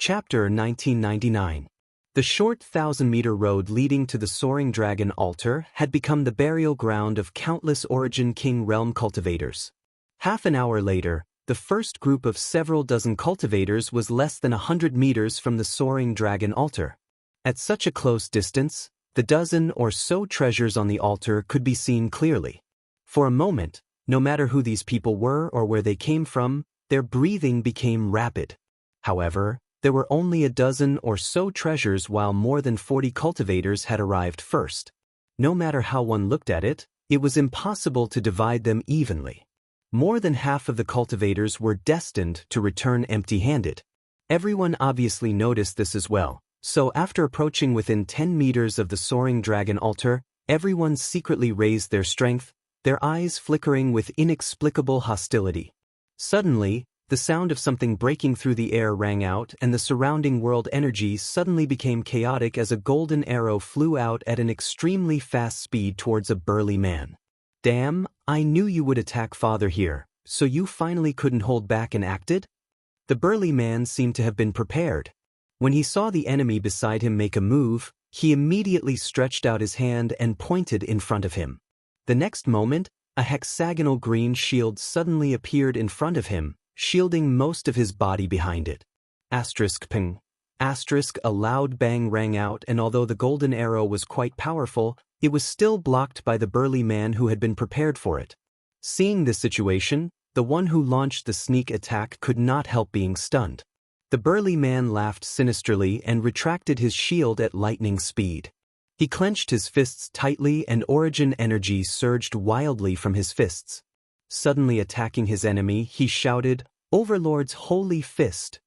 Chapter 1999. The short 1,000-meter road leading to the Soaring Dragon altar had become the burial ground of countless Origin King realm cultivators. Half an hour later, the first group of several dozen cultivators was less than 100 meters from the Soaring Dragon altar. At such a close distance, the dozen or so treasures on the altar could be seen clearly. For a moment, no matter who these people were or where they came from, their breathing became rapid. However, there were only a dozen or so treasures while more than 40 cultivators had arrived first. No matter how one looked at it, it was impossible to divide them evenly. More than half of the cultivators were destined to return empty-handed. Everyone obviously noticed this as well, so after approaching within 10 meters of the Soaring Dragon altar, everyone secretly raised their strength, their eyes flickering with inexplicable hostility. Suddenly, the sound of something breaking through the air rang out, and the surrounding world energy suddenly became chaotic as a golden arrow flew out at an extremely fast speed towards a burly man. "Damn, I knew you would attack Father here, so you finally couldn't hold back and acted?" The burly man seemed to have been prepared. When he saw the enemy beside him make a move, he immediately stretched out his hand and pointed in front of him. The next moment, a hexagonal green shield suddenly appeared in front of him, shielding most of his body behind it. Ping. A loud bang rang out, and although the golden arrow was quite powerful, it was still blocked by the burly man who had been prepared for it. Seeing this situation, the one who launched the sneak attack could not help being stunned. The burly man laughed sinisterly and retracted his shield at lightning speed. He clenched his fists tightly, and origin energy surged wildly from his fists. Suddenly attacking his enemy, he shouted, "Overlord's Holy Fist."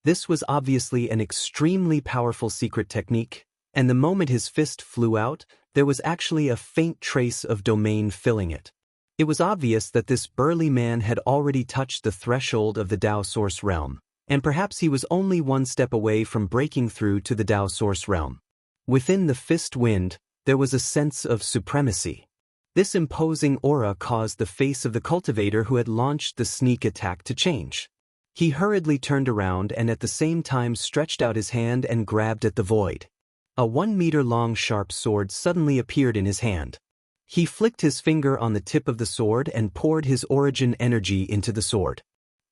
This was obviously an extremely powerful secret technique, and the moment his fist flew out, there was actually a faint trace of domain filling it. It was obvious that this burly man had already touched the threshold of the Dao Source realm, and perhaps he was only one step away from breaking through to the Dao Source realm. Within the fist wind, there was a sense of supremacy. This imposing aura caused the face of the cultivator who had launched the sneak attack to change. He hurriedly turned around and at the same time stretched out his hand and grabbed at the void. A 1-meter-long sharp sword suddenly appeared in his hand. He flicked his finger on the tip of the sword and poured his origin energy into the sword.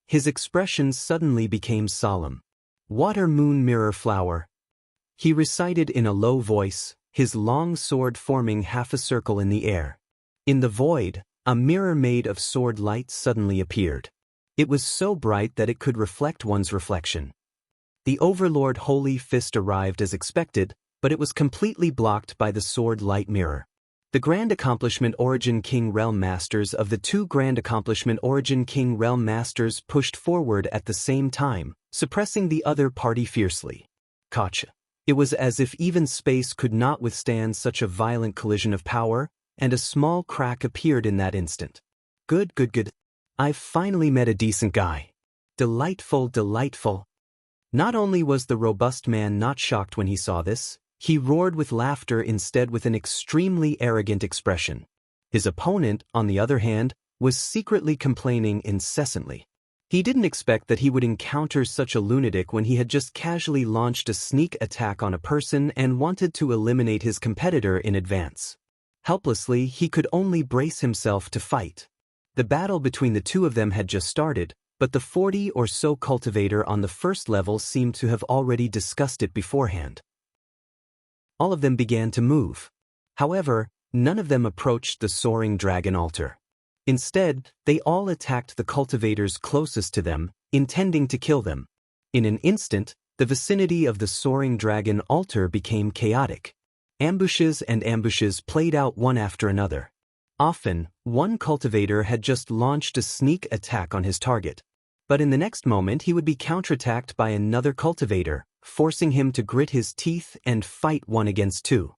His expression suddenly became solemn. "Water Moon Mirror Flower," he recited in a low voice, his long sword forming half a circle in the air. In the void, a mirror made of sword light suddenly appeared. It was so bright that it could reflect one's reflection. The Overlord Holy Fist arrived as expected, but it was completely blocked by the sword light mirror. The Grand Accomplishment Origin King Realm Masters of the two Grand Accomplishment Origin King Realm Masters pushed forward at the same time, suppressing the other party fiercely. Gotcha. It was as if even space could not withstand such a violent collision of power, and a small crack appeared in that instant. Good. I've finally met a decent guy. Delightful. Not only was the robust man not shocked when he saw this, he roared with laughter instead with an extremely arrogant expression. His opponent, on the other hand, was secretly complaining incessantly. He didn't expect that he would encounter such a lunatic when he had just casually launched a sneak attack on a person and wanted to eliminate his competitor in advance. Helplessly, he could only brace himself to fight. The battle between the two of them had just started, but the 40 or so cultivator on the first level seemed to have already discussed it beforehand. All of them began to move. However, none of them approached the Soaring Dragon altar. Instead, they all attacked the cultivators closest to them, intending to kill them. In an instant, the vicinity of the Soaring Dragon altar became chaotic. Ambushes played out one after another. Often, one cultivator had just launched a sneak attack on his target. But in the next moment he would be counterattacked by another cultivator, forcing him to grit his teeth and fight 1 against 2.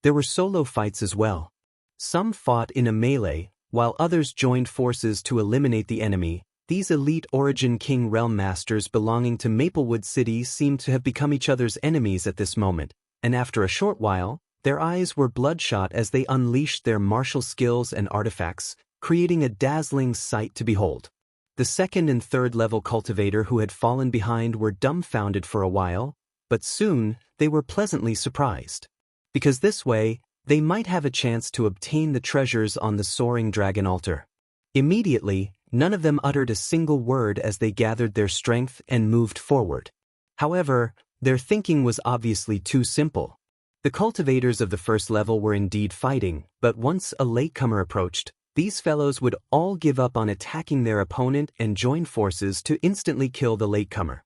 There were solo fights as well. Some fought in a melee, while others joined forces to eliminate the enemy. These elite Origin King Realm Masters belonging to Maplewood City seemed to have become each other's enemies at this moment, and after a short while, their eyes were bloodshot as they unleashed their martial skills and artifacts, creating a dazzling sight to behold. The second and third level cultivator who had fallen behind were dumbfounded for a while, but soon they were pleasantly surprised. Because this way, they might have a chance to obtain the treasures on the soaring dragon altar. Immediately, none of them uttered a single word as they gathered their strength and moved forward. However, their thinking was obviously too simple. The cultivators of the first level were indeed fighting, but once a latecomer approached, these fellows would all give up on attacking their opponent and join forces to instantly kill the latecomer.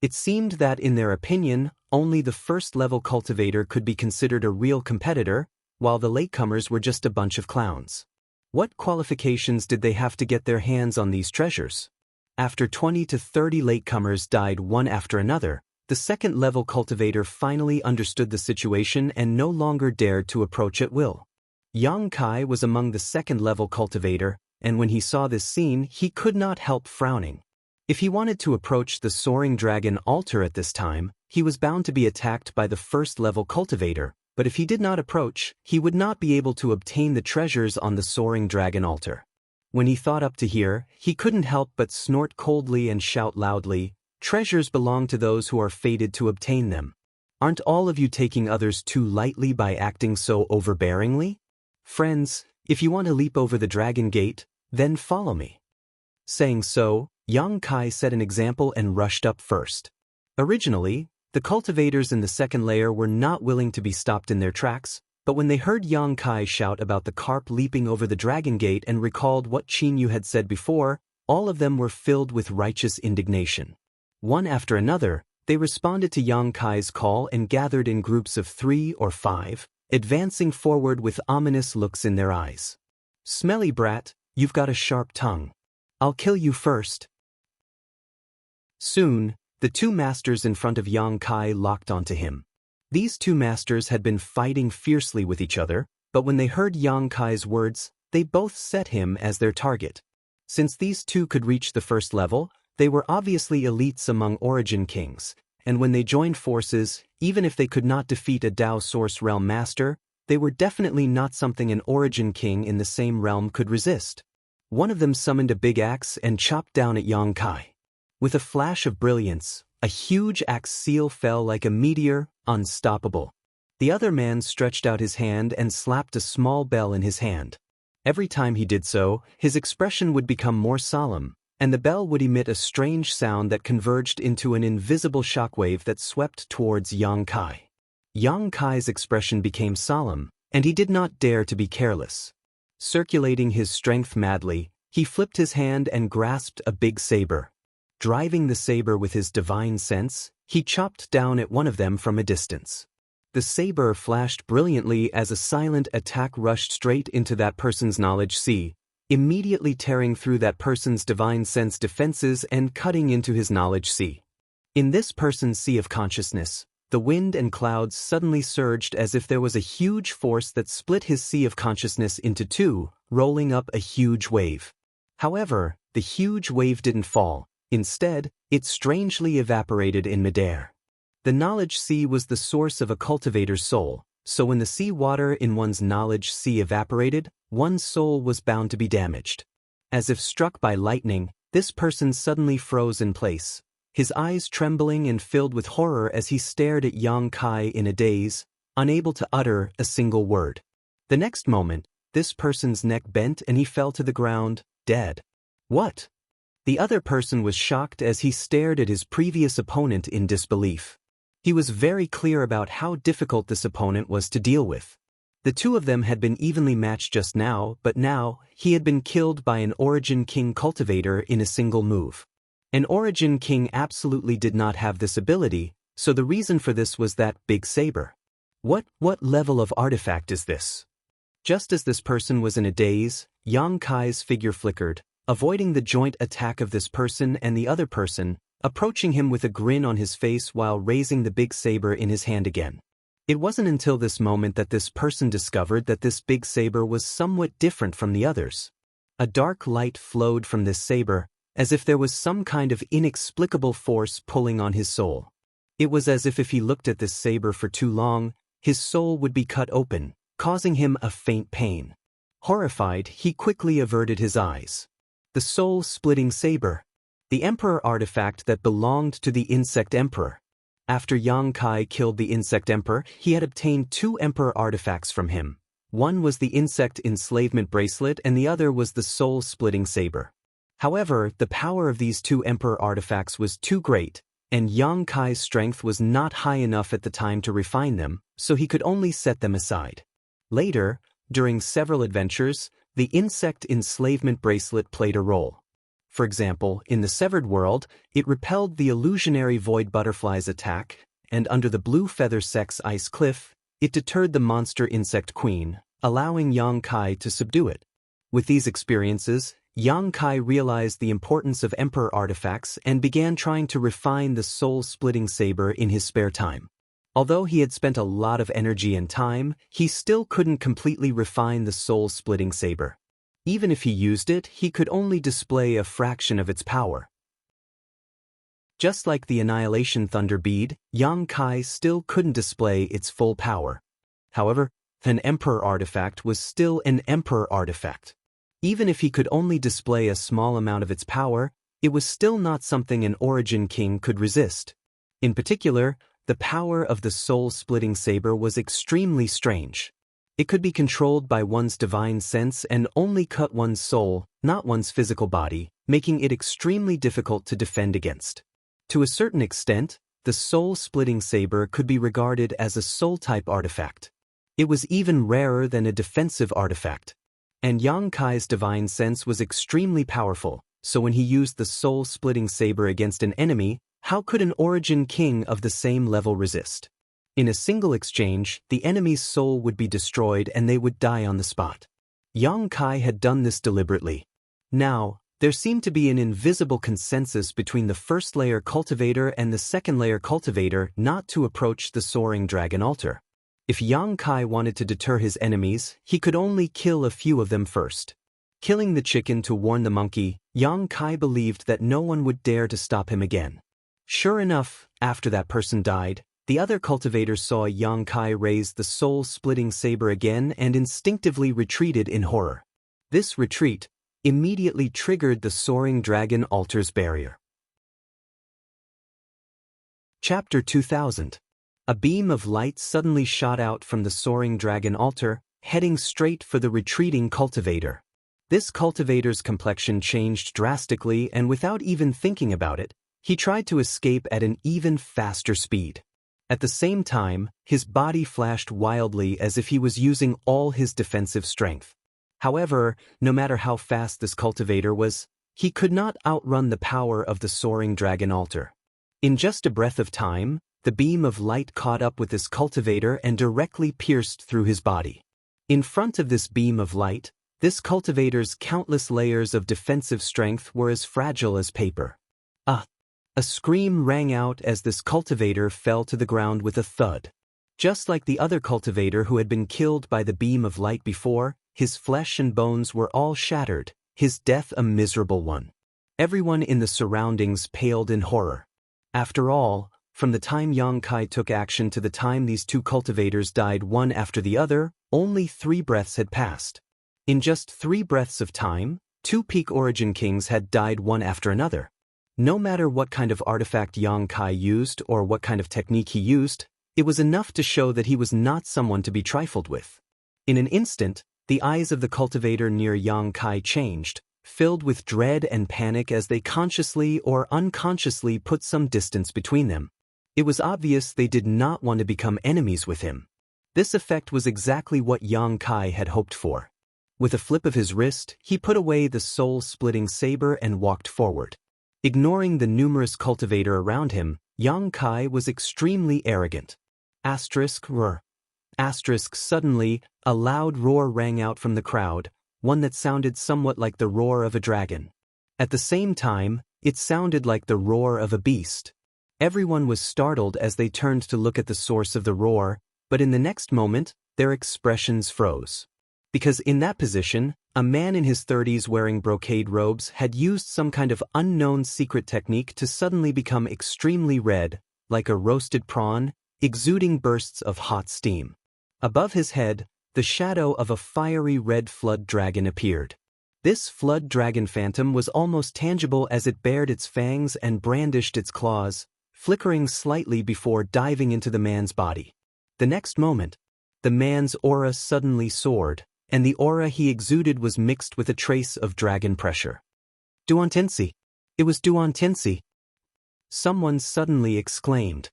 It seemed that in their opinion, only the first-level cultivator could be considered a real competitor, while the latecomers were just a bunch of clowns. What qualifications did they have to get their hands on these treasures? After 20 to 30 latecomers died one after another, the second-level cultivator finally understood the situation and no longer dared to approach at will. Xianxia was among the second-level cultivator, and when he saw this scene, he could not help frowning. If he wanted to approach the soaring dragon altar at this time, he was bound to be attacked by the first-level cultivator, but if he did not approach, he would not be able to obtain the treasures on the soaring dragon altar. When he thought up to here, he couldn't help but snort coldly and shout loudly, "Treasures belong to those who are fated to obtain them. Aren't all of you taking others too lightly by acting so overbearingly? Friends, if you want to leap over the dragon gate, then follow me." Saying so, Xianxia set an example and rushed up first. Originally, the cultivators in the second layer were not willing to be stopped in their tracks, but when they heard Xianxia shout about the carp leaping over the dragon gate and recalled what Qinyu had said before, all of them were filled with righteous indignation. One after another, they responded to Xianxia's call and gathered in groups of 3 or 5, advancing forward with ominous looks in their eyes. "Smelly brat, you've got a sharp tongue. I'll kill you first." Soon, the two masters in front of Xianxia locked onto him. These two masters had been fighting fiercely with each other, but when they heard Xianxia's words, they both set him as their target. Since these two could reach the first level, they were obviously elites among Origin Kings, and when they joined forces, even if they could not defeat a Dao Source Realm Master, they were definitely not something an Origin King in the same realm could resist. One of them summoned a big axe and chopped down at Xianxia. With a flash of brilliance, a huge axe seal fell like a meteor, unstoppable. The other man stretched out his hand and slapped a small bell in his hand. Every time he did so, his expression would become more solemn, and the bell would emit a strange sound that converged into an invisible shockwave that swept towards Xianxia. Xianxia's expression became solemn, and he did not dare to be careless. Circulating his strength madly, he flipped his hand and grasped a big saber. Driving the saber with his divine sense, he chopped down at one of them from a distance. The saber flashed brilliantly as a silent attack rushed straight into that person's knowledge sea, immediately tearing through that person's divine sense defenses and cutting into his knowledge sea. In this person's sea of consciousness, the wind and clouds suddenly surged as if there was a huge force that split his sea of consciousness into two, rolling up a huge wave. However, the huge wave didn't fall. Instead, it strangely evaporated in midair. The knowledge sea was the source of a cultivator's soul, so when the sea water in one's knowledge sea evaporated, one's soul was bound to be damaged. As if struck by lightning, this person suddenly froze in place, his eyes trembling and filled with horror as he stared at Xianxia in a daze, unable to utter a single word. The next moment, this person's neck bent and he fell to the ground, dead. What? The other person was shocked as he stared at his previous opponent in disbelief. He was very clear about how difficult this opponent was to deal with. The two of them had been evenly matched just now, but now, he had been killed by an Origin King cultivator in a single move. An Origin King absolutely did not have this ability, so the reason for this was that big saber. What level of artifact is this? Just as this person was in a daze, Xianxia's figure flickered, avoiding the joint attack of this person and the other person, approaching him with a grin on his face while raising the big saber in his hand again. It wasn't until this moment that this person discovered that this big saber was somewhat different from the others. A dark light flowed from this saber, as if there was some kind of inexplicable force pulling on his soul. It was as if he looked at this saber for too long, his soul would be cut open, causing him a faint pain. Horrified, he quickly averted his eyes. The soul-splitting saber. The Emperor artifact that belonged to the Insect Emperor. After Yang Kai killed the Insect Emperor, he had obtained 2 Emperor artifacts from him. One was the Insect Enslavement Bracelet and the other was the soul-splitting saber. However, the power of these 2 Emperor artifacts was too great, and Yang Kai's strength was not high enough at the time to refine them, so he could only set them aside. Later, during several adventures, the Insect Enslavement Bracelet played a role. For example, in the Severed World, it repelled the illusionary Void Butterfly's attack, and under the Blue Feather Sect's Ice Cliff, it deterred the monster Insect Queen, allowing Yang Kai to subdue it. With these experiences, Yang Kai realized the importance of Emperor artifacts and began trying to refine the soul-splitting saber in his spare time. Although he had spent a lot of energy and time, he still couldn't completely refine the soul-splitting saber. Even if he used it, he could only display a fraction of its power. Just like the Annihilation Thunder Bead, Yang Kai still couldn't display its full power. However, an Emperor artifact was still an Emperor artifact. Even if he could only display a small amount of its power, it was still not something an Origin King could resist. In particular, the power of the soul-splitting saber was extremely strange. It could be controlled by one's divine sense and only cut one's soul, not one's physical body, making it extremely difficult to defend against. To a certain extent, the soul-splitting saber could be regarded as a soul-type artifact. It was even rarer than a defensive artifact. And Yang Kai's divine sense was extremely powerful, so when he used the soul-splitting saber against an enemy, how could an Origin King of the same level resist? In a single exchange, the enemy's soul would be destroyed and they would die on the spot. Yang Kai had done this deliberately. Now, there seemed to be an invisible consensus between the first-layer cultivator and the second-layer cultivator not to approach the soaring dragon altar. If Yang Kai wanted to deter his enemies, he could only kill a few of them first. Killing the chicken to warn the monkey, Yang Kai believed that no one would dare to stop him again. Sure enough, after that person died, the other cultivators saw Yang Kai raise the soul-splitting saber again and instinctively retreated in horror. This retreat immediately triggered the soaring dragon altar's barrier. Chapter 2000. A beam of light suddenly shot out from the soaring dragon altar, heading straight for the retreating cultivator. This cultivator's complexion changed drastically, and without even thinking about it, he tried to escape at an even faster speed. At the same time, his body flashed wildly as if he was using all his defensive strength. However, no matter how fast this cultivator was, he could not outrun the power of the soaring dragon altar. In just a breath of time, the beam of light caught up with this cultivator and directly pierced through his body. In front of this beam of light, this cultivator's countless layers of defensive strength were as fragile as paper. A scream rang out as this cultivator fell to the ground with a thud. Just like the other cultivator who had been killed by the beam of light before, his flesh and bones were all shattered, his death a miserable one. Everyone in the surroundings paled in horror. After all, from the time Yang Kai took action to the time these 2 cultivators died one after the other, only 3 breaths had passed. In just 3 breaths of time, 2 peak Origin Kings had died one after another. No matter what kind of artifact Yang Kai used or what kind of technique he used, it was enough to show that he was not someone to be trifled with. In an instant, the eyes of the cultivator near Yang Kai changed, filled with dread and panic as they consciously or unconsciously put some distance between them. It was obvious they did not want to become enemies with him. This effect was exactly what Yang Kai had hoped for. With a flip of his wrist, he put away the soul-splitting saber and walked forward. Ignoring the numerous cultivator around him, Yang Kai was extremely arrogant. Roar. Suddenly, a loud roar rang out from the crowd, one that sounded somewhat like the roar of a dragon. At the same time, it sounded like the roar of a beast. Everyone was startled as they turned to look at the source of the roar, but in the next moment, their expressions froze. Because in that position, a man in his 30s wearing brocade robes had used some kind of unknown secret technique to suddenly become extremely red, like a roasted prawn, exuding bursts of hot steam. Above his head, the shadow of a fiery red flood dragon appeared. This flood dragon phantom was almost tangible as it bared its fangs and brandished its claws, flickering slightly before diving into the man's body. The next moment, the man's aura suddenly soared, and the aura he exuded was mixed with a trace of dragon pressure. Duan Tianxi! It was Duan Tianxi! Someone suddenly exclaimed.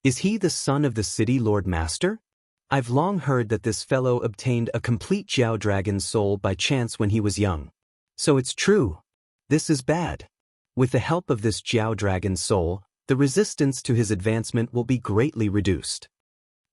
Is he the son of the city Lord Master? I've long heard that this fellow obtained a complete Jiao dragon soul by chance when he was young. So it's true. This is bad. With the help of this Jiao dragon soul, the resistance to his advancement will be greatly reduced.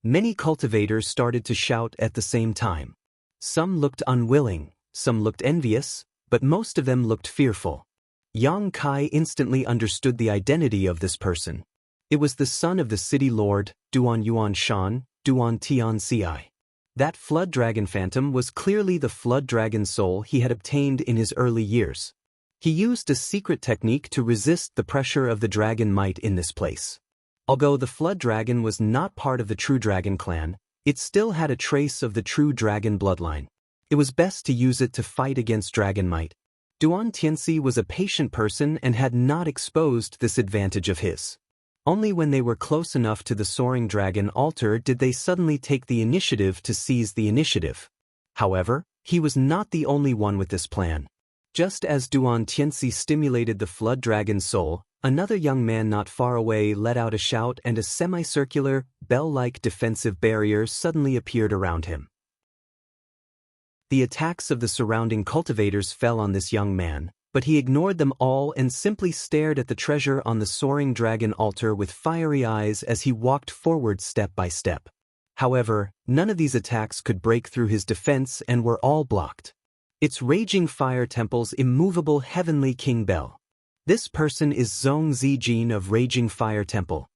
Many cultivators started to shout at the same time. Some looked unwilling, some looked envious, but most of them looked fearful. Yang Kai instantly understood the identity of this person. It was the son of the city lord, Duan Yuan Shan, Duan Tianxi. That flood dragon phantom was clearly the flood dragon soul he had obtained in his early years. He used a secret technique to resist the pressure of the dragon might in this place. Although the flood dragon was not part of the true dragon clan, it still had a trace of the true dragon bloodline. It was best to use it to fight against dragon might. Duan Tianxi was a patient person and had not exposed this advantage of his. Only when they were close enough to the soaring dragon altar did they suddenly take the initiative to seize the initiative. However, he was not the only one with this plan. Just as Duan Tianxi stimulated the flood dragon's soul, another young man not far away let out a shout and a semicircular, bell-like defensive barrier suddenly appeared around him. The attacks of the surrounding cultivators fell on this young man, but he ignored them all and simply stared at the treasure on the soaring dragon altar with fiery eyes as he walked forward step by step. However, none of these attacks could break through his defense and were all blocked. It's Raging Fire Temple's immovable Heavenly King Bell. This person is Zhong Zijin of Raging Fire Temple.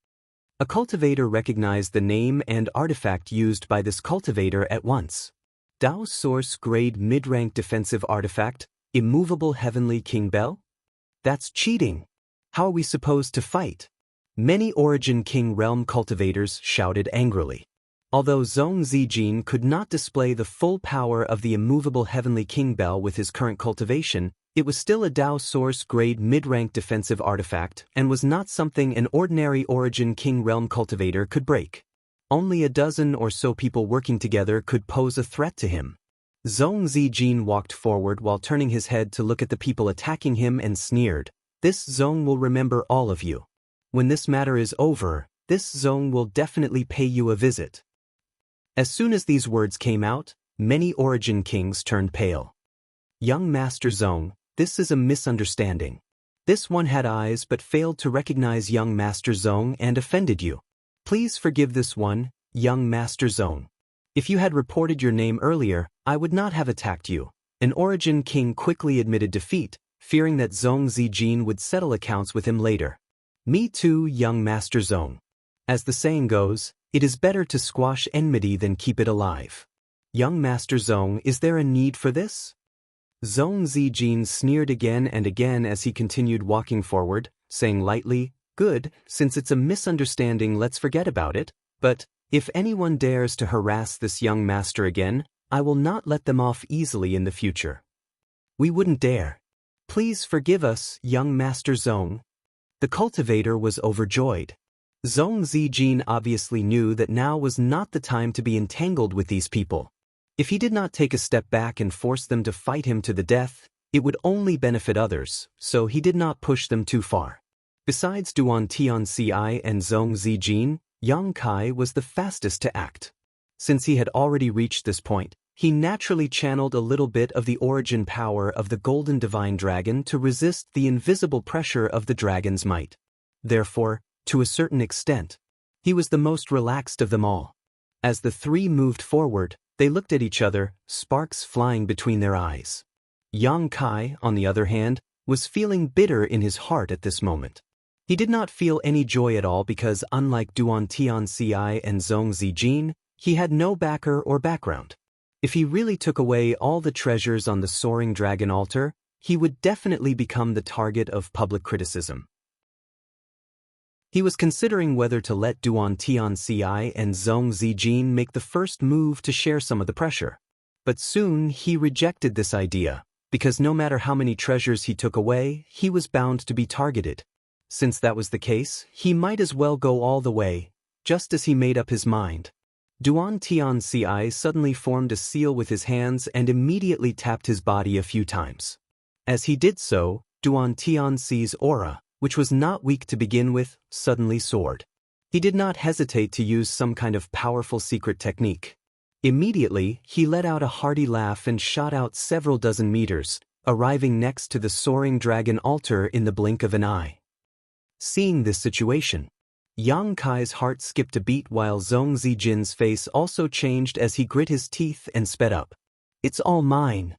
A cultivator recognized the name and artifact used by this cultivator at once. Dao Source Grade Mid-Rank Defensive Artifact, Immovable Heavenly King Bell? That's cheating. How are we supposed to fight? Many Origin King Realm cultivators shouted angrily. Although Zhong Zijin could not display the full power of the immovable Heavenly King Bell with his current cultivation, it was still a Dao Source Grade Mid-Rank Defensive Artifact and was not something an ordinary Origin King Realm cultivator could break. Only a dozen or so people working together could pose a threat to him. Zhong Zijin walked forward while turning his head to look at the people attacking him and sneered, "This Zhong will remember all of you. When this matter is over, this Zhong will definitely pay you a visit." As soon as these words came out, many Origin Kings turned pale. Young Master Zhong, this is a misunderstanding. This one had eyes but failed to recognize young Master Zhong and offended you. Please forgive this one, young Master Zhong. If you had reported your name earlier, I would not have attacked you. An Origin King quickly admitted defeat, fearing that Zhong Zijin would settle accounts with him later. Me too, young Master Zhong. As the saying goes, it is better to squash enmity than keep it alive. Young Master Zhong, is there a need for this? Zhong Zijin sneered again and again as he continued walking forward, saying lightly, "Good, since it's a misunderstanding, let's forget about it, but if anyone dares to harass this young master again, I will not let them off easily in the future." "We wouldn't dare. Please forgive us, young Master Zhong." The cultivator was overjoyed. Zhong Zijin obviously knew that now was not the time to be entangled with these people. If he did not take a step back and force them to fight him to the death, it would only benefit others, so he did not push them too far. Besides Duan Tianxi and Zhong Zijin, Yang Kai was the fastest to act. Since he had already reached this point, he naturally channeled a little bit of the origin power of the Golden Divine Dragon to resist the invisible pressure of the dragon's might. Therefore, to a certain extent, he was the most relaxed of them all. As the three moved forward, they looked at each other, sparks flying between their eyes. Yang Kai, on the other hand, was feeling bitter in his heart at this moment. He did not feel any joy at all because, unlike Duan Tianxi and Zhong Zijin, he had no backer or background. If he really took away all the treasures on the soaring dragon altar, he would definitely become the target of public criticism. He was considering whether to let Duan Tianxi and Zhong Zijin make the first move to share some of the pressure. But soon he rejected this idea. because no matter how many treasures he took away, he was bound to be targeted. Since that was the case, he might as well go all the way, just as he made up his mind. Duan Tianci suddenly formed a seal with his hands and immediately tapped his body a few times. As he did so, Duan Tianci's aura, which was not weak to begin with, suddenly soared. He did not hesitate to use some kind of powerful secret technique. Immediately, he let out a hearty laugh and shot out several dozen meters, arriving next to the soaring dragon altar in the blink of an eye. Seeing this situation, Yang Kai's heart skipped a beat while Zhong Zijin's face also changed as he grit his teeth and sped up. "It's all mine."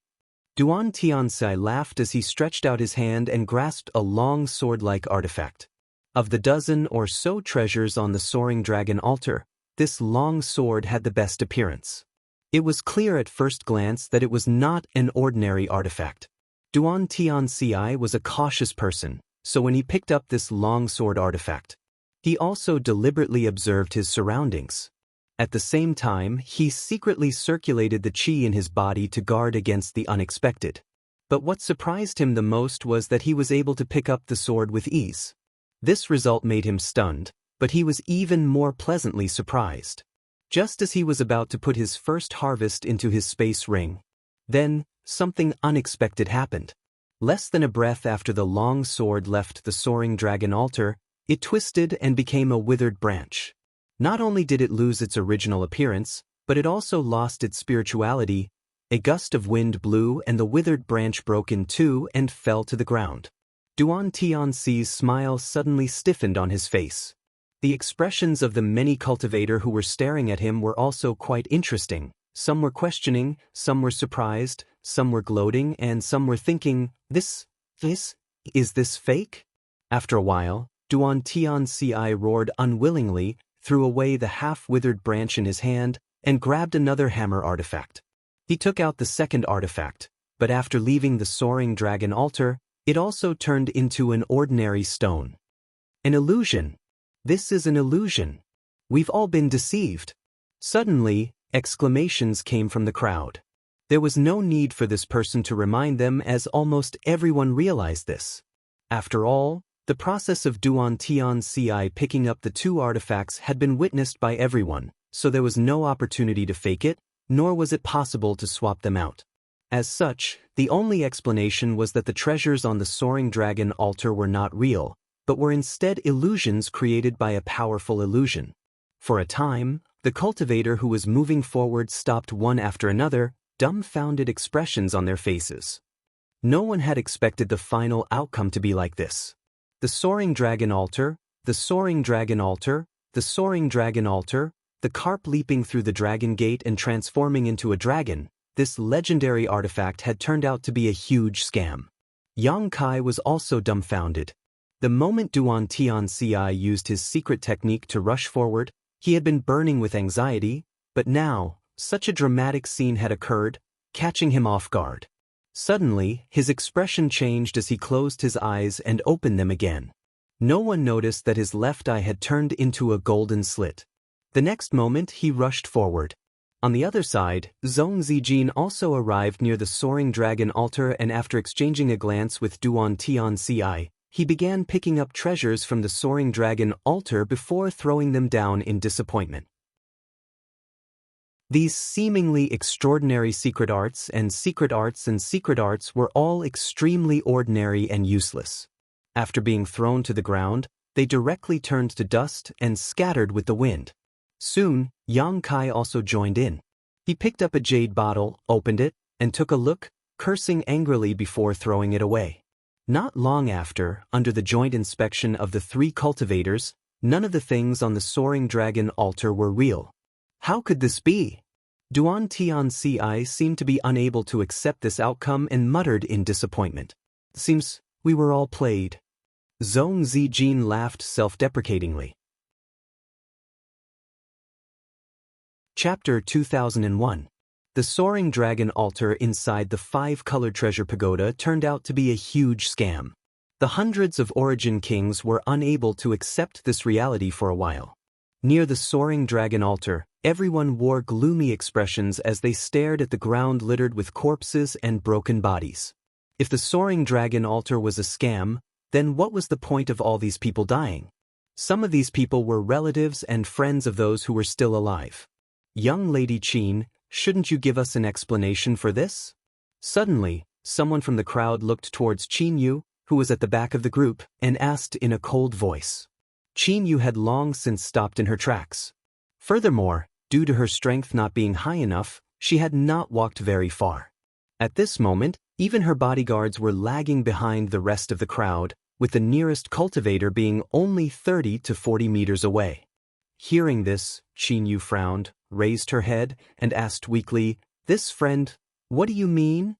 Duan Tianci laughed as he stretched out his hand and grasped a long sword-like artifact. Of the dozen or so treasures on the soaring dragon altar, this long sword had the best appearance. It was clear at first glance that it was not an ordinary artifact. Duan Tianci was a cautious person, so when he picked up this long sword artifact, he also deliberately observed his surroundings. At the same time, he secretly circulated the qi in his body to guard against the unexpected. But what surprised him the most was that he was able to pick up the sword with ease. This result made him stunned, but he was even more pleasantly surprised. Just as he was about to put his first harvest into his space ring, then something unexpected happened. Less than a breath after the long sword left the soaring dragon altar, it twisted and became a withered branch. Not only did it lose its original appearance, but it also lost its spirituality. A gust of wind blew and the withered branch broke in two and fell to the ground. Duan Tianci's smile suddenly stiffened on his face. The expressions of the many cultivators who were staring at him were also quite interesting. Some were questioning, some were surprised, some were gloating, and some were thinking, is this fake? After a while, Duan Tianci roared unwillingly, threw away the half-withered branch in his hand, and grabbed another hammer artifact. He took out the second artifact, but after leaving the soaring dragon altar, it also turned into an ordinary stone. An illusion. This is an illusion. We've all been deceived. Suddenly, exclamations came from the crowd. There was no need for this person to remind them, as almost everyone realized this. After all, the process of Duan Tianci picking up the two artifacts had been witnessed by everyone, so there was no opportunity to fake it, nor was it possible to swap them out. As such, the only explanation was that the treasures on the soaring dragon altar were not real, but were instead illusions created by a powerful illusion. For a time, the cultivator who was moving forward stopped one after another, dumbfounded expressions on their faces. No one had expected the final outcome to be like this. The soaring dragon altar, the soaring dragon altar, the soaring dragon altar, the carp leaping through the dragon gate and transforming into a dragon, this legendary artifact had turned out to be a huge scam. Yang Kai was also dumbfounded. The moment Duan Tianci used his secret technique to rush forward, he had been burning with anxiety, but now, such a dramatic scene had occurred, catching him off guard. Suddenly, his expression changed as he closed his eyes and opened them again. No one noticed that his left eye had turned into a golden slit. The next moment, he rushed forward. On the other side, Zhong Zijin also arrived near the soaring dragon altar, and after exchanging a glance with Duan Tianci, he began picking up treasures from the soaring dragon altar before throwing them down in disappointment. These seemingly extraordinary secret arts were all extremely ordinary and useless. After being thrown to the ground, they directly turned to dust and scattered with the wind. Soon, Yang Kai also joined in. He picked up a jade bottle, opened it, and took a look, cursing angrily before throwing it away. Not long after, under the joint inspection of the three cultivators, none of the things on the soaring dragon altar were real. How could this be? Duan Tianci seemed to be unable to accept this outcome and muttered in disappointment. Seems we were all played. Zhong Zijin laughed self-deprecatingly. Chapter 2001. The soaring dragon altar inside the 5-colored treasure pagoda turned out to be a huge scam. The hundreds of origin kings were unable to accept this reality for a while. Near the soaring dragon altar, everyone wore gloomy expressions as they stared at the ground littered with corpses and broken bodies. If the soaring dragon altar was a scam, then what was the point of all these people dying? Some of these people were relatives and friends of those who were still alive. Young Lady Qin, shouldn't you give us an explanation for this? Suddenly, someone from the crowd looked towards Qin Yu, who was at the back of the group, and asked in a cold voice. Qin Yu had long since stopped in her tracks. Furthermore, due to her strength not being high enough, she had not walked very far. At this moment, even her bodyguards were lagging behind the rest of the crowd, with the nearest cultivator being only 30 to 40 meters away. Hearing this, Qin Yu frowned, raised her head, and asked weakly, "This friend, what do you mean?"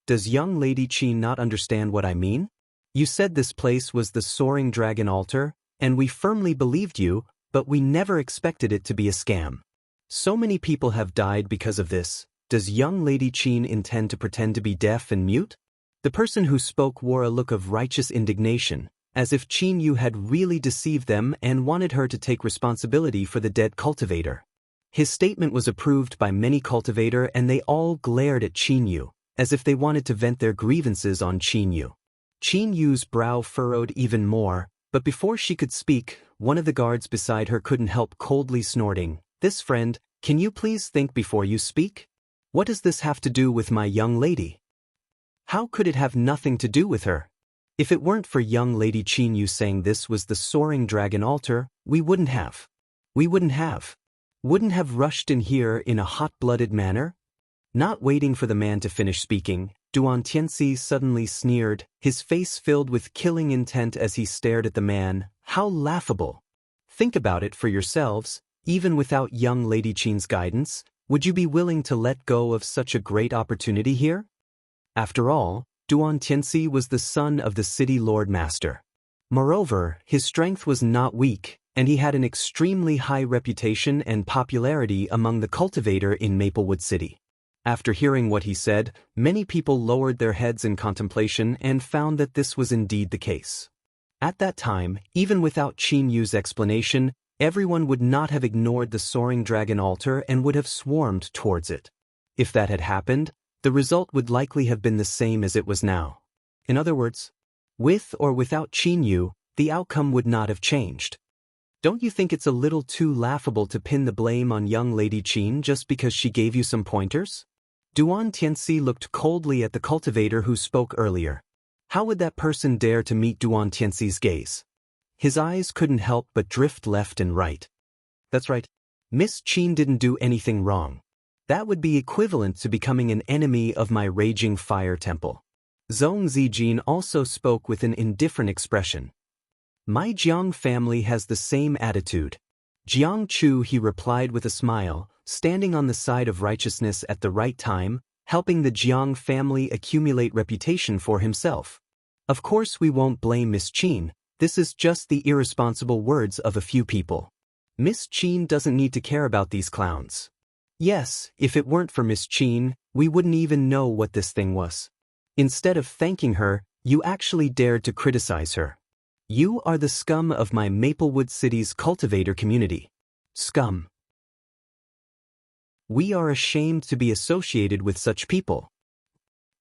Does young Lady Qin not understand what I mean? You said this place was the soaring dragon altar, and we firmly believed you, but we never expected it to be a scam. So many people have died because of this. Does young Lady Qin intend to pretend to be deaf and mute? The person who spoke wore a look of righteous indignation, as if Qin Yu had really deceived them and wanted her to take responsibility for the dead cultivator. His statement was approved by many cultivator, and they all glared at Qin Yu, as if they wanted to vent their grievances on Qin Yu. Qin Yu's brow furrowed even more, but before she could speak, one of the guards beside her couldn't help coldly snorting, "This friend, can you please think before you speak? What does this have to do with my young lady?" How could it have nothing to do with her? If it weren't for young Lady Qin Yu saying this was the soaring dragon altar, we wouldn't have rushed in here in a hot-blooded manner? Not waiting for the man to finish speaking, Duan Tianxi suddenly sneered, his face filled with killing intent as he stared at the man. How laughable! Think about it for yourselves. Even without young Lady Qin's guidance, would you be willing to let go of such a great opportunity here? After all, Duan Tianxi was the son of the city Lord Master. Moreover, his strength was not weak, and he had an extremely high reputation and popularity among the cultivator in Maplewood City. After hearing what he said, many people lowered their heads in contemplation and found that this was indeed the case. At that time, even without Qin Yu's explanation, everyone would not have ignored the soaring dragon altar and would have swarmed towards it. If that had happened, the result would likely have been the same as it was now. In other words, with or without Qin Yu, the outcome would not have changed. Don't you think it's a little too laughable to pin the blame on young Lady Qin just because she gave you some pointers? Duan Tianxi looked coldly at the cultivator who spoke earlier. How would that person dare to meet Duan Tianxi's gaze? His eyes couldn't help but drift left and right. That's right. Miss Qin didn't do anything wrong. That would be equivalent to becoming an enemy of my raging fire temple. Zhong Zijin also spoke with an indifferent expression. My Jiang family has the same attitude. Jiang Chu, he replied with a smile, standing on the side of righteousness at the right time, helping the Jiang family accumulate reputation for himself. Of course we won't blame Miss Qin. This is just the irresponsible words of a few people. Miss Qin doesn't need to care about these clowns. Yes, if it weren't for Miss Qin, we wouldn't even know what this thing was. Instead of thanking her, you actually dared to criticize her. You are the scum of my Maplewood City's cultivator community. Scum. We are ashamed to be associated with such people.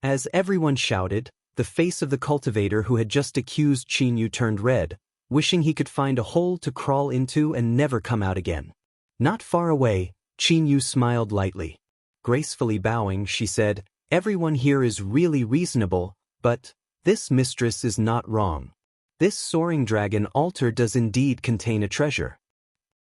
As everyone shouted, the face of the cultivator who had just accused Qin Yu turned red, wishing he could find a hole to crawl into and never come out again. Not far away, Qin Yu smiled lightly. Gracefully bowing, she said, "Everyone here is really reasonable, but this mistress is not wrong. This soaring dragon altar does indeed contain a treasure."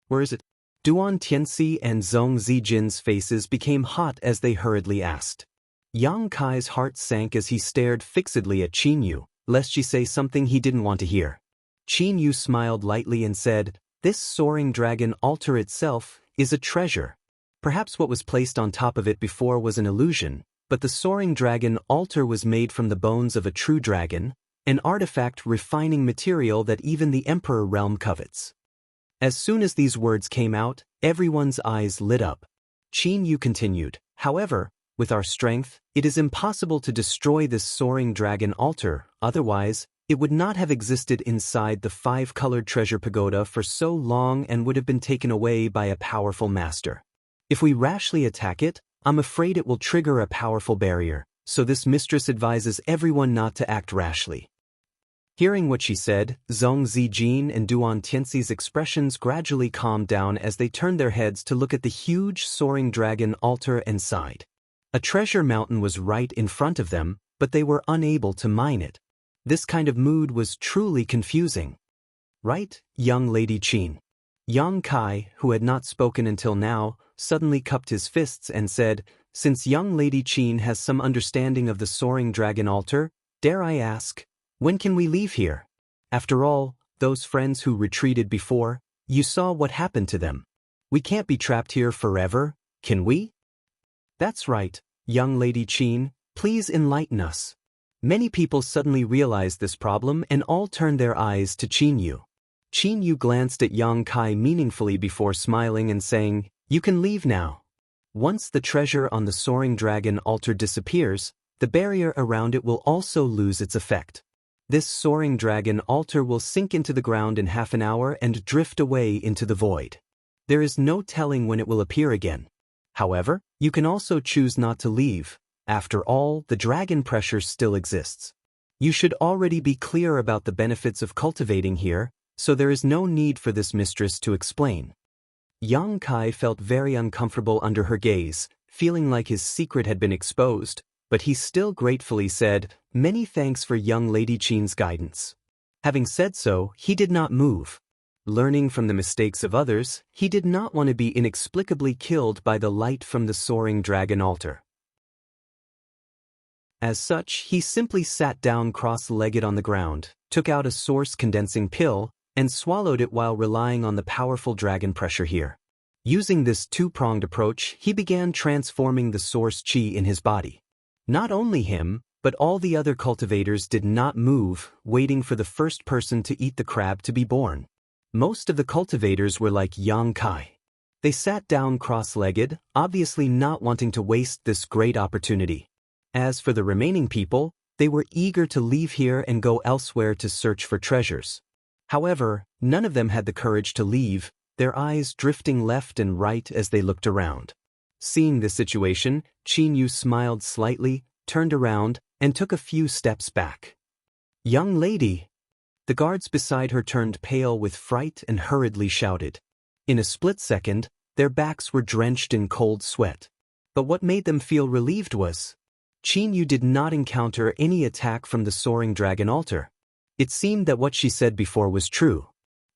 Where is it? Duan Tianxi and Zhong Zijin's faces became hot as they hurriedly asked. Yang Kai's heart sank as he stared fixedly at Qin Yu, lest she say something he didn't want to hear. Qin Yu smiled lightly and said, "This soaring dragon altar itself is a treasure. Perhaps what was placed on top of it before was an illusion, but the soaring dragon altar was made from the bones of a true dragon, an artifact refining material that even the Emperor realm covets." As soon as these words came out, everyone's eyes lit up. Qin Yu continued, "However, with our strength, it is impossible to destroy this soaring dragon altar, otherwise, it would not have existed inside the five-colored treasure pagoda for so long and would have been taken away by a powerful master. If we rashly attack it, I'm afraid it will trigger a powerful barrier, so this mistress advises everyone not to act rashly. Hearing what she said, Zhong Zijin and Duan Tianxi's expressions gradually calmed down as they turned their heads to look at the huge soaring dragon altar and sighed. A treasure mountain was right in front of them, but they were unable to mine it. This kind of mood was truly confusing. Right, young Lady Qin? Yang Kai, who had not spoken until now, suddenly cupped his fists and said, "Since young Lady Qin has some understanding of the soaring dragon altar, dare I ask, when can we leave here? After all, those friends who retreated before, you saw what happened to them. We can't be trapped here forever, can we?" "That's right, young Lady Qin, please enlighten us." Many people suddenly realized this problem and all turned their eyes to Qin Yu. Qin Yu glanced at Yang Kai meaningfully before smiling and saying, "You can leave now." Once the treasure on the soaring dragon altar disappears, the barrier around it will also lose its effect. This soaring dragon altar will sink into the ground in half an hour and drift away into the void. There is no telling when it will appear again. However, you can also choose not to leave. After all, the dragon pressure still exists. You should already be clear about the benefits of cultivating here, so there is no need for this mistress to explain. Yang Kai felt very uncomfortable under her gaze, feeling like his secret had been exposed, but he still gratefully said, "Many thanks for young Lady Qin's guidance." Having said so, he did not move. Learning from the mistakes of others, he did not want to be inexplicably killed by the light from the soaring dragon altar. As such, he simply sat down cross-legged on the ground, took out a source condensing pill, and swallowed it while relying on the powerful dragon pressure here. Using this two-pronged approach, he began transforming the source qi in his body. Not only him, but all the other cultivators did not move, waiting for the first person to eat the crab to be born. Most of the cultivators were like Yang Kai. They sat down cross-legged, obviously not wanting to waste this great opportunity. As for the remaining people, they were eager to leave here and go elsewhere to search for treasures. However, none of them had the courage to leave, their eyes drifting left and right as they looked around. Seeing the situation, Qin Yu smiled slightly, turned around, and took a few steps back. "Young lady!" The guards beside her turned pale with fright and hurriedly shouted. In a split second, their backs were drenched in cold sweat. But what made them feel relieved was, Qin Yu did not encounter any attack from the soaring dragon altar. It seemed that what she said before was true.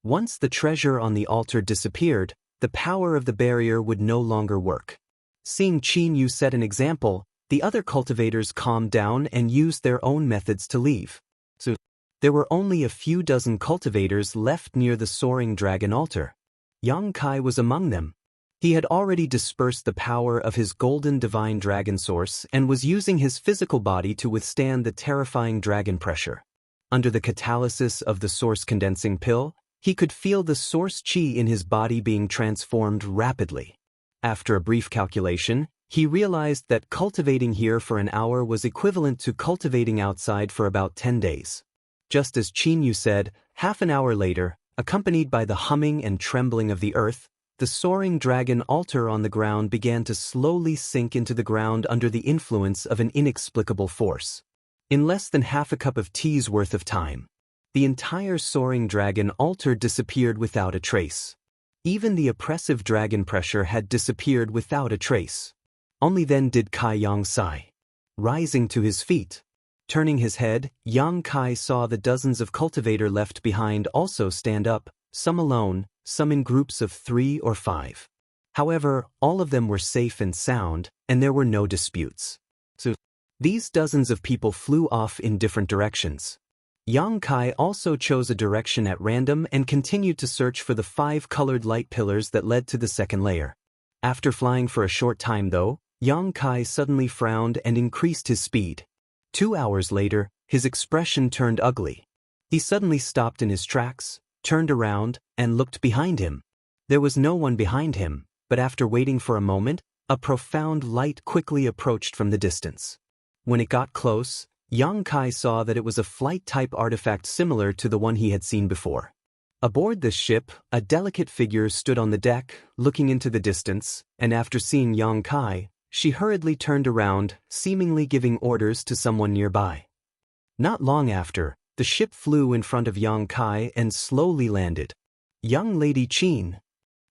Once the treasure on the altar disappeared, the power of the barrier would no longer work. Seeing Qin Yu set an example, the other cultivators calmed down and used their own methods to leave. So, there were only a few dozen cultivators left near the soaring dragon altar. Yang Kai was among them. He had already dispersed the power of his golden divine dragon source and was using his physical body to withstand the terrifying dragon pressure. Under the catalysis of the source condensing pill, he could feel the source qi in his body being transformed rapidly. After a brief calculation, he realized that cultivating here for an hour was equivalent to cultivating outside for about 10 days. Just as Qin Yu said, half an hour later, accompanied by the humming and trembling of the earth, the soaring dragon altar on the ground began to slowly sink into the ground under the influence of an inexplicable force. In less than half a cup of tea's worth of time, the entire soaring dragon altar disappeared without a trace. Even the oppressive dragon pressure had disappeared without a trace. Only then did Kai Yang sigh. Rising to his feet, turning his head, Yang Kai saw the dozens of cultivator left behind also stand up, some alone, some in groups of 3 or 5. However, all of them were safe and sound, and there were no disputes. So, these dozens of people flew off in different directions. Yang Kai also chose a direction at random and continued to search for the 5 colored light pillars that led to the second layer. After flying for a short time though, Yang Kai suddenly frowned and increased his speed. 2 hours later, his expression turned ugly. He suddenly stopped in his tracks, turned around, and looked behind him. There was no one behind him, but after waiting for a moment, a profound light quickly approached from the distance. When it got close, Yang Kai saw that it was a flight-type artifact similar to the one he had seen before. Aboard this ship, a delicate figure stood on the deck, looking into the distance, and after seeing Yang Kai, She hurriedly turned around, seemingly giving orders to someone nearby. Not long after, the ship flew in front of Yang Kai and slowly landed. Young Lady Qin.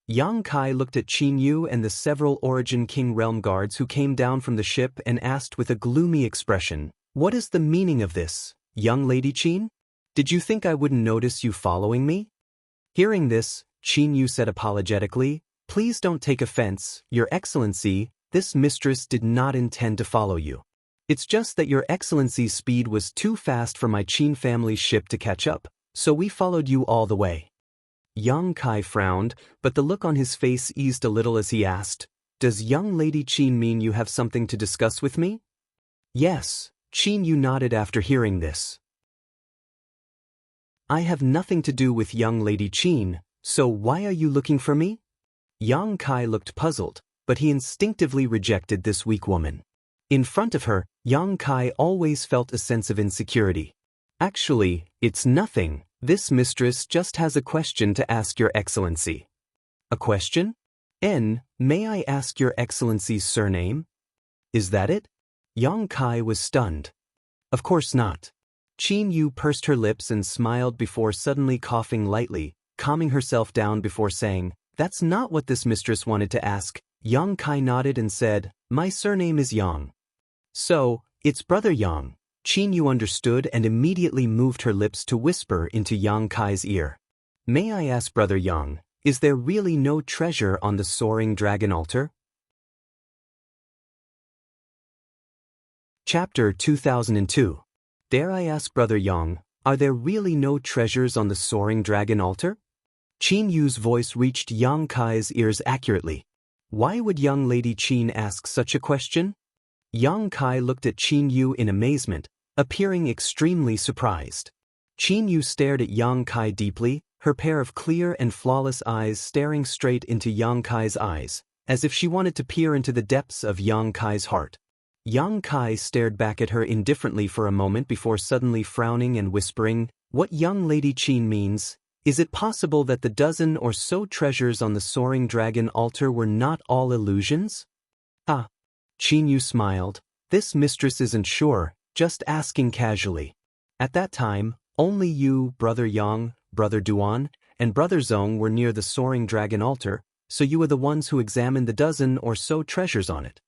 Yang Kai looked at Qin Yu and the several Origin King Realm guards who came down from the ship and asked with a gloomy expression, "What is the meaning of this, young Lady Qin? Did you think I wouldn't notice you following me?" Hearing this, Qin Yu said apologetically, "Please don't take offense, Your Excellency, this mistress did not intend to follow you. It's just that Your Excellency's speed was too fast for my Qin family's ship to catch up, so we followed you all the way." Yang Kai frowned, but the look on his face eased a little as he asked, "Does young Lady Qin mean you have something to discuss with me?" "Yes," Qin Yu nodded after hearing this. "I have nothing to do with young Lady Qin, so why are you looking for me?" Yang Kai looked puzzled, but he instinctively rejected this weak woman. In front of her, Yang Kai always felt a sense of insecurity. "Actually, it's nothing. This mistress just has a question to ask Your Excellency." "A question? May I ask Your Excellency's surname?" "Is that it?" Yang Kai was stunned. "Of course not." Qin Yu pursed her lips and smiled before suddenly coughing lightly, calming herself down before saying, "That's not what this mistress wanted to ask." Yang Kai nodded and said, "My surname is Yang." "So, it's Brother Yang." Qin Yu understood and immediately moved her lips to whisper into Yang Kai's ear. "May I ask Brother Yang, is there really no treasure on the soaring dragon altar?" Chapter 2002. Dare I ask Brother Yang, are there really no treasures on the soaring dragon altar? Qin Yu's voice reached Yang Kai's ears accurately. Why would young Lady Qin ask such a question? Yang Kai looked at Qin Yu in amazement, appearing extremely surprised. Qin Yu stared at Yang Kai deeply, her pair of clear and flawless eyes staring straight into Yang Kai's eyes, as if she wanted to peer into the depths of Yang Kai's heart. Yang Kai stared back at her indifferently for a moment before suddenly frowning and whispering, "What young Lady Qin means, is it possible that the dozen or so treasures on the soaring dragon altar were not all illusions?" "Ah." Qin Yu smiled. This mistress isn't sure, just asking casually. At that time, only you, Brother Yang, Brother Duan, and Brother Zong were near the soaring dragon altar, so you were the ones who examined the dozen or so treasures on it.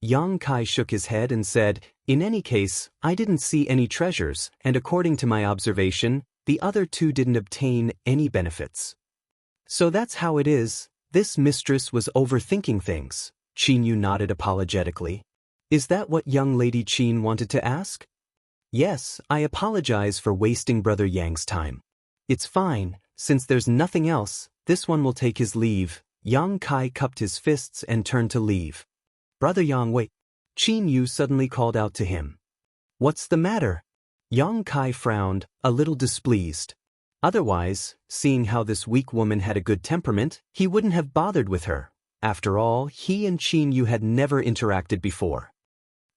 Yang Kai shook his head and said, "In any case, I didn't see any treasures, and according to my observation, the other two didn't obtain any benefits." "So that's how it is, this mistress was overthinking things." Qin Yu nodded apologetically. "Is that what young Lady Qin wanted to ask?" "Yes, I apologize for wasting Brother Yang's time." "It's fine, since there's nothing else, this one will take his leave." Yang Kai cupped his fists and turned to leave. "Brother Yang, wait." Qin Yu suddenly called out to him. "What's the matter?" Yang Kai frowned, a little displeased. Otherwise, seeing how this weak woman had a good temperament, he wouldn't have bothered with her. After all, he and Qin Yu had never interacted before.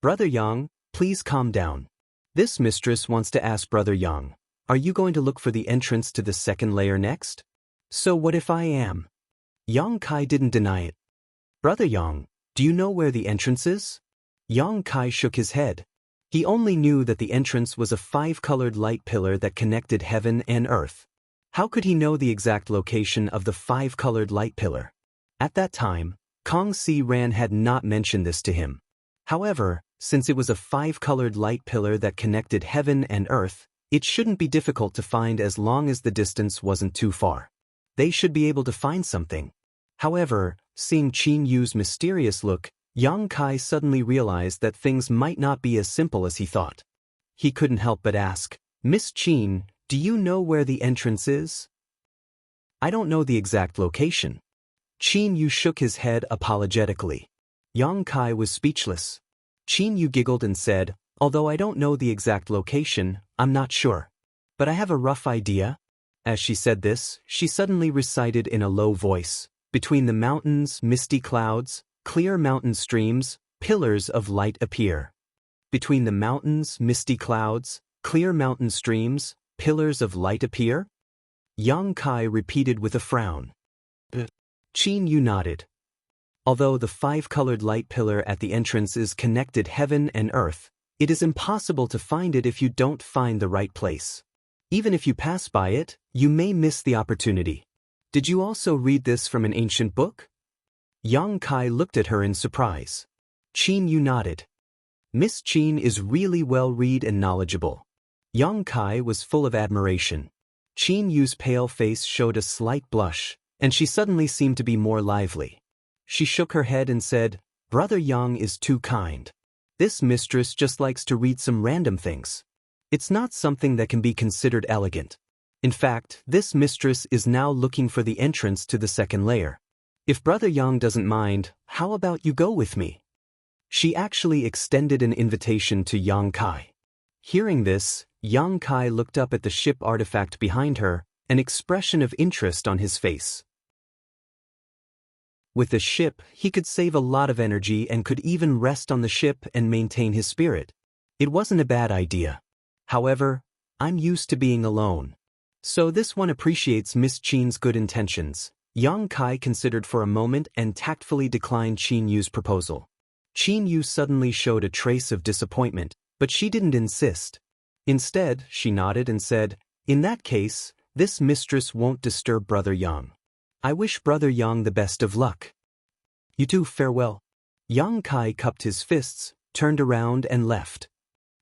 "Brother Yang, please calm down. This mistress wants to ask Brother Yang, are you going to look for the entrance to the second layer next?" "So what if I am?" Yang Kai didn't deny it. "Brother Yang, do you know where the entrance is?" Yang Kai shook his head. He only knew that the entrance was a 5-colored light pillar that connected heaven and earth. How could he know the exact location of the 5-colored light pillar? At that time, Kong Si Ran had not mentioned this to him. However, since it was a 5-colored light pillar that connected heaven and earth, it shouldn't be difficult to find as long as the distance wasn't too far. They should be able to find something. However, seeing Qin Yu's mysterious look, Yang Kai suddenly realized that things might not be as simple as he thought. He couldn't help but ask, "Miss Qin, do you know where the entrance is?" "I don't know the exact location." Qin Yu shook his head apologetically. Yang Kai was speechless. Qin Yu giggled and said, "Although I don't know the exact location, I'm not sure. But I have a rough idea." As she said this, she suddenly recited in a low voice, "Between the mountains, misty clouds, clear mountain streams, pillars of light appear." Between the mountains, misty clouds, clear mountain streams, pillars of light appear? Yang Kai repeated with a frown. Qin Yu nodded. Although the five-colored light pillar at the entrance is connected heaven and earth, it is impossible to find it if you don't find the right place. Even if you pass by it, you may miss the opportunity. Did you also read this from an ancient book? Yang Kai looked at her in surprise. Qin Yu nodded. Miss Qin is really well-read and knowledgeable. Yang Kai was full of admiration. Qin Yu's pale face showed a slight blush, and she suddenly seemed to be more lively. She shook her head and said, "Brother Yang is too kind. This mistress just likes to read some random things. It's not something that can be considered elegant. In fact, this mistress is now looking for the entrance to the second layer. If Brother Yang doesn't mind, how about you go with me?" She actually extended an invitation to Yang Kai. Hearing this, Yang Kai looked up at the ship artifact behind her, an expression of interest on his face. With the ship, he could save a lot of energy and could even rest on the ship and maintain his spirit. It wasn't a bad idea. However, I'm used to being alone. So this one appreciates Miss Qin's good intentions. Yang Kai considered for a moment and tactfully declined Qin Yu's proposal. Qin Yu suddenly showed a trace of disappointment, but she didn't insist. Instead, she nodded and said, "In that case, this mistress won't disturb Brother Yang. I wish Brother Yang the best of luck. You too, farewell." Yang Kai cupped his fists, turned around and left.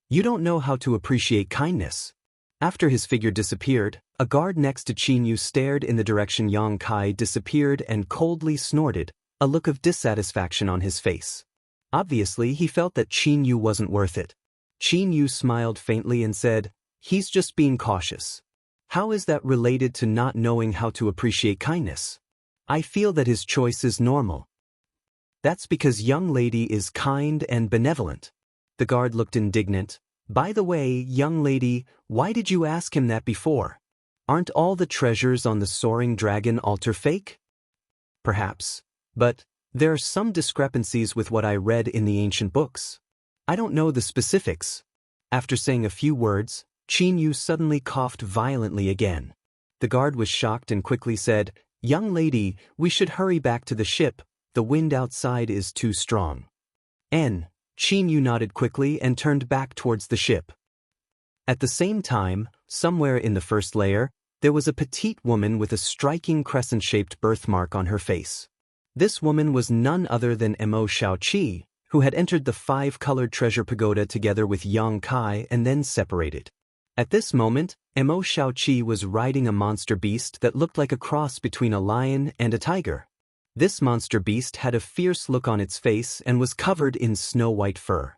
You don't know how to appreciate kindness. After his figure disappeared, a guard next to Qin Yu stared in the direction Yang Kai disappeared and coldly snorted, a look of dissatisfaction on his face. Obviously, he felt that Qin Yu wasn't worth it. Qin Yu smiled faintly and said, "He's just being cautious. How is that related to not knowing how to appreciate kindness? I feel that his choice is normal. That's because young lady is kind and benevolent." The guard looked indignant. "By the way, young lady, why did you ask him that before? Aren't all the treasures on the soaring dragon altar fake?" "Perhaps. But there are some discrepancies with what I read in the ancient books. I don't know the specifics." After saying a few words, Qin Yu suddenly coughed violently again. The guard was shocked and quickly said, "Young lady, we should hurry back to the ship. The wind outside is too strong." Qin Yu nodded quickly and turned back towards the ship. At the same time, somewhere in the first layer, there was a petite woman with a striking crescent-shaped birthmark on her face. This woman was none other than Mo Xiaoqi, who had entered the five-colored treasure pagoda together with Yang Kai and then separated. At this moment, Mo Xiaoqi was riding a monster beast that looked like a cross between a lion and a tiger. This monster beast had a fierce look on its face and was covered in snow-white fur.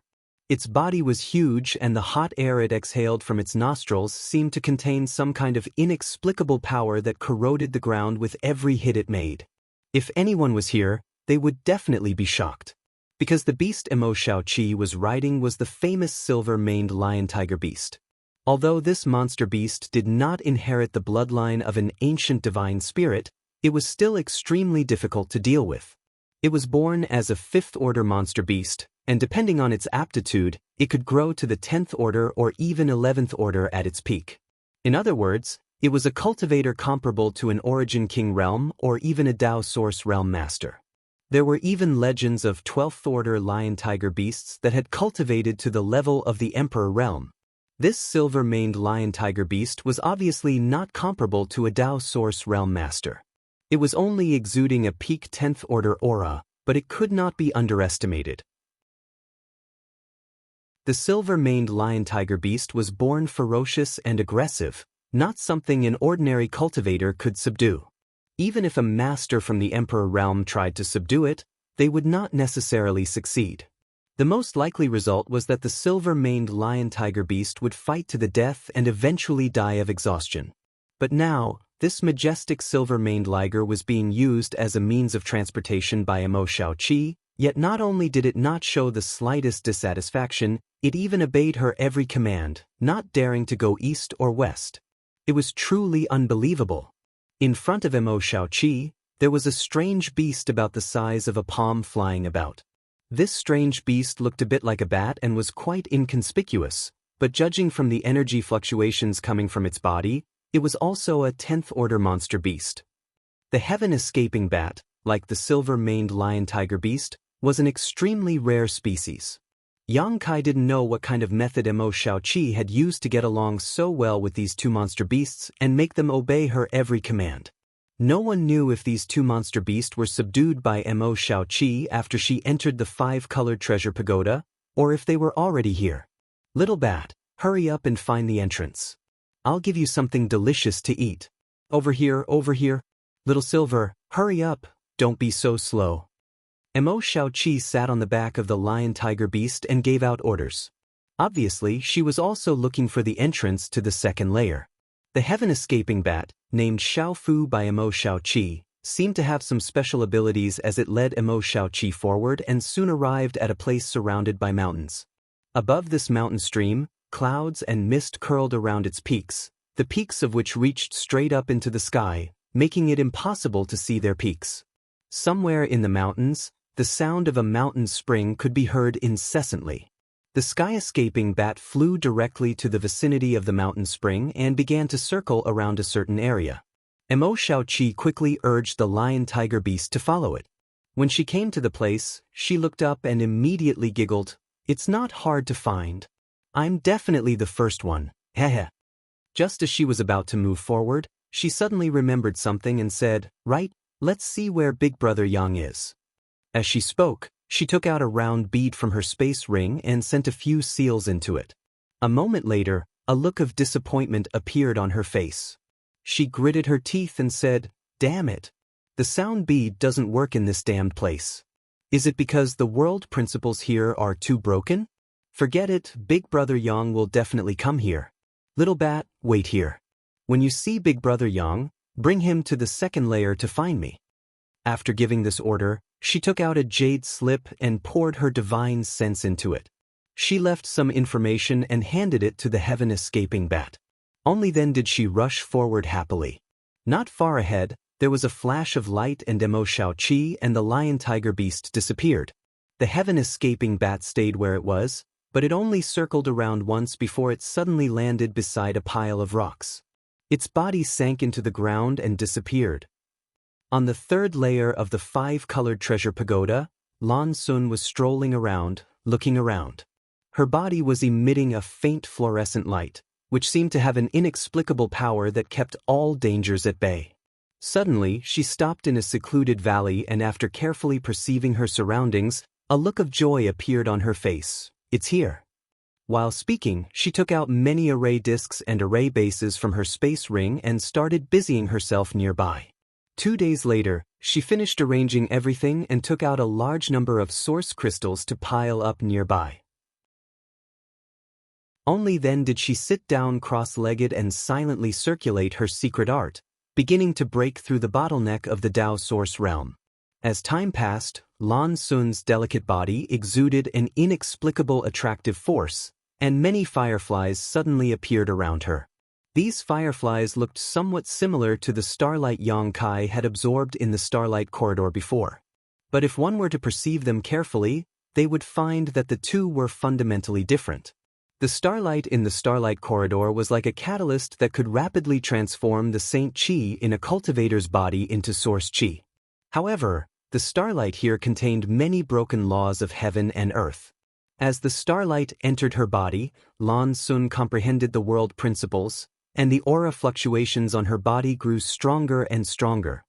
Its body was huge and the hot air it exhaled from its nostrils seemed to contain some kind of inexplicable power that corroded the ground with every hit it made. If anyone was here, they would definitely be shocked. Because the beast Mo Xiaoqi was riding was the famous silver-maned lion-tiger beast. Although this monster beast did not inherit the bloodline of an ancient divine spirit, it was still extremely difficult to deal with. It was born as a 5th-order monster beast, and depending on its aptitude, it could grow to the 10th order or even 11th order at its peak. In other words, it was a cultivator comparable to an Origin King realm or even a Dao Source realm master. There were even legends of 12th-order lion-tiger beasts that had cultivated to the level of the Emperor realm. This silver-maned lion-tiger beast was obviously not comparable to a Dao Source realm master. It was only exuding a peak 10th order aura, but it could not be underestimated. The silver-maned lion-tiger beast was born ferocious and aggressive, not something an ordinary cultivator could subdue. Even if a master from the Emperor realm tried to subdue it, they would not necessarily succeed. The most likely result was that the silver-maned lion-tiger beast would fight to the death and eventually die of exhaustion. But now, this majestic silver-maned liger was being used as a means of transportation by Mo Xiaoqi, yet not only did it not show the slightest dissatisfaction, it even obeyed her every command, not daring to go east or west. It was truly unbelievable. In front of Mo Xiaoqi, there was a strange beast about the size of a palm flying about. This strange beast looked a bit like a bat and was quite inconspicuous, but judging from the energy fluctuations coming from its body, it was also a 10th order monster beast. The heaven-escaping bat, like the silver-maned lion-tiger beast, was an extremely rare species. Yang Kai didn't know what kind of method Mo Xiaoqi had used to get along so well with these two monster beasts and make them obey her every command. No one knew if these two monster beasts were subdued by Mo Xiaoqi after she entered the five-colored treasure pagoda, or if they were already here. Little bat, hurry up and find the entrance. I'll give you something delicious to eat. Over here, over here. Little silver, hurry up, don't be so slow. Mo Xiaoqi sat on the back of the lion-tiger beast and gave out orders. Obviously, she was also looking for the entrance to the second layer. The heaven-escaping bat, named Xiaofu by Mo Xiaoqi, seemed to have some special abilities as it led Mo Xiaoqi forward and soon arrived at a place surrounded by mountains. Above this mountain stream, clouds and mist curled around its peaks, the peaks of which reached straight up into the sky, making it impossible to see their peaks. Somewhere in the mountains, the sound of a mountain spring could be heard incessantly. The sky-escaping bat flew directly to the vicinity of the mountain spring and began to circle around a certain area. Mo Xiaoqi quickly urged the lion-tiger beast to follow it. When she came to the place, she looked up and immediately giggled. "It's not hard to find. I'm definitely the first one, heh." Just as she was about to move forward, she suddenly remembered something and said, "Right, let's see where Big Brother Yang is." As she spoke, she took out a round bead from her space ring and sent a few seals into it. A moment later, a look of disappointment appeared on her face. She gritted her teeth and said, "Damn it. The sound bead doesn't work in this damned place. Is it because the world principles here are too broken? Forget it, Big Brother Yang will definitely come here. Little bat, wait here. When you see Big Brother Yang, bring him to the second layer to find me." After giving this order, she took out a jade slip and poured her divine sense into it. She left some information and handed it to the heaven-escaping bat. Only then did she rush forward happily. Not far ahead, there was a flash of light and Mo Xiaoqi and the lion-tiger beast disappeared. The heaven-escaping bat stayed where it was, but it only circled around once before it suddenly landed beside a pile of rocks. Its body sank into the ground and disappeared. On the third layer of the five-colored treasure pagoda, Lan Sun was strolling around, looking around. Her body was emitting a faint fluorescent light, which seemed to have an inexplicable power that kept all dangers at bay. Suddenly, she stopped in a secluded valley and after carefully perceiving her surroundings, a look of joy appeared on her face. "It's here." While speaking, she took out many array discs and array bases from her space ring and started busying herself nearby. 2 days later, she finished arranging everything and took out a large number of source crystals to pile up nearby. Only then did she sit down cross-legged and silently circulate her secret art, beginning to break through the bottleneck of the Tao source realm. As time passed, Lan Sun's delicate body exuded an inexplicable attractive force, and many fireflies suddenly appeared around her. These fireflies looked somewhat similar to the starlight Yang Kai had absorbed in the starlight corridor before. But if one were to perceive them carefully, they would find that the two were fundamentally different. The starlight in the starlight corridor was like a catalyst that could rapidly transform the Saint Qi in a cultivator's body into source Qi. However, the starlight here contained many broken laws of heaven and earth. As the starlight entered her body, Lan Sun comprehended the world principles, and the aura fluctuations on her body grew stronger and stronger.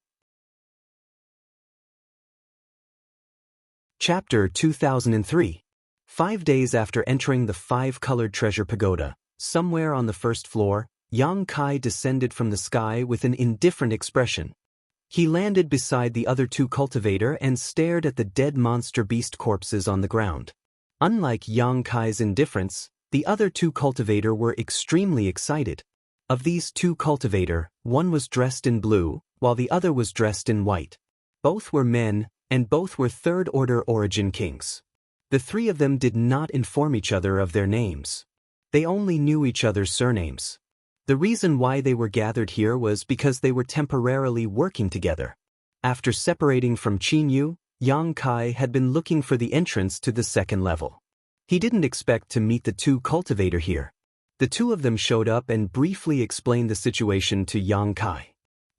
Chapter 2003. 5 days after entering the five-colored treasure pagoda, somewhere on the first floor, Yang Kai descended from the sky with an indifferent expression. He landed beside the other two cultivator and stared at the dead monster beast corpses on the ground. Unlike Yang Kai's indifference, the other two cultivator were extremely excited. Of these two cultivator, one was dressed in blue, while the other was dressed in white. Both were men, and both were third-order origin kings. The three of them did not inform each other of their names. They only knew each other's surnames. The reason why they were gathered here was because they were temporarily working together. After separating from Qinyu, Yang Kai had been looking for the entrance to the second level. He didn't expect to meet the two cultivator here. The two of them showed up and briefly explained the situation to Yang Kai.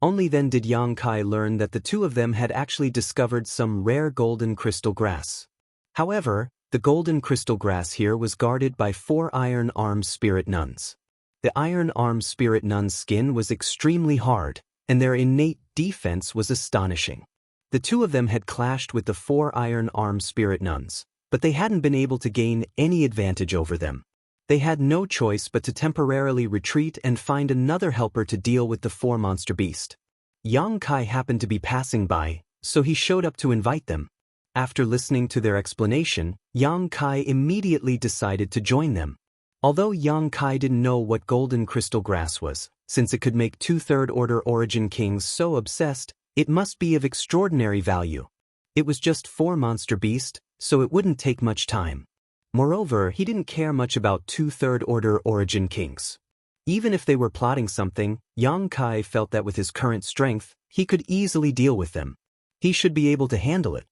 Only then did Yang Kai learn that the two of them had actually discovered some rare golden crystal grass. However, the golden crystal grass here was guarded by 4 iron-armed spirit nuns. The iron-armed spirit nuns' skin was extremely hard, and their innate defense was astonishing. The two of them had clashed with the 4 iron-armed spirit nuns, but they hadn't been able to gain any advantage over them. They had no choice but to temporarily retreat and find another helper to deal with the 4-monster beast. Yang Kai happened to be passing by, so he showed up to invite them. After listening to their explanation, Yang Kai immediately decided to join them. Although Yang Kai didn't know what golden crystal grass was, since it could make 2 third-order origin kings so obsessed, it must be of extraordinary value. It was just 4 monster beast, so it wouldn't take much time. Moreover, he didn't care much about 2 third-order origin kings. Even if they were plotting something, Yang Kai felt that with his current strength, he could easily deal with them. He should be able to handle it.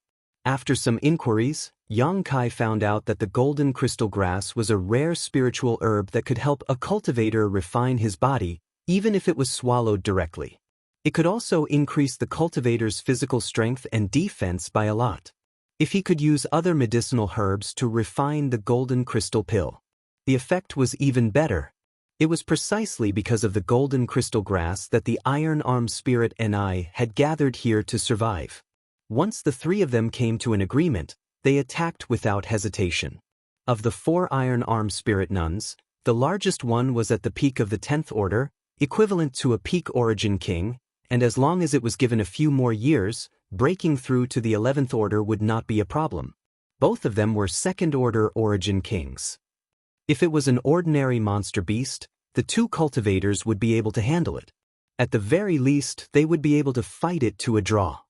After some inquiries, Yang Kai found out that the golden crystal grass was a rare spiritual herb that could help a cultivator refine his body, even if it was swallowed directly. It could also increase the cultivator's physical strength and defense by a lot. If he could use other medicinal herbs to refine the golden crystal pill, the effect was even better. It was precisely because of the golden crystal grass that the iron-armed spirit and I had gathered here to survive. Once the 3 of them came to an agreement, they attacked without hesitation. Of the 4 iron-armed spirit nuns, the largest one was at the peak of the 10th order, equivalent to a peak origin king, and as long as it was given a few more years, breaking through to the 11th order would not be a problem. Both of them were 2nd order origin kings. If it was an ordinary monster beast, the 2 cultivators would be able to handle it. At the very least, they would be able to fight it to a draw.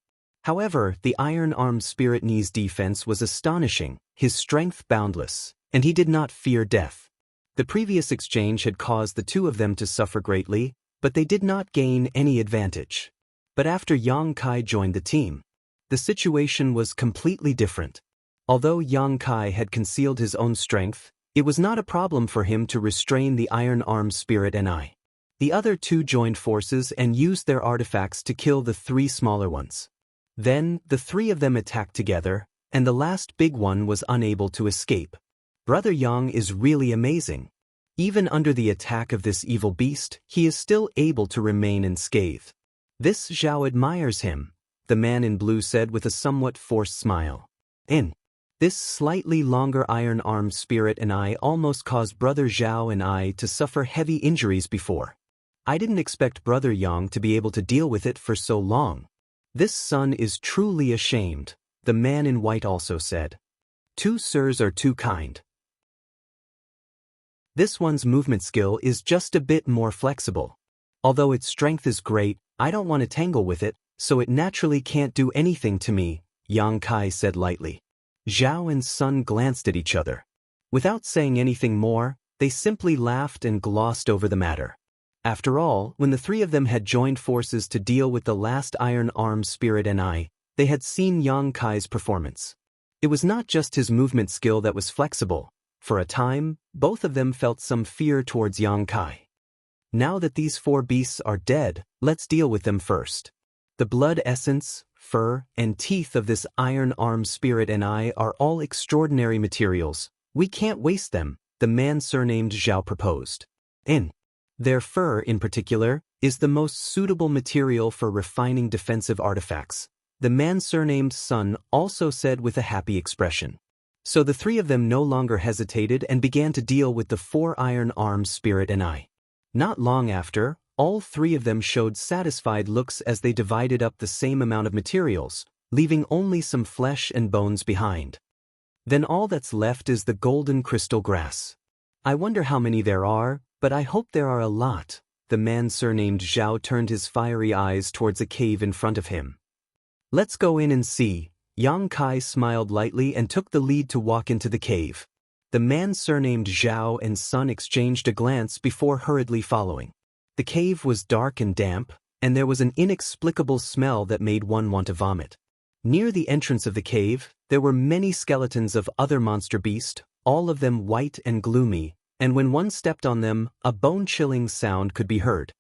However, the iron-armed spirit Ni's defense was astonishing, his strength boundless, and he did not fear death. The previous exchange had caused the 2 of them to suffer greatly, but they did not gain any advantage. But after Yang Kai joined the team, the situation was completely different. Although Yang Kai had concealed his own strength, it was not a problem for him to restrain the iron-armed spirit and I. The other 2 joined forces and used their artifacts to kill the 3 smaller ones. Then, the 3 of them attacked together, and the last big one was unable to escape. Brother Yang is really amazing. Even under the attack of this evil beast, he is still able to remain unscathed. This Zhao admires him, the man in blue said with a somewhat forced smile. This slightly longer iron-armed spirit and I almost caused Brother Zhao and I to suffer heavy injuries before. I didn't expect Brother Yang to be able to deal with it for so long. This son is truly ashamed, the man in white also said. 2 sirs are too kind. This one's movement skill is just a bit more flexible. Although its strength is great, I don't want to tangle with it, so it naturally can't do anything to me, Yang Kai said lightly. Zhao and Sun glanced at each other. Without saying anything more, they simply laughed and glossed over the matter. After all, when the 3 of them had joined forces to deal with the last iron-armed spirit and I, they had seen Yang Kai's performance. It was not just his movement skill that was flexible. For a time, both of them felt some fear towards Yang Kai. Now that these 4 beasts are dead, let's deal with them first. The blood essence, fur, and teeth of this iron-armed spirit and I are all extraordinary materials. We can't waste them, the man surnamed Zhao proposed. Their fur, in particular, is the most suitable material for refining defensive artifacts, the man surnamed Sun also said with a happy expression. So the 3 of them no longer hesitated and began to deal with the 4 iron-armed spirit and I. Not long after, all 3 of them showed satisfied looks as they divided up the same amount of materials, leaving only some flesh and bones behind. Then all that's left is the golden crystal grass. I wonder how many there are, but I hope there are a lot. The man surnamed Zhao turned his fiery eyes towards a cave in front of him. Let's go in and see. Yang Kai smiled lightly and took the lead to walk into the cave. The man surnamed Zhao and Sun exchanged a glance before hurriedly following. The cave was dark and damp, and there was an inexplicable smell that made one want to vomit. Near the entrance of the cave, there were many skeletons of other monster beasts, all of them white and gloomy, and when one stepped on them, a bone-chilling sound could be heard.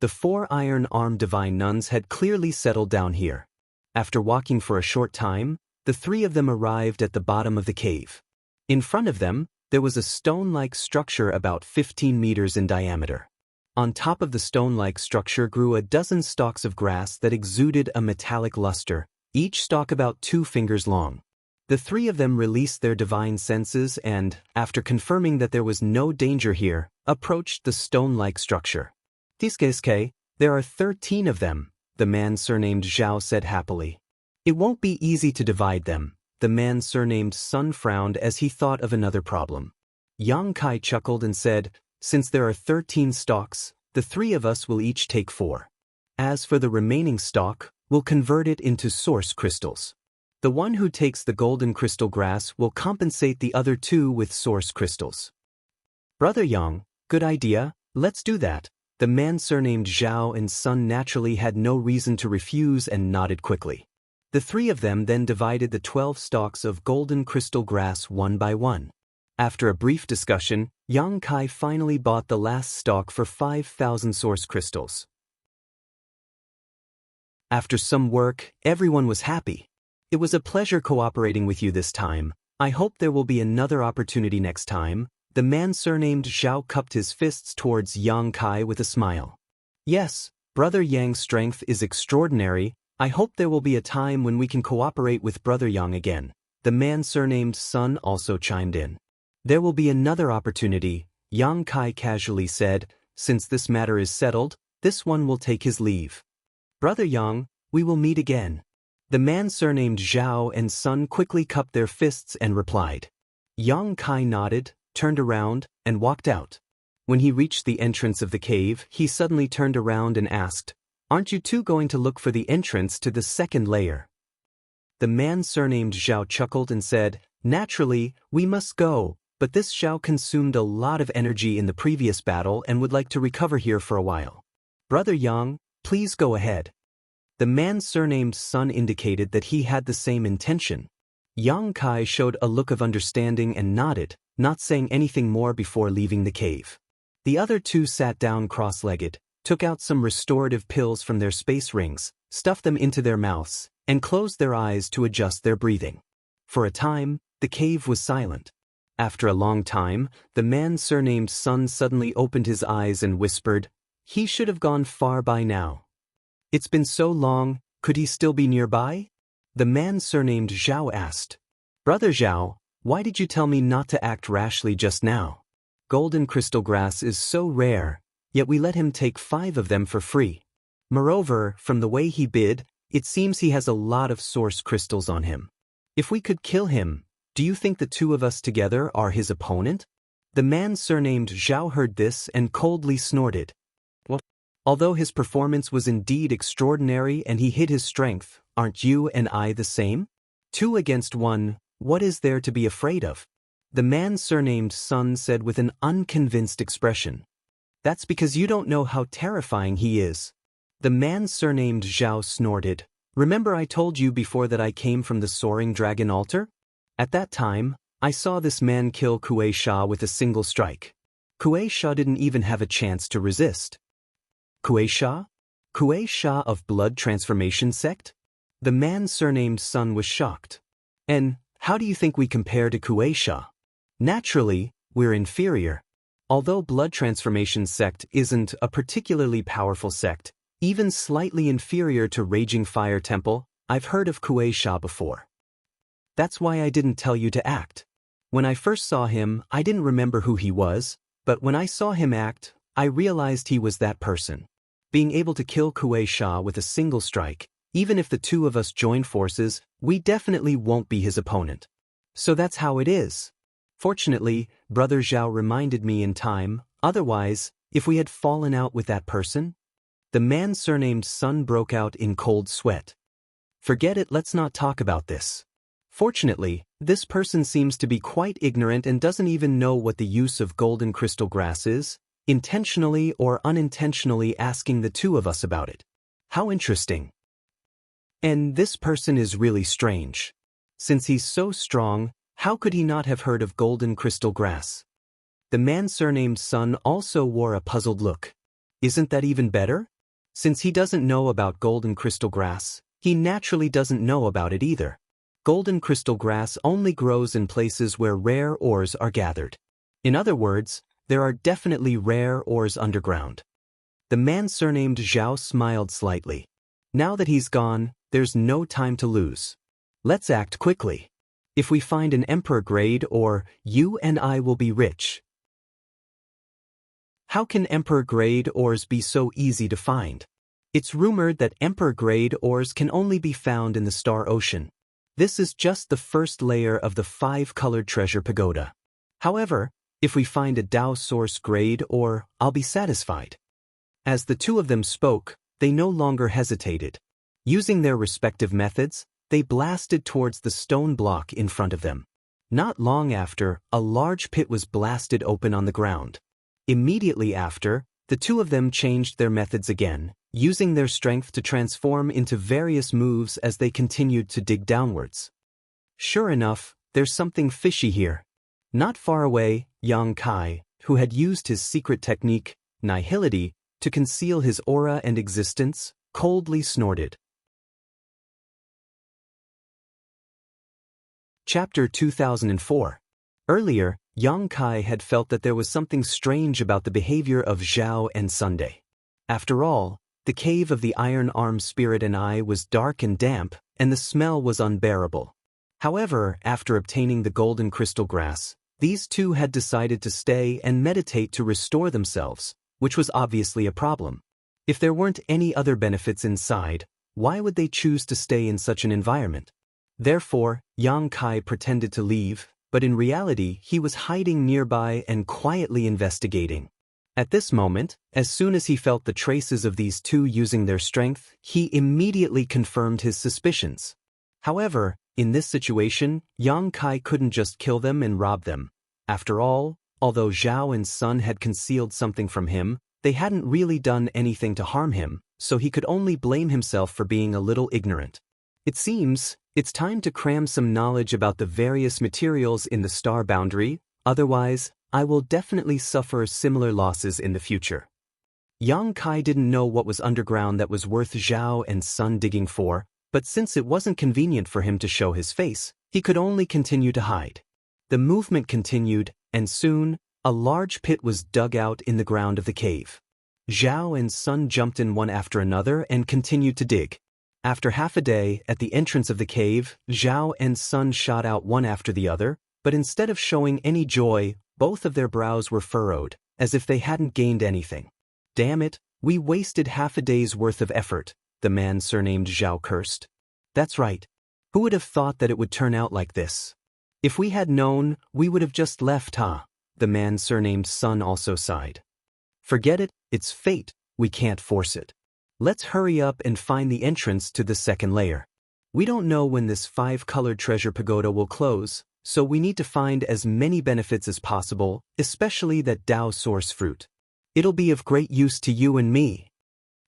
The 4 iron-armed divine nuns had clearly settled down here. After walking for a short time, the 3 of them arrived at the bottom of the cave. In front of them, there was a stone-like structure about 15 meters in diameter. On top of the stone-like structure grew a dozen stalks of grass that exuded a metallic luster, each stalk about 2 fingers long. The 3 of them released their divine senses and, after confirming that there was no danger here, approached the stone-like structure. "Tiskeske, there are 13 of them," the man surnamed Zhao said happily. "It won't be easy to divide them." The man surnamed Sun frowned as he thought of another problem. Yang Kai chuckled and said, "Since there are 13 stalks, the 3 of us will each take 4. As for the remaining stalk, we'll convert it into source crystals. The one who takes the golden crystal grass will compensate the other 2 with source crystals." "Brother Yang, good idea, let's do that." The man surnamed Zhao and Sun naturally had no reason to refuse and nodded quickly. The 3 of them then divided the 12 stalks of golden crystal grass one by one. After a brief discussion, Yang Kai finally bought the last stalk for 5,000 source crystals. After some work, everyone was happy. "It was a pleasure cooperating with you this time. I hope there will be another opportunity next time." The man surnamed Zhao cupped his fists towards Yang Kai with a smile. "Yes, Brother Yang's strength is extraordinary. I hope there will be a time when we can cooperate with Brother Yang again." The man surnamed Sun also chimed in. "There will be another opportunity," Yang Kai casually said. "Since this matter is settled, this one will take his leave. Brother Yang, we will meet again." The man surnamed Zhao and Sun quickly cupped their fists and replied. Yang Kai nodded, turned around, and walked out. When he reached the entrance of the cave, he suddenly turned around and asked, "Aren't you two going to look for the entrance to the second layer?" The man surnamed Zhao chuckled and said, "Naturally, we must go, but this Zhao consumed a lot of energy in the previous battle and would like to recover here for a while. Brother Yang, please go ahead." The man surnamed Sun indicated that he had the same intention. Yang Kai showed a look of understanding and nodded, not saying anything more before leaving the cave. The other 2 sat down cross-legged, took out some restorative pills from their space rings, stuffed them into their mouths, and closed their eyes to adjust their breathing. For a time, the cave was silent. After a long time, the man surnamed Sun suddenly opened his eyes and whispered, "He should have gone far by now. It's been so long, could he still be nearby?" The man surnamed Zhao asked, "Brother Zhao, why did you tell me not to act rashly just now? Golden crystal grass is so rare, yet we let him take 5 of them for free. Moreover, from the way he bid, it seems he has a lot of source crystals on him. If we could kill him, do you think the 2 of us together are his opponent?" The man surnamed Zhao heard this and coldly snorted. "Well, although his performance was indeed extraordinary and he hid his strength, aren't you and I the same? 2 against 1, what is there to be afraid of?" The man surnamed Sun said with an unconvinced expression. "That's because you don't know how terrifying he is." The man surnamed Zhao snorted. "Remember I told you before that I came from the soaring dragon altar? At that time, I saw this man kill Kuei Sha with a single strike. Kuei Sha didn't even have a chance to resist." "Kuei Sha? Kuei Sha of Blood Transformation Sect?" The man surnamed Sun was shocked. "And how do you think we compare to Kuei Sha?" "Naturally, we're inferior. Although Blood Transformation Sect isn't a particularly powerful sect, even slightly inferior to Raging Fire Temple, I've heard of Kuei Sha before. That's why I didn't tell you to act. When I first saw him, I didn't remember who he was, but when I saw him act, I realized he was that person. Being able to kill Kuei Sha with a single strike, even if the 2 of us join forces, we definitely won't be his opponent. So that's how it is. Fortunately, Brother Zhao reminded me in time, otherwise, if we had fallen out with that person..." The man surnamed Sun broke out in cold sweat. "Forget it, let's not talk about this. Fortunately, this person seems to be quite ignorant and doesn't even know what the use of golden crystal grass is, intentionally or unintentionally asking the 2 of us about it. How interesting. And this person is really strange. Since he's so strong, how could he not have heard of golden crystal grass?" The man surnamed Sun also wore a puzzled look. "Isn't that even better? Since he doesn't know about golden crystal grass, he naturally doesn't know about it either. Golden crystal grass only grows in places where rare ores are gathered. In other words, there are definitely rare ores underground. The man surnamed Zhao smiled slightly. Now that he's gone, there's no time to lose. Let's act quickly. If we find an emperor grade ore, you and I will be rich. How can emperor grade ores be so easy to find? It's rumored that emperor grade ores can only be found in the Star Ocean. This is just the first layer of the 5-colored treasure pagoda. However, if we find a Dao source grade ore, I'll be satisfied. As the two of them spoke, they no longer hesitated. Using their respective methods, they blasted towards the stone block in front of them. Not long after, a large pit was blasted open on the ground. Immediately after, the two of them changed their methods again, using their strength to transform into various moves as they continued to dig downwards. Sure enough, there's something fishy here. Not far away, Yang Kai, who had used his secret technique, nihility, to conceal his aura and existence, coldly snorted. Chapter 2004. Earlier, Yang Kai had felt that there was something strange about the behavior of Zhao and Sunday. After all, the cave of the Iron Arm Spirit and I was dark and damp, and the smell was unbearable. However, after obtaining the golden crystal grass, these two had decided to stay and meditate to restore themselves, which was obviously a problem. If there weren't any other benefits inside, why would they choose to stay in such an environment? Therefore, Yang Kai pretended to leave, but in reality he was hiding nearby and quietly investigating. At this moment, as soon as he felt the traces of these two using their strength, he immediately confirmed his suspicions. However, in this situation, Yang Kai couldn't just kill them and rob them. After all, although Zhao and Sun had concealed something from him, they hadn't really done anything to harm him, so he could only blame himself for being a little ignorant. It seems, it's time to cram some knowledge about the various materials in the star boundary, otherwise, I will definitely suffer similar losses in the future. Yang Kai didn't know what was underground that was worth Zhao and Sun digging for, but since it wasn't convenient for him to show his face, he could only continue to hide. The movement continued, and soon, a large pit was dug out in the ground of the cave. Zhao and Sun jumped in one after another and continued to dig. After half a day, at the entrance of the cave, Zhao and Sun shot out one after the other, but instead of showing any joy, both of their brows were furrowed, as if they hadn't gained anything. Damn it, we wasted half a day's worth of effort, the man surnamed Zhao cursed. That's right. Who would have thought that it would turn out like this? If we had known, we would have just left, huh? The man surnamed Sun also sighed. Forget it, it's fate, we can't force it. Let's hurry up and find the entrance to the second layer. We don't know when this 5-colored treasure pagoda will close, so we need to find as many benefits as possible, especially that Dao source fruit. It'll be of great use to you and me.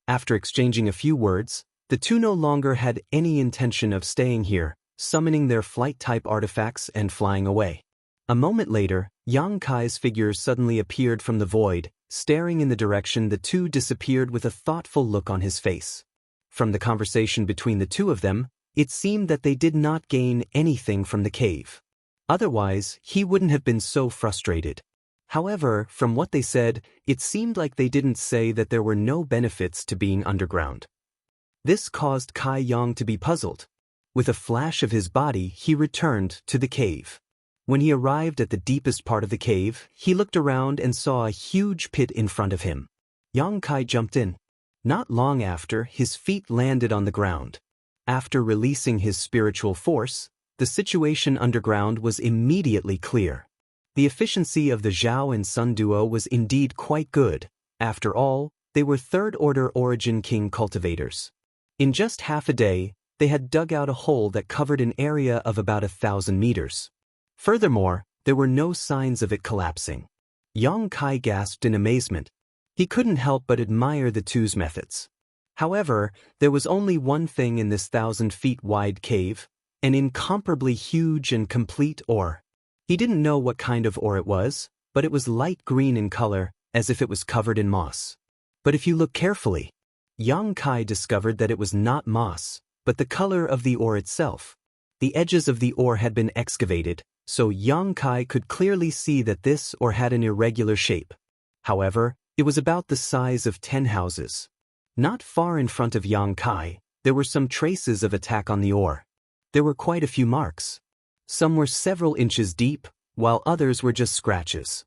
After exchanging a few words, the two no longer had any intention of staying here, summoning their flight-type artifacts and flying away. A moment later, Yang Kai's figure suddenly appeared from the void, staring in the direction the two disappeared with a thoughtful look on his face. From the conversation between the two of them, it seemed that they did not gain anything from the cave. Otherwise, he wouldn't have been so frustrated. However, from what they said, it seemed like they didn't say that there were no benefits to being underground. This caused Kai Yang to be puzzled. With a flash of his body, he returned to the cave. When he arrived at the deepest part of the cave, he looked around and saw a huge pit in front of him. Yang Kai jumped in. Not long after, his feet landed on the ground. After releasing his spiritual force, the situation underground was immediately clear. The efficiency of the Zhao and Sun duo was indeed quite good. After all, they were third-order Origin King cultivators. In just half a day, they had dug out a hole that covered an area of about 1,000 meters. Furthermore, there were no signs of it collapsing. Yang Kai gasped in amazement. He couldn't help but admire the two's methods. However, there was only one thing in this 1,000-feet-wide cave, an incomparably huge and complete ore. He didn't know what kind of ore it was, but it was light green in color, as if it was covered in moss. But if you look carefully, Yang Kai discovered that it was not moss, but the color of the ore itself. The edges of the ore had been excavated, so Yang Kai could clearly see that this ore had an irregular shape. However, it was about the size of 10 houses. Not far in front of Yang Kai, there were some traces of attack on the ore. There were quite a few marks. Some were several inches deep, while others were just scratches.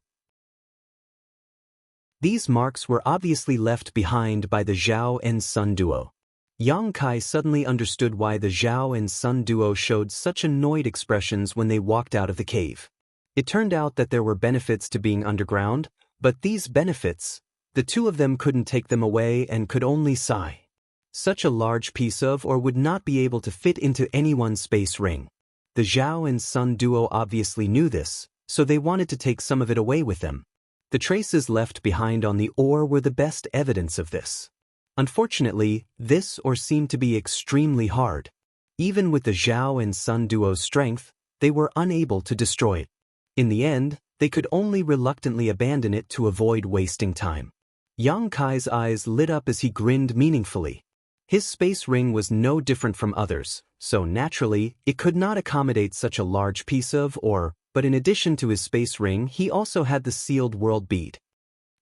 These marks were obviously left behind by the Zhao and Sun duo. Yang Kai suddenly understood why the Zhao and Sun duo showed such annoyed expressions when they walked out of the cave. It turned out that there were benefits to being underground, but these benefits, the two of them couldn't take them away and could only sigh. Such a large piece of ore would not be able to fit into anyone's space ring. The Zhao and Sun duo obviously knew this, so they wanted to take some of it away with them. The traces left behind on the ore were the best evidence of this. Unfortunately, this ore seemed to be extremely hard. Even with the Zhao and Sun duo's strength, they were unable to destroy it. In the end, they could only reluctantly abandon it to avoid wasting time. Yang Kai's eyes lit up as he grinned meaningfully. His space ring was no different from others, so naturally, it could not accommodate such a large piece of ore, but in addition to his space ring, he also had the sealed world bead.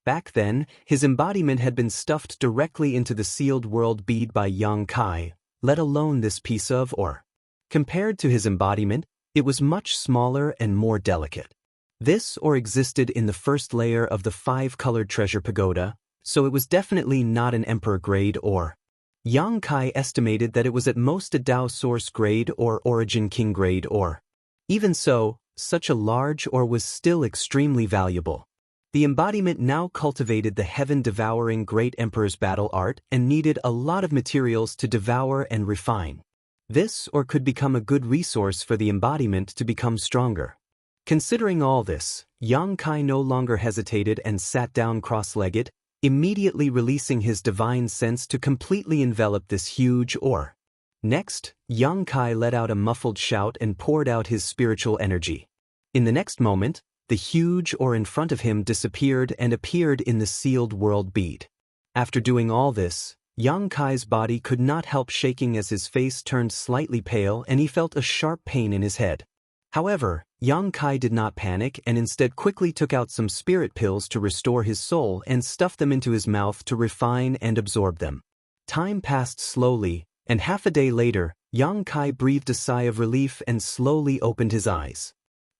Back then, his embodiment had been stuffed directly into the sealed world bead by Yang Kai, let alone this piece of ore. Compared to his embodiment, it was much smaller and more delicate. This ore existed in the first layer of the 5-colored treasure pagoda, so it was definitely not an emperor-grade ore. Yang Kai estimated that it was at most a Dao source grade or origin king grade ore. Even so, such a large ore was still extremely valuable. The embodiment now cultivated the heaven-devouring Great Emperor's battle art and needed a lot of materials to devour and refine. This ore could become a good resource for the embodiment to become stronger. Considering all this, Yang Kai no longer hesitated and sat down cross-legged, immediately releasing his divine sense to completely envelop this huge ore. Next, Yang Kai let out a muffled shout and poured out his spiritual energy. In the next moment, the huge ore in front of him disappeared and appeared in the sealed world bead. After doing all this, Yang Kai's body could not help shaking as his face turned slightly pale and he felt a sharp pain in his head. However, Yang Kai did not panic and instead quickly took out some spirit pills to restore his soul and stuffed them into his mouth to refine and absorb them. Time passed slowly, and half a day later, Yang Kai breathed a sigh of relief and slowly opened his eyes.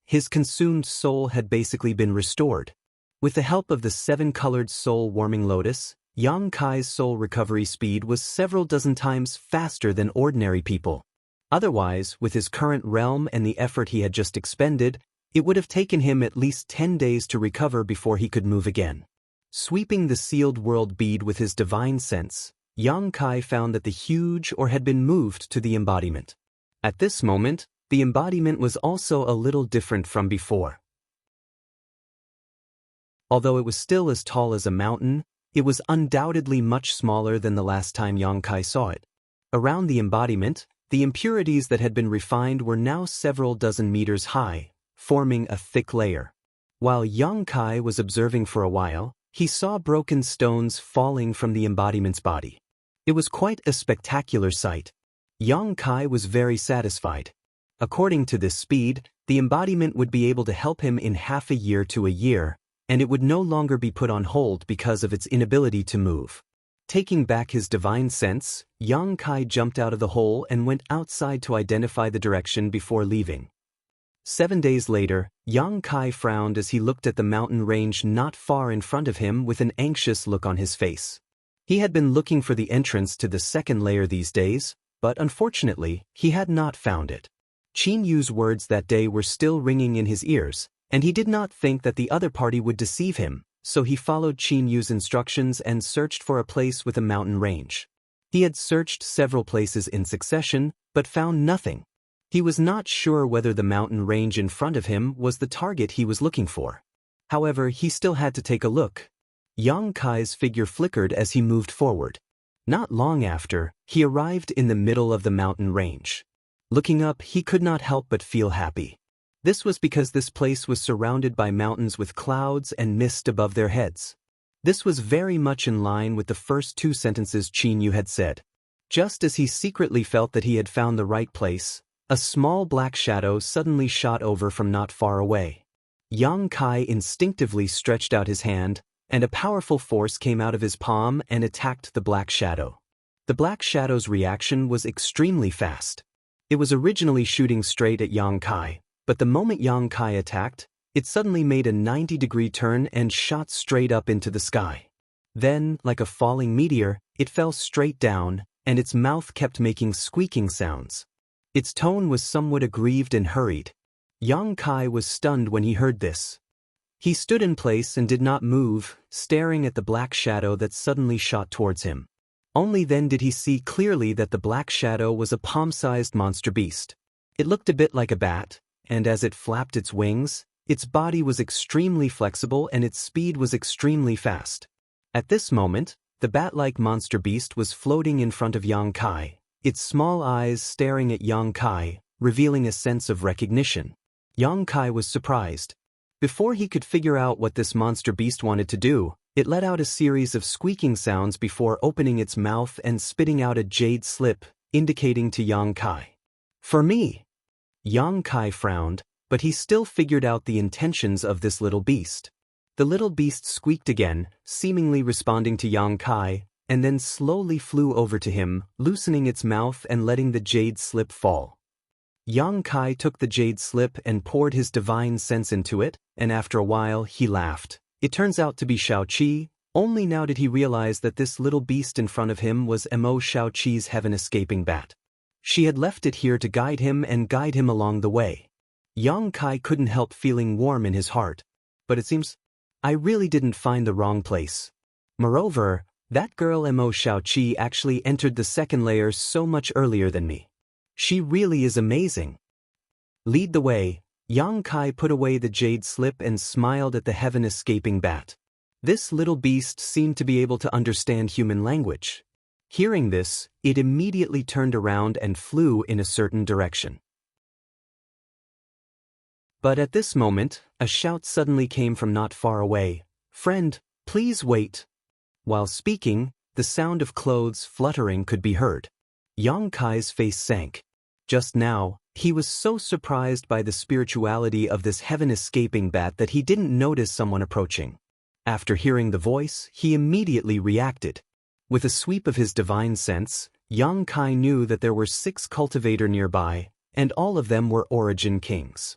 His consumed soul had basically been restored. With the help of the 7-colored soul-warming lotus, Yang Kai's soul recovery speed was several dozen times faster than ordinary people. Otherwise, with his current realm and the effort he had just expended, it would have taken him at least 10 days to recover before he could move again. Sweeping the sealed world bead with his divine sense, Yang Kai found that the huge ore had been moved to the embodiment. At this moment, the embodiment was also a little different from before. Although it was still as tall as a mountain, it was undoubtedly much smaller than the last time Yang Kai saw it. Around the embodiment, the impurities that had been refined were now several dozen meters high, forming a thick layer. While Yang Kai was observing for a while, he saw broken stones falling from the embodiment's body. It was quite a spectacular sight. Yang Kai was very satisfied. According to this speed, the embodiment would be able to help him in half a year to a year, and it would no longer be put on hold because of its inability to move. Taking back his divine sense, Yang Kai jumped out of the hole and went outside to identify the direction before leaving. 7 days later, Yang Kai frowned as he looked at the mountain range not far in front of him with an anxious look on his face. He had been looking for the entrance to the second layer these days, but unfortunately, he had not found it. Qin Yu's words that day were still ringing in his ears, and he did not think that the other party would deceive him, so he followed Qin Yu's instructions and searched for a place with a mountain range. He had searched several places in succession, but found nothing. He was not sure whether the mountain range in front of him was the target he was looking for. However, he still had to take a look. Yang Kai's figure flickered as he moved forward. Not long after, he arrived in the middle of the mountain range. Looking up, he could not help but feel happy. This was because this place was surrounded by mountains with clouds and mist above their heads. This was very much in line with the first two sentences Qin Yu had said. Just as he secretly felt that he had found the right place, a small black shadow suddenly shot over from not far away. Yang Kai instinctively stretched out his hand, and a powerful force came out of his palm and attacked the black shadow. The black shadow's reaction was extremely fast. It was originally shooting straight at Yang Kai, but the moment Yang Kai attacked, it suddenly made a 90-degree turn and shot straight up into the sky. Then, like a falling meteor, it fell straight down, and its mouth kept making squeaking sounds. Its tone was somewhat aggrieved and hurried. Yang Kai was stunned when he heard this. He stood in place and did not move, staring at the black shadow that suddenly shot towards him. Only then did he see clearly that the black shadow was a palm-sized monster beast. It looked a bit like a bat, and as it flapped its wings, its body was extremely flexible and its speed was extremely fast. At this moment, the bat-like monster beast was floating in front of Yang Kai, its small eyes staring at Yang Kai, revealing a sense of recognition. Yang Kai was surprised. Before he could figure out what this monster beast wanted to do, it let out a series of squeaking sounds before opening its mouth and spitting out a jade slip, indicating to Yang Kai. "For me." Yang Kai frowned, but he still figured out the intentions of this little beast. The little beast squeaked again, seemingly responding to Yang Kai, and then slowly flew over to him, loosening its mouth and letting the jade slip fall. Yang Kai took the jade slip and poured his divine sense into it, and after a while he laughed. It turns out to be Xiaoqi. Only now did he realize that this little beast in front of him was Mo Xiaoqi's heaven-escaping bat. She had left it here to guide him along the way. Yang Kai couldn't help feeling warm in his heart. But it seems I really didn't find the wrong place. Moreover, that girl Mo Xiaoqi actually entered the second layer so much earlier than me. She really is amazing. Lead the way. Yang Kai put away the jade slip and smiled at the heaven-escaping bat. This little beast seemed to be able to understand human language. Hearing this, it immediately turned around and flew in a certain direction. But at this moment, a shout suddenly came from not far away. "Friend, please wait." While speaking, the sound of clothes fluttering could be heard. Yang Kai's face sank. Just now, he was so surprised by the spirituality of this heaven-escaping bat that he didn't notice someone approaching. After hearing the voice, he immediately reacted. With a sweep of his divine sense, Yang Kai knew that there were 6 cultivators nearby, and all of them were origin kings.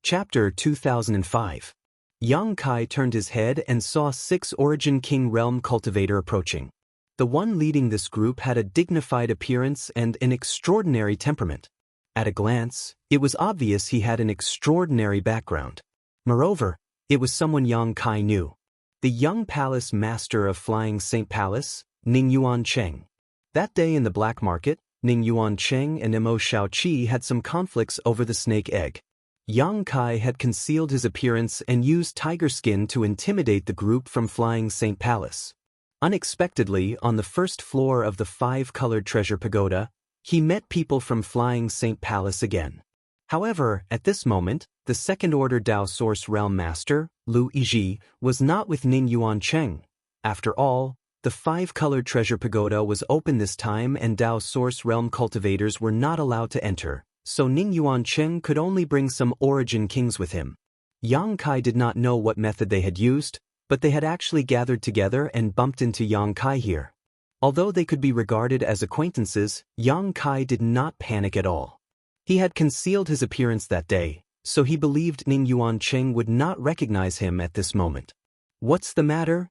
Chapter 2005. Yang Kai turned his head and saw 6 origin king realm cultivator approaching. The one leading this group had a dignified appearance and an extraordinary temperament. At a glance, it was obvious he had an extraordinary background. Moreover, it was someone Yang Kai knew. The young palace master of Flying Saint Palace, Ning Yuan Cheng. That day in the black market, Ning Yuan Cheng and Mo Xiaoqi had some conflicts over the snake egg. Yang Kai had concealed his appearance and used tiger skin to intimidate the group from Flying Saint Palace. Unexpectedly, on the first floor of the 5-colored treasure pagoda, he met people from Flying Saint Palace again. However, at this moment, the second-order Dao Source Realm Master, Lu Yizhi, was not with Ning Yuan Cheng. After all, the 5-colored treasure pagoda was open this time and Dao Source Realm cultivators were not allowed to enter, so Ning Yuan Cheng could only bring some origin kings with him. Yang Kai did not know what method they had used, but they had actually gathered together and bumped into Yang Kai here. Although they could be regarded as acquaintances, Yang Kai did not panic at all. He had concealed his appearance that day, so he believed Ning Yuan Cheng would not recognize him at this moment. "What's the matter?"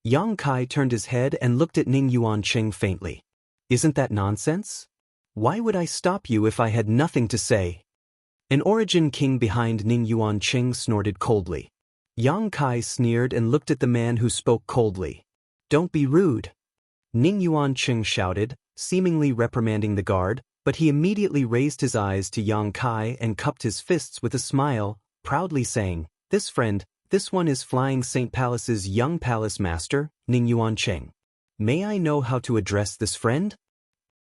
Yang Kai turned his head and looked at Ning Yuan Cheng faintly. "Isn't that nonsense? Why would I stop you if I had nothing to say?" An origin king behind Ning Yuan Cheng snorted coldly. Yang Kai sneered and looked at the man who spoke coldly. "Don't be rude." Ning Yuan Cheng shouted, seemingly reprimanding the guard, but he immediately raised his eyes to Yang Kai and cupped his fists with a smile, proudly saying, "This friend, this one is Flying Saint Palace's young palace master, Ning Yuan Cheng. May I know how to address this friend?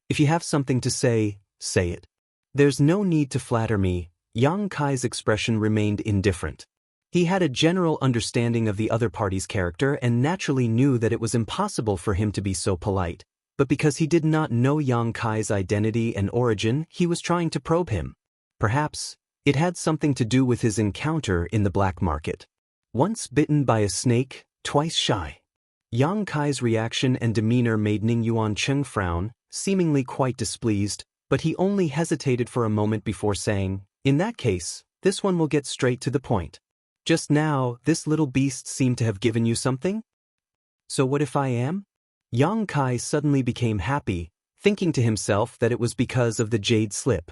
If you have something to say, say it. There's no need to flatter me." Yang Kai's expression remained indifferent. He had a general understanding of the other party's character and naturally knew that it was impossible for him to be so polite, but because he did not know Yang Kai's identity and origin, he was trying to probe him. Perhaps it had something to do with his encounter in the black market. Once bitten by a snake, twice shy. Yang Kai's reaction and demeanor made Ning Yuancheng frown, seemingly quite displeased, but he only hesitated for a moment before saying, "In that case, this one will get straight to the point. Just now, this little beast seemed to have given you something? So what if I am?" Yang Kai suddenly became happy, thinking to himself that it was because of the jade slip.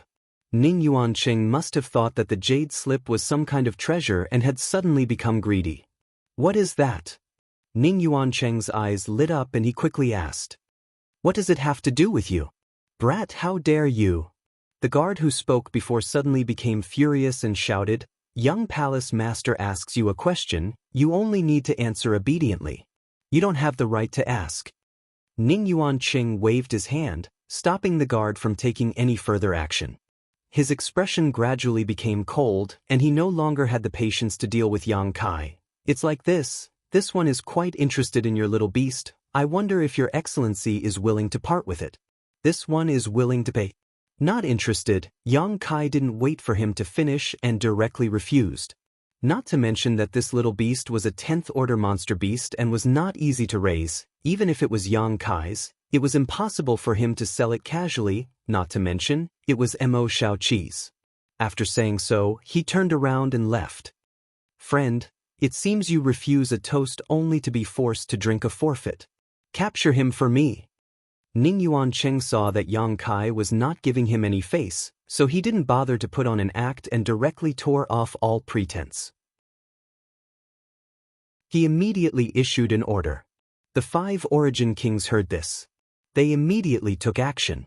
Ning Yuancheng must have thought that the jade slip was some kind of treasure and had suddenly become greedy. "What is that?" Ning Yuancheng's eyes lit up and he quickly asked. "What does it have to do with you? Brat, how dare you?" The guard who spoke before suddenly became furious and shouted, "Young palace master asks you a question, you only need to answer obediently. You don't have the right to ask." Ning Yuancheng waved his hand, stopping the guard from taking any further action. His expression gradually became cold, and he no longer had the patience to deal with Yang Kai. "It's like this one is quite interested in your little beast. I wonder if your excellency is willing to part with it." "This one is willing to pay." Not interested, Yang Kai didn't wait for him to finish and directly refused. Not to mention that this little beast was a 10th order monster beast and was not easy to raise. Even if it was Yang Kai's, it was impossible for him to sell it casually, not to mention, it was Mo Shaoqi's. After saying so, he turned around and left. "Friend, it seems you refuse a toast only to be forced to drink a forfeit. Capture him for me." Ning Yuancheng saw that Yang Kai was not giving him any face, so he didn't bother to put on an act and directly tore off all pretense. He immediately issued an order. The 5 origin kings heard this. They immediately took action.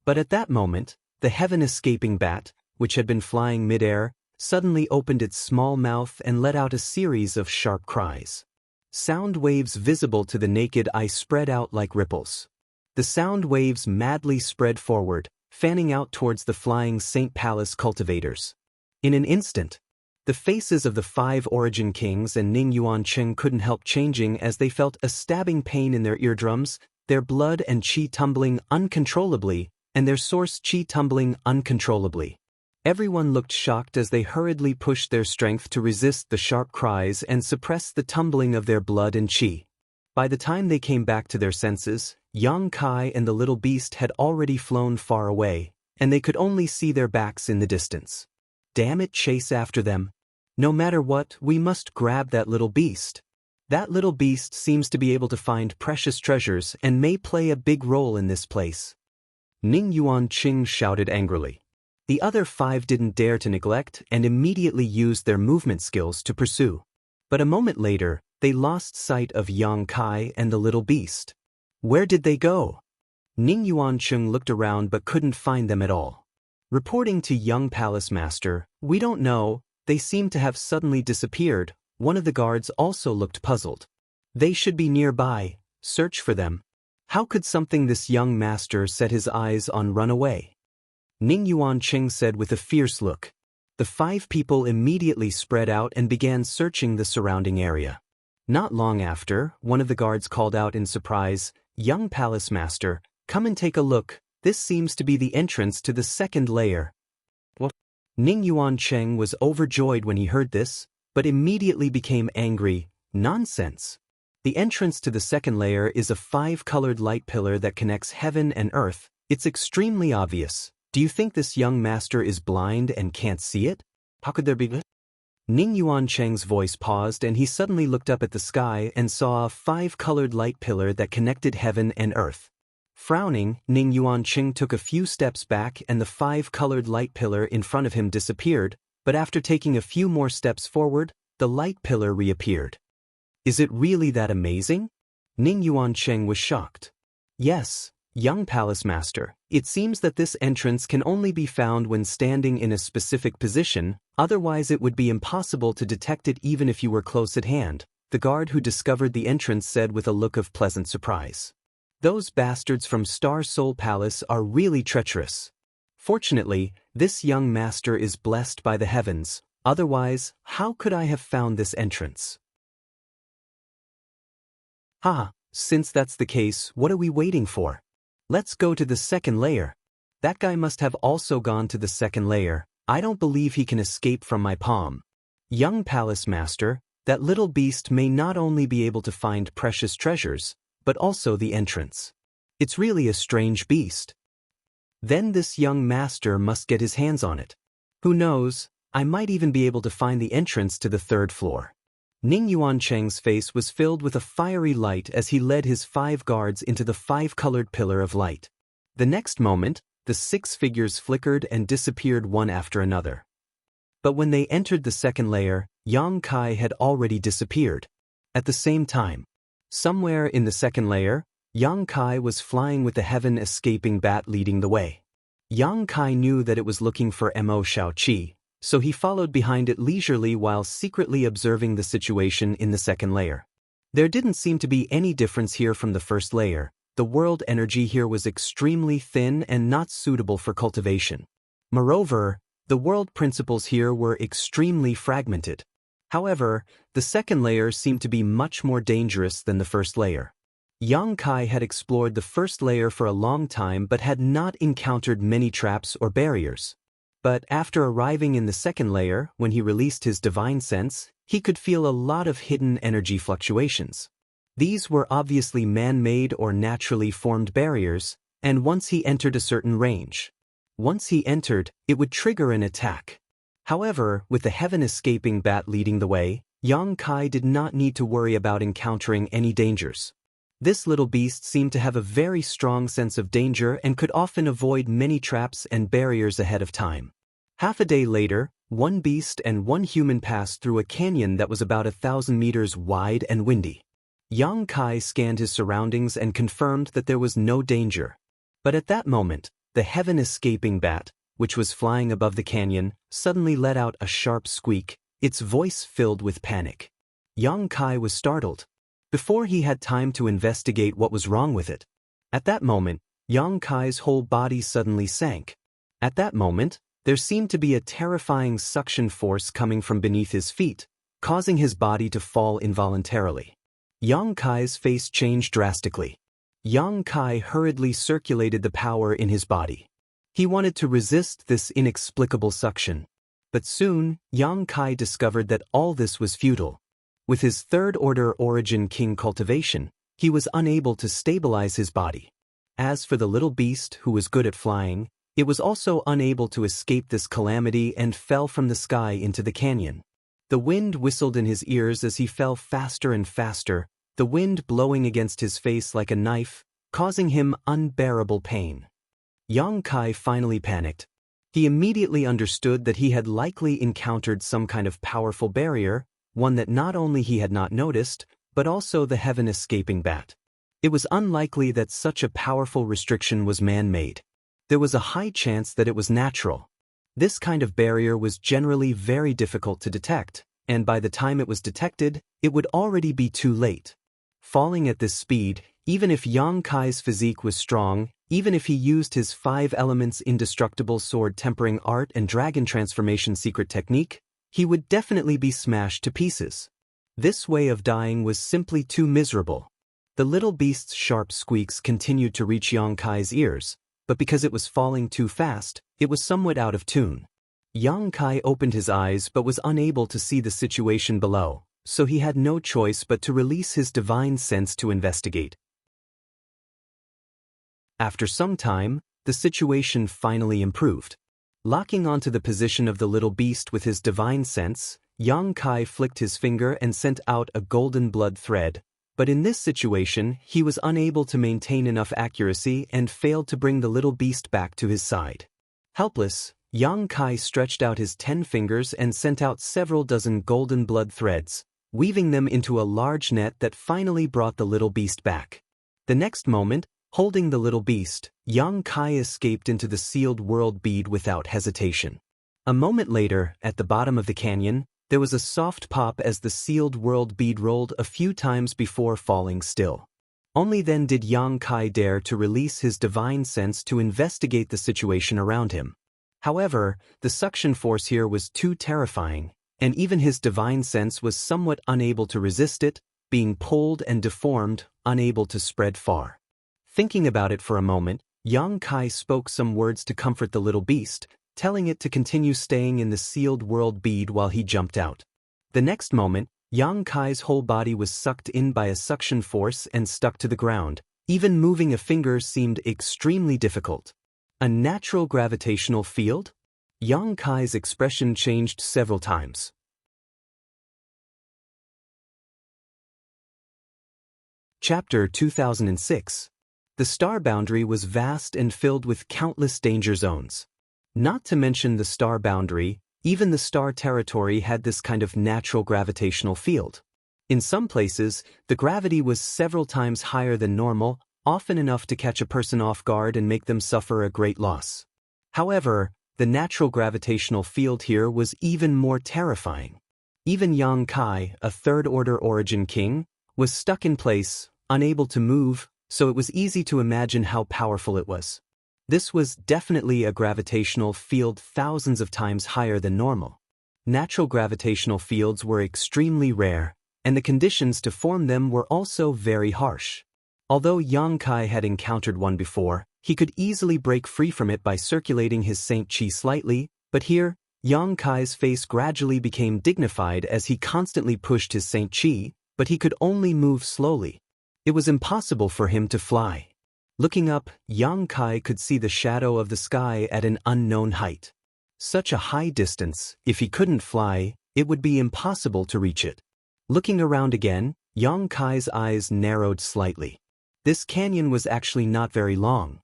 But at that moment, the heaven-escaping bat, which had been flying mid-air, suddenly opened its small mouth and let out a series of sharp cries. Sound waves visible to the naked eye spread out like ripples. The sound waves madly spread forward, fanning out towards the flying Saint Palace cultivators. In an instant, the faces of the 5 origin kings and Ning Yuancheng couldn't help changing as they felt a stabbing pain in their eardrums, their blood and qi tumbling uncontrollably, and their source qi tumbling uncontrollably. Everyone looked shocked as they hurriedly pushed their strength to resist the sharp cries and suppress the tumbling of their blood and qi. By the time they came back to their senses, Yang Kai and the little beast had already flown far away, and they could only see their backs in the distance. "Damn it, chase after them. No matter what, we must grab that little beast. That little beast seems to be able to find precious treasures and may play a big role in this place." Ning Yuancheng shouted angrily. The other 5 didn't dare to neglect and immediately used their movement skills to pursue. But a moment later, they lost sight of Yang Kai and the little beast. Where did they go? Ning Yuancheng looked around but couldn't find them at all. Reporting to young palace master, "We don't know, they seem to have suddenly disappeared." One of the guards also looked puzzled. "They should be nearby, search for them. How could something this young master set his eyes on run away?" Ning Yuancheng said with a fierce look. The 5 people immediately spread out and began searching the surrounding area. Not long after, one of the guards called out in surprise, "Young palace master, come and take a look. This seems to be the entrance to the 2nd layer." What? Ning Yuancheng was overjoyed when he heard this, but immediately became angry. Nonsense. The entrance to the 2nd layer is a 5-colored light pillar that connects heaven and earth. It's extremely obvious. Do you think this young master is blind and can't see it? How could there be? Ning Yuancheng's voice paused and he suddenly looked up at the sky and saw a 5-colored light pillar that connected heaven and earth. Frowning, Ning Yuancheng took a few steps back and the 5-colored light pillar in front of him disappeared, but after taking a few more steps forward, the light pillar reappeared. Is it really that amazing? Ning Yuancheng was shocked. Yes, young palace master, it seems that this entrance can only be found when standing in a specific position, otherwise it would be impossible to detect it even if you were close at hand, the guard who discovered the entrance said with a look of pleasant surprise. Those bastards from Star Soul Palace are really treacherous. Fortunately, this young master is blessed by the heavens. Otherwise, how could I have found this entrance? Since that's the case, what are we waiting for? Let's go to the second layer. That guy must have also gone to the second layer. I don't believe he can escape from my palm. Young Palace Master, that little beast may not only be able to find precious treasures, but also the entrance. It's really a strange beast. Then this young master must get his hands on it. Who knows, I might even be able to find the entrance to the third floor. Ning Yuancheng's face was filled with a fiery light as he led his 5 guards into the 5-colored pillar of light. The next moment, the 6 figures flickered and disappeared one after another. But when they entered the second layer, Yang Kai had already disappeared. At the same time, somewhere in the second layer, Yang Kai was flying with the heaven-escaping bat leading the way. Yang Kai knew that it was looking for Mo Shaoqi, so he followed behind it leisurely while secretly observing the situation in the second layer. There didn't seem to be any difference here from the first layer. The world energy here was extremely thin and not suitable for cultivation. Moreover, the world principles here were extremely fragmented. However, the second layer seemed to be much more dangerous than the first layer. Yang Kai had explored the first layer for a long time but had not encountered many traps or barriers. But after arriving in the second layer, when he released his divine sense, he could feel a lot of hidden energy fluctuations. These were obviously man-made or naturally formed barriers, and once he entered a certain range, it would trigger an attack. However, with the heaven-escaping bat leading the way, Yang Kai did not need to worry about encountering any dangers. This little beast seemed to have a very strong sense of danger and could often avoid many traps and barriers ahead of time. Half a day later, one beast and one human passed through a canyon that was about 1,000 meters wide and windy. Yang Kai scanned his surroundings and confirmed that there was no danger. But at that moment, the heaven-escaping bat, which was flying above the canyon, suddenly let out a sharp squeak, its voice filled with panic. Yang Kai was startled. Before he had time to investigate what was wrong with it. At that moment, Yang Kai's whole body suddenly sank. At that moment, there seemed to be a terrifying suction force coming from beneath his feet, causing his body to fall involuntarily. Yang Kai's face changed drastically. Yang Kai hurriedly circulated the power in his body. He wanted to resist this inexplicable suction. But soon, Yang Kai discovered that all this was futile. With his third-order origin king cultivation, he was unable to stabilize his body. As for the little beast who was good at flying, it was also unable to escape this calamity and fell from the sky into the canyon. The wind whistled in his ears as he fell faster and faster, the wind blowing against his face like a knife, causing him unbearable pain. Yang Kai finally panicked. He immediately understood that he had likely encountered some kind of powerful barrier, one that not only he had not noticed, but also the heaven-escaping bat. It was unlikely that such a powerful restriction was man-made. There was a high chance that it was natural. This kind of barrier was generally very difficult to detect, and by the time it was detected, it would already be too late. Falling at this speed, even if Yang Kai's physique was strong, even if he used his 5 elements indestructible sword tempering art and dragon transformation secret technique, he would definitely be smashed to pieces. This way of dying was simply too miserable. The little beast's sharp squeaks continued to reach Yang Kai's ears, but because it was falling too fast, it was somewhat out of tune. Yang Kai opened his eyes but was unable to see the situation below, so he had no choice but to release his divine sense to investigate. After some time, the situation finally improved. Locking onto the position of the little beast with his divine sense, Yang Kai flicked his finger and sent out a golden blood thread, but in this situation he was unable to maintain enough accuracy and failed to bring the little beast back to his side. Helpless, Yang Kai stretched out his 10 fingers and sent out several dozen golden blood threads, weaving them into a large net that finally brought the little beast back. The next moment, holding the little beast, Yang Kai escaped into the sealed world bead without hesitation. A moment later, at the bottom of the canyon, there was a soft pop as the sealed world bead rolled a few times before falling still. Only then did Yang Kai dare to release his divine sense to investigate the situation around him. However, the suction force here was too terrifying, and even his divine sense was somewhat unable to resist it, being pulled and deformed, unable to spread far. Thinking about it for a moment, Yang Kai spoke some words to comfort the little beast, telling it to continue staying in the sealed world bead while he jumped out. The next moment, Yang Kai's whole body was sucked in by a suction force and stuck to the ground. Even moving a finger seemed extremely difficult. A natural gravitational field? Yang Kai's expression changed several times. Chapter 2006. The star boundary was vast and filled with countless danger zones. Not to mention the star boundary, even the star territory had this kind of natural gravitational field. In some places, the gravity was several times higher than normal, often enough to catch a person off guard and make them suffer a great loss. However, the natural gravitational field here was even more terrifying. Even Yang Kai, a third-order origin king, was stuck in place, unable to move, so it was easy to imagine how powerful it was. This was definitely a gravitational field thousands of times higher than normal. Natural gravitational fields were extremely rare, and the conditions to form them were also very harsh. Although Yang Kai had encountered one before, he could easily break free from it by circulating his Saint Qi slightly, but here, Yang Kai's face gradually became dignified as he constantly pushed his Saint Qi, but he could only move slowly. It was impossible for him to fly. Looking up, Yang Kai could see the shadow of the sky at an unknown height. Such a high distance, if he couldn't fly, it would be impossible to reach it. Looking around again, Yang Kai's eyes narrowed slightly. This canyon was actually not very long.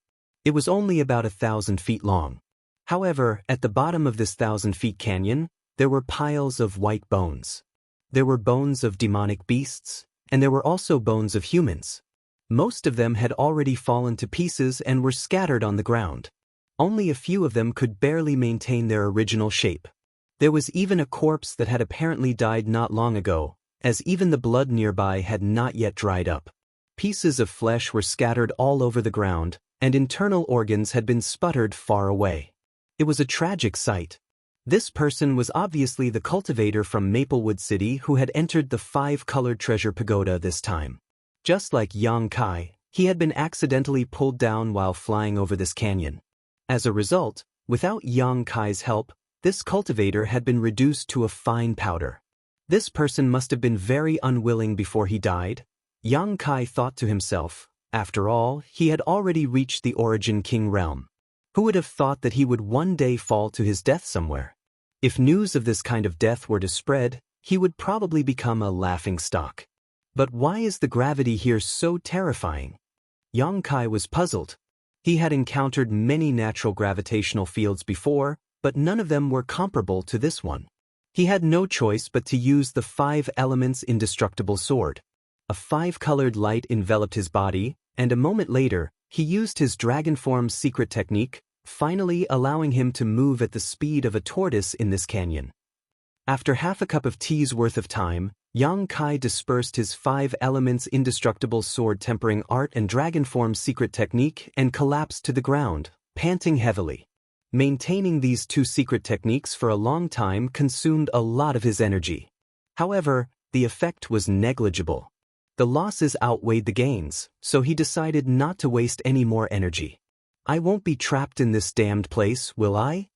It was only about 1,000 feet long. However, at the bottom of this 1,000-feet canyon, there were piles of white bones. There were bones of demonic beasts, and there were also bones of humans. Most of them had already fallen to pieces and were scattered on the ground. Only a few of them could barely maintain their original shape. There was even a corpse that had apparently died not long ago, as even the blood nearby had not yet dried up. Pieces of flesh were scattered all over the ground, and internal organs had been sputtered far away. It was a tragic sight. This person was obviously the cultivator from Maplewood City who had entered the 5-colored treasure pagoda this time. Just like Yang Kai, he had been accidentally pulled down while flying over this canyon. As a result, without Yang Kai's help, this cultivator had been reduced to a fine powder. This person must have been very unwilling before he died. Yang Kai thought to himself, after all, he had already reached the Origin King realm. Who would have thought that he would one day fall to his death somewhere? If news of this kind of death were to spread, he would probably become a laughingstock. But why is the gravity here so terrifying? Yang Kai was puzzled. He had encountered many natural gravitational fields before, but none of them were comparable to this one. He had no choice but to use the 5 elements indestructible sword. A 5-colored light enveloped his body, and a moment later, he used his dragon form's secret technique, finally allowing him to move at the speed of a tortoise in this canyon. After half a cup of tea's worth of time, Yang Kai dispersed his 5 elements indestructible sword tempering art and dragon form's secret technique and collapsed to the ground, panting heavily. Maintaining these 2 secret techniques for a long time consumed a lot of his energy. However, the effect was negligible. The losses outweighed the gains, so he decided not to waste any more energy. I won't be trapped in this damned place, will I?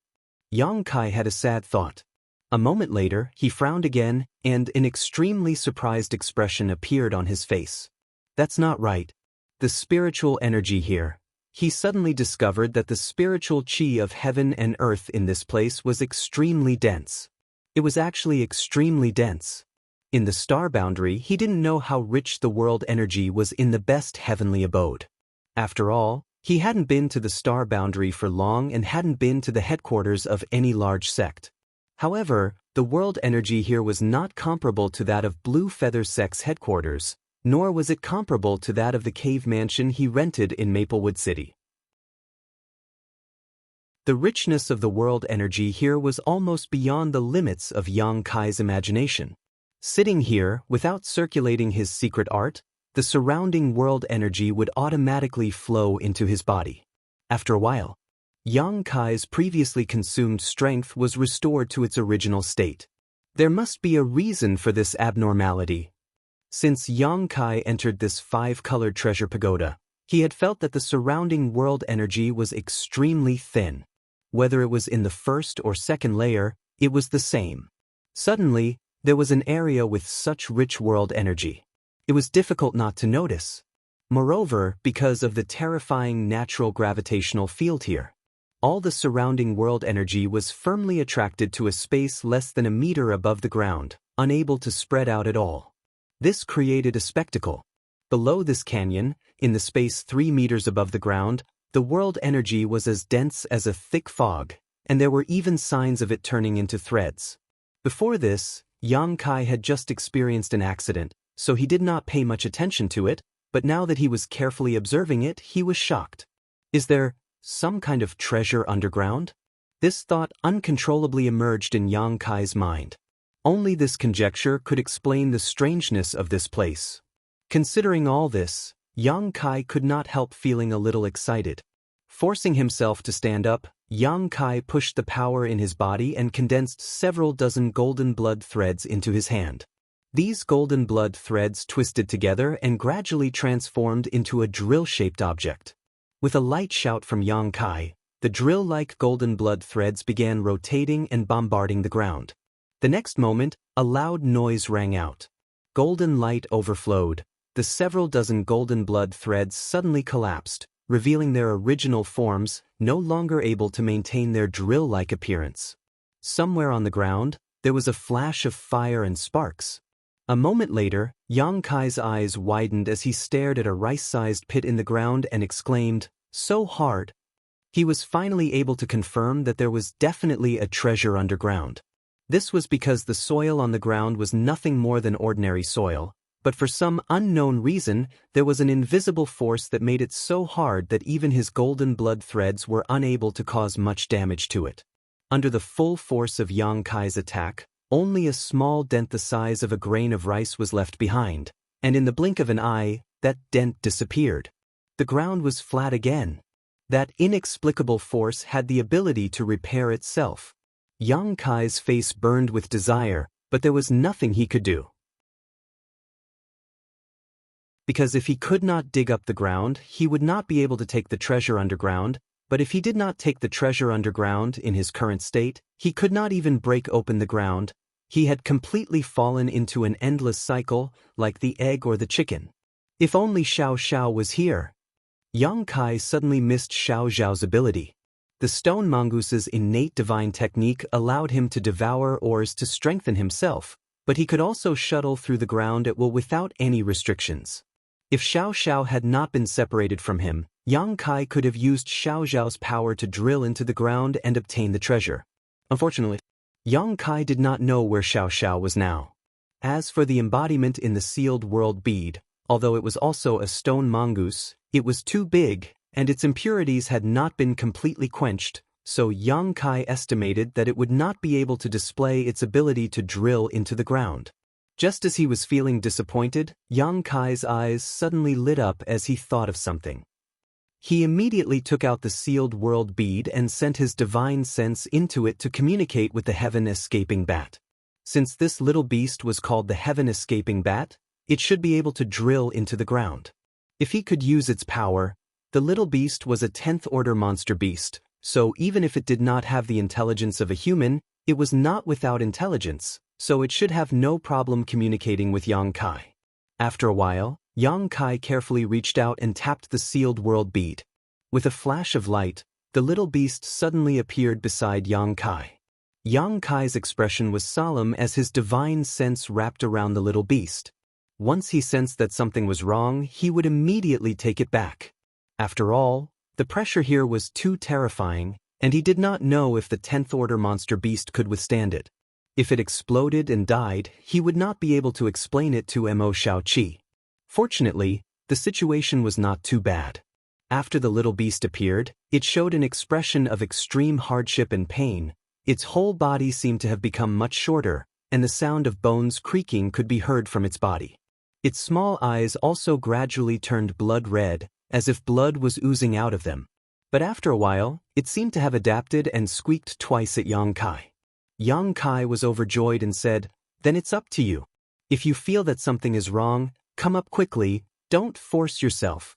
Yang Kai had a sad thought. A moment later, he frowned again, and an extremely surprised expression appeared on his face. That's not right. The spiritual energy here. He suddenly discovered that the spiritual qi of heaven and earth in this place was extremely dense. It was actually extremely dense. In the star boundary, he didn't know how rich the world energy was in the best heavenly abode. After all, he hadn't been to the star boundary for long and hadn't been to the headquarters of any large sect. However, the world energy here was not comparable to that of Blue Feather Sect's headquarters, nor was it comparable to that of the cave mansion he rented in Maplewood City. The richness of the world energy here was almost beyond the limits of Yang Kai's imagination. Sitting here, without circulating his secret art, the surrounding world energy would automatically flow into his body. After a while, Yang Kai's previously consumed strength was restored to its original state. There must be a reason for this abnormality. Since Yang Kai entered this 5-colored treasure pagoda, he had felt that the surrounding world energy was extremely thin. Whether it was in the first or second layer, it was the same. Suddenly, there was an area with such rich world energy. It was difficult not to notice. Moreover, because of the terrifying natural gravitational field here, all the surrounding world energy was firmly attracted to a space less than a meter above the ground, unable to spread out at all. This created a spectacle. Below this canyon, in the space 3 meters above the ground, the world energy was as dense as a thick fog, and there were even signs of it turning into threads. Before this, Yang Kai had just experienced an accident, so he did not pay much attention to it, but now that he was carefully observing it, he was shocked. Is there some kind of treasure underground? This thought uncontrollably emerged in Yang Kai's mind. Only this conjecture could explain the strangeness of this place. Considering all this, Yang Kai could not help feeling a little excited. Forcing himself to stand up, Yang Kai pushed the power in his body and condensed several dozen golden blood threads into his hand. These golden blood threads twisted together and gradually transformed into a drill-shaped object. With a light shout from Yang Kai, the drill-like golden blood threads began rotating and bombarding the ground. The next moment, a loud noise rang out. Golden light overflowed. The several dozen golden blood threads suddenly collapsed, revealing their original forms, no longer able to maintain their drill-like appearance. Somewhere on the ground, there was a flash of fire and sparks. A moment later, Yang Kai's eyes widened as he stared at a rice-sized pit in the ground and exclaimed, "So hard." He was finally able to confirm that there was definitely a treasure underground. This was because the soil on the ground was nothing more than ordinary soil, but for some unknown reason, there was an invisible force that made it so hard that even his golden blood threads were unable to cause much damage to it. Under the full force of Yang Kai's attack, only a small dent the size of a grain of rice was left behind, and in the blink of an eye, that dent disappeared. The ground was flat again. That inexplicable force had the ability to repair itself. Yang Kai's face burned with desire, but there was nothing he could do. Because if he could not dig up the ground, he would not be able to take the treasure underground, but if he did not take the treasure underground in his current state, he could not even break open the ground. He had completely fallen into an endless cycle, like the egg or the chicken. If only Xiao Xiao was here. Yang Kai suddenly missed Xiao Xiao's ability. The stone mongoose's innate divine technique allowed him to devour ores to strengthen himself, but he could also shuttle through the ground at will without any restrictions. If Xiao Xiao had not been separated from him, Yang Kai could have used Xiao Xiao's power to drill into the ground and obtain the treasure. Unfortunately, Yang Kai did not know where Xiao Xiao was now. As for the embodiment in the sealed world bead, although it was also a stone mongoose, it was too big, and its impurities had not been completely quenched, so Yang Kai estimated that it would not be able to display its ability to drill into the ground. Just as he was feeling disappointed, Yang Kai's eyes suddenly lit up as he thought of something. He immediately took out the sealed world bead and sent his divine sense into it to communicate with the heaven-escaping bat. Since this little beast was called the heaven-escaping bat, it should be able to drill into the ground. If he could use its power, the little beast was a 10th-order monster beast, so even if it did not have the intelligence of a human, it was not without intelligence, so it should have no problem communicating with Yang Kai. After a while, Yang Kai carefully reached out and tapped the sealed world bead. With a flash of light, the little beast suddenly appeared beside Yang Kai. Yang Kai's expression was solemn as his divine sense wrapped around the little beast. Once he sensed that something was wrong, he would immediately take it back. After all, the pressure here was too terrifying, and he did not know if the 10th-order monster beast could withstand it. If it exploded and died, he would not be able to explain it to Mo Xiaoqi. Fortunately, the situation was not too bad. After the little beast appeared, it showed an expression of extreme hardship and pain. Its whole body seemed to have become much shorter, and the sound of bones creaking could be heard from its body. Its small eyes also gradually turned blood red, as if blood was oozing out of them. But after a while, it seemed to have adapted and squeaked twice at Yang Kai. Yang Kai was overjoyed and said, "Then it's up to you. If you feel that something is wrong, come up quickly, don't force yourself."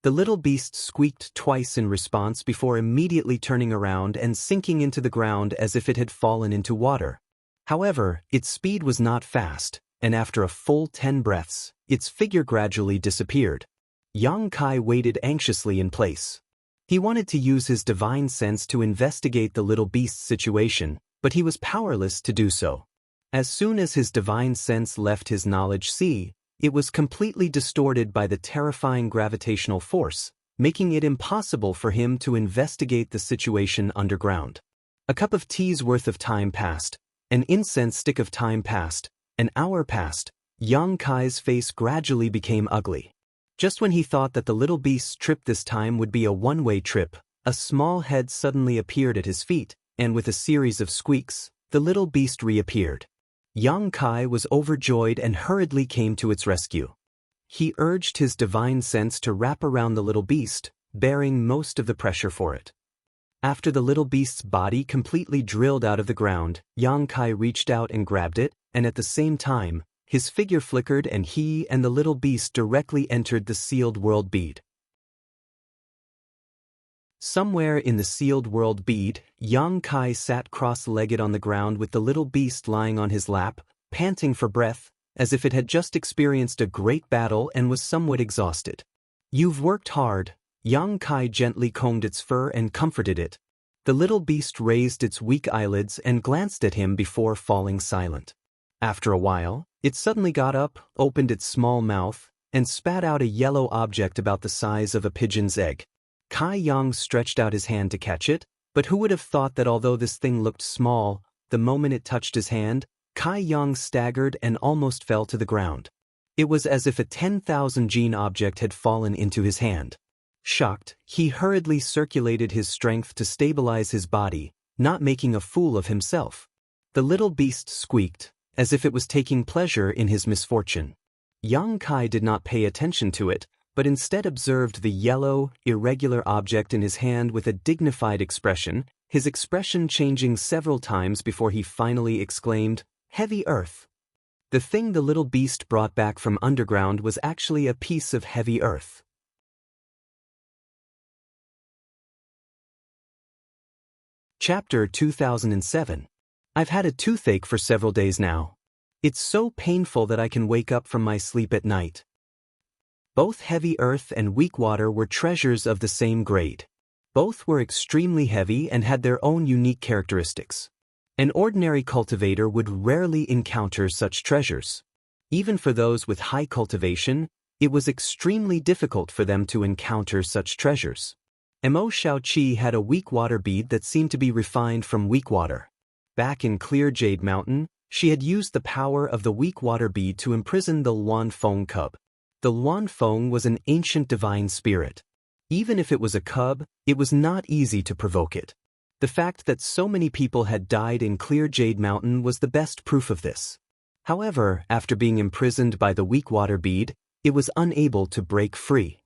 The little beast squeaked twice in response before immediately turning around and sinking into the ground as if it had fallen into water. However, its speed was not fast, and after a full 10 breaths, its figure gradually disappeared. Yang Kai waited anxiously in place. He wanted to use his divine sense to investigate the little beast's situation, but he was powerless to do so. As soon as his divine sense left his knowledge sea, it was completely distorted by the terrifying gravitational force, making it impossible for him to investigate the situation underground. A cup of tea's worth of time passed, an incense stick of time passed, an hour passed. Yang Kai's face gradually became ugly. Just when he thought that the little beast's trip this time would be a one-way trip, a small head suddenly appeared at his feet, and with a series of squeaks, the little beast reappeared. Yang Kai was overjoyed and hurriedly came to its rescue. He urged his divine sense to wrap around the little beast, bearing most of the pressure for it. After the little beast's body completely drilled out of the ground, Yang Kai reached out and grabbed it, and at the same time, his figure flickered and he and the little beast directly entered the sealed world bead. Somewhere in the sealed world bead, Yang Kai sat cross-legged on the ground with the little beast lying on his lap, panting for breath, as if it had just experienced a great battle and was somewhat exhausted. "You've worked hard." Yang Kai gently combed its fur and comforted it. The little beast raised its weak eyelids and glanced at him before falling silent. After a while, it suddenly got up, opened its small mouth, and spat out a yellow object about the size of a pigeon's egg. Kai Yang stretched out his hand to catch it, but who would have thought that although this thing looked small, the moment it touched his hand, Kai Yang staggered and almost fell to the ground. It was as if a 10,000 gene object had fallen into his hand. Shocked, he hurriedly circulated his strength to stabilize his body, not making a fool of himself. The little beast squeaked, as if it was taking pleasure in his misfortune. Yang Kai did not pay attention to it, but instead observed the yellow, irregular object in his hand with a dignified expression, his expression changing several times before he finally exclaimed, "Heavy earth." The thing the little beast brought back from underground was actually a piece of heavy earth. Chapter 2007. I've had a toothache for several days now. It's so painful that I can wake up from my sleep at night. Both heavy earth and weak water were treasures of the same grade. Both were extremely heavy and had their own unique characteristics. An ordinary cultivator would rarely encounter such treasures. Even for those with high cultivation, it was extremely difficult for them to encounter such treasures. Mo Xiaoqi had a weak water bead that seemed to be refined from weak water. Back in Clear Jade Mountain, she had used the power of the weak water bead to imprison the Luanfeng cub. The Luanfeng was an ancient divine spirit. Even if it was a cub, it was not easy to provoke it. The fact that so many people had died in Clear Jade Mountain was the best proof of this. However, after being imprisoned by the weak water bead, it was unable to break free.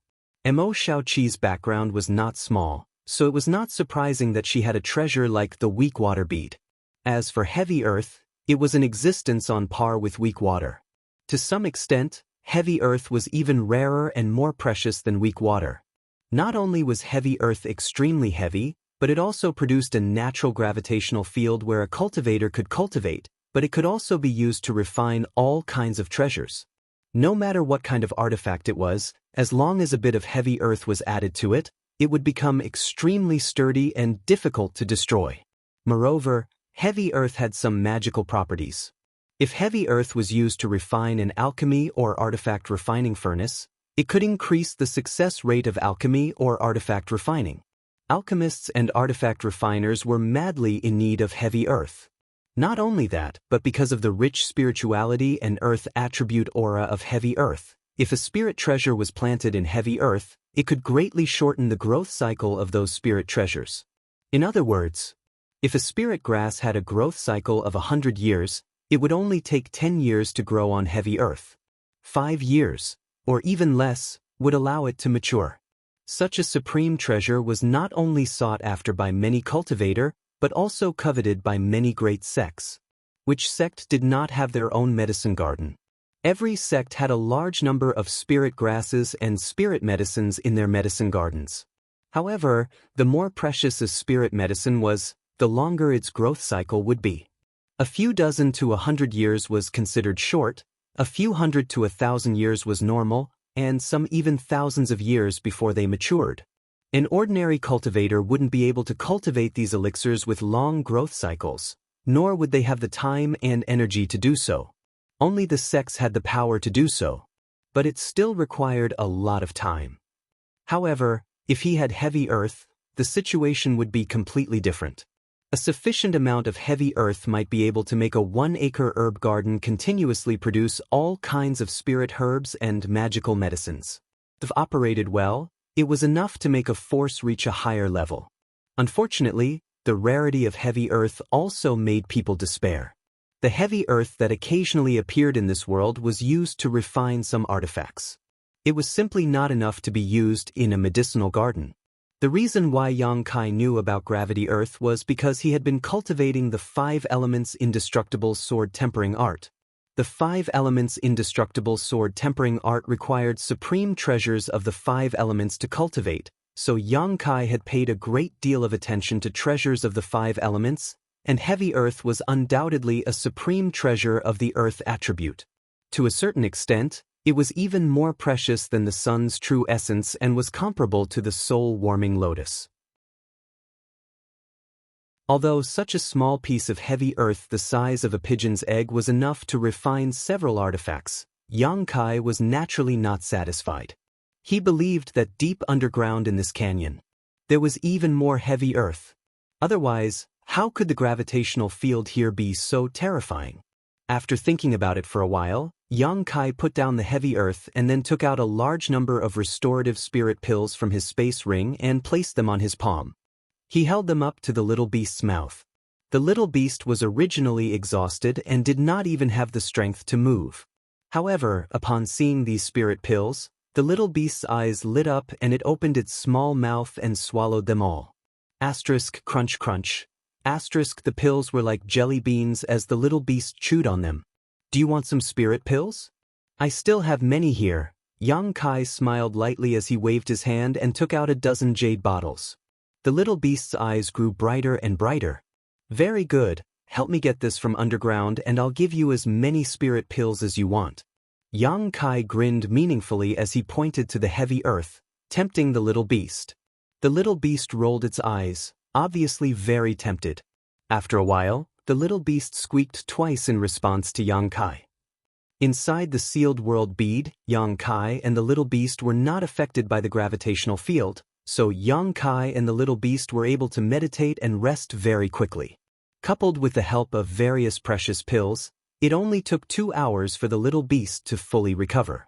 Mo Xiaoqi's background was not small, so it was not surprising that she had a treasure like the weak water bead. As for heavy earth, it was an existence on par with weak water. To some extent, heavy earth was even rarer and more precious than weak water. Not only was heavy earth extremely heavy, but it also produced a natural gravitational field where a cultivator could cultivate, but it could also be used to refine all kinds of treasures. No matter what kind of artifact it was, as long as a bit of heavy earth was added to it, it would become extremely sturdy and difficult to destroy. Moreover, heavy earth had some magical properties. If heavy earth was used to refine an alchemy or artifact refining furnace, it could increase the success rate of alchemy or artifact refining. Alchemists and artifact refiners were madly in need of heavy earth. Not only that, but because of the rich spirituality and earth attribute aura of heavy earth, if a spirit treasure was planted in heavy earth, it could greatly shorten the growth cycle of those spirit treasures. In other words, if a spirit grass had a growth cycle of 100 years, it would only take 10 years to grow on heavy earth. 5 years, or even less, would allow it to mature. Such a supreme treasure was not only sought after by many cultivators, but also coveted by many great sects. Which sect did not have their own medicine garden? Every sect had a large number of spirit grasses and spirit medicines in their medicine gardens. However, the more precious a spirit medicine was, the longer its growth cycle would be. A few dozen to 100 years was considered short, a few hundred to 1,000 years was normal, and some even thousands of years before they matured. An ordinary cultivator wouldn't be able to cultivate these elixirs with long growth cycles, nor would they have the time and energy to do so. Only the sects had the power to do so, but it still required a lot of time. However, if he had heavy earth, the situation would be completely different. A sufficient amount of heavy earth might be able to make a 1-acre herb garden continuously produce all kinds of spirit herbs and magical medicines. If operated well, it was enough to make a force reach a higher level. Unfortunately, the rarity of heavy earth also made people despair. The heavy earth that occasionally appeared in this world was used to refine some artifacts. It was simply not enough to be used in a medicinal garden. The reason why Xianxia knew about gravity earth was because he had been cultivating the 5 elements indestructible sword tempering art. The 5 elements indestructible sword tempering art required supreme treasures of the 5 elements to cultivate, so Xianxia had paid a great deal of attention to treasures of the 5 elements, and heavy earth was undoubtedly a supreme treasure of the earth attribute. To a certain extent, it was even more precious than the sun's true essence and was comparable to the soul-warming lotus. Although such a small piece of heavy earth the size of a pigeon's egg was enough to refine several artifacts, Xianxia was naturally not satisfied. He believed that deep underground in this canyon, there was even more heavy earth. Otherwise, how could the gravitational field here be so terrifying? After thinking about it for a while, Xianxia put down the heavy earth and then took out a large number of restorative spirit pills from his space ring and placed them on his palm. He held them up to the little beast's mouth. The little beast was originally exhausted and did not even have the strength to move. However, upon seeing these spirit pills, the little beast's eyes lit up and it opened its small mouth and swallowed them all. Asterisk crunch crunch. Asterisk the pills were like jelly beans as the little beast chewed on them. Do you want some spirit pills? I still have many here. Xianxia smiled lightly as he waved his hand and took out a dozen jade bottles. The little beast's eyes grew brighter and brighter. Very good, help me get this from underground and I'll give you as many spirit pills as you want. Xianxia grinned meaningfully as he pointed to the heavy earth, tempting the little beast. The little beast rolled its eyes, obviously very tempted. After a while, the little beast squeaked twice in response to Xianxia. Inside the sealed world bead, Xianxia and the little beast were not affected by the gravitational field, so Xianxia and the little beast were able to meditate and rest very quickly. Coupled with the help of various precious pills, it only took 2 hours for the little beast to fully recover.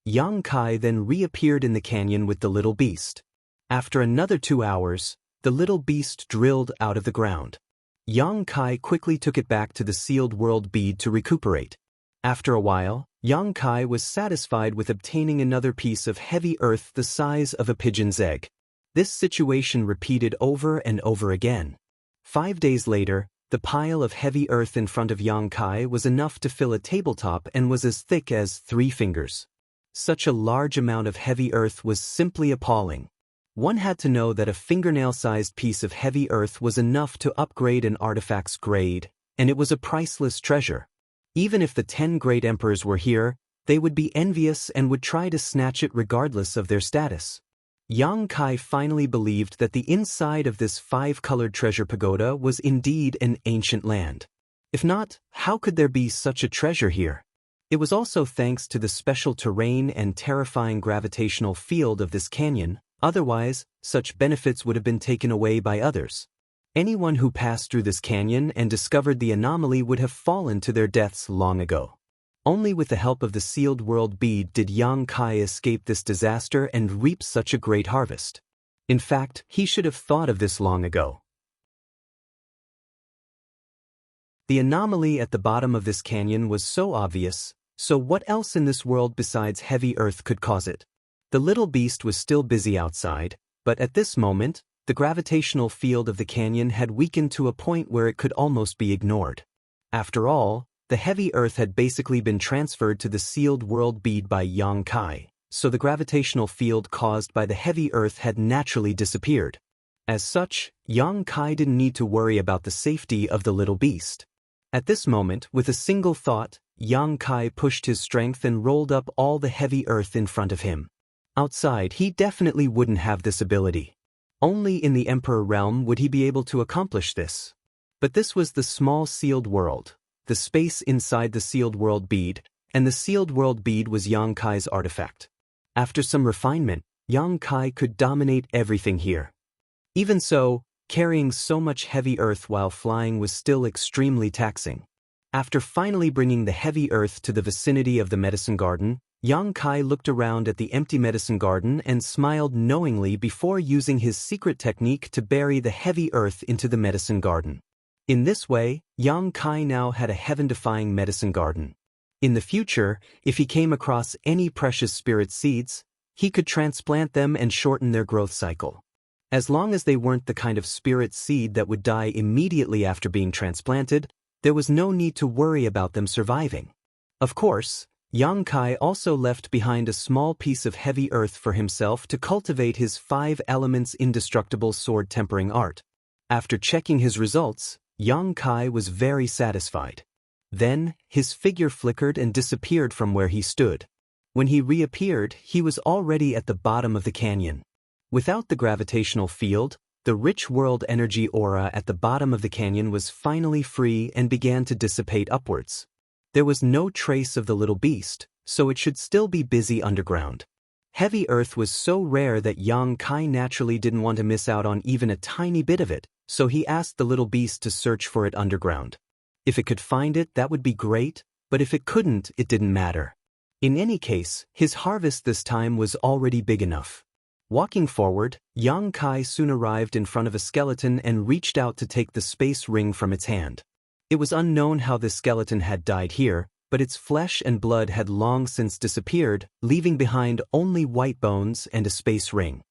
Xianxia then reappeared in the canyon with the little beast. After another 2 hours, the little beast drilled out of the ground. Xianxia quickly took it back to the sealed world bead to recuperate. After a while, Xianxia was satisfied with obtaining another piece of heavy earth the size of a pigeon's egg. This situation repeated over and over again. 5 days later, the pile of heavy earth in front of Xianxia was enough to fill a tabletop and was as thick as 3 fingers. Such a large amount of heavy earth was simply appalling. One had to know that a fingernail-sized piece of heavy earth was enough to upgrade an artifact's grade, and it was a priceless treasure. Even if the 10 great emperors were here, they would be envious and would try to snatch it regardless of their status. Xianxia finally believed that the inside of this 5-colored treasure pagoda was indeed an ancient land. If not, how could there be such a treasure here? It was also thanks to the special terrain and terrifying gravitational field of this canyon. Otherwise, such benefits would have been taken away by others. Anyone who passed through this canyon and discovered the anomaly would have fallen to their deaths long ago. Only with the help of the sealed world bead did Xianxia escape this disaster and reap such a great harvest. In fact, he should have thought of this long ago. The anomaly at the bottom of this canyon was so obvious, so what else in this world besides heavy earth could cause it? The little beast was still busy outside, but at this moment, the gravitational field of the canyon had weakened to a point where it could almost be ignored. After all, the heavy earth had basically been transferred to the sealed world bead by Xianxia, so the gravitational field caused by the heavy earth had naturally disappeared. As such, Xianxia didn't need to worry about the safety of the little beast. At this moment, with a single thought, Xianxia pushed his strength and rolled up all the heavy earth in front of him. Outside, he definitely wouldn't have this ability. Only in the Emperor realm would he be able to accomplish this. But this was the small sealed world, the space inside the sealed world bead, and the sealed world bead was Xianxia's artifact. After some refinement, Xianxia could dominate everything here. Even so, carrying so much heavy earth while flying was still extremely taxing. After finally bringing the heavy earth to the vicinity of the medicine garden, Xianxia looked around at the empty medicine garden and smiled knowingly before using his secret technique to bury the heavy earth into the medicine garden. In this way, Xianxia now had a heaven-defying medicine garden. In the future, if he came across any precious spirit seeds, he could transplant them and shorten their growth cycle. As long as they weren't the kind of spirit seed that would die immediately after being transplanted, there was no need to worry about them surviving. Of course, Xianxia also left behind a small piece of heavy earth for himself to cultivate his 5 elements indestructible sword tempering art. After checking his results, Xianxia was very satisfied. Then, his figure flickered and disappeared from where he stood. When he reappeared, he was already at the bottom of the canyon. Without the gravitational field, the rich world energy aura at the bottom of the canyon was finally free and began to dissipate upwards. There was no trace of the little beast, so it should still be busy underground. Heavy earth was so rare that Xianxia naturally didn't want to miss out on even a tiny bit of it, so he asked the little beast to search for it underground. If it could find it, that would be great, but if it couldn't, it didn't matter. In any case, his harvest this time was already big enough. Walking forward, Xianxia soon arrived in front of a skeleton and reached out to take the space ring from its hand. It was unknown how this skeleton had died here, but its flesh and blood had long since disappeared, leaving behind only white bones and a space ring.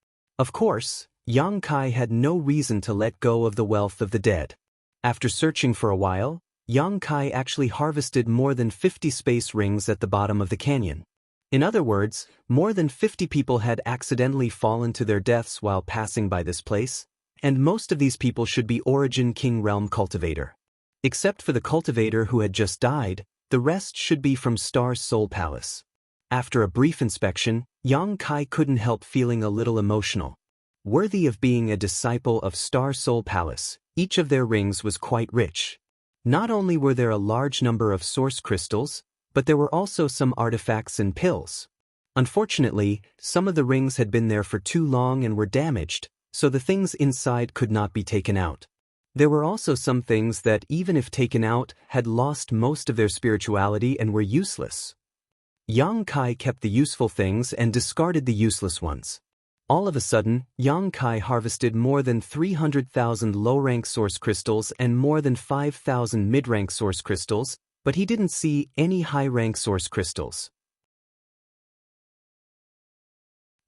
Of course, Xianxia had no reason to let go of the wealth of the dead. After searching for a while, Xianxia actually harvested more than 50 space rings at the bottom of the canyon. In other words, more than 50 people had accidentally fallen to their deaths while passing by this place, and most of these people should be Origin King Realm Cultivator. Except for the cultivator who had just died, the rest should be from Star's Soul Palace. After a brief inspection, Xianxia couldn't help feeling a little emotional. Worthy of being a disciple of Star's Soul Palace, each of their rings was quite rich. Not only were there a large number of source crystals, but there were also some artifacts and pills. Unfortunately, some of the rings had been there for too long and were damaged, so the things inside could not be taken out. There were also some things that, even if taken out, had lost most of their spirituality and were useless. Xianxia kept the useful things and discarded the useless ones. All of a sudden, Xianxia harvested more than 300,000 low-rank source crystals and more than 5,000 mid-rank source crystals, but he didn't see any high-rank source crystals.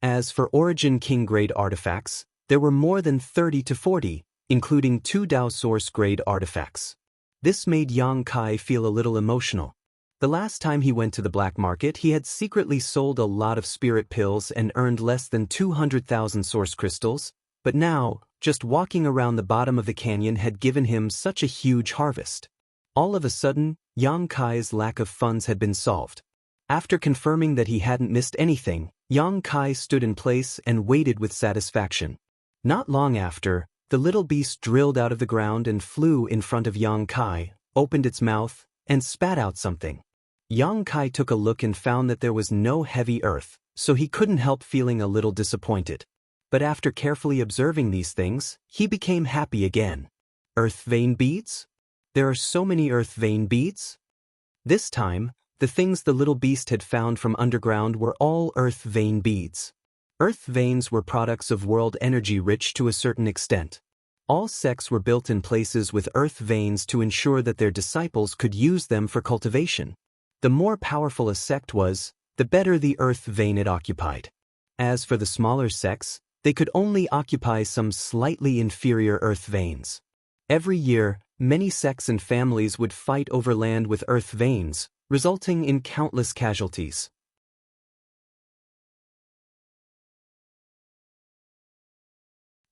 As for Origin King grade artifacts, there were more than 30 to 40, including 2 Dao source grade artifacts. This made Xianxia feel a little emotional. The last time he went to the black market, he had secretly sold a lot of spirit pills and earned less than 200,000 source crystals, but now, just walking around the bottom of the canyon had given him such a huge harvest. All of a sudden, Xianxia's lack of funds had been solved. After confirming that he hadn't missed anything, Xianxia stood in place and waited with satisfaction. Not long after, the little beast drilled out of the ground and flew in front of Xianxia, opened its mouth, and spat out something. Xianxia took a look and found that there was no heavy earth, so he couldn't help feeling a little disappointed. But after carefully observing these things, he became happy again. Earth vein beads? There are so many earth vein beads? This time, the things the little beast had found from underground were all earth vein beads. Earth veins were products of world energy rich to a certain extent. All sects were built in places with earth veins to ensure that their disciples could use them for cultivation. The more powerful a sect was, the better the earth vein it occupied. As for the smaller sects, they could only occupy some slightly inferior earth veins. Every year, many sects and families would fight over land with earth veins, resulting in countless casualties.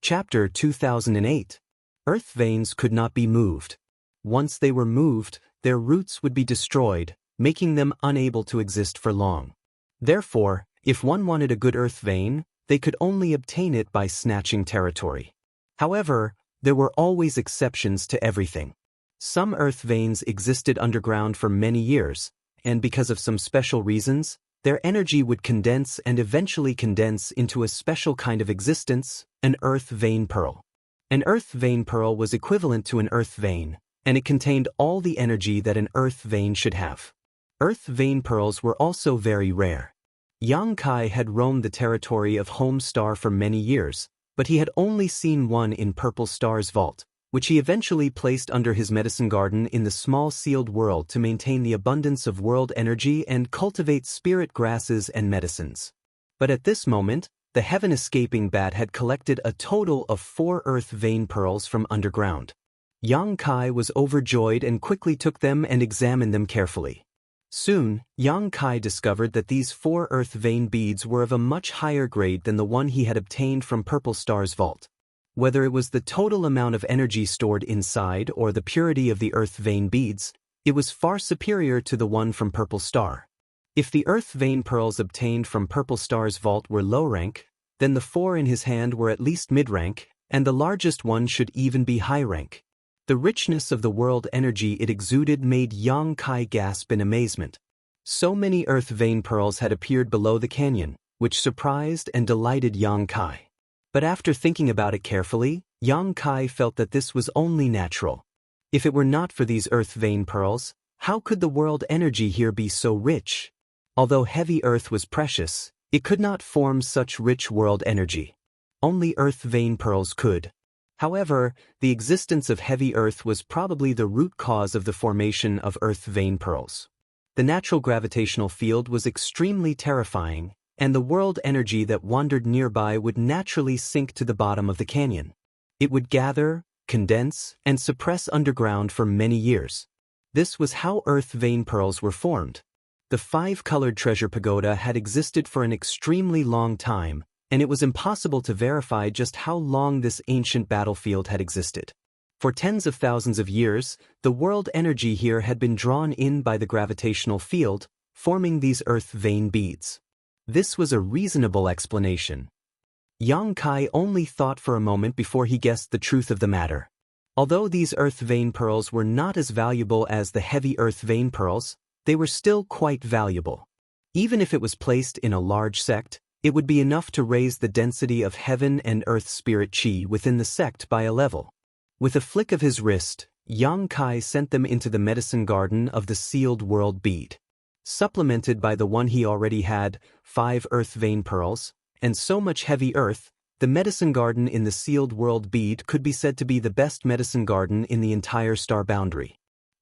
Chapter 2008. Earth veins could not be moved. Once they were moved, their roots would be destroyed, making them unable to exist for long. Therefore, if one wanted a good earth vein, they could only obtain it by snatching territory. However, there were always exceptions to everything. Some earth veins existed underground for many years, and because of some special reasons, their energy would condense and eventually condense into a special kind of existence, an earth vein pearl. An earth vein pearl was equivalent to an earth vein, and it contained all the energy that an earth vein should have. Earth vein pearls were also very rare. Xianxia had roamed the territory of Home Star for many years, but he had only seen one in Purple Star's vault, which he eventually placed under his medicine garden in the small sealed world to maintain the abundance of world energy and cultivate spirit grasses and medicines. But at this moment, the heaven-escaping bat had collected a total of 4 earth vein pearls from underground. Xianxia was overjoyed and quickly took them and examined them carefully. Soon, Xianxia discovered that these 4 earth vein beads were of a much higher grade than the one he had obtained from Purple Star's vault. Whether it was the total amount of energy stored inside or the purity of the earth vein beads, it was far superior to the one from Purple Star. If the earth vein pearls obtained from Purple Star's vault were low rank, then the 4 in his hand were at least mid-rank, and the largest one should even be high rank. The richness of the world energy it exuded made Xianxia gasp in amazement. So many earth vein pearls had appeared below the canyon, which surprised and delighted Xianxia. But after thinking about it carefully, Xianxia felt that this was only natural. If it were not for these earth vein pearls, how could the world energy here be so rich? Although heavy earth was precious, it could not form such rich world energy. Only earth vein pearls could. However, the existence of heavy earth was probably the root cause of the formation of earth vein pearls. The natural gravitational field was extremely terrifying, and the world energy that wandered nearby would naturally sink to the bottom of the canyon. It would gather, condense, and suppress underground for many years. This was how earth vein pearls were formed. The 5-colored treasure pagoda had existed for an extremely long time, and it was impossible to verify just how long this ancient battlefield had existed. For tens of thousands of years, the world energy here had been drawn in by the gravitational field, forming these earth vein beads. This was a reasonable explanation. Xianxia only thought for a moment before he guessed the truth of the matter. Although these earth vein pearls were not as valuable as the heavy earth vein pearls, they were still quite valuable. Even if it was placed in a large sect, it would be enough to raise the density of heaven and earth spirit chi within the sect by a level. With a flick of his wrist, Xianxia sent them into the medicine garden of the sealed world bead. Supplemented by the one he already had, 5 earth vein pearls, and so much heavy earth, the medicine garden in the sealed world bead could be said to be the best medicine garden in the entire star boundary.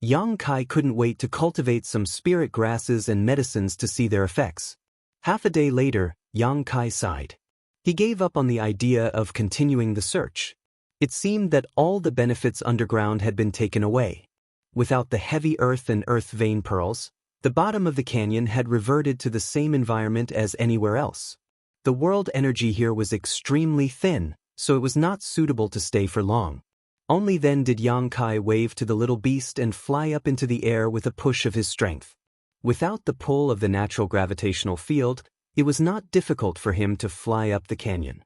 Xianxia couldn't wait to cultivate some spirit grasses and medicines to see their effects. Half a day later, Xianxia sighed. He gave up on the idea of continuing the search. It seemed that all the benefits underground had been taken away. Without the heavy earth and earth vein pearls, the bottom of the canyon had reverted to the same environment as anywhere else. The world energy here was extremely thin, so it was not suitable to stay for long. Only then did Xianxia wave to the little beast and fly up into the air with a push of his strength. Without the pull of the natural gravitational field, it was not difficult for him to fly up the canyon.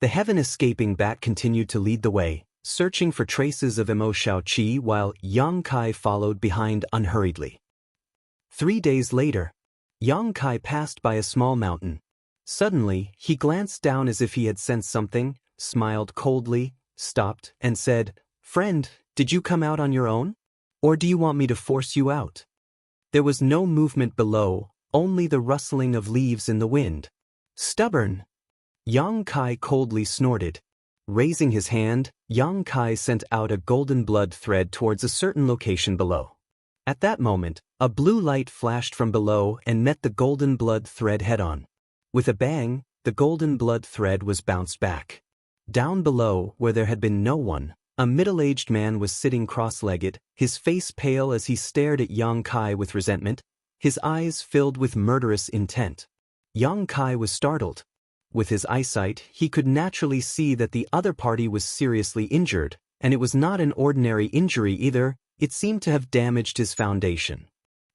The heaven-escaping bat continued to lead the way, searching for traces of Emo Shao Qi while Xianxia followed behind unhurriedly. 3 days later, Xianxia passed by a small mountain. Suddenly, he glanced down as if he had sensed something, smiled coldly, stopped, and said, "Friend, did you come out on your own? Or do you want me to force you out?" There was no movement below, only the rustling of leaves in the wind. "Stubborn!" Xianxia coldly snorted. Raising his hand, Xianxia sent out a golden blood thread towards a certain location below. At that moment, a blue light flashed from below and met the golden blood thread head-on. With a bang, the golden blood thread was bounced back. Down below, where there had been no one, a middle-aged man was sitting cross-legged, his face pale as he stared at Yang Kai with resentment, his eyes filled with murderous intent. Yang Kai was startled. With his eyesight, he could naturally see that the other party was seriously injured, and it was not an ordinary injury either, it seemed to have damaged his foundation.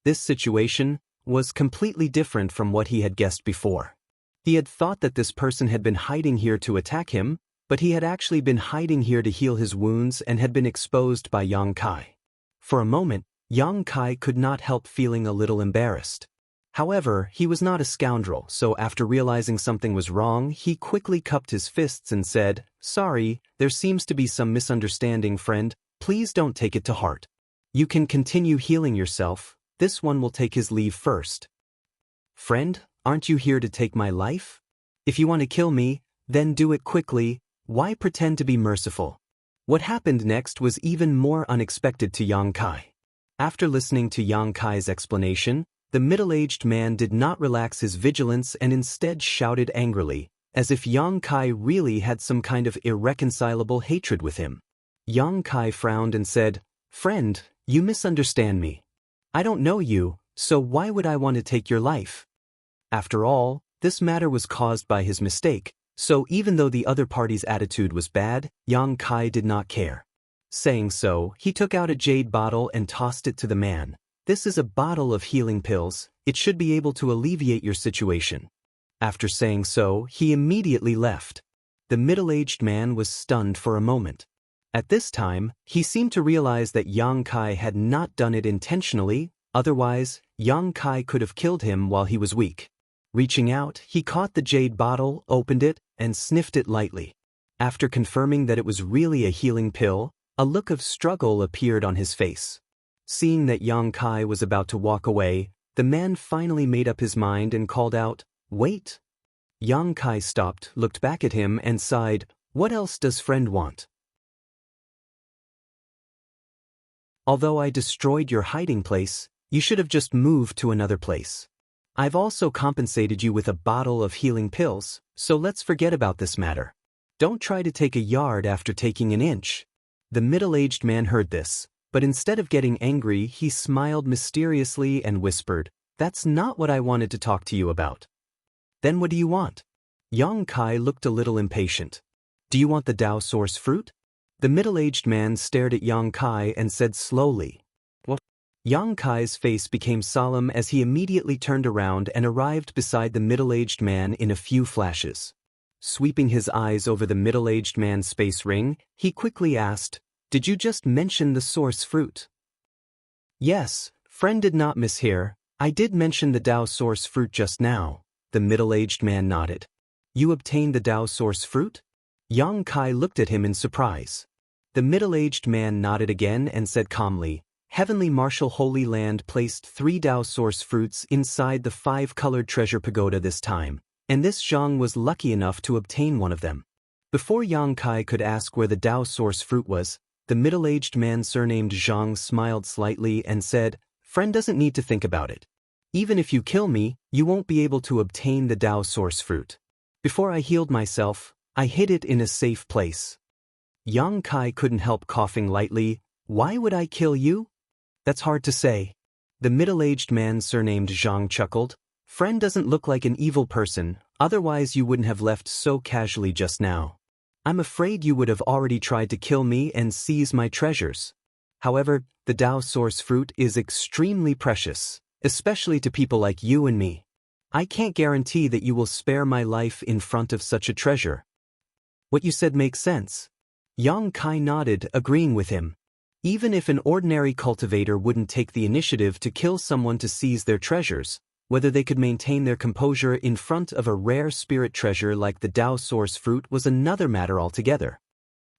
This situation was completely different from what he had guessed before. He had thought that this person had been hiding here to attack him, but he had actually been hiding here to heal his wounds and had been exposed by Yang Kai. For a moment, Yang Kai could not help feeling a little embarrassed. However, he was not a scoundrel, so after realizing something was wrong, he quickly cupped his fists and said, "Sorry, there seems to be some misunderstanding, friend. Please don't take it to heart. You can continue healing yourself. This one will take his leave first." "Friend, aren't you here to take my life? If you want to kill me, then do it quickly. Why pretend to be merciful?" What happened next was even more unexpected to Yang Kai. After listening to Yang Kai's explanation, the middle-aged man did not relax his vigilance and instead shouted angrily, as if Yang Kai really had some kind of irreconcilable hatred with him. Yang Kai frowned and said, "Friend, you misunderstand me. I don't know you, so why would I want to take your life?" After all, this matter was caused by his mistake, so even though the other party's attitude was bad, Yang Kai did not care. Saying so, he took out a jade bottle and tossed it to the man. "This is a bottle of healing pills. It should be able to alleviate your situation." After saying so, he immediately left. The middle-aged man was stunned for a moment. At this time, he seemed to realize that Yang Kai had not done it intentionally, otherwise, Yang Kai could have killed him while he was weak. Reaching out, he caught the jade bottle, opened it, and sniffed it lightly. After confirming that it was really a healing pill, a look of struggle appeared on his face. Seeing that Yang Kai was about to walk away, the man finally made up his mind and called out, "Wait." Yang Kai stopped, looked back at him, and sighed, "What else does friend want?" "Although I destroyed your hiding place, you should have just moved to another place. I've also compensated you with a bottle of healing pills, so let's forget about this matter. Don't try to take a yard after taking an inch." The middle-aged man heard this, but instead of getting angry, he smiled mysteriously and whispered, "That's not what I wanted to talk to you about." "Then what do you want?" Yang Kai looked a little impatient. "Do you want the Dao source fruit?" The middle-aged man stared at Yang Kai and said slowly, "What?" Yang Kai's face became solemn as he immediately turned around and arrived beside the middle-aged man in a few flashes. Sweeping his eyes over the middle-aged man's space ring, he quickly asked, "Did you just mention the source fruit?" "Yes, friend did not mishear. I did mention the Dao source fruit just now." The middle-aged man nodded. "You obtained the Dao source fruit?" Yang Kai looked at him in surprise. The middle-aged man nodded again and said calmly, "Heavenly Martial Holy Land placed 3 Dao source fruits inside the 5-colored treasure pagoda this time, and this Zhang was lucky enough to obtain one of them." Before Yang Kai could ask where the Dao source fruit was, the middle-aged man surnamed Zhang smiled slightly and said, "Friend doesn't need to think about it. Even if you kill me, you won't be able to obtain the Dao source fruit. Before I healed myself, I hid it in a safe place." Yang Kai couldn't help coughing lightly. "Why would I kill you?" "That's hard to say." The middle-aged man surnamed Zhang chuckled. "Friend doesn't look like an evil person, otherwise you wouldn't have left so casually just now. I'm afraid you would have already tried to kill me and seize my treasures. However, the Dao source fruit is extremely precious, especially to people like you and me. I can't guarantee that you will spare my life in front of such a treasure." "What you said makes sense." Yang Kai nodded, agreeing with him. Even if an ordinary cultivator wouldn't take the initiative to kill someone to seize their treasures, whether they could maintain their composure in front of a rare spirit treasure like the Dao source fruit was another matter altogether.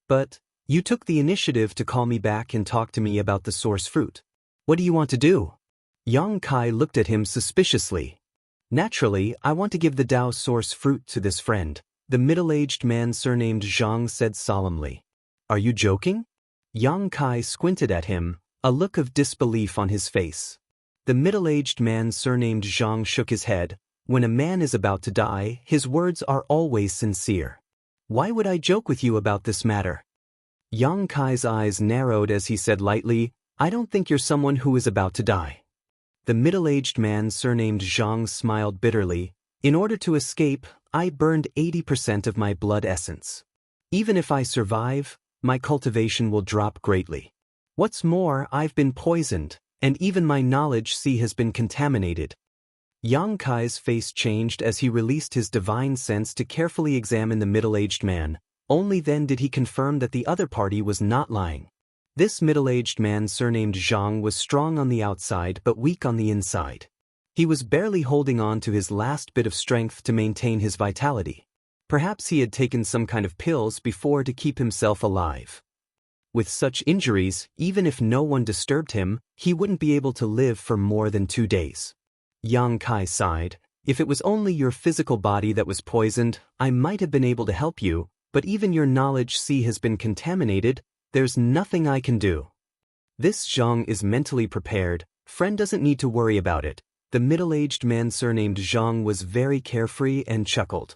"But you took the initiative to call me back and talk to me about the source fruit. What do you want to do?" Yang Kai looked at him suspiciously. "Naturally, I want to give the Dao source fruit to this friend," the middle-aged man surnamed Zhang said solemnly. "Are you joking?" Yang Kai squinted at him. a look of disbelief on his face. The middle-aged man surnamed Zhang shook his head. When a man is about to die, his words are always sincere. Why would I joke with you about this matter? Yang Kai's eyes narrowed as he said lightly, I don't think you're someone who is about to die. The middle-aged man surnamed Zhang smiled bitterly. In order to escape, I burned 80% of my blood essence. Even if I survive, my cultivation will drop greatly. What's more, I've been poisoned, and even my knowledge has been contaminated. Yang Kai's face changed as he released his divine sense to carefully examine the middle-aged man. Only then did he confirm that the other party was not lying. This middle-aged man surnamed Zhang was strong on the outside but weak on the inside. He was barely holding on to his last bit of strength to maintain his vitality. Perhaps he had taken some kind of pills before to keep himself alive. With such injuries, even if no one disturbed him, he wouldn't be able to live for more than 2 days. Yang Kai sighed. If it was only your physical body that was poisoned, I might have been able to help you, but even your knowledge has been contaminated, there's nothing I can do. This Zhang is mentally prepared, friend doesn't need to worry about it. The middle-aged man surnamed Zhang was very carefree and chuckled.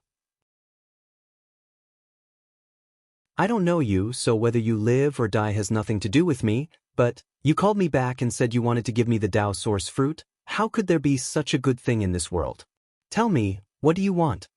I don't know you, so whether you live or die has nothing to do with me, but you called me back and said you wanted to give me the Tao Source fruit. How could there be such a good thing in this world? Tell me, what do you want?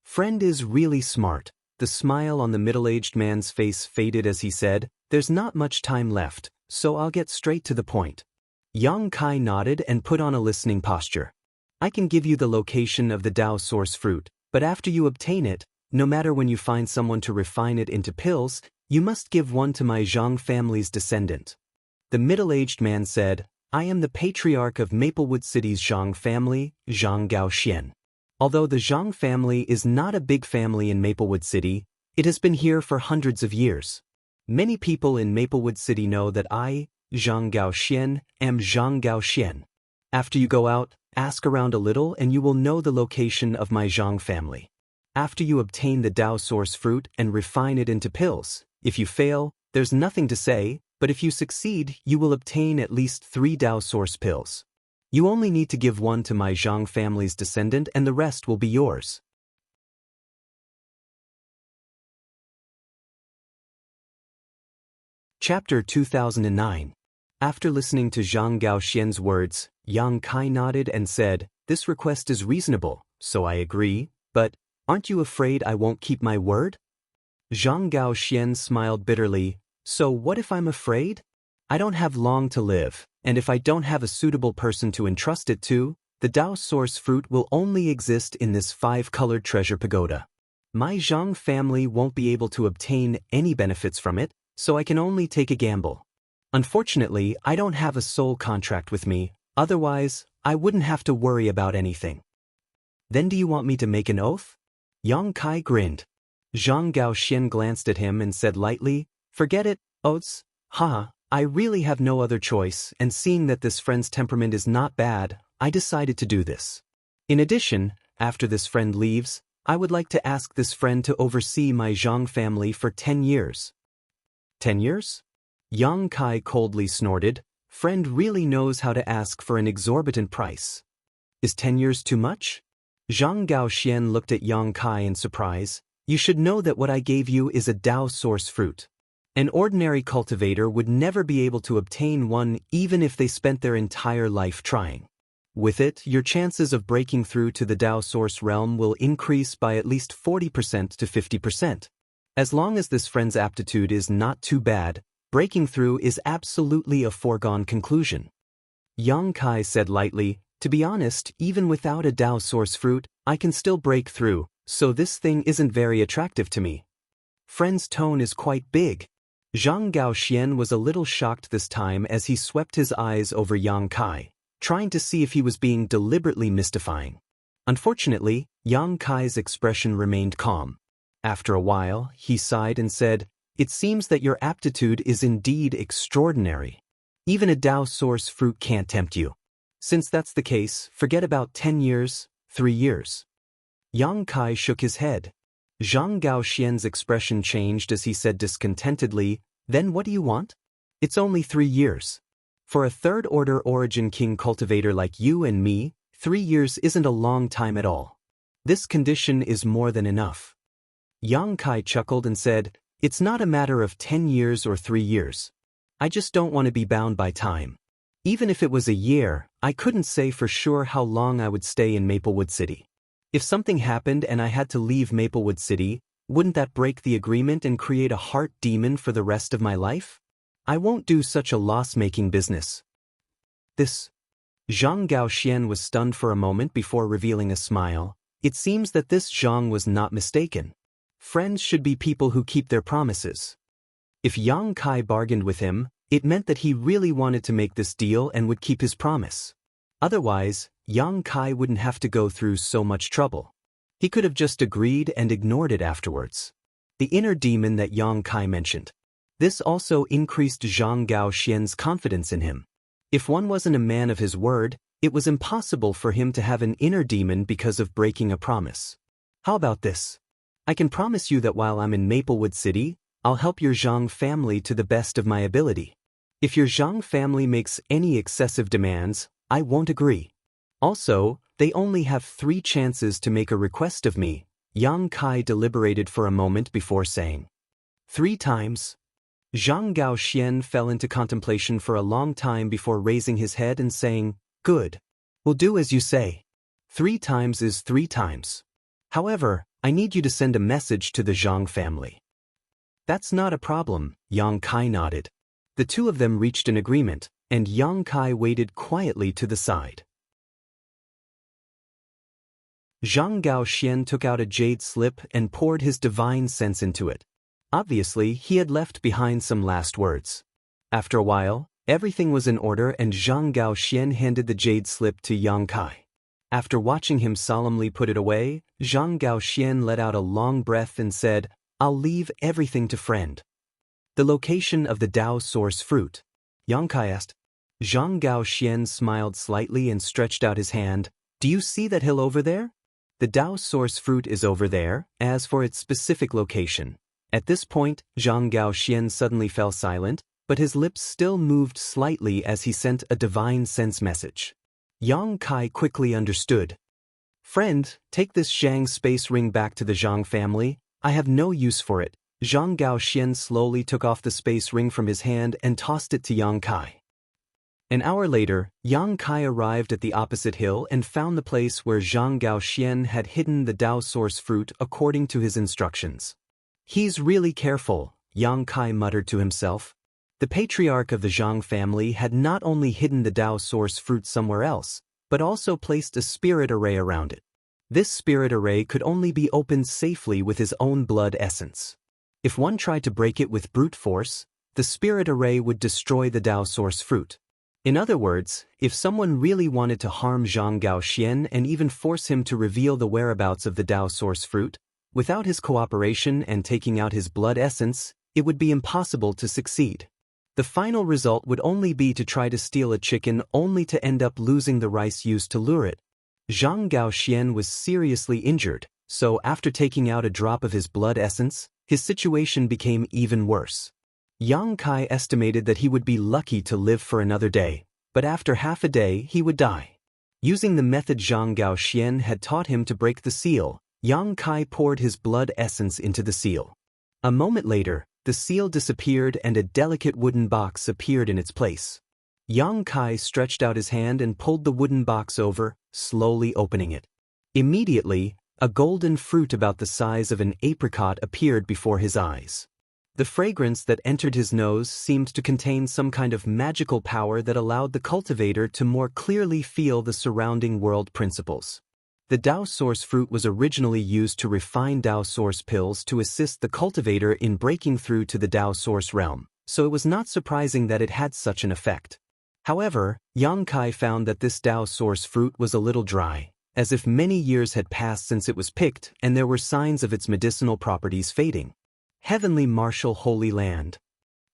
Friend is really smart. The smile on the middle-aged man's face faded as he said, there's not much time left, so I'll get straight to the point. Yang Kai nodded and put on a listening posture. I can give you the location of the Tao Source fruit, but after you obtain it, no matter when you find someone to refine it into pills, you must give one to my Zhang family's descendant. The middle-aged man said, I am the patriarch of Maplewood City's Zhang family, Zhang Gaoxian. Although the Zhang family is not a big family in Maplewood City, it has been here for hundreds of years. Many people in Maplewood City know that I, Zhang Gaoxian, am Zhang Gaoxian. After you go out, ask around a little and you will know the location of my Zhang family. After you obtain the Tao Source fruit and refine it into pills, if you fail, there's nothing to say, but if you succeed, you will obtain at least 3 Tao Source pills. You only need to give one to my Zhang family's descendant and the rest will be yours. Chapter 2009. After listening to Zhang Gaoxian's words, Yang Kai nodded and said, this request is reasonable, so I agree, but aren't you afraid I won't keep my word? Zhang Gaoxian smiled bitterly. So what if I'm afraid? I don't have long to live, and if I don't have a suitable person to entrust it to, the Tao Source fruit will only exist in this 5-colored treasure pagoda. My Zhang family won't be able to obtain any benefits from it, so I can only take a gamble. Unfortunately, I don't have a soul contract with me, otherwise, I wouldn't have to worry about anything. Then do you want me to make an oath? Yang Kai grinned. Zhang Gaoxian glanced at him and said lightly, forget it, oaths. I really have no other choice, and seeing that this friend's temperament is not bad, I decided to do this. In addition, after this friend leaves, I would like to ask this friend to oversee my Zhang family for 10 years. 10 years? Yang Kai coldly snorted, friend really knows how to ask for an exorbitant price. Is 10 years too much? Zhang Gaoxian looked at Yang Kai in surprise. You should know that what I gave you is a Tao Source fruit. An ordinary cultivator would never be able to obtain one even if they spent their entire life trying. With it, your chances of breaking through to the Tao Source realm will increase by at least 40% to 50%. As long as this friend's aptitude is not too bad, breaking through is absolutely a foregone conclusion. Yang Kai said lightly, to be honest, even without a Tao Source fruit, I can still break through, so this thing isn't very attractive to me. Friend's tone is quite big. Zhang Gaoxian was a little shocked this time as he swept his eyes over Yang Kai, trying to see if he was being deliberately mystifying. Unfortunately, Yang Kai's expression remained calm. After a while, he sighed and said, it seems that your aptitude is indeed extraordinary. Even a Tao Source fruit can't tempt you. Since that's the case, forget about 10 years, 3 years. Yang Kai shook his head. Zhang Gaoxian's expression changed as he said discontentedly, then what do you want? It's only 3 years. For a third-order origin king cultivator like you and me, 3 years isn't a long time at all. This condition is more than enough. Yang Kai chuckled and said, "It's not a matter of 10 years or 3 years. I just don't want to be bound by time. Even if it was a year, I couldn't say for sure how long I would stay in Maplewood City. If something happened and I had to leave Maplewood City, wouldn't that break the agreement and create a heart demon for the rest of my life? I won't do such a loss-making business." This. Zhang Gaoxian was stunned for a moment before revealing a smile. It seems that this Zhang was not mistaken. Friends should be people who keep their promises. If Yang Kai bargained with him, it meant that he really wanted to make this deal and would keep his promise. Otherwise, Yang Kai wouldn't have to go through so much trouble. He could have just agreed and ignored it afterwards. The inner demon that Yang Kai mentioned. This also increased Zhang Gaoxian's confidence in him. If one wasn't a man of his word, it was impossible for him to have an inner demon because of breaking a promise. How about this? I can promise you that while I'm in Maplewood City, I'll help your Zhang family to the best of my ability. If your Zhang family makes any excessive demands, I won't agree. Also, they only have 3 chances to make a request of me. Yang Kai deliberated for a moment before saying, 3 times? Zhang Gaoxian fell into contemplation for a long time before raising his head and saying, "Good. We'll do as you say. 3 times is 3 times. However, I need you to send a message to the Zhang family." "That's not a problem," Yang Kai nodded. The two of them reached an agreement, and Yang Kai waited quietly to the side. Zhang Gaoxian took out a jade slip and poured his divine sense into it. Obviously, he had left behind some last words. After a while, everything was in order and Zhang Gaoxian handed the jade slip to Yang Kai. After watching him solemnly put it away, Zhang Gaoxian let out a long breath and said, "I'll leave everything to friend." "The location of the Dao source fruit?" Yang Kai asked. Zhang Gaoxian smiled slightly and stretched out his hand. "Do you see that hill over there? The Dao source fruit is over there. As for its specific location." At this point, Zhang Gaoxian suddenly fell silent, but his lips still moved slightly as he sent a divine sense message. Yang Kai quickly understood. "Friend, take this Zhang space ring back to the Zhang family. I have no use for it." Zhang Gaoxian slowly took off the space ring from his hand and tossed it to Yang Kai. An hour later, Yang Kai arrived at the opposite hill and found the place where Zhang Gaoxian had hidden the Dao source fruit according to his instructions. "He's really careful," Yang Kai muttered to himself. The patriarch of the Zhang family had not only hidden the Dao source fruit somewhere else, but also placed a spirit array around it. This spirit array could only be opened safely with his own blood essence. If one tried to break it with brute force, the spirit array would destroy the Dao source fruit. In other words, if someone really wanted to harm Zhang Gaoxian and even force him to reveal the whereabouts of the Dao source fruit, without his cooperation and taking out his blood essence, it would be impossible to succeed. The final result would only be to try to steal a chicken only to end up losing the rice used to lure it. Zhang Gaoxian was seriously injured, so after taking out a drop of his blood essence, his situation became even worse. Yang Kai estimated that he would be lucky to live for another day, but after half a day he would die. Using the method Zhang Gaoxian had taught him to break the seal, Yang Kai poured his blood essence into the seal. A moment later, the seal disappeared and a delicate wooden box appeared in its place. Yang Kai stretched out his hand and pulled the wooden box over, slowly opening it. Immediately, a golden fruit about the size of an apricot appeared before his eyes. The fragrance that entered his nose seemed to contain some kind of magical power that allowed the cultivator to more clearly feel the surrounding world principles. The Dao source fruit was originally used to refine Dao source pills to assist the cultivator in breaking through to the Dao source realm, so it was not surprising that it had such an effect. However, Yang Kai found that this Dao source fruit was a little dry, as if many years had passed since it was picked and there were signs of its medicinal properties fading. Heavenly Martial Holy Land.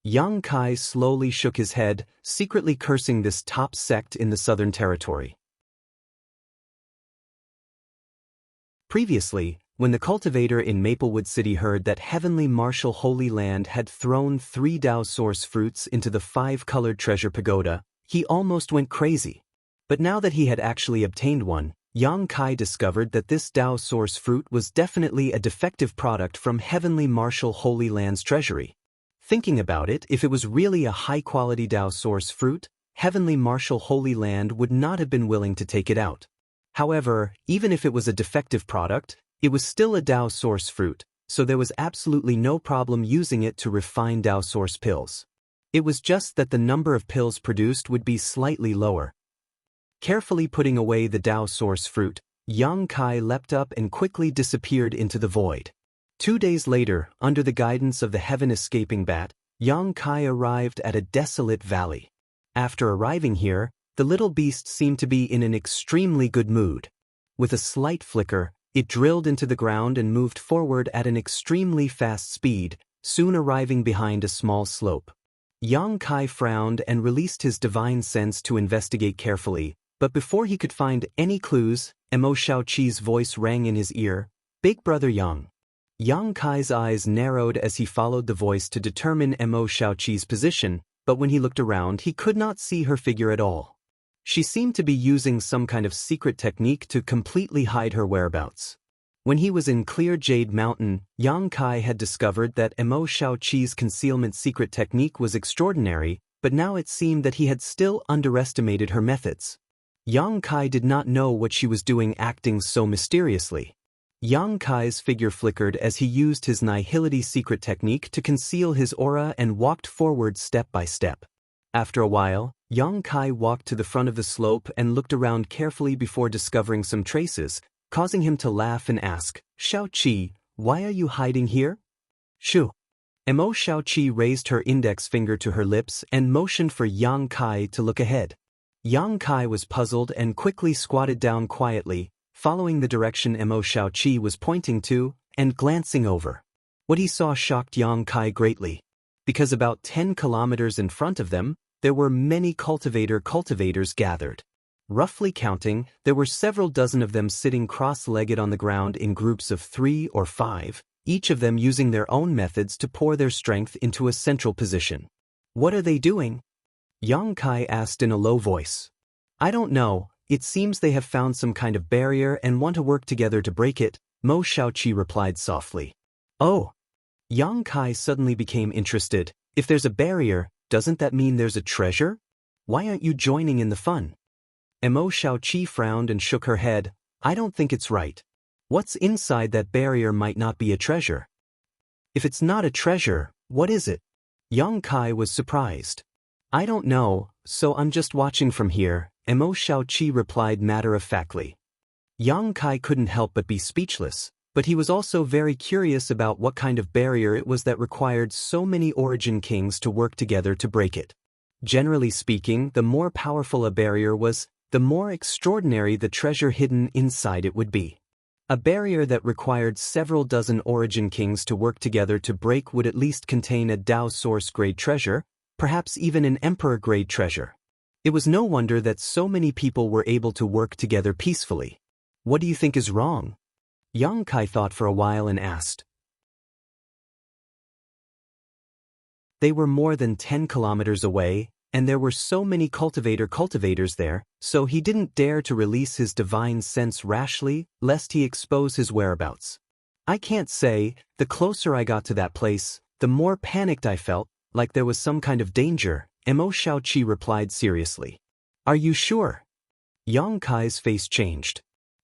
Yang Kai slowly shook his head, secretly cursing this top sect in the Southern Territory. Previously, when the cultivator in Maplewood City heard that Heavenly Martial Holy Land had thrown 3 Dao source fruits into the 5-colored treasure pagoda, He almost went crazy. But now that he had actually obtained one, Yang Kai discovered that this Dao Source fruit was definitely a defective product from Heavenly Martial Holy Land's treasury. Thinking about it, if it was really a high-quality Dao Source fruit, Heavenly Martial Holy Land would not have been willing to take it out. However, even if it was a defective product, it was still a Dao Source fruit, so there was absolutely no problem using it to refine Dao Source pills. It was just that the number of pills produced would be slightly lower. Carefully putting away the Dao Source fruit, Yang Kai leapt up and quickly disappeared into the void. 2 days later, under the guidance of the heaven-escaping bat, Yang Kai arrived at a desolate valley. After arriving here, the little beast seemed to be in an extremely good mood. With a slight flicker, it drilled into the ground and moved forward at an extremely fast speed, soon arriving behind a small slope. Yang Kai frowned and released his divine sense to investigate carefully, but before he could find any clues, Mo Xiaoqi's voice rang in his ear, "Big Brother Yang." Yang Kai's eyes narrowed as he followed the voice to determine Mo Xiaoqi's position, but when he looked around he could not see her figure at all. She seemed to be using some kind of secret technique to completely hide her whereabouts. When he was in Clear Jade Mountain, Yang Kai had discovered that Mo Xiaoqi's concealment secret technique was extraordinary, but now it seemed that he had still underestimated her methods. Yang Kai did not know what she was doing acting so mysteriously. Yang Kai's figure flickered as he used his Nihility secret technique to conceal his aura and walked forward step by step. After a while, Yang Kai walked to the front of the slope and looked around carefully before discovering some traces, causing him to laugh and ask, "Xiaoqi, why are you hiding here?" "Shoo." Mo Xiaoqi raised her index finger to her lips and motioned for Yang Kai to look ahead. Yang Kai was puzzled and quickly squatted down quietly, following the direction Mo Xiaoqi was pointing to, and glancing over. What he saw shocked Yang Kai greatly, because about 10 kilometers in front of them, there were many cultivators gathered. Roughly counting, there were several dozen of them sitting cross-legged on the ground in groups of 3 or 5, each of them using their own methods to pour their strength into a central position. "What are they doing?" Yang Kai asked in a low voice. "I don't know, it seems they have found some kind of barrier and want to work together to break it," Mo Xiaoqi replied softly. "Oh." Yang Kai suddenly became interested. "If there's a barrier, doesn't that mean there's a treasure? Why aren't you joining in the fun?" Mo Xiaoqi frowned and shook her head. "I don't think it's right. What's inside that barrier might not be a treasure. If it's not a treasure, what is it?" Yang Kai was surprised. "I don't know, so I'm just watching from here," Mo Xiaoqi replied matter-of-factly. Yang Kai couldn't help but be speechless, but he was also very curious about what kind of barrier it was that required so many origin kings to work together to break it. Generally speaking, the more powerful a barrier was, the more extraordinary the treasure hidden inside it would be. A barrier that required several dozen origin kings to work together to break would at least contain a Dao Source-grade treasure, perhaps even an Emperor-grade treasure. It was no wonder that so many people were able to work together peacefully. "What do you think is wrong?" Yang Kai thought for a while and asked. They were more than 10 kilometers away, and there were so many cultivators there, so he didn't dare to release his divine sense rashly, lest he expose his whereabouts. "I can't say, the closer I got to that place, the more panicked I felt, like there was some kind of danger," Mo Xiaoqi replied seriously. "Are you sure?" Yang Kai's face changed.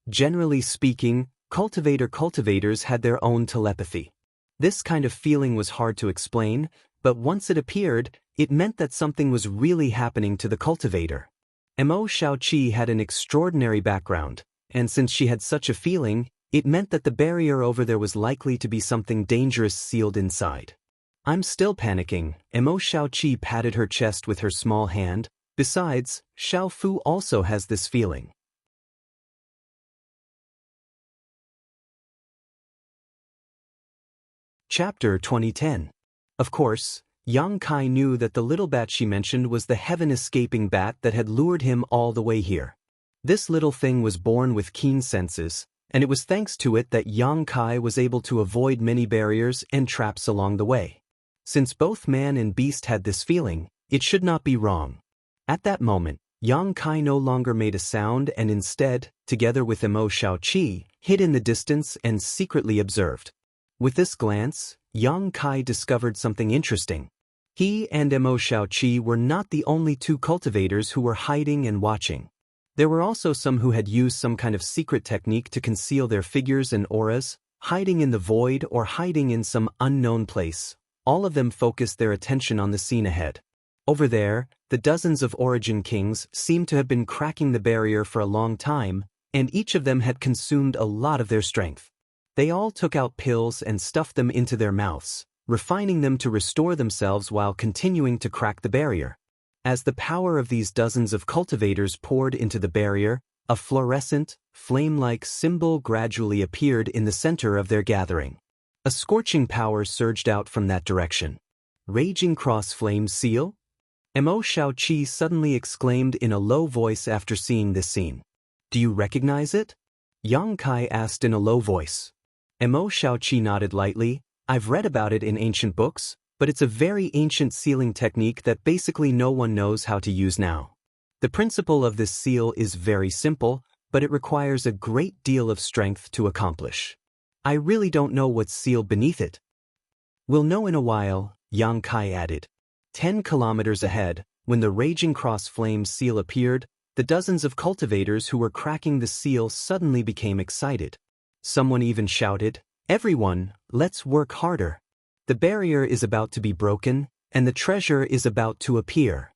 Generally speaking, cultivators had their own telepathy. This kind of feeling was hard to explain, but once it appeared, it meant that something was really happening to the cultivator. Mo Xiaoqi had an extraordinary background, and since she had such a feeling, it meant that the barrier over there was likely to be something dangerous sealed inside. "I'm still panicking," Mo Xiaoqi patted her chest with her small hand. "Besides, Xiao Fu also has this feeling." Chapter 2010. Of course, Yang Kai knew that the little bat she mentioned was the heaven-escaping bat that had lured him all the way here. This little thing was born with keen senses, and it was thanks to it that Yang Kai was able to avoid many barriers and traps along the way. Since both man and beast had this feeling, it should not be wrong. At that moment, Yang Kai no longer made a sound and instead, together with Mo Xiaoqi, hid in the distance and secretly observed. With this glance, Yang Kai discovered something interesting. He and Mo Xiaoqi were not the only two cultivators who were hiding and watching. There were also some who had used some kind of secret technique to conceal their figures and auras, hiding in the void or hiding in some unknown place. All of them focused their attention on the scene ahead. Over there, the dozens of Origin Kings seemed to have been cracking the barrier for a long time, and each of them had consumed a lot of their strength. They all took out pills and stuffed them into their mouths, refining them to restore themselves while continuing to crack the barrier. As the power of these dozens of cultivators poured into the barrier, a fluorescent, flame-like symbol gradually appeared in the center of their gathering. A scorching power surged out from that direction. Raging Cross Flame Seal? Mo Xiaoqi suddenly exclaimed in a low voice after seeing this scene. Do you recognize it? Yang Kai asked in a low voice. Mo Xiaoqi nodded lightly. I've read about it in ancient books, but it's a very ancient sealing technique that basically no one knows how to use now. The principle of this seal is very simple, but it requires a great deal of strength to accomplish. I really don't know what's sealed beneath it. We'll know in a while, Yang Kai added. 10 kilometers ahead, when the Raging Cross Flame seal appeared, the dozens of cultivators who were cracking the seal suddenly became excited. Someone even shouted, "Everyone, let's work harder. The barrier is about to be broken, and the treasure is about to appear."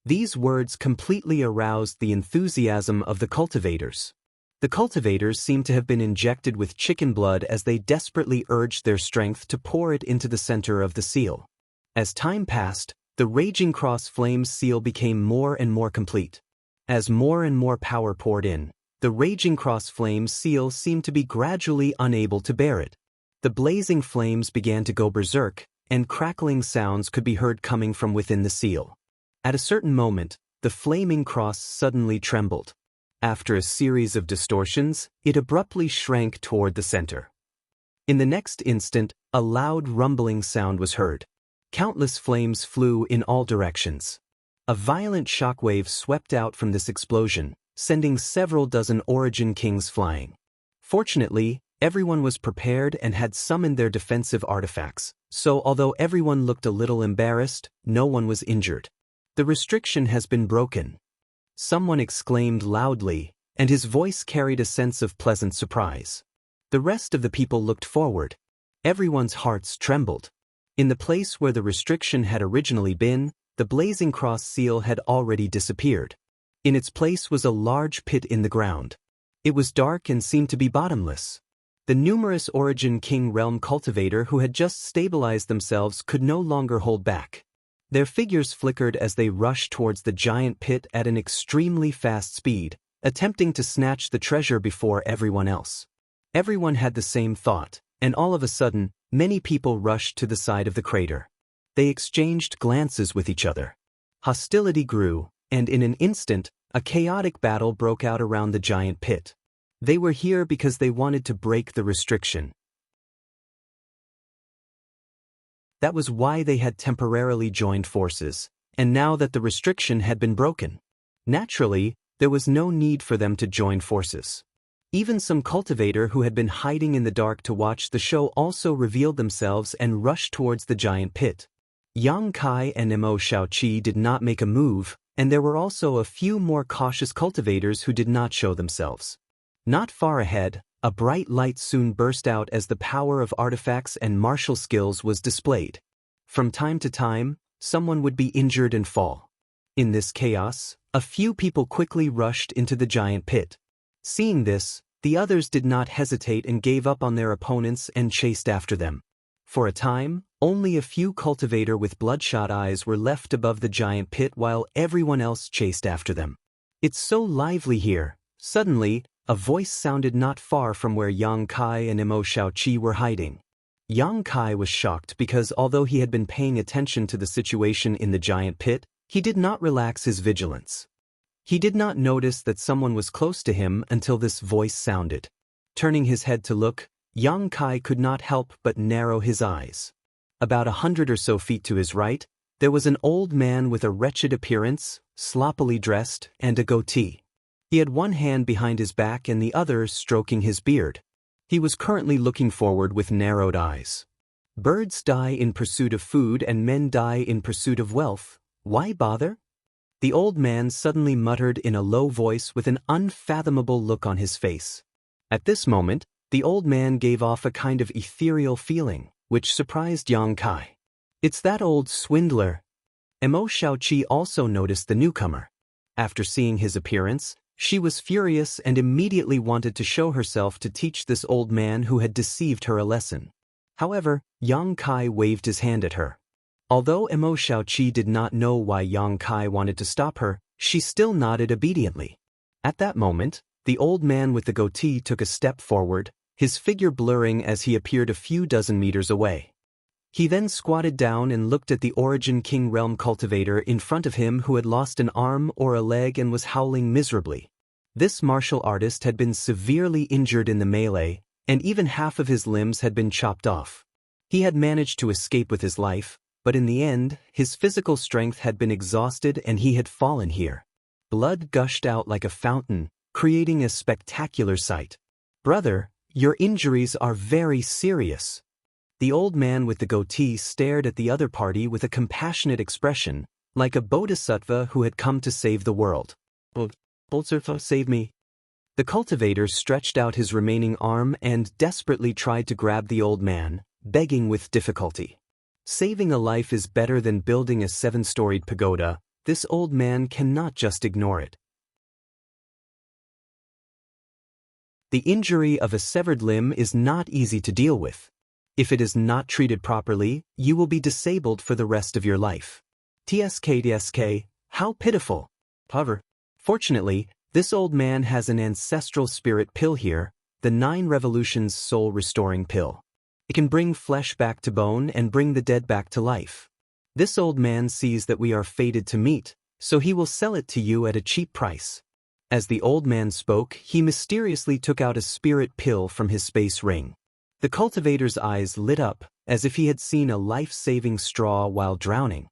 These words completely aroused the enthusiasm of the cultivators. The cultivators seemed to have been injected with chicken blood as they desperately urged their strength to pour it into the center of the seal. As time passed, the Raging Cross Flame seal became more and more complete. As more and more power poured in, the Raging Cross Flame seal seemed to be gradually unable to bear it. The blazing flames began to go berserk, and crackling sounds could be heard coming from within the seal. At a certain moment, the flaming cross suddenly trembled. After a series of distortions, it abruptly shrank toward the center. In the next instant, a loud rumbling sound was heard. Countless flames flew in all directions. A violent shockwave swept out from this explosion, sending several dozen Origin Kings flying. Fortunately, everyone was prepared and had summoned their defensive artifacts, so although everyone looked a little embarrassed, no one was injured. The restriction has been broken. Someone exclaimed loudly, and his voice carried a sense of pleasant surprise. The rest of the people looked forward. Everyone's hearts trembled. In the place where the restriction had originally been, the blazing cross seal had already disappeared. In its place was a large pit in the ground. It was dark and seemed to be bottomless. The numerous Origin King realm cultivator who had just stabilized themselves could no longer hold back. Their figures flickered as they rushed towards the giant pit at an extremely fast speed, attempting to snatch the treasure before everyone else. Everyone had the same thought, and all of a sudden, many people rushed to the side of the crater. They exchanged glances with each other. Hostility grew, and in an instant, a chaotic battle broke out around the giant pit. They were here because they wanted to break the restriction. That was why they had temporarily joined forces, and now that the restriction had been broken. Naturally, there was no need for them to join forces. Even some cultivator who had been hiding in the dark to watch the show also revealed themselves and rushed towards the giant pit. Yang Kai and Mo Xiaoqi did not make a move, and there were also a few more cautious cultivators who did not show themselves. Not far ahead, a bright light soon burst out as the power of artifacts and martial skills was displayed. From time to time, someone would be injured and fall. In this chaos, a few people quickly rushed into the giant pit. Seeing this, the others did not hesitate and gave up on their opponents and chased after them. For a time, only a few cultivator with bloodshot eyes were left above the giant pit while everyone else chased after them. It's so lively here. Suddenly, a voice sounded not far from where Yang Kai and Mo Xiaoqi were hiding. Yang Kai was shocked because although he had been paying attention to the situation in the giant pit, he did not relax his vigilance. He did not notice that someone was close to him until this voice sounded. Turning his head to look, Yang Kai could not help but narrow his eyes. About 100 or so feet to his right, There was an old man with a wretched appearance, sloppily dressed, and a goatee. He had one hand behind his back and the other stroking his beard. He was currently looking forward with narrowed eyes. Birds die in pursuit of food and men die in pursuit of wealth. Why bother? The old man suddenly muttered in a low voice with an unfathomable look on his face. At this moment, the old man gave off a kind of ethereal feeling, which surprised Yang Kai. It's that old swindler. Mo Xiaoqi also noticed the newcomer. After seeing his appearance, she was furious and immediately wanted to show herself to teach this old man who had deceived her a lesson. However, Yang Kai waved his hand at her. Although Mo Xiaoqi did not know why Yang Kai wanted to stop her, she still nodded obediently. At that moment, the old man with the goatee took a step forward, his figure blurring as he appeared a few dozen meters away. He then squatted down and looked at the Origin King Realm cultivator in front of him who had lost an arm or a leg and was howling miserably. This martial artist had been severely injured in the melee, and even half of his limbs had been chopped off. He had managed to escape with his life, but in the end, his physical strength had been exhausted and he had fallen here. Blood gushed out like a fountain, creating a spectacular sight. "Brother, your injuries are very serious." The old man with the goatee stared at the other party with a compassionate expression, like a bodhisattva who had come to save the world. "Bodhisattva, save me." The cultivator stretched out his remaining arm and desperately tried to grab the old man, begging with difficulty. Saving a life is better than building a 7-storied pagoda. This old man cannot just ignore it. The injury of a severed limb is not easy to deal with. If it is not treated properly, you will be disabled for the rest of your life. TSK, how pitiful. However, fortunately, this old man has an ancestral spirit pill here, the 9 Revolutions soul restoring pill. It can bring flesh back to bone and bring the dead back to life. This old man sees that we are fated to meet, so he will sell it to you at a cheap price. As the old man spoke, he mysteriously took out a spirit pill from his space ring. The cultivator's eyes lit up, as if he had seen a life-saving straw while drowning.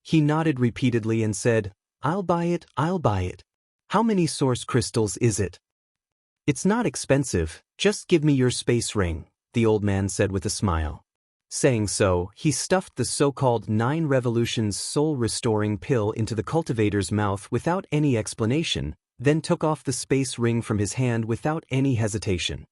He nodded repeatedly and said, I'll buy it, I'll buy it. How many source crystals is it? It's not expensive, just give me your space ring, the old man said with a smile. Saying so, he stuffed the so-called 9 Revolutions soul-restoring pill into the cultivator's mouth without any explanation, then took off the space ring from his hand without any hesitation.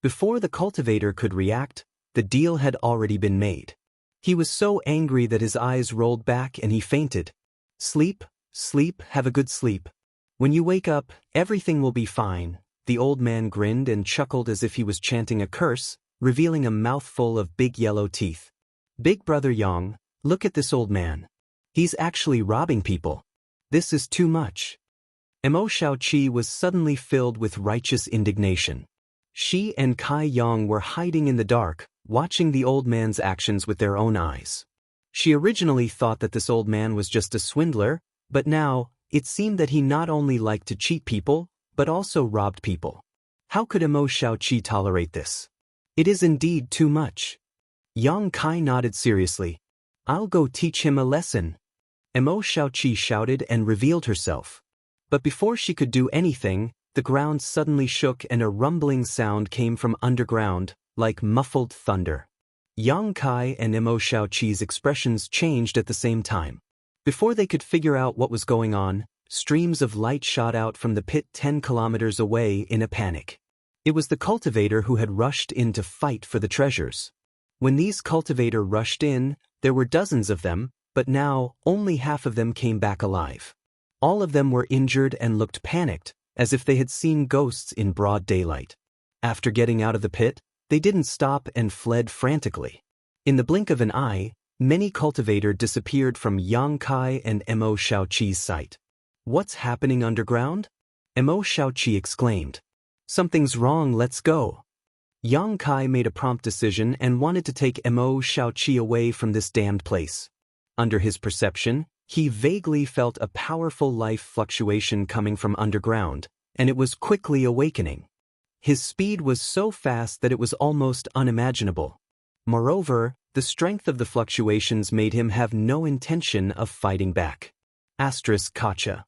Before the cultivator could react, the deal had already been made. He was so angry that his eyes rolled back and he fainted. Sleep, sleep, have a good sleep. When you wake up, everything will be fine. The old man grinned and chuckled as if he was chanting a curse, revealing a mouthful of big yellow teeth. Big brother Yang, look at this old man. He's actually robbing people. This is too much. Mo Xiaoqi was suddenly filled with righteous indignation. She and Kai Yang were hiding in the dark, watching the old man's actions with their own eyes. She originally thought that this old man was just a swindler, but now, it seemed that he not only liked to cheat people, but also robbed people. How could Mo Xiaoqi tolerate this? It is indeed too much. Yang Kai nodded seriously. I'll go teach him a lesson. Mo Xiaoqi shouted and revealed herself. But before she could do anything, the ground suddenly shook and a rumbling sound came from underground, like muffled thunder. Yang Kai and Mo Xiaoqi's expressions changed at the same time. Before they could figure out what was going on, streams of light shot out from the pit 10 kilometers away in a panic. It was the cultivator who had rushed in to fight for the treasures. When these cultivator rushed in, there were dozens of them, but now only half of them came back alive. All of them were injured and looked panicked, as if they had seen ghosts in broad daylight. After getting out of the pit, they didn't stop and fled frantically. In the blink of an eye, many cultivator disappeared from Yang Kai and Mo Xiaoqi's sight. What's happening underground? Mo Xiaoqi exclaimed. Something's wrong, let's go. Yang Kai made a prompt decision and wanted to take Mo Xiaoqi away from this damned place. Under his perception, he vaguely felt a powerful life fluctuation coming from underground, and it was quickly awakening. His speed was so fast that it was almost unimaginable. Moreover, the strength of the fluctuations made him have no intention of fighting back. Kacha.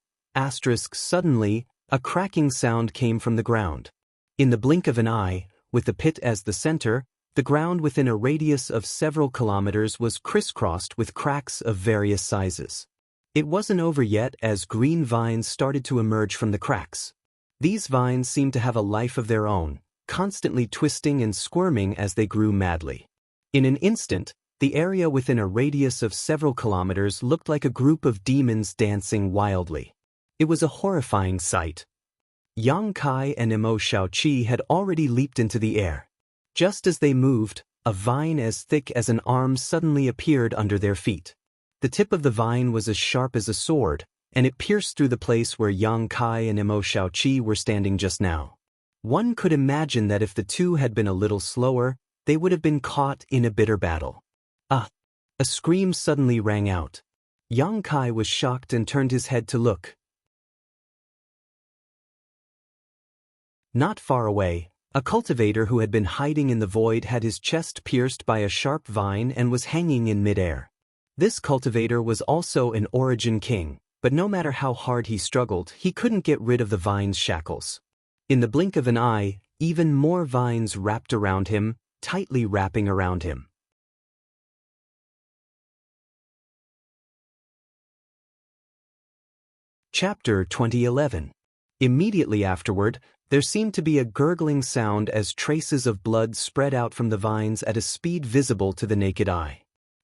Suddenly, a cracking sound came from the ground. In the blink of an eye, with the pit as the center, the ground within a radius of several kilometers was crisscrossed with cracks of various sizes. It wasn't over yet as green vines started to emerge from the cracks. These vines seemed to have a life of their own, constantly twisting and squirming as they grew madly. In an instant, the area within a radius of several kilometers looked like a group of demons dancing wildly. It was a horrifying sight. Yang Kai and Emo Xiaoqi had already leaped into the air. Just as they moved, a vine as thick as an arm suddenly appeared under their feet. The tip of the vine was as sharp as a sword, and it pierced through the place where Yang Kai and Emo Xiaoqi were standing just now. One could imagine that if the two had been a little slower, they would have been caught in a bitter battle. A scream suddenly rang out. Yang Kai was shocked and turned his head to look. Not far away, a cultivator who had been hiding in the void had his chest pierced by a sharp vine and was hanging in midair. This cultivator was also an origin king, but no matter how hard he struggled, he couldn't get rid of the vine's shackles. In the blink of an eye, even more vines wrapped around him, tightly wrapping around him. Chapter 2011. Immediately afterward, there seemed to be a gurgling sound as traces of blood spread out from the vines at a speed visible to the naked eye.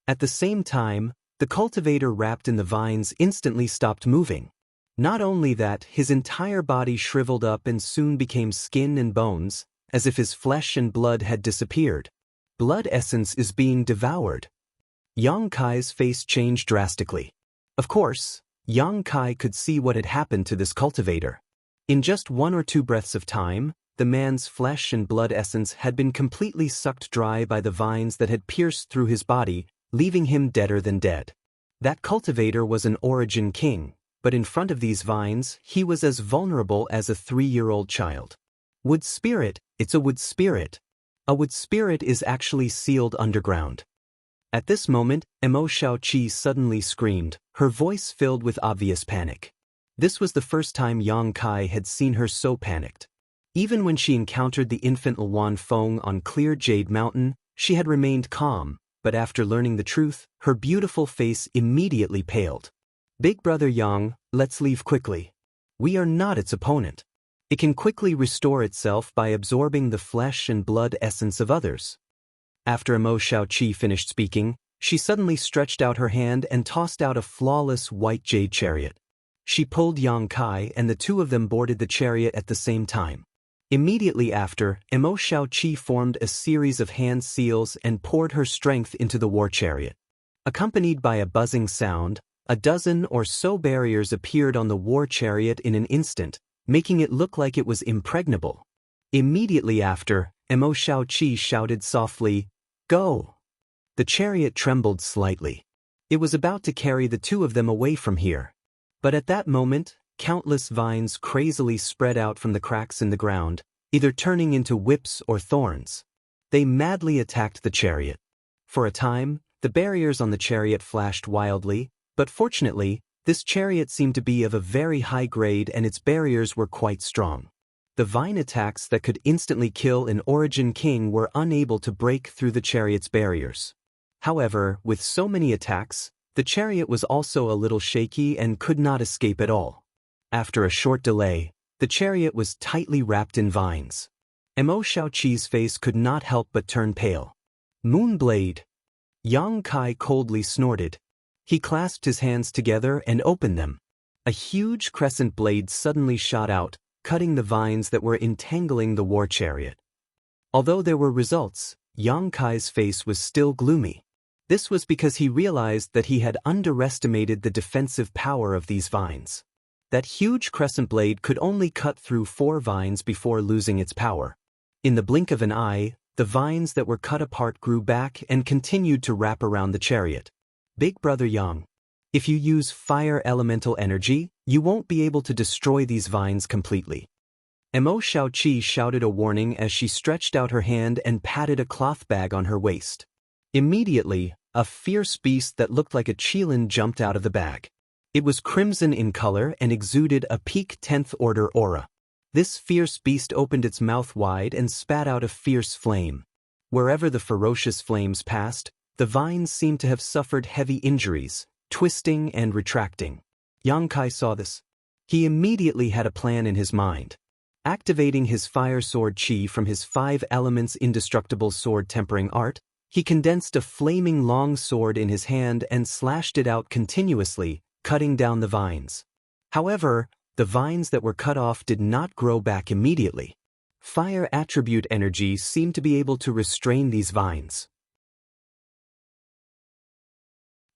At the same time, the cultivator wrapped in the vines instantly stopped moving. Not only that, his entire body shriveled up and soon became skin and bones, as if his flesh and blood had disappeared. Blood essence is being devoured. Yang Kai's face changed drastically. Of course, Yang Kai could see what had happened to this cultivator. In just 1 or 2 breaths of time, the man's flesh and blood essence had been completely sucked dry by the vines that had pierced through his body, leaving him deader than dead. That cultivator was an origin king, but in front of these vines, he was as vulnerable as a 3-year-old child. Wood spirit, it's a wood spirit. A wood spirit is actually sealed underground. At this moment, Emo Xiaoqi suddenly screamed, her voice filled with obvious panic. This was the first time Yang Kai had seen her so panicked. Even when she encountered the infant Luan Feng on clear Jade Mountain, she had remained calm, but after learning the truth, her beautiful face immediately paled. Big brother Yang, let's leave quickly. We are not its opponent. It can quickly restore itself by absorbing the flesh and blood essence of others. After Emo Xiaoqi finished speaking, she suddenly stretched out her hand and tossed out a flawless white jade chariot. She pulled Yang Kai and the two of them boarded the chariot at the same time. Immediately after, Emo Xiaoqi formed a series of hand seals and poured her strength into the war chariot. Accompanied by a buzzing sound, a dozen or so barriers appeared on the war chariot in an instant, making it look like it was impregnable. Immediately after, Emo Xiaoqi shouted softly, "Go!" The chariot trembled slightly. It was about to carry the two of them away from here. But at that moment, countless vines crazily spread out from the cracks in the ground, either turning into whips or thorns. They madly attacked the chariot. For a time, the barriers on the chariot flashed wildly, but fortunately, this chariot seemed to be of a very high grade and its barriers were quite strong. The vine attacks that could instantly kill an origin king were unable to break through the chariot's barriers. However, with so many attacks, the chariot was also a little shaky and could not escape at all. After a short delay, the chariot was tightly wrapped in vines. Emo Xiaoqi's face could not help but turn pale. Moonblade! Yang Kai coldly snorted. He clasped his hands together and opened them. A huge crescent blade suddenly shot out, cutting the vines that were entangling the war chariot. Although there were results, Yang Kai's face was still gloomy. This was because he realized that he had underestimated the defensive power of these vines. That huge crescent blade could only cut through 4 vines before losing its power. In the blink of an eye, the vines that were cut apart grew back and continued to wrap around the chariot. Big brother Yang, if you use fire elemental energy, you won't be able to destroy these vines completely. Emo Xiaoqi shouted a warning as she stretched out her hand and patted a cloth bag on her waist. Immediately, a fierce beast that looked like a qilin jumped out of the bag. It was crimson in color and exuded a peak 10th order aura. This fierce beast opened its mouth wide and spat out a fierce flame. Wherever the ferocious flames passed, the vines seemed to have suffered heavy injuries, twisting and retracting. Xianxia saw this. He immediately had a plan in his mind. Activating his fire sword chi from his 5 elements indestructible sword tempering art, he condensed a flaming long sword in his hand and slashed it out continuously, cutting down the vines. However, the vines that were cut off did not grow back immediately. Fire attribute energy seemed to be able to restrain these vines.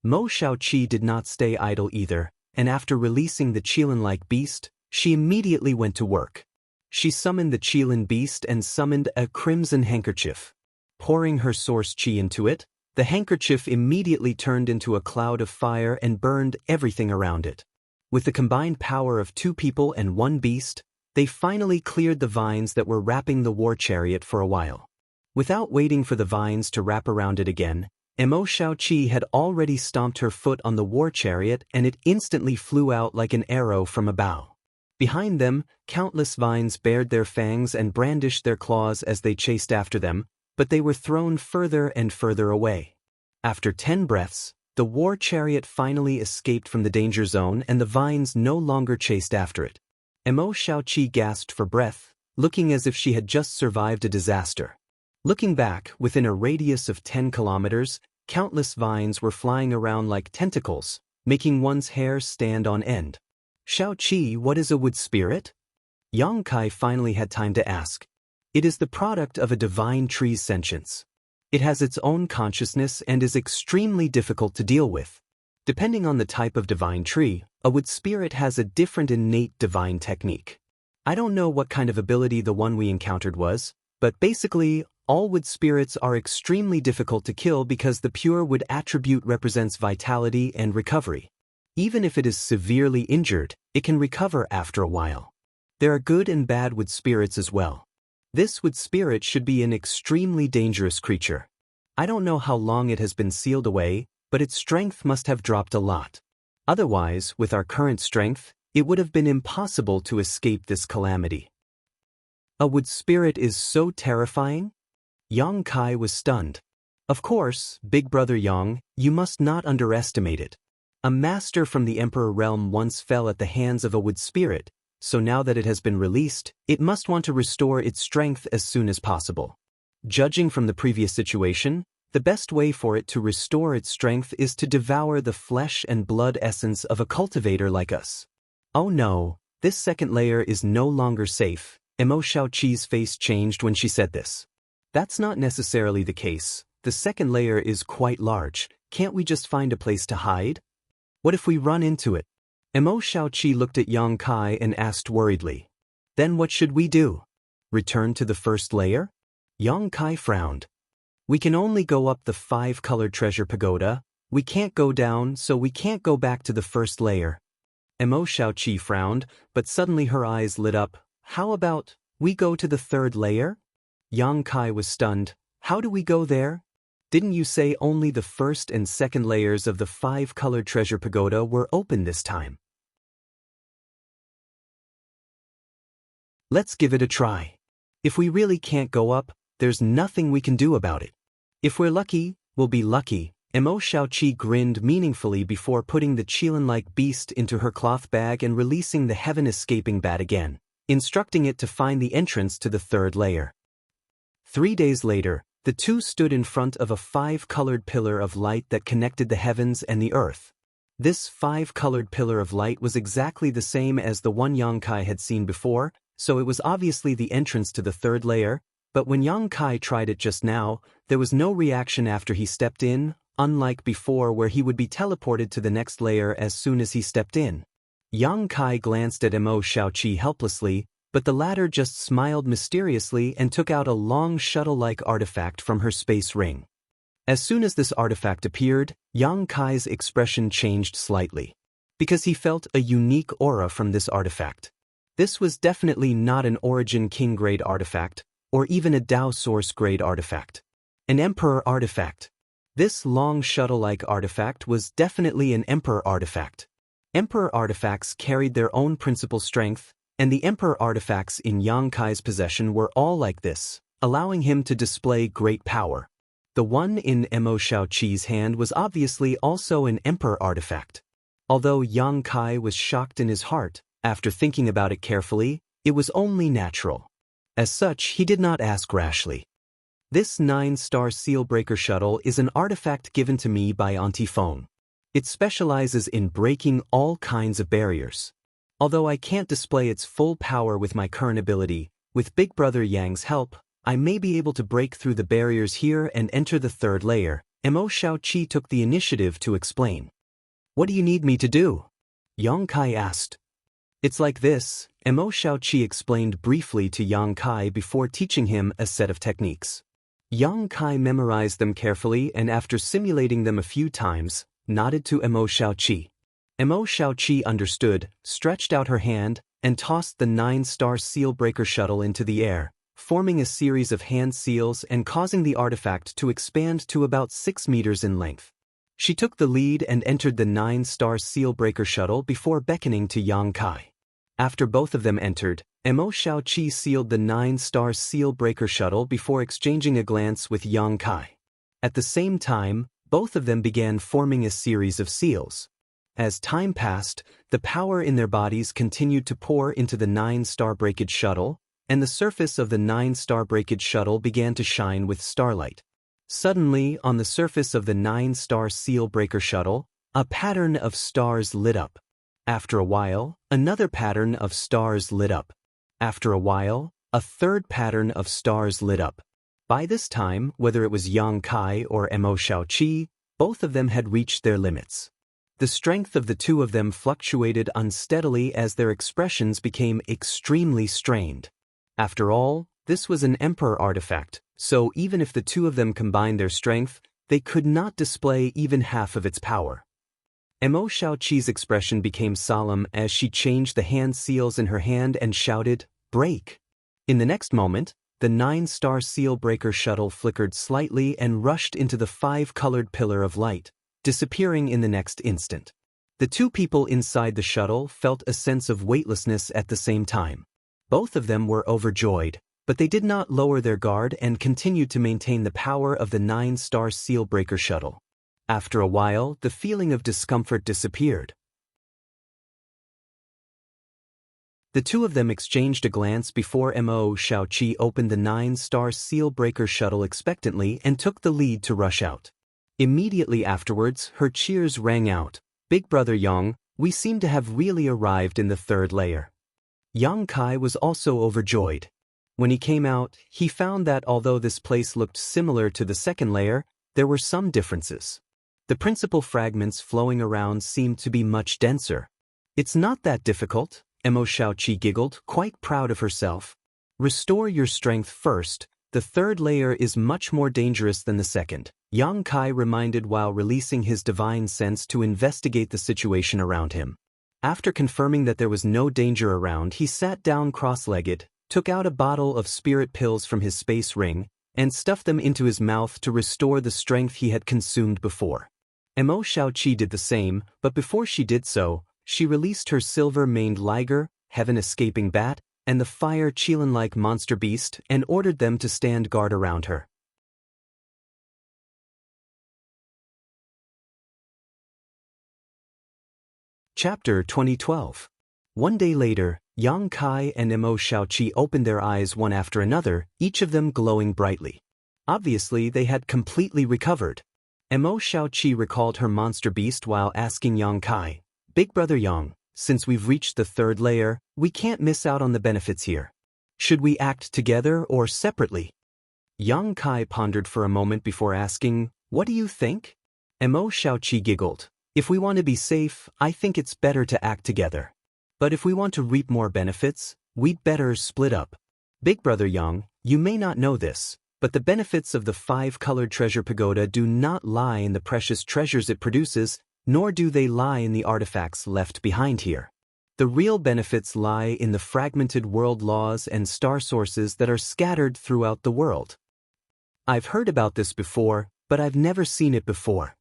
Mo Xiaoqi did not stay idle either, and after releasing the qilin-like beast, she immediately went to work. She summoned the qilin beast and summoned a crimson handkerchief. Pouring her source chi into it, the handkerchief immediately turned into a cloud of fire and burned everything around it. With the combined power of 2 people and 1 beast, they finally cleared the vines that were wrapping the war chariot for a while. Without waiting for the vines to wrap around it again, Mo Xiaoqi had already stomped her foot on the war chariot and it instantly flew out like an arrow from a bow. Behind them, countless vines bared their fangs and brandished their claws as they chased after them, but they were thrown further and further away. After 10 breaths, the war chariot finally escaped from the danger zone and the vines no longer chased after it. Mo Xiaoqi gasped for breath, looking as if she had just survived a disaster. Looking back, within a radius of 10 kilometers, countless vines were flying around like tentacles, making one's hair stand on end. Xiaoqi, what is a wood spirit? Xianxia finally had time to ask. It is the product of a divine tree's sentience. It has its own consciousness and is extremely difficult to deal with. Depending on the type of divine tree, a wood spirit has a different innate divine technique. I don't know what kind of ability the one we encountered was, but basically, all wood spirits are extremely difficult to kill because the pure wood attribute represents vitality and recovery. Even if it is severely injured, it can recover after a while. There are good and bad wood spirits as well. This wood spirit should be an extremely dangerous creature. I don't know how long it has been sealed away, but its strength must have dropped a lot. Otherwise, with our current strength, it would have been impossible to escape this calamity. A wood spirit is so terrifying? Xianxia was stunned. Of course, Big Brother Yang, you must not underestimate it. A master from the Emperor realm once fell at the hands of a wood spirit, so now that it has been released, it must want to restore its strength as soon as possible. Judging from the previous situation, the best way for it to restore its strength is to devour the flesh and blood essence of a cultivator like us. Oh no, this second layer is no longer safe. Mo Xiaoqi's face changed when she said this. That's not necessarily the case. The second layer is quite large. Can't we just find a place to hide? What if we run into it? Mo Xiaoqi looked at Xianxia and asked worriedly. Then what should we do? Return to the first layer? Xianxia frowned. We can only go up the 5-colored treasure pagoda. We can't go down, so we can't go back to the first layer. Mo Xiaoqi frowned, but suddenly her eyes lit up. How about we go to the 3rd layer? Xianxia was stunned. How do we go there? Didn't you say only the 1st and 2nd layers of the 5-colored treasure pagoda were open this time? Let's give it a try. If we really can't go up, there's nothing we can do about it. If we're lucky, we'll be lucky. Mo Xiaoqi grinned meaningfully before putting the qilin-like beast into her cloth bag and releasing the heaven-escaping bat again, instructing it to find the entrance to the 3rd layer. 3 days later, the two stood in front of a 5-colored pillar of light that connected the heavens and the earth. This 5-colored pillar of light was exactly the same as the one Xianxia had seen before, so it was obviously the entrance to the 3rd layer, but when Xianxia tried it just now, there was no reaction after he stepped in, unlike before where he would be teleported to the next layer as soon as he stepped in. Xianxia glanced at Mo Xiaoqi helplessly, but the latter just smiled mysteriously and took out a long shuttle-like artifact from her space ring. As soon as this artifact appeared, Xianxia's expression changed slightly, because he felt a unique aura from this artifact. This was definitely not an Origin King-grade artifact, or even a Dao Source-grade artifact. An Emperor artifact. This long shuttle-like artifact was definitely an Emperor artifact. Emperor artifacts carried their own principal strength, and the Emperor artifacts in Yang Kai's possession were all like this, allowing him to display great power. The one in Mo Xiaoqi's hand was obviously also an Emperor artifact. Although Yang Kai was shocked in his heart, after thinking about it carefully, it was only natural. As such, he did not ask rashly. This 9-star Sealbreaker shuttle is an artifact given to me by Auntie Phone. It specializes in breaking all kinds of barriers. Although I can't display its full power with my current ability, with Big Brother Yang's help, I may be able to break through the barriers here and enter the third layer. Mo Xiaoqi took the initiative to explain. What do you need me to do? Yang Kai asked. It's like this, Mo Xiaoqi explained briefly to Yang Kai before teaching him a set of techniques. Yang Kai memorized them carefully and after simulating them a few times, nodded to Mo Xiaoqi. Mo Xiaoqi understood, stretched out her hand, and tossed the 9-star Sealbreaker shuttle into the air, forming a series of hand seals and causing the artifact to expand to about 6 meters in length. She took the lead and entered the 9-star Sealbreaker shuttle before beckoning to Yang Kai. After both of them entered, Mo Xiaoqi sealed the 9-star Sealbreaker shuttle before exchanging a glance with Yang Kai. At the same time, both of them began forming a series of seals. As time passed, the power in their bodies continued to pour into the 9-star breakage shuttle, and the surface of the 9-star breakage shuttle began to shine with starlight. Suddenly, on the surface of the 9-star Sealbreaker shuttle, a pattern of stars lit up. After a while, another pattern of stars lit up. After a while, a third pattern of stars lit up. By this time, whether it was Yang Kai or Mo Xiaoqi, both of them had reached their limits. The strength of the two of them fluctuated unsteadily as their expressions became extremely strained. After all, this was an Emperor artifact, so even if the two of them combined their strength, they could not display even half of its power. Mo Xiaoqi's expression became solemn as she changed the hand seals in her hand and shouted, "Break!" In the next moment, the 9-star Sealbreaker shuttle flickered slightly and rushed into the 5-colored pillar of light, disappearing in the next instant. The two people inside the shuttle felt a sense of weightlessness at the same time. Both of them were overjoyed, but they did not lower their guard and continued to maintain the power of the 9-star Sealbreaker shuttle. After a while, the feeling of discomfort disappeared. The two of them exchanged a glance before Mo Xiaoqi opened the 9-star Sealbreaker shuttle expectantly and took the lead to rush out. Immediately afterwards, her cheers rang out. "Big Brother Yang, we seem to have really arrived in the third layer." Yang Kai was also overjoyed. When he came out, he found that although this place looked similar to the second layer, there were some differences. The principal fragments flowing around seemed to be much denser. "It's not that difficult," Mo Xiaoqi giggled, quite proud of herself. "Restore your strength first. The third layer is much more dangerous than the second," Yang Kai reminded while releasing his divine sense to investigate the situation around him. After confirming that there was no danger around, he sat down cross-legged, took out a bottle of spirit pills from his space ring, and stuffed them into his mouth to restore the strength he had consumed before. Mo Xiaoqi did the same, but before she did so, she released her silver-maned liger, heaven-escaping bat, and the fire Qilin-like monster beast and ordered them to stand guard around her. Chapter 2012. One day later, Yang Kai and Mo Xiaoqi opened their eyes one after another, each of them glowing brightly. Obviously, they had completely recovered. Mo Xiaoqi recalled her monster beast while asking Yang Kai, "Big Brother Yang, since we've reached the third layer, we can't miss out on the benefits here. Should we act together or separately?" Yang Kai pondered for a moment before asking, "What do you think?" Mo Xiaoqi giggled. "If we want to be safe, I think it's better to act together. But if we want to reap more benefits, we'd better split up. Big Brother Yang, you may not know this, but the benefits of the 5-colored treasure pagoda do not lie in the precious treasures it produces, nor do they lie in the artifacts left behind here. The real benefits lie in the fragmented world laws and star sources that are scattered throughout the world." "I've heard about this before," but I've never seen it before.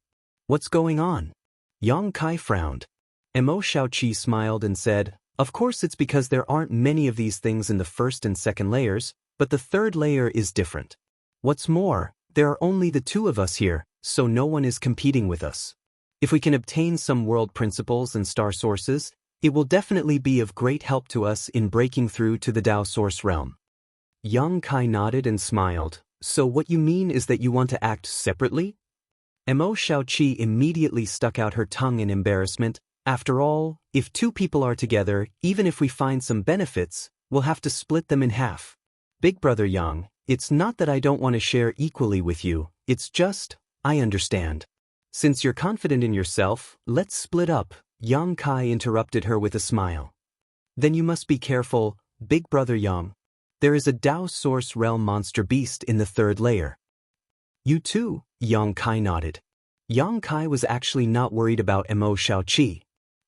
What's going on? Yang Kai frowned. Mo Xiaoqi smiled and said, of course it's because there aren't many of these things in the first and second layers, but the third layer is different. What's more, there are only the two of us here, so no one is competing with us. If we can obtain some world principles and star sources, it will definitely be of great help to us in breaking through to the Dao source realm. Yang Kai nodded and smiled. So what you mean is that you want to act separately? Mo Xiaoqi immediately stuck out her tongue in embarrassment. After all, if two people are together, even if we find some benefits, we'll have to split them in half. Big brother Yang, it's not that I don't want to share equally with you, it's just, I understand. Since you're confident in yourself, let's split up, Yang Kai interrupted her with a smile. Then you must be careful, Big brother Yang. There is a Dao source realm monster beast in the third layer. You too, Yang Kai nodded. Yang Kai was actually not worried about Mo Xiaoqi.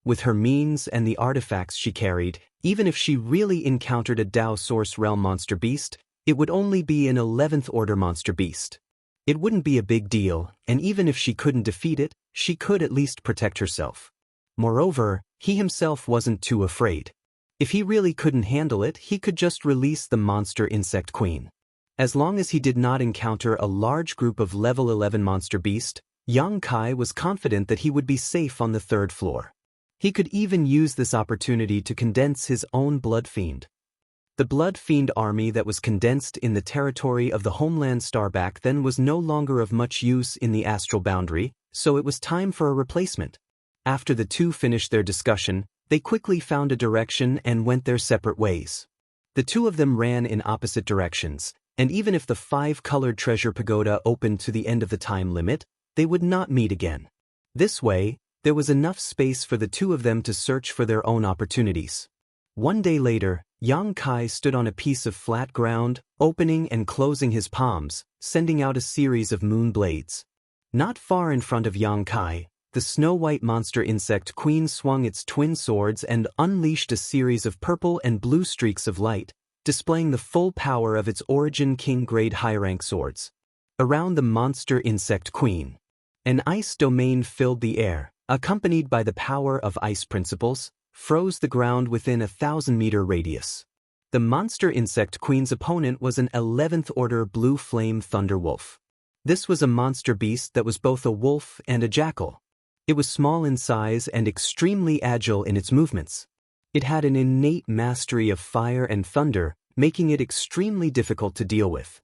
With her means and the artifacts she carried, even if she really encountered a Dao source realm monster beast, it would only be an 11th order monster beast. It wouldn't be a big deal, and even if she couldn't defeat it, she could at least protect herself. Moreover, he himself wasn't too afraid. If he really couldn't handle it, he could just release the monster insect queen. As long as he did not encounter a large group of level 11 monster beast, Yang Kai was confident that he would be safe on the third floor. He could even use this opportunity to condense his own blood fiend. The blood fiend army that was condensed in the territory of the homeland star back then was no longer of much use in the astral boundary, so it was time for a replacement. After the two finished their discussion, they quickly found a direction and went their separate ways. The two of them ran in opposite directions, and even if the 5-colored treasure pagoda opened to the end of the time limit, they would not meet again. This way, there was enough space for the two of them to search for their own opportunities. One day later, Yang Kai stood on a piece of flat ground, opening and closing his palms, sending out a series of moon blades. Not far in front of Yang Kai, the snow-white monster insect queen swung its twin swords and unleashed a series of purple and blue streaks of light, displaying the full power of its origin king-grade high-rank swords. Around the monster insect queen, an ice domain filled the air, accompanied by the power of ice principles, froze the ground within a 1,000-meter radius. The monster insect queen's opponent was an 11th order blue flame thunder wolf. This was a monster beast that was both a wolf and a jackal. It was small in size and extremely agile in its movements. It had an innate mastery of fire and thunder, making it extremely difficult to deal with.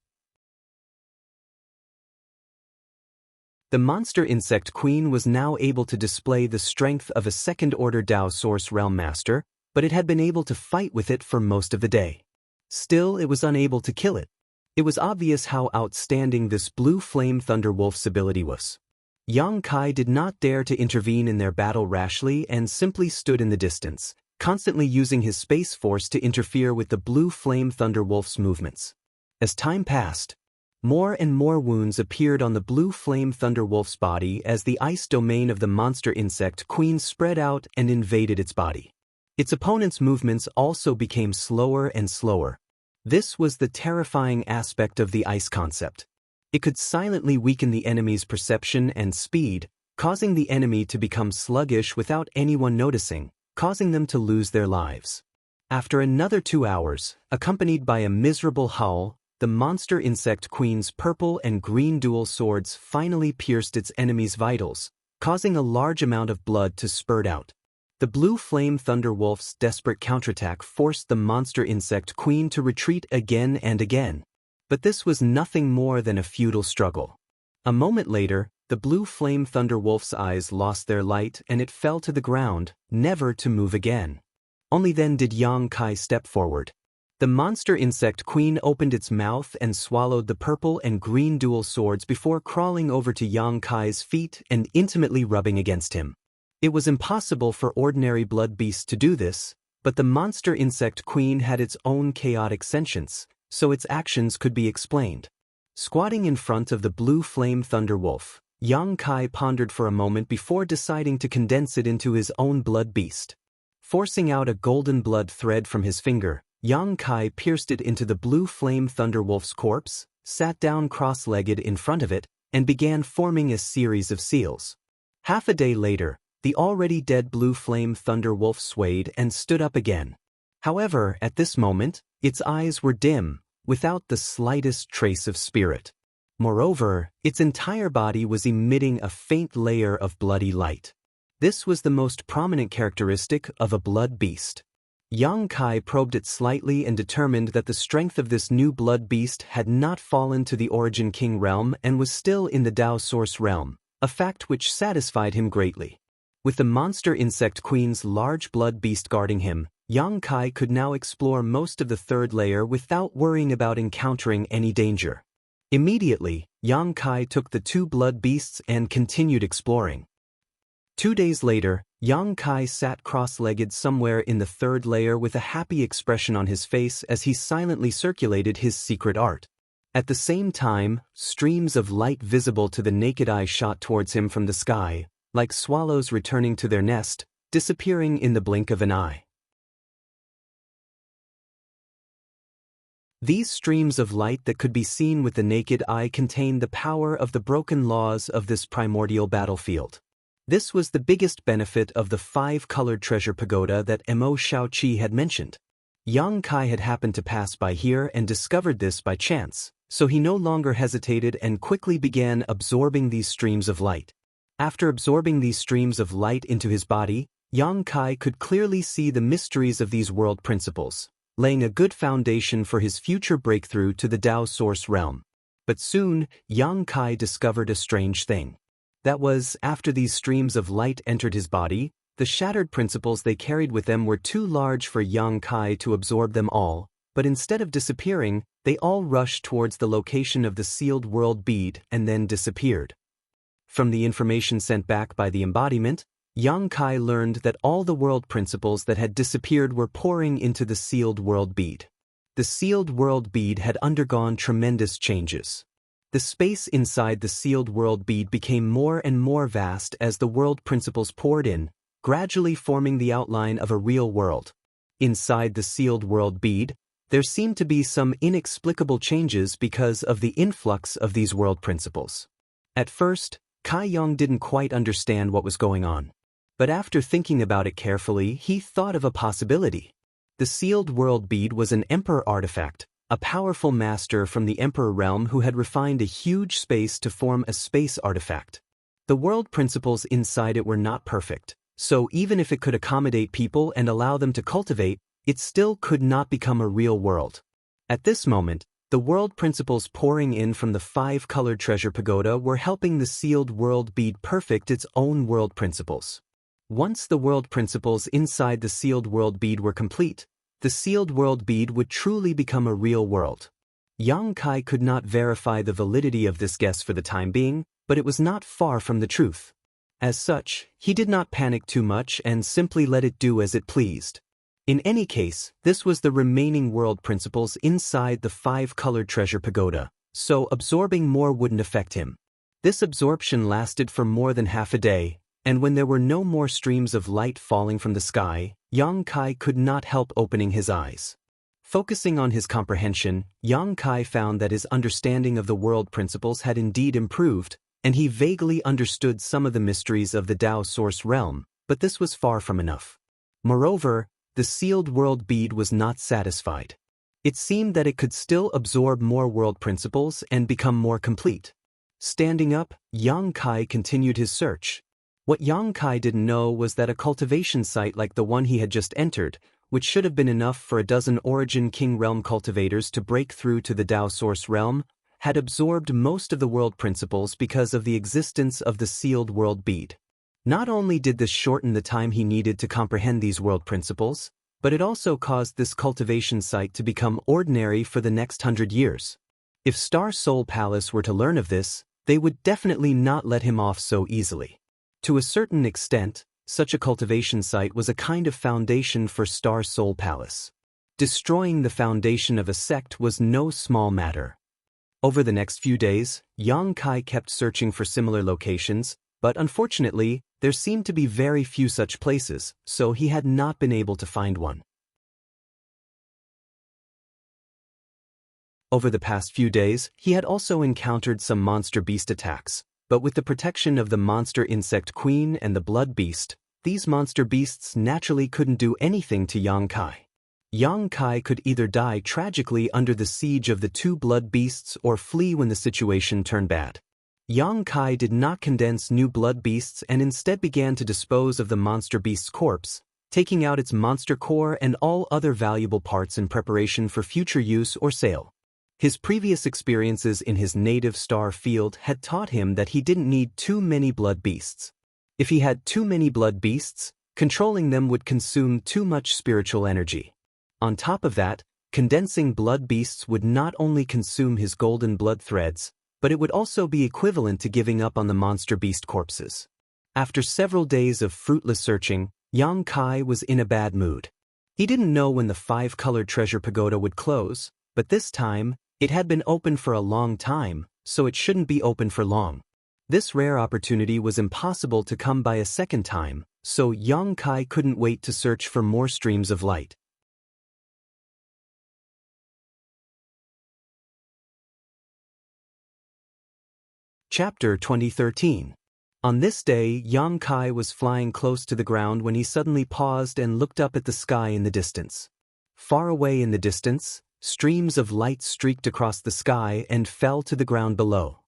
The monster insect queen was now able to display the strength of a second-order Dao source realm master, but it had been able to fight with it for most of the day. Still, it was unable to kill it. It was obvious how outstanding this blue flame thunder wolf's ability was. Yang Kai did not dare to intervene in their battle rashly and simply stood in the distance, constantly using his space force to interfere with the blue flame thunder wolf's movements. As time passed, more and more wounds appeared on the blue flame thunder wolf's body as the ice domain of the monster insect queen spread out and invaded its body. Its opponent's movements also became slower and slower. This was the terrifying aspect of the ice concept. It could silently weaken the enemy's perception and speed, causing the enemy to become sluggish without anyone noticing, causing them to lose their lives. After another 2 hours, accompanied by a miserable howl, the monster insect queen's purple and green dual swords finally pierced its enemy's vitals, causing a large amount of blood to spurt out. The blue flame thunder wolf's desperate counterattack forced the monster insect queen to retreat again and again. But this was nothing more than a futile struggle. A moment later, the blue flame thunder wolf's eyes lost their light and it fell to the ground, never to move again. Only then did Yang Kai step forward. The monster insect queen opened its mouth and swallowed the purple and green dual swords before crawling over to Yang Kai's feet and intimately rubbing against him. It was impossible for ordinary blood beasts to do this, but the monster insect queen had its own chaotic sentience, so its actions could be explained. Squatting in front of the blue flame thunder wolf, Yang Kai pondered for a moment before deciding to condense it into his own blood beast. Forcing out a golden blood thread from his finger, Yang Kai pierced it into the blue flame thunder wolf's corpse, sat down cross-legged in front of it, and began forming a series of seals. Half a day later, the already dead blue flame thunder wolf swayed and stood up again. However, at this moment, its eyes were dim, without the slightest trace of spirit. Moreover, its entire body was emitting a faint layer of bloody light. This was the most prominent characteristic of a blood beast. Yang Kai probed it slightly and determined that the strength of this new blood beast had not fallen to the Origin King realm and was still in the Dao Source realm, a fact which satisfied him greatly. With the monster insect queen's large blood beast guarding him, Yang Kai could now explore most of the third layer without worrying about encountering any danger. Immediately, Yang Kai took the two blood beasts and continued exploring. 2 days later, Yang Kai sat cross-legged somewhere in the third layer with a happy expression on his face as he silently circulated his secret art. At the same time, streams of light visible to the naked eye shot towards him from the sky, like swallows returning to their nest, disappearing in the blink of an eye. These streams of light that could be seen with the naked eye contain the power of the broken laws of this primordial battlefield. This was the biggest benefit of the 5-colored treasure pagoda that Mo Shaoqi had mentioned. Yang Kai had happened to pass by here and discovered this by chance, so he no longer hesitated and quickly began absorbing these streams of light. After absorbing these streams of light into his body, Yang Kai could clearly see the mysteries of these world principles, laying a good foundation for his future breakthrough to the Dao Source realm. But soon, Yang Kai discovered a strange thing. That was, after these streams of light entered his body, the shattered principles they carried with them were too large for Yang Kai to absorb them all, but instead of disappearing, they all rushed towards the location of the sealed world bead and then disappeared. From the information sent back by the embodiment, Yang Kai learned that all the world principles that had disappeared were pouring into the sealed world bead. The sealed world bead had undergone tremendous changes. The space inside the sealed world bead became more and more vast as the world principles poured in, gradually forming the outline of a real world. Inside the sealed world bead, there seemed to be some inexplicable changes because of the influx of these world principles. At first, Kai Yong didn't quite understand what was going on. But after thinking about it carefully, he thought of a possibility. The sealed world bead was an emperor artifact, a powerful master from the Emperor realm who had refined a huge space to form a space artifact. The world principles inside it were not perfect, so even if it could accommodate people and allow them to cultivate, it still could not become a real world. At this moment, the world principles pouring in from the 5-colored treasure pagoda were helping the sealed world bead perfect its own world principles. Once the world principles inside the sealed world bead were complete, the sealed world bead would truly become a real world. Yang Kai could not verify the validity of this guess for the time being, but it was not far from the truth. As such, he did not panic too much and simply let it do as it pleased. In any case, this was the remaining world principles inside the 5-colored treasure pagoda, so absorbing more wouldn't affect him. This absorption lasted for more than half a day, and when there were no more streams of light falling from the sky, Yang Kai could not help opening his eyes. Focusing on his comprehension, Yang Kai found that his understanding of the world principles had indeed improved, and he vaguely understood some of the mysteries of the Dao Source realm, but this was far from enough. Moreover, the sealed world bead was not satisfied. It seemed that it could still absorb more world principles and become more complete. Standing up, Yang Kai continued his search. What Yang Kai didn't know was that a cultivation site like the one he had just entered, which should have been enough for a dozen Origin King realm cultivators to break through to the Dao Source realm, had absorbed most of the world principles because of the existence of the sealed world bead. Not only did this shorten the time he needed to comprehend these world principles, but it also caused this cultivation site to become ordinary for the next 100 years. If Star Soul Palace were to learn of this, they would definitely not let him off so easily. To a certain extent, such a cultivation site was a kind of foundation for Star Soul Palace. Destroying the foundation of a sect was no small matter. Over the next few days, Yang Kai kept searching for similar locations, but unfortunately, there seemed to be very few such places, so he had not been able to find one. Over the past few days, he had also encountered some monster beast attacks, but with the protection of the monster insect queen and the blood beast, these monster beasts naturally couldn't do anything to Yang Kai. Yang Kai could either die tragically under the siege of the two blood beasts or flee when the situation turned bad. Yang Kai did not condense new blood beasts and instead began to dispose of the monster beast's corpse, taking out its monster core and all other valuable parts in preparation for future use or sale. His previous experiences in his native star field had taught him that he didn't need too many blood beasts. If he had too many blood beasts, controlling them would consume too much spiritual energy. On top of that, condensing blood beasts would not only consume his golden blood threads, but it would also be equivalent to giving up on the monster beast corpses. After several days of fruitless searching, Yang Kai was in a bad mood. He didn't know when the 5-colored treasure pagoda would close, but this time, it had been open for a long time, so it shouldn't be open for long. This rare opportunity was impossible to come by a second time, so Yang Kai couldn't wait to search for more streams of light. Chapter 2013. On this day, Yang Kai was flying close to the ground when he suddenly paused and looked up at the sky in the distance. Far away in the distance, streams of light streaked across the sky and fell to the ground below.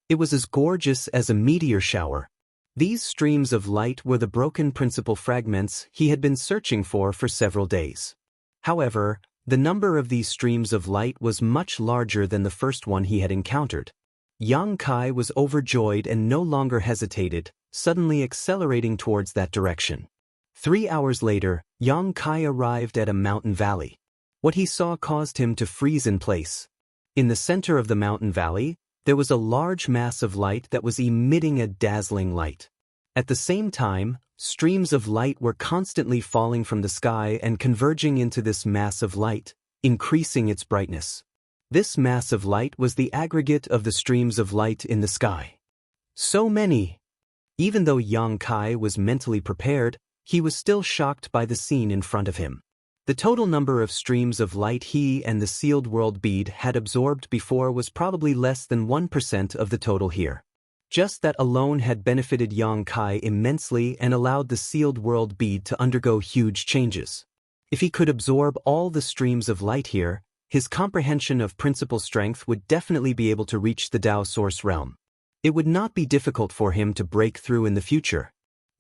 It was as gorgeous as a meteor shower. These streams of light were the broken principal fragments he had been searching for several days. However, the number of these streams of light was much larger than the first one he had encountered. Yang Kai was overjoyed and no longer hesitated, suddenly accelerating towards that direction. 3 hours later, Yang Kai arrived at a mountain valley. What he saw caused him to freeze in place. In the center of the mountain valley, there was a large mass of light that was emitting a dazzling light. At the same time, streams of light were constantly falling from the sky and converging into this mass of light, increasing its brightness. This mass of light was the aggregate of the streams of light in the sky. So many! Even though Yang Kai was mentally prepared, he was still shocked by the scene in front of him. The total number of streams of light he and the sealed world bead had absorbed before was probably less than 1% of the total here. Just that alone had benefited Yang Kai immensely and allowed the sealed world bead to undergo huge changes. If he could absorb all the streams of light here, his comprehension of principal strength would definitely be able to reach the Tao source realm. It would not be difficult for him to break through in the future.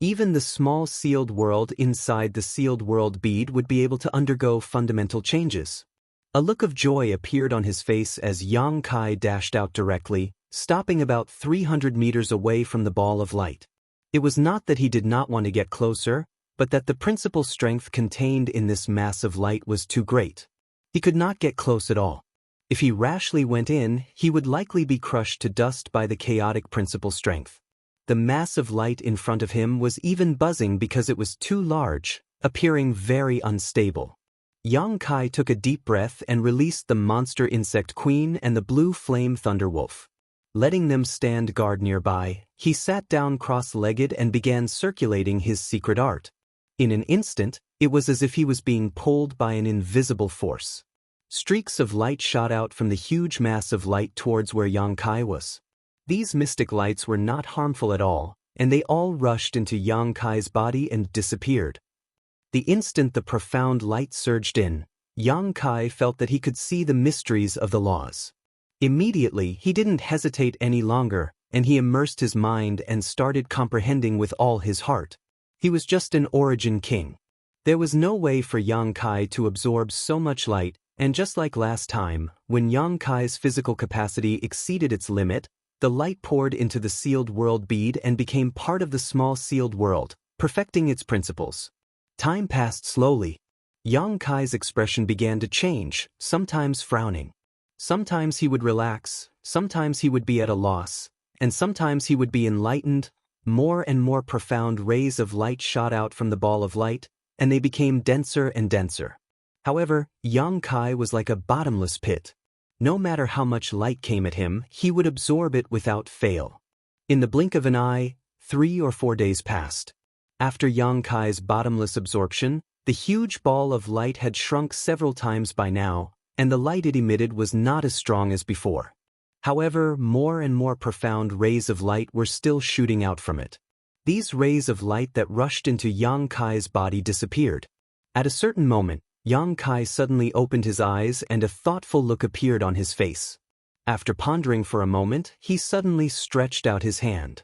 Even the small sealed world inside the sealed world bead would be able to undergo fundamental changes. A look of joy appeared on his face as Yang Kai dashed out directly, stopping about 300 meters away from the ball of light. It was not that he did not want to get closer, but that the principal strength contained in this mass of light was too great. He could not get close at all. If he rashly went in, he would likely be crushed to dust by the chaotic principal strength. The mass of light in front of him was even buzzing because it was too large, appearing very unstable. Yang Kai took a deep breath and released the monster insect queen and the blue flame thunderwolf. Letting them stand guard nearby, he sat down cross-legged and began circulating his secret art. In an instant, it was as if he was being pulled by an invisible force. Streaks of light shot out from the huge mass of light towards where Yang Kai was. These mystic lights were not harmful at all, and they all rushed into Yang Kai's body and disappeared. The instant the profound light surged in, Yang Kai felt that he could see the mysteries of the laws. Immediately, he didn't hesitate any longer, and he immersed his mind and started comprehending with all his heart. He was just an origin king. There was no way for Yang Kai to absorb so much light, and just like last time, when Yang Kai's physical capacity exceeded its limit, the light poured into the sealed world bead and became part of the small sealed world, perfecting its principles. Time passed slowly. Yang Kai's expression began to change, sometimes frowning. Sometimes he would relax, sometimes he would be at a loss, and sometimes he would be enlightened. More and more profound rays of light shot out from the ball of light, and they became denser and denser. However, Yang Kai was like a bottomless pit. No matter how much light came at him, he would absorb it without fail. In the blink of an eye, 3 or 4 days passed. After Yang Kai's bottomless absorption, the huge ball of light had shrunk several times by now, and the light it emitted was not as strong as before. However, more and more profound rays of light were still shooting out from it. These rays of light that rushed into Yang Kai's body disappeared. At a certain moment, Yang Kai suddenly opened his eyes and a thoughtful look appeared on his face. After pondering for a moment, he suddenly stretched out his hand.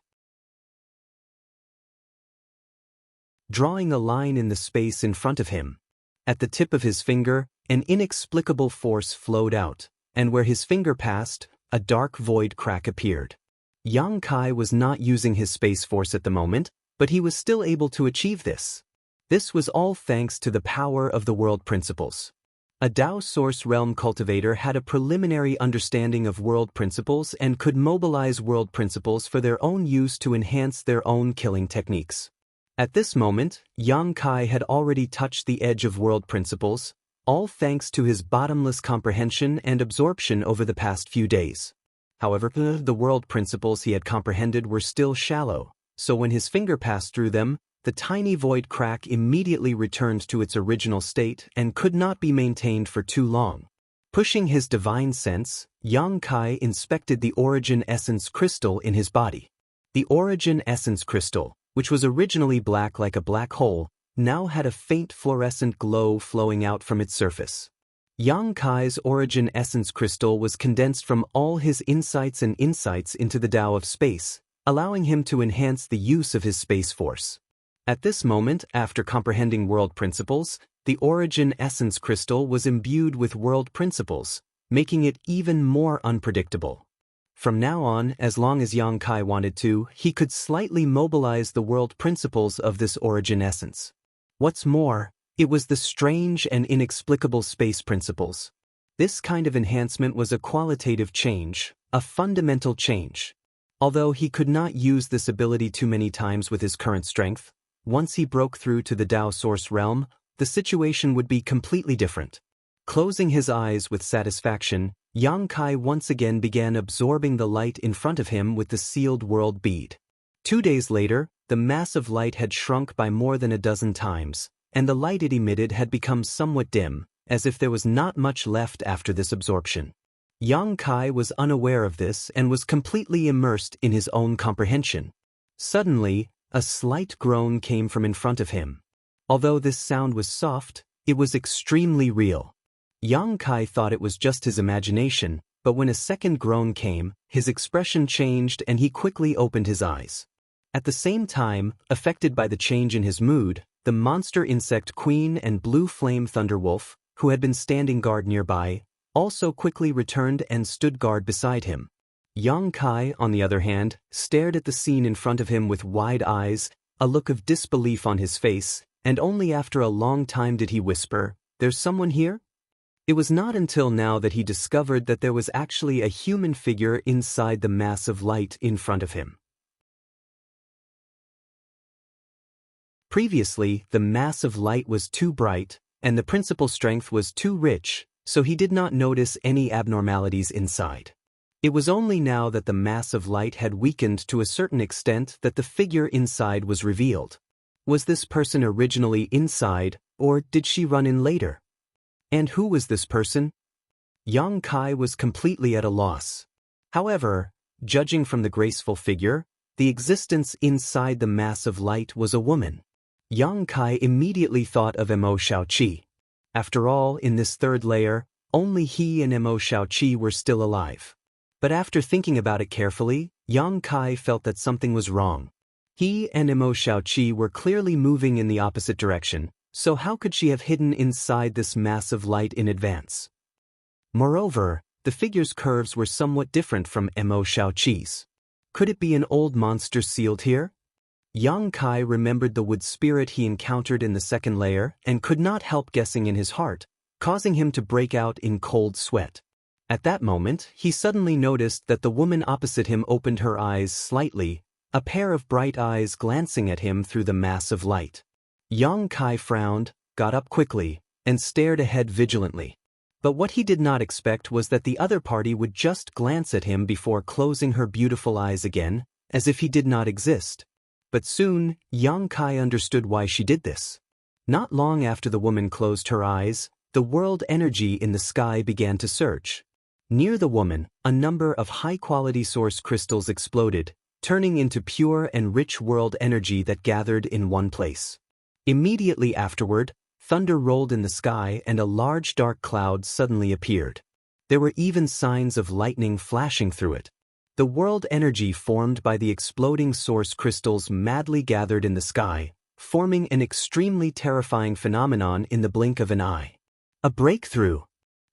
Drawing a line in the space in front of him. At the tip of his finger, an inexplicable force flowed out, and where his finger passed, a dark void crack appeared. Yang Kai was not using his space force at the moment, but he was still able to achieve this. This was all thanks to the power of the world principles. A Dao Source Realm cultivator had a preliminary understanding of world principles and could mobilize world principles for their own use to enhance their own killing techniques. At this moment, Yang Kai had already touched the edge of world principles, all thanks to his bottomless comprehension and absorption over the past few days. However, the world principles he had comprehended were still shallow, so when his finger passed through them, the tiny void crack immediately returned to its original state and could not be maintained for too long. Pushing his divine sense, Yang Kai inspected the origin essence crystal in his body. The origin essence crystal, which was originally black like a black hole, now had a faint fluorescent glow flowing out from its surface. Yang Kai's origin essence crystal was condensed from all his insights into the Tao of space, allowing him to enhance the use of his space force. At this moment, after comprehending world principles, the origin essence crystal was imbued with world principles, making it even more unpredictable. From now on, as long as Yang Kai wanted to, he could slightly mobilize the world principles of this origin essence. What's more, it was the strange and inexplicable space principles. This kind of enhancement was a qualitative change, a fundamental change. Although he could not use this ability too many times with his current strength, once he broke through to the Dao Source realm, the situation would be completely different. Closing his eyes with satisfaction, Yang Kai once again began absorbing the light in front of him with the sealed world bead. 2 days later, the mass of light had shrunk by more than a dozen times, and the light it emitted had become somewhat dim, as if there was not much left after this absorption. Yang Kai was unaware of this and was completely immersed in his own comprehension. Suddenly, a slight groan came from in front of him. Although this sound was soft, it was extremely real. Yang Kai thought it was just his imagination, but when a second groan came, his expression changed and he quickly opened his eyes. At the same time, affected by the change in his mood, the monster insect queen and blue flame thunderwolf, who had been standing guard nearby, also quickly returned and stood guard beside him. Yang Kai, on the other hand, stared at the scene in front of him with wide eyes, a look of disbelief on his face, and only after a long time did he whisper, "There's someone here?" It was not until now that he discovered that there was actually a human figure inside the mass of light in front of him. Previously, the mass of light was too bright, and the principal strength was too rich, so he did not notice any abnormalities inside. It was only now that the mass of light had weakened to a certain extent that the figure inside was revealed. Was this person originally inside, or did she run in later? And who was this person? Yang Kai was completely at a loss. However, judging from the graceful figure, the existence inside the mass of light was a woman. Yang Kai immediately thought of Mo Xiaoqi. After all, in this third layer, only he and Mo Xiaoqi were still alive. But after thinking about it carefully, Yang Kai felt that something was wrong. He and Mo Xiaoqi were clearly moving in the opposite direction, so how could she have hidden inside this mass of light in advance? Moreover, the figure's curves were somewhat different from Mo Xiaoqi's. Could it be an old monster sealed here? Yang Kai remembered the wood spirit he encountered in the second layer and could not help guessing in his heart, causing him to break out in cold sweat. At that moment, he suddenly noticed that the woman opposite him opened her eyes slightly, a pair of bright eyes glancing at him through the mass of light. Yang Kai frowned, got up quickly, and stared ahead vigilantly. But what he did not expect was that the other party would just glance at him before closing her beautiful eyes again, as if he did not exist. But soon, Yang Kai understood why she did this. Not long after the woman closed her eyes, the world energy in the sky began to surge. Near the woman, a number of high-quality source crystals exploded, turning into pure and rich world energy that gathered in one place. Immediately afterward, thunder rolled in the sky and a large dark cloud suddenly appeared. There were even signs of lightning flashing through it. The world energy formed by the exploding source crystals madly gathered in the sky, forming an extremely terrifying phenomenon in the blink of an eye. A breakthrough!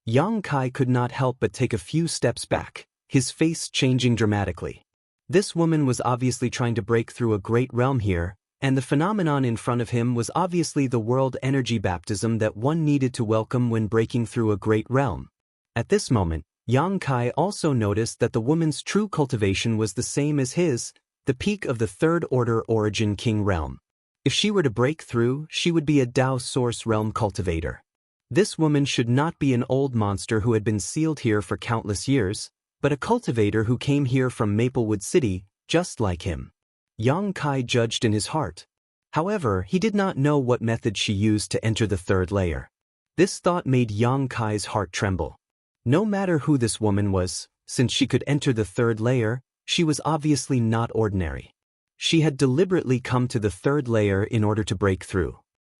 Yang Kai could not help but take a few steps back, his face changing dramatically. This woman was obviously trying to break through a great realm here, and the phenomenon in front of him was obviously the world energy baptism that one needed to welcome when breaking through a great realm. At this moment, Yang Kai also noticed that the woman's true cultivation was the same as his, the peak of the Third Order Origin King realm. If she were to break through, she would be a Dao Source realm cultivator. This woman should not be an old monster who had been sealed here for countless years, but a cultivator who came here from Maplewood City, just like him. Yang Kai judged in his heart. However, he did not know what method she used to enter the third layer. This thought made Yang Kai's heart tremble. No matter who this woman was, since she could enter the third layer, she was obviously not ordinary. She had deliberately come to the third layer in order to break through.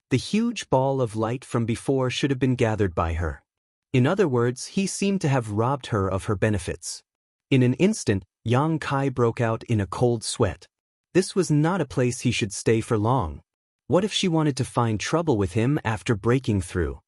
The huge ball of light from before should have been gathered by her. In other words, he seemed to have robbed her of her benefits. In an instant, Yang Kai broke out in a cold sweat. This was not a place he should stay for long. What if she wanted to find trouble with him after breaking through?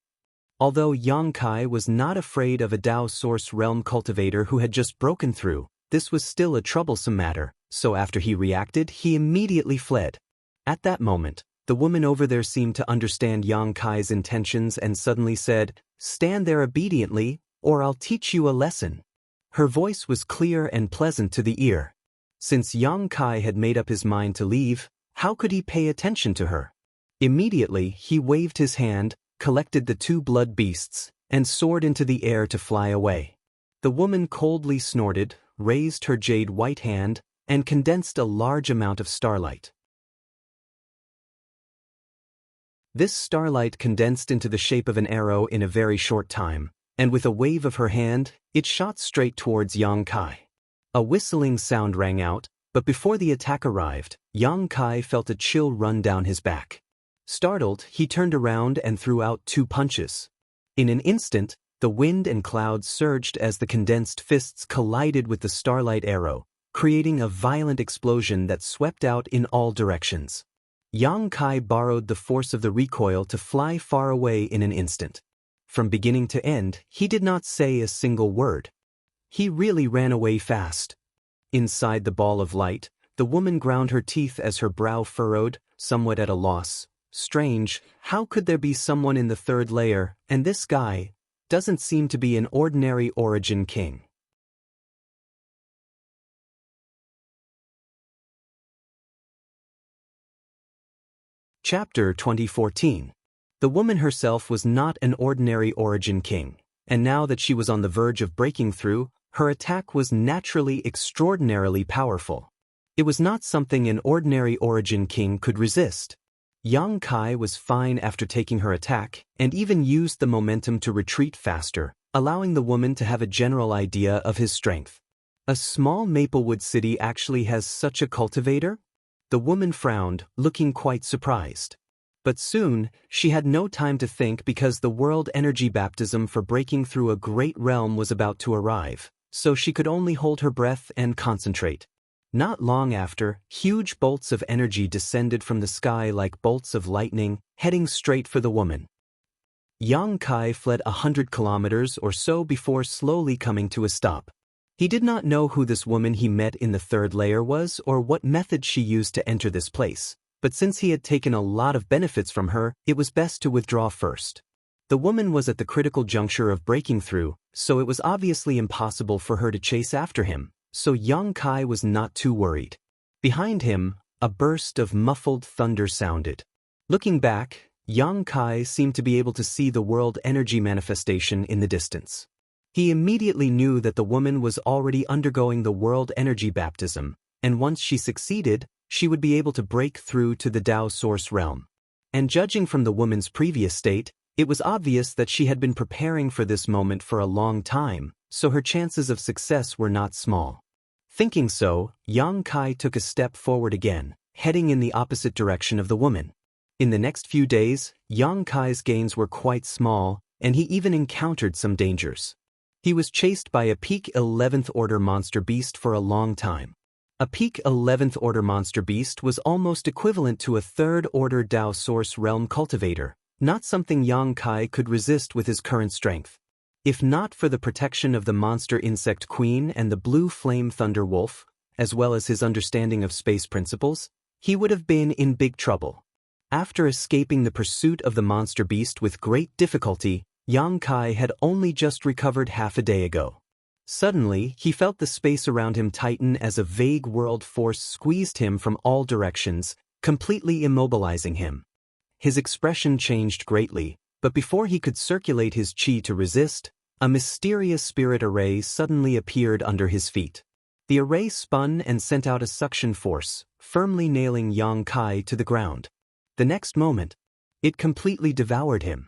Although Yang Kai was not afraid of a Dao Source realm cultivator who had just broken through, this was still a troublesome matter, so after he reacted, he immediately fled. At that moment, the woman over there seemed to understand Yang Kai's intentions and suddenly said, "Stand there obediently, or I'll teach you a lesson." Her voice was clear and pleasant to the ear. Since Yang Kai had made up his mind to leave, how could he pay attention to her? Immediately, he waved his hand, collected the two blood beasts, and soared into the air to fly away. The woman coldly snorted, raised her jade white hand, and condensed a large amount of starlight. This starlight condensed into the shape of an arrow in a very short time, and with a wave of her hand, it shot straight towards Yang Kai. A whistling sound rang out, but before the attack arrived, Yang Kai felt a chill run down his back. Startled, he turned around and threw out two punches. In an instant, the wind and clouds surged as the condensed fists collided with the starlight arrow, creating a violent explosion that swept out in all directions. Yang Kai borrowed the force of the recoil to fly far away in an instant. From beginning to end, he did not say a single word. He really ran away fast. Inside the ball of light, the woman ground her teeth as her brow furrowed, somewhat at a loss. Strange, how could there be someone in the third layer, and this guy doesn't seem to be an ordinary origin king. Chapter 2014. The woman herself was not an ordinary origin king, and now that she was on the verge of breaking through, her attack was naturally extraordinarily powerful. It was not something an ordinary origin king could resist. Yang Kai was fine after taking her attack, and even used the momentum to retreat faster, allowing the woman to have a general idea of his strength. A small Maplewood city actually has such a cultivator? The woman frowned, looking quite surprised. But soon, she had no time to think because the world energy baptism for breaking through a great realm was about to arrive, so she could only hold her breath and concentrate. Not long after, huge bolts of energy descended from the sky like bolts of lightning, heading straight for the woman. Yang Kai fled 100 kilometers or so before slowly coming to a stop. He did not know who this woman he met in the third layer was or what method she used to enter this place, but since he had taken a lot of benefits from her, it was best to withdraw first. The woman was at the critical juncture of breaking through, so it was obviously impossible for her to chase after him, so Yang Kai was not too worried. Behind him, a burst of muffled thunder sounded. Looking back, Yang Kai seemed to be able to see the world energy manifestation in the distance. He immediately knew that the woman was already undergoing the world energy baptism, and once she succeeded, she would be able to break through to the Dao Source realm. And judging from the woman's previous state, It was obvious that she had been preparing for this moment for a long time, so her chances of success were not small. Thinking so, Yang Kai took a step forward again, heading in the opposite direction of the woman. In the next few days, Yang Kai's gains were quite small, and he even encountered some dangers. He was chased by a peak 11th order monster beast for a long time. A peak 11th order monster beast was almost equivalent to a 3rd order Dao Source Realm cultivator, not something Yang Kai could resist with his current strength. If not for the protection of the monster insect queen and the blue flame thunder wolf, as well as his understanding of space principles, he would have been in big trouble. After escaping the pursuit of the monster beast with great difficulty, Yang Kai had only just recovered half a day ago. Suddenly, he felt the space around him tighten as a vague world force squeezed him from all directions, completely immobilizing him. His expression changed greatly, but before he could circulate his chi to resist, a mysterious spirit array suddenly appeared under his feet. The array spun and sent out a suction force, firmly nailing Yang Kai to the ground. The next moment, it completely devoured him.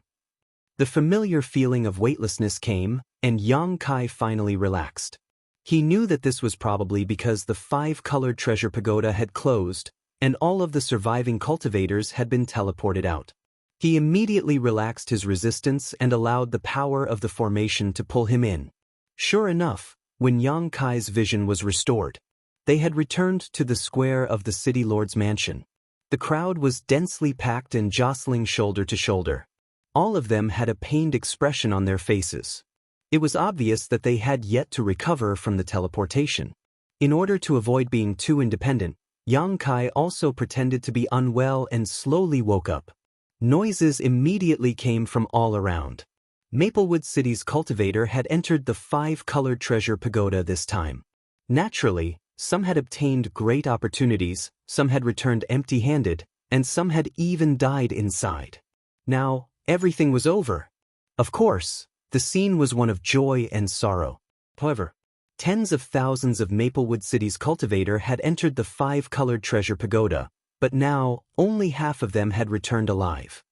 The familiar feeling of weightlessness came, and Yang Kai finally relaxed. He knew that this was probably because the 5-colored treasure pagoda had closed, and all of the surviving cultivators had been teleported out. He immediately relaxed his resistance and allowed the power of the formation to pull him in. Sure enough, when Yang Kai's vision was restored, they had returned to the square of the city lord's mansion. The crowd was densely packed and jostling shoulder to shoulder. All of them had a pained expression on their faces. It was obvious that they had yet to recover from the teleportation. In order to avoid being too independent, Yang Kai also pretended to be unwell and slowly woke up. Noises immediately came from all around. Maplewood City's cultivator had entered the 5-colored treasure pagoda this time. Naturally, some had obtained great opportunities, some had returned empty-handed, and some had even died inside. Now, everything was over. Of course, the scene was one of joy and sorrow. However, tens of thousands of Maplewood City's cultivator had entered the 5-colored treasure pagoda, but now only half of them had returned alive.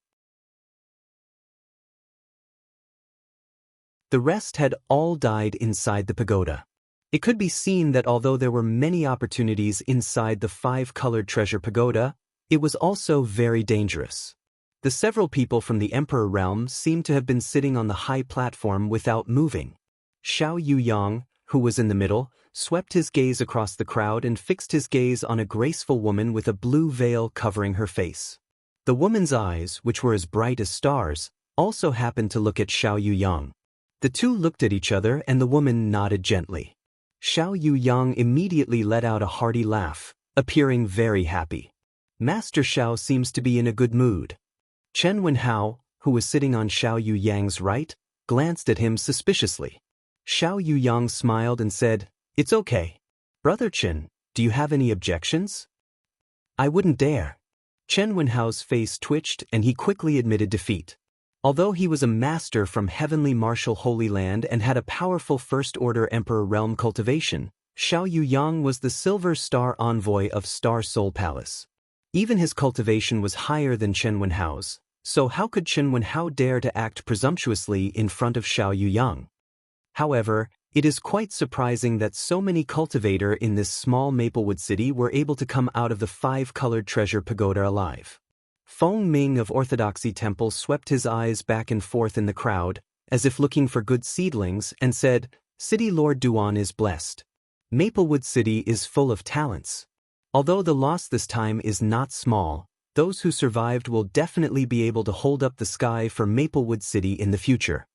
The rest had all died inside the pagoda. It could be seen that although there were many opportunities inside the 5-colored treasure pagoda, it was also very dangerous. The several people from the Emperor realm seemed to have been sitting on the high platform without moving. Xiao Yuyang, who was in the middle, swept his gaze across the crowd and fixed his gaze on a graceful woman with a blue veil covering her face. The woman's eyes, which were as bright as stars, also happened to look at Xiao Yuyang. The two looked at each other and the woman nodded gently. Xiao Yuyang immediately let out a hearty laugh, appearing very happy. Master Xiao seems to be in a good mood. Chen Wenhao, who was sitting on Xiao Yuyang's right, glanced at him suspiciously. Xiao Yuyang smiled and said, "It's okay. Brother Chen, do you have any objections?" "I wouldn't dare." Chen Wenhao's face twitched and he quickly admitted defeat. Although he was a master from Heavenly Martial Holy Land and had a powerful First-Order Emperor Realm cultivation, Xiao Yuyang was the Silver Star Envoy of Star Soul Palace. Even his cultivation was higher than Chen Wenhao's, so how could Chen Wenhao dare to act presumptuously in front of Xiao Yuyang? However, it is quite surprising that so many cultivator in this small Maplewood city were able to come out of the 5-colored treasure pagoda alive. Feng Ming of Orthodoxy Temple swept his eyes back and forth in the crowd, as if looking for good seedlings, and said, "City Lord Duan is blessed. Maplewood City is full of talents. Although the loss this time is not small, those who survived will definitely be able to hold up the sky for Maplewood City in the future.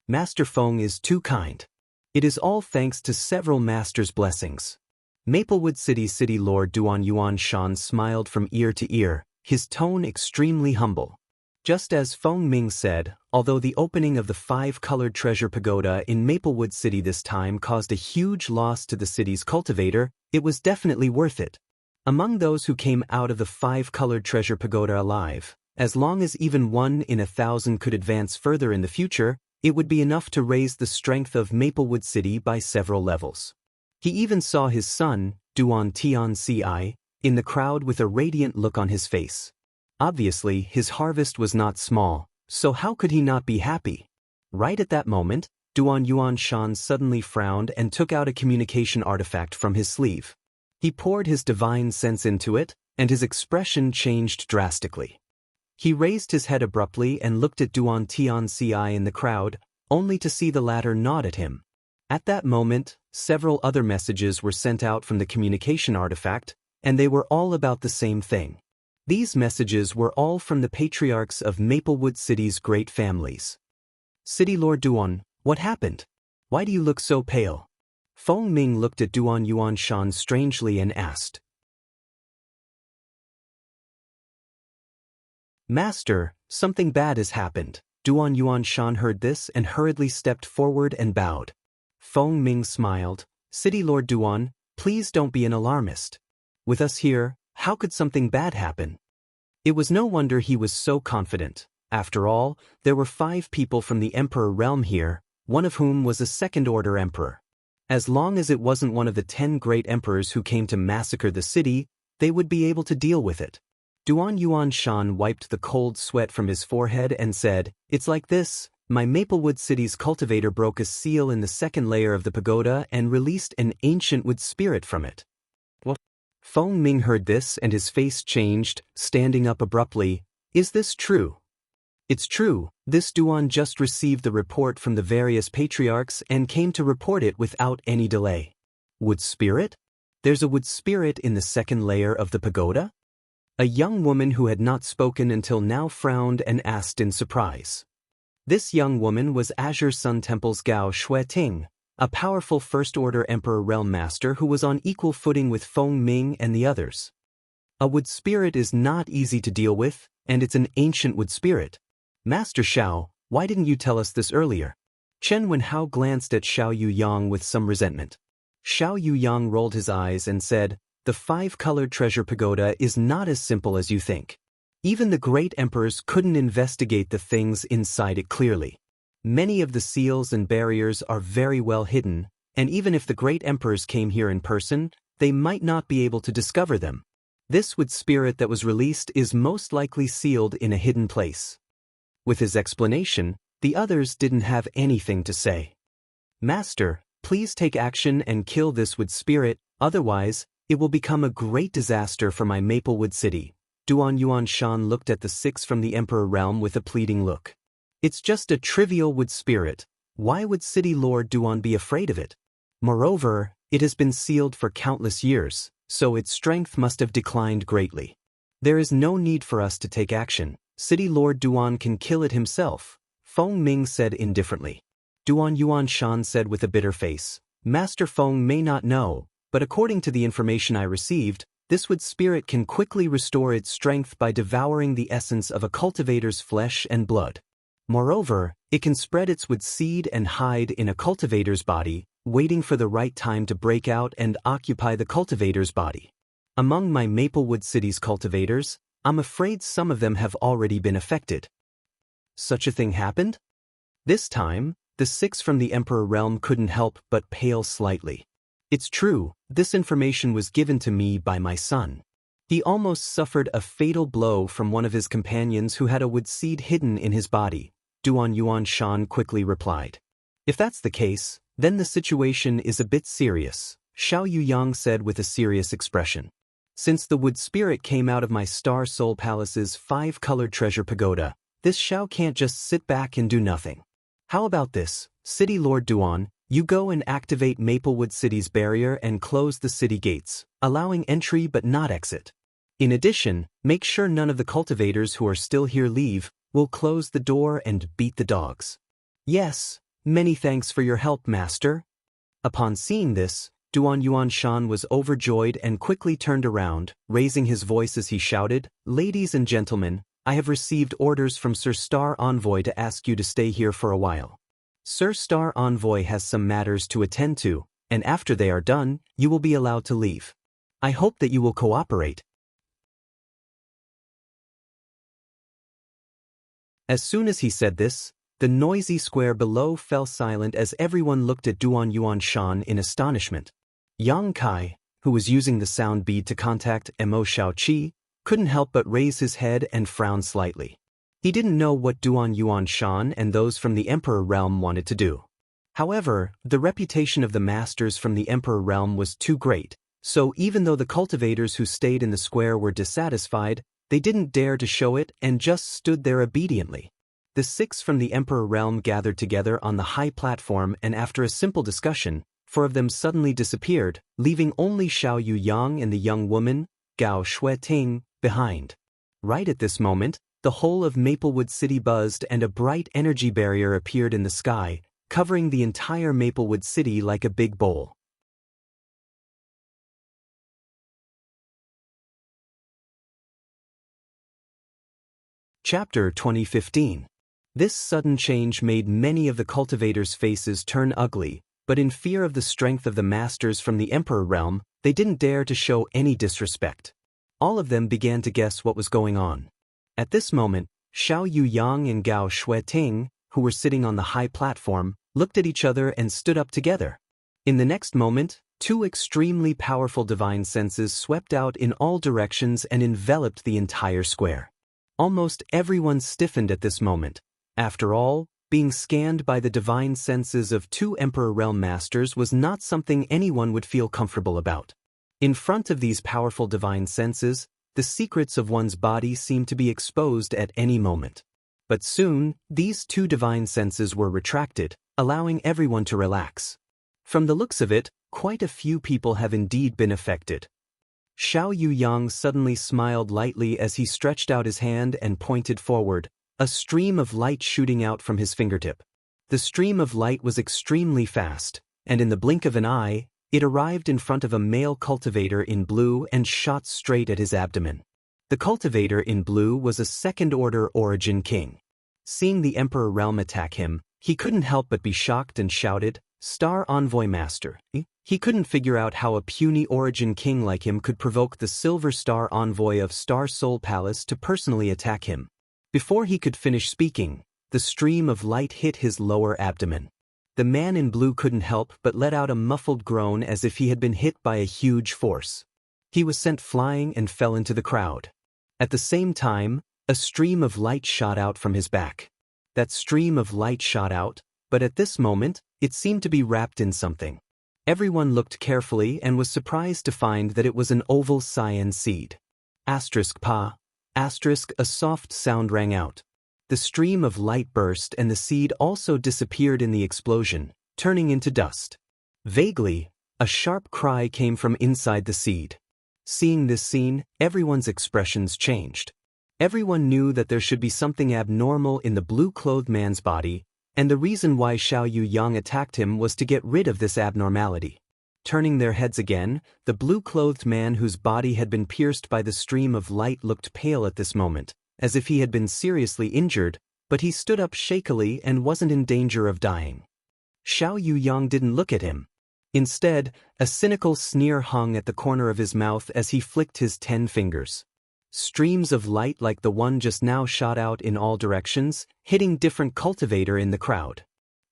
Master Feng is too kind. It is all thanks to several masters' blessings." Maplewood City Lord Duan Yuan Shan smiled from ear to ear, his tone extremely humble. Just as Feng Ming said, although the opening of the 5-colored treasure pagoda in Maplewood City this time caused a huge loss to the city's cultivator, it was definitely worth it. Among those who came out of the 5-colored treasure pagoda alive, as long as even 1 in 1,000 could advance further in the future, it would be enough to raise the strength of Maplewood City by several levels. He even saw his son, Duan Tian Ci, in the crowd with a radiant look on his face. Obviously, his harvest was not small, so how could he not be happy? Right at that moment, Duan Yuan Shan suddenly frowned and took out a communication artifact from his sleeve. He poured his divine sense into it, and his expression changed drastically. He raised his head abruptly and looked at Duan Tianci in the crowd, only to see the latter nod at him. At that moment, several other messages were sent out from the communication artifact, and they were all about the same thing. These messages were all from the patriarchs of Maplewood City's great families. City Lord Duan, what happened? Why do you look so pale? Feng Ming looked at Duan Yuan Shan strangely and asked. Master, something bad has happened. Duan Yuan Shan heard this and hurriedly stepped forward and bowed. Feng Ming smiled. City Lord Duan, please don't be an alarmist. With us here, how could something bad happen? It was no wonder he was so confident. After all, there were 5 people from the Emperor realm here, one of whom was a second-order emperor. As long as it wasn't one of the 10 great emperors who came to massacre the city, they would be able to deal with it. Duan Yuan Shan wiped the cold sweat from his forehead and said, It's like this. My Maplewood City's cultivator broke a seal in the second layer of the pagoda and released an ancient wood spirit from it. What? Feng Ming heard this and his face changed, standing up abruptly. Is this true? It's true. This Duan just received the report from the various patriarchs and came to report it without any delay. Wood spirit? There's a wood spirit in the second layer of the pagoda? A young woman who had not spoken until now frowned and asked in surprise. This young woman was Azure Sun Temple's Gao Xueting, a powerful First-Order Emperor Realm Master who was on equal footing with Feng Ming and the others. A wood spirit is not easy to deal with, and it's an ancient wood spirit. Master Xiao, why didn't you tell us this earlier? Chen Wenhao glanced at Xiao Yuyang with some resentment. Xiao Yuyang rolled his eyes and said, The 5-colored treasure pagoda is not as simple as you think. Even the great emperors couldn't investigate the things inside it clearly. Many of the seals and barriers are very well hidden, and even if the great emperors came here in person, they might not be able to discover them. This wood spirit that was released is most likely sealed in a hidden place. With his explanation, the others didn't have anything to say. Master, please take action and kill this wood spirit, otherwise, it will become a great disaster for my Maplewood City. Duan Yuan Shan looked at the 6 from the Emperor realm with a pleading look. It's just a trivial wood spirit. Why would City Lord Duan be afraid of it? Moreover, it has been sealed for countless years, so its strength must have declined greatly. There is no need for us to take action. City Lord Duan can kill it himself, Feng Ming said indifferently. Duan Yuan Shan said with a bitter face, Master Feng may not know, but according to the information I received, this wood spirit can quickly restore its strength by devouring the essence of a cultivator's flesh and blood. Moreover, it can spread its wood seed and hide in a cultivator's body, waiting for the right time to break out and occupy the cultivator's body. Among my Maplewood City's cultivators, I'm afraid some of them have already been affected. Such a thing happened? This time, the 6 from the Emperor realm couldn't help but pale slightly. It's true, this information was given to me by my son. He almost suffered a fatal blow from one of his companions who had a wood seed hidden in his body, Duan Yuan Shan quickly replied. If that's the case, then the situation is a bit serious, Xiao Yuyang said with a serious expression. Since the wood spirit came out of my Star Soul Palace's 5-colored treasure pagoda, this Xiao can't just sit back and do nothing. How about this, City Lord Duan, you go and activate Maplewood City's barrier and close the city gates, allowing entry but not exit. In addition, make sure none of the cultivators who are still here leave. We'll close the door and beat the dogs. Yes, many thanks for your help, Master. Upon seeing this, Duan Yuan Shan was overjoyed and quickly turned around, raising his voice as he shouted, Ladies and gentlemen, I have received orders from Sir Star Envoy to ask you to stay here for a while. Sir Star Envoy has some matters to attend to, and after they are done, you will be allowed to leave. I hope that you will cooperate. As soon as he said this, the noisy square below fell silent as everyone looked at Duan Yuan Shan in astonishment. Yang Kai, who was using the sound bead to contact Mo Shaoqi, couldn't help but raise his head and frown slightly. He didn't know what Duan Yuan Shan and those from the Emperor realm wanted to do. However, the reputation of the masters from the Emperor realm was too great, so even though the cultivators who stayed in the square were dissatisfied, they didn't dare to show it and just stood there obediently. The 6 from the Emperor realm gathered together on the high platform, and after a simple discussion, 4 of them suddenly disappeared, leaving only Xiao Yuyang and the young woman, Gao Shueting, behind. Right at this moment, the whole of Maplewood City buzzed and a bright energy barrier appeared in the sky, covering the entire Maplewood City like a big bowl. Chapter 2015. This sudden change made many of the cultivators' faces turn ugly, but in fear of the strength of the masters from the Emperor realm, they didn't dare to show any disrespect. All of them began to guess what was going on. At this moment, Xiao Yuyang and Gao Shueting, who were sitting on the high platform, looked at each other and stood up together. In the next moment, 2 extremely powerful divine senses swept out in all directions and enveloped the entire square. Almost everyone stiffened at this moment. After all, being scanned by the divine senses of 2 Emperor Realm Masters was not something anyone would feel comfortable about. In front of these powerful divine senses, the secrets of one's body seemed to be exposed at any moment. But soon, these 2 divine senses were retracted, allowing everyone to relax. From the looks of it, quite a few people have indeed been affected. Xiao Yuyang suddenly smiled lightly as he stretched out his hand and pointed forward, a stream of light shooting out from his fingertip. The stream of light was extremely fast, and in the blink of an eye, it arrived in front of a male cultivator in blue and shot straight at his abdomen. The cultivator in blue was a second-order origin king. Seeing the Emperor realm attack him, he couldn't help but be shocked and shouted, "Star Envoy Master." He couldn't figure out how a puny origin king like him could provoke the Silver Star Envoy of Star Soul Palace to personally attack him. Before he could finish speaking, the stream of light hit his lower abdomen. The man in blue couldn't help but let out a muffled groan as if he had been hit by a huge force. He was sent flying and fell into the crowd. At the same time, a stream of light shot out from his back. That stream of light shot out, but at this moment, it seemed to be wrapped in something. Everyone looked carefully and was surprised to find that it was an oval cyan seed. Pa. A soft sound rang out. The stream of light burst and the seed also disappeared in the explosion, turning into dust. Vaguely, a sharp cry came from inside the seed. Seeing this scene, everyone's expressions changed. Everyone knew that there should be something abnormal in the blue-clothed man's body, and the reason why Xiao Yuyang attacked him was to get rid of this abnormality. Turning their heads again, the blue-clothed man whose body had been pierced by the stream of light looked pale at this moment, as if he had been seriously injured, but he stood up shakily and wasn't in danger of dying. Xiao Yuyang didn't look at him. Instead, a cynical sneer hung at the corner of his mouth as he flicked his 10 fingers. Streams of light like the one just now shot out in all directions, hitting different cultivator in the crowd.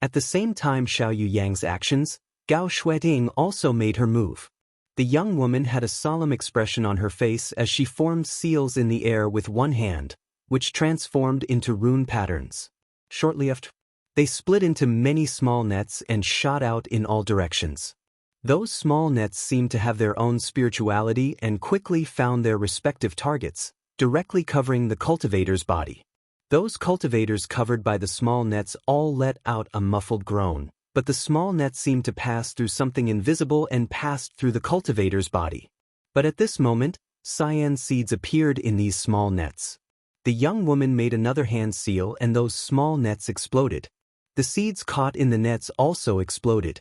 At the same time Xiao Yuyang's actions, Gao Shueting also made her move. The young woman had a solemn expression on her face as she formed seals in the air with one hand, which transformed into rune patterns. Shortly after, they split into many small nets and shot out in all directions. Those small nets seemed to have their own spirituality and quickly found their respective targets, directly covering the cultivator's body. Those cultivators covered by the small nets all let out a muffled groan, but the small net seemed to pass through something invisible and passed through the cultivator's body. But at this moment, cyan seeds appeared in these small nets. The young woman made another hand seal and those small nets exploded. The seeds caught in the nets also exploded.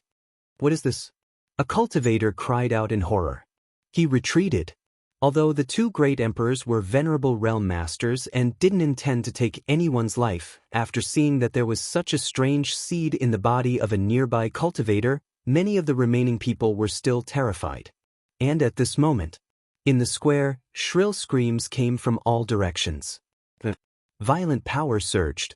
"What is this?" A cultivator cried out in horror. He retreated. Although the 2 great emperors were venerable realm masters and didn't intend to take anyone's life, after seeing that there was such a strange seed in the body of a nearby cultivator, many of the remaining people were still terrified. And at this moment, in the square, shrill screams came from all directions. Violent power surged.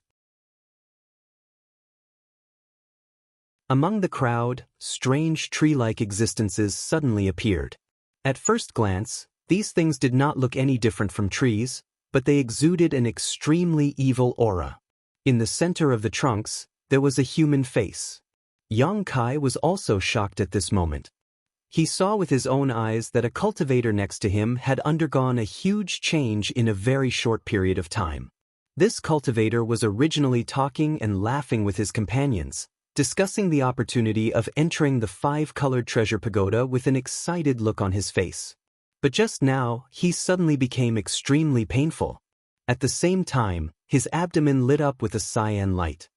Among the crowd, strange tree-like existences suddenly appeared. At first glance, these things did not look any different from trees, but they exuded an extremely evil aura. In the center of the trunks, there was a human face. Yang Kai was also shocked at this moment. He saw with his own eyes that a cultivator next to him had undergone a huge change in a very short period of time. This cultivator was originally talking and laughing with his companions, discussing the opportunity of entering the 5-colored treasure pagoda with an excited look on his face. But just now, he suddenly became extremely painful. At the same time, his abdomen lit up with a cyan light.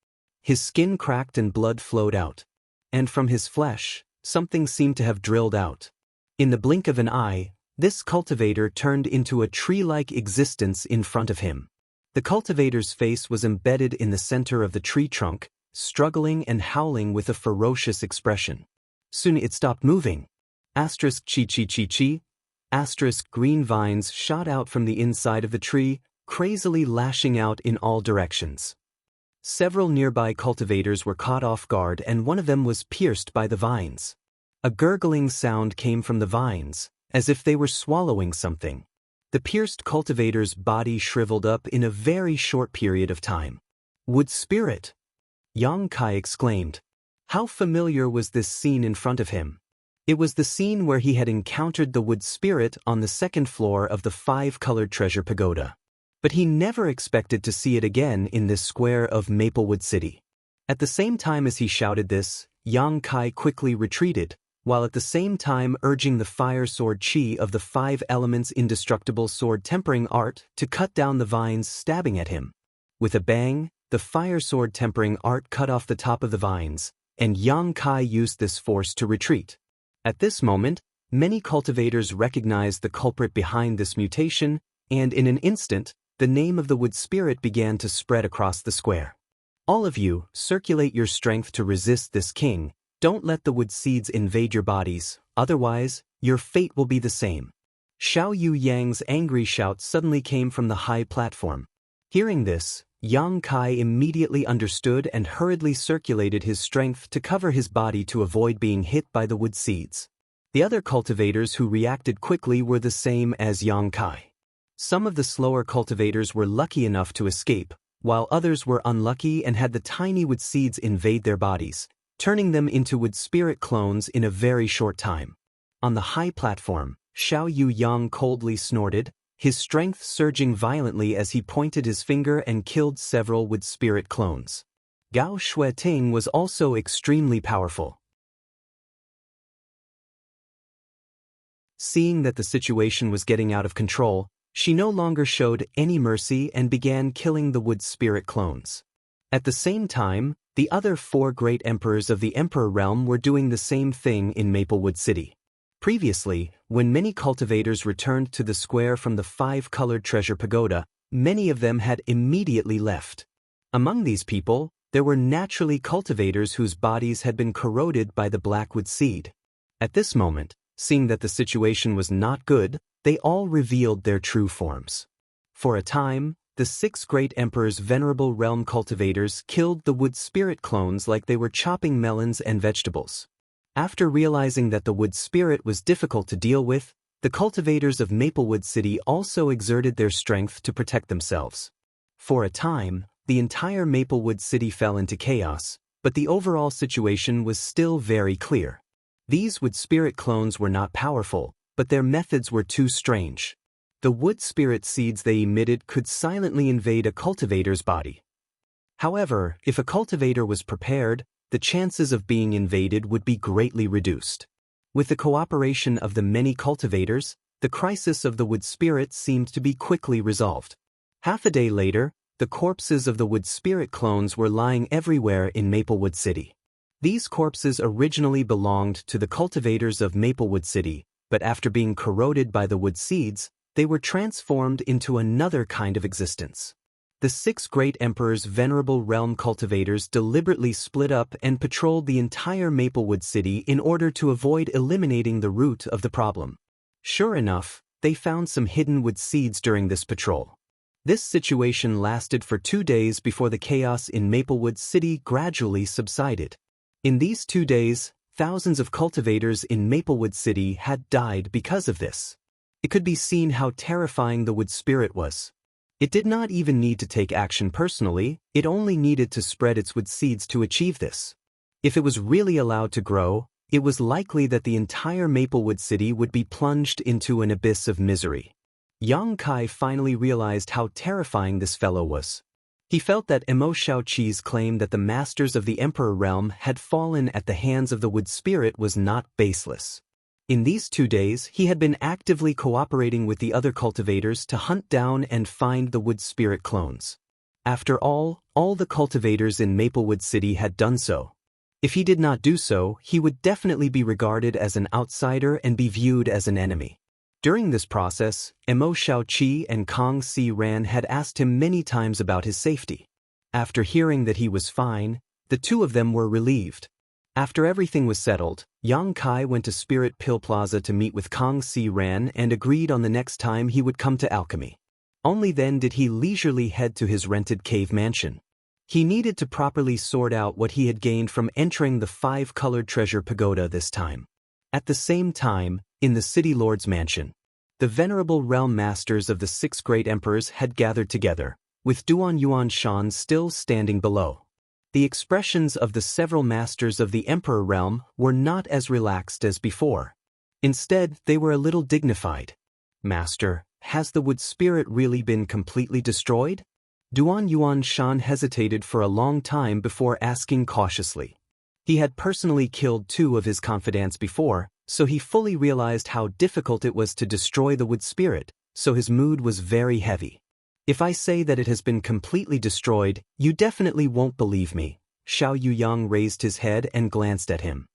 His skin cracked and blood flowed out. And from his flesh, something seemed to have drilled out. In the blink of an eye, this cultivator turned into a tree-like existence in front of him. The cultivator's face was embedded in the center of the tree trunk, struggling and howling with a ferocious expression. Soon it stopped moving. Asterisk chi chi chi chi. Asterisk green vines shot out from the inside of the tree, crazily lashing out in all directions. Several nearby cultivators were caught off guard and one of them was pierced by the vines. A gurgling sound came from the vines, as if they were swallowing something. The pierced cultivator's body shriveled up in a very short period of time. Wood spirit! Yang Kai exclaimed. How familiar was this scene in front of him? It was the scene where he had encountered the wood spirit on the 2nd floor of the 5-colored treasure pagoda. But he never expected to see it again in this square of Maplewood City. At the same time as he shouted this, Yang Kai quickly retreated, while at the same time urging the fire sword chi of the 5 elements indestructible sword tempering art to cut down the vines stabbing at him. With a bang, the fire sword tempering art cut off the top of the vines, and Yang Kai used this force to retreat. At this moment, many cultivators recognized the culprit behind this mutation, and in an instant, the name of the wood spirit began to spread across the square. All of you, circulate your strength to resist this king. Don't let the wood seeds invade your bodies, otherwise, your fate will be the same. Xiao Yu Yang's angry shout suddenly came from the high platform. Hearing this, Yang Kai immediately understood and hurriedly circulated his strength to cover his body to avoid being hit by the wood seeds. The other cultivators who reacted quickly were the same as Yang Kai. Some of the slower cultivators were lucky enough to escape, while others were unlucky and had the tiny wood seeds invade their bodies, turning them into wood spirit clones in a very short time. On the high platform, Xiao Yu Yang coldly snorted, his strength surging violently as he pointed his finger and killed several wood spirit clones. Gao Shueting was also extremely powerful. Seeing that the situation was getting out of control, she no longer showed any mercy and began killing the wood spirit clones. At the same time, the other 4 great emperors of the Emperor Realm were doing the same thing in Maplewood City. Previously, when many cultivators returned to the square from the 5-colored treasure pagoda, many of them had immediately left. Among these people, there were naturally cultivators whose bodies had been corroded by the blackwood seed. At this moment, seeing that the situation was not good, they all revealed their true forms. For a time, the 6 great emperors' venerable realm cultivators killed the wood spirit clones like they were chopping melons and vegetables. After realizing that the wood spirit was difficult to deal with, the cultivators of Maplewood City also exerted their strength to protect themselves. For a time, the entire Maplewood City fell into chaos, but the overall situation was still very clear. These wood spirit clones were not powerful, but their methods were too strange. The wood spirit seeds they emitted could silently invade a cultivator's body. However, if a cultivator was prepared, the chances of being invaded would be greatly reduced. With the cooperation of the many cultivators, the crisis of the wood spirit seemed to be quickly resolved. Half a day later, the corpses of the wood spirit clones were lying everywhere in Maplewood City. These corpses originally belonged to the cultivators of Maplewood City, but after being corroded by the wood seeds, they were transformed into another kind of existence. The 6 great emperors' venerable realm cultivators deliberately split up and patrolled the entire Maplewood City in order to avoid eliminating the root of the problem. Sure enough, they found some hidden wood seeds during this patrol. This situation lasted for 2 days before the chaos in Maplewood City gradually subsided. In these 2 days, thousands of cultivators in Maplewood City had died because of this. It could be seen how terrifying the wood spirit was. It did not even need to take action personally, it only needed to spread its wood seeds to achieve this. If it was really allowed to grow, it was likely that the entire Maplewood City would be plunged into an abyss of misery. Yang Kai finally realized how terrifying this fellow was. He felt that Emo Xiaoqi's claim that the masters of the Emperor Realm had fallen at the hands of the Wood Spirit was not baseless. In these 2 days, he had been actively cooperating with the other cultivators to hunt down and find the Wood Spirit clones. After all the cultivators in Maplewood City had done so. If he did not do so, he would definitely be regarded as an outsider and be viewed as an enemy. During this process, Emo Xiaoqi and Kong Si Ran had asked him many times about his safety. After hearing that he was fine, the two of them were relieved. After everything was settled, Yang Kai went to Spirit Pill Plaza to meet with Kong Si Ran and agreed on the next time he would come to alchemy. Only then did he leisurely head to his rented cave mansion. He needed to properly sort out what he had gained from entering the 5-colored treasure pagoda this time. At the same time, in the City Lord's mansion, the venerable realm masters of the 6 great emperors had gathered together, with Duan Yuan Shan still standing below. The expressions of the several masters of the Emperor realm were not as relaxed as before. Instead, they were a little dignified. "Master, has the Wood Spirit really been completely destroyed?" Duan Yuan Shan hesitated for a long time before asking cautiously. He had personally killed 2 of his confidants before, so he fully realized how difficult it was to destroy the Wood Spirit, so his mood was very heavy. "If I say that it has been completely destroyed, you definitely won't believe me." Xiao Yuyang raised his head and glanced at him.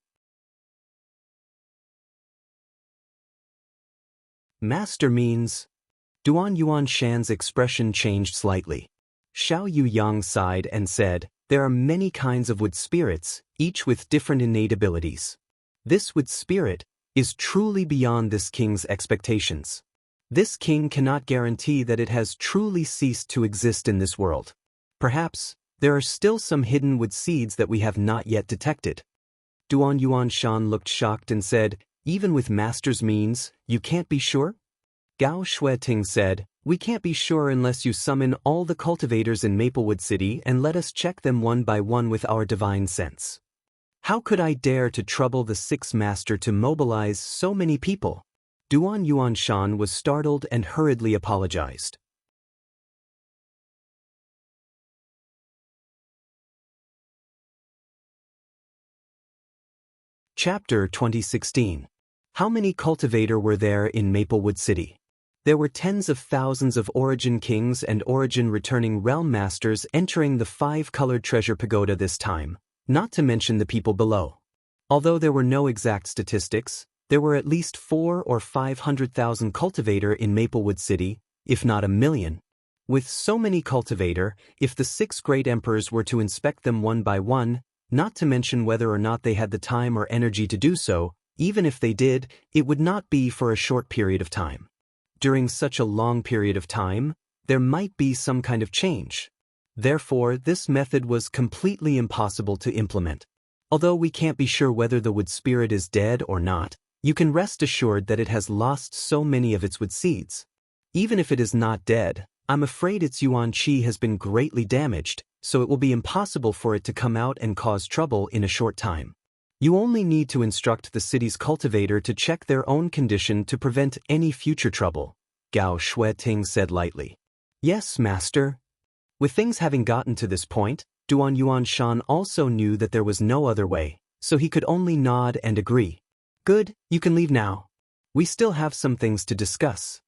"Master means..." Duan Yuan Shan's expression changed slightly. Xiao Yuyang sighed and said, "There are many kinds of Wood Spirits, each with different innate abilities. This Wood Spirit is truly beyond this king's expectations. This king cannot guarantee that it has truly ceased to exist in this world. Perhaps, there are still some hidden wood seeds that we have not yet detected." Duan Yuan Shan looked shocked and said, "Even with master's means, you can't be sure?" Gao Shueting said, "We can't be sure unless you summon all the cultivators in Maplewood City and let us check them one by one with our divine sense. How could I dare to trouble the 6th master to mobilize so many people?" Duan Yuan Shan was startled and hurriedly apologized. Chapter 2016. How many cultivator were there in Maplewood City? There were tens of thousands of Origin Kings and Origin returning Realm Masters entering the 5-colored treasure pagoda this time, not to mention the people below. Although there were no exact statistics, there were at least 400,000 or 500,000 cultivator in Maplewood City, if not a million. With so many cultivator, if the 6 great emperors were to inspect them one by one, not to mention whether or not they had the time or energy to do so, even if they did, it would not be for a short period of time. During such a long period of time, there might be some kind of change. Therefore, this method was completely impossible to implement. Although we can't be sure whether the Wood Spirit is dead or not, you can rest assured that it has lost so many of its wood seeds. Even if it is not dead, I'm afraid its Yuan Qi has been greatly damaged, so it will be impossible for it to come out and cause trouble in a short time. You only need to instruct the city's cultivator to check their own condition to prevent any future trouble, Gao Shueting said lightly. Yes, master. With things having gotten to this point, Duan Yuan Shan also knew that there was no other way, so he could only nod and agree. Good, you can leave now. We still have some things to discuss.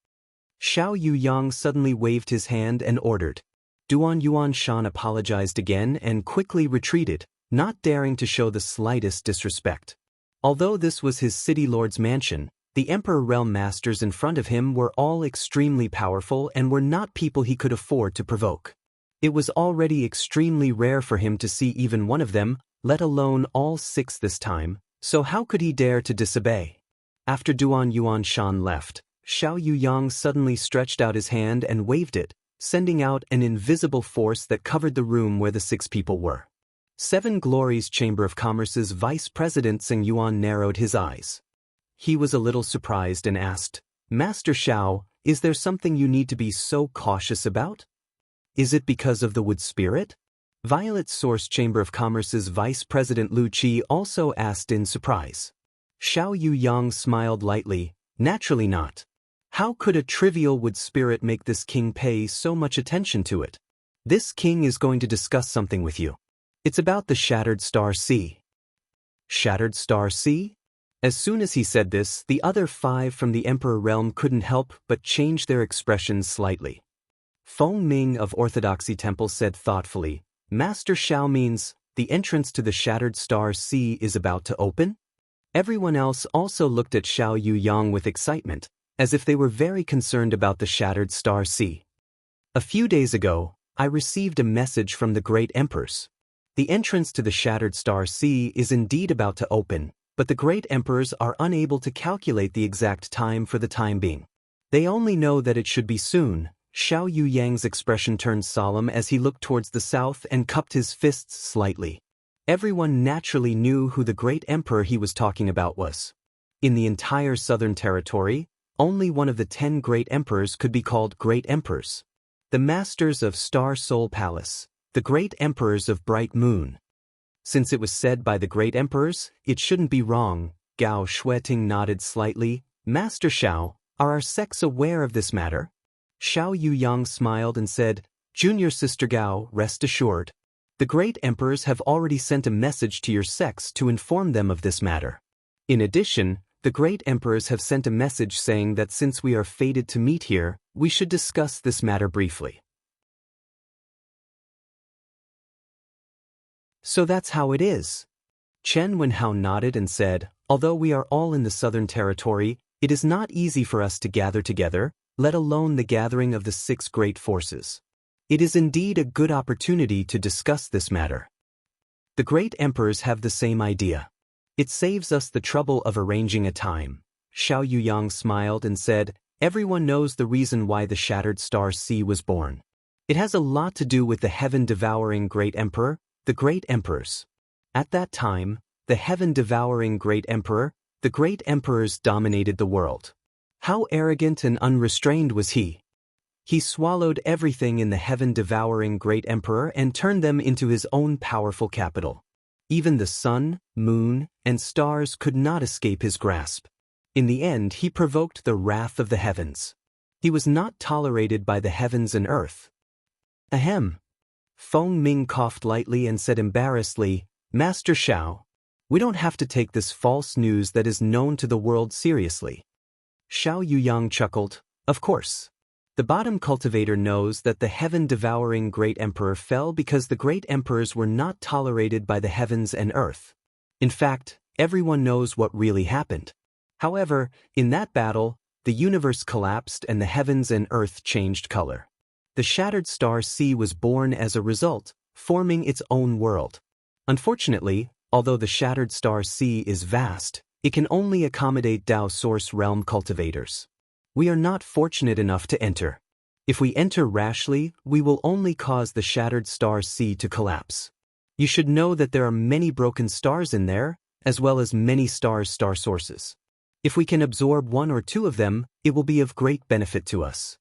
Xiao Yuyang suddenly waved his hand and ordered. Duan Yuan Shan apologized again and quickly retreated, not daring to show the slightest disrespect. Although this was his city lord's mansion, the Emperor Realm Masters in front of him were all extremely powerful and were not people he could afford to provoke. It was already extremely rare for him to see even one of them, let alone all 6 this time, so how could he dare to disobey? After Duan Yuan Shan left, Xiao Yuyang suddenly stretched out his hand and waved it, sending out an invisible force that covered the room where the 6 people were. 7 Glories Chamber of Commerce's Vice President Tseng Yuan narrowed his eyes. He was a little surprised and asked, Master Xiao, is there something you need to be so cautious about? Is it because of the wood spirit? Violet Source Chamber of Commerce's Vice President Lu Qi also asked in surprise. Xiao Yuyang smiled lightly. Naturally not. How could a trivial wood spirit make this king pay so much attention to it? This king is going to discuss something with you. It's about the Shattered Star Sea. Shattered Star Sea? As soon as he said this, the other 5 from the Emperor realm couldn't help but change their expressions slightly. Feng Ming of Orthodoxy Temple said thoughtfully, Master Xiao means the entrance to the Shattered Star Sea is about to open? Everyone else also looked at Xiao Yuyang with excitement, as if they were very concerned about the Shattered Star Sea. A few days ago, I received a message from the great emperors. The entrance to the Shattered Star Sea is indeed about to open, but the great emperors are unable to calculate the exact time for the time being. They only know that it should be soon. Xiao Yuyang's expression turned solemn as he looked towards the south and cupped his fists slightly. Everyone naturally knew who the great emperor he was talking about was. In the entire southern territory, only one of the 10 great emperors could be called great emperors. The masters of Star Soul Palace, the great emperors of Bright Moon. Since it was said by the great emperors, it shouldn't be wrong. Gao Shueting nodded slightly. Master Xiao, are our sects aware of this matter? Xiao Yuyang smiled and said, Junior Sister Gao, rest assured. The great emperors have already sent a message to your sects to inform them of this matter. In addition, the great emperors have sent a message saying that since we are fated to meet here, we should discuss this matter briefly. So that's how it is. Chen Wenhao nodded and said, although we are all in the southern territory, it is not easy for us to gather together, let alone the gathering of the 6 great forces. It is indeed a good opportunity to discuss this matter. The great emperors have the same idea. It saves us the trouble of arranging a time. Xiao Yuyang smiled and said, everyone knows the reason why the Shattered Star Sea was born. It has a lot to do with the heaven-devouring great emperor, the great emperors. At that time, the heaven-devouring great emperor, the great emperors dominated the world. How arrogant and unrestrained was he? He swallowed everything in the heaven-devouring great emperor and turned them into his own powerful capital. Even the sun, moon, and stars could not escape his grasp. In the end, he provoked the wrath of the heavens. He was not tolerated by the heavens and earth. Ahem. Feng Ming coughed lightly and said embarrassedly, Master Xiao, we don't have to take this false news that is known to the world seriously. Xiao Yuyang chuckled, of course. The bottom cultivator knows that the heaven-devouring great emperor fell because the great emperors were not tolerated by the heavens and earth. In fact, everyone knows what really happened. However, in that battle, the universe collapsed and the heavens and earth changed color. The Shattered Star Sea was born as a result, forming its own world. Unfortunately, although the Shattered Star Sea is vast, it can only accommodate Dao Source Realm cultivators. We are not fortunate enough to enter. If we enter rashly, we will only cause the Shattered Star Sea to collapse. You should know that there are many broken stars in there, as well as many star sources. If we can absorb 1 or 2 of them, it will be of great benefit to us.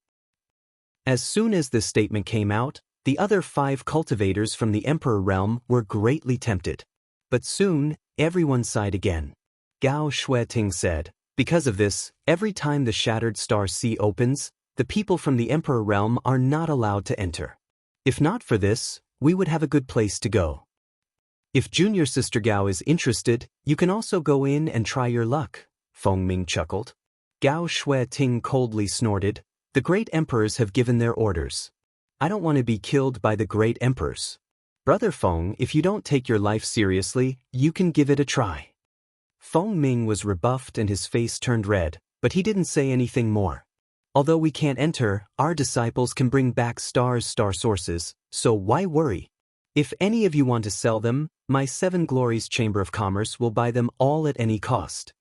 As soon as this statement came out, the other 5 cultivators from the Emperor realm were greatly tempted. But soon, everyone sighed again. Gao Shueting said, because of this, every time the Shattered Star Sea opens, the people from the Emperor realm are not allowed to enter. If not for this, we would have a good place to go. If Junior Sister Gao is interested, you can also go in and try your luck, Feng Ming chuckled. Gao Shueting coldly snorted, the great emperors have given their orders. I don't want to be killed by the great emperors. Brother Feng, if you don't take your life seriously, you can give it a try. Feng Ming was rebuffed and his face turned red, but he didn't say anything more. Although we can't enter, our disciples can bring back star sources, so why worry? If any of you want to sell them, my 7 Glories Chamber of Commerce will buy them all at any cost.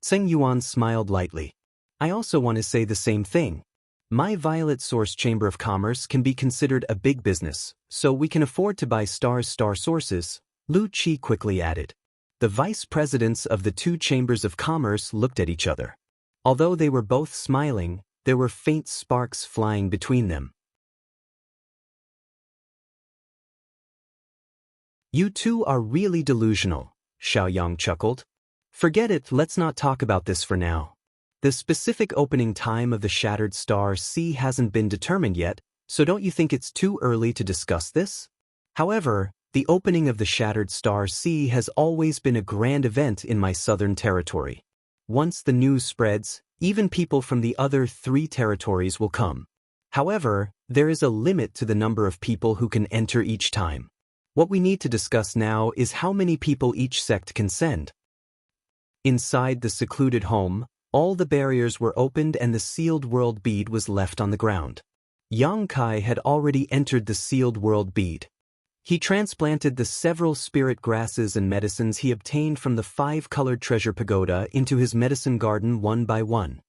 Tseng Yuan smiled lightly. I also want to say the same thing. My Violet Source Chamber of Commerce can be considered a big business, so we can afford to buy star sources, Lu Qi quickly added. The vice presidents of the 2 chambers of commerce looked at each other. Although they were both smiling, There were faint sparks flying between them. "You two are really delusional," Xiaoyang chuckled. "Forget it, let's not talk about this for now. The specific opening time of the Shattered Star Sea hasn't been determined yet, so don't you think it's too early to discuss this? However, the opening of the Shattered Star Sea has always been a grand event in my southern territory. Once the news spreads, even people from the other 3 territories will come. However, there is a limit to the number of people who can enter each time. What we need to discuss now is how many people each sect can send." Inside the secluded home, all the barriers were opened and the sealed world bead was left on the ground. Yang Kai had already entered the sealed world bead. He transplanted the several spirit grasses and medicines he obtained from the 5-colored treasure pagoda into his medicine garden one by one.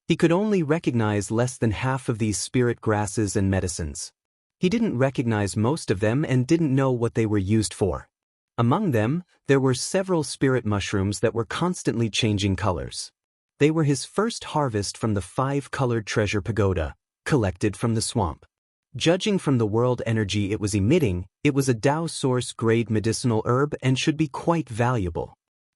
He could only recognize less than half of these spirit grasses and medicines. He didn't recognize most of them and didn't know what they were used for. Among them, there were several spirit mushrooms that were constantly changing colors. They were his first harvest from the 5-colored treasure pagoda, collected from the swamp. Judging from the world energy it was emitting, it was a Dao source-grade medicinal herb and should be quite valuable.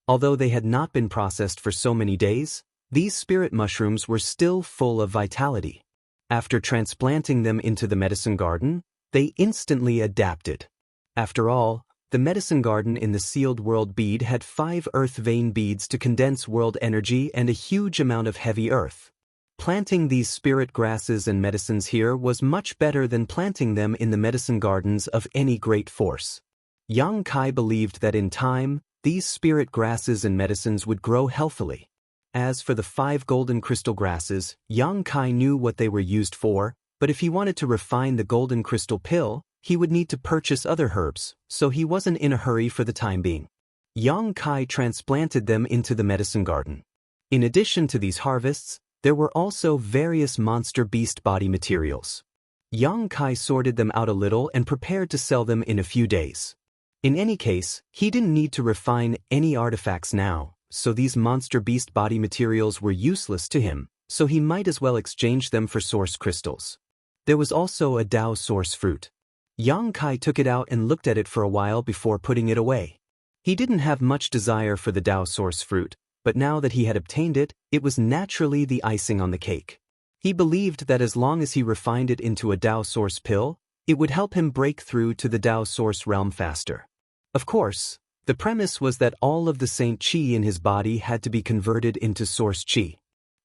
Although they had not been processed for so many days, these spirit mushrooms were still full of vitality. After transplanting them into the medicine garden, they instantly adapted. After all, the medicine garden in the sealed world bead had 5 earth vein beads to condense world energy and a huge amount of heavy earth. Planting these spirit grasses and medicines here was much better than planting them in the medicine gardens of any great force. Yang Kai believed that in time, these spirit grasses and medicines would grow healthily. As for the 5 golden crystal grasses, Yang Kai knew what they were used for, but if he wanted to refine the golden crystal pill, he would need to purchase other herbs, so he wasn't in a hurry for the time being. Yang Kai transplanted them into the medicine garden. In addition to these harvests, there were also various monster beast body materials. Yang Kai sorted them out a little and prepared to sell them in a few days. In any case, he didn't need to refine any artifacts now, so these monster beast body materials were useless to him, so he might as well exchange them for source crystals. There was also a Dao source fruit. Yang Kai took it out and looked at it for a while before putting it away. He didn't have much desire for the Dao source fruit, but now that he had obtained it, it was naturally the icing on the cake. He believed that as long as he refined it into a Dao source pill, it would help him break through to the Dao source realm faster. Of course, the premise was that all of the Saint Qi in his body had to be converted into source Qi.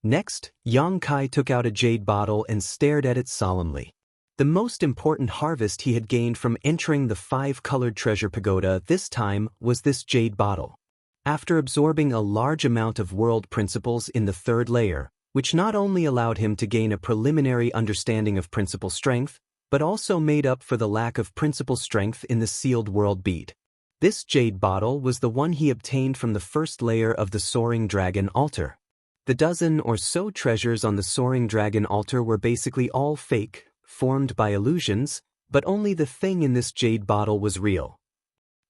Next, Yang Kai took out a jade bottle and stared at it solemnly. The most important harvest he had gained from entering the 5-colored treasure pagoda this time was this jade bottle. After absorbing a large amount of world principles in the 3rd layer, which not only allowed him to gain a preliminary understanding of principle strength, but also made up for the lack of principle strength in the sealed world bead. This jade bottle was the one he obtained from the 1st layer of the Soaring Dragon altar. The dozen or so treasures on the Soaring Dragon altar were basically all fake, formed by illusions, but only the thing in this jade bottle was real.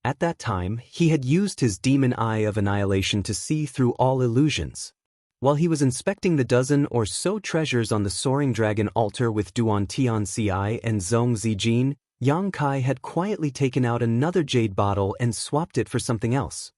At that time, he had used his demon eye of annihilation to see through all illusions. While he was inspecting the dozen or so treasures on the Soaring Dragon altar with Duan Tianci and Zhong Zijin, Yang Kai had quietly taken out another jade bottle and swapped it for something else.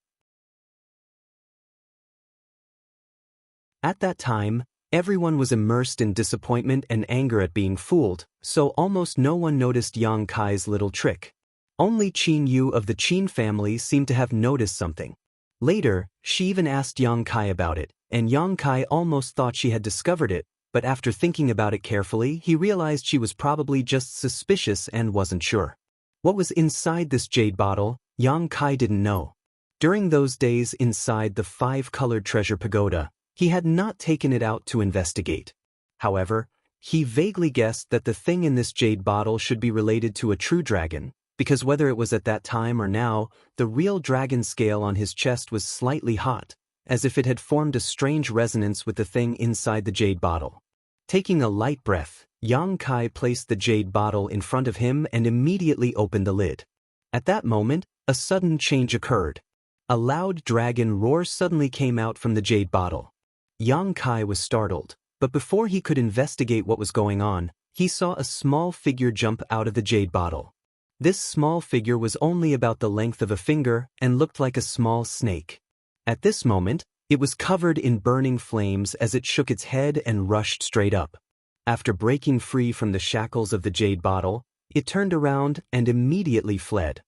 At that time, everyone was immersed in disappointment and anger at being fooled, so almost no one noticed Yang Kai's little trick. Only Qin Yu of the Qin family seemed to have noticed something. Later, she even asked Yang Kai about it, and Yang Kai almost thought she had discovered it, but after thinking about it carefully, he realized she was probably just suspicious and wasn't sure. What was inside this jade bottle, Yang Kai didn't know. During those days inside the 5-colored treasure pagoda, he had not taken it out to investigate. However, he vaguely guessed that the thing in this jade bottle should be related to a true dragon, because whether it was at that time or now, the real dragon scale on his chest was slightly hot, as if it had formed a strange resonance with the thing inside the jade bottle. Taking a light breath, Yang Kai placed the jade bottle in front of him and immediately opened the lid. At that moment, a sudden change occurred. A loud dragon roar suddenly came out from the jade bottle. Yang Kai was startled, But before he could investigate what was going on, he saw a small figure jump out of the jade bottle. This small figure was only about the length of a finger and looked like a small snake. At this moment, it was covered in burning flames as it shook its head and rushed straight up. After breaking free from the shackles of the jade bottle, it turned around and immediately fled.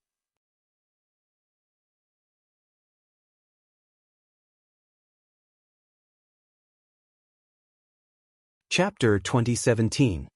Chapter 2017.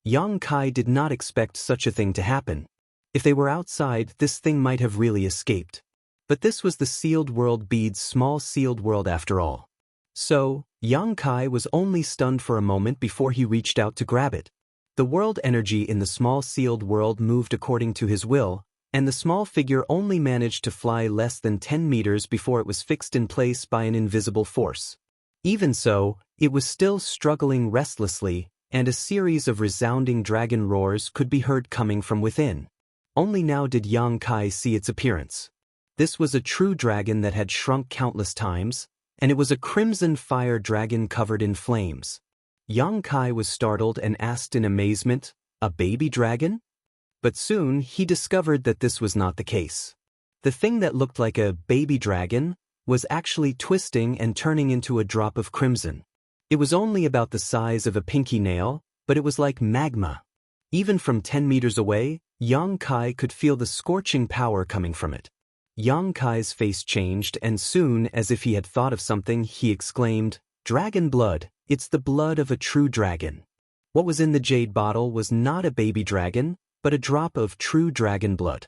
Yang Kai did not expect such a thing to happen. If they were outside, this thing might have really escaped. But this was the sealed world bead's small sealed world after all. So, Yang Kai was only stunned for a moment before he reached out to grab it. The world energy in the small sealed world moved according to his will, and the small figure only managed to fly less than 10 meters before it was fixed in place by an invisible force. Even so, it was still struggling restlessly, and a series of resounding dragon roars could be heard coming from within. Only now did Yang Kai see its appearance. This was a true dragon that had shrunk countless times, and it was a crimson fire dragon covered in flames. Yang Kai was startled and asked in amazement, "A baby dragon?" But soon he discovered that this was not the case. The thing that looked like a baby dragon was actually twisting and turning into a drop of crimson. It was only about the size of a pinky nail, but it was like magma. Even from 10 meters away, Yang Kai could feel the scorching power coming from it. Yang Kai's face changed, and soon, as if he had thought of something, he exclaimed, "Dragon blood, it's the blood of a true dragon." What was in the jade bottle was not a baby dragon, but a drop of true dragon blood.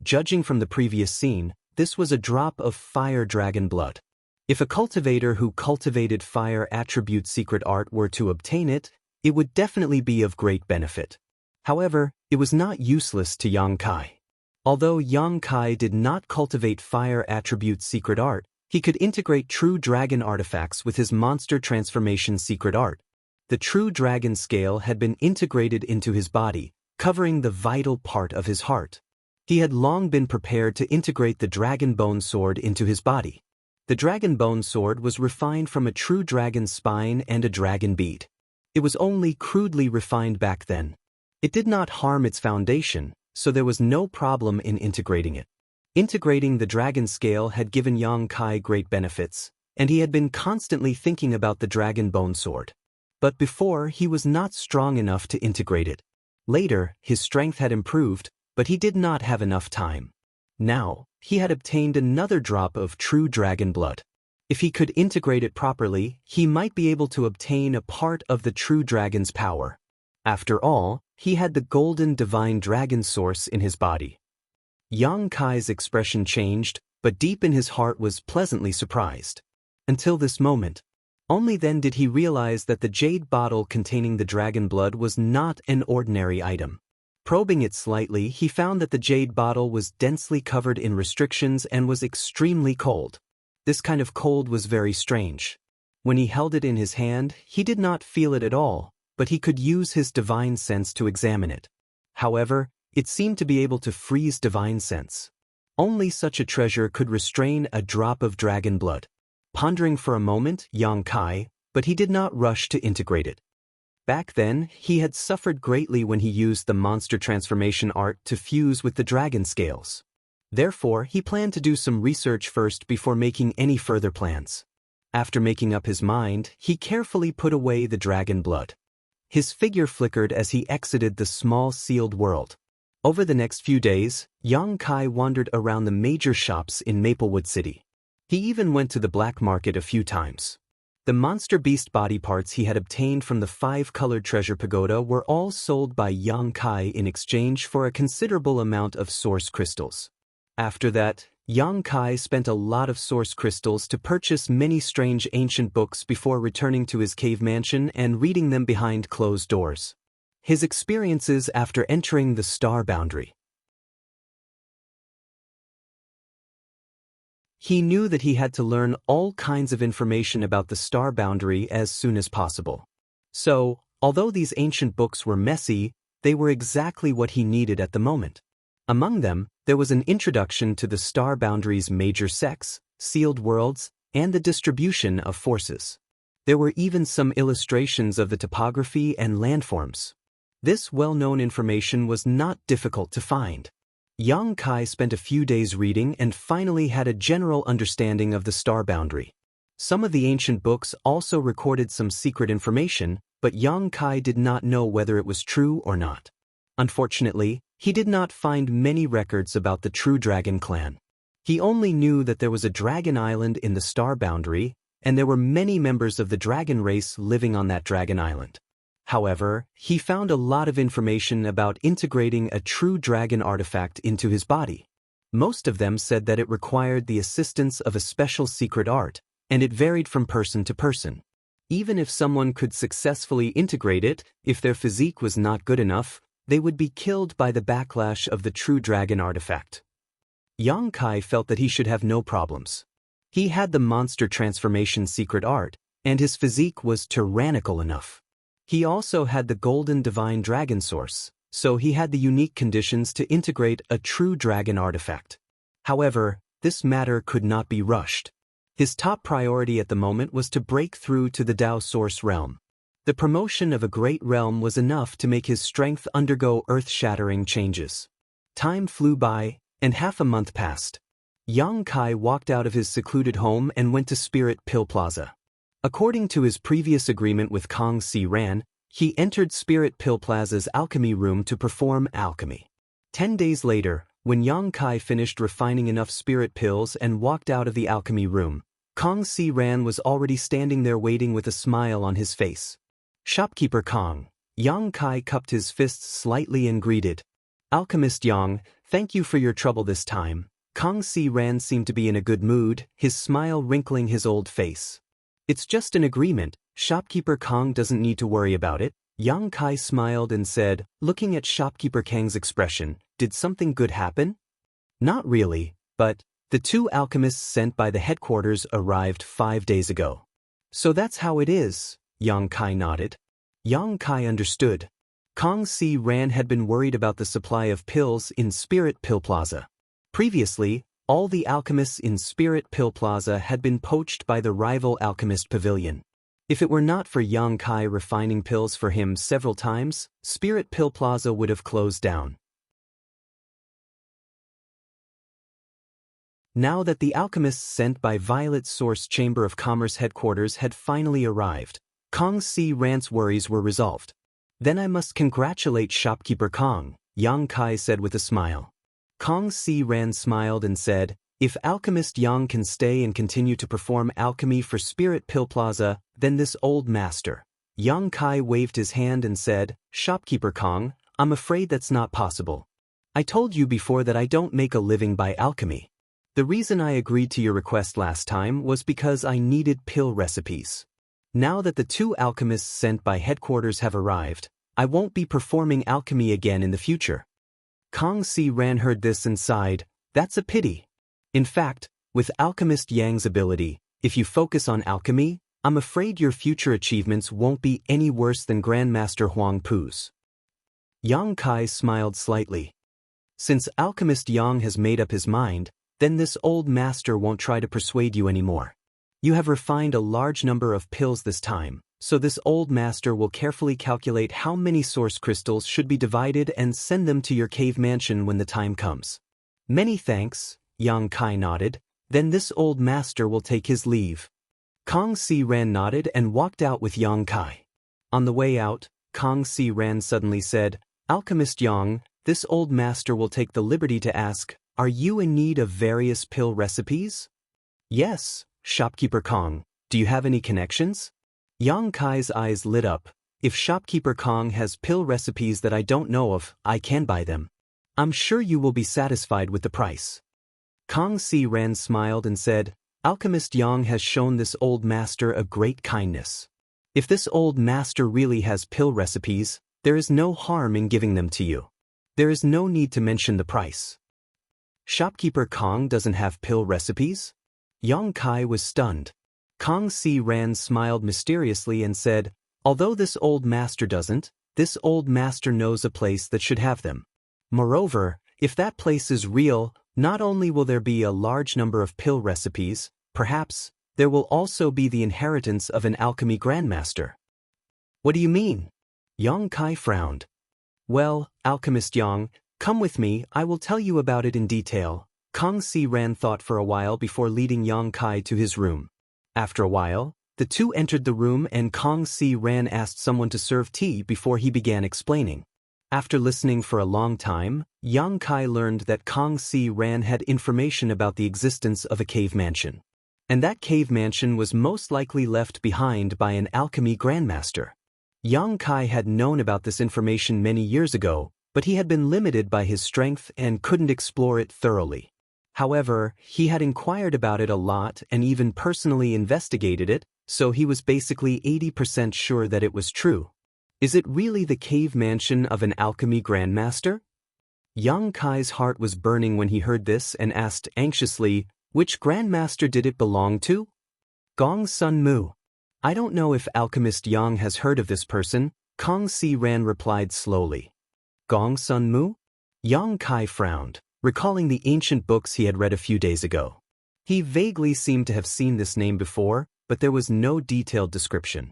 Judging from the previous scene, this was a drop of fire dragon blood. If a cultivator who cultivated fire attribute secret art were to obtain it, it would definitely be of great benefit. However, it was not useless to Yang Kai. Although Yang Kai did not cultivate fire attribute secret art, he could integrate true dragon artifacts with his monster transformation secret art. The true dragon scale had been integrated into his body, covering the vital part of his heart. He had long been prepared to integrate the dragon bone sword into his body. The dragon bone sword was refined from a true dragon spine and a dragon bead. It was only crudely refined back then. It did not harm its foundation, so there was no problem in integrating it. Integrating the dragon scale had given Yang Kai great benefits, and he had been constantly thinking about the dragon bone sword. But before, he was not strong enough to integrate it. Later, his strength had improved, but he did not have enough time. Now, he had obtained another drop of true dragon blood. If he could integrate it properly, he might be able to obtain a part of the true dragon's power. After all, he had the golden divine dragon source in his body. Yang Kai's expression changed, but deep in his heart was pleasantly surprised. Until this moment. Only then did he realize that the jade bottle containing the dragon blood was not an ordinary item. Probing it slightly, he found that the jade bottle was densely covered in restrictions and was extremely cold. This kind of cold was very strange. When he held it in his hand, he did not feel it at all, but he could use his divine sense to examine it. However, it seemed to be able to freeze divine sense. Only such a treasure could restrain a drop of dragon blood. Pondering for a moment, Yang Kai, but he did not rush to integrate it. Back then, he had suffered greatly when he used the monster transformation art to fuse with the dragon scales. Therefore, he planned to do some research first before making any further plans. After making up his mind, he carefully put away the dragon blood. His figure flickered as he exited the small sealed world. Over the next few days, Yang Kai wandered around the major shops in Maplewood City. He even went to the black market a few times. The monster beast body parts he had obtained from the 5-colored treasure pagoda were all sold by Yang Kai in exchange for a considerable amount of source crystals. After that, Yang Kai spent a lot of source crystals to purchase many strange ancient books before returning to his cave mansion and reading them behind closed doors. His experiences after entering the star boundary. He knew that he had to learn all kinds of information about the star boundary as soon as possible. So, although these ancient books were messy, they were exactly what he needed at the moment. Among them, there was an introduction to the star boundary's major sects, sealed worlds, and the distribution of forces. There were even some illustrations of the topography and landforms. This well-known information was not difficult to find. Yang Kai spent a few days reading and finally had a general understanding of the star boundary. Some of the ancient books also recorded some secret information, but Yang Kai did not know whether it was true or not. Unfortunately, he did not find many records about the true dragon clan. He only knew that there was a dragon island in the star boundary, and there were many members of the dragon race living on that dragon island. However, he found a lot of information about integrating a true dragon artifact into his body. Most of them said that it required the assistance of a special secret art, and it varied from person to person. Even if someone could successfully integrate it, if their physique was not good enough, they would be killed by the backlash of the true dragon artifact. Yang Kai felt that he should have no problems. He had the monster transformation secret art, and his physique was tyrannical enough. He also had the golden divine dragon source, so he had the unique conditions to integrate a true dragon artifact. However, this matter could not be rushed. His top priority at the moment was to break through to the Dao Source realm. The promotion of a great realm was enough to make his strength undergo earth-shattering changes. Time flew by, and half a month passed. Yang Kai walked out of his secluded home and went to Spirit Pill Plaza. According to his previous agreement with Kong Si Ran, he entered Spirit Pill Plaza's alchemy room to perform alchemy. 10 days later, when Yang Kai finished refining enough spirit pills and walked out of the alchemy room, Kong Si Ran was already standing there waiting with a smile on his face. Shopkeeper Kong. Yang Kai cupped his fists slightly and greeted. Alchemist Yang, thank you for your trouble this time. Kong Si Ran seemed to be in a good mood, his smile wrinkling his old face. It's just an agreement, Shopkeeper Kong doesn't need to worry about it. Yang Kai smiled and said, looking at Shopkeeper Kang's expression, did something good happen? Not really, but the 2 alchemists sent by the headquarters arrived 5 days ago. So that's how it is, Yang Kai nodded. Yang Kai understood. Kong Si Ran had been worried about the supply of pills in Spirit Pill Plaza. Previously, all the alchemists in Spirit Pill Plaza had been poached by the rival alchemist pavilion. If it were not for Yang Kai refining pills for him several times, Spirit Pill Plaza would have closed down. Now that the alchemists sent by Violet Source Chamber of Commerce headquarters had finally arrived, Kong Si Ran's worries were resolved. Then I must congratulate Shopkeeper Kong, Yang Kai said with a smile. Kong Si Ran smiled and said, if Alchemist Yang can stay and continue to perform alchemy for Spirit Pill Plaza, then this old master. Yang Kai waved his hand and said, Shopkeeper Kong, I'm afraid that's not possible. I told you before that I don't make a living by alchemy. The reason I agreed to your request last time was because I needed pill recipes. Now that the 2 alchemists sent by headquarters have arrived, I won't be performing alchemy again in the future. Kong Si Ran heard this and sighed, that's a pity. In fact, with Alchemist Yang's ability, if you focus on alchemy, I'm afraid your future achievements won't be any worse than Grandmaster Huang Pu's. Yang Kai smiled slightly. Since Alchemist Yang has made up his mind, then this old master won't try to persuade you anymore. You have refined a large number of pills this time, so this old master will carefully calculate how many source crystals should be divided and send them to your cave mansion when the time comes. Many thanks, Yang Kai nodded, then this old master will take his leave. Kong Si Ran nodded and walked out with Yang Kai. On the way out, Kong Si Ran suddenly said, Alchemist Yang, this old master will take the liberty to ask, are you in need of various pill recipes? Yes, Shopkeeper Kong, do you have any connections? Yang Kai's eyes lit up. If Shopkeeper Kong has pill recipes that I don't know of, I can buy them. I'm sure you will be satisfied with the price. Kong Si Ran smiled and said, Alchemist Yang has shown this old master a great kindness. If this old master really has pill recipes, there is no harm in giving them to you. There is no need to mention the price. Shopkeeper Kong doesn't have pill recipes? Yang Kai was stunned. Kong Si Ran smiled mysteriously and said, although this old master doesn't, this old master knows a place that should have them. Moreover, if that place is real, not only will there be a large number of pill recipes, perhaps, there will also be the inheritance of an alchemy grandmaster. What do you mean? Yang Kai frowned. Well, Alchemist Yang, come with me, I will tell you about it in detail. Kong Si Ran thought for a while before leading Yang Kai to his room. After a while, the two entered the room and Kong Si Ran asked someone to serve tea before he began explaining. After listening for a long time, Yang Kai learned that Kong Si Ran had information about the existence of a cave mansion. And that cave mansion was most likely left behind by an alchemy grandmaster. Yang Kai had known about this information many years ago, but he had been limited by his strength and couldn't explore it thoroughly. However, he had inquired about it a lot and even personally investigated it, so he was basically 80% sure that it was true. Is it really the cave mansion of an alchemy grandmaster? Yang Kai's heart was burning when he heard this and asked anxiously, which grandmaster did it belong to? Gong Sun Mu. I don't know if Alchemist Yang has heard of this person, Kong Si Ran replied slowly. Gong Sun Mu? Yang Kai frowned, recalling the ancient books he had read a few days ago. He vaguely seemed to have seen this name before, but there was no detailed description.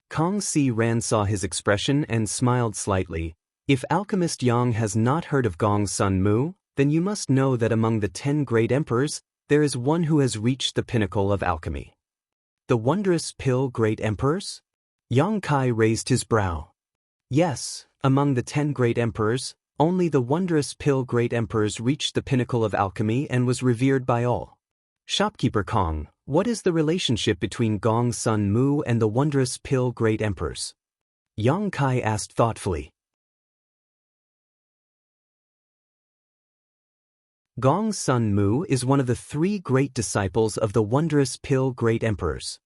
Kong Si Ran saw his expression and smiled slightly. If Alchemist Yang has not heard of Gong Sun Mu, then you must know that among the 10 great emperors, there is one who has reached the pinnacle of alchemy. The wondrous pill great emperors? Yang Kai raised his brow. Yes, among the 10 great emperors, only the wondrous pill great emperors reached the pinnacle of alchemy and was revered by all. Shopkeeper Kong, what is the relationship between Gong Sun Mu and the wondrous pill great emperors? Yang Kai asked thoughtfully. Gong Sun Mu is one of the 3 great disciples of the wondrous pill great emperors.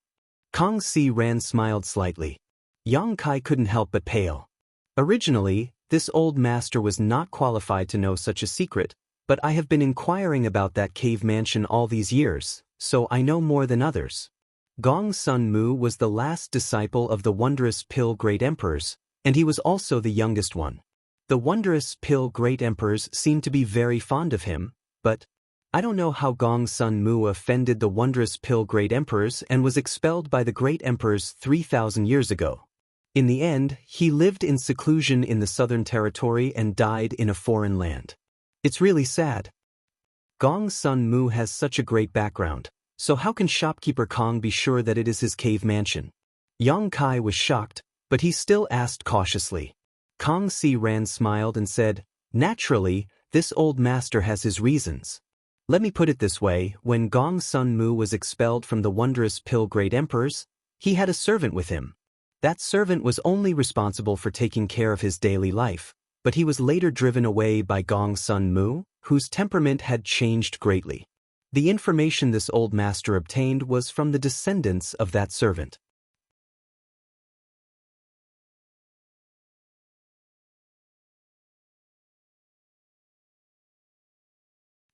Kong Si Ran smiled slightly. Yang Kai couldn't help but pale. Originally, this old master was not qualified to know such a secret, but I have been inquiring about that cave mansion all these years, so I know more than others. Gong Sun Mu was the last disciple of the wondrous pill great emperors, and he was also the youngest one. The wondrous pill great emperors seemed to be very fond of him, but I don't know how Gong Sun Mu offended the wondrous pill great emperors and was expelled by the great emperors 3,000 years ago. In the end, he lived in seclusion in the southern territory and died in a foreign land. It's really sad. Gong Sun Mu has such a great background, so how can shopkeeper Kong be sure that it is his cave mansion? Yang Kai was shocked, but he still asked cautiously. Kong Si Ran smiled and said, naturally, this old master has his reasons. Let me put it this way, when Gong Sun Mu was expelled from the wondrous pill great emperors, he had a servant with him. That servant was only responsible for taking care of his daily life, but he was later driven away by Gong Sun Mu, whose temperament had changed greatly. The information this old master obtained was from the descendants of that servant.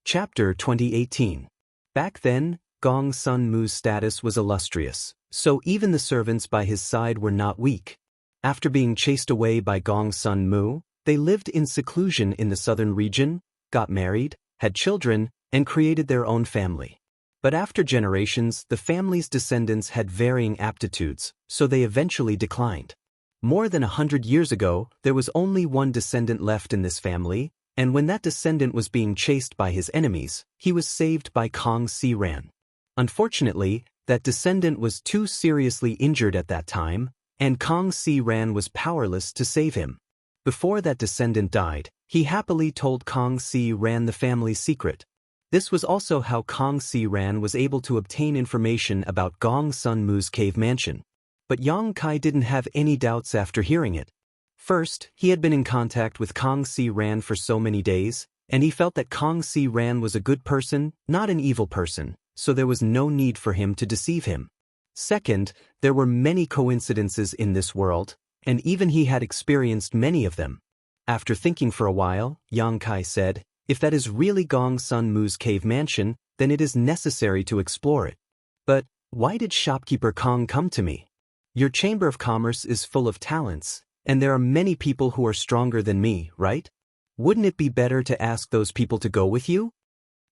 Chapter 2018. Back then, Gong Sun Mu's status was illustrious, so even the servants by his side were not weak. After being chased away by Gong Sun Mu, they lived in seclusion in the southern region, got married, had children, and created their own family. But after generations, the family's descendants had varying aptitudes, so they eventually declined. More than 100 years ago, there was only one descendant left in this family, and when that descendant was being chased by his enemies, he was saved by Kong Si Ran. Unfortunately, that descendant was too seriously injured at that time, and Kong Si Ran was powerless to save him. Before that descendant died, he happily told Kong Si Ran the family's secret. This was also how Kong Si Ran was able to obtain information about Gong Sun Mu's cave mansion. But Yang Kai didn't have any doubts after hearing it. First, he had been in contact with Kong Si Ran for so many days, and he felt that Kong Si Ran was a good person, not an evil person, so there was no need for him to deceive him. Second, there were many coincidences in this world, and even he had experienced many of them. After thinking for a while, Yang Kai said, if that is really Gong Sun Mu's cave mansion, then it is necessary to explore it. But why did shopkeeper Kong come to me? Your Chamber of Commerce is full of talents, and there are many people who are stronger than me, right? Wouldn't it be better to ask those people to go with you?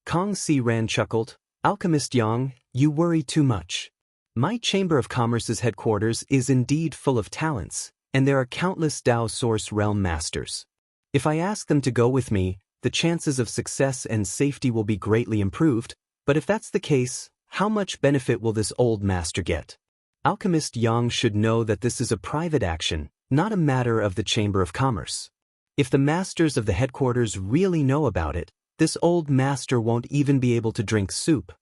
Kong Si Ran chuckled. Alchemist Yang, You worry too much. My Chamber of Commerce's headquarters is indeed full of talents, and there are countless Dao Source Realm Masters. If I ask them to go with me, the chances of success and safety will be greatly improved, but if that's the case, how much benefit will this old master get? Alchemist Yang should know that this is a private action, not a matter of the Chamber of Commerce. If the masters of the headquarters really know about it, this old master won't even be able to drink soup.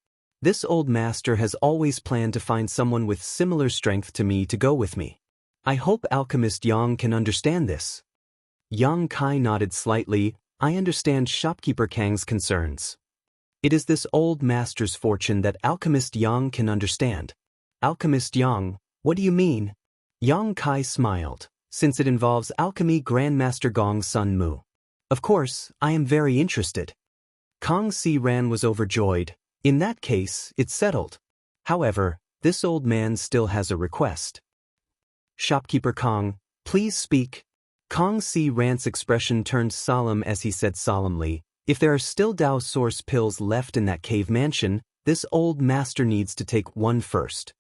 This old master has always planned to find someone with similar strength to me to go with me. I hope Alchemist Yang can understand this. Yang Kai nodded slightly. I understand Shopkeeper Kang's concerns. It is this old master's fortune that Alchemist Yang can understand. Alchemist Yang, what do you mean? Yang Kai smiled, since it involves alchemy Grandmaster Gong's son Mu. Of course, I am very interested. Kong Si Ran was overjoyed. In that case, it's settled. However, this old man still has a request. Shopkeeper Kong, please speak. Kong Si Ran's expression turned solemn as he said solemnly, if there are still Dao Source pills left in that cave mansion, this old master needs to take one first.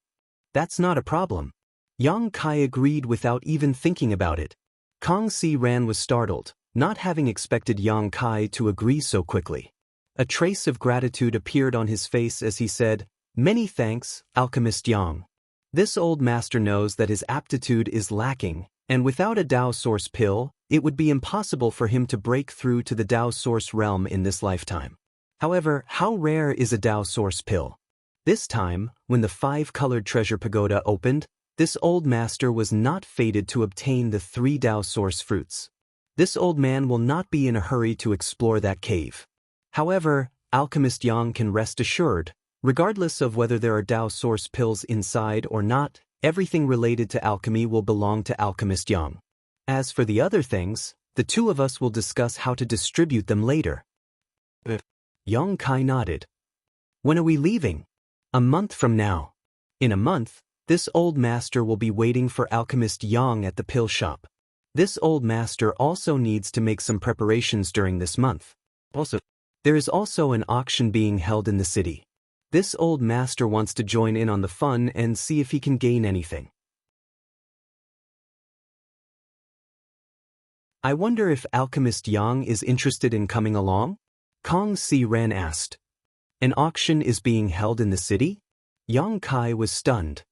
That's not a problem. Yang Kai agreed without even thinking about it. Kong Si Ran was startled, not having expected Yang Kai to agree so quickly. A trace of gratitude appeared on his face as he said, many thanks, Alchemist Yang. This old master knows that his aptitude is lacking, and without a Dao Source pill, it would be impossible for him to break through to the Dao Source realm in this lifetime. However, how rare is a Dao Source pill? This time, when the 5-colored treasure pagoda opened, this old master was not fated to obtain the 3 Dao Source fruits. This old man will not be in a hurry to explore that cave. However, Alchemist Yang can rest assured, regardless of whether there are Dao Source pills inside or not, everything related to alchemy will belong to Alchemist Yang. As for the other things, the two of us will discuss how to distribute them later. Yang Kai nodded. When are we leaving? A month from now. In a month, this old master will be waiting for Alchemist Yang at the pill shop. This old master also needs to make some preparations during this month. There is also an auction being held in the city. This old master wants to join in on the fun and see if he can gain anything. I wonder if Alchemist Yang is interested in coming along? Kong Si Ran asked. An auction is being held in the city? Yang Kai was stunned.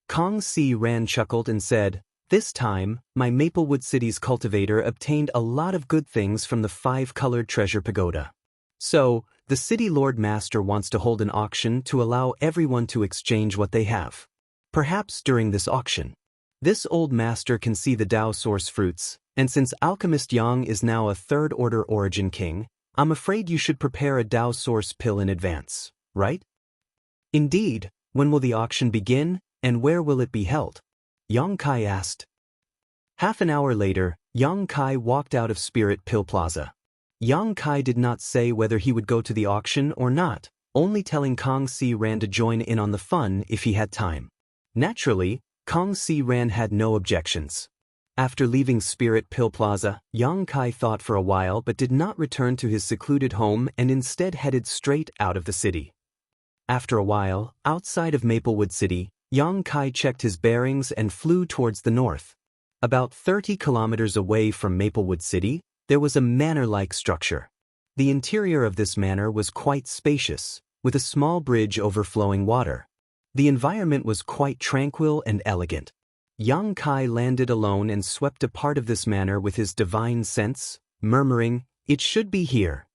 Kong Si Ran chuckled and said, this time, my Maplewood City's cultivator obtained a lot of good things from the 5-colored treasure pagoda. So, the city Lord Master wants to hold an auction to allow everyone to exchange what they have. Perhaps during this auction. This old master can see the Dao Source fruits, and since Alchemist Yang is now a 3rd-order origin king, I'm afraid you should prepare a Dao Source pill in advance, right? Indeed, when will the auction begin, and where will it be held? Yang Kai asked. Half an hour later, Yang Kai walked out of Spirit Pill Plaza. Yang Kai did not say whether he would go to the auction or not, only telling Kong Si Ran to join in on the fun if he had time. Naturally, Kong Si Ran had no objections. After leaving Spirit Pill Plaza, Yang Kai thought for a while but did not return to his secluded home and instead headed straight out of the city. After a while, outside of Maplewood City, Yang Kai checked his bearings and flew towards the north. About 30 kilometers away from Maplewood City, there was a manor-like structure. The interior of this manor was quite spacious, with a small bridge overflowing water. The environment was quite tranquil and elegant. Yang Kai landed alone and swept a part of this manor with his divine sense, murmuring, "It should be here."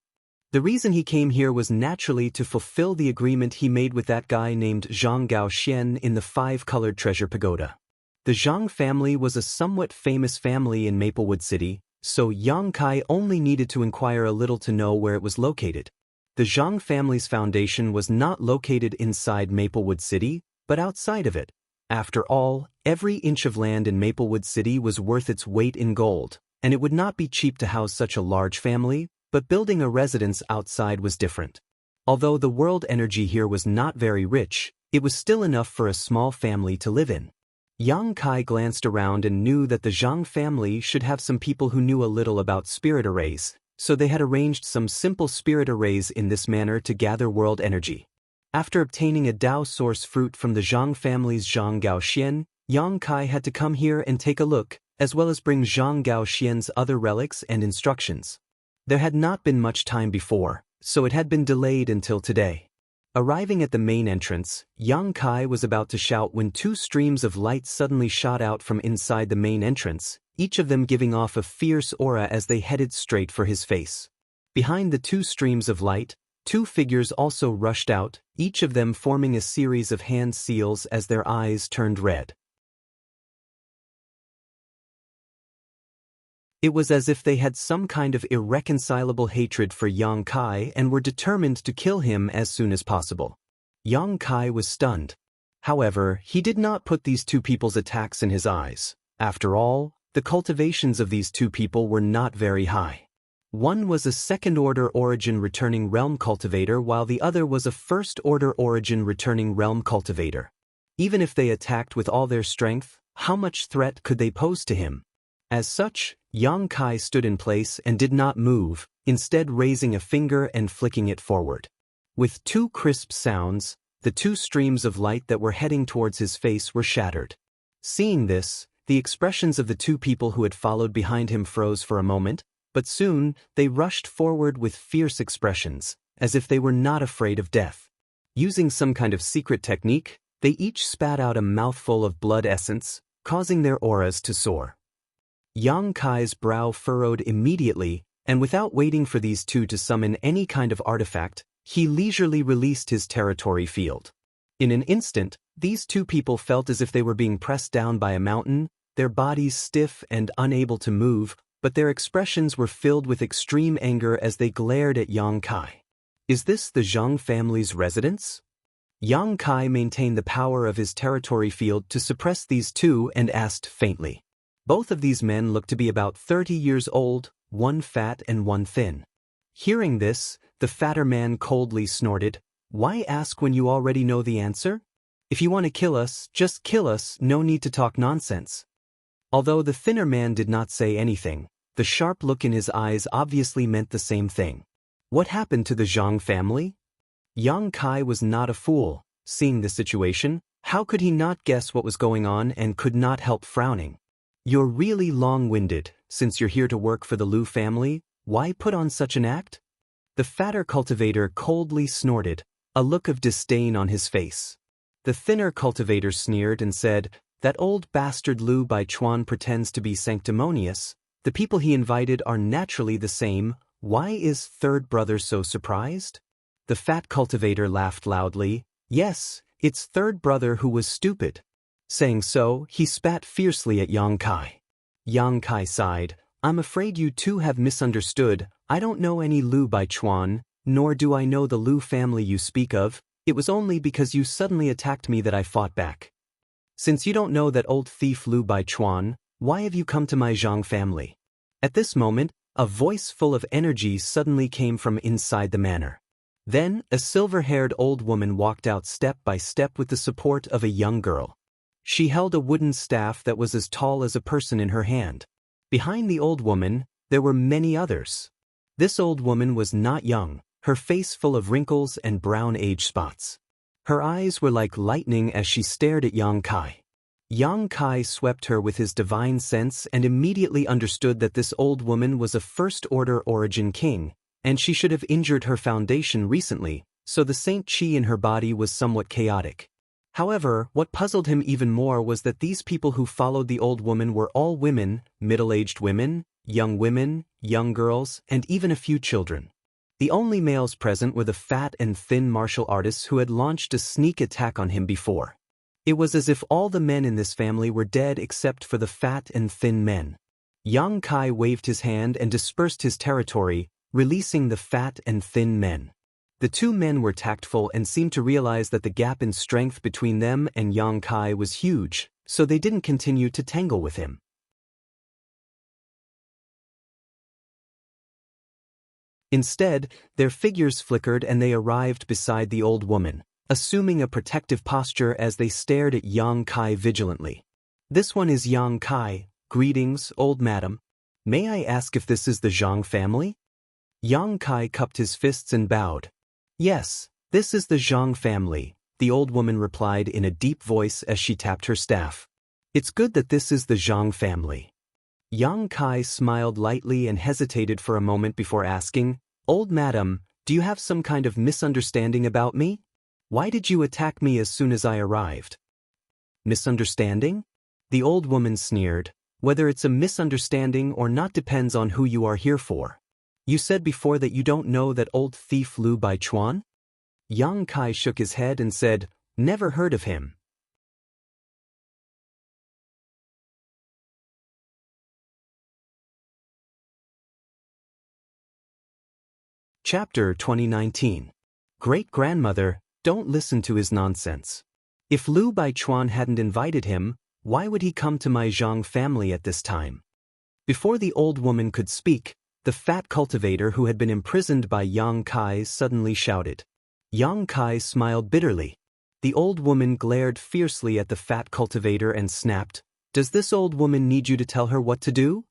The reason he came here was naturally to fulfill the agreement he made with that guy named Zhang Gaoxian in the 5-colored treasure pagoda. The Zhang family was a somewhat famous family in Maplewood City, so Yang Kai only needed to inquire a little to know where it was located. The Zhang family's foundation was not located inside Maplewood City, but outside of it. After all, every inch of land in Maplewood City was worth its weight in gold, and it would not be cheap to house such a large family, but building a residence outside was different. Although the world energy here was not very rich, it was still enough for a small family to live in. Yang Kai glanced around and knew that the Zhang family should have some people who knew a little about spirit arrays, so they had arranged some simple spirit arrays in this manner to gather world energy. After obtaining a Dao source fruit from the Zhang family's Zhang Gaoxian, Yang Kai had to come here and take a look, as well as bring Zhang Gaoxian's other relics and instructions. There had not been much time before, so it had been delayed until today. Arriving at the main entrance, Yang Kai was about to shout when two streams of light suddenly shot out from inside the main entrance, each of them giving off a fierce aura as they headed straight for his face. Behind the two streams of light, two figures also rushed out, each of them forming a series of hand seals as their eyes turned red. It was as if they had some kind of irreconcilable hatred for Yang Kai and were determined to kill him as soon as possible. Yang Kai was stunned. However, he did not put these two people's attacks in his eyes. After all, the cultivations of these two people were not very high. One was a second-order origin returning realm cultivator while the other was a first-order origin returning realm cultivator. Even if they attacked with all their strength, how much threat could they pose to him? As such, Yang Kai stood in place and did not move, instead raising a finger and flicking it forward. With two crisp sounds, the two streams of light that were heading towards his face were shattered. Seeing this, the expressions of the two people who had followed behind him froze for a moment, but soon they rushed forward with fierce expressions, as if they were not afraid of death. Using some kind of secret technique, they each spat out a mouthful of blood essence, causing their auras to soar. Yang Kai's brow furrowed immediately, and without waiting for these two to summon any kind of artifact, he leisurely released his territory field. In an instant, these two people felt as if they were being pressed down by a mountain, their bodies stiff and unable to move, but their expressions were filled with extreme anger as they glared at Yang Kai. Is this the Zhang family's residence? Yang Kai maintained the power of his territory field to suppress these two and asked faintly. Both of these men looked to be about 30 years old, one fat and one thin. Hearing this, the fatter man coldly snorted, "Why ask when you already know the answer? If you want to kill us, just kill us, no need to talk nonsense." Although the thinner man did not say anything, the sharp look in his eyes obviously meant the same thing. What happened to the Zhang family? Yang Kai was not a fool. Seeing the situation, how could he not guess what was going on and could not help frowning? "You're really long-winded. Since you're here to work for the Liu family, why put on such an act?" The fatter cultivator coldly snorted, a look of disdain on his face. The thinner cultivator sneered and said, "That old bastard Liu Baichuan pretends to be sanctimonious. The people he invited are naturally the same. Why is third brother so surprised?" The fat cultivator laughed loudly. "Yes, it's third brother who was stupid." Saying so, he spat fiercely at Yang Kai. Yang Kai sighed, "I'm afraid you two have misunderstood. I don't know any Liu Baichuan, nor do I know the Liu family you speak of. It was only because you suddenly attacked me that I fought back. Since you don't know that old thief Liu Baichuan, why have you come to my Zhang family?" At this moment, a voice full of energy suddenly came from inside the manor. Then, a silver-haired old woman walked out step by step with the support of a young girl. She held a wooden staff that was as tall as a person in her hand. Behind the old woman, there were many others. This old woman was not young, her face full of wrinkles and brown age spots. Her eyes were like lightning as she stared at Yang Kai. Yang Kai swept her with his divine sense and immediately understood that this old woman was a first-order origin king, and she should have injured her foundation recently, so the Saint Chi in her body was somewhat chaotic. However, what puzzled him even more was that these people who followed the old woman were all women, middle-aged women, young girls, and even a few children. The only males present were the fat and thin martial artists who had launched a sneak attack on him before. It was as if all the men in this family were dead except for the fat and thin men. Yang Kai waved his hand and dispersed his territory, releasing the fat and thin men. The two men were tactful and seemed to realize that the gap in strength between them and Yang Kai was huge, so they didn't continue to tangle with him. Instead, their figures flickered and they arrived beside the old woman, assuming a protective posture as they stared at Yang Kai vigilantly. "This one is Yang Kai. Greetings, old madam. May I ask if this is the Zhang family?" Yang Kai cupped his fists and bowed. "Yes, "This is the Zhang family," the old woman replied in a deep voice as she tapped her staff. "It's good that this is the Zhang family." Yang Kai smiled lightly and hesitated for a moment before asking, "Old madam, do you have some kind of misunderstanding about me? Why did you attack me as soon as I arrived?" "Misunderstanding?" The old woman sneered. "Whether it's a misunderstanding or not depends on who you are here for. You said before that you don't know that old thief Lu Baichuan?" Yang Kai shook his head and said, "Never heard of him." Chapter 2019. Great-grandmother, don't listen to his nonsense. If Lu Baichuan hadn't invited him, why would he come to my Zhang family at this time? Before the old woman could speak, the fat cultivator who had been imprisoned by Yang Kai suddenly shouted. Yang Kai smiled bitterly. The old woman glared fiercely at the fat cultivator and snapped, "Does this old woman need you to tell her what to do?"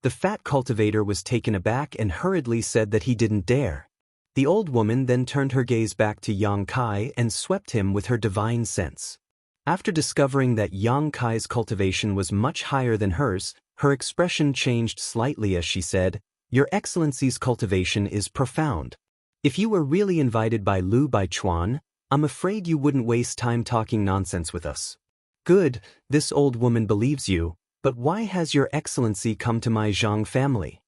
The fat cultivator was taken aback and hurriedly said that he didn't dare. The old woman then turned her gaze back to Yang Kai and swept him with her divine sense. After discovering that Yang Kai's cultivation was much higher than hers, her expression changed slightly as she said, "Your Excellency's cultivation is profound. If you were really invited by Lu Baichuan, I'm afraid you wouldn't waste time talking nonsense with us." "Good, this old woman believes you, but why has Your Excellency come to my Zhang family?"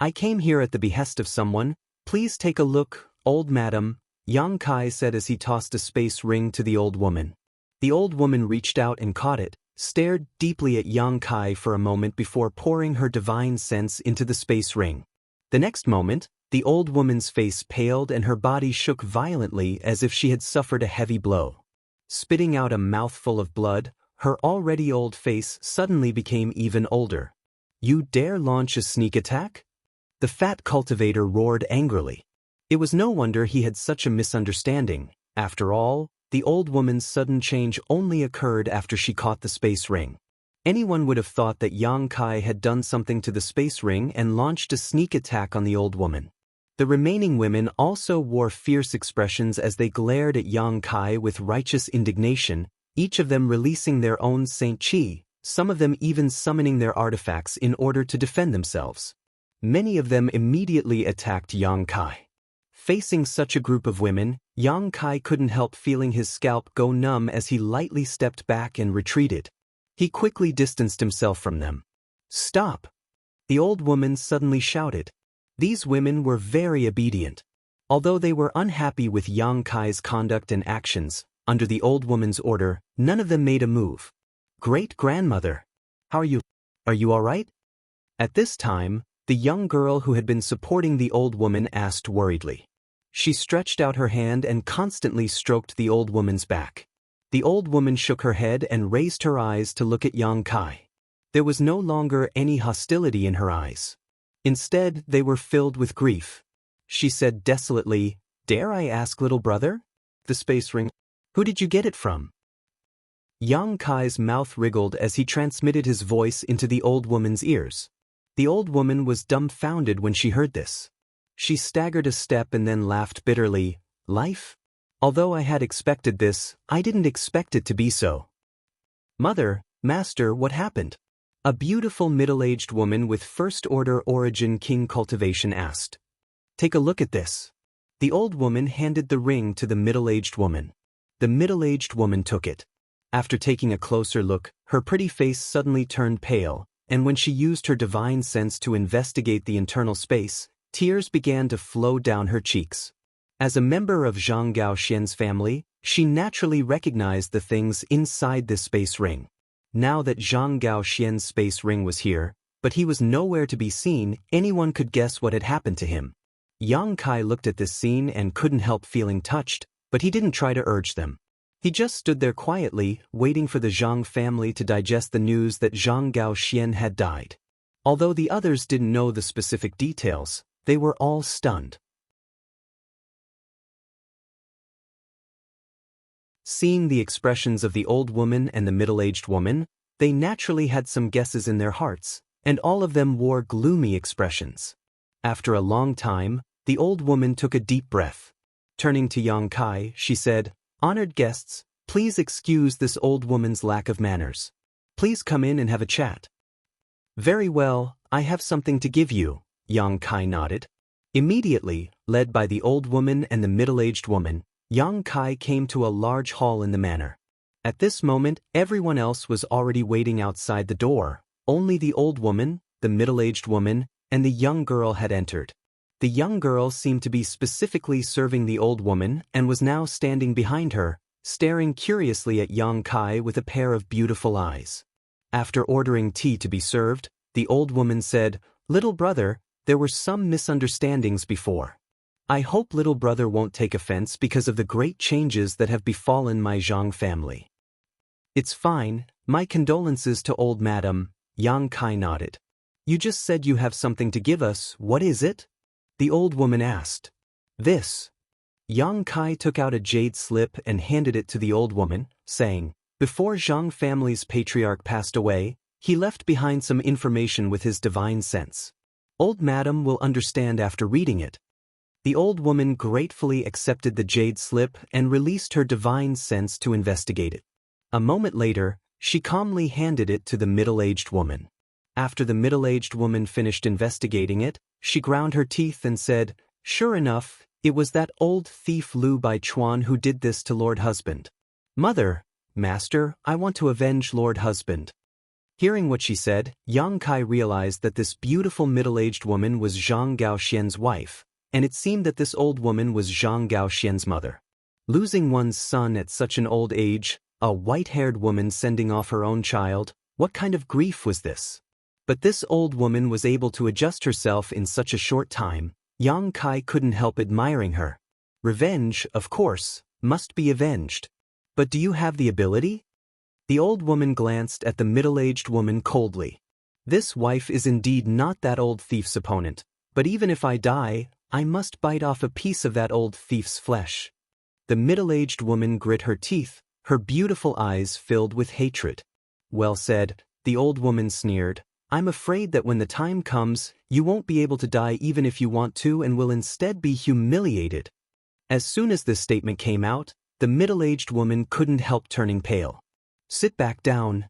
"I came here at the behest of someone. Please take a look, old madam," Yang Kai said as he tossed a space ring to the old woman. The old woman reached out and caught it, stared deeply at Yang Kai for a moment before pouring her divine sense into the space ring. The next moment, the old woman's face paled and her body shook violently as if she had suffered a heavy blow. Spitting out a mouthful of blood, her already old face suddenly became even older. "You dare launch a sneak attack?" The fat cultivator roared angrily. It was no wonder he had such a misunderstanding. After all, the old woman's sudden change only occurred after she caught the space ring. Anyone would have thought that Yang Kai had done something to the space ring and launched a sneak attack on the old woman. The remaining women also wore fierce expressions as they glared at Yang Kai with righteous indignation, each of them releasing their own Saint Qi, some of them even summoning their artifacts in order to defend themselves. Many of them immediately attacked Yang Kai. Facing such a group of women, Yang Kai couldn't help feeling his scalp go numb as he lightly stepped back and retreated. He quickly distanced himself from them. "Stop!" the old woman suddenly shouted. These women were very obedient. Although they were unhappy with Yang Kai's conduct and actions, under the old woman's order, none of them made a move. "Great-grandmother, how are you? Are you all right?" At this time, the young girl who had been supporting the old woman asked worriedly. She stretched out her hand and constantly stroked the old woman's back. The old woman shook her head and raised her eyes to look at Yang Kai. There was no longer any hostility in her eyes. Instead, they were filled with grief. She said desolately, "Dare I ask, little brother? The space ring? Who did you get it from?" Yang Kai's mouth wriggled as he transmitted his voice into the old woman's ears. The old woman was dumbfounded when she heard this. She staggered a step and then laughed bitterly. "Life? Although I had expected this, I didn't expect it to be so." "Mother, master, what happened?" A beautiful middle-aged woman with first-order origin king cultivation asked. "Take a look at this." The old woman handed the ring to the middle-aged woman. The middle-aged woman took it. After taking a closer look, her pretty face suddenly turned pale, and when she used her divine sense to investigate the internal space, tears began to flow down her cheeks. As a member of Zhang Gaoxian's family, she naturally recognized the things inside this space ring. Now that Zhang Gaoxian's space ring was here, but he was nowhere to be seen, anyone could guess what had happened to him. Yang Kai looked at this scene and couldn't help feeling touched, but he didn't try to urge them. He just stood there quietly, waiting for the Zhang family to digest the news that Zhang Gaoxian had died. Although the others didn't know the specific details, they were all stunned. Seeing the expressions of the old woman and the middle-aged woman, they naturally had some guesses in their hearts, and all of them wore gloomy expressions. After a long time, the old woman took a deep breath. Turning to Yang Kai, she said, "Honored guests, please excuse this old woman's lack of manners. Please come in and have a chat." "Very well, I have something to give you," Yang Kai nodded. Immediately, led by the old woman and the middle-aged woman, Yang Kai came to a large hall in the manor. At this moment, everyone else was already waiting outside the door. Only the old woman, the middle-aged woman, and the young girl had entered. The young girl seemed to be specifically serving the old woman and was now standing behind her, staring curiously at Yang Kai with a pair of beautiful eyes. After ordering tea to be served, the old woman said, "Little brother, there were some misunderstandings before. I hope little brother won't take offense because of the great changes that have befallen my Zhang family." "It's fine, my condolences to old madam," Yang Kai nodded. "You just said you have something to give us, what is it?" the old woman asked. "This." Yang Kai took out a jade slip and handed it to the old woman, saying, "Before Zhang family's patriarch passed away, he left behind some information with his divine sense. Old madam will understand after reading it." The old woman gratefully accepted the jade slip and released her divine sense to investigate it. A moment later, she calmly handed it to the middle-aged woman. After the middle-aged woman finished investigating it, she ground her teeth and said, "Sure enough, it was that old thief Lu Baichuan who did this to Lord Husband. Mother, Master, I want to avenge Lord Husband." Hearing what she said, Yang Kai realized that this beautiful middle-aged woman was Zhang Gaoxian's wife, and it seemed that this old woman was Zhang Gaoxian's mother. Losing one's son at such an old age, a white-haired woman sending off her own child, what kind of grief was this? But this old woman was able to adjust herself in such a short time. Yang Kai couldn't help admiring her. Revenge, of course, must be avenged. But do you have the ability? The old woman glanced at the middle-aged woman coldly. This wife is indeed not that old thief's opponent, but even if I die, I must bite off a piece of that old thief's flesh. The middle-aged woman grit her teeth, her beautiful eyes filled with hatred. "Well said," the old woman sneered. "I'm afraid that when the time comes, you won't be able to die even if you want to and will instead be humiliated." As soon as this statement came out, the middle-aged woman couldn't help turning pale. "Sit back down."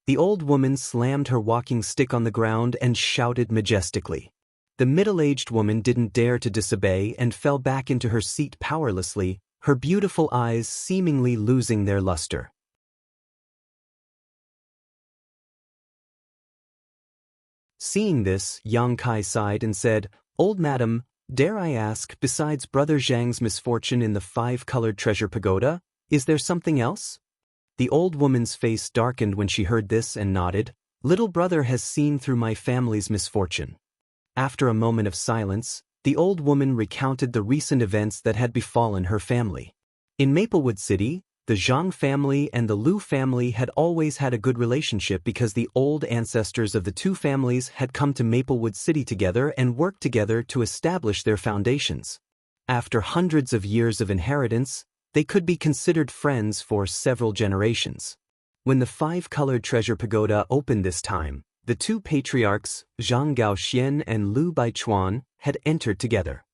The old woman slammed her walking stick on the ground and shouted majestically. The middle-aged woman didn't dare to disobey and fell back into her seat powerlessly, her beautiful eyes seemingly losing their luster. Seeing this, Yang Kai sighed and said, "Old madam, dare I ask, besides Brother Zhang's misfortune in the 5-colored treasure pagoda, is there something else?" The old woman's face darkened when she heard this and nodded. "Little brother has seen through my family's misfortune." After a moment of silence, the old woman recounted the recent events that had befallen her family. In Maplewood City, the Zhang family and the Lu family had always had a good relationship because the old ancestors of the two families had come to Maplewood City together and worked together to establish their foundations. After hundreds of years of inheritance, they could be considered friends for several generations. When the 5-colored treasure pagoda opened this time, the two patriarchs, Zhang Gaoxian and Lu Baichuan, had entered together.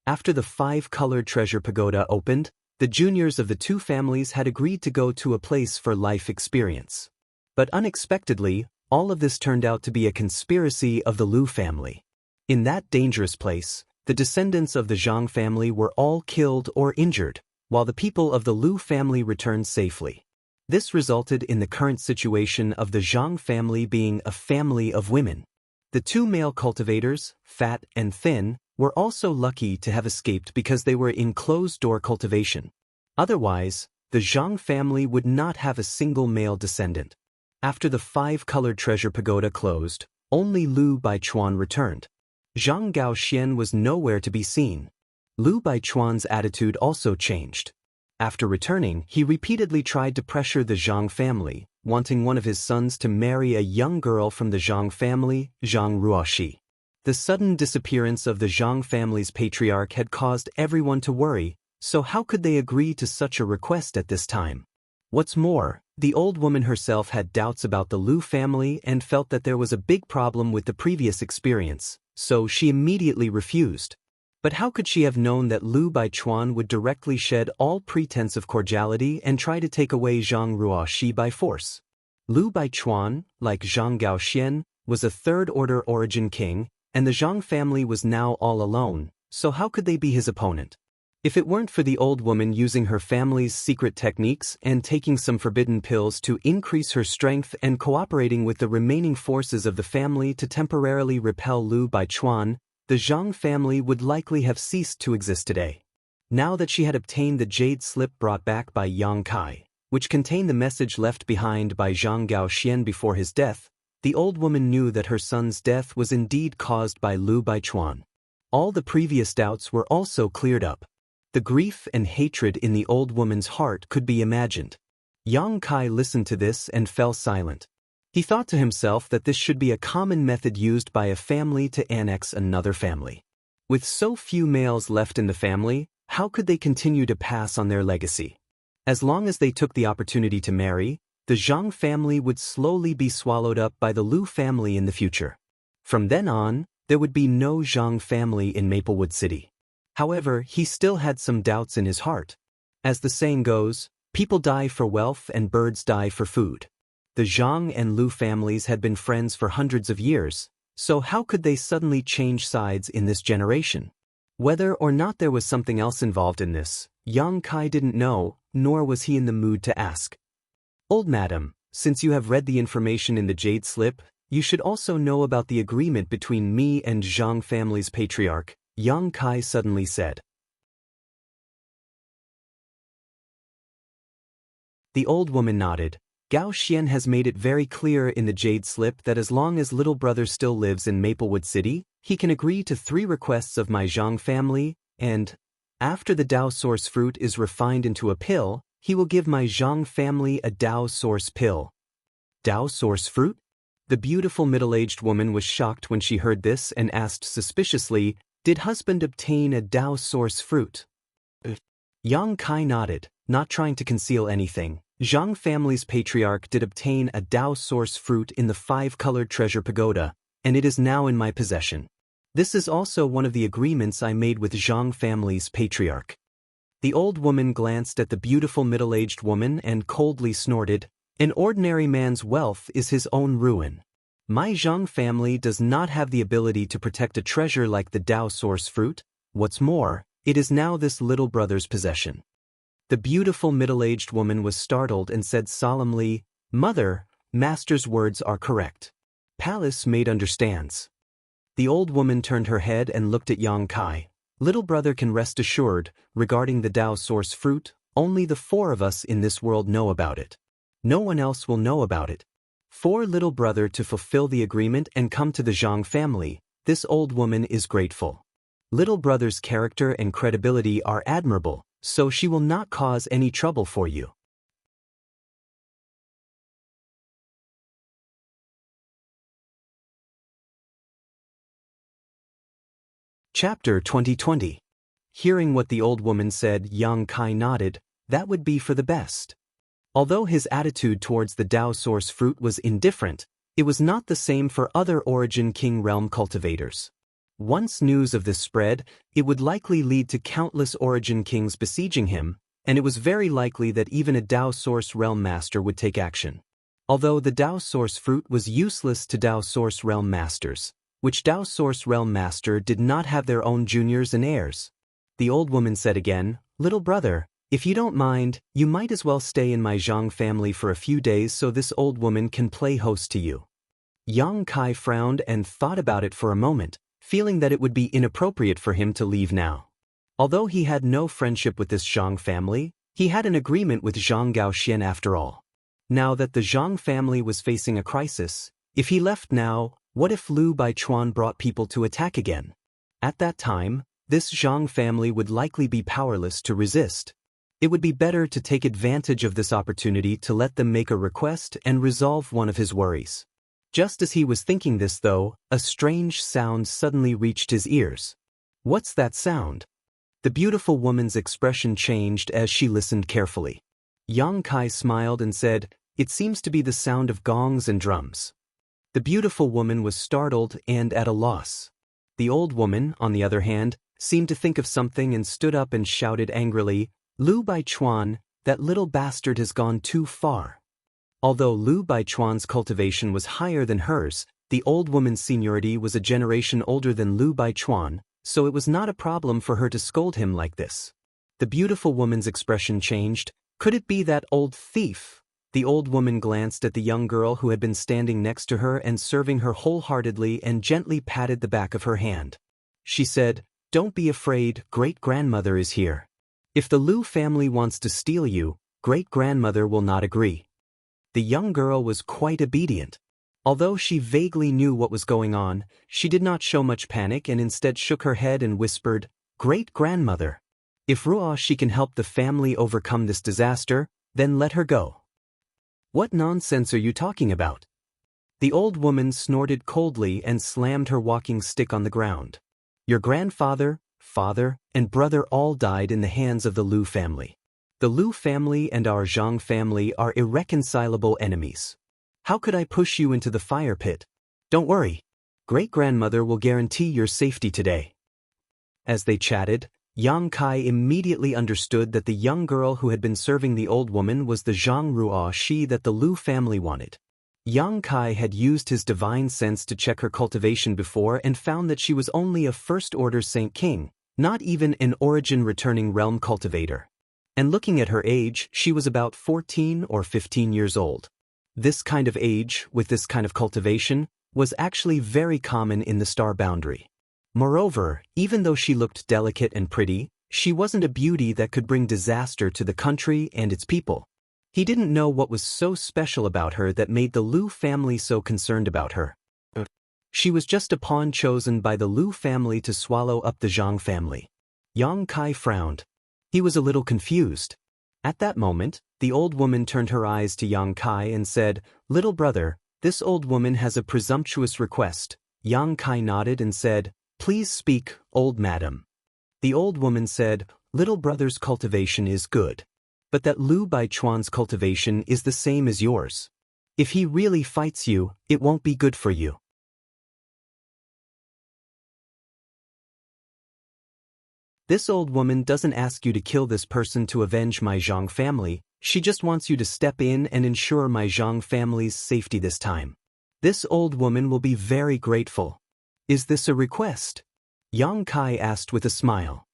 After the 5-colored treasure pagoda opened, the juniors of the two families had agreed to go to a place for life experience. But unexpectedly, all of this turned out to be a conspiracy of the Lu family. In that dangerous place, the descendants of the Zhang family were all killed or injured, while the people of the Lu family returned safely. This resulted in the current situation of the Zhang family being a family of women. The two male cultivators, fat and thin, were also lucky to have escaped because they were in closed-door cultivation. Otherwise, the Zhang family would not have a single male descendant. After the 5-colored treasure pagoda closed, only Lu Baichuan returned. Zhang Gaoxian was nowhere to be seen. Lu Baichuan's attitude also changed. After returning, he repeatedly tried to pressure the Zhang family, wanting one of his sons to marry a young girl from the Zhang family, Zhang Ruoxi. The sudden disappearance of the Zhang family's patriarch had caused everyone to worry, so how could they agree to such a request at this time? What's more, the old woman herself had doubts about the Lu family and felt that there was a big problem with the previous experience, so she immediately refused. But how could she have known that Lu Baichuan would directly shed all pretense of cordiality and try to take away Zhang Ruoxi by force? Lu Baichuan, like Zhang Gaoxian, was a third-order origin king, and the Zhang family was now all alone, so how could they be his opponent? If it weren't for the old woman using her family's secret techniques and taking some forbidden pills to increase her strength and cooperating with the remaining forces of the family to temporarily repel Lu Baichuan, the Zhang family would likely have ceased to exist today. Now that she had obtained the jade slip brought back by Yang Kai, which contained the message left behind by Zhang Gaoxian before his death, the old woman knew that her son's death was indeed caused by Lu Baichuan. All the previous doubts were also cleared up. The grief and hatred in the old woman's heart could be imagined. Yang Kai listened to this and fell silent. He thought to himself that this should be a common method used by a family to annex another family. With so few males left in the family, how could they continue to pass on their legacy? As long as they took the opportunity to marry, the Zhang family would slowly be swallowed up by the Lu family in the future. From then on, there would be no Zhang family in Maplewood City. However, he still had some doubts in his heart. As the saying goes, people die for wealth and birds die for food. The Zhang and Lu families had been friends for hundreds of years, so how could they suddenly change sides in this generation? Whether or not there was something else involved in this, Yang Kai didn't know, nor was he in the mood to ask. Old madam, since you have read the information in the jade slip, you should also know about the agreement between me and Zhang family's patriarch, Yang Kai suddenly said. The old woman nodded. Gao Xian has made it very clear in the jade slip that as long as little brother still lives in Maplewood City, he can agree to 3 requests of my Zhang family, and, after the Dao Source fruit is refined into a pill, he will give my Zhang family a Dao Source pill. Dao Source fruit? The beautiful middle-aged woman was shocked when she heard this and asked suspiciously, did husband obtain a Dao Source fruit? Yang Kai nodded, not trying to conceal anything. Zhang family's patriarch did obtain a Dao Source fruit in the 5-colored treasure pagoda, and it is now in my possession. This is also one of the agreements I made with Zhang family's patriarch. The old woman glanced at the beautiful middle-aged woman and coldly snorted, an ordinary man's wealth is his own ruin. My Zhang family does not have the ability to protect a treasure like the Dao Source fruit. What's more, it is now this little brother's possession. The beautiful middle-aged woman was startled and said solemnly, Mother, Master's words are correct. Palace maid understands. The old woman turned her head and looked at Yang Kai. Little brother can rest assured, regarding the Dao Source fruit, only the 4 of us in this world know about it. No one else will know about it. For little brother to fulfill the agreement and come to the Zhang family, this old woman is grateful. Little brother's character and credibility are admirable, so she will not cause any trouble for you. Chapter 2020. Hearing what the old woman said, Yang Kai nodded, that would be for the best. Although his attitude towards the Dao Source fruit was indifferent, it was not the same for other Origin King realm cultivators. Once news of this spread, it would likely lead to countless Origin Kings besieging him, and it was very likely that even a Dao Source realm master would take action. Although the Dao Source fruit was useless to Dao Source realm masters, which Dao Source realm master did not have their own juniors and heirs. The old woman said again, Little brother, if you don't mind, you might as well stay in my Zhang family for a few days so this old woman can play host to you. Yang Kai frowned and thought about it for a moment, feeling that it would be inappropriate for him to leave now. Although he had no friendship with this Zhang family, he had an agreement with Zhang Gaoxian after all. Now that the Zhang family was facing a crisis, if he left now, what if Lu Baichuan brought people to attack again? At that time, this Zhang family would likely be powerless to resist. It would be better to take advantage of this opportunity to let them make a request and resolve one of his worries. Just as he was thinking this though, a strange sound suddenly reached his ears. What's that sound? The beautiful woman's expression changed as she listened carefully. Yang Kai smiled and said, It seems to be the sound of gongs and drums. The beautiful woman was startled and at a loss. The old woman, on the other hand, seemed to think of something and stood up and shouted angrily, "Lu Baichuan, that little bastard has gone too far." Although Lu Baichuan's cultivation was higher than hers, the old woman's seniority was a generation older than Lu Baichuan, so it was not a problem for her to scold him like this. The beautiful woman's expression changed. Could it be that old thief? The old woman glanced at the young girl who had been standing next to her and serving her wholeheartedly and gently patted the back of her hand. She said, "Don't be afraid, great-grandmother is here. If the Lu family wants to steal you, great-grandmother will not agree." The young girl was quite obedient. Although she vaguely knew what was going on, she did not show much panic and instead shook her head and whispered, "Great-grandmother. If Ruoh she can help the family overcome this disaster, then let her go." "What nonsense are you talking about?" The old woman snorted coldly and slammed her walking stick on the ground. "Your grandfather, father, and brother all died in the hands of the Lu family. The Lu family and our Zhang family are irreconcilable enemies. How could I push you into the fire pit? Don't worry. Great-grandmother will guarantee your safety today." As they chatted, Yang Kai immediately understood that the young girl who had been serving the old woman was the Zhang Ruoh she that the Lu family wanted. Yang Kai had used his divine sense to check her cultivation before and found that she was only a first-order Saint King, not even an origin-returning realm cultivator. And looking at her age, she was about 14 or 15 years old. This kind of age, with this kind of cultivation, was actually very common in the star boundary. Moreover, even though she looked delicate and pretty, she wasn't a beauty that could bring disaster to the country and its people. He didn't know what was so special about her that made the Lu family so concerned about her. She was just a pawn chosen by the Lu family to swallow up the Zhang family. Yang Kai frowned. He was a little confused. At that moment, the old woman turned her eyes to Yang Kai and said, "Little brother, this old woman has a presumptuous request." Yang Kai nodded and said, "Please speak, old madam." The old woman said, "Little brother's cultivation is good. But that Lu Baichuan's cultivation is the same as yours. If he really fights you, it won't be good for you." This old woman doesn't ask you to kill this person to avenge my Zhang family, she just wants you to step in and ensure my Zhang family's safety this time. This old woman will be very grateful. Is this a request? Yang Kai asked with a smile.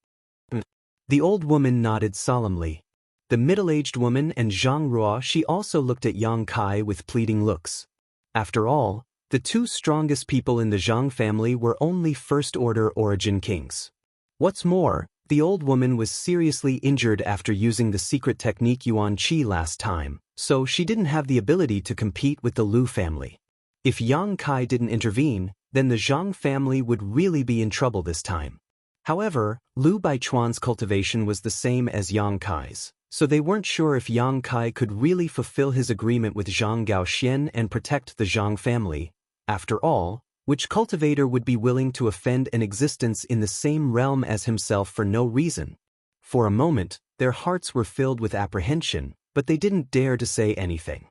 The old woman nodded solemnly. The middle-aged woman and Zhang Ruoh she also looked at Yang Kai with pleading looks. After all, the two strongest people in the Zhang family were only first-order origin kings. What's more, the old woman was seriously injured after using the secret technique Yuan Qi last time, so she didn't have the ability to compete with the Lu family. If Yang Kai didn't intervene, then the Zhang family would really be in trouble this time. However, Lu Baichuan's cultivation was the same as Yang Kai's, so they weren't sure if Yang Kai could really fulfill his agreement with Zhang Gaoxian and protect the Zhang family. After all, which cultivator would be willing to offend an existence in the same realm as himself for no reason? For a moment, their hearts were filled with apprehension, but they didn't dare to say anything.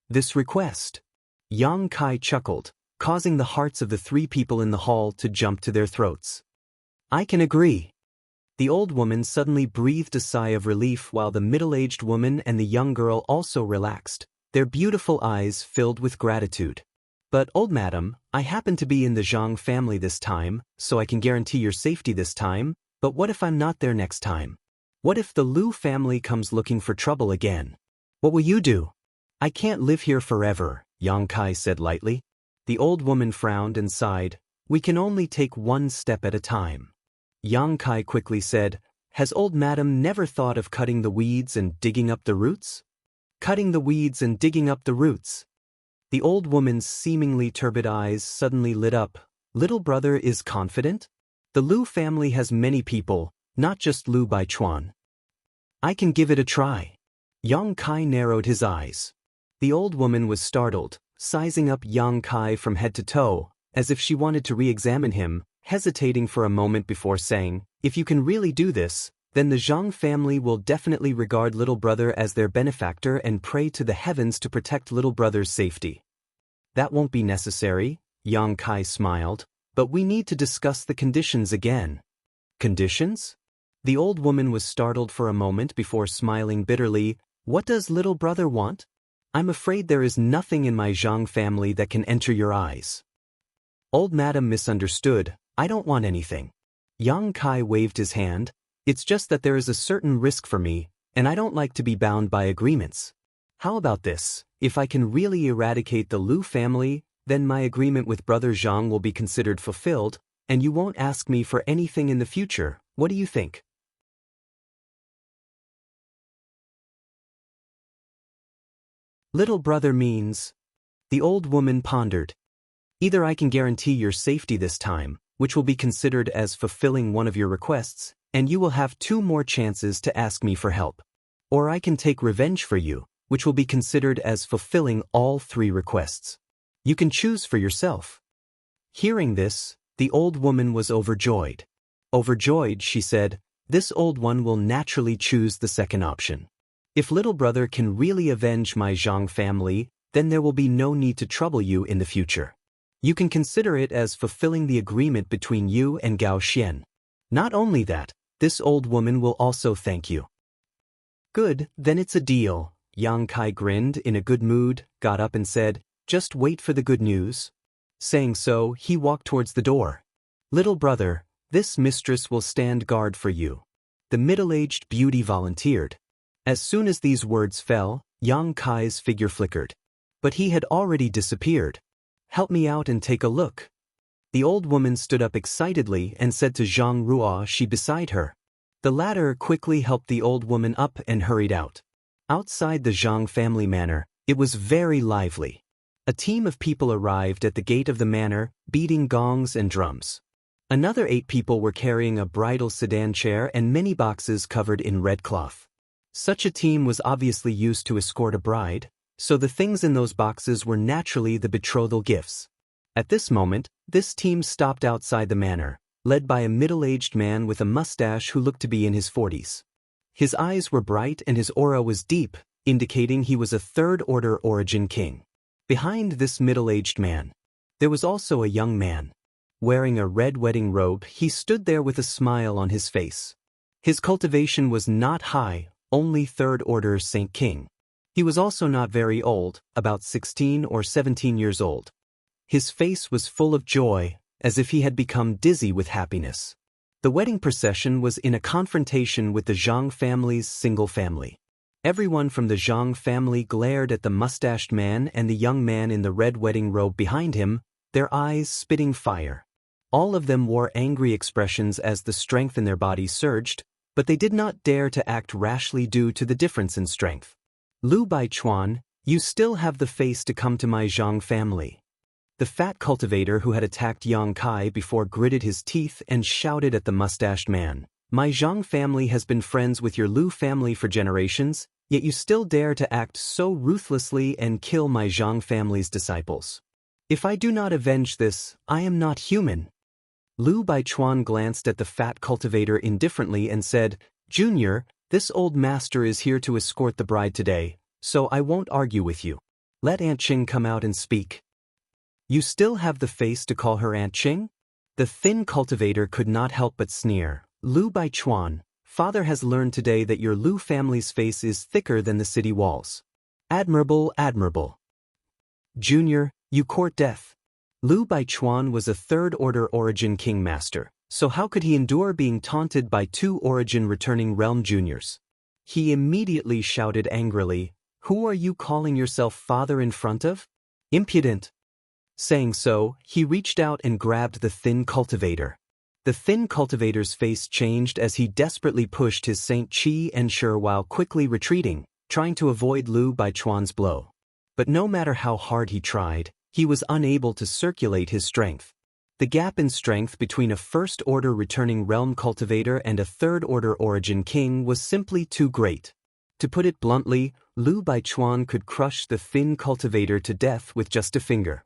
This request. Yang Kai chuckled, causing the hearts of the three people in the hall to jump to their throats. "I can agree." The old woman suddenly breathed a sigh of relief while the middle-aged woman and the young girl also relaxed, their beautiful eyes filled with gratitude. "But, old madam, I happen to be in the Zhang family this time, so I can guarantee your safety this time, but what if I'm not there next time? What if the Lu family comes looking for trouble again? What will you do?" "I can't live here forever," Yang Kai said lightly. The old woman frowned and sighed. "We can only take one step at a time." Yang Kai quickly said, "Has old madam never thought of cutting the weeds and digging up the roots?" "Cutting the weeds and digging up the roots." The old woman's seemingly turbid eyes suddenly lit up. "Little brother is confident? The Lu family has many people, not just Lu Baichuan. I can give it a try." Yang Kai narrowed his eyes. The old woman was startled, sizing up Yang Kai from head to toe, as if she wanted to re-examine him, hesitating for a moment before saying, "If you can really do this, then the Zhang family will definitely regard little brother as their benefactor and pray to the heavens to protect little brother's safety." "That won't be necessary," Yang Kai smiled, "but we need to discuss the conditions again." Conditions? The old woman was startled for a moment before smiling bitterly. What does little brother want? I'm afraid there is nothing in my Zhang family that can enter your eyes. Old madam misunderstood. I don't want anything. Yang Kai waved his hand. It's just that there is a certain risk for me, and I don't like to be bound by agreements. How about this? If I can really eradicate the Lu family, then my agreement with Brother Zhang will be considered fulfilled, and you won't ask me for anything in the future. What do you think? Little brother means... The old woman pondered. Either I can guarantee your safety this time, which will be considered as fulfilling one of your requests, and you will have 2 more chances to ask me for help. Or I can take revenge for you, which will be considered as fulfilling all 3 requests. You can choose for yourself. Hearing this, the old woman was overjoyed. Overjoyed, she said, this old one will naturally choose the second option. If little brother can really avenge my Zhang family, then there will be no need to trouble you in the future. You can consider it as fulfilling the agreement between you and Gao Xian. Not only that, this old woman will also thank you. Good, then it's a deal. Yang Kai grinned in a good mood, got up and said, just wait for the good news. Saying so, he walked towards the door. Little brother, this mistress will stand guard for you. The middle-aged beauty volunteered. As soon as these words fell, Yang Kai's figure flickered. But he had already disappeared. Help me out and take a look. The old woman stood up excitedly and said to Zhang Ruo she beside her. The latter quickly helped the old woman up and hurried out. Outside the Zhang family manor, it was very lively. A team of people arrived at the gate of the manor, beating gongs and drums. Another 8 people were carrying a bridal sedan chair and many boxes covered in red cloth. Such a team was obviously used to escort a bride, so the things in those boxes were naturally the betrothal gifts. At this moment, this team stopped outside the manor, led by a middle-aged man with a mustache who looked to be in his 40s. His eyes were bright and his aura was deep, indicating he was a third-order origin king. Behind this middle-aged man, there was also a young man. Wearing a red wedding robe, he stood there with a smile on his face. His cultivation was not high, only third-order Saint King. He was also not very old, about 16 or 17 years old. His face was full of joy, as if he had become dizzy with happiness. The wedding procession was in a confrontation with the Zhang family's single family. Everyone from the Zhang family glared at the mustached man and the young man in the red wedding robe behind him, their eyes spitting fire. All of them wore angry expressions as the strength in their bodies surged, but they did not dare to act rashly due to the difference in strength. Lu Baichuan, you still have the face to come to my Zhang family. The fat cultivator who had attacked Yang Kai before gritted his teeth and shouted at the mustached man. My Zhang family has been friends with your Lu family for generations, yet you still dare to act so ruthlessly and kill my Zhang family's disciples. If I do not avenge this, I am not human. Lu Baichuan glanced at the fat cultivator indifferently and said, Junior, this old master is here to escort the bride today, so I won't argue with you. Let Aunt Qing come out and speak. You still have the face to call her Aunt Qing? The thin cultivator could not help but sneer. Lu Baichuan, father has learned today that your Lu family's face is thicker than the city walls. Admirable, admirable. Junior, you court death. Lu Baichuan was a third-order origin king master, so how could he endure being taunted by 2 origin-returning realm juniors? He immediately shouted angrily, Who are you calling yourself father in front of? Impudent! Saying so, he reached out and grabbed the thin cultivator. The thin cultivator's face changed as he desperately pushed his Saint Qi ensure while quickly retreating, trying to avoid Lu Baichuan's blow. But no matter how hard he tried, he was unable to circulate his strength. The gap in strength between a first-order returning realm cultivator and a third-order origin king was simply too great. To put it bluntly, Lu Baichuan could crush the thin cultivator to death with just a finger.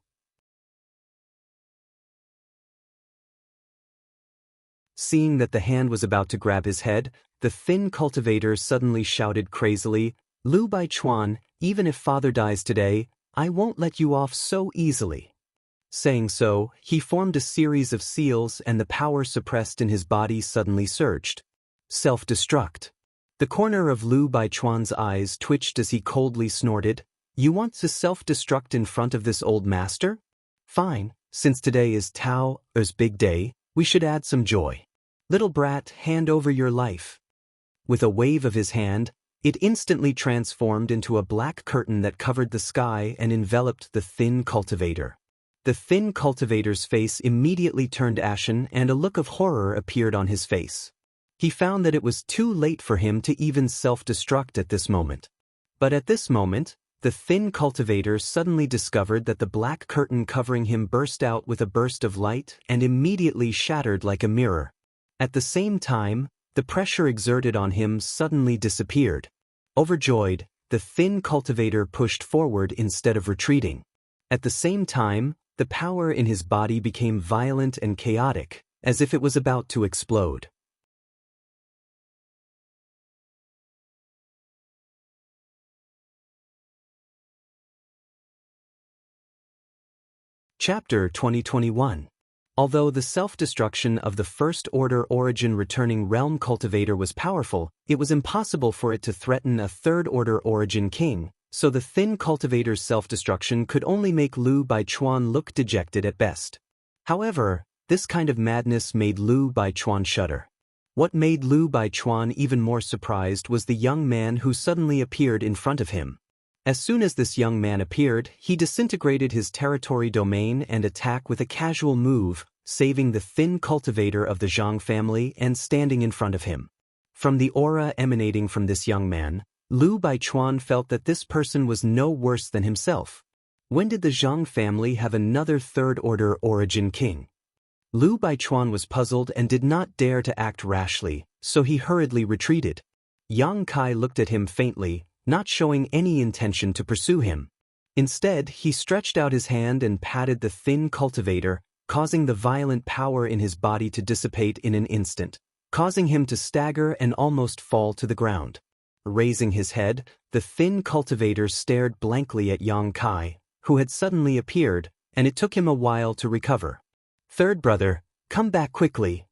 Seeing that the hand was about to grab his head, the thin cultivator suddenly shouted crazily, Lu Baichuan, even if father dies today, I won't let you off so easily. Saying so, he formed a series of seals and the power suppressed in his body suddenly surged. Self-destruct. The corner of Lu Baichuan's eyes twitched as he coldly snorted, "You want to self-destruct in front of this old master? Fine, since today is Tao's big day, we should add some joy. Little brat, hand over your life." With a wave of his hand, it instantly transformed into a black curtain that covered the sky and enveloped the thin cultivator. The thin cultivator's face immediately turned ashen and a look of horror appeared on his face. He found that it was too late for him to even self-destruct at this moment. But at this moment, the thin cultivator suddenly discovered that the black curtain covering him burst out with a burst of light and immediately shattered like a mirror. At the same time, the pressure exerted on him suddenly disappeared. Overjoyed, the thin cultivator pushed forward instead of retreating. At the same time, the power in his body became violent and chaotic, as if it was about to explode. Chapter 2021. Although the self-destruction of the First Order Origin Returning Realm Cultivator was powerful, it was impossible for it to threaten a Third Order Origin King, so the thin cultivator's self-destruction could only make Lu Baichuan look dejected at best. However, this kind of madness made Lu Baichuan shudder. What made Lu Baichuan even more surprised was the young man who suddenly appeared in front of him. As soon as this young man appeared, he disintegrated his territory domain and attacked with a casual move, saving the thin cultivator of the Zhang family and standing in front of him. From the aura emanating from this young man, Lu Baichuan felt that this person was no worse than himself. When did the Zhang family have another Third Order Origin King? Lu Baichuan was puzzled and did not dare to act rashly, so he hurriedly retreated. Yang Kai looked at him faintly, not showing any intention to pursue him. Instead, he stretched out his hand and patted the thin cultivator, causing the violent power in his body to dissipate in an instant, causing him to stagger and almost fall to the ground. Raising his head, the thin cultivator stared blankly at Yang Kai, who had suddenly appeared, and it took him a while to recover. "Third brother, come back quickly."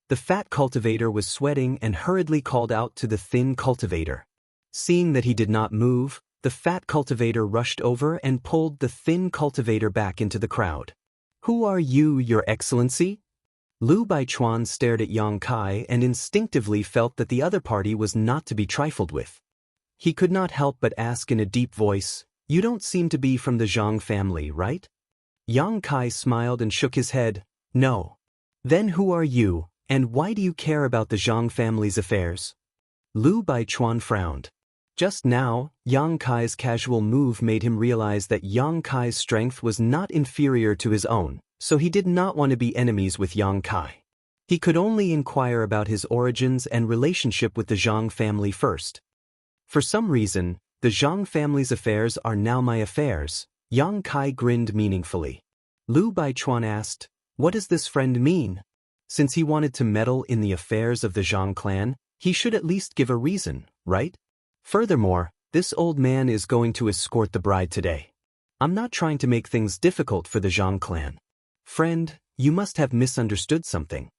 The fat cultivator was sweating and hurriedly called out to the thin cultivator. Seeing that he did not move, the fat cultivator rushed over and pulled the thin cultivator back into the crowd. "Who are you, Your Excellency?" Lu Baichuan stared at Yang Kai and instinctively felt that the other party was not to be trifled with. He could not help but ask in a deep voice, "You don't seem to be from the Zhang family, right?" Yang Kai smiled and shook his head, "No." "Then who are you, and why do you care about the Zhang family's affairs?" Lu Baichuan frowned. Just now, Yang Kai's casual move made him realize that Yang Kai's strength was not inferior to his own, so he did not want to be enemies with Yang Kai. He could only inquire about his origins and relationship with the Zhang family first. "For some reason, the Zhang family's affairs are now my affairs," Yang Kai grinned meaningfully. Lu Baichuan asked, "What does this friend mean?" Since he wanted to meddle in the affairs of the Zhang clan, he should at least give a reason, right? Furthermore, this old man is going to escort the bride today. I'm not trying to make things difficult for the Zhang clan. Friend, you must have misunderstood something.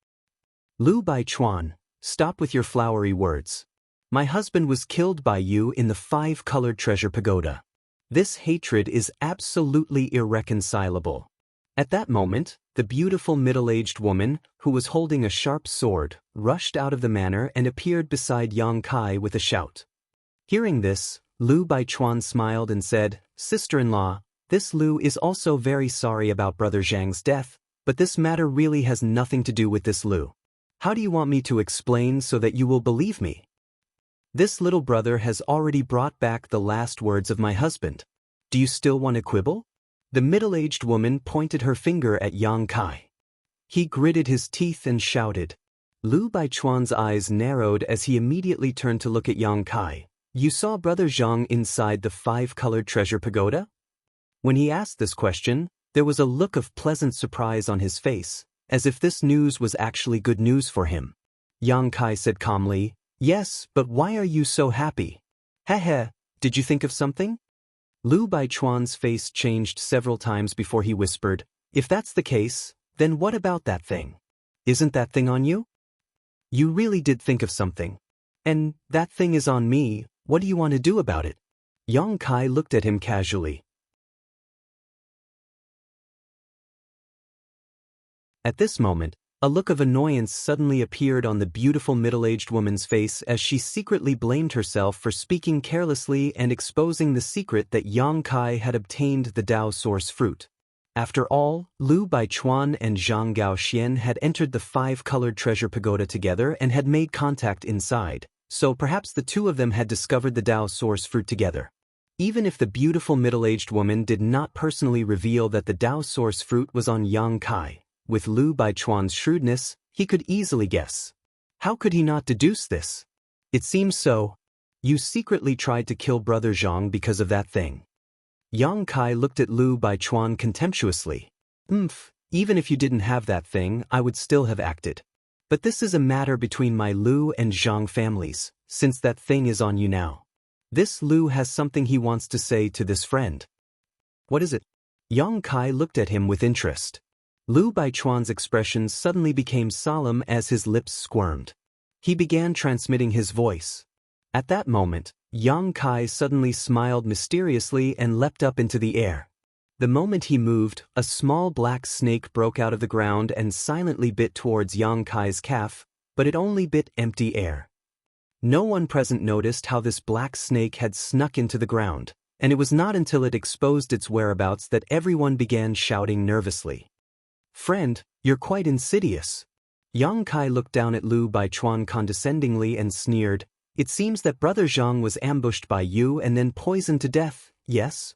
Lu Baichuan, stop with your flowery words. My husband was killed by you in the 5-colored treasure pagoda. This hatred is absolutely irreconcilable. At that moment, the beautiful middle-aged woman, who was holding a sharp sword, rushed out of the manor and appeared beside Yang Kai with a shout. Hearing this, Lu Baichuan smiled and said, "Sister-in-law, this Lu is also very sorry about Brother Zhang's death, but this matter really has nothing to do with this Lu. How do you want me to explain so that you will believe me? This little brother has already brought back the last words of my husband. Do you still want to quibble?" The middle-aged woman pointed her finger at Yang Kai. He gritted his teeth and shouted. Lu Baichuan's eyes narrowed as he immediately turned to look at Yang Kai. "You saw Brother Zhang inside the 5-colored treasure pagoda?" When he asked this question, there was a look of pleasant surprise on his face, as if this news was actually good news for him. Yang Kai said calmly, "Yes, but why are you so happy? Heh, did you think of something?" Lu Baichuan's face changed several times before he whispered, If that's the case, then what about that thing? Isn't that thing on you? You really did think of something. And that thing is on me, what do you want to do about it? Yang Kai looked at him casually. At this moment, a look of annoyance suddenly appeared on the beautiful middle-aged woman's face as she secretly blamed herself for speaking carelessly and exposing the secret that Yang Kai had obtained the Dao source fruit. After all, Lu Baichuan and Zhang Gaoxian had entered the five-colored treasure pagoda together and had made contact inside, so perhaps the two of them had discovered the Dao source fruit together. Even if the beautiful middle-aged woman did not personally reveal that the Dao source fruit was on Yang Kai, with Lu Baichuan's shrewdness, he could easily guess. How could he not deduce this? It seems so. You secretly tried to kill Brother Zhang because of that thing. Yang Kai looked at Lu Baichuan contemptuously. Even if you didn't have that thing, I would still have acted. But this is a matter between my Lu and Zhang families, since that thing is on you now. This Lu has something he wants to say to this friend. What is it? Yang Kai looked at him with interest. Lu Baichuan's expression suddenly became solemn as his lips squirmed. He began transmitting his voice. At that moment, Yang Kai suddenly smiled mysteriously and leapt up into the air. The moment he moved, a small black snake broke out of the ground and silently bit towards Yang Kai's calf, but it only bit empty air. No one present noticed how this black snake had snuck into the ground, and it was not until it exposed its whereabouts that everyone began shouting nervously. Friend, you're quite insidious. Yang Kai looked down at Lu Baichuan condescendingly and sneered. It seems that Brother Zhang was ambushed by you and then poisoned to death, yes?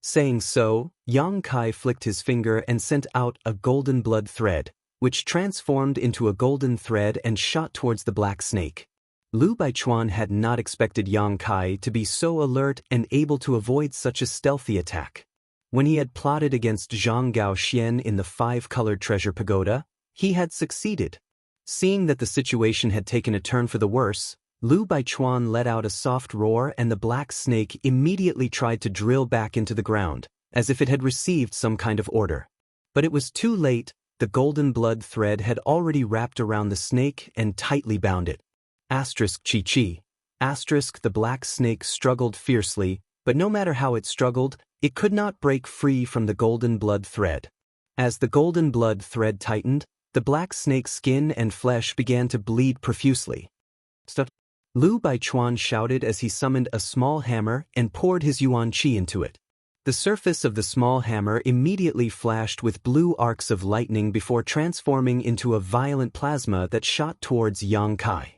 Saying so, Yang Kai flicked his finger and sent out a golden blood thread, which transformed into a golden thread and shot towards the black snake. Lu Baichuan had not expected Yang Kai to be so alert and able to avoid such a stealthy attack. When he had plotted against Zhang Gaoxian in the five-colored treasure pagoda, he had succeeded. Seeing that the situation had taken a turn for the worse, Lu Baichuan let out a soft roar and the black snake immediately tried to drill back into the ground, as if it had received some kind of order. But it was too late, the golden blood thread had already wrapped around the snake and tightly bound it. Chi. The black snake struggled fiercely, but no matter how it struggled, it could not break free from the golden blood thread. As the golden blood thread tightened, the black snake's skin and flesh began to bleed profusely. Stop! Lu Baichuan shouted as he summoned a small hammer and poured his yuan qi into it. The surface of the small hammer immediately flashed with blue arcs of lightning before transforming into a violent plasma that shot towards Yang Kai.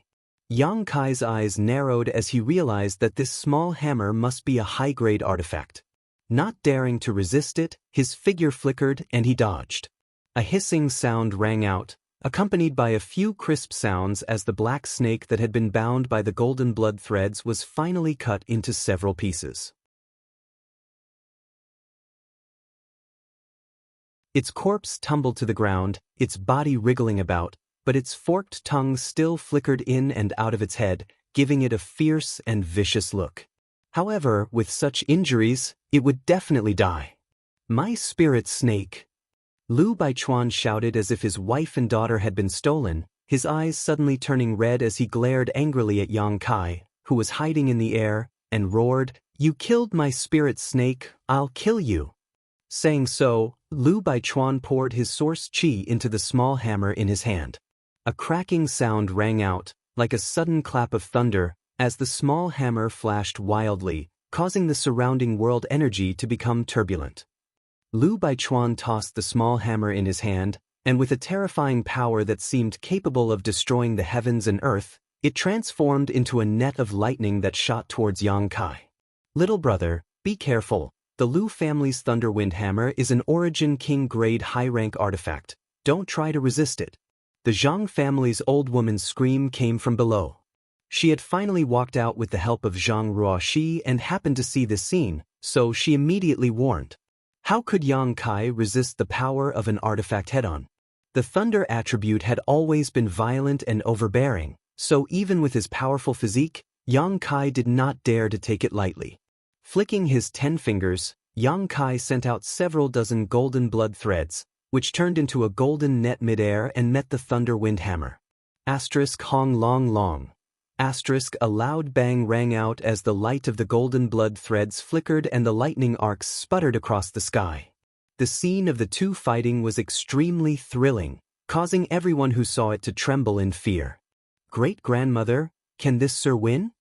Yang Kai's eyes narrowed as he realized that this small hammer must be a high-grade artifact. Not daring to resist it, his figure flickered and he dodged. A hissing sound rang out, accompanied by a few crisp sounds as the black snake that had been bound by the golden blood threads was finally cut into several pieces. Its corpse tumbled to the ground, its body wriggling about, but its forked tongue still flickered in and out of its head, giving it a fierce and vicious look. However, with such injuries, it would definitely die. My spirit snake! Lu Baichuan shouted as if his wife and daughter had been stolen, his eyes suddenly turning red as he glared angrily at Yang Kai, who was hiding in the air, and roared, "You killed my spirit snake, I'll kill you." Saying so, Lu Baichuan poured his source qi into the small hammer in his hand. A cracking sound rang out, like a sudden clap of thunder, as the small hammer flashed wildly, causing the surrounding world energy to become turbulent. Lu Baichuan tossed the small hammer in his hand, and with a terrifying power that seemed capable of destroying the heavens and earth, it transformed into a net of lightning that shot towards Yang Kai. Little brother, be careful. The Lu family's Thunderwind Hammer is an Origin King-grade high-rank artifact. Don't try to resist it. The Zhang family's old woman's scream came from below. She had finally walked out with the help of Zhang Ruoxi and happened to see this scene, so she immediately warned. How could Yang Kai resist the power of an artifact head-on? The thunder attribute had always been violent and overbearing, so even with his powerful physique, Yang Kai did not dare to take it lightly. Flicking his 10 fingers, Yang Kai sent out several dozen golden blood threads, which turned into a golden net midair and met the thunder wind hammer. Asterisk hong long long. Asterisk a loud bang rang out as the light of the golden blood threads flickered and the lightning arcs sputtered across the sky. The scene of the two fighting was extremely thrilling, causing everyone who saw it to tremble in fear. Great-grandmother, can this sir win?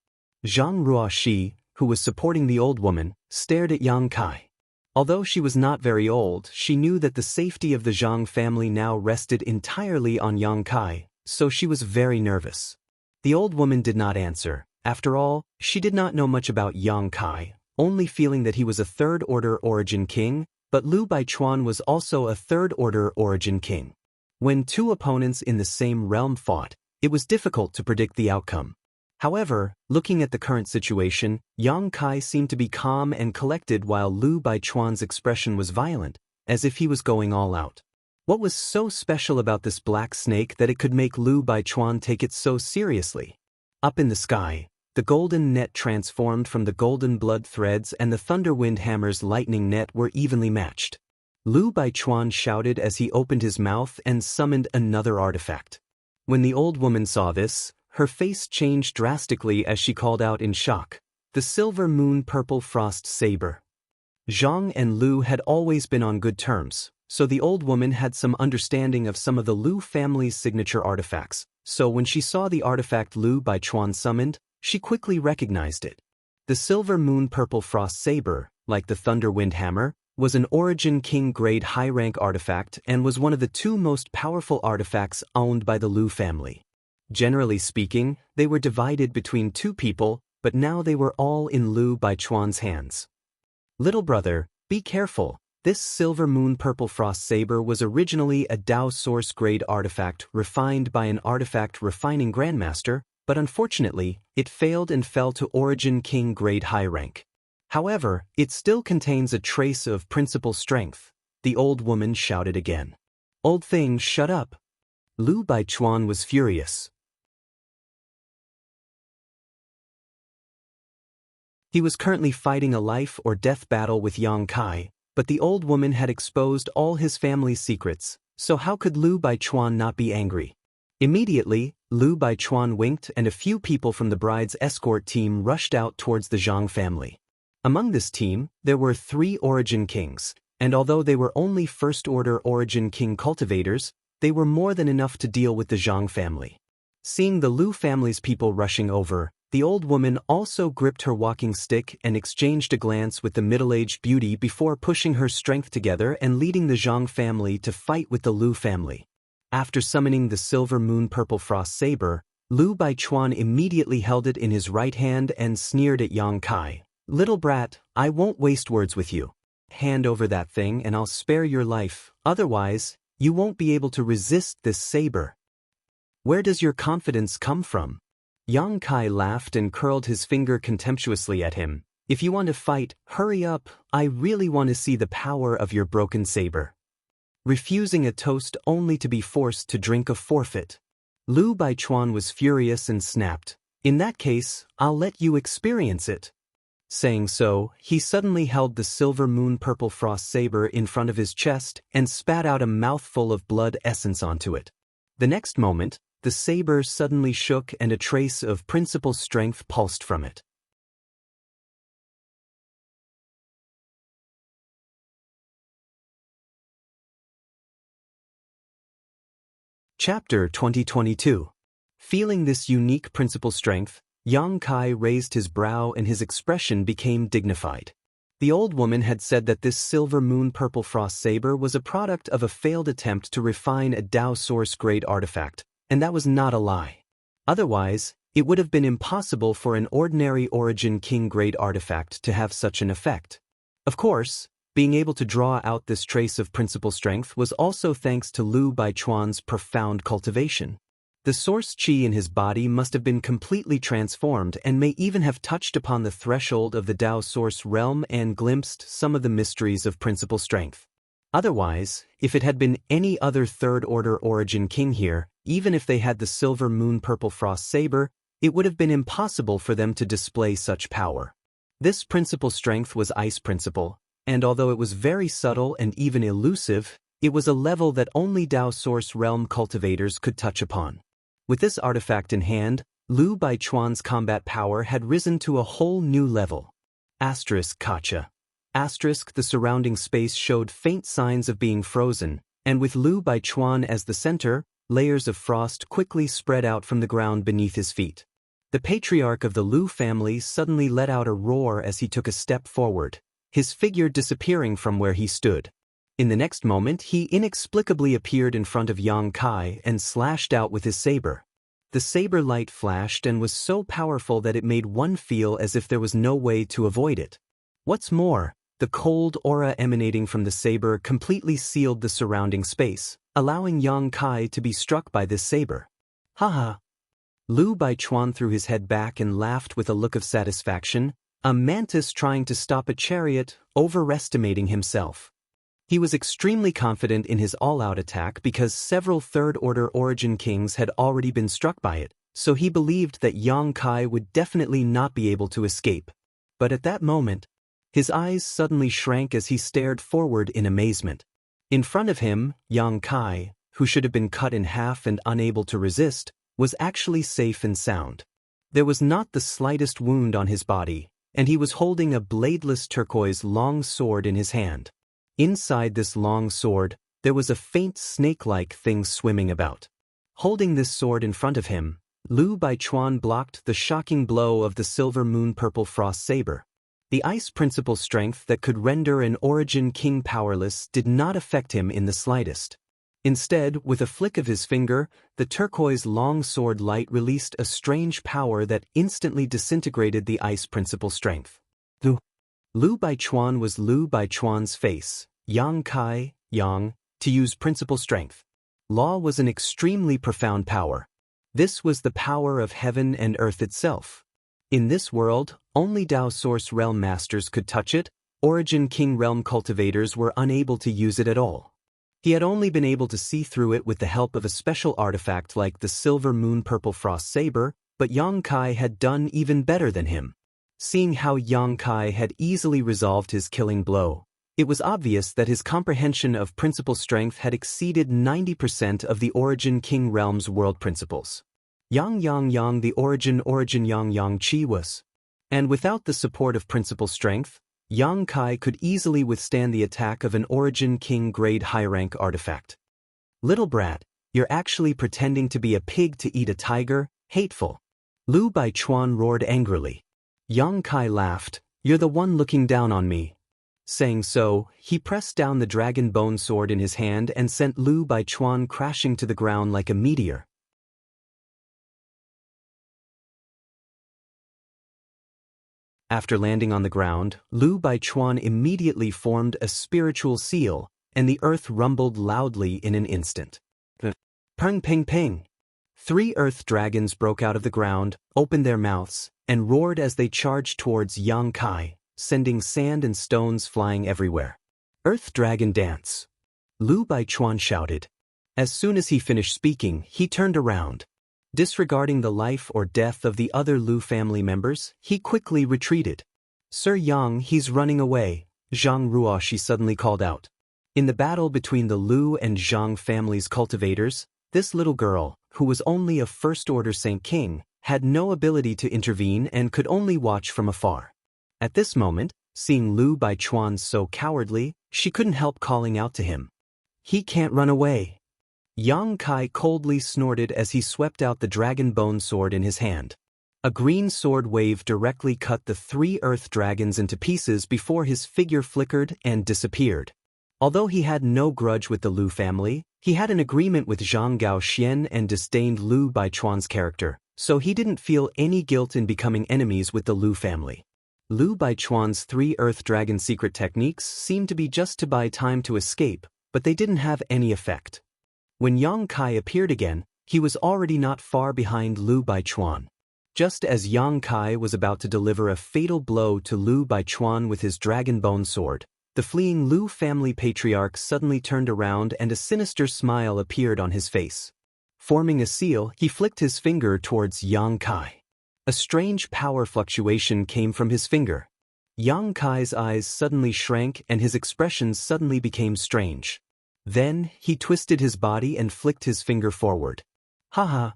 Zhang Ruoxi, who was supporting the old woman, stared at Yang Kai. Although she was not very old, she knew that the safety of the Zhang family now rested entirely on Yang Kai, so she was very nervous. The old woman did not answer. After all, she did not know much about Yang Kai, only feeling that he was a third-order origin king, but Lu Baichuan was also a third-order origin king. When two opponents in the same realm fought, it was difficult to predict the outcome. However, looking at the current situation, Yang Kai seemed to be calm and collected while Lu Baichuan's expression was violent, as if he was going all out. What was so special about this black snake that it could make Lu Baichuan take it so seriously? Up in the sky, the golden net transformed from the golden blood threads and the thunder wind hammer's lightning net were evenly matched. Lu Baichuan shouted as he opened his mouth and summoned another artifact. When the old woman saw this, her face changed drastically as she called out in shock, "The silver moon purple frost saber." Zhang and Lu had always been on good terms, so the old woman had some understanding of some of the Lu family's signature artifacts, so when she saw the artifact Lu Baichuan summoned, she quickly recognized it. The silver moon purple frost saber, like the thunder wind hammer, was an Origin King grade high-rank artifact and was one of the two most powerful artifacts owned by the Lu family. Generally speaking, they were divided between two people, but now they were all in Lu Baichuan's hands. Little brother, be careful. This silver moon purple frost saber was originally a Dao source grade artifact refined by an artifact refining grandmaster, but unfortunately, it failed and fell to Origin King grade high rank. However, it still contains a trace of principal strength. The old woman shouted again. Old thing, shut up. Lu Baichuan was furious. He was currently fighting a life or death battle with Yang Kai, but the old woman had exposed all his family's secrets, so how could Lu Baichuan not be angry? Immediately, Lu Baichuan winked and a few people from the bride's escort team rushed out towards the Zhang family. Among this team, there were 3 Origin Kings, and although they were only first-order Origin King cultivators, they were more than enough to deal with the Zhang family. Seeing the Lu family's people rushing over, the old woman also gripped her walking stick and exchanged a glance with the middle-aged beauty before pushing her strength together and leading the Zhang family to fight with the Lu family. After summoning the silver moon purple frost saber, Lu Baichuan immediately held it in his right hand and sneered at Yang Kai. Little brat, I won't waste words with you. Hand over that thing and I'll spare your life, otherwise, you won't be able to resist this saber. Where does your confidence come from? Yang Kai laughed and curled his finger contemptuously at him. If you want to fight, hurry up, I really want to see the power of your broken saber. Refusing a toast only to be forced to drink a forfeit. Lu Baichuan was furious and snapped. In that case, I'll let you experience it. Saying so, he suddenly held the silver moon purple frost saber in front of his chest and spat out a mouthful of blood essence onto it. The next moment, the saber suddenly shook and a trace of principal strength pulsed from it. Chapter 2022. Feeling this unique principal strength, Yang Kai raised his brow and his expression became dignified. The old woman had said that this silver moon purple frost saber was a product of a failed attempt to refine a Dao source grade artifact, and that was not a lie. Otherwise, it would have been impossible for an ordinary Origin King grade artifact to have such an effect. Of course, being able to draw out this trace of principal strength was also thanks to Lu Baichuan's profound cultivation. The source qi in his body must have been completely transformed and may even have touched upon the threshold of the Dao source realm and glimpsed some of the mysteries of principal strength. Otherwise, if it had been any other third-order Origin King here, even if they had the silver moon purple frost saber, it would have been impossible for them to display such power. This principal strength was ice principle, and although it was very subtle and even elusive, It was a level that only Dao Source Realm cultivators could touch upon. With this artifact in hand, Lu Baichuan's combat power had risen to a whole new level. Kacha. The surrounding space showed faint signs of being frozen, and with Lu Baichuan as the center, layers of frost quickly spread out from the ground beneath his feet. The patriarch of the Lu family suddenly let out a roar as he took a step forward, his figure disappearing from where he stood. In the next moment, he inexplicably appeared in front of Yang Kai and slashed out with his saber. The saber light flashed and was so powerful that it made one feel as if there was no way to avoid it. What's more, the cold aura emanating from the saber completely sealed the surrounding space, allowing Yang Kai to be struck by this saber. Haha. Lu Baichuan threw his head back and laughed with a look of satisfaction, a mantis trying to stop a chariot, overestimating himself. He was extremely confident in his all-out attack because several third-order origin kings had already been struck by it, so he believed that Yang Kai would definitely not be able to escape. But at that moment, his eyes suddenly shrank as he stared forward in amazement. In front of him, Yang Kai, who should have been cut in half and unable to resist, was actually safe and sound. There was not the slightest wound on his body, and he was holding a bladeless turquoise long sword in his hand. Inside this long sword, there was a faint snake-like thing swimming about. Holding this sword in front of him, Lu Baichuan blocked the shocking blow of the silver moon-purple frost saber. The ice principle strength that could render an origin king powerless did not affect him in the slightest. Instead, with a flick of his finger, the turquoise long sword light released a strange power that instantly disintegrated the ice principle strength. Lu Baichuan was Lu Baichuan's face, Yang Kai, Yang, to use principle strength. Law was an extremely profound power. This was the power of heaven and earth itself. In this world, only Dao Source Realm masters could touch it, Origin King Realm cultivators were unable to use it at all. He had only been able to see through it with the help of a special artifact like the silver moon-purple frost saber, but Yang Kai had done even better than him. Seeing how Yang Kai had easily resolved his killing blow, it was obvious that his comprehension of principle strength had exceeded 90% of the Origin King Realm's world principles. Yang the origin Yang Chi was. And without the support of principle strength, Yang Kai could easily withstand the attack of an Origin King grade high-rank artifact. Little brat, you're actually pretending to be a pig to eat a tiger, hateful. Lu Baichuan roared angrily. Yang Kai laughed, you're the one looking down on me. Saying so, he pressed down the dragon bone sword in his hand and sent Lu Baichuan crashing to the ground like a meteor. After landing on the ground, Lu Baichuan immediately formed a spiritual seal, and the earth rumbled loudly in an instant. Peng peng peng. 3 earth dragons broke out of the ground, opened their mouths, and roared as they charged towards Yang Kai, sending sand and stones flying everywhere. Earth Dragon Dance. Lu Baichuan shouted. As soon as he finished speaking, he turned around. Disregarding the life or death of the other Lu family members, he quickly retreated. Sir Yang, he's running away, Zhang Ruoshi suddenly called out. In the battle between the Lu and Zhang families' cultivators, this little girl, who was only a first-order Saint King, had no ability to intervene and could only watch from afar. At this moment, seeing Lu Baichuan so cowardly, she couldn't help calling out to him. He can't run away. Yang Kai coldly snorted as he swept out the dragon bone sword in his hand. A green sword wave directly cut the 3 earth dragons into pieces before his figure flickered and disappeared. Although he had no grudge with the Lu family, he had an agreement with Zhang Gaoxian and disdained Lu Baichuan's character, so he didn't feel any guilt in becoming enemies with the Lu family. Lu Baichuan's 3 earth dragon secret techniques seemed to be just to buy time to escape, but they didn't have any effect. When Yang Kai appeared again, he was already not far behind Lu Baichuan. Just as Yang Kai was about to deliver a fatal blow to Lu Baichuan with his dragon bone sword, the fleeing Lu family patriarch suddenly turned around and a sinister smile appeared on his face. Forming a seal, he flicked his finger towards Yang Kai. A strange power fluctuation came from his finger. Yang Kai's eyes suddenly shrank and his expression suddenly became strange. Then, he twisted his body and flicked his finger forward. Haha.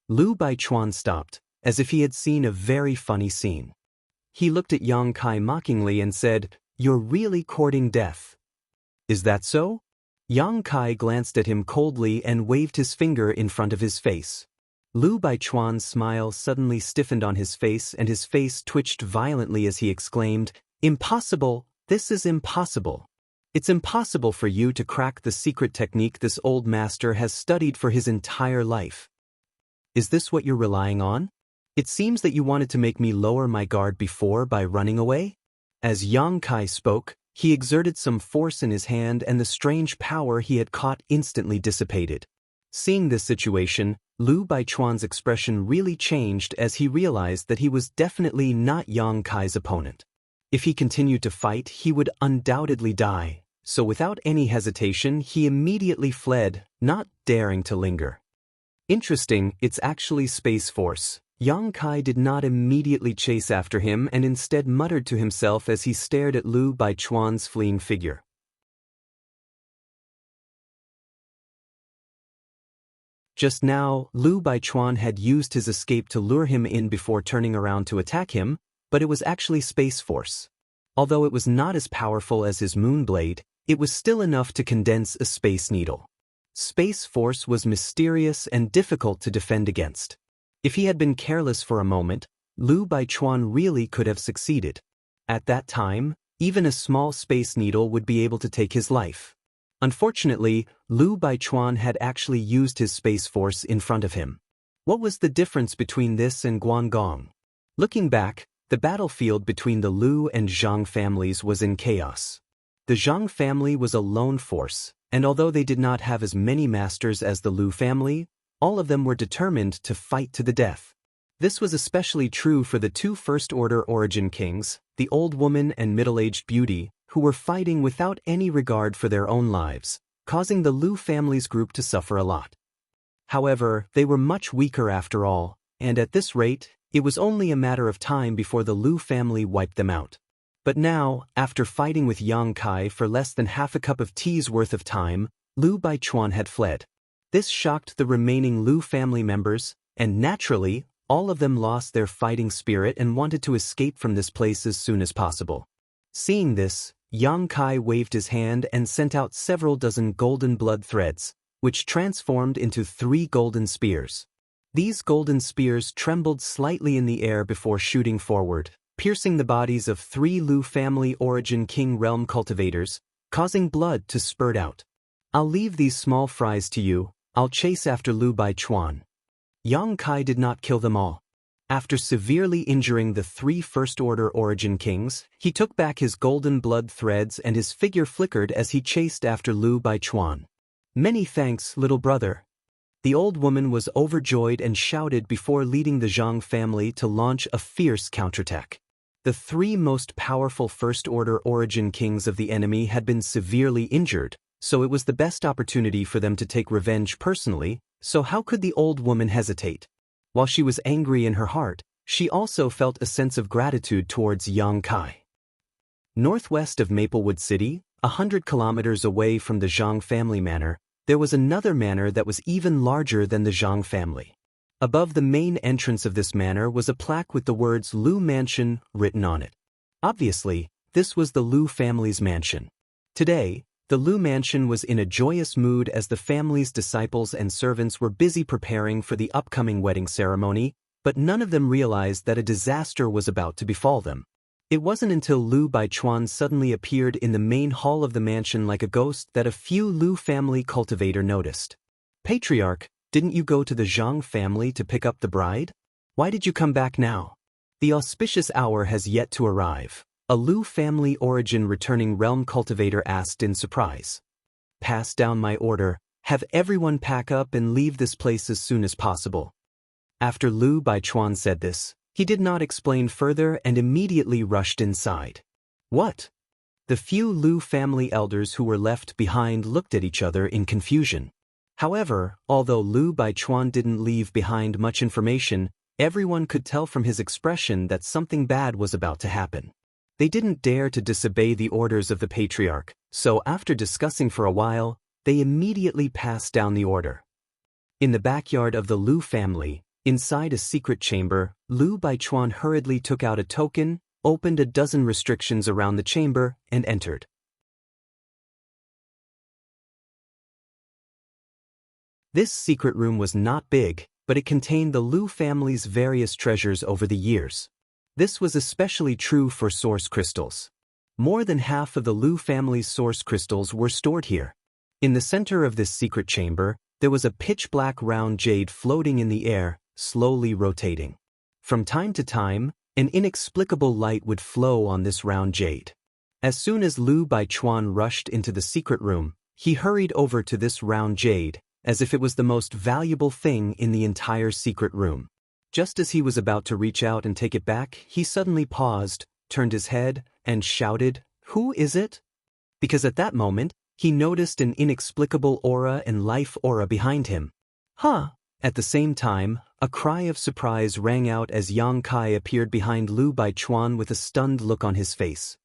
Lu Baichuan stopped, as if he had seen a very funny scene. He looked at Yang Kai mockingly and said, "You're really courting death." "Is that so?" Yang Kai glanced at him coldly and waved his finger in front of his face. Lu Baichuan's smile suddenly stiffened on his face and his face twitched violently as he exclaimed, "Impossible! This is impossible! It's impossible for you to crack the secret technique this old master has studied for his entire life. Is this what you're relying on? It seems that you wanted to make me lower my guard before by running away?" As Yang Kai spoke, he exerted some force in his hand and the strange power he had caught instantly dissipated. Seeing this situation, Lu Baichuan's expression really changed as he realized that he was definitely not Yang Kai's opponent. If he continued to fight, he would undoubtedly die, so without any hesitation he immediately fled, not daring to linger. Interesting, it's actually Space Force. Yang Kai did not immediately chase after him and instead muttered to himself as he stared at Lu Baichuan's fleeing figure. Just now, Lu Baichuan had used his escape to lure him in before turning around to attack him, but it was actually Space Force. Although it was not as powerful as his Moonblade, it was still enough to condense a space needle. Space Force was mysterious and difficult to defend against. If he had been careless for a moment, Lu Baichuan really could have succeeded. At that time, even a small space needle would be able to take his life. Unfortunately, Lu Baichuan had actually used his Space Force in front of him. What was the difference between this and Guangong? Looking back, the battlefield between the Lu and Zhang families was in chaos. The Zhang family was a lone force, and although they did not have as many masters as the Lu family, all of them were determined to fight to the death. This was especially true for the two First-Order Origin Kings, the old woman and middle-aged beauty, who were fighting without any regard for their own lives, causing the Lu family's group to suffer a lot. However, they were much weaker after all, and at this rate, it was only a matter of time before the Lu family wiped them out. But now, after fighting with Yang Kai for less than half a cup of tea's worth of time, Lu Baichuan had fled. This shocked the remaining Lu family members, and naturally, all of them lost their fighting spirit and wanted to escape from this place as soon as possible. Seeing this, Yang Kai waved his hand and sent out several dozen golden blood threads, which transformed into 3 golden spears. These golden spears trembled slightly in the air before shooting forward, piercing the bodies of 3 Lu family origin king realm cultivators, causing blood to spurt out. "I'll leave these small fries to you. I'll chase after Lu Baichuan." Yang Kai did not kill them all. After severely injuring the 3 First-Order Origin Kings, he took back his golden blood threads and his figure flickered as he chased after Lu Baichuan. "Many thanks, little brother." The old woman was overjoyed and shouted before leading the Zhang family to launch a fierce counterattack. The 3 most powerful First-Order Origin Kings of the enemy had been severely injured, so it was the best opportunity for them to take revenge personally, so how could the old woman hesitate? While she was angry in her heart, she also felt a sense of gratitude towards Yang Kai. Northwest of Maplewood City, 100 kilometers away from the Zhang family manor, there was another manor that was even larger than the Zhang family. Above the main entrance of this manor was a plaque with the words Lu Mansion written on it. Obviously, this was the Lu family's mansion. Today, the Lu Mansion was in a joyous mood as the family's disciples and servants were busy preparing for the upcoming wedding ceremony, but none of them realized that a disaster was about to befall them. It wasn't until Lu Baichuan suddenly appeared in the main hall of the mansion like a ghost that a few Lu family cultivator noticed. "Patriarch, didn't you go to the Zhang family to pick up the bride? Why did you come back now?" "The auspicious hour has yet to arrive," a Lu family origin returning realm cultivator asked in surprise. "Pass down my order, have everyone pack up and leave this place as soon as possible." After Lu Baichuan said this, he did not explain further and immediately rushed inside. "What?" The few Lu family elders who were left behind looked at each other in confusion. However, although Lu Baichuan didn't leave behind much information, everyone could tell from his expression that something bad was about to happen. They didn't dare to disobey the orders of the patriarch, so after discussing for a while, they immediately passed down the order. In the backyard of the Lu family, inside a secret chamber, Lu Baichuan hurriedly took out a token, opened a dozen restrictions around the chamber, and entered. This secret room was not big, but it contained the Lu family's various treasures over the years. This was especially true for source crystals. More than half of the Lu family's source crystals were stored here. In the center of this secret chamber, there was a pitch-black round jade floating in the air, slowly rotating. From time to time, an inexplicable light would flow on this round jade. As soon as Lu Baichuan rushed into the secret room, he hurried over to this round jade, as if it was the most valuable thing in the entire secret room. Just as he was about to reach out and take it back, he suddenly paused, turned his head, and shouted, "Who is it?" Because at that moment, he noticed an inexplicable aura and life aura behind him. Huh! At the same time, a cry of surprise rang out as Yang Kai appeared behind Lu Baichuan with a stunned look on his face.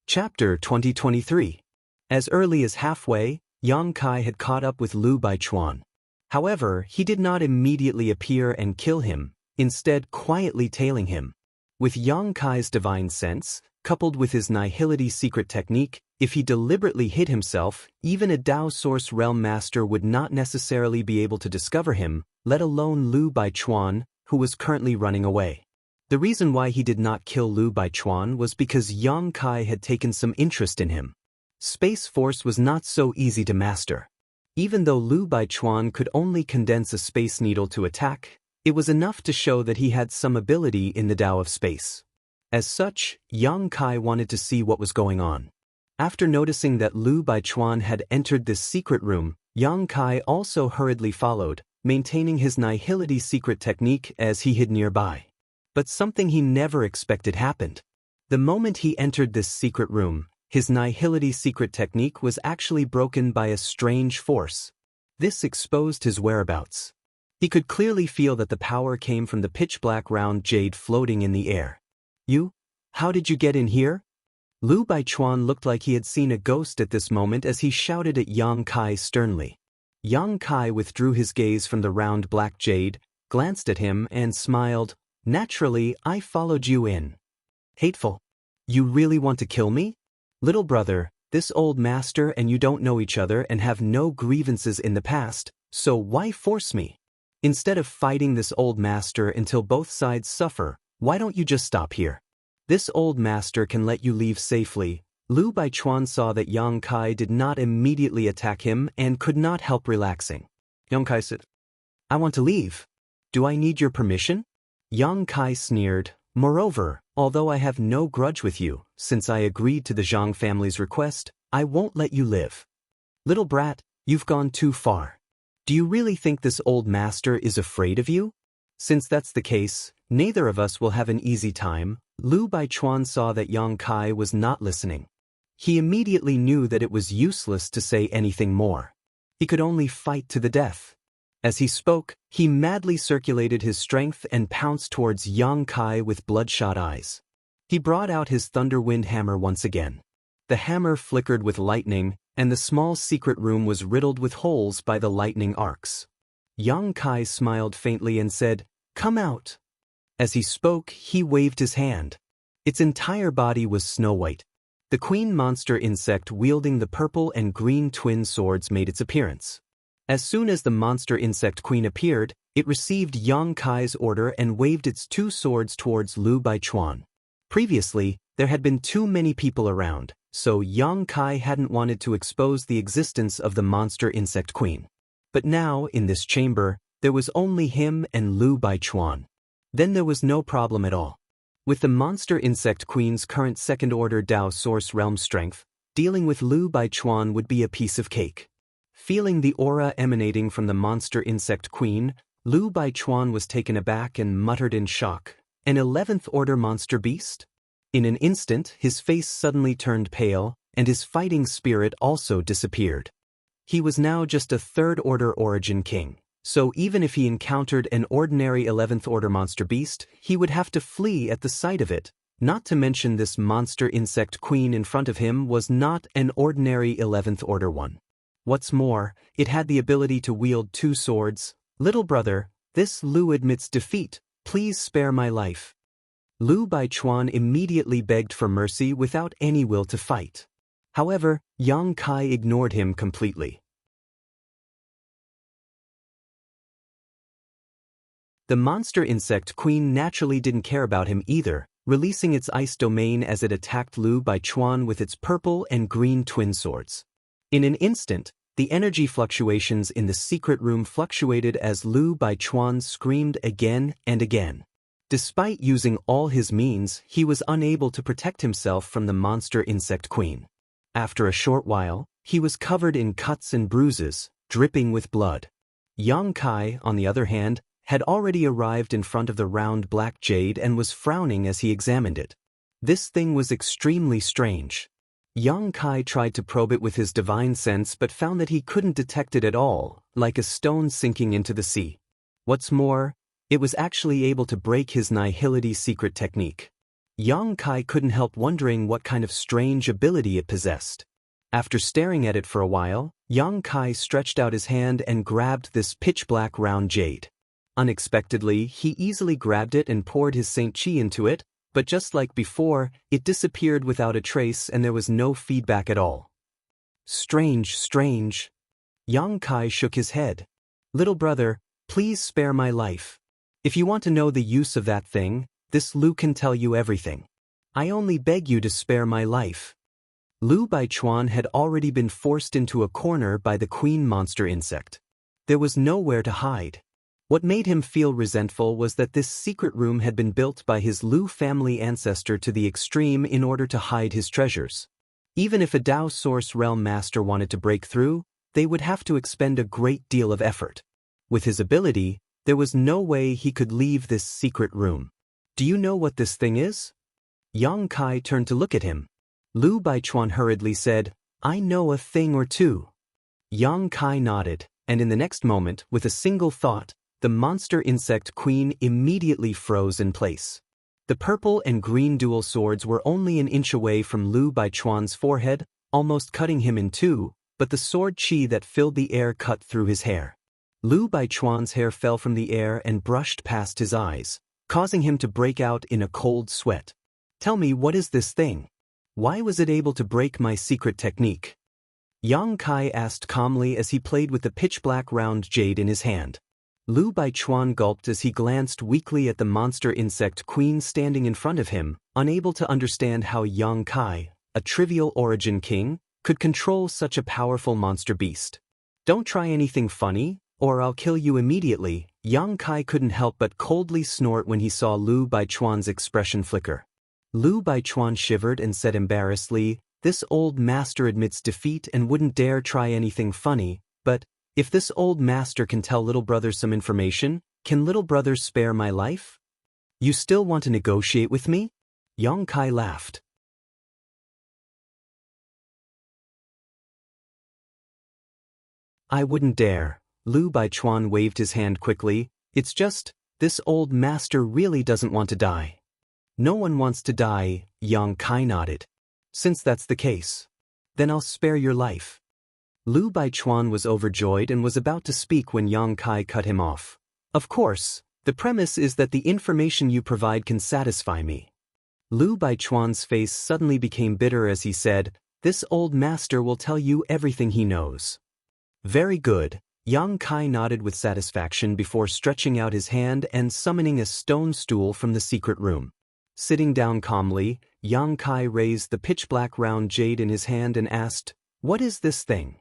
Chapter 2023. As early as halfway, Yang Kai had caught up with Lu Baichuan. However, he did not immediately appear and kill him, instead quietly tailing him. With Yang Kai's divine sense, coupled with his nihility secret technique, if he deliberately hid himself, even a Dao Source Realm Master would not necessarily be able to discover him, let alone Lu Baichuan, who was currently running away. The reason why he did not kill Lu Baichuan was because Yang Kai had taken some interest in him. Space Force was not so easy to master. Even though Lu Baichuan could only condense a space needle to attack, it was enough to show that he had some ability in the Tao of space. As such, Yang Kai wanted to see what was going on. After noticing that Lu Baichuan had entered this secret room, Yang Kai also hurriedly followed, maintaining his nihility secret technique as he hid nearby. But something he never expected happened. The moment he entered this secret room, his nihility secret technique was actually broken by a strange force. This exposed his whereabouts. He could clearly feel that the power came from the pitch-black round jade floating in the air. "You? How did you get in here?" Lu Baichuan looked like he had seen a ghost at this moment as he shouted at Yang Kai sternly. Yang Kai withdrew his gaze from the round black jade, glanced at him, and smiled. "Naturally, I followed you in." "Hateful. You really want to kill me?" "Little brother, this old master and you don't know each other and have no grievances in the past, so why force me? Instead of fighting this old master until both sides suffer, why don't you just stop here? This old master can let you leave safely." Lu Baichuan saw that Yang Kai did not immediately attack him and could not help relaxing. Yang Kai said, "I want to leave. Do I need your permission?" Yang Kai sneered, "Moreover, although I have no grudge with you, since I agreed to the Zhang family's request, I won't let you live. Little brat, you've gone too far. Do you really think this old master is afraid of you? Since that's the case, neither of us will have an easy time." Lu Baichuan saw that Yang Kai was not listening. He immediately knew that it was useless to say anything more. He could only fight to the death. As he spoke, he madly circulated his strength and pounced towards Yang Kai with bloodshot eyes. He brought out his Thunderwind hammer once again. The hammer flickered with lightning, and the small secret room was riddled with holes by the lightning arcs. Yang Kai smiled faintly and said, "Come out." As he spoke, he waved his hand. Its entire body was snow-white. The queen monster insect wielding the purple and green twin swords made its appearance. As soon as the monster insect queen appeared, it received Yang Kai's order and waved its two swords towards Lu Baichuan. Previously, there had been too many people around, so Yang Kai hadn't wanted to expose the existence of the monster insect queen. But now, in this chamber, there was only him and Lu Baichuan. Then there was no problem at all. With the monster insect queen's current second-order Dao Source Realm strength, dealing with Lu Baichuan would be a piece of cake. Feeling the aura emanating from the monster insect queen, Lu Baichuan was taken aback and muttered in shock, "An 11th order monster beast?" In an instant, his face suddenly turned pale, and his fighting spirit also disappeared. He was now just a 3rd order origin king, So even if he encountered an ordinary 11th order monster beast, he would have to flee at the sight of it. Not to mention this monster insect queen in front of him was not an ordinary 11th order one. What's more, it had the ability to wield 2 swords. Little brother, this Lu admits defeat, please spare my life. Lu Baichuan immediately begged for mercy without any will to fight. However, Yang Kai ignored him completely. The monster insect queen naturally didn't care about him either, releasing its ice domain as it attacked Lu Baichuan with its purple and green twin swords. In an instant, the energy fluctuations in the secret room fluctuated as Lu Baichuan screamed again and again. Despite using all his means, he was unable to protect himself from the monster insect queen. After a short while, he was covered in cuts and bruises, dripping with blood. Yang Kai, on the other hand, had already arrived in front of the round black jade and was frowning as he examined it. This thing was extremely strange. Yang Kai tried to probe it with his divine sense but found that he couldn't detect it at all, like a stone sinking into the sea. What's more, it was actually able to break his nihility secret technique. Yang Kai couldn't help wondering what kind of strange ability it possessed. After staring at it for a while, Yang Kai stretched out his hand and grabbed this pitch-black round jade. Unexpectedly, he easily grabbed it and poured his Saint Chi into it, but just like before, it disappeared without a trace and there was no feedback at all. Strange, strange. Yang Kai shook his head. Little brother, please spare my life. If you want to know the use of that thing, this Lu can tell you everything. I only beg you to spare my life. Lu Baichuan had already been forced into a corner by the queen monster insect. There was nowhere to hide. What made him feel resentful was that this secret room had been built by his Lu family ancestor to the extreme in order to hide his treasures. Even if a Dao Source Realm Master wanted to break through, they would have to expend a great deal of effort. With his ability, there was no way he could leave this secret room. Do you know what this thing is? Yang Kai turned to look at him. Lu Baichuan hurriedly said, I know a thing or two. Yang Kai nodded, and in the next moment, with a single thought, the monster insect queen immediately froze in place. The purple and green dual swords were only an inch away from Lu Baichuan's forehead, almost cutting him in two, but the sword chi that filled the air cut through his hair. Lu Baichuan's hair fell from the air and brushed past his eyes, causing him to break out in a cold sweat. Tell me, what is this thing? Why was it able to break my secret technique? Yang Kai asked calmly as he played with the pitch-black round jade in his hand. Lu Baichuan gulped as he glanced weakly at the monster insect queen standing in front of him, unable to understand how Yang Kai, a trivial origin king, could control such a powerful monster beast. Don't try anything funny, or I'll kill you immediately. Yang Kai couldn't help but coldly snort when he saw Lu Baichuan's expression flicker. Lu Baichuan shivered and said embarrassedly, this old master admits defeat and wouldn't dare try anything funny, but if this old master can tell little brother some information, can little brother spare my life? You still want to negotiate with me? Yang Kai laughed. I wouldn't dare. Lu Baichuan waved his hand quickly. It's just, this old master really doesn't want to die. No one wants to die, Yang Kai nodded. Since that's the case, then I'll spare your life. Lu Baichuan was overjoyed and was about to speak when Yang Kai cut him off. Of course, the premise is that the information you provide can satisfy me. Lu Baichuan's face suddenly became bitter as he said, this old master will tell you everything he knows. Very good. Yang Kai nodded with satisfaction before stretching out his hand and summoning a stone stool from the secret room. Sitting down calmly, Yang Kai raised the pitch-black round jade in his hand and asked, what is this thing?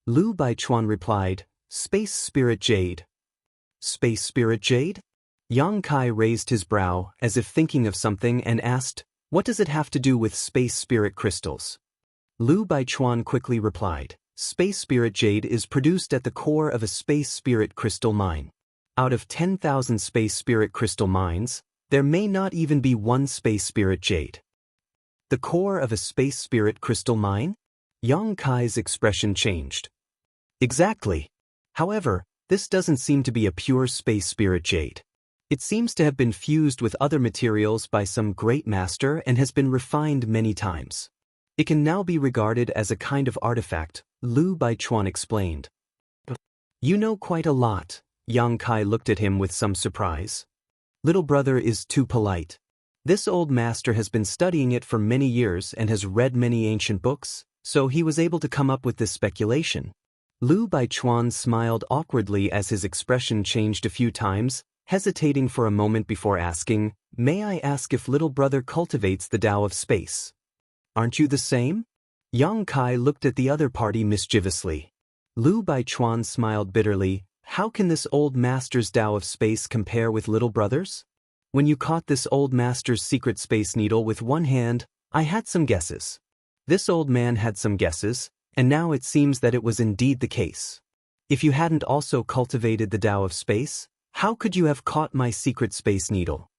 Lu Baichuan replied, Space Spirit Jade. Space Spirit Jade? Yang Kai raised his brow, as if thinking of something, and asked, what does it have to do with Space Spirit crystals? Lu Baichuan quickly replied, Space Spirit Jade is produced at the core of a Space Spirit crystal mine. Out of 10,000 Space Spirit crystal mines, there may not even be one Space Spirit Jade. The core of a Space Spirit crystal mine? Yang Kai's expression changed. Exactly. However, This doesn't seem to be a pure space spirit jade. It seems to have been fused with other materials by some great master and has been refined many times. It can now be regarded as a kind of artifact, Lu Baichuan explained. You know quite a lot. Yang Kai looked at him with some surprise. Little brother is too polite. This old master has been studying it for many years and has read many ancient books, so he was able to come up with this speculation. Lu Baichuan smiled awkwardly as his expression changed a few times, hesitating for a moment before asking, "May I ask if little brother cultivates the Tao of space?" "Aren't you the same?" Yang Kai looked at the other party mischievously. Lu Baichuan smiled bitterly. How can this old master's Tao of space compare with little brother's? When you caught this old master's secret space needle with one hand, I had some guesses. This old man had some guesses, and now it seems that it was indeed the case. If you hadn't also cultivated the Tao of space, how could you have caught my secret space needle?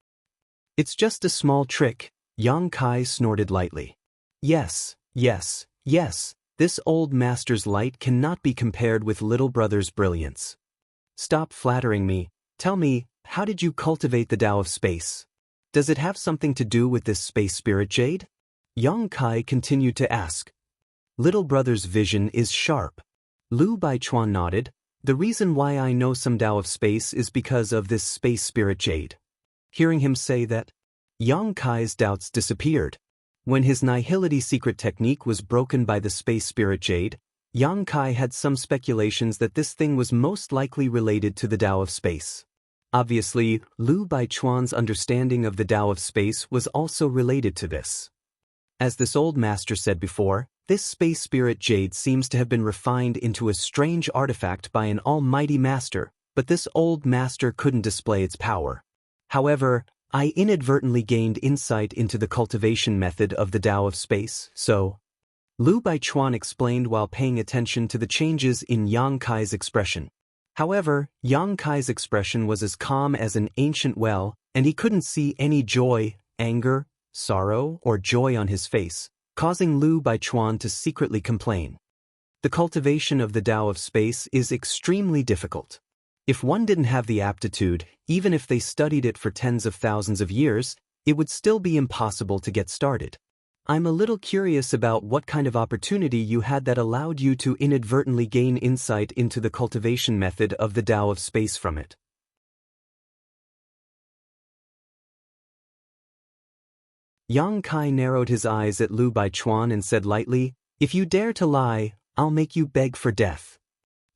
It's just a small trick, Yang Kai snorted lightly. Yes, yes, yes, this old master's light cannot be compared with little brother's brilliance. Stop flattering me. Tell me, how did you cultivate the Tao of space? Does it have something to do with this space spirit jade? Yang Kai continued to ask. Little brother's vision is sharp. Lu Baichuan nodded. The reason why I know some Tao of space is because of this space spirit jade. Hearing him say that, Yang Kai's doubts disappeared. When his nihility secret technique was broken by the space spirit jade, Yang Kai had some speculations that this thing was most likely related to the Tao of space. Obviously, Lu Baichuan's understanding of the Tao of space was also related to this. As this old master said before, this space spirit jade seems to have been refined into a strange artifact by an almighty master, but this old master couldn't display its power. However, I inadvertently gained insight into the cultivation method of the Tao of space, so... Lu Baichuan explained while paying attention to the changes in Yang Kai's expression. However, Yang Kai's expression was as calm as an ancient well, and he couldn't see any joy, anger, sorrow, or joy on his face, causing Lu Baichuan to secretly complain. The cultivation of the Tao of space is extremely difficult. If one didn't have the aptitude, even if they studied it for tens of thousands of years, it would still be impossible to get started. I'm a little curious about what kind of opportunity you had that allowed you to inadvertently gain insight into the cultivation method of the Tao of space from it. Yang Kai narrowed his eyes at Lu Baichuan and said lightly, "If you dare to lie, I'll make you beg for death."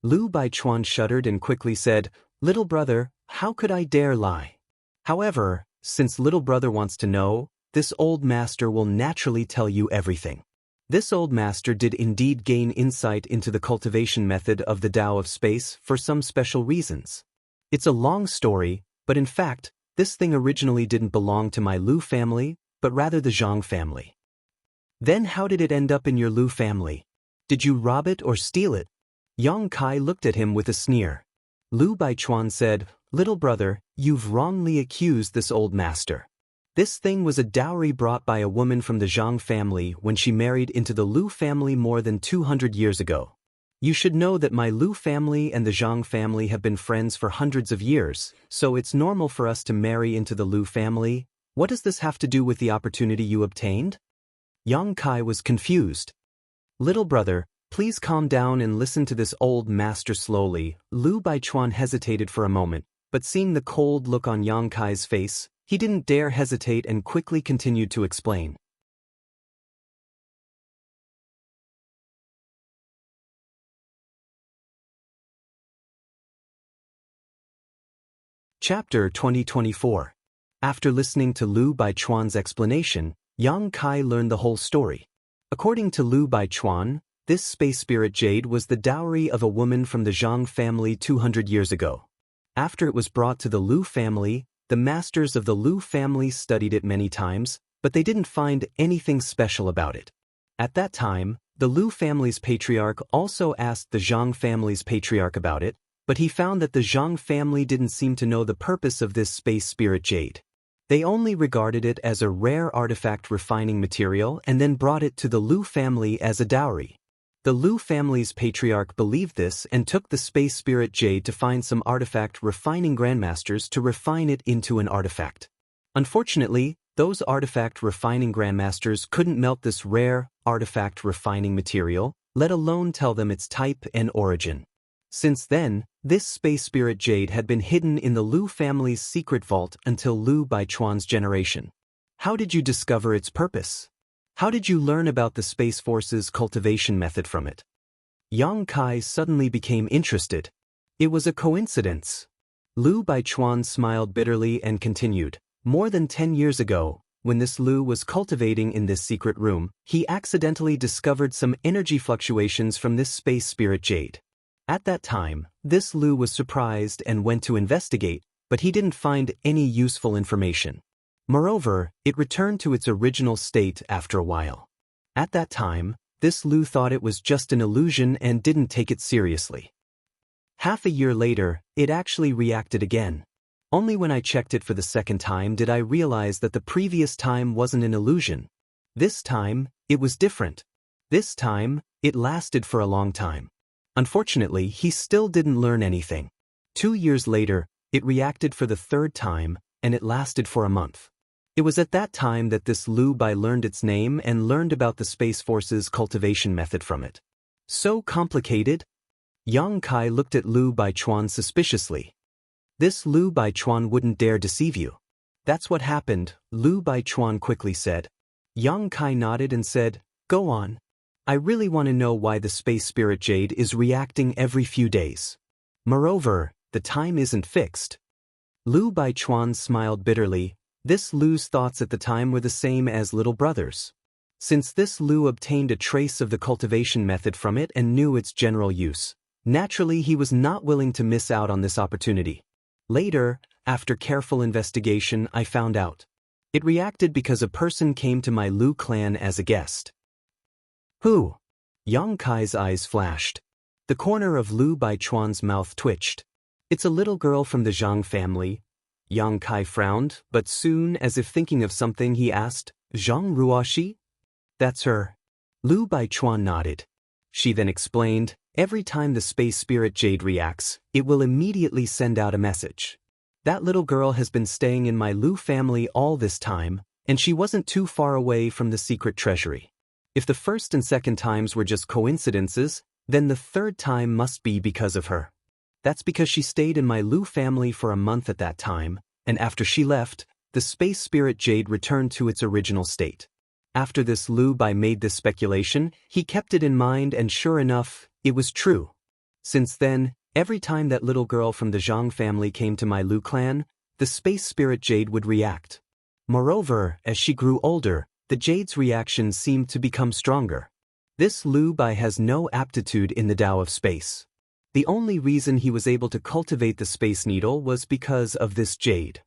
Lu Baichuan shuddered and quickly said, "Little brother, how could I dare lie? However, since little brother wants to know, this old master will naturally tell you everything." This old master did indeed gain insight into the cultivation method of the Tao of space for some special reasons. It's a long story, but in fact, this thing originally didn't belong to my Lu family, but rather the Zhang family. Then how did it end up in your Lu family? Did you rob it or steal it? Yang Kai looked at him with a sneer. Lu Baichuan said, "Little brother, you've wrongly accused this old master. This thing was a dowry brought by a woman from the Zhang family when she married into the Lu family more than 200 years ago. You should know that my Lu family and the Zhang family have been friends for hundreds of years, so it's normal for us to marry into the Lu family. What does this have to do with the opportunity you obtained?" Yang Kai was confused. "Little brother, please calm down and listen to this old master slowly." Lu Baichuan hesitated for a moment, but seeing the cold look on Yang Kai's face, he didn't dare hesitate and quickly continued to explain. Chapter 2024. After listening to Lu Baichuan's explanation, Yang Kai learned the whole story. According to Lu Baichuan, this space spirit jade was the dowry of a woman from the Zhang family 200 years ago. After it was brought to the Lu family, the masters of the Lu family studied it many times, but they didn't find anything special about it. At that time, the Lu family's patriarch also asked the Zhang family's patriarch about it, but he found that the Zhang family didn't seem to know the purpose of this space spirit jade. They only regarded it as a rare artifact refining material and then brought it to the Lu family as a dowry. The Lu family's patriarch believed this and took the space spirit jade to find some artifact refining grandmasters to refine it into an artifact. Unfortunately, those artifact refining grandmasters couldn't melt this rare artifact refining material, let alone tell them its type and origin. Since then, this space spirit jade had been hidden in the Lu family's secret vault until Lu Baichuan's generation. How did you discover its purpose? How did you learn about the Space Force's cultivation method from it? Yang Kai suddenly became interested. It was a coincidence. Lu Baichuan smiled bitterly and continued. More than 10 years ago, when this Lu was cultivating in this secret room, he accidentally discovered some energy fluctuations from this space spirit jade. At that time, this Lu was surprised and went to investigate, but he didn't find any useful information. Moreover, it returned to its original state after a while. At that time, this Lu thought it was just an illusion and didn't take it seriously. Half a year later, it actually reacted again. Only when I checked it for the second time did I realize that the previous time wasn't an illusion. This time, it was different. This time, it lasted for a long time. Unfortunately, he still didn't learn anything. 2 years later, it reacted for the third time, and it lasted for a month. It was at that time that this Lu Bai learned its name and learned about the Space Force's cultivation method from it. So complicated? Yang Kai looked at Lu Baichuan suspiciously. This Lu Baichuan wouldn't dare deceive you. That's what happened, Lu Baichuan quickly said. Yang Kai nodded and said, go on. I really want to know why the space spirit jade is reacting every few days. Moreover, the time isn't fixed. Lu Baichuan smiled bitterly. This Lu's thoughts at the time were the same as little brother's. Since this Lu obtained a trace of the cultivation method from it and knew its general use, naturally he was not willing to miss out on this opportunity. Later, after careful investigation, I found out. It reacted because a person came to my Lu clan as a guest. Who? Yang Kai's eyes flashed. The corner of Lu Baichuan's mouth twitched. It's a little girl from the Zhang family. Yang Kai frowned, but soon, as if thinking of something, he asked, Zhang Ruoxi? That's her. Lu Baichuan nodded. She then explained, every time the space spirit jade reacts, it will immediately send out a message. That little girl has been staying in my Lu family all this time, and she wasn't too far away from the secret treasury. If the first and second times were just coincidences, then the third time must be because of her. That's because she stayed in my Lu family for a month at that time, and after she left, the space spirit jade returned to its original state. After this Lu Bai made this speculation, he kept it in mind and sure enough, it was true. Since then, every time that little girl from the Zhang family came to my Lu clan, the space spirit jade would react. Moreover, as she grew older, the jade's reactions seemed to become stronger. This Lu Bai has no aptitude in the Tao of space. The only reason he was able to cultivate the Space Needle was because of this jade.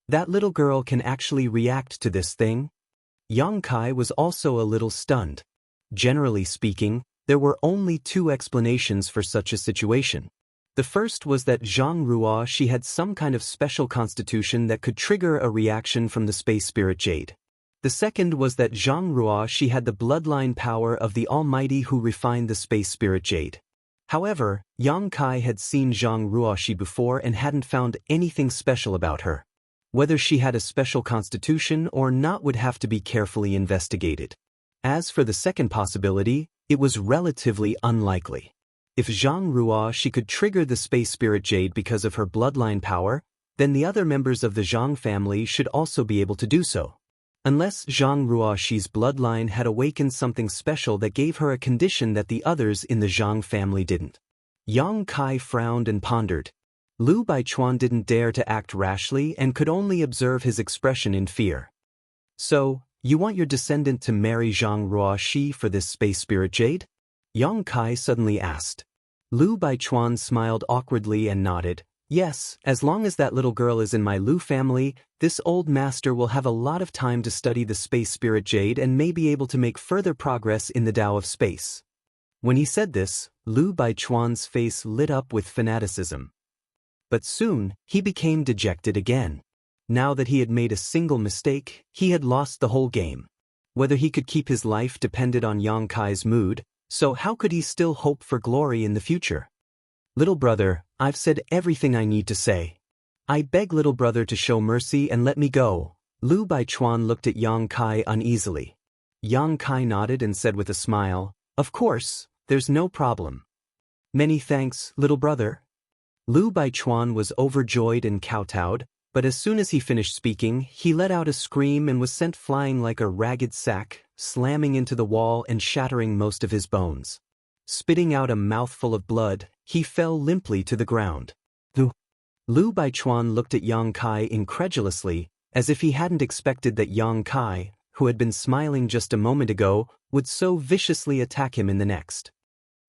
That little girl can actually react to this thing? Yang Kai was also a little stunned. Generally speaking, there were only 2 explanations for such a situation. The first was that Zhang Ruoxi had some kind of special constitution that could trigger a reaction from the space spirit jade. The second was that Zhang Ruoxi had the bloodline power of the Almighty who refined the space spirit jade. However, Yang Kai had seen Zhang Ruoxi before and hadn't found anything special about her. Whether she had a special constitution or not would have to be carefully investigated. As for the second possibility, it was relatively unlikely. If Zhang Ruoxi could trigger the space spirit jade because of her bloodline power, then the other members of the Zhang family should also be able to do so. Unless Zhang Ruoxi's bloodline had awakened something special that gave her a condition that the others in the Zhang family didn't. Yang Kai frowned and pondered. Lu Baichuan didn't dare to act rashly and could only observe his expression in fear. So, you want your descendant to marry Zhang Ruoxi for this space spirit jade? Yang Kai suddenly asked. Lu Baichuan smiled awkwardly and nodded. Yes, as long as that little girl is in my Lu family, this old master will have a lot of time to study the space spirit jade and may be able to make further progress in the Tao of space. When he said this, Lu Baichuan's face lit up with fanaticism. But soon, he became dejected again. Now that he had made a single mistake, he had lost the whole game. Whether he could keep his life depended on Yang Kai's mood, so how could he still hope for glory in the future? Little brother, I've said everything I need to say. I beg little brother to show mercy and let me go. Lu Baichuan looked at Yang Kai uneasily. Yang Kai nodded and said with a smile, "Of course, there's no problem." "Many thanks, little brother." Lu Baichuan was overjoyed and kowtowed, but as soon as he finished speaking, he let out a scream and was sent flying like a ragged sack, slamming into the wall and shattering most of his bones. Spitting out a mouthful of blood, he fell limply to the ground. Lu Baichuan looked at Yang Kai incredulously, as if he hadn't expected that Yang Kai, who had been smiling just a moment ago, would so viciously attack him in the next.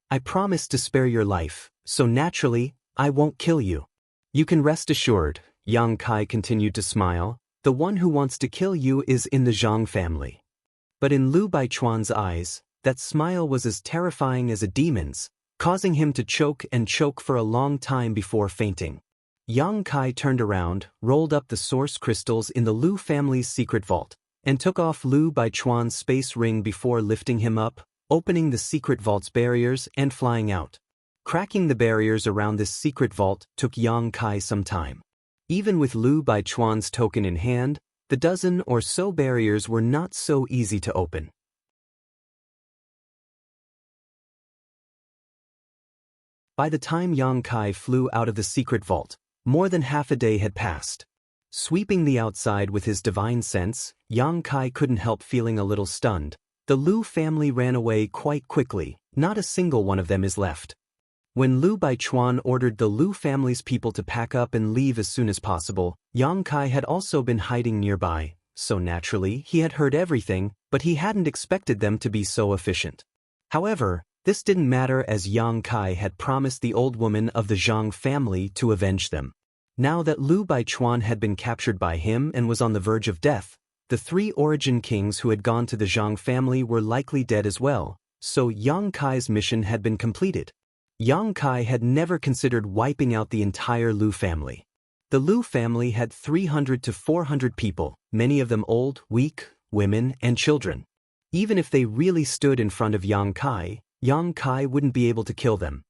"I promised to spare your life, so naturally, I won't kill you. You can rest assured," Yang Kai continued to smile, "the one who wants to kill you is in the Zhang family." But in Lu Baichuan's eyes, that smile was as terrifying as a demon's, causing him to choke and choke for a long time before fainting. Yang Kai turned around, rolled up the source crystals in the Lu family's secret vault, and took off Lu Baichuan's space ring before lifting him up, opening the secret vault's barriers and flying out. Cracking the barriers around this secret vault took Yang Kai some time. Even with Lu Baichuan's token in hand, the dozen or so barriers were not so easy to open. By the time Yang Kai flew out of the secret vault, more than half a day had passed. Sweeping the outside with his divine sense, Yang Kai couldn't help feeling a little stunned. The Lu family ran away quite quickly, not a single one of them is left. When Lu Baichuan ordered the Lu family's people to pack up and leave as soon as possible, Yang Kai had also been hiding nearby, so naturally he had heard everything, but he hadn't expected them to be so efficient. However, this didn't matter as Yang Kai had promised the old woman of the Zhang family to avenge them. Now that Lu Baichuan had been captured by him and was on the verge of death, the 3 origin kings who had gone to the Zhang family were likely dead as well, so Yang Kai's mission had been completed. Yang Kai had never considered wiping out the entire Lu family. The Lu family had 300 to 400 people, many of them old, weak, women, and children. Even if they really stood in front of Yang Kai wouldn't be able to kill them.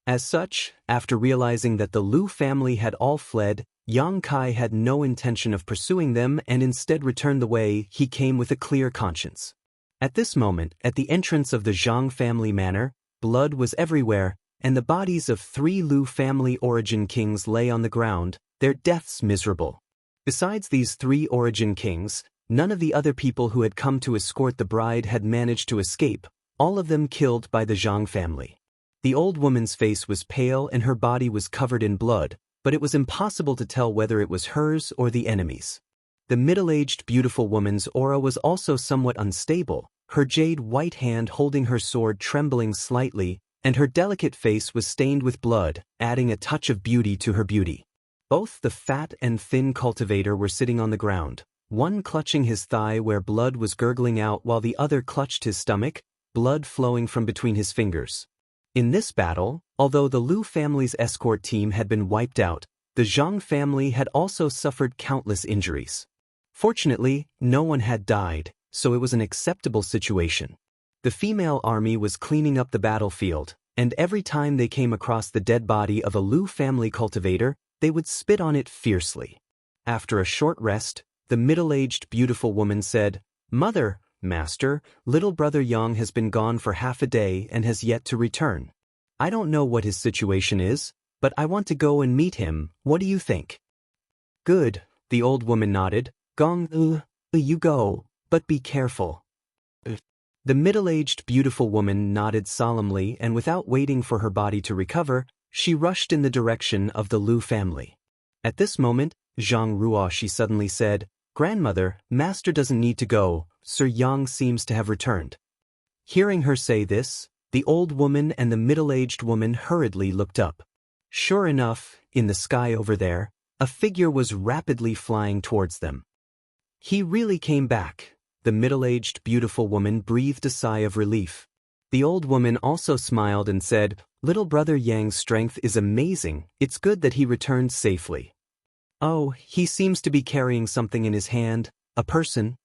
As such, after realizing that the Lu family had all fled, Yang Kai had no intention of pursuing them and instead returned the way he came with a clear conscience. At this moment, at the entrance of the Zhang family manor, blood was everywhere, and the bodies of 3 Lu family origin kings lay on the ground, their deaths miserable. Besides these 3 origin kings, none of the other people who had come to escort the bride had managed to escape, all of them killed by the Zhang family. The old woman's face was pale and her body was covered in blood, but it was impossible to tell whether it was hers or the enemy's. The middle-aged beautiful woman's aura was also somewhat unstable, her jade white hand holding her sword trembling slightly, and her delicate face was stained with blood, adding a touch of beauty to her beauty. Both the fat and thin cultivator were sitting on the ground, one clutching his thigh where blood was gurgling out while the other clutched his stomach, blood flowing from between his fingers. In this battle, although the Lu family's escort team had been wiped out, the Zhang family had also suffered countless injuries. Fortunately, no one had died, so it was an acceptable situation. The female army was cleaning up the battlefield, and every time they came across the dead body of a Lu family cultivator, they would spit on it fiercely. After a short rest, the middle-aged beautiful woman said, "Mother, Master, little brother Yang has been gone for half a day and has yet to return. I don't know what his situation is, but I want to go and meet him. What do you think?" "Good," the old woman nodded. You go, but be careful." The middle-aged beautiful woman nodded solemnly and without waiting for her body to recover, she rushed in the direction of the Lu family. At this moment, Zhang Ruoshi suddenly said, "Grandmother, Master doesn't need to go, Sir Yang seems to have returned." Hearing her say this, the old woman and the middle-aged woman hurriedly looked up. Sure enough, in the sky over there, a figure was rapidly flying towards them. "He really came back." The middle-aged beautiful woman breathed a sigh of relief. The old woman also smiled and said, "Little brother Yang's strength is amazing, it's good that he returned safely." Oh, he seems to be carrying something in his hand, a person.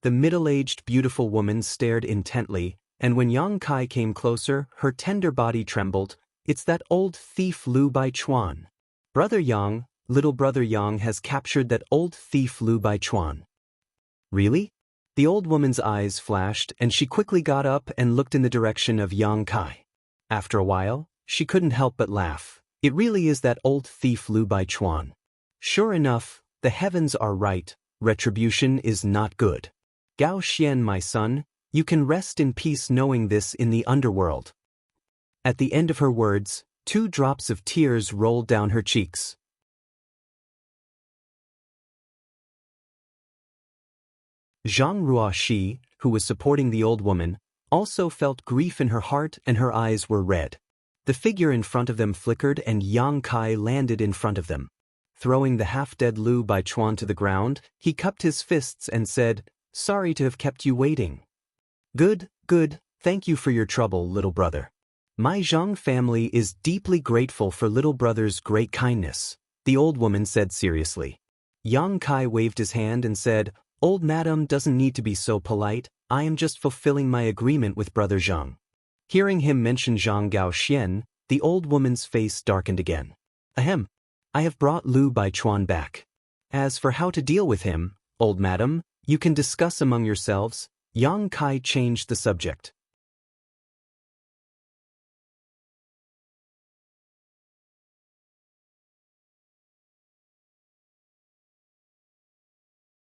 The middle-aged beautiful woman stared intently, and when Yang Kai came closer, her tender body trembled. It's that old thief Lu Baichuan. Brother Yang, little brother Yang has captured that old thief Lu Baichuan. Really? The old woman's eyes flashed and she quickly got up and looked in the direction of Yang Kai. After a while, she couldn't help but laugh. It really is that old thief Lu Baichuan. Sure enough, the heavens are right, retribution is not good. Gao Xian, my son, you can rest in peace knowing this in the underworld. At the end of her words, 2 drops of tears rolled down her cheeks. Zhang Ruoxi, who was supporting the old woman, also felt grief in her heart and her eyes were red. The figure in front of them flickered and Yang Kai landed in front of them. Throwing the half-dead Lu Baichuan to the ground, he cupped his fists and said, "Sorry to have kept you waiting." Good, thank you for your trouble, little brother. My Zhang family is deeply grateful for little brother's great kindness, the old woman said seriously. Yang Kai waved his hand and said, "Old madam doesn't need to be so polite, I am just fulfilling my agreement with brother Zhang." Hearing him mention Zhang Gaoxian, the old woman's face darkened again. Ahem, I have brought Lu Baichuan back. As for how to deal with him, old madam, you can discuss among yourselves. Yang Kai changed the subject.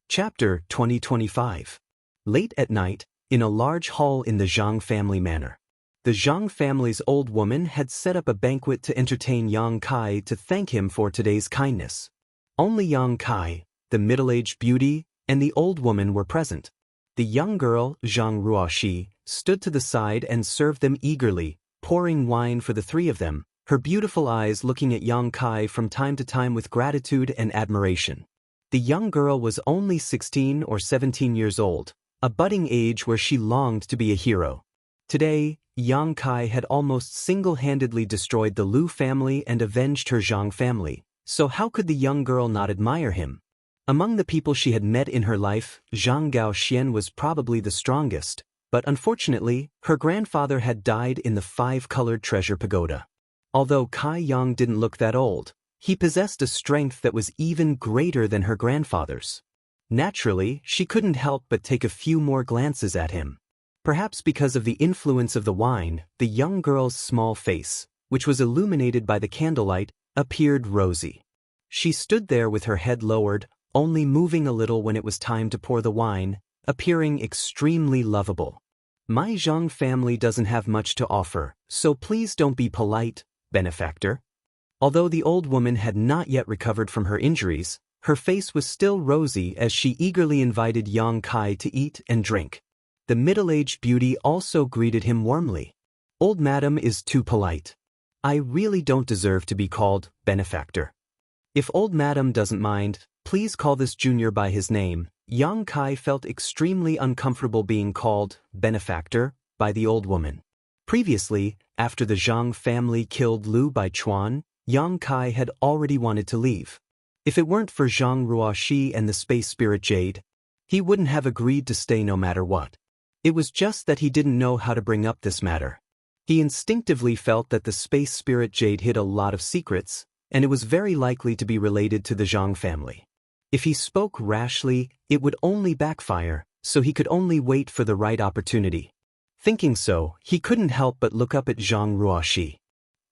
Chapter 2025. Late at night, in a large hall in the Zhang family manor. The Zhang family's old woman had set up a banquet to entertain Yang Kai to thank him for today's kindness. Only Yang Kai, the middle-aged beauty, and the old woman were present. The young girl, Zhang Ruoxi, stood to the side and served them eagerly, pouring wine for the 3 of them, her beautiful eyes looking at Yang Kai from time to time with gratitude and admiration. The young girl was only 16 or 17 years old, a budding age where she longed to be a hero. Today, Yang Kai had almost single-handedly destroyed the Lu family and avenged her Zhang family, so how could the young girl not admire him? Among the people she had met in her life, Zhang Gaoxian was probably the strongest, but unfortunately, her grandfather had died in the 5-colored treasure pagoda. Although Kai Yang didn't look that old, he possessed a strength that was even greater than her grandfather's. Naturally, she couldn't help but take a few more glances at him. Perhaps because of the influence of the wine, the young girl's small face, which was illuminated by the candlelight, appeared rosy. She stood there with her head lowered, only moving a little when it was time to pour the wine, appearing extremely lovable. My Zhang family doesn't have much to offer, so please don't be polite, benefactor. Although the old woman had not yet recovered from her injuries, her face was still rosy as she eagerly invited Yang Kai to eat and drink. The middle-aged beauty also greeted him warmly. Old madam is too polite. I really don't deserve to be called benefactor. If old madam doesn't mind, please call this junior by his name. Yang Kai felt extremely uncomfortable being called benefactor by the old woman. Previously, after the Zhang family killed Lu Baichuan, Yang Kai had already wanted to leave. If it weren't for Zhang Ruoxi and the space spirit Jade, he wouldn't have agreed to stay no matter what. It was just that he didn't know how to bring up this matter. He instinctively felt that the space spirit Jade hid a lot of secrets, and it was very likely to be related to the Zhang family. If he spoke rashly, it would only backfire, so he could only wait for the right opportunity. Thinking so, he couldn't help but look up at Zhang Ruoxi.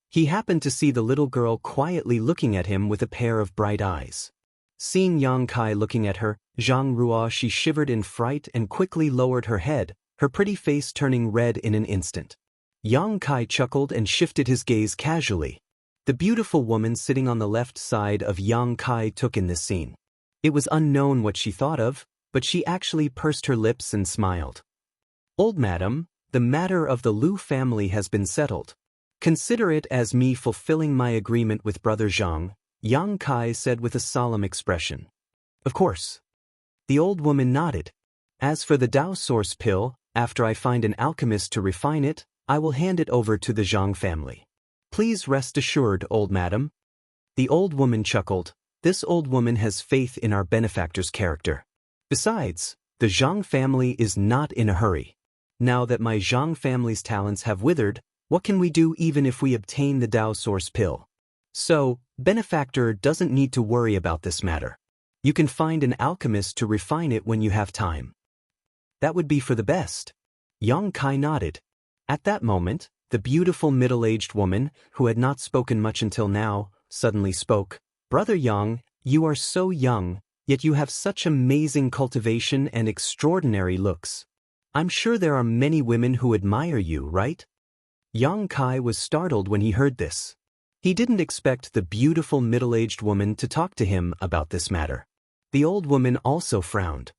He happened to see the little girl quietly looking at him with a pair of bright eyes. Seeing Yang Kai looking at her, Zhang Ruoxi shivered in fright and quickly lowered her head, her pretty face turning red in an instant. Yang Kai chuckled and shifted his gaze casually. The beautiful woman sitting on the left side of Yang Kai took in this scene. It was unknown what she thought of, but she actually pursed her lips and smiled. Old madam, the matter of the Lu family has been settled. Consider it as me fulfilling my agreement with brother Zhang, Yang Kai said with a solemn expression. Of course. The old woman nodded. As for the Dao Source pill, after I find an alchemist to refine it, I will hand it over to the Zhang family. Please rest assured, old madam. The old woman chuckled. This old woman has faith in our benefactor's character. Besides, the Zhang family is not in a hurry. Now that my Zhang family's talents have withered, what can we do even if we obtain the Dao Source Pill? So, benefactor doesn't need to worry about this matter. You can find an alchemist to refine it when you have time. That would be for the best. Yang Kai nodded. At that moment, the beautiful middle-aged woman, who had not spoken much until now, suddenly spoke. Brother Yang, you are so young, yet you have such amazing cultivation and extraordinary looks. I'm sure there are many women who admire you, right? Yang Kai was startled when he heard this. He didn't expect the beautiful middle-aged woman to talk to him about this matter. The old woman also frowned.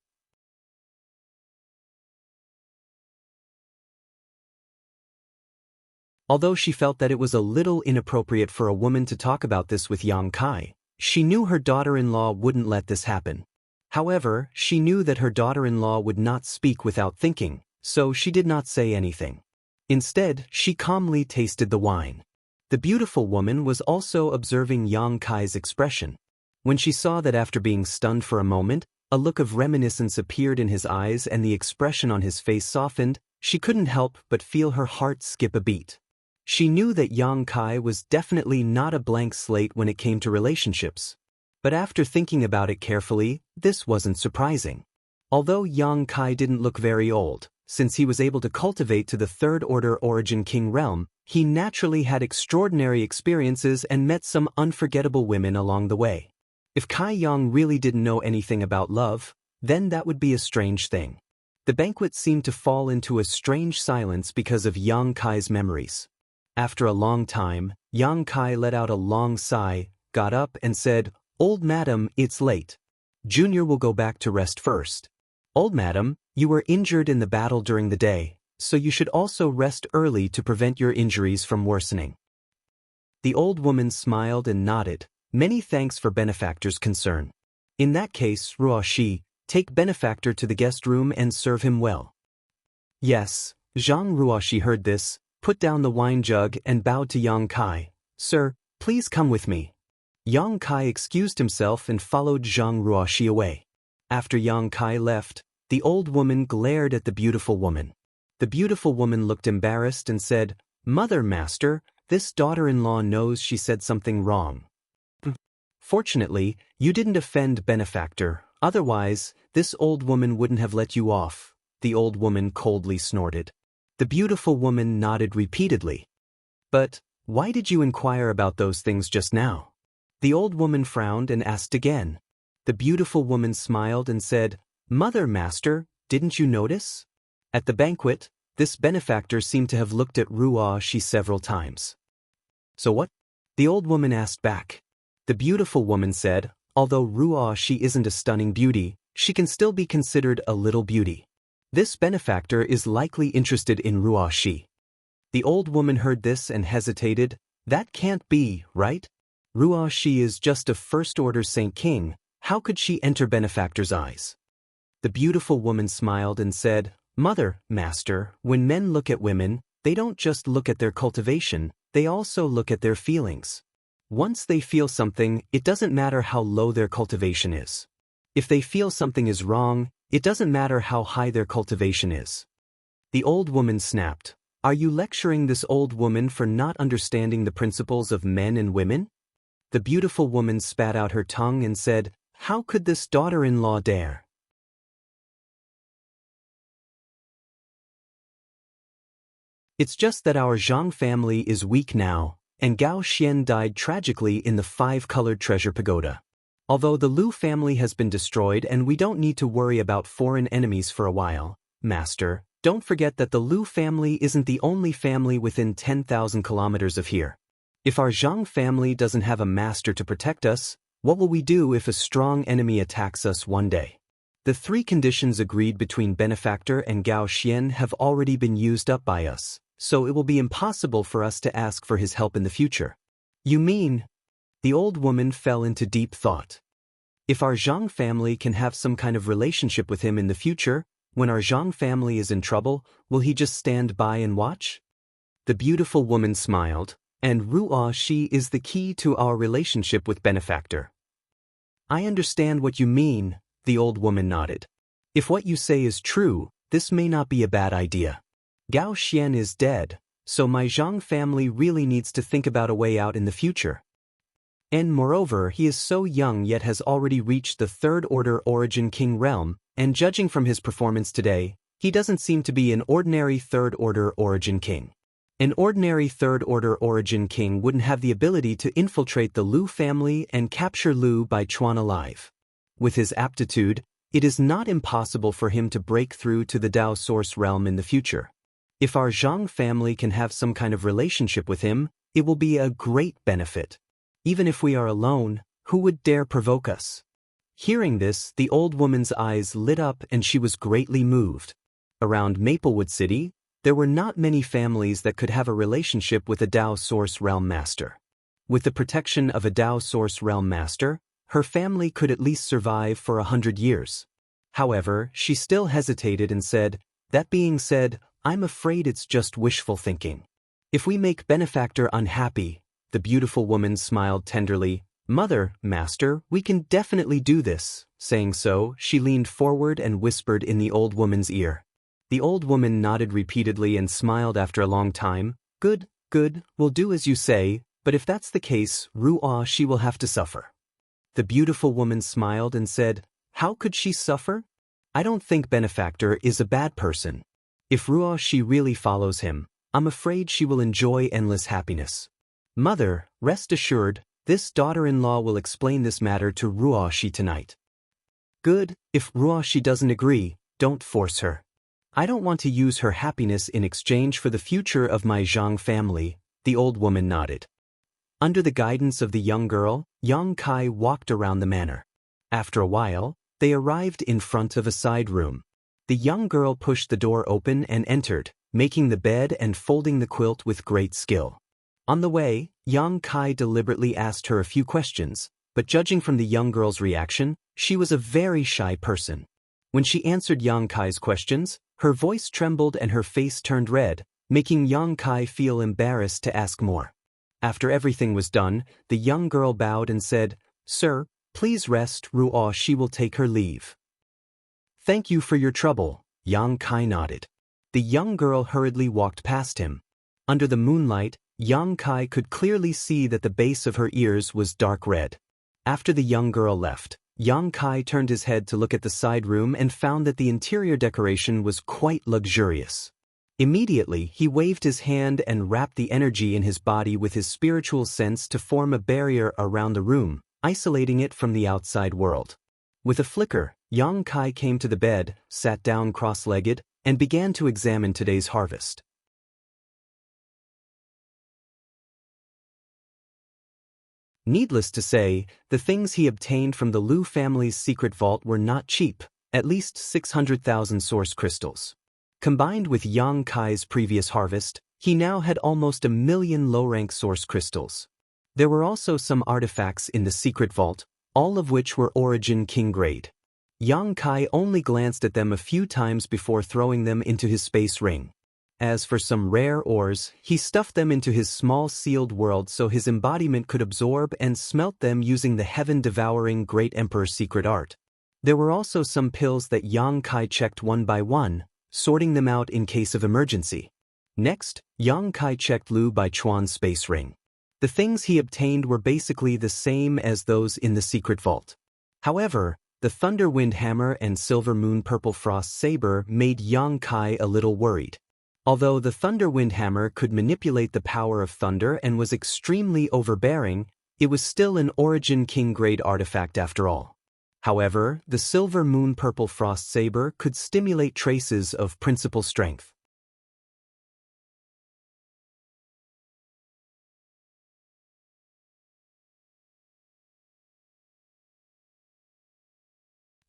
Although she felt that it was a little inappropriate for a woman to talk about this with Yang Kai, she knew her daughter-in-law wouldn't let this happen. However, she knew that her daughter-in-law would not speak without thinking, so she did not say anything. Instead, she calmly tasted the wine. The beautiful woman was also observing Yang Kai's expression. When she saw that after being stunned for a moment, a look of reminiscence appeared in his eyes and the expression on his face softened, she couldn't help but feel her heart skip a beat. She knew that Yang Kai was definitely not a blank slate when it came to relationships. But after thinking about it carefully, this wasn't surprising. Although Yang Kai didn't look very old, since he was able to cultivate to the third-order origin king realm, he naturally had extraordinary experiences and met some unforgettable women along the way. If Kai Yang really didn't know anything about love, then that would be a strange thing. The banquet seemed to fall into a strange silence because of Yang Kai's memories. After a long time, Yang Kai let out a long sigh, got up and said, "Old madam, it's late. Junior will go back to rest first. Old madam, you were injured in the battle during the day, so you should also rest early to prevent your injuries from worsening." The old woman smiled and nodded. "Many thanks for benefactor's concern. In that case, Ruoxi, take benefactor to the guest room and serve him well." Yes, Zhang Ruoxi heard this, put down the wine jug and bowed to Yang Kai. "Sir, please come with me." Yang Kai excused himself and followed Zhang Ruoxi away. After Yang Kai left, the old woman glared at the beautiful woman. The beautiful woman looked embarrassed and said, "Mother, master, this daughter-in-law knows she said something wrong. Fortunately, you didn't offend benefactor, otherwise, this old woman wouldn't have let you off." The old woman coldly snorted. The beautiful woman nodded repeatedly. "But, why did you inquire about those things just now?" The old woman frowned and asked again. The beautiful woman smiled and said, "Mother, master, didn't you notice?" At the banquet, this benefactor seemed to have looked at Ruoxi several times. "So what?" the old woman asked back. The beautiful woman said, "Although Ruoxi isn't a stunning beauty, she can still be considered a little beauty. This benefactor is likely interested in Ruoxi." The old woman heard this and hesitated. "That can't be, right? Ruoxi is just a first-order Saint King. How could she enter benefactor's eyes?" The beautiful woman smiled and said, "Mother, master, when men look at women, they don't just look at their cultivation, they also look at their feelings. Once they feel something, it doesn't matter how low their cultivation is. If they feel something is wrong, it doesn't matter how high their cultivation is." The old woman snapped. "Are you lecturing this old woman for not understanding the principles of men and women?" The beautiful woman spat out her tongue and said, "How could this daughter-in-law dare?" It's just that our Zhang family is weak now, and Gao Xian died tragically in the five-colored treasure pagoda. Although the Lu family has been destroyed and we don't need to worry about foreign enemies for a while, master, don't forget that the Lu family isn't the only family within 10,000 kilometers of here. If our Zhang family doesn't have a master to protect us, what will we do if a strong enemy attacks us one day? The three conditions agreed between benefactor and Gao Xian have already been used up by us, so it will be impossible for us to ask for his help in the future. You mean? The old woman fell into deep thought. If our Zhang family can have some kind of relationship with him in the future, when our Zhang family is in trouble, will he just stand by and watch? The beautiful woman smiled, and Ruoxi is the key to our relationship with benefactor. I understand what you mean, the old woman nodded. If what you say is true, this may not be a bad idea. Gao Xian is dead, so my Zhang family really needs to think about a way out in the future. And moreover, he is so young yet has already reached the Third Order Origin King realm, and judging from his performance today, he doesn't seem to be an ordinary Third Order Origin King. An ordinary Third Order Origin King wouldn't have the ability to infiltrate the Lu family and capture Lu Bai Chuan alive. With his aptitude, it is not impossible for him to break through to the Dao Source realm in the future. If our Zhang family can have some kind of relationship with him, it will be a great benefit. Even if we are alone, who would dare provoke us? Hearing this, the old woman's eyes lit up and she was greatly moved. Around Maplewood City, there were not many families that could have a relationship with a Dao Source Realm Master. With the protection of a Dao Source Realm Master, her family could at least survive for 100 years. However, she still hesitated and said, "That being said, I'm afraid it's just wishful thinking. If we make Benefactor unhappy," the beautiful woman smiled tenderly, "Mother, Master, we can definitely do this." Saying so, she leaned forward and whispered in the old woman's ear. The old woman nodded repeatedly and smiled after a long time. Good, we'll do as you say, but if that's the case, Ruo she will have to suffer." The beautiful woman smiled and said, "How could she suffer? I don't think Benefactor is a bad person. If Ruo she really follows him, I'm afraid she will enjoy endless happiness. Mother, rest assured, this daughter-in-law will explain this matter to Ruo she tonight." "Good, if Ruo she doesn't agree, don't force her. I don't want to use her happiness in exchange for the future of my Zhang family," the old woman nodded. Under the guidance of the young girl, Yang Kai walked around the manor. After a while, they arrived in front of a side room. The young girl pushed the door open and entered, making the bed and folding the quilt with great skill. On the way, Yang Kai deliberately asked her a few questions, but judging from the young girl's reaction, she was a very shy person. When she answered Yang Kai's questions, her voice trembled and her face turned red, making Yang Kai feel embarrassed to ask more. After everything was done, the young girl bowed and said, "Sir, please rest, Ruo she will take her leave." "Thank you for your trouble," Yang Kai nodded. The young girl hurriedly walked past him. Under the moonlight, Yang Kai could clearly see that the base of her ears was dark red. After the young girl left, Yang Kai turned his head to look at the side room and found that the interior decoration was quite luxurious. Immediately, he waved his hand and wrapped the energy in his body with his spiritual sense to form a barrier around the room, isolating it from the outside world. With a flicker, Yang Kai came to the bed, sat down cross-legged, and began to examine today's harvest. Needless to say, the things he obtained from the Lu family's secret vault were not cheap, at least 600,000 source crystals. Combined with Yang Kai's previous harvest, he now had almost 1,000,000 low-rank source crystals. There were also some artifacts in the secret vault, all of which were Origin King grade. Yang Kai only glanced at them a few times before throwing them into his space ring. As for some rare ores, he stuffed them into his small sealed world so his embodiment could absorb and smelt them using the heaven-devouring Great Emperor's secret art. There were also some pills that Yang Kai checked one by one, sorting them out in case of emergency. Next, Yang Kai checked Lu Bai Chuan's space ring. The things he obtained were basically the same as those in the secret vault. However, the Thunder Wind Hammer and Silver Moon Purple Frost Saber made Yang Kai a little worried. Although the Thunder Wind Hammer could manipulate the power of thunder and was extremely overbearing, it was still an Origin King grade artifact after all. However, the Silver Moon Purple Frost Saber could stimulate traces of principal strength.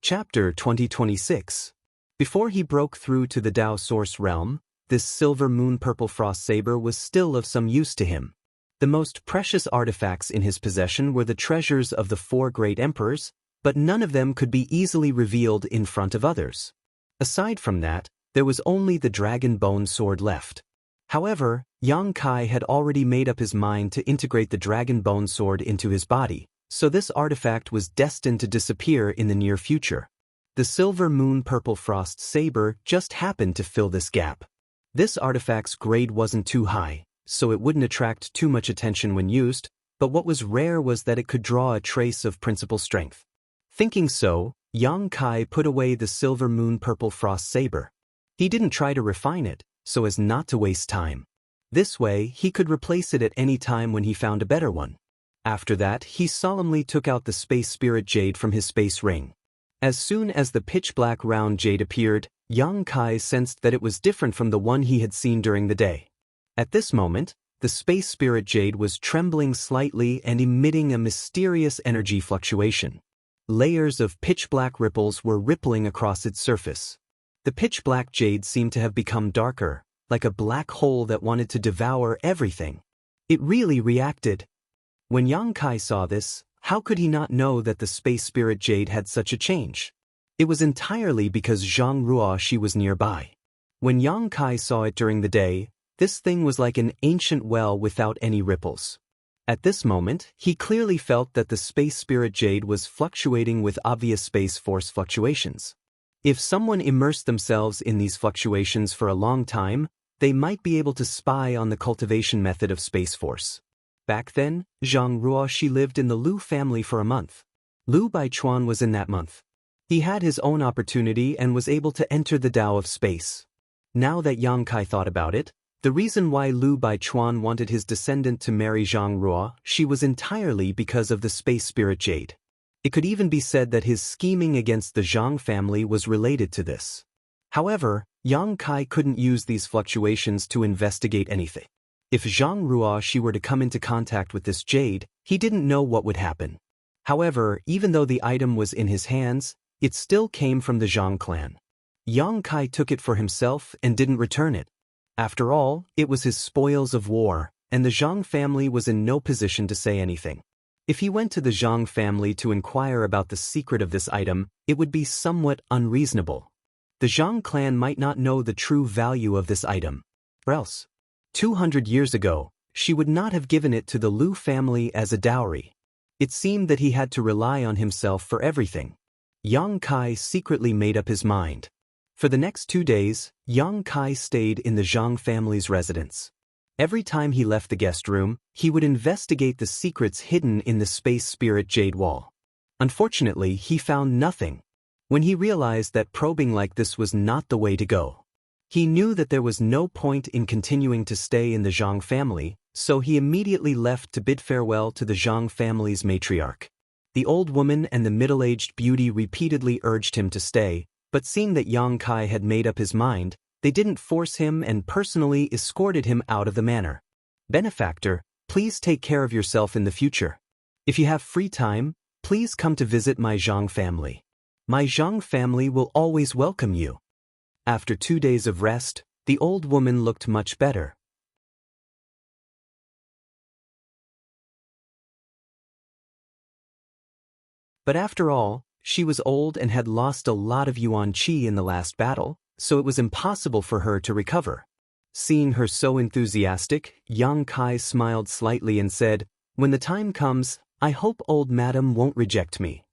Chapter 2026. Before he broke through to the Dao Source realm, this Silver Moon Purple Frost Saber was still of some use to him. The most precious artifacts in his possession were the treasures of the 4 great emperors, but none of them could be easily revealed in front of others. Aside from that, there was only the Dragon Bone Sword left. However, Yang Kai had already made up his mind to integrate the Dragon Bone Sword into his body, so this artifact was destined to disappear in the near future. The silver moon purple frost saber just happened to fill this gap. This artifact's grade wasn't too high, so it wouldn't attract too much attention when used, but what was rare was that it could draw a trace of principal strength. Thinking so, Yang Kai put away the silver moon purple frost saber. He didn't try to refine it, so as not to waste time. This way, he could replace it at any time when he found a better one. After that, he solemnly took out the space spirit jade from his space ring. As soon as the pitch-black round jade appeared, Yang Kai sensed that it was different from the one he had seen during the day. At this moment, the space spirit jade was trembling slightly and emitting a mysterious energy fluctuation. Layers of pitch-black ripples were rippling across its surface. The pitch-black jade seemed to have become darker, like a black hole that wanted to devour everything. It really reacted. When Yang Kai saw this, how could he not know that the space spirit jade had such a change? It was entirely because Zhang Ruoshi was nearby. When Yang Kai saw it during the day, this thing was like an ancient well without any ripples. At this moment, he clearly felt that the space spirit jade was fluctuating with obvious space force fluctuations. If someone immersed themselves in these fluctuations for a long time, they might be able to spy on the cultivation method of space force. Back then, Zhang Ruoshi lived in the Lu family for a month. Lu Baichuan was in that month. He had his own opportunity and was able to enter the Tao of space. Now that Yang Kai thought about it, the reason why Lu Baichuan wanted his descendant to marry Zhang Ruoshi was entirely because of the space spirit jade. It could even be said that his scheming against the Zhang family was related to this. However, Yang Kai couldn't use these fluctuations to investigate anything. If Zhang Ruoshi were to come into contact with this jade, he didn't know what would happen. However, even though the item was in his hands, it still came from the Zhang clan. Yang Kai took it for himself and didn't return it. After all, it was his spoils of war, and the Zhang family was in no position to say anything. If he went to the Zhang family to inquire about the secret of this item, it would be somewhat unreasonable. The Zhang clan might not know the true value of this item. Or else, 200 years ago, she would not have given it to the Lu family as a dowry. It seemed that he had to rely on himself for everything. Yang Kai secretly made up his mind. For the next 2 days, Yang Kai stayed in the Zhang family's residence. Every time he left the guest room, he would investigate the secrets hidden in the space spirit jade wall. Unfortunately, he found nothing. When he realized that probing like this was not the way to go, he knew that there was no point in continuing to stay in the Zhang family, so he immediately left to bid farewell to the Zhang family's matriarch. The old woman and the middle-aged beauty repeatedly urged him to stay, but seeing that Yang Kai had made up his mind, they didn't force him and personally escorted him out of the manor. Benefactor, please take care of yourself in the future. If you have free time, please come to visit my Zhang family. My Zhang family will always welcome you. After 2 days of rest, the old woman looked much better. But after all, she was old and had lost a lot of yuan qi in the last battle, so it was impossible for her to recover. Seeing her so enthusiastic, Yang Kai smiled slightly and said, "When the time comes, I hope old madam won't reject me.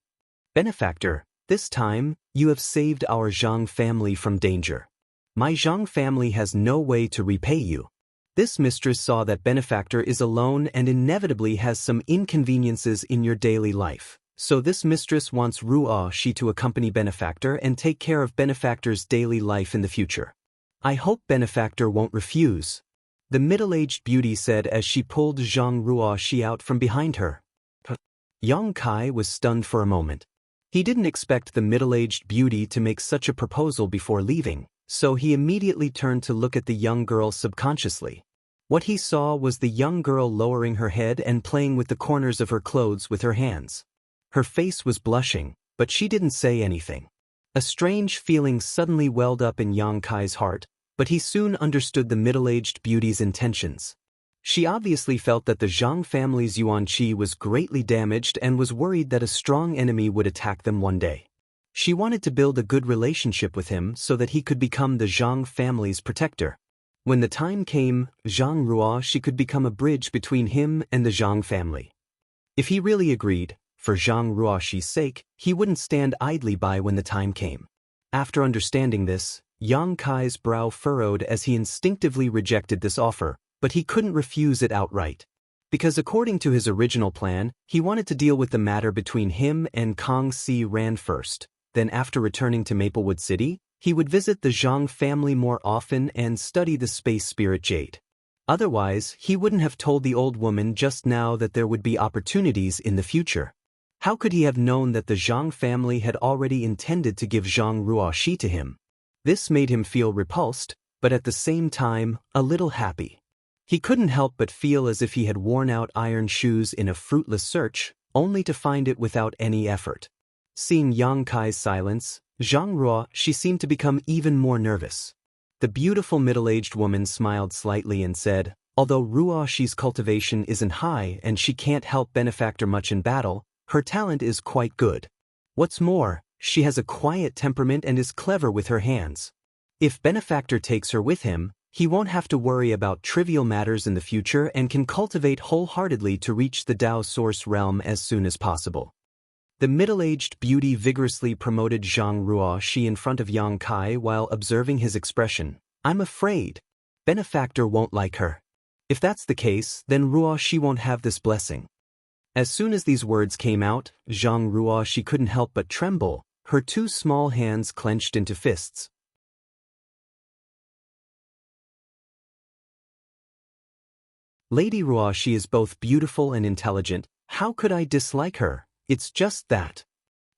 Benefactor, this time, you have saved our Zhang family from danger. My Zhang family has no way to repay you." This mistress saw that Benefactor is alone and inevitably has some inconveniences in your daily life. So this mistress wants Ruoshi to accompany Benefactor and take care of Benefactor's daily life in the future. I hope Benefactor won't refuse. The middle-aged beauty said as she pulled Zhang Ruoshi out from behind her. Yang Kai was stunned for a moment. He didn't expect the middle-aged beauty to make such a proposal before leaving, so he immediately turned to look at the young girl subconsciously. What he saw was the young girl lowering her head and playing with the corners of her clothes with her hands. Her face was blushing, but she didn't say anything. A strange feeling suddenly welled up in Yang Kai's heart, but he soon understood the middle-aged beauty's intentions. She obviously felt that the Zhang family's yuan qi was greatly damaged and was worried that a strong enemy would attack them one day. She wanted to build a good relationship with him so that he could become the Zhang family's protector. When the time came, Zhang Ruoshi could become a bridge between him and the Zhang family. If he really agreed, For Zhang Ruoxi's sake, he wouldn't stand idly by when the time came. After understanding this, Yang Kai's brow furrowed as he instinctively rejected this offer, but he couldn't refuse it outright. Because according to his original plan, he wanted to deal with the matter between him and Kang Si Ran first. Then after returning to Maplewood City, he would visit the Zhang family more often and study the space spirit jade. Otherwise, he wouldn't have told the old woman just now that there would be opportunities in the future. How could he have known that the Zhang family had already intended to give Zhang Ruoxi to him? This made him feel repulsed, but at the same time, a little happy. He couldn't help but feel as if he had worn out iron shoes in a fruitless search, only to find it without any effort. Seeing Yang Kai's silence, Zhang Ruoxi seemed to become even more nervous. The beautiful middle-aged woman smiled slightly and said, although Ruoxi's cultivation isn't high and she can't help Benefactor much in battle, her talent is quite good. What's more, she has a quiet temperament and is clever with her hands. If Benefactor takes her with him, he won't have to worry about trivial matters in the future and can cultivate wholeheartedly to reach the Dao Source realm as soon as possible. The middle-aged beauty vigorously promoted Zhang Ruoxi in front of Yang Kai while observing his expression. I'm afraid Benefactor won't like her. If that's the case, then Ruoxi won't have this blessing. As soon as these words came out, Zhang Ruoxi couldn't help but tremble, her two small hands clenched into fists. Lady Ruoxi is both beautiful and intelligent. How could I dislike her? It's just that.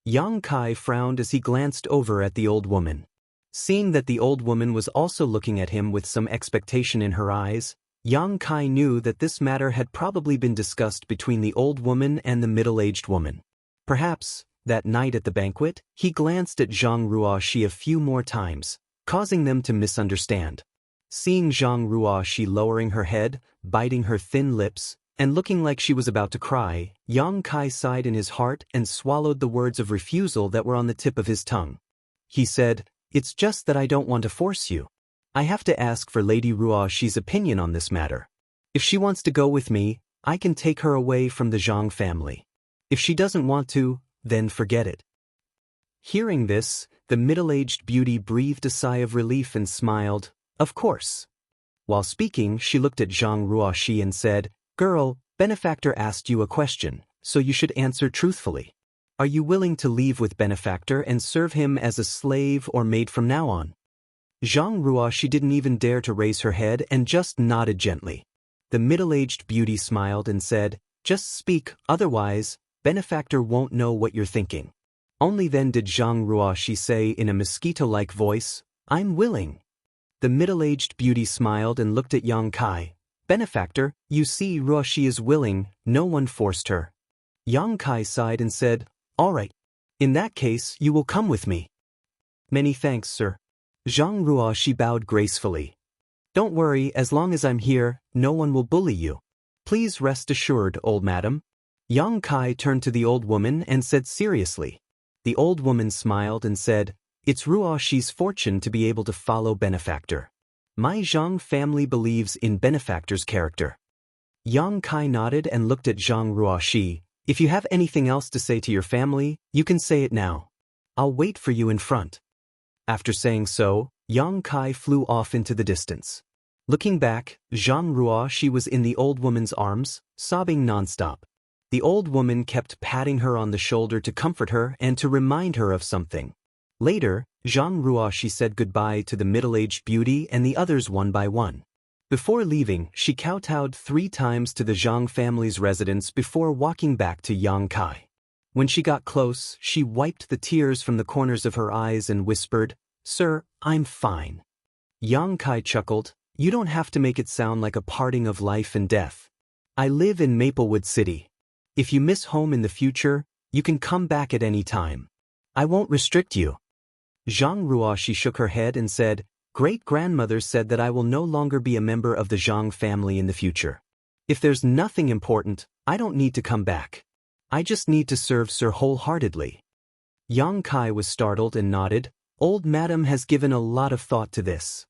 Yang Kai frowned as he glanced over at the old woman. Seeing that the old woman was also looking at him with some expectation in her eyes, Yang Kai knew that this matter had probably been discussed between the old woman and the middle-aged woman. Perhaps, that night at the banquet, he glanced at Zhang Ruoxi a few more times, causing them to misunderstand. Seeing Zhang Ruoxi lowering her head, biting her thin lips, and looking like she was about to cry, Yang Kai sighed in his heart and swallowed the words of refusal that were on the tip of his tongue. He said, "It's just that I don't want to force you. I have to ask for Lady Ruoxi's opinion on this matter. If she wants to go with me, I can take her away from the Zhang family. If she doesn't want to, then forget it." Hearing this, the middle-aged beauty breathed a sigh of relief and smiled, "Of course." While speaking, she looked at Zhang Ruoxi and said, "Girl, Benefactor asked you a question, so you should answer truthfully. Are you willing to leave with Benefactor and serve him as a slave or maid from now on?" Zhang Ruoxi didn't even dare to raise her head and just nodded gently. The middle-aged beauty smiled and said, "Just speak, otherwise, Benefactor won't know what you're thinking." Only then did Zhang Ruoxi say in a mosquito-like voice, "I'm willing." The middle-aged beauty smiled and looked at Yang Kai. "Benefactor, you see Ruoxi is willing, no one forced her." Yang Kai sighed and said, "All right. In that case, you will come with me." "Many thanks, sir." Zhang Ruoxi bowed gracefully. "Don't worry, as long as I'm here, no one will bully you. Please rest assured, old madam." Yang Kai turned to the old woman and said seriously. The old woman smiled and said, "It's Ruoxi's fortune to be able to follow Benefactor. My Zhang family believes in Benefactor's character." Yang Kai nodded and looked at Zhang Ruoxi. "If you have anything else to say to your family, you can say it now. I'll wait for you in front." After saying so, Yang Kai flew off into the distance. Looking back, Zhang Ruoxi was in the old woman's arms, sobbing nonstop. The old woman kept patting her on the shoulder to comfort her and to remind her of something. Later, Zhang Ruoxi said goodbye to the middle-aged beauty and the others one by one. Before leaving, she kowtowed 3 times to the Zhang family's residence before walking back to Yang Kai. When she got close, she wiped the tears from the corners of her eyes and whispered, "Sir, I'm fine." Yang Kai chuckled, "You don't have to make it sound like a parting of life and death. I live in Maplewood City. If you miss home in the future, you can come back at any time. I won't restrict you." Zhang Ruoxi shook her head and said, "Great-grandmother said that I will no longer be a member of the Zhang family in the future. If there's nothing important, I don't need to come back. I just need to serve Sir wholeheartedly." Yang Kai was startled and nodded. "Old madam has given a lot of thought to this."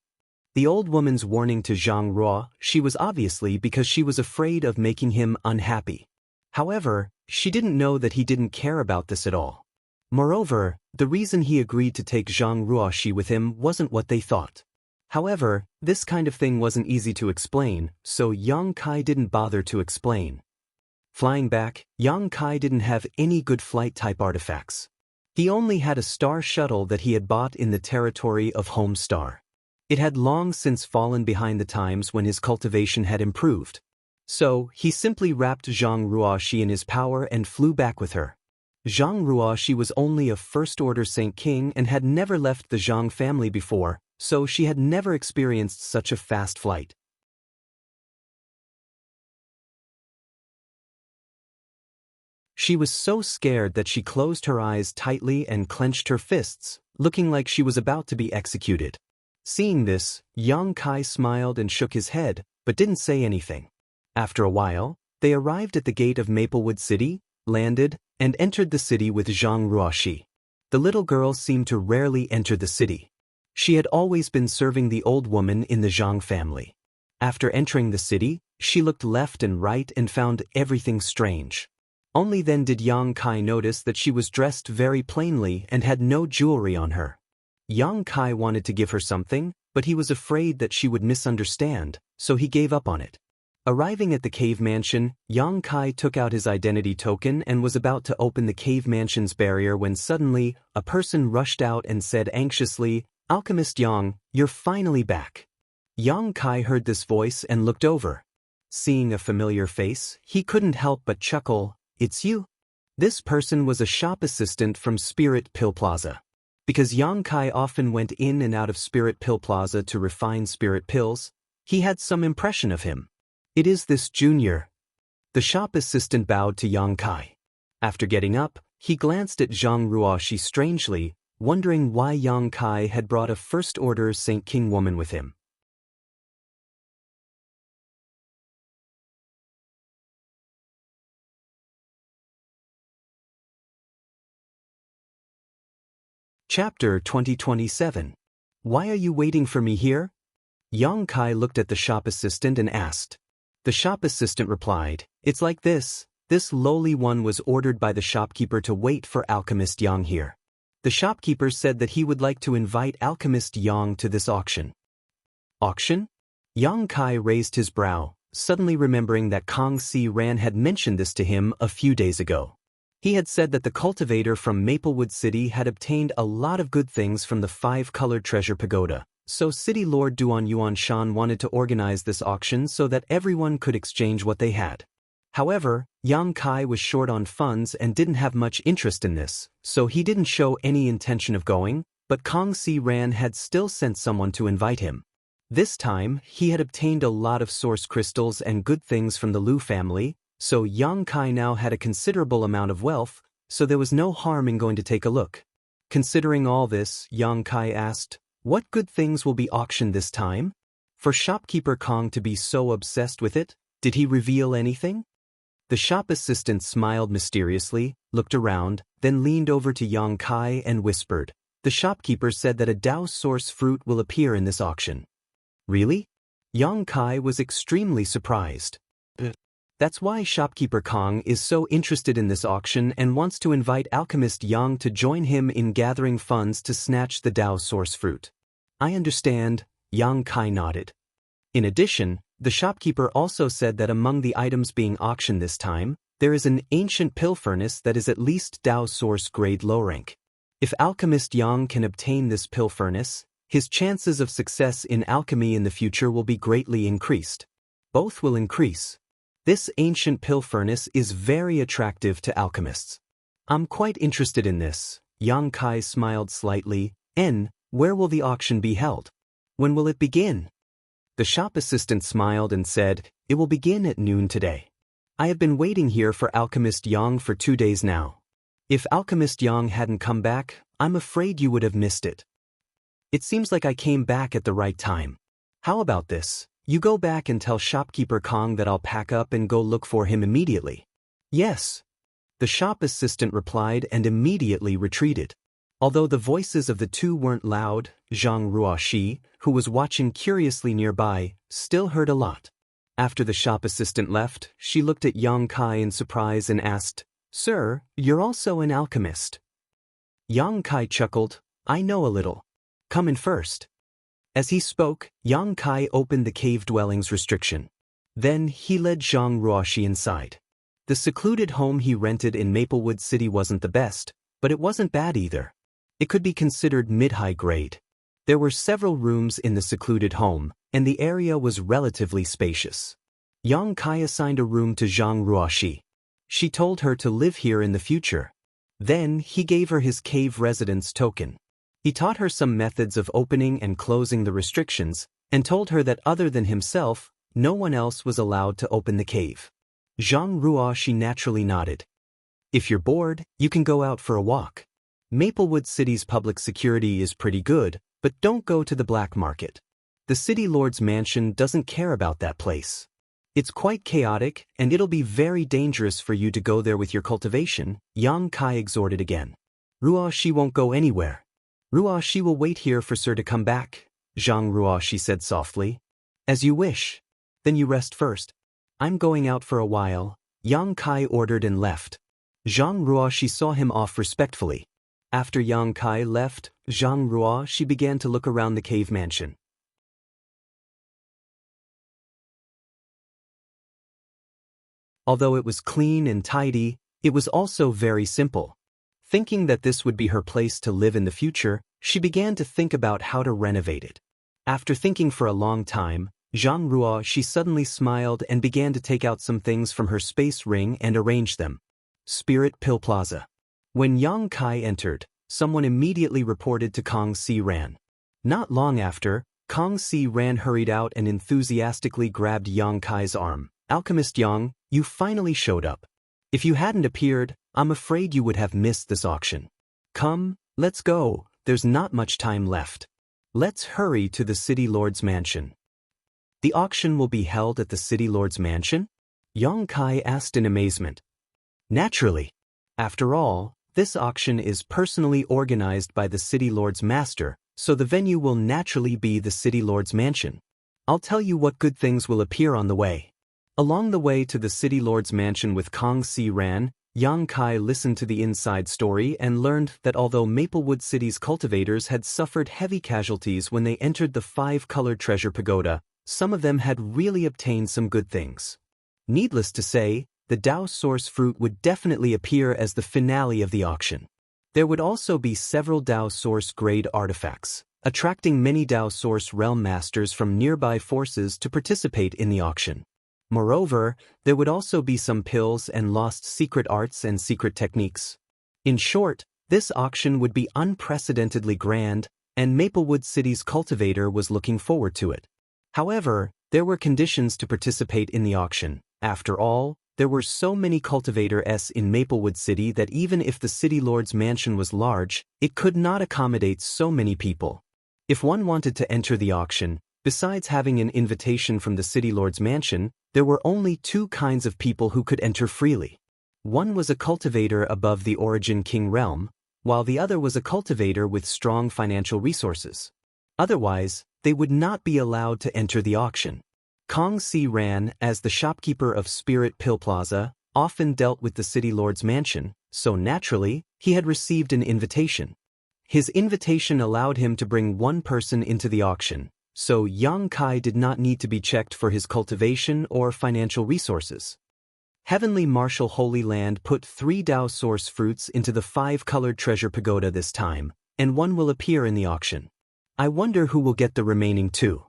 The old woman's warning to Zhang Ruoxi was obviously because she was afraid of making him unhappy. However, she didn't know that he didn't care about this at all. Moreover, the reason he agreed to take Zhang Ruoxi with him wasn't what they thought. However, this kind of thing wasn't easy to explain, so Yang Kai didn't bother to explain. Flying back, Yang Kai didn't have any good flight-type artifacts. He only had a star shuttle that he had bought in the territory of Home Star. It had long since fallen behind the times when his cultivation had improved. So, he simply wrapped Zhang Ruoxi in his power and flew back with her. Zhang Ruoxi was only a first-order Saint King and had never left the Zhang family before, so she had never experienced such a fast flight. She was so scared that she closed her eyes tightly and clenched her fists, looking like she was about to be executed. Seeing this, Yang Kai smiled and shook his head, but didn't say anything. After a while, they arrived at the gate of Maplewood City, landed, and entered the city with Zhang Ruoxi. The little girl seemed to rarely enter the city. She had always been serving the old woman in the Zhang family. After entering the city, she looked left and right and found everything strange. Only then did Yang Kai notice that she was dressed very plainly and had no jewelry on her. Yang Kai wanted to give her something, but he was afraid that she would misunderstand, so he gave up on it. Arriving at the cave mansion, Yang Kai took out his identity token and was about to open the cave mansion's barrier when suddenly, a person rushed out and said anxiously, "Alchemist Yang, you're finally back." Yang Kai heard this voice and looked over. Seeing a familiar face, he couldn't help but chuckle. "It's you?" This person was a shop assistant from Spirit Pill Plaza. Because Yang Kai often went in and out of Spirit Pill Plaza to refine spirit pills, he had some impression of him. "It is this junior." The shop assistant bowed to Yang Kai. After getting up, he glanced at Zhang Ruoxi strangely, wondering why Yang Kai had brought a first-order Saint King woman with him. Chapter 2027. Why are you waiting for me here? Yang Kai looked at the shop assistant and asked. The shop assistant replied, "It's like this. This lowly one was ordered by the shopkeeper to wait for Alchemist Yang here. The shopkeeper said that he would like to invite Alchemist Yang to this auction." Auction? Yang Kai raised his brow, suddenly remembering that Kong Si Ran had mentioned this to him a few days ago. He had said that the cultivator from Maplewood City had obtained a lot of good things from the 5-colored treasure pagoda, so City Lord Duan Yuan Shan wanted to organize this auction so that everyone could exchange what they had. However, Yang Kai was short on funds and didn't have much interest in this, so he didn't show any intention of going, but Kong Si Ran had still sent someone to invite him. This time, he had obtained a lot of source crystals and good things from the Liu family, so Yang Kai now had a considerable amount of wealth, so there was no harm in going to take a look. Considering all this, Yang Kai asked, "What good things will be auctioned this time?" For shopkeeper Kong to be so obsessed with it, did he reveal anything? The shop assistant smiled mysteriously, looked around, then leaned over to Yang Kai and whispered, "The shopkeeper said that a Dao source fruit will appear in this auction." Really? Yang Kai was extremely surprised. That's why shopkeeper Kong is so interested in this auction and wants to invite Alchemist Yang to join him in gathering funds to snatch the Dao source fruit. I understand, Yang Kai nodded. In addition, the shopkeeper also said that among the items being auctioned this time, there is an ancient pill furnace that is at least Dao source grade low rank. If Alchemist Yang can obtain this pill furnace, his chances of success in alchemy in the future will be greatly increased. Both will increase. This ancient pill furnace is very attractive to alchemists. I'm quite interested in this. Yang Kai smiled slightly. Where will the auction be held? When will it begin? The shop assistant smiled and said, "It will begin at noon today. I have been waiting here for Alchemist Yang for 2 days now. If Alchemist Yang hadn't come back, I'm afraid you would have missed it. It seems like I came back at the right time. How about this? You go back and tell shopkeeper Kong that I'll pack up and go look for him immediately." "Yes." The shop assistant replied and immediately retreated. Although the voices of the two weren't loud, Zhang Ruoxi, who was watching curiously nearby, still heard a lot. After the shop assistant left, she looked at Yang Kai in surprise and asked, "Sir, you're also an alchemist?" Yang Kai chuckled, "I know a little. Come in first." As he spoke, Yang Kai opened the cave dwelling's restriction. Then he led Zhang Ruoxi inside. The secluded home he rented in Maplewood City wasn't the best, but it wasn't bad either. It could be considered mid-high grade. There were several rooms in the secluded home, and the area was relatively spacious. Yang Kai assigned a room to Zhang Ruoxi. She told her to live here in the future. Then he gave her his cave residence token. He taught her some methods of opening and closing the restrictions, and told her that other than himself, no one else was allowed to open the cave. Zhang Ruoxi naturally nodded. "If you're bored, you can go out for a walk. Maplewood City's public security is pretty good, but don't go to the black market. The city lord's mansion doesn't care about that place. It's quite chaotic, and it'll be very dangerous for you to go there with your cultivation," Yang Kai exhorted again. "Ruoxi won't go anywhere. Ruoxi will wait here for Sir to come back," Zhang Ruoxi said softly. "As you wish. Then you rest first. I'm going out for a while," Yang Kai ordered and left. Zhang Ruoxi saw him off respectfully. After Yang Kai left, Zhang Ruoxi began to look around the cave mansion. Although it was clean and tidy, it was also very simple. Thinking that this would be her place to live in the future, she began to think about how to renovate it. After thinking for a long time, Zhang Ruoxi suddenly smiled and began to take out some things from her space ring and arrange them. Spirit Pill Plaza. When Yang Kai entered, someone immediately reported to Kong Si Ran. Not long after, Kong Si Ran hurried out and enthusiastically grabbed Yang Kai's arm. "Alchemist Yang, you finally showed up. If you hadn't appeared, I'm afraid you would have missed this auction. Come, let's go, there's not much time left. Let's hurry to the City Lord's mansion." "The auction will be held at the City Lord's mansion?" Yang Kai asked in amazement. "Naturally. After all, this auction is personally organized by the City Lord's master, so the venue will naturally be the City Lord's mansion. I'll tell you what good things will appear on the way." Along the way to the City Lord's mansion with Kong Si Ran, Yang Kai listened to the inside story and learned that although Maplewood City's cultivators had suffered heavy casualties when they entered the five-colored treasure pagoda, some of them had really obtained some good things. Needless to say, the Dao Source fruit would definitely appear as the finale of the auction. There would also be several Dao Source grade artifacts, attracting many Dao Source realm masters from nearby forces to participate in the auction. Moreover, there would also be some pills and lost secret arts and secret techniques. In short, this auction would be unprecedentedly grand, and Maplewood City's cultivator was looking forward to it. However, there were conditions to participate in the auction. After all, there were so many cultivators in Maplewood City that even if the City Lord's mansion was large, it could not accommodate so many people. If one wanted to enter the auction, besides having an invitation from the City Lord's mansion, there were only two kinds of people who could enter freely. One was a cultivator above the Origin King realm, while the other was a cultivator with strong financial resources. Otherwise, they would not be allowed to enter the auction. Kong Si Ran, as the shopkeeper of Spirit Pill Plaza, often dealt with the City Lord's mansion, so naturally, he had received an invitation. His invitation allowed him to bring one person into the auction, so Yang Kai did not need to be checked for his cultivation or financial resources. Heavenly Martial Holy Land put 3 Dao Source fruits into the 5-colored treasure pagoda this time, and one will appear in the auction. I wonder who will get the remaining 2.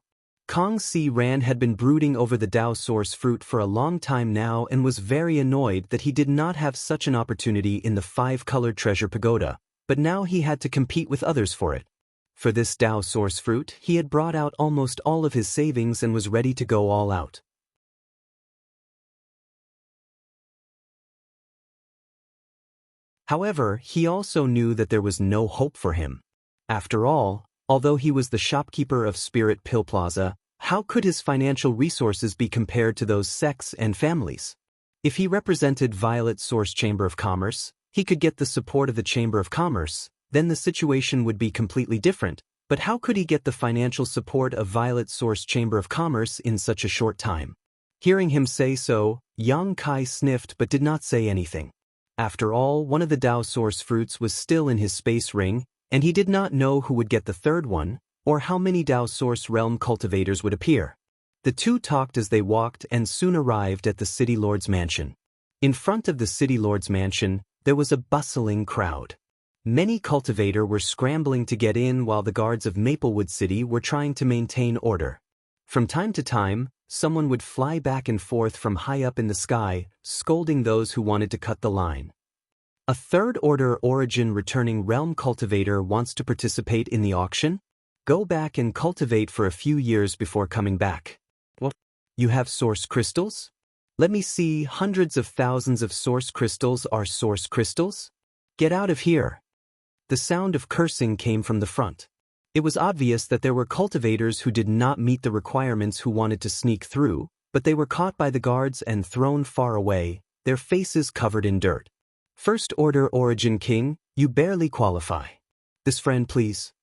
Kong Si Ran had been brooding over the Dao Source fruit for a long time now and was very annoyed that he did not have such an opportunity in the 5-colored treasure pagoda, but now he had to compete with others for it. For this Dao Source fruit, he had brought out almost all of his savings and was ready to go all out. However, he also knew that there was no hope for him. After all, although he was the shopkeeper of Spirit Pill Plaza, how could his financial resources be compared to those sects and families? If he represented Violet Source Chamber of Commerce, he could get the support of the Chamber of Commerce, then the situation would be completely different, but how could he get the financial support of Violet Source Chamber of Commerce in such a short time? Hearing him say so, Yang Kai sniffed but did not say anything. After all, one of the Dao source fruits was still in his space ring, and he did not know who would get the third one, or how many Dao source realm cultivators would appear. The two talked as they walked and soon arrived at the city lord's mansion. In front of the city lord's mansion, there was a bustling crowd. Many cultivators were scrambling to get in while the guards of Maplewood City were trying to maintain order. From time to time, someone would fly back and forth from high up in the sky, scolding those who wanted to cut the line. A third-order origin returning realm cultivator wants to participate in the auction? Go back and cultivate for a few years before coming back. What? You have source crystals? Let me see. Hundreds of thousands of source crystals are source crystals? Get out of here. The sound of cursing came from the front. It was obvious that there were cultivators who did not meet the requirements who wanted to sneak through, but they were caught by the guards and thrown far away, their faces covered in dirt. First Order Origin King, you barely qualify. This friend, please.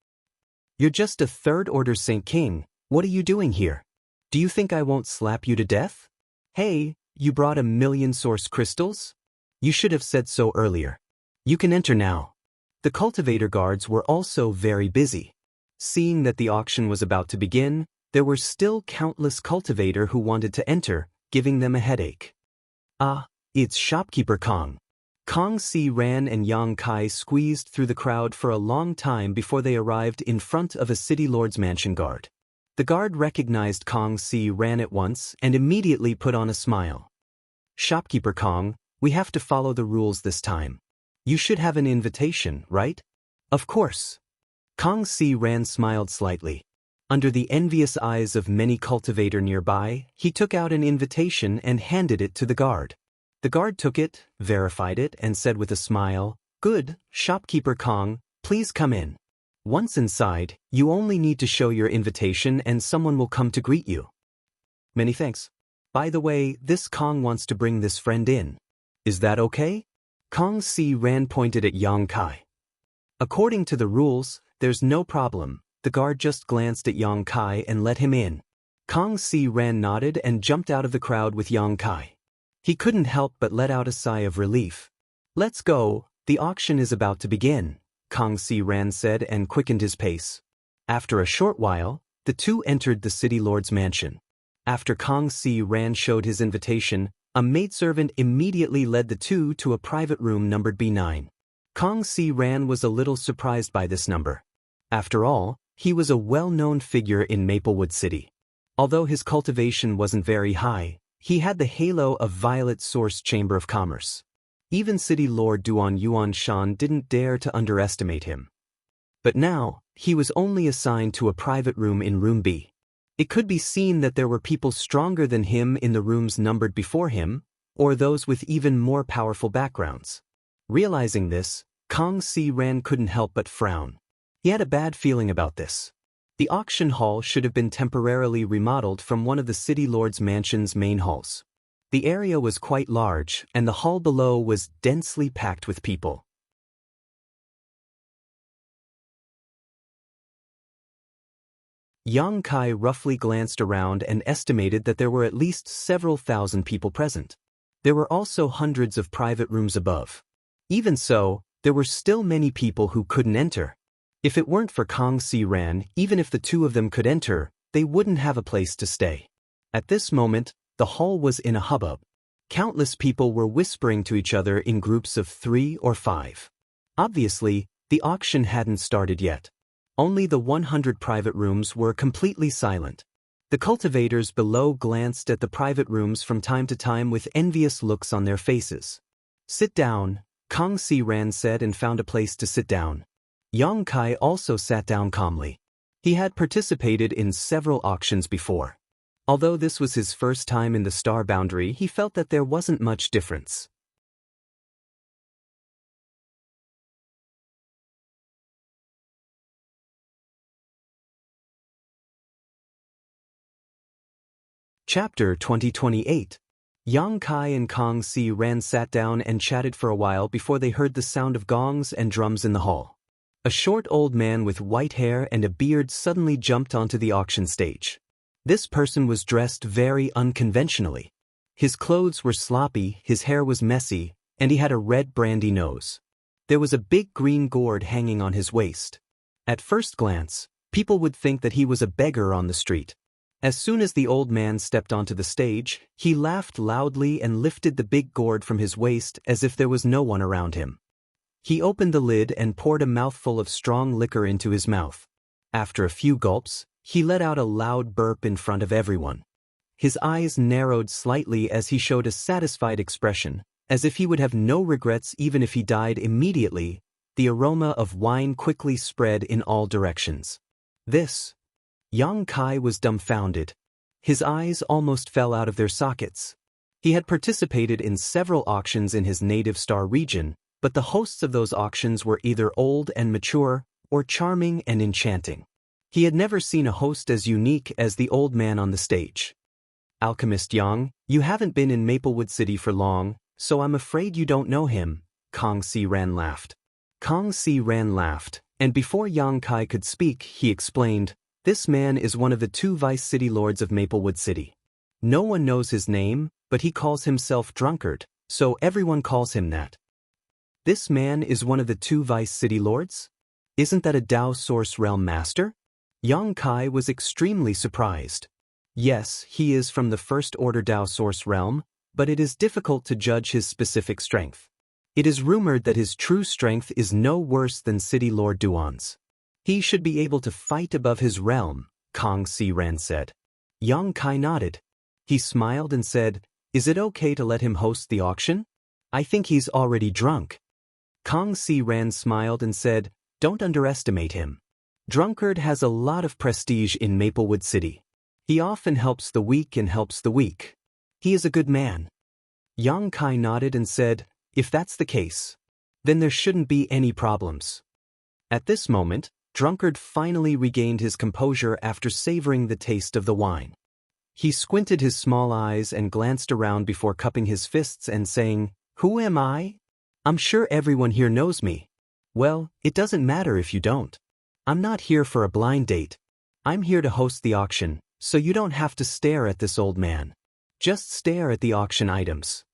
You're just a Third Order Saint King. What are you doing here? Do you think I won't slap you to death? Hey, you brought 1,000,000 source crystals? You should have said so earlier. You can enter now. The cultivator guards were also very busy. Seeing that the auction was about to begin, there were still countless cultivators who wanted to enter, giving them a headache. Ah, it's shopkeeper Kong. Kong Si ran and Yang Kai squeezed through the crowd for a long time before they arrived in front of a city lord's mansion guard. The guard recognized Kong Si ran at once and immediately put on a smile. Shopkeeper Kong, we have to follow the rules this time. You should have an invitation, right? Of course. Kong Si ran smiled slightly. Under the envious eyes of many cultivators nearby, he took out an invitation and handed it to the guard. The guard took it, verified it, and said with a smile, "Good, shopkeeper Kong, please come in. Once inside, you only need to show your invitation and someone will come to greet you." Many thanks. By the way, this Kong wants to bring this friend in. Is that okay? Kong Si ran pointed at Yang Kai. According to the rules, there's no problem. The guard just glanced at Yang Kai and let him in. Kong Si ran nodded and jumped out of the crowd with Yang Kai. He couldn't help but let out a sigh of relief. Let's go, the auction is about to begin, Kong Si ran said and quickened his pace. After a short while, the two entered the city lord's mansion. After Kong Si ran showed his invitation, a maidservant immediately led the two to a private room numbered B9. Kong Si ran was a little surprised by this number. After all, he was a well-known figure in Maplewood City. Although his cultivation wasn't very high, he had the halo of Violet Source Chamber of Commerce. Even City Lord Duan Yuan Shan didn't dare to underestimate him. But now, he was only assigned to a private room in Room B. It could be seen that there were people stronger than him in the rooms numbered before him, or those with even more powerful backgrounds. Realizing this, Kong Si ran couldn't help but frown. He had a bad feeling about this. The auction hall should have been temporarily remodeled from one of the city lord's mansion's main halls. The area was quite large, and the hall below was densely packed with people. Yang Kai roughly glanced around and estimated that there were at least several thousand people present. There were also hundreds of private rooms above. Even so, there were still many people who couldn't enter. If it weren't for Kong Si ran, even if the two of them could enter, they wouldn't have a place to stay. At this moment, the hall was in a hubbub. Countless people were whispering to each other in groups of 3 or 5. Obviously, the auction hadn't started yet. Only the 100 private rooms were completely silent. The cultivators below glanced at the private rooms from time to time with envious looks on their faces. Sit down, Kong Si ran said and found a place to sit down. Yang Kai also sat down calmly. He had participated in several auctions before. Although this was his first time in the star boundary, he felt that there wasn't much difference. Chapter 2028. Yang Kai and Kong Si ran sat down and chatted for a while before they heard the sound of gongs and drums in the hall. A short old man with white hair and a beard suddenly jumped onto the auction stage. This person was dressed very unconventionally. His clothes were sloppy, his hair was messy, and he had a red brandy nose. There was a big green gourd hanging on his waist. At first glance, people would think that he was a beggar on the street. As soon as the old man stepped onto the stage, he laughed loudly and lifted the big gourd from his waist as if there was no one around him. He opened the lid and poured a mouthful of strong liquor into his mouth. After a few gulps, he let out a loud burp in front of everyone. His eyes narrowed slightly as he showed a satisfied expression, as if he would have no regrets even if he died immediately. The aroma of wine quickly spread in all directions. Xianxia was dumbfounded. His eyes almost fell out of their sockets. He had participated in several auctions in his native star region, but the hosts of those auctions were either old and mature, or charming and enchanting. He had never seen a host as unique as the old man on the stage. "Alchemist Yang, you haven't been in Maplewood City for long, so I'm afraid you don't know him," Kong Si Ran laughed. Kong Si Ran laughed, and before Xianxia could speak, he explained, "This man is one of the 2 vice city lords of Maplewood City. No one knows his name, but he calls himself Drunkard, so everyone calls him that." "This man is one of the 2 vice city lords? Isn't that a Dao Source Realm master?" Xianxia was extremely surprised. Yes, he is from the First Order Dao Source Realm, but it is difficult to judge his specific strength. It is rumored that his true strength is no worse than City Lord Duan's. "He should be able to fight above his realm," Kong Si Ran said. Xianxia nodded. He smiled and said, "Is it okay to let him host the auction? I think he's already drunk." Kong Si Ran smiled and said, "Don't underestimate him. Drunkard has a lot of prestige in Maplewood City. He often helps the weak and helps the weak. He is a good man." Xianxia nodded and said, "If that's the case, then there shouldn't be any problems." At this moment, Drunkard finally regained his composure after savoring the taste of the wine. He squinted his small eyes and glanced around before cupping his fists and saying, "Who am I? I'm sure everyone here knows me." "Well, it doesn't matter if you don't. I'm not here for a blind date. I'm here to host the auction, so you don't have to stare at this old man. Just stare at the auction items."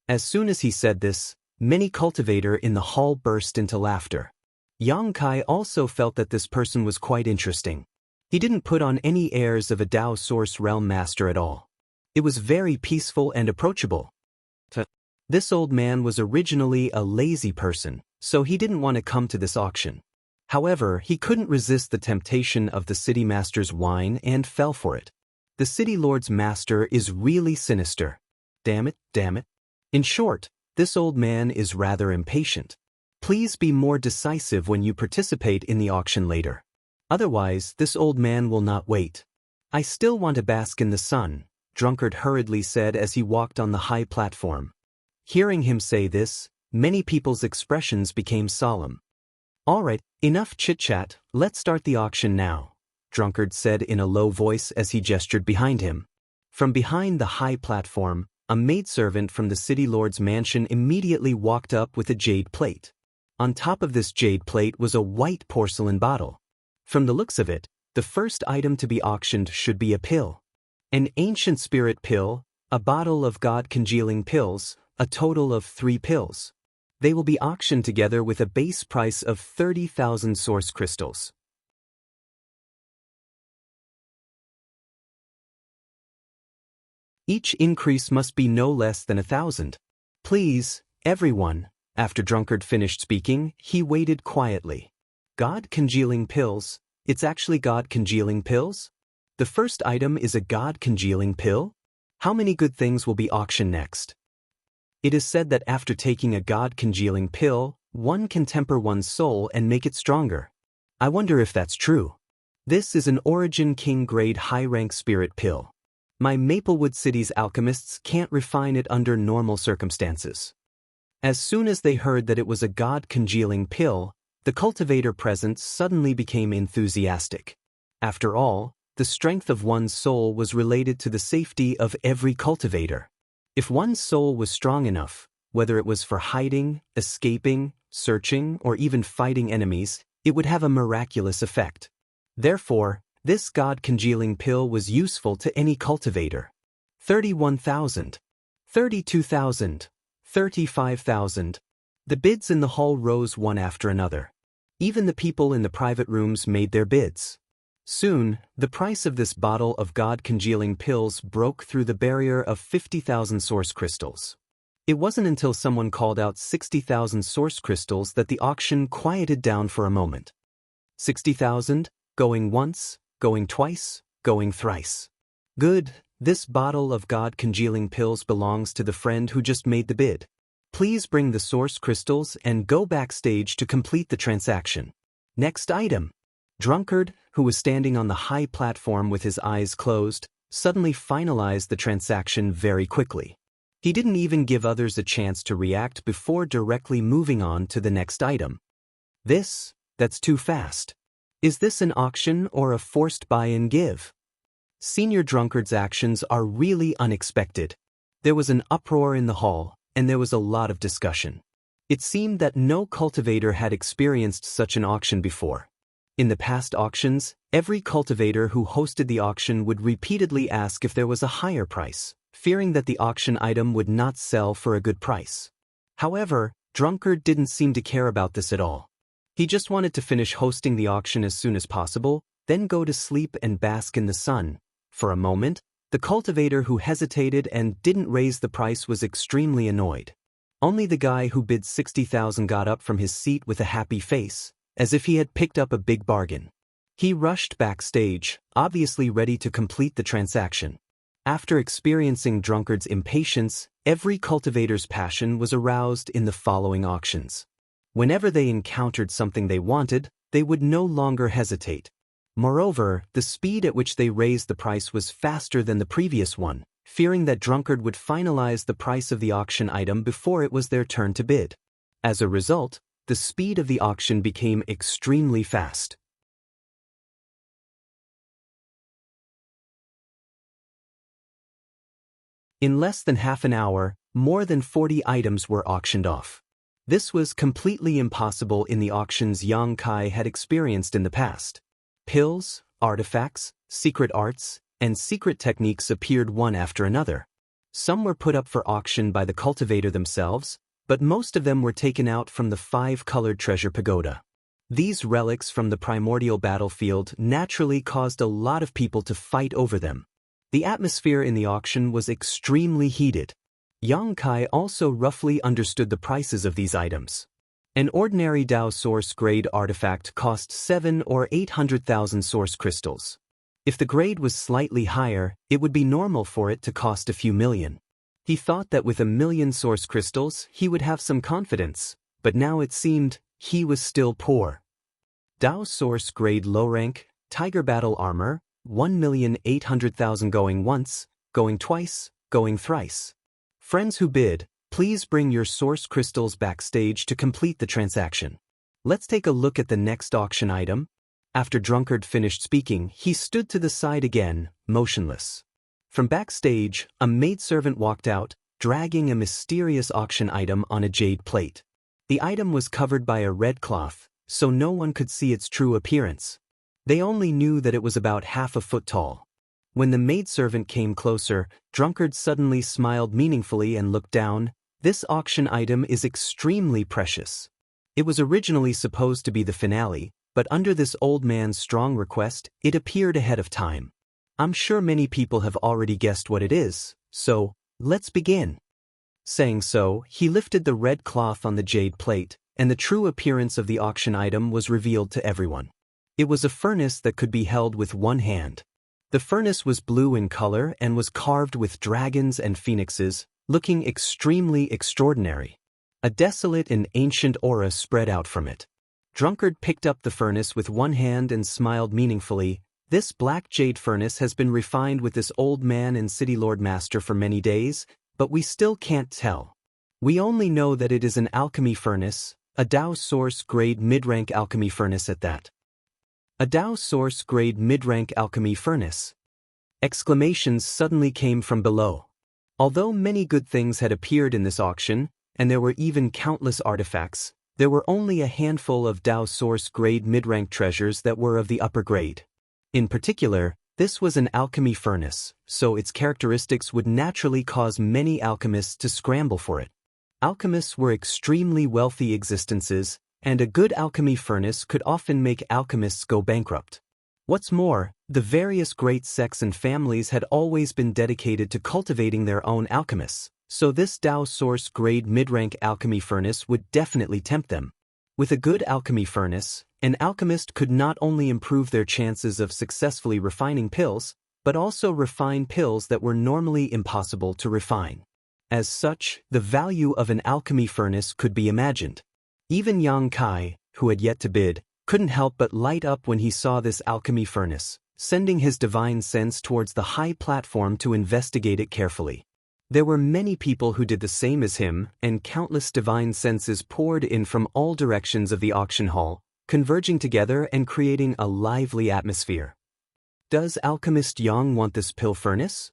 As soon as he said this, many cultivator in the hall burst into laughter. Xianxia also felt that this person was quite interesting. He didn't put on any airs of a Dao Source Realm master at all. It was very peaceful and approachable. This old man was originally a lazy person, so he didn't want to come to this auction. However, he couldn't resist the temptation of the city master's wine and fell for it. The city lord's master is really sinister. Damn it, damn it. In short, this old man is rather impatient. Please be more decisive when you participate in the auction later. Otherwise, this old man will not wait. "I still want to bask in the sun," Drunkard hurriedly said as he walked on the high platform. Hearing him say this, many people's expressions became solemn. "All right, enough chit-chat, let's start the auction now," Drunkard said in a low voice as he gestured behind him. From behind the high platform, a maidservant from the city lord's mansion immediately walked up with a jade plate. On top of this jade plate was a white porcelain bottle. From the looks of it, the first item to be auctioned should be a pill. An ancient spirit pill, a bottle of god-congealing pills, a total of 3 pills. They will be auctioned together with a base price of 30,000 source crystals. Each increase must be no less than 1,000. "Please, everyone." After Drunkard finished speaking, he waited quietly. God-congealing pills? It's actually god-congealing pills? The first item is a god-congealing pill? How many good things will be auctioned next? It is said that after taking a god-congealing pill, one can temper one's soul and make it stronger. I wonder if that's true. This is an Origin King grade high-rank spirit pill. My Maplewood City's alchemists can't refine it under normal circumstances. As soon as they heard that it was a god-congealing pill, the cultivator present suddenly became enthusiastic. After all, the strength of one's soul was related to the safety of every cultivator. If one's soul was strong enough, whether it was for hiding, escaping, searching, or even fighting enemies, it would have a miraculous effect. Therefore, This god-congealing pill was useful to any cultivator. 31,000. 32,000. 35,000. The bids in the hall rose one after another. Even the people in the private rooms made their bids. Soon, the price of this bottle of god-congealing pills broke through the barrier of 50,000 source crystals. It wasn't until someone called out 60,000 source crystals that the auction quieted down for a moment. 60,000, going once, going twice, going thrice. Good, this bottle of god-congealing pills belongs to the friend who just made the bid. Please bring the source crystals and go backstage to complete the transaction. Next item. Drunkard, who was standing on the high platform with his eyes closed, suddenly finalized the transaction very quickly. He didn't even give others a chance to react before directly moving on to the next item. That's too fast. Is this an auction or a forced buy and give? Senior Drunkard's actions are really unexpected. There was an uproar in the hall, and there was a lot of discussion. It seemed that no cultivator had experienced such an auction before. In the past auctions, every cultivator who hosted the auction would repeatedly ask if there was a higher price, fearing that the auction item would not sell for a good price. However, Drunkard didn't seem to care about this at all. He just wanted to finish hosting the auction as soon as possible, then go to sleep and bask in the sun. For a moment, the cultivator who hesitated and didn't raise the price was extremely annoyed. Only the guy who bid 60,000 got up from his seat with a happy face, as if he had picked up a big bargain. He rushed backstage, obviously ready to complete the transaction. After experiencing Drunkard's impatience, every cultivator's passion was aroused in the following auctions. Whenever they encountered something they wanted, they would no longer hesitate. Moreover, the speed at which they raised the price was faster than the previous one, fearing that Drunkard would finalize the price of the auction item before it was their turn to bid. As a result, the speed of the auction became extremely fast. In less than half an hour, more than 40 items were auctioned off. This was completely impossible in the auctions Xianxia had experienced in the past. Pills, artifacts, secret arts, and secret techniques appeared one after another. Some were put up for auction by the cultivator themselves, but most of them were taken out from the 5-colored treasure pagoda. These relics from the primordial battlefield naturally caused a lot of people to fight over them. The atmosphere in the auction was extremely heated. Xianxia also roughly understood the prices of these items. An ordinary Dao source grade artifact cost 7 or 800,000 source crystals. If the grade was slightly higher, it would be normal for it to cost a few million. He thought that with 1,000,000 source crystals, he would have some confidence, but now it seemed he was still poor. Dao source grade low rank, tiger battle armor, 1,800,000 going once, going twice, going thrice. Friends who bid, please bring your source crystals backstage to complete the transaction. Let's take a look at the next auction item. After Drunkard finished speaking, he stood to the side again, motionless. From backstage, a maidservant walked out, dragging a mysterious auction item on a jade plate. The item was covered by a red cloth, so no one could see its true appearance. They only knew that it was about half a foot tall. When the maidservant came closer, Drunkard suddenly smiled meaningfully and looked down. This auction item is extremely precious. It was originally supposed to be the finale, but under this old man's strong request, it appeared ahead of time. I'm sure many people have already guessed what it is, so let's begin. Saying so, he lifted the red cloth on the jade plate, and the true appearance of the auction item was revealed to everyone. It was a furnace that could be held with one hand. The furnace was blue in color and was carved with dragons and phoenixes, looking extremely extraordinary. A desolate and ancient aura spread out from it. Drunkard picked up the furnace with one hand and smiled meaningfully. This black jade furnace has been refined with this old man and city lord master for many days, but we still can't tell. We only know that it is an alchemy furnace, a Dao source grade mid-rank alchemy furnace at that. A Dao source grade mid-rank alchemy furnace. Exclamations suddenly came from below. Although many good things had appeared in this auction, and there were even countless artifacts, there were only a handful of Dao source grade mid-rank treasures that were of the upper grade. In particular, this was an alchemy furnace, so its characteristics would naturally cause many alchemists to scramble for it. Alchemists were extremely wealthy existences, and a good alchemy furnace could often make alchemists go bankrupt. What's more, the various great sects and families had always been dedicated to cultivating their own alchemists, so this Dao Source grade mid-rank alchemy furnace would definitely tempt them. With a good alchemy furnace, an alchemist could not only improve their chances of successfully refining pills, but also refine pills that were normally impossible to refine. As such, the value of an alchemy furnace could be imagined. Even Yang Kai, who had yet to bid, couldn't help but light up when he saw this alchemy furnace, sending his divine sense towards the high platform to investigate it carefully. There were many people who did the same as him, and countless divine senses poured in from all directions of the auction hall, converging together and creating a lively atmosphere. Does Alchemist Yang want this pill furnace?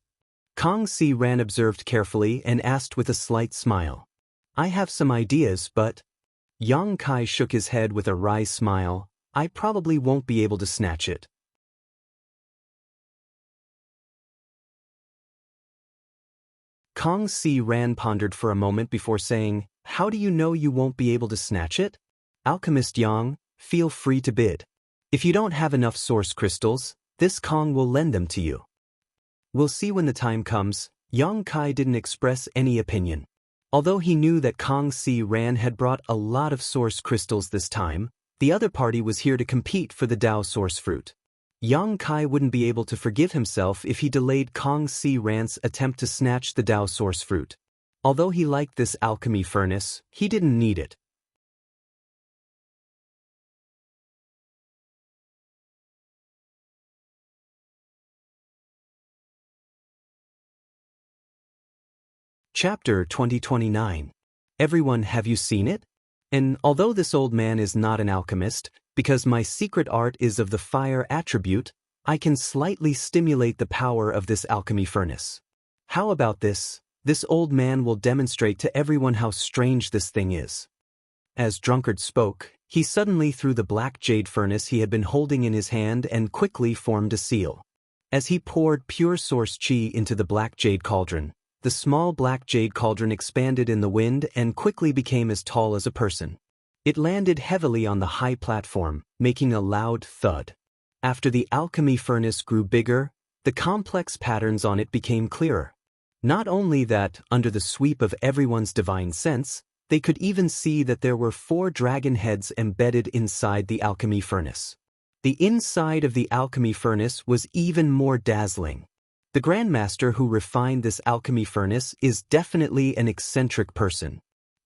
Kang Si Ran observed carefully and asked with a slight smile. I have some ideas, but… Yang Kai shook his head with a wry smile. I probably won't be able to snatch it. Kang Si Ran pondered for a moment before saying, How do you know you won't be able to snatch it? Alchemist Yang, feel free to bid. If you don't have enough source crystals, this Kong will lend them to you. We'll see when the time comes. Yang Kai didn't express any opinion. Although he knew that Kang Si Ran had brought a lot of source crystals this time, the other party was here to compete for the Dao source fruit. Yang Kai wouldn't be able to forgive himself if he delayed Kang Si Ran's attempt to snatch the Dao source fruit. Although he liked this alchemy furnace, he didn't need it. Chapter 2029. Everyone, have you seen it? And although this old man is not an alchemist, because my secret art is of the fire attribute, I can slightly stimulate the power of this alchemy furnace. How about this? This old man will demonstrate to everyone how strange this thing is. As Drunkard spoke, he suddenly threw the black jade furnace he had been holding in his hand and quickly formed a seal. As he poured pure source chi into the black jade cauldron, the small black jade cauldron expanded in the wind and quickly became as tall as a person. It landed heavily on the high platform, making a loud thud. After the alchemy furnace grew bigger, the complex patterns on it became clearer. Not only that, under the sweep of everyone's divine sense, they could even see that there were 4 dragon heads embedded inside the alchemy furnace. The inside of the alchemy furnace was even more dazzling. The Grandmaster who refined this alchemy furnace is definitely an eccentric person.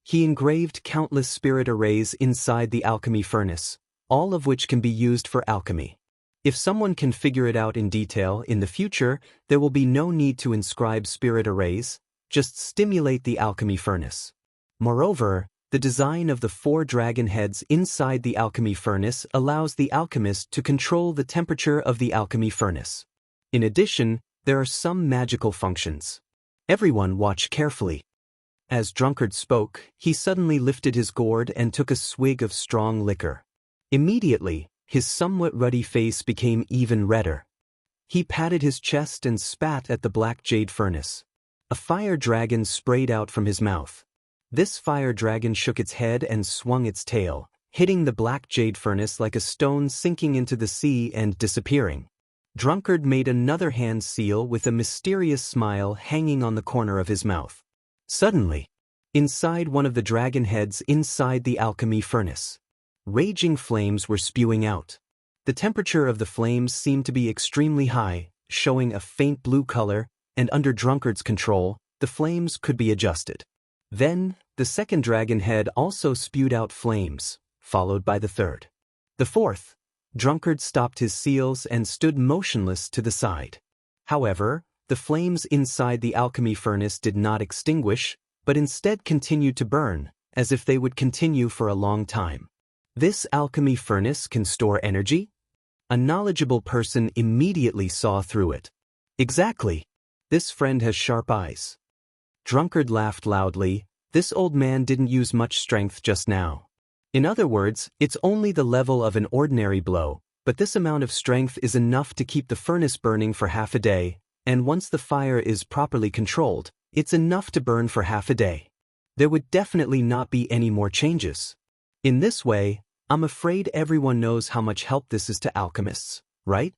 He engraved countless spirit arrays inside the alchemy furnace, all of which can be used for alchemy. If someone can figure it out in detail in the future, there will be no need to inscribe spirit arrays, just stimulate the alchemy furnace. Moreover, the design of the 4 dragon heads inside the alchemy furnace allows the alchemist to control the temperature of the alchemy furnace. In addition, there are some magical functions. Everyone watch carefully. As Drunkard spoke, he suddenly lifted his gourd and took a swig of strong liquor. Immediately, his somewhat ruddy face became even redder. He patted his chest and spat at the black jade furnace. A fire dragon sprayed out from his mouth. This fire dragon shook its head and swung its tail, hitting the black jade furnace like a stone sinking into the sea and disappearing. Drunkard made another hand seal with a mysterious smile hanging on the corner of his mouth. Suddenly, inside one of the dragon heads inside the alchemy furnace, raging flames were spewing out. The temperature of the flames seemed to be extremely high, showing a faint blue color, and under Drunkard's control, the flames could be adjusted. Then, the second dragon head also spewed out flames, followed by the third. The fourth. Drunkard stopped his seals and stood motionless to the side. However, the flames inside the alchemy furnace did not extinguish, but instead continued to burn, as if they would continue for a long time. This alchemy furnace can store energy? A knowledgeable person immediately saw through it. Exactly. This friend has sharp eyes. Drunkard laughed loudly. This old man didn't use much strength just now. In other words, it's only the level of an ordinary blow, But this amount of strength is enough to keep the furnace burning for half a day, and once the fire is properly controlled, it's enough to burn for half a day. There would definitely not be any more changes. In this way, I'm afraid everyone knows how much help this is to alchemists, right?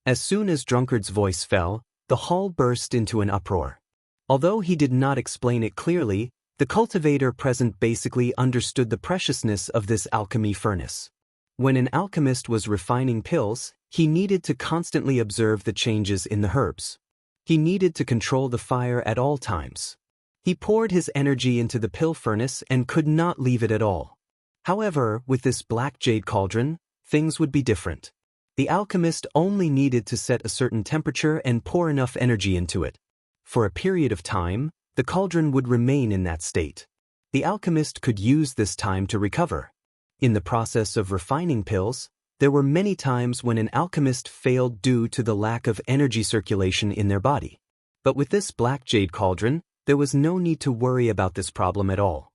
As soon as Drunkard's voice fell, the hall burst into an uproar. Although he did not explain it clearly, the cultivator present basically understood the preciousness of this alchemy furnace. When an alchemist was refining pills, he needed to constantly observe the changes in the herbs. He needed to control the fire at all times. He poured his energy into the pill furnace and could not leave it at all. However, with this black jade cauldron, things would be different. The alchemist only needed to set a certain temperature and pour enough energy into it. For a period of time, the cauldron would remain in that state. The alchemist could use this time to recover. In the process of refining pills, there were many times when an alchemist failed due to the lack of energy circulation in their body. But with this black jade cauldron, there was no need to worry about this problem at all.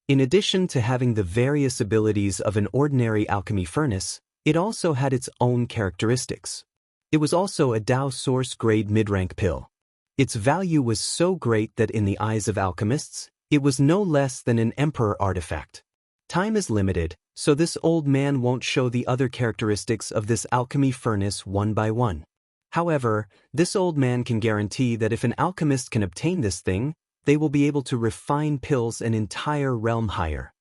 In addition to having the various abilities of an ordinary alchemy furnace, it also had its own characteristics. It was also a Dao source grade mid-rank pill. Its value was so great that in the eyes of alchemists, it was no less than an emperor artifact. Time is limited, so this old man won't show the other characteristics of this alchemy furnace one by one. However, this old man can guarantee that if an alchemist can obtain this thing, they will be able to refine pills an entire realm higher.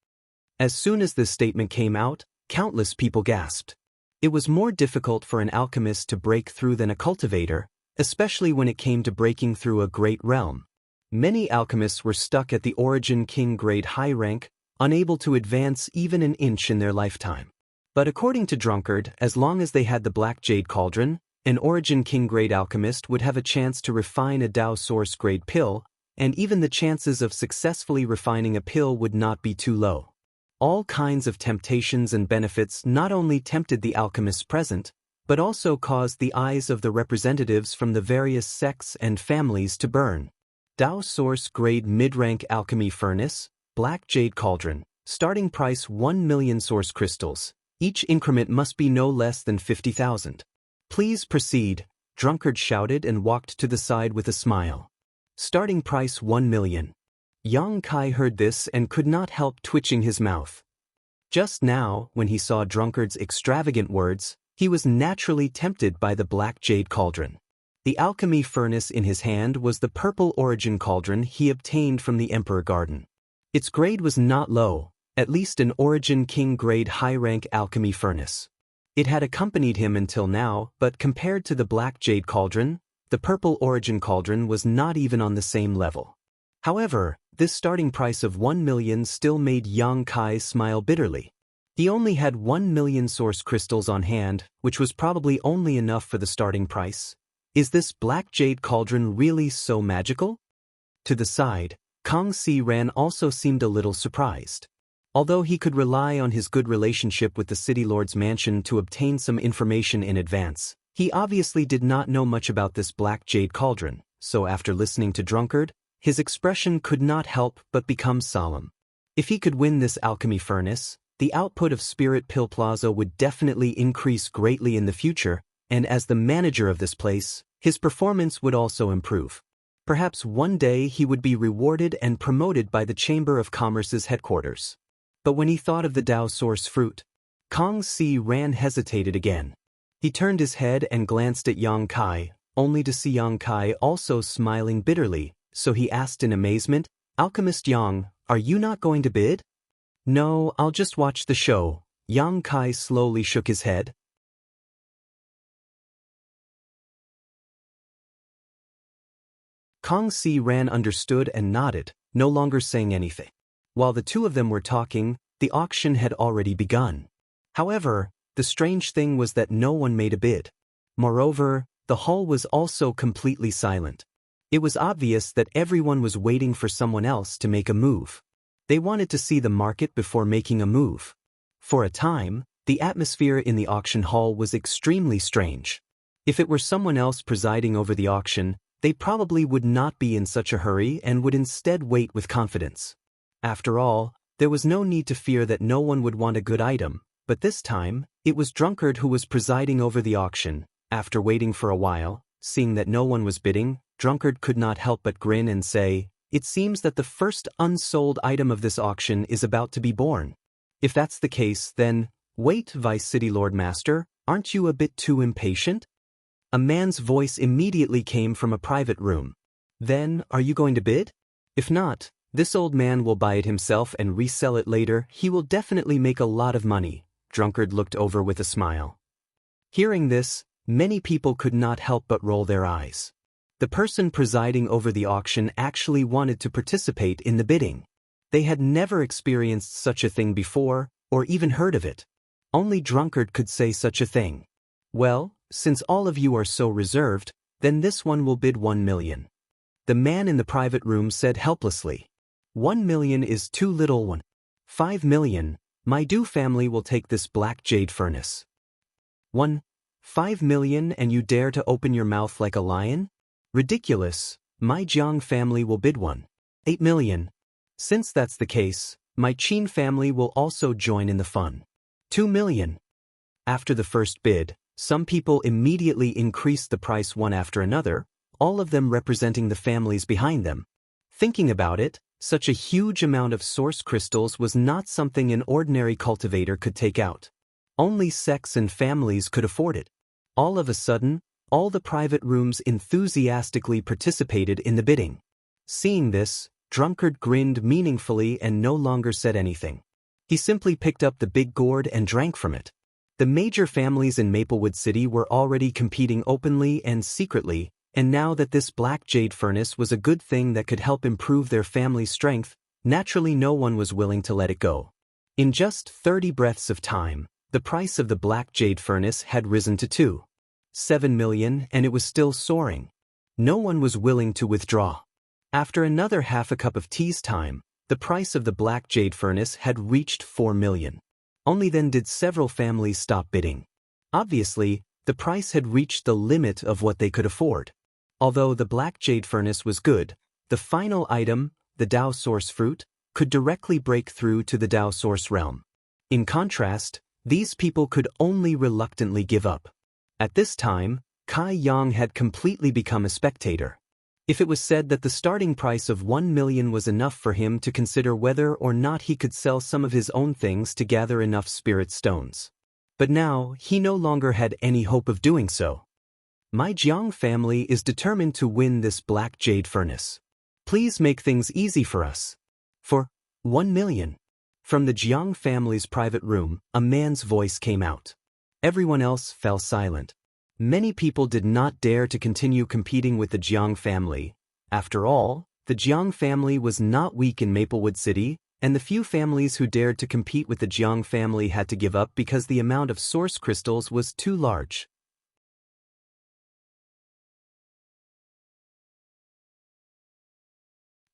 As soon as this statement came out, countless people gasped. It was more difficult for an alchemist to break through than a cultivator, especially when it came to breaking through a great realm. Many alchemists were stuck at the Origin King grade high rank, unable to advance even an inch in their lifetime. But according to Drunkard, as long as they had the Black Jade Cauldron, an Origin King grade alchemist would have a chance to refine a Dao Source grade pill, and even the chances of successfully refining a pill would not be too low. All kinds of temptations and benefits not only tempted the alchemists present, but also caused the eyes of the representatives from the various sects and families to burn. Dao Source grade mid-rank alchemy furnace, Black Jade Cauldron, starting price 1 million source crystals. Each increment must be no less than 50,000. Please proceed, Drunkard shouted and walked to the side with a smile. Starting price 1 million. Yang Kai heard this and could not help twitching his mouth. Just now, when he saw Drunkard's extravagant words, he was naturally tempted by the Black Jade Cauldron. The alchemy furnace in his hand was the purple origin cauldron he obtained from the Emperor Garden. Its grade was not low, at least an Origin King grade high-rank alchemy furnace. It had accompanied him until now, but compared to the Black Jade Cauldron, the purple origin cauldron was not even on the same level. However, this starting price of 1 million still made Yang Kai smile bitterly. He only had 1 million source crystals on hand, which was probably only enough for the starting price. Is this Black Jade Cauldron really so magical? To the side, Kong Si Ran also seemed a little surprised. Although he could rely on his good relationship with the City Lord's mansion to obtain some information in advance, he obviously did not know much about this Black Jade Cauldron, so after listening to Drunkard, his expression could not help but become solemn. If he could win this alchemy furnace, the output of Spirit Pill Plaza would definitely increase greatly in the future, and as the manager of this place, his performance would also improve. Perhaps one day he would be rewarded and promoted by the Chamber of Commerce's headquarters. But when he thought of the Dao Source fruit, Kong Si Ran hesitated again. He turned his head and glanced at Yang Kai, only to see Yang Kai also smiling bitterly, so he asked in amazement, "Alchemist Yang, are you not going to bid?" "No, I'll just watch the show." Yang Kai slowly shook his head. Kong Si Ran understood and nodded, no longer saying anything. While the two of them were talking, the auction had already begun. However, the strange thing was that no one made a bid. Moreover, the hall was also completely silent. It was obvious that everyone was waiting for someone else to make a move. They wanted to see the market before making a move. For a time, the atmosphere in the auction hall was extremely strange. If it were someone else presiding over the auction, they probably would not be in such a hurry and would instead wait with confidence. After all, there was no need to fear that no one would want a good item, but this time, it was Drunkard who was presiding over the auction. After waiting for a while, seeing that no one was bidding, Drunkard could not help but grin and say, "It seems that the first unsold item of this auction is about to be born. If that's the case, then, wait, Vice City Lord Master, aren't you a bit too impatient?" A man's voice immediately came from a private room. "Then, are you going to bid? If not, this old man will buy it himself and resell it later. He will definitely make a lot of money." Drunkard looked over with a smile. Hearing this, many people could not help but roll their eyes. The person presiding over the auction actually wanted to participate in the bidding. They had never experienced such a thing before, or even heard of it. Only Drunkard could say such a thing. "Well, since all of you are so reserved, then this one will bid 1 million. The man in the private room said helplessly. 1 million is too little. 5 million, my Dew family will take this black jade furnace. 5 million and you dare to open your mouth like a lion? Ridiculous, my Jiang family will bid 8 million. Since that's the case, my Qin family will also join in the fun. 2 million. After the first bid, some people immediately increased the price one after another, all of them representing the families behind them. Thinking about it, such a huge amount of source crystals was not something an ordinary cultivator could take out. Only sects and families could afford it. All of a sudden, all the private rooms enthusiastically participated in the bidding. Seeing this, Drunkard grinned meaningfully and no longer said anything. He simply picked up the big gourd and drank from it. The major families in Maplewood City were already competing openly and secretly, and now that this black jade furnace was a good thing that could help improve their family's strength, naturally no one was willing to let it go. In just 30 breaths of time, the price of the black jade furnace had risen to 2.7 million and it was still soaring. No one was willing to withdraw. After another half a cup of tea's time, the price of the black jade furnace had reached 4 million. Only then did several families stop bidding. Obviously, the price had reached the limit of what they could afford. Although the black jade furnace was good, the final item, the Dao Source Fruit, could directly break through to the Dao Source realm. In contrast, these people could only reluctantly give up. At this time, Kai Yang had completely become a spectator. If it was said that the starting price of 1 million was enough for him to consider whether or not he could sell some of his own things to gather enough spirit stones. But now, he no longer had any hope of doing so. My Jiang family is determined to win this black jade furnace. Please make things easy for us. For 1 million. From the Jiang family's private room, a man's voice came out. Everyone else fell silent. Many people did not dare to continue competing with the Jiang family. After all, the Jiang family was not weak in Maplewood City, and the few families who dared to compete with the Jiang family had to give up because the amount of source crystals was too large.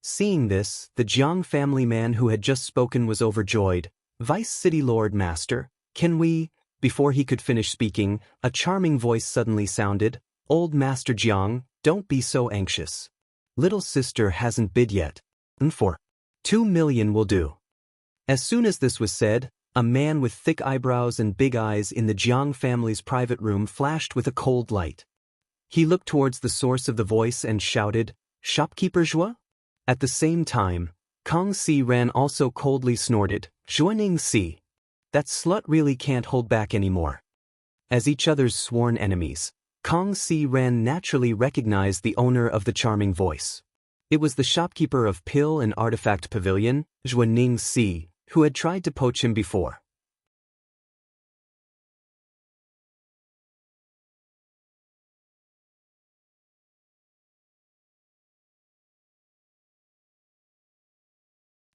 Seeing this, the Jiang family man who had just spoken was overjoyed. "Vice City Lord Master, can we..." Before he could finish speaking, a charming voice suddenly sounded. "Old Master Jiang, don't be so anxious. Little sister hasn't bid yet. And for 2 million will do." As soon as this was said, a man with thick eyebrows and big eyes in the Jiang family's private room flashed with a cold light. He looked towards the source of the voice and shouted, "Shopkeeper Zhua?" At the same time, Kong Si Ran also coldly snorted, "Zhuaning Si. That slut really can't hold back anymore." As each other's sworn enemies, Kong Si Ran naturally recognized the owner of the charming voice. It was the shopkeeper of Pill and Artifact Pavilion, Zhuaning Si, who had tried to poach him before.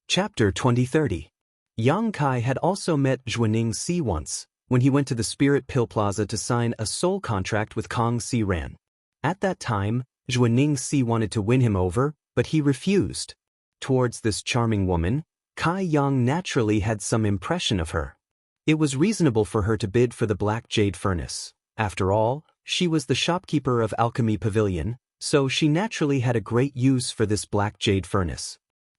Chapter 2030. Yang Kai had also met Zhuaning Si once, when he went to the Spirit Pill Plaza to sign a soul contract with Kong Si Ran. At that time, Zhuaning Si wanted to win him over, but he refused. Towards this charming woman, Kai Yang naturally had some impression of her. It was reasonable for her to bid for the black jade furnace. After all, she was the shopkeeper of Alchemy Pavilion, so she naturally had a great use for this black jade furnace.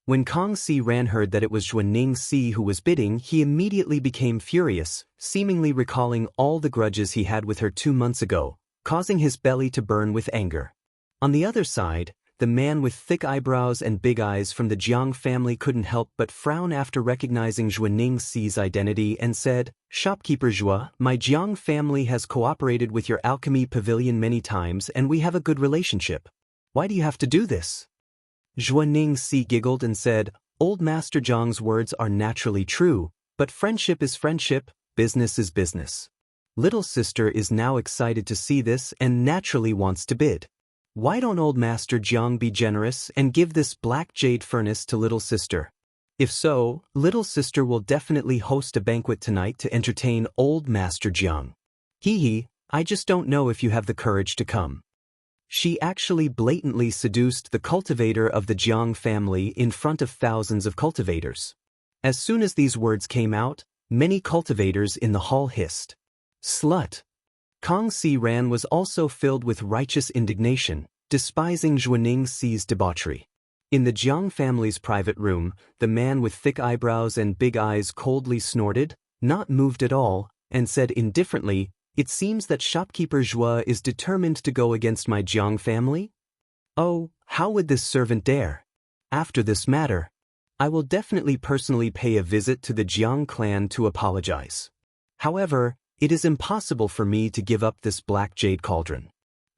When Kong Si Ran heard that it was Xuanning Si who was bidding, he immediately became furious, seemingly recalling all the grudges he had with her 2 months ago, causing his belly to burn with anger. On the other side, the man with thick eyebrows and big eyes from the Jiang family couldn't help but frown after recognizing Xuanning Si's identity and said, "Shopkeeper Zhua, my Jiang family has cooperated with your alchemy pavilion many times and we have a good relationship. Why do you have to do this?" Xuanning Si giggled and said, "Old Master Jiang's words are naturally true, but friendship is friendship, business is business. Little sister is now excited to see this and naturally wants to bid. Why don't Old Master Jiang be generous and give this black jade furnace to little sister? If so, little sister will definitely host a banquet tonight to entertain Old Master Jiang. Hee, I just don't know if you have the courage to come." She actually blatantly seduced the cultivator of the Jiang family in front of thousands of cultivators. As soon as these words came out, many cultivators in the hall hissed, "Slut!" Kong Si Ran was also filled with righteous indignation, despising Xuanning Si's debauchery. In the Jiang family's private room, the man with thick eyebrows and big eyes coldly snorted, not moved at all, and said indifferently, "It seems that shopkeeper Zhua is determined to go against my Jiang family? Oh, how would this servant dare? After this matter, I will definitely personally pay a visit to the Jiang clan to apologize. However, it is impossible for me to give up this black jade cauldron."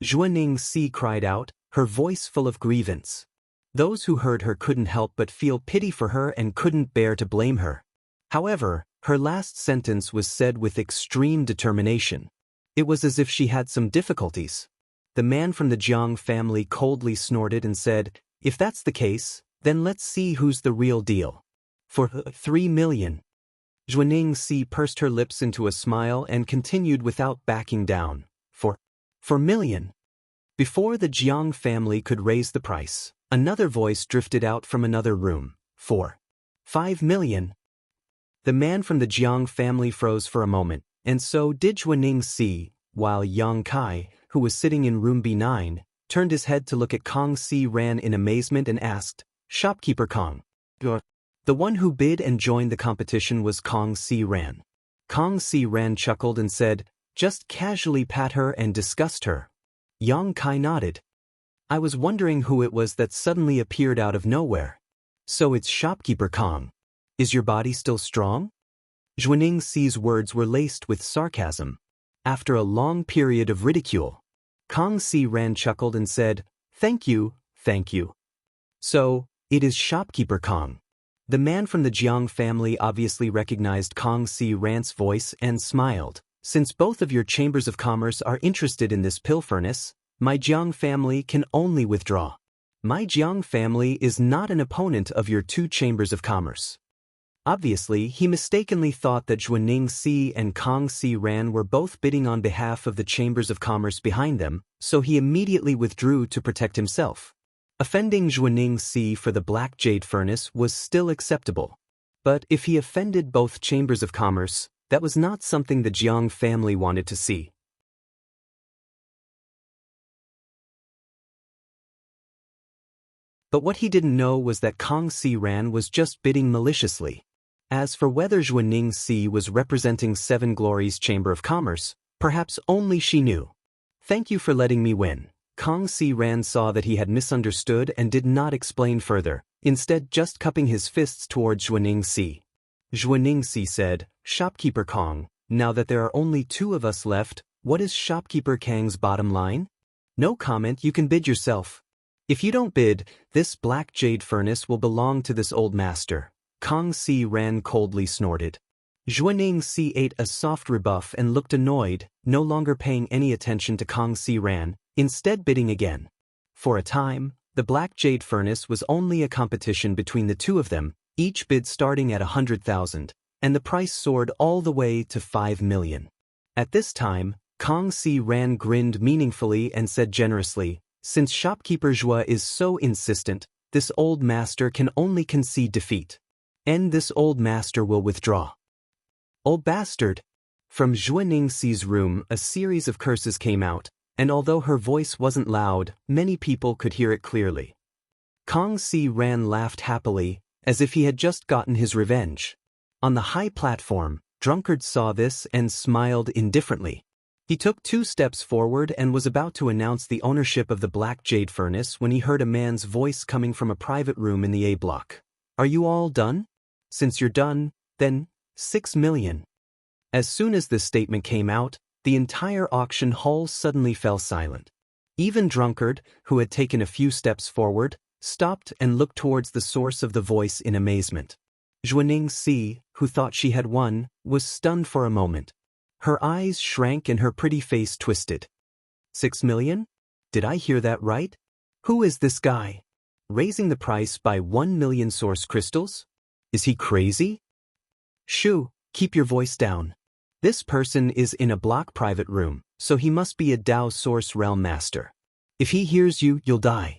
Xuanning Si cried out, her voice full of grievance. Those who heard her couldn't help but feel pity for her and couldn't bear to blame her. However, her last sentence was said with extreme determination. It was as if she had some difficulties. The man from the Jiang family coldly snorted and said, "If that's the case, then let's see who's the real deal. For 3 million. Xuanning Si pursed her lips into a smile and continued without backing down. For million." Before the Jiang family could raise the price, another voice drifted out from another room. For 5 million. The man from the Jiang family froze for a moment, and so did Xuanning Si, while Yang Kai, who was sitting in room B9, turned his head to look at Kong Si Ran in amazement and asked, "Shopkeeper Kong." The one who bid and joined the competition was Kong Si Ran. Kong Si Ran chuckled and said, "Just casually pat her and disgust her." Yang Kai nodded. "I was wondering who it was that suddenly appeared out of nowhere. So it's Shopkeeper Kong. Is your body still strong?" Xuanning Si's words were laced with sarcasm. After a long period of ridicule, Kong Si Ran chuckled and said, Thank you. "So, it is Shopkeeper Kong." The man from the Jiang family obviously recognized Kong Si Ran's voice and smiled. "Since both of your chambers of commerce are interested in this pill furnace, my Jiang family can only withdraw. My Jiang family is not an opponent of your 2 chambers of commerce." Obviously, he mistakenly thought that Xuanning Si and Kong Si Ran were both bidding on behalf of the chambers of commerce behind them, so he immediately withdrew to protect himself. Offending Xuanning Si for the black jade furnace was still acceptable. But if he offended both chambers of commerce, that was not something the Jiang family wanted to see. But what he didn't know was that Kong Si Ran was just bidding maliciously. As for whether Xuanning Si was representing 7 Glories Chamber of Commerce, perhaps only she knew. "Thank you for letting me win." Kong Si Ran saw that he had misunderstood and did not explain further, instead just cupping his fists towards Xuanning Si. Xuanning Si said, "Shopkeeper Kong, now that there are only 2 of us left, what is Shopkeeper Kang's bottom line?" "No comment, you can bid yourself." "If you don't bid, this black jade furnace will belong to this old master." Kong Si Ran coldly snorted. Xuanning Si ate a soft rebuff and looked annoyed, no longer paying any attention to Kong Si Ran, instead bidding again. For a time, the black jade furnace was only a competition between the 2 of them, each bid starting at 100,000, and the price soared all the way to 5 million. At this time, Kong Si Ran grinned meaningfully and said generously, "Since shopkeeper Zhua is so insistent, this old master can only concede defeat. And this old master will withdraw." "Old bastard!" From Xuanning Si's room, a series of curses came out, and although her voice wasn't loud, many people could hear it clearly. Kong Si Ran laughed happily, as if he had just gotten his revenge. On the high platform, Drunkard saw this and smiled indifferently. He took 2 steps forward and was about to announce the ownership of the Black Jade Furnace when he heard a man's voice coming from a private room in the A block. "Are you all done? Since you're done, then 6 million. As soon as this statement came out, the entire auction hall suddenly fell silent. Even Drunkard, who had taken a few steps forward, stopped and looked towards the source of the voice in amazement. Xuanning Si, who thought she had won, was stunned for a moment. Her eyes shrank and her pretty face twisted. 6 million? Did I hear that right? Who is this guy? Raising the price by 1 million source crystals? Is he crazy? Shoo, keep your voice down. This person is in a block private room, so he must be a Dao Source Realm Master. If he hears you, you'll die.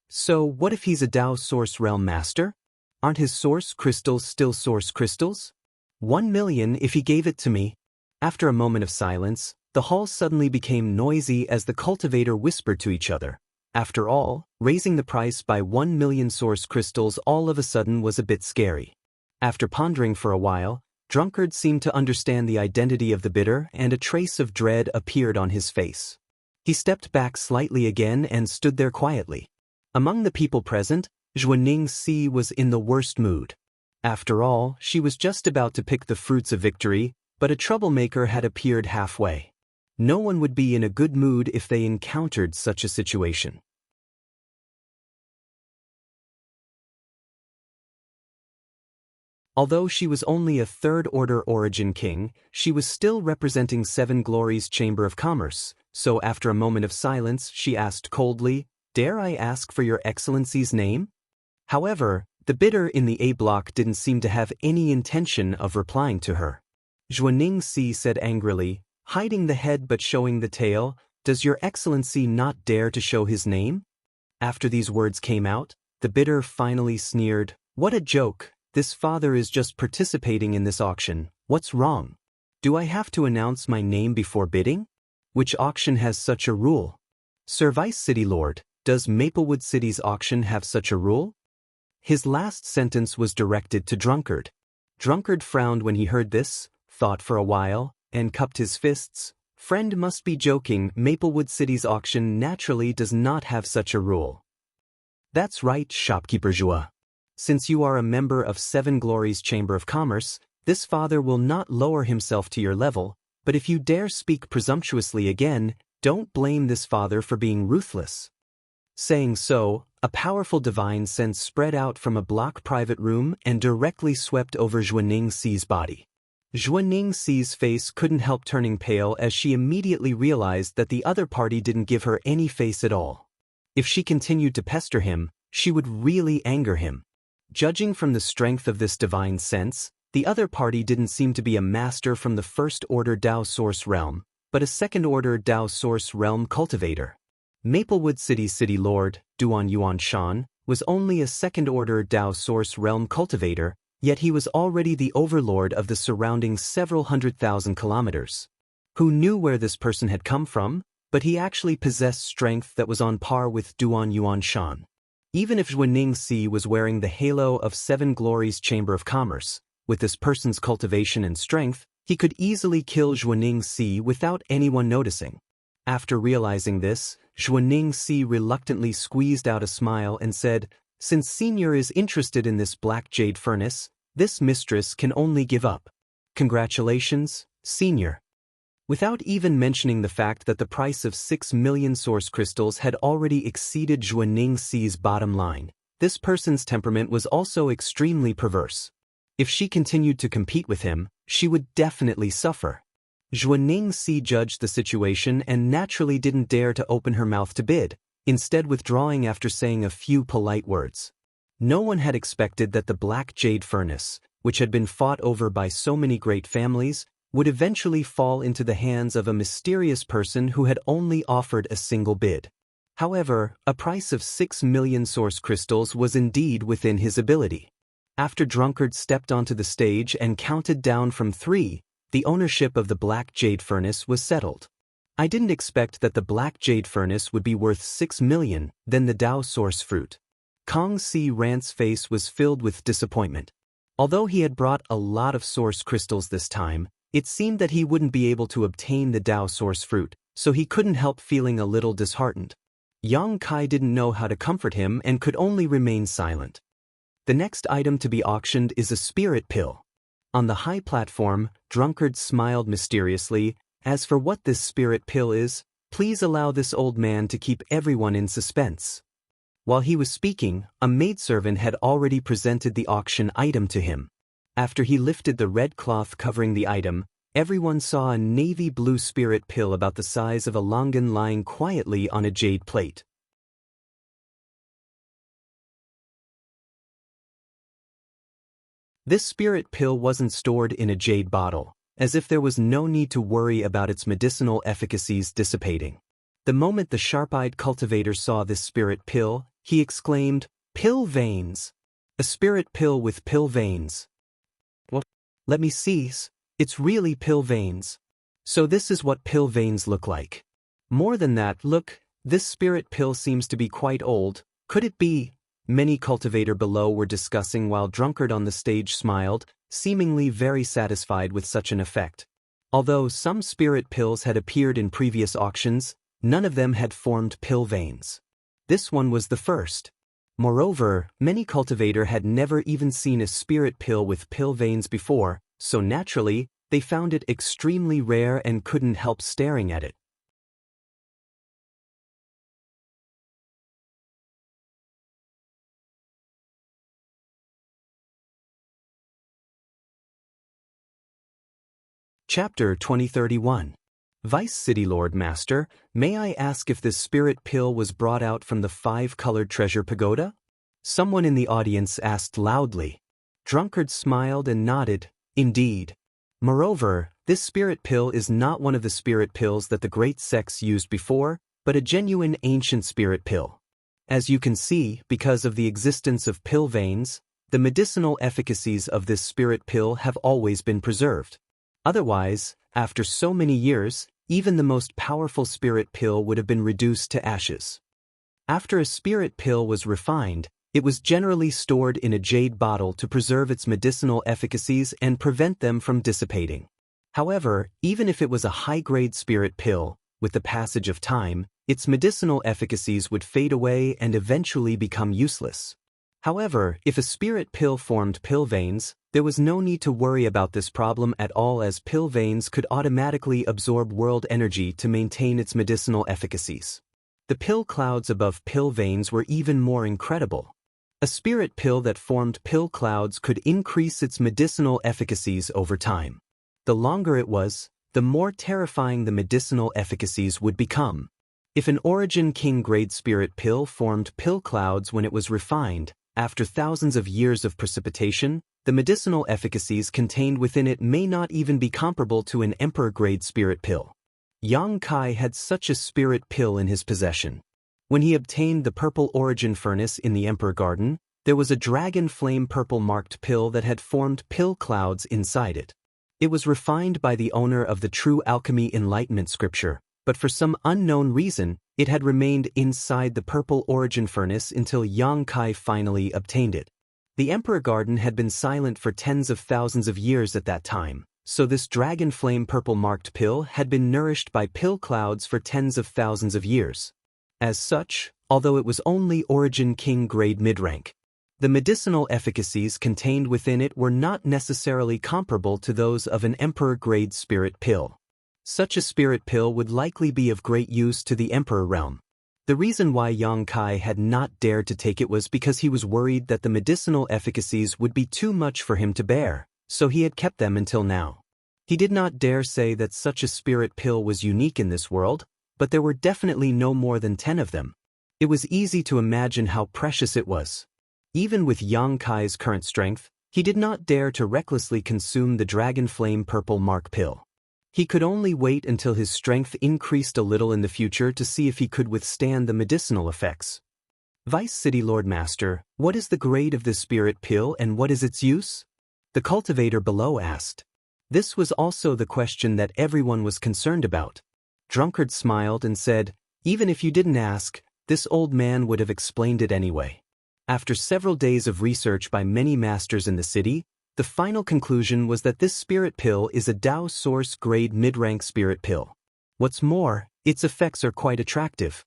So what if he's a Dao Source Realm Master? Aren't his source crystals still source crystals? 1 million if he gave it to me. After a moment of silence, the hall suddenly became noisy as the cultivator whispered to each other. After all, raising the price by 1 million source crystals all of a sudden was a bit scary. After pondering for a while, Drunkard seemed to understand the identity of the bidder and a trace of dread appeared on his face. He stepped back slightly again and stood there quietly. Among the people present, Xuanning Si was in the worst mood. After all, she was just about to pick the fruits of victory, but a troublemaker had appeared halfway. No one would be in a good mood if they encountered such a situation. Although she was only a third-order origin king, she was still representing Seven Glories Chamber of Commerce, so after a moment of silence she asked coldly, "Dare I ask for your excellency's name?" However, the bidder in the A block didn't seem to have any intention of replying to her. Xuanning Si said angrily, hiding the head but showing the tail, "Does your excellency not dare to show his name?" After these words came out, the bidder finally sneered, "What a joke! This father is just participating in this auction. What's wrong? Do I have to announce my name before bidding? Which auction has such a rule? Sir Vice City Lord, does Maplewood City's auction have such a rule?" His last sentence was directed to Drunkard. Drunkard frowned when he heard this, thought for a while, and cupped his fists. Friend must be joking. Maplewood City's auction naturally does not have such a rule. That's right, shopkeeper Zhua. Since you are a member of Seven Glories Chamber of Commerce, this father will not lower himself to your level, but if you dare speak presumptuously again, don't blame this father for being ruthless. Saying so, a powerful divine sense spread out from a block private room and directly swept over Xuanning Si's body. Xuanning Si's face couldn't help turning pale as she immediately realized that the other party didn't give her any face at all. If she continued to pester him, she would really anger him. Judging from the strength of this divine sense, the other party didn't seem to be a master from the first-order Dao Source Realm, but a second-order Dao Source Realm cultivator. Maplewood City's City Lord, Duan Yuan Shan, was only a second-order Dao Source Realm cultivator, yet he was already the overlord of the surrounding several 100,000 kilometers. Who knew where this person had come from, but he actually possessed strength that was on par with Duan Yuan Shan. Even if Xuanning Si was wearing the halo of Seven Glories Chamber of Commerce, with this person's cultivation and strength, he could easily kill Xuanning Si without anyone noticing. After realizing this, Xuanning Si reluctantly squeezed out a smile and said, "Since Senior is interested in this Black Jade Furnace, this mistress can only give up. Congratulations, Senior." Without even mentioning the fact that the price of 6 million source crystals had already exceeded Xuanning Si's bottom line, this person's temperament was also extremely perverse. If she continued to compete with him, she would definitely suffer. Xuanning Si judged the situation and naturally didn't dare to open her mouth to bid, instead withdrawing after saying a few polite words. No one had expected that the Black Jade Furnace, which had been fought over by so many great families, would eventually fall into the hands of a mysterious person who had only offered a single bid. However, a price of 6 million source crystals was indeed within his ability. After Drunkard stepped onto the stage and counted down from 3, the ownership of the Black Jade Furnace was settled. I didn't expect that the Black Jade Furnace would be worth 6 million, then the Dao Source Fruit. Kong Si Rant's face was filled with disappointment. Although he had brought a lot of source crystals this time, it seemed that he wouldn't be able to obtain the Dao source fruit, so he couldn't help feeling a little disheartened. Yang Kai didn't know how to comfort him and could only remain silent. The next item to be auctioned is a spirit pill. On the high platform, Drunkard smiled mysteriously. As for what this spirit pill is, please allow this old man to keep everyone in suspense. While he was speaking, a maidservant had already presented the auction item to him. After he lifted the red cloth covering the item, everyone saw a navy blue spirit pill about the size of a longan lying quietly on a jade plate. This spirit pill wasn't stored in a jade bottle, as if there was no need to worry about its medicinal efficacies dissipating. The moment the sharp-eyed cultivator saw this spirit pill, he exclaimed, "Pill veins! A spirit pill with pill veins! What? Let me see. It's really pill veins. So this is what pill veins look like. More than that, look, this spirit pill seems to be quite old. Could it be?" Many cultivator below were discussing while Drunkard on the stage smiled, seemingly very satisfied with such an effect. Although some spirit pills had appeared in previous auctions, none of them had formed pill veins. This one was the first. Moreover, many cultivator had never even seen a spirit pill with pill veins before, so naturally, they found it extremely rare and couldn't help staring at it. Chapter 2031. Vice City Lord Master, may I ask if this spirit pill was brought out from the 5-colored treasure pagoda? Someone in the audience asked loudly. Drunkard smiled and nodded, indeed. Moreover, this spirit pill is not one of the spirit pills that the great sects used before, but a genuine ancient spirit pill. As you can see, because of the existence of pill veins, the medicinal efficacies of this spirit pill have always been preserved. Otherwise, after so many years, even the most powerful spirit pill would have been reduced to ashes. After a spirit pill was refined, it was generally stored in a jade bottle to preserve its medicinal efficacies and prevent them from dissipating. However, even if it was a high-grade spirit pill, with the passage of time, its medicinal efficacies would fade away and eventually become useless. However, if a spirit pill formed pill veins, there was no need to worry about this problem at all, as pill veins could automatically absorb world energy to maintain its medicinal efficacies. The pill clouds above pill veins were even more incredible. A spirit pill that formed pill clouds could increase its medicinal efficacies over time. The longer it was, the more terrifying the medicinal efficacies would become. If an Origin King grade spirit pill formed pill clouds when it was refined, after thousands of years of precipitation, the medicinal efficacies contained within it may not even be comparable to an Emperor-grade spirit pill. Yang Kai had such a spirit pill in his possession. When he obtained the purple origin furnace in the Emperor Garden, there was a dragon flame purple marked pill that had formed pill clouds inside it. It was refined by the owner of the True Alchemy Enlightenment scripture, but for some unknown reason, it had remained inside the purple origin furnace until Yang Kai finally obtained it. The Emperor Garden had been silent for tens of thousands of years at that time, so this dragon flame purple marked pill had been nourished by pill clouds for tens of thousands of years. As such, although it was only Origin King grade mid-rank, the medicinal efficacies contained within it were not necessarily comparable to those of an Emperor grade spirit pill. Such a spirit pill would likely be of great use to the Emperor realm. The reason why Yang Kai had not dared to take it was because he was worried that the medicinal efficacies would be too much for him to bear, so he had kept them until now. He did not dare say that such a spirit pill was unique in this world, but there were definitely no more than 10 of them. It was easy to imagine how precious it was. Even with Yang Kai's current strength, he did not dare to recklessly consume the Dragon Flame Purple Mark pill. He could only wait until his strength increased a little in the future to see if he could withstand the medicinal effects. Vice City Lord Master, what is the grade of this spirit pill and what is its use? The cultivator below asked. This was also the question that everyone was concerned about. Drunkard smiled and said, even if you didn't ask, this old man would have explained it anyway. After several days of research by many masters in the city, the final conclusion was that this spirit pill is a Dao source grade mid-rank spirit pill. What's more, its effects are quite attractive.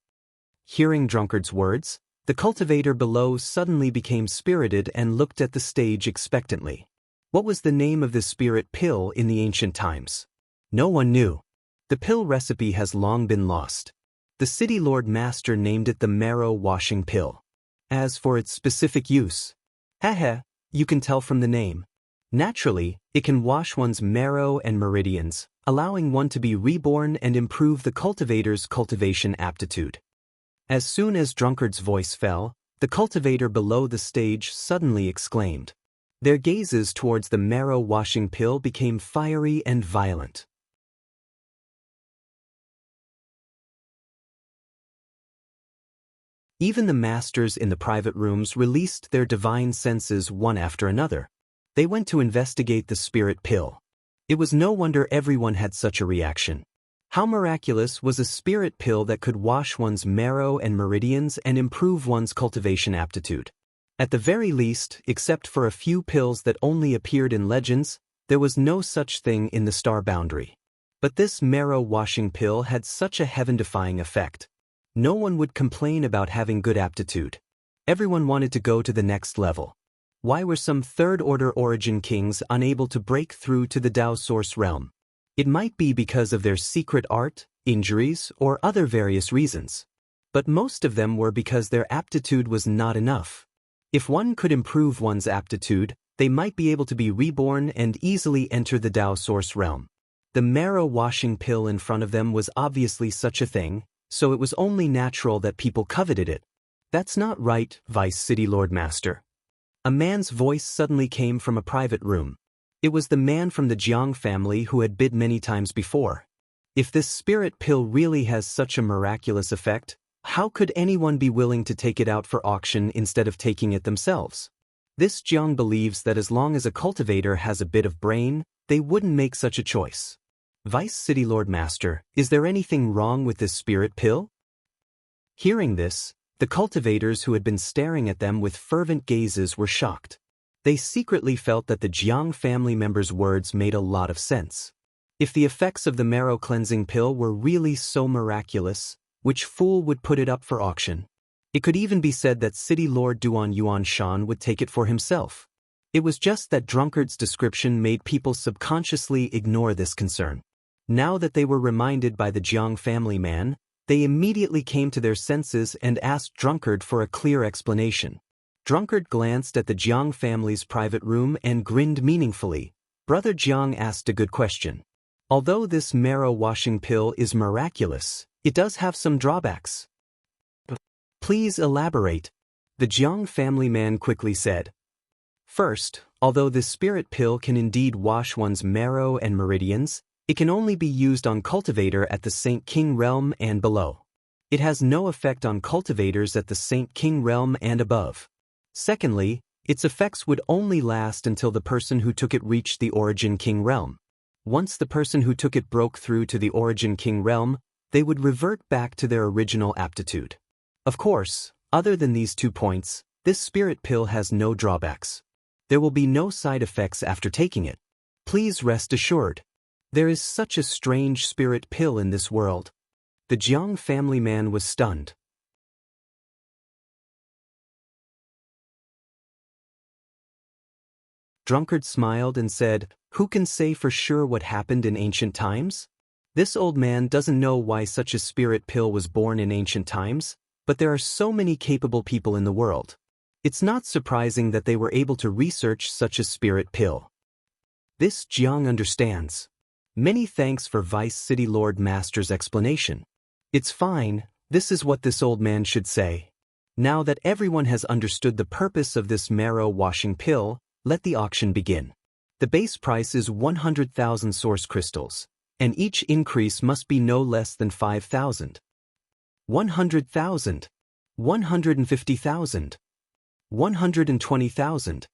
Hearing Drunkard's words, the cultivator below suddenly became spirited and looked at the stage expectantly. What was the name of this spirit pill in the ancient times? No one knew. The pill recipe has long been lost. The city lord master named it the marrow washing pill. As for its specific use, you can tell from the name. Naturally, it can wash one's marrow and meridians, allowing one to be reborn and improve the cultivator's cultivation aptitude. As soon as Drunkard's voice fell, the cultivator below the stage suddenly exclaimed. Their gazes towards the marrow-washing pill became fiery and violent. Even the masters in the private rooms released their divine senses one after another. They went to investigate the spirit pill. It was no wonder everyone had such a reaction. How miraculous was a spirit pill that could wash one's marrow and meridians and improve one's cultivation aptitude? At the very least, except for a few pills that only appeared in legends, there was no such thing in the star boundary. But this marrow-washing pill had such a heaven-defying effect. No one would complain about having good aptitude. Everyone wanted to go to the next level. Why were some third-order origin kings unable to break through to the Dao source realm? It might be because of their secret art, injuries, or other various reasons. But most of them were because their aptitude was not enough. If one could improve one's aptitude, they might be able to be reborn and easily enter the Dao source realm. The marrow-washing pill in front of them was obviously such a thing, so it was only natural that people coveted it. That's not right, Vice City Lord Master. A man's voice suddenly came from a private room. It was the man from the Jiang family who had bid many times before. If this spirit pill really has such a miraculous effect, how could anyone be willing to take it out for auction instead of taking it themselves? This Jiang believes that as long as a cultivator has a bit of brain, they wouldn't make such a choice. Vice City Lord Master, is there anything wrong with this spirit pill? Hearing this, the cultivators who had been staring at them with fervent gazes were shocked. They secretly felt that the Jiang family members' words made a lot of sense. If the effects of the marrow cleansing pill were really so miraculous, which fool would put it up for auction? It could even be said that City Lord Duan Yuan Shan would take it for himself. It was just that Drunkard's description made people subconsciously ignore this concern. Now that they were reminded by the Jiang family man, they immediately came to their senses and asked Drunkard for a clear explanation. Drunkard glanced at the Jiang family's private room and grinned meaningfully. Brother Jiang asked a good question. Although this marrow-washing pill is miraculous, it does have some drawbacks. Please elaborate, the Jiang family man quickly said. First, although this spirit pill can indeed wash one's marrow and meridians, it can only be used on cultivator at the Saint King realm and below. It has no effect on cultivators at the Saint King realm and above. Secondly, its effects would only last until the person who took it reached the Origin King realm. Once the person who took it broke through to the Origin King realm, they would revert back to their original aptitude. Of course, other than these 2 points, this spirit pill has no drawbacks. There will be no side effects after taking it. Please rest assured. There is such a strange spirit pill in this world. The Jiang family man was stunned. Drunkard smiled and said, "Who can say for sure what happened in ancient times? This old man doesn't know why such a spirit pill was born in ancient times, but there are so many capable people in the world. It's not surprising that they were able to research such a spirit pill. This Jiang understands. Many thanks for Vice City Lord Master's explanation. It's fine, this is what this old man should say. Now that everyone has understood the purpose of this marrow-washing pill, let the auction begin. The base price is 100,000 source crystals, and each increase must be no less than 5,000. 100,000. 150,000. 120,000.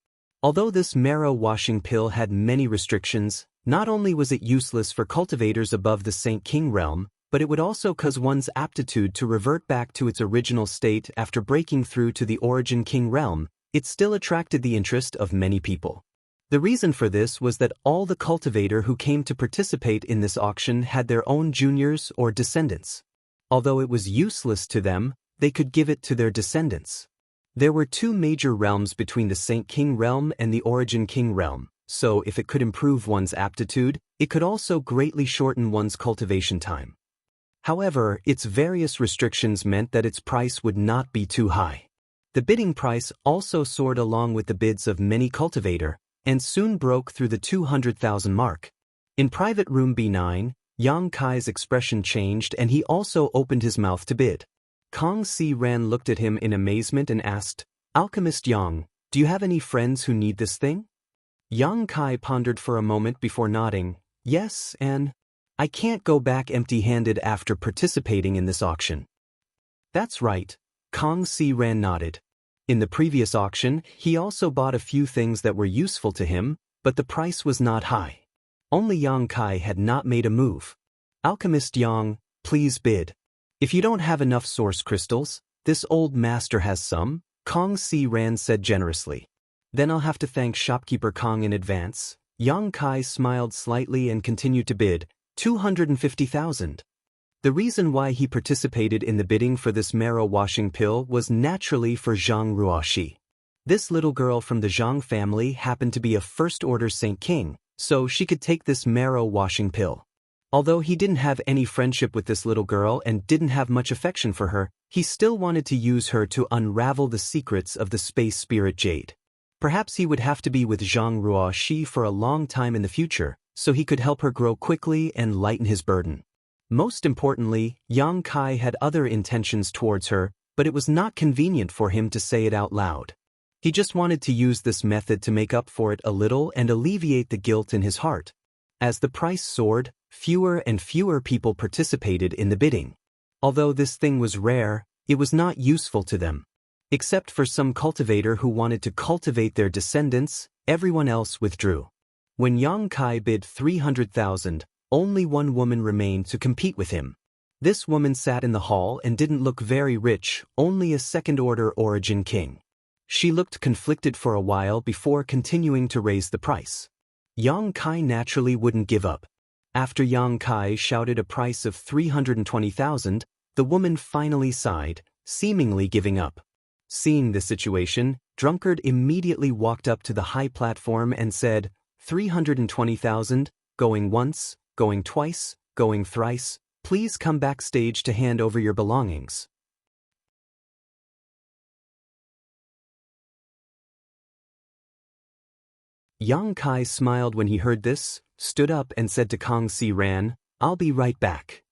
Although this marrow-washing pill had many restrictions, not only was it useless for cultivators above the Saint King realm, but it would also cause one's aptitude to revert back to its original state after breaking through to the Origin King realm. It still attracted the interest of many people. The reason for this was that all the cultivator who came to participate in this auction had their own juniors or descendants. Although it was useless to them, they could give it to their descendants. There were two major realms between the Saint King realm and the Origin King realm, so if it could improve one's aptitude, it could also greatly shorten one's cultivation time. However, its various restrictions meant that its price would not be too high. The bidding price also soared along with the bids of many cultivator, and soon broke through the 200,000 mark. In private room B9, Yang Kai's expression changed and he also opened his mouth to bid. Kong Si Ran looked at him in amazement and asked, "Alchemist Yang, do you have any friends who need this thing?" Yang Kai pondered for a moment before nodding, "Yes, and I can't go back empty-handed after participating in this auction." "That's right," Kong Si Ran nodded. In the previous auction, he also bought a few things that were useful to him, but the price was not high. Only Yang Kai had not made a move. "Alchemist Yang, please bid. If you don't have enough source crystals, this old master has some," Kong Si Ran said generously. "Then I'll have to thank shopkeeper Kong in advance." Yang Kai smiled slightly and continued to bid, 250,000. The reason why he participated in the bidding for this marrow washing pill was naturally for Zhang Ruoxi. This little girl from the Zhang family happened to be a first-order Saint King, so she could take this marrow washing pill. Although he didn't have any friendship with this little girl and didn't have much affection for her, he still wanted to use her to unravel the secrets of the space spirit jade. Perhaps he would have to be with Zhang Ruoxi for a long time in the future, so he could help her grow quickly and lighten his burden. Most importantly, Yang Kai had other intentions towards her, but it was not convenient for him to say it out loud. He just wanted to use this method to make up for it a little and alleviate the guilt in his heart. As the price soared, fewer and fewer people participated in the bidding. Although this thing was rare, it was not useful to them. Except for some cultivator who wanted to cultivate their descendants, everyone else withdrew. When Yang Kai bid 300,000, only one woman remained to compete with him. This woman sat in the hall and didn't look very rich, only a second-order Origin King. She looked conflicted for a while before continuing to raise the price. Yang Kai naturally wouldn't give up. After Yang Kai shouted a price of 320,000, the woman finally sighed, seemingly giving up. Seeing the situation, Drunkard immediately walked up to the high platform and said, 320,000, going once, going twice, going thrice, please come backstage to hand over your belongings. Yang Kai smiled when he heard this, stood up and said to Kong Si Ran, "I'll be right back.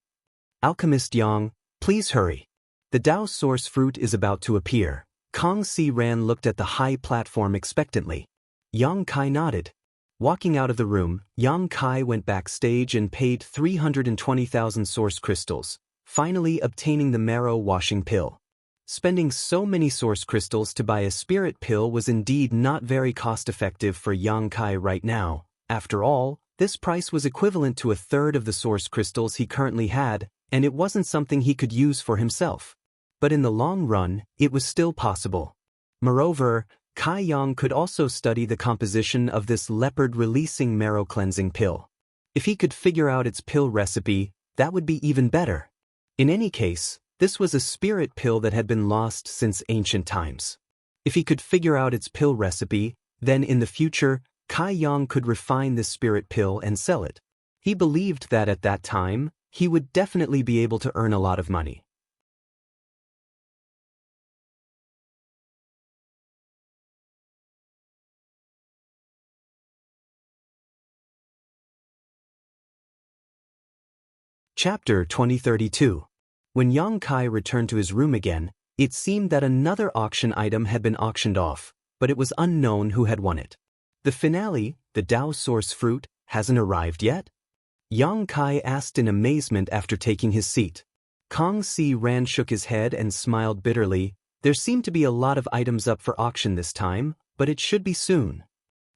Alchemist Yang, please hurry. The Dao source fruit is about to appear." Kong Si Ran looked at the high platform expectantly. Yang Kai nodded. Walking out of the room, Yang Kai went backstage and paid 320,000 source crystals, finally obtaining the marrow washing pill. Spending so many source crystals to buy a spirit pill was indeed not very cost-effective for Yang Kai right now. After all, this price was equivalent to a third of the source crystals he currently had, and it wasn't something he could use for himself. But in the long run, it was still possible. Moreover, Kai Yang could also study the composition of this leopard-releasing marrow-cleansing pill. If he could figure out its pill recipe, that would be even better. In any case, this was a spirit pill that had been lost since ancient times. If he could figure out its pill recipe, then in the future, Kai Yang could refine this spirit pill and sell it. He believed that at that time, he would definitely be able to earn a lot of money. Chapter 2032. When Yang Kai returned to his room again, it seemed that another auction item had been auctioned off, but it was unknown who had won it. The finale, the Dao source fruit, hasn't arrived yet? Yang Kai asked in amazement after taking his seat. Kong Si Ran shook his head and smiled bitterly. There seemed to be a lot of items up for auction this time, but it should be soon.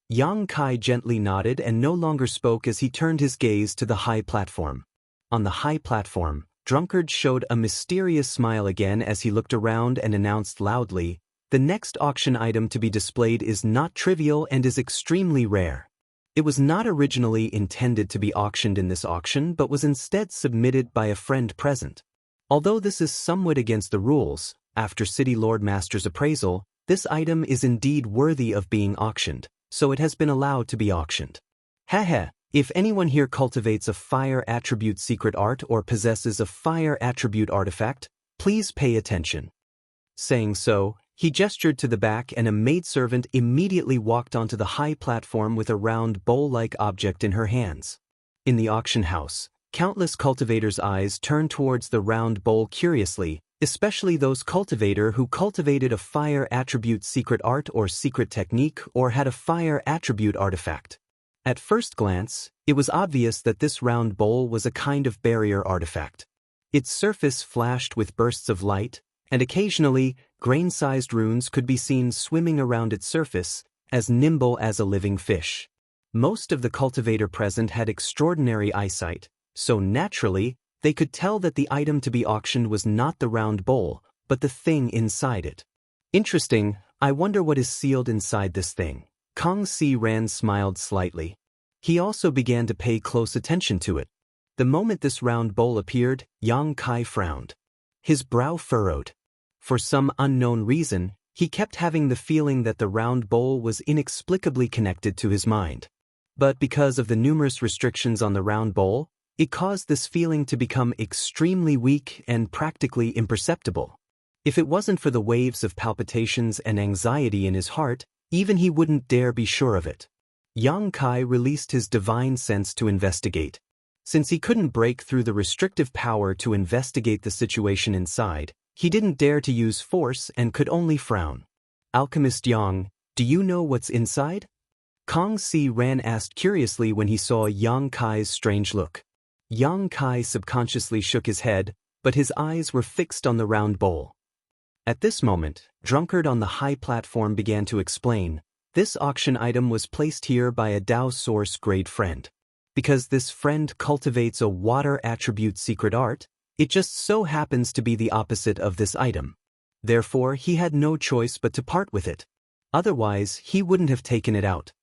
Yang Kai gently nodded and no longer spoke as he turned his gaze to the high platform. On the high platform, Drunkard showed a mysterious smile again as he looked around and announced loudly, "The next auction item to be displayed is not trivial and is extremely rare. It was not originally intended to be auctioned in this auction but was instead submitted by a friend present. Although this is somewhat against the rules, after City Lord Master's appraisal, this item is indeed worthy of being auctioned, so it has been allowed to be auctioned. Heh. If anyone here cultivates a fire attribute secret art or possesses a fire attribute artifact, please pay attention." Saying so, he gestured to the back and a maidservant immediately walked onto the high platform with a round bowl-like object in her hands. In the auction house, countless cultivators' eyes turned towards the round bowl curiously, especially those cultivator who cultivated a fire attribute secret art or secret technique or had a fire attribute artifact. At first glance, it was obvious that this round bowl was a kind of barrier artifact. Its surface flashed with bursts of light, and occasionally, grain-sized runes could be seen swimming around its surface, as nimble as a living fish. Most of the cultivator present had extraordinary eyesight, so naturally, they could tell that the item to be auctioned was not the round bowl, but the thing inside it. "Interesting, I wonder what is sealed inside this thing." Kong Si Ran smiled slightly. He also began to pay close attention to it. The moment this round bowl appeared, Yang Kai frowned. His brow furrowed. For some unknown reason, he kept having the feeling that the round bowl was inexplicably connected to his mind. But because of the numerous restrictions on the round bowl, it caused this feeling to become extremely weak and practically imperceptible. If it wasn't for the waves of palpitations and anxiety in his heart, even he wouldn't dare be sure of it. Yang Kai released his divine sense to investigate. Since he couldn't break through the restrictive power to investigate the situation inside, he didn't dare to use force and could only frown. "Alchemist Yang, do you know what's inside?" Kong Si Ran asked curiously when he saw Yang Kai's strange look. Yang Kai subconsciously shook his head, but his eyes were fixed on the round bowl. At this moment, Drunkard on the high platform began to explain, "This auction item was placed here by a Dao Source grade friend. Because this friend cultivates a water attribute secret art, it just so happens to be the opposite of this item. Therefore, he had no choice but to part with it. Otherwise, he wouldn't have taken it out."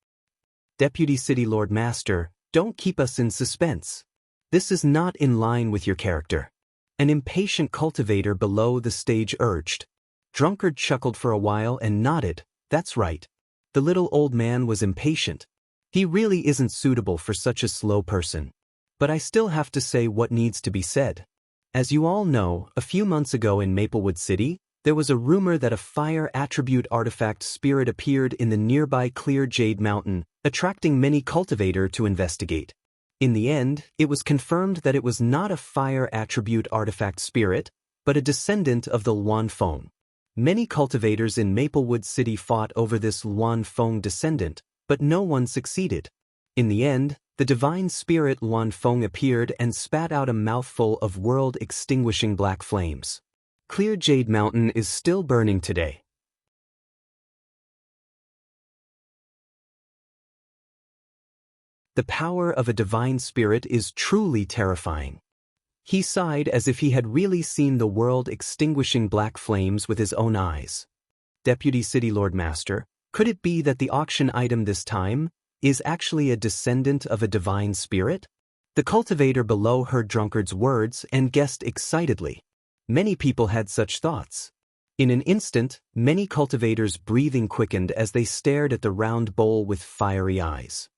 "Deputy City Lord Master, don't keep us in suspense. This is not in line with your character," an impatient cultivator below the stage urged. Drunkard chuckled for a while and nodded. "That's right. The little old man was impatient. He really isn't suitable for such a slow person. But I still have to say what needs to be said. As you all know, a few months ago in Maplewood City, there was a rumor that a fire attribute artifact spirit appeared in the nearby Clear Jade Mountain, attracting many cultivators to investigate. In the end, it was confirmed that it was not a fire attribute artifact spirit, but a descendant of the Luan Feng. Many cultivators in Maplewood City fought over this Luan Feng descendant, but no one succeeded. In the end, the divine spirit Luan Feng appeared and spat out a mouthful of world-extinguishing black flames. Clear Jade Mountain is still burning today. The power of a divine spirit is truly terrifying. He sighed as if he had really seen the world extinguishing black flames with his own eyes. "Deputy City Lord Master, could it be that the auction item this time is actually a descendant of a divine spirit?" The cultivator below heard Drunkard's words and guessed excitedly. Many people had such thoughts. In an instant, many cultivators' breathing quickened as they stared at the round bowl with fiery eyes.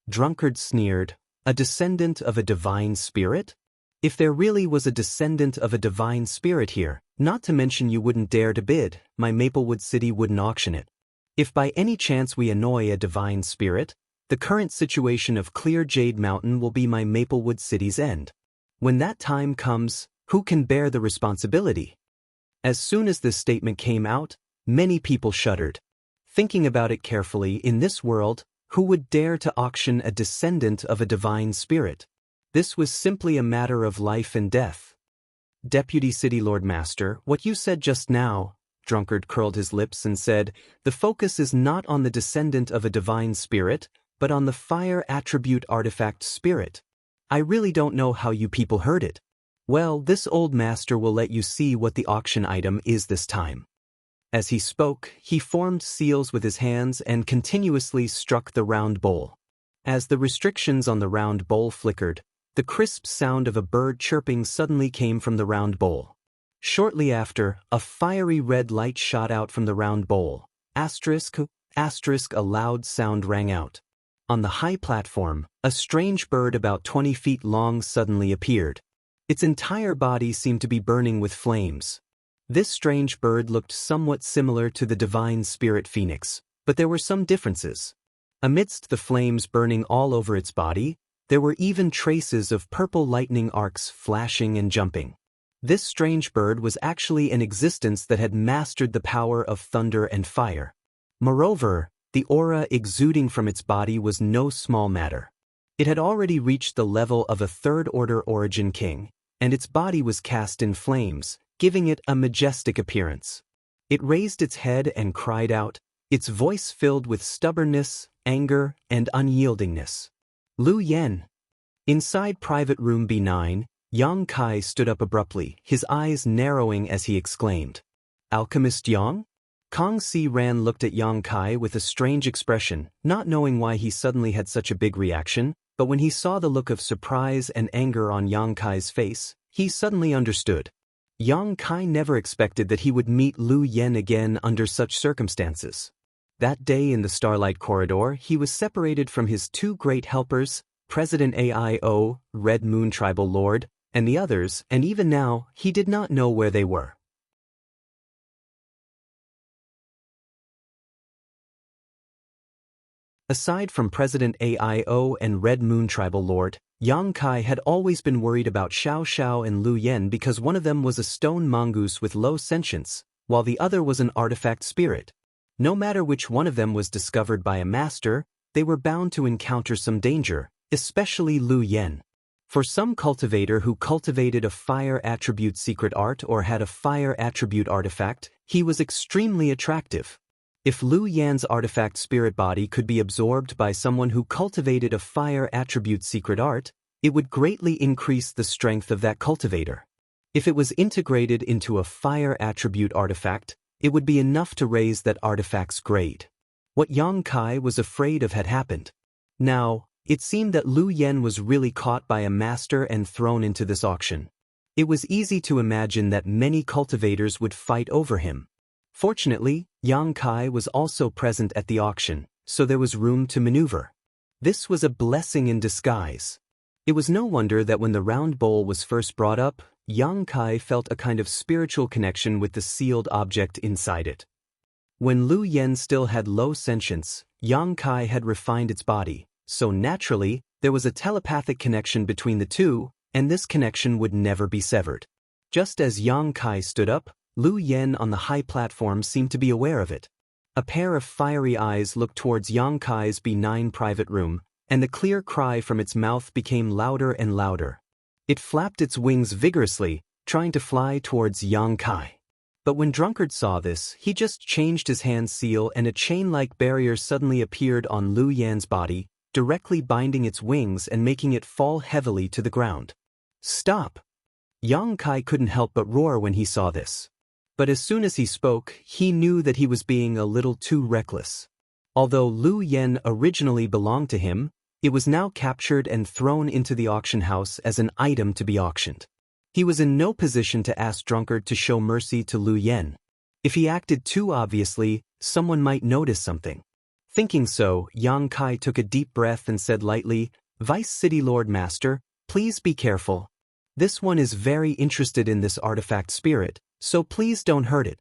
Drunkard sneered, "A descendant of a divine spirit? If there really was a descendant of a divine spirit here, not to mention you wouldn't dare to bid, my Maplewood City wouldn't auction it. If by any chance we annoy a divine spirit, the current situation of Clear Jade Mountain will be my Maplewood City's end. When that time comes, who can bear the responsibility?" As soon as this statement came out, many people shuddered. Thinking about it carefully, in this world, who would dare to auction a descendant of a divine spirit? This was simply a matter of life and death. "Deputy City Lord Master, what you said just now," Drunkard curled his lips and said, "the focus is not on the descendant of a divine spirit, but on the fire attribute artifact spirit. I really don't know how you people heard it. Well, this old master will let you see what the auction item is this time. As he spoke, he formed seals with his hands and continuously struck the round bowl. As the restrictions on the round bowl flickered, the crisp sound of a bird chirping suddenly came from the round bowl. Shortly after, a fiery red light shot out from the round bowl. Asterisk, a loud sound rang out. On the high platform, a strange bird about 20 feet long suddenly appeared. Its entire body seemed to be burning with flames. This strange bird looked somewhat similar to the divine spirit phoenix, but there were some differences. Amidst the flames burning all over its body, there were even traces of purple lightning arcs flashing and jumping. This strange bird was actually an existence that had mastered the power of thunder and fire. Moreover, the aura exuding from its body was no small matter. It had already reached the level of a third-order origin king, and its body was cast in flames, giving it a majestic appearance. It raised its head and cried out, its voice filled with stubbornness, anger, and unyieldingness. Lu Yen. Inside private room B9, Yang Kai stood up abruptly, his eyes narrowing as he exclaimed, "Alchemist Yang?" Kong Si Ran looked at Yang Kai with a strange expression, not knowing why he suddenly had such a big reaction, but when he saw the look of surprise and anger on Yang Kai's face, he suddenly understood. Yang Kai never expected that he would meet Lu Yen again under such circumstances. That day in the Starlight Corridor, he was separated from his two great helpers, President AIO, Red Moon Tribal Lord, and the others, and even now, he did not know where they were. Aside from President AIO and Red Moon Tribal Lord, Yang Kai had always been worried about Xiao Xiao and Lu Yen because one of them was a stone mongoose with low sentience, while the other was an artifact spirit. No matter which one of them was discovered by a master, they were bound to encounter some danger, especially Lu Yen. For some cultivator who cultivated a fire attribute secret art or had a fire attribute artifact, he was extremely attractive. If Lu Yan's artifact spirit body could be absorbed by someone who cultivated a fire attribute secret art, it would greatly increase the strength of that cultivator. If it was integrated into a fire attribute artifact, it would be enough to raise that artifact's grade. What Yang Kai was afraid of had happened. Now, it seemed that Lu Yen was really caught by a master and thrown into this auction. It was easy to imagine that many cultivators would fight over him. Fortunately, Yang Kai was also present at the auction, so there was room to maneuver. This was a blessing in disguise. It was no wonder that when the round bowl was first brought up, Yang Kai felt a kind of spiritual connection with the sealed object inside it. When Lu Yen still had low sentience, Yang Kai had refined its body, so naturally, there was a telepathic connection between the two, and this connection would never be severed. Just as Yang Kai stood up, Lu Yen on the high platform seemed to be aware of it. A pair of fiery eyes looked towards Yang Kai's B9 private room, and the clear cry from its mouth became louder and louder. It flapped its wings vigorously, trying to fly towards Yang Kai. But when Drunkard saw this, he just changed his hand seal and a chain-like barrier suddenly appeared on Lu Yan's body, directly binding its wings and making it fall heavily to the ground. "Stop!" Yang Kai couldn't help but roar when he saw this. But as soon as he spoke, he knew that he was being a little too reckless. Although Lu Yen originally belonged to him, it was now captured and thrown into the auction house as an item to be auctioned. He was in no position to ask Drunkard to show mercy to Lu Yen. If he acted too obviously, someone might notice something. Thinking so, Yang Kai took a deep breath and said lightly, "Vice City Lord Master, please be careful. This one is very interested in this artifact spirit, so please don't hurt it."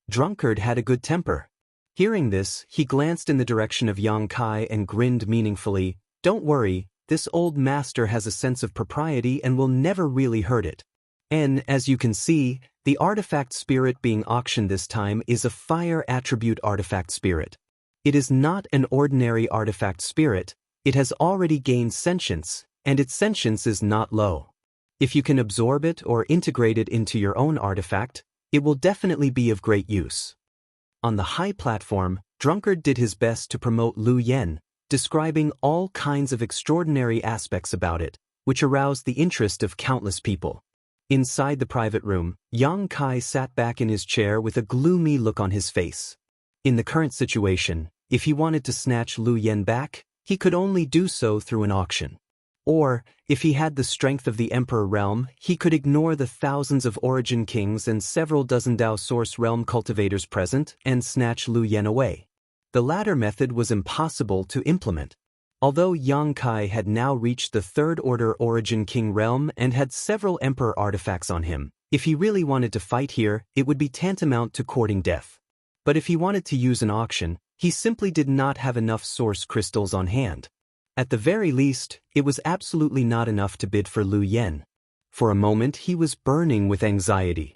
Drunkard had a good temper. Hearing this, he glanced in the direction of Yang Kai and grinned meaningfully, "Don't worry, this old master has a sense of propriety and will never really hurt it." And, as you can see, the artifact spirit being auctioned this time is a fire attribute artifact spirit. It is not an ordinary artifact spirit, it has already gained sentience, and its sentience is not low. If you can absorb it or integrate it into your own artifact, it will definitely be of great use. On the high platform, Drunkard did his best to promote Lu Yen, describing all kinds of extraordinary aspects about it, which aroused the interest of countless people. Inside the private room, Yang Kai sat back in his chair with a gloomy look on his face. In the current situation, if he wanted to snatch Lu Yen back, he could only do so through an auction. Or, if he had the strength of the Emperor Realm, he could ignore the thousands of Origin Kings and several dozen Dao Source Realm cultivators present and snatch Lu Yen away. The latter method was impossible to implement. Although Yang Kai had now reached the Third Order Origin King realm and had several Emperor artifacts on him, if he really wanted to fight here, it would be tantamount to courting death. But if he wanted to use an auction, he simply did not have enough source crystals on hand. At the very least, it was absolutely not enough to bid for Lu Yen. For a moment he was burning with anxiety.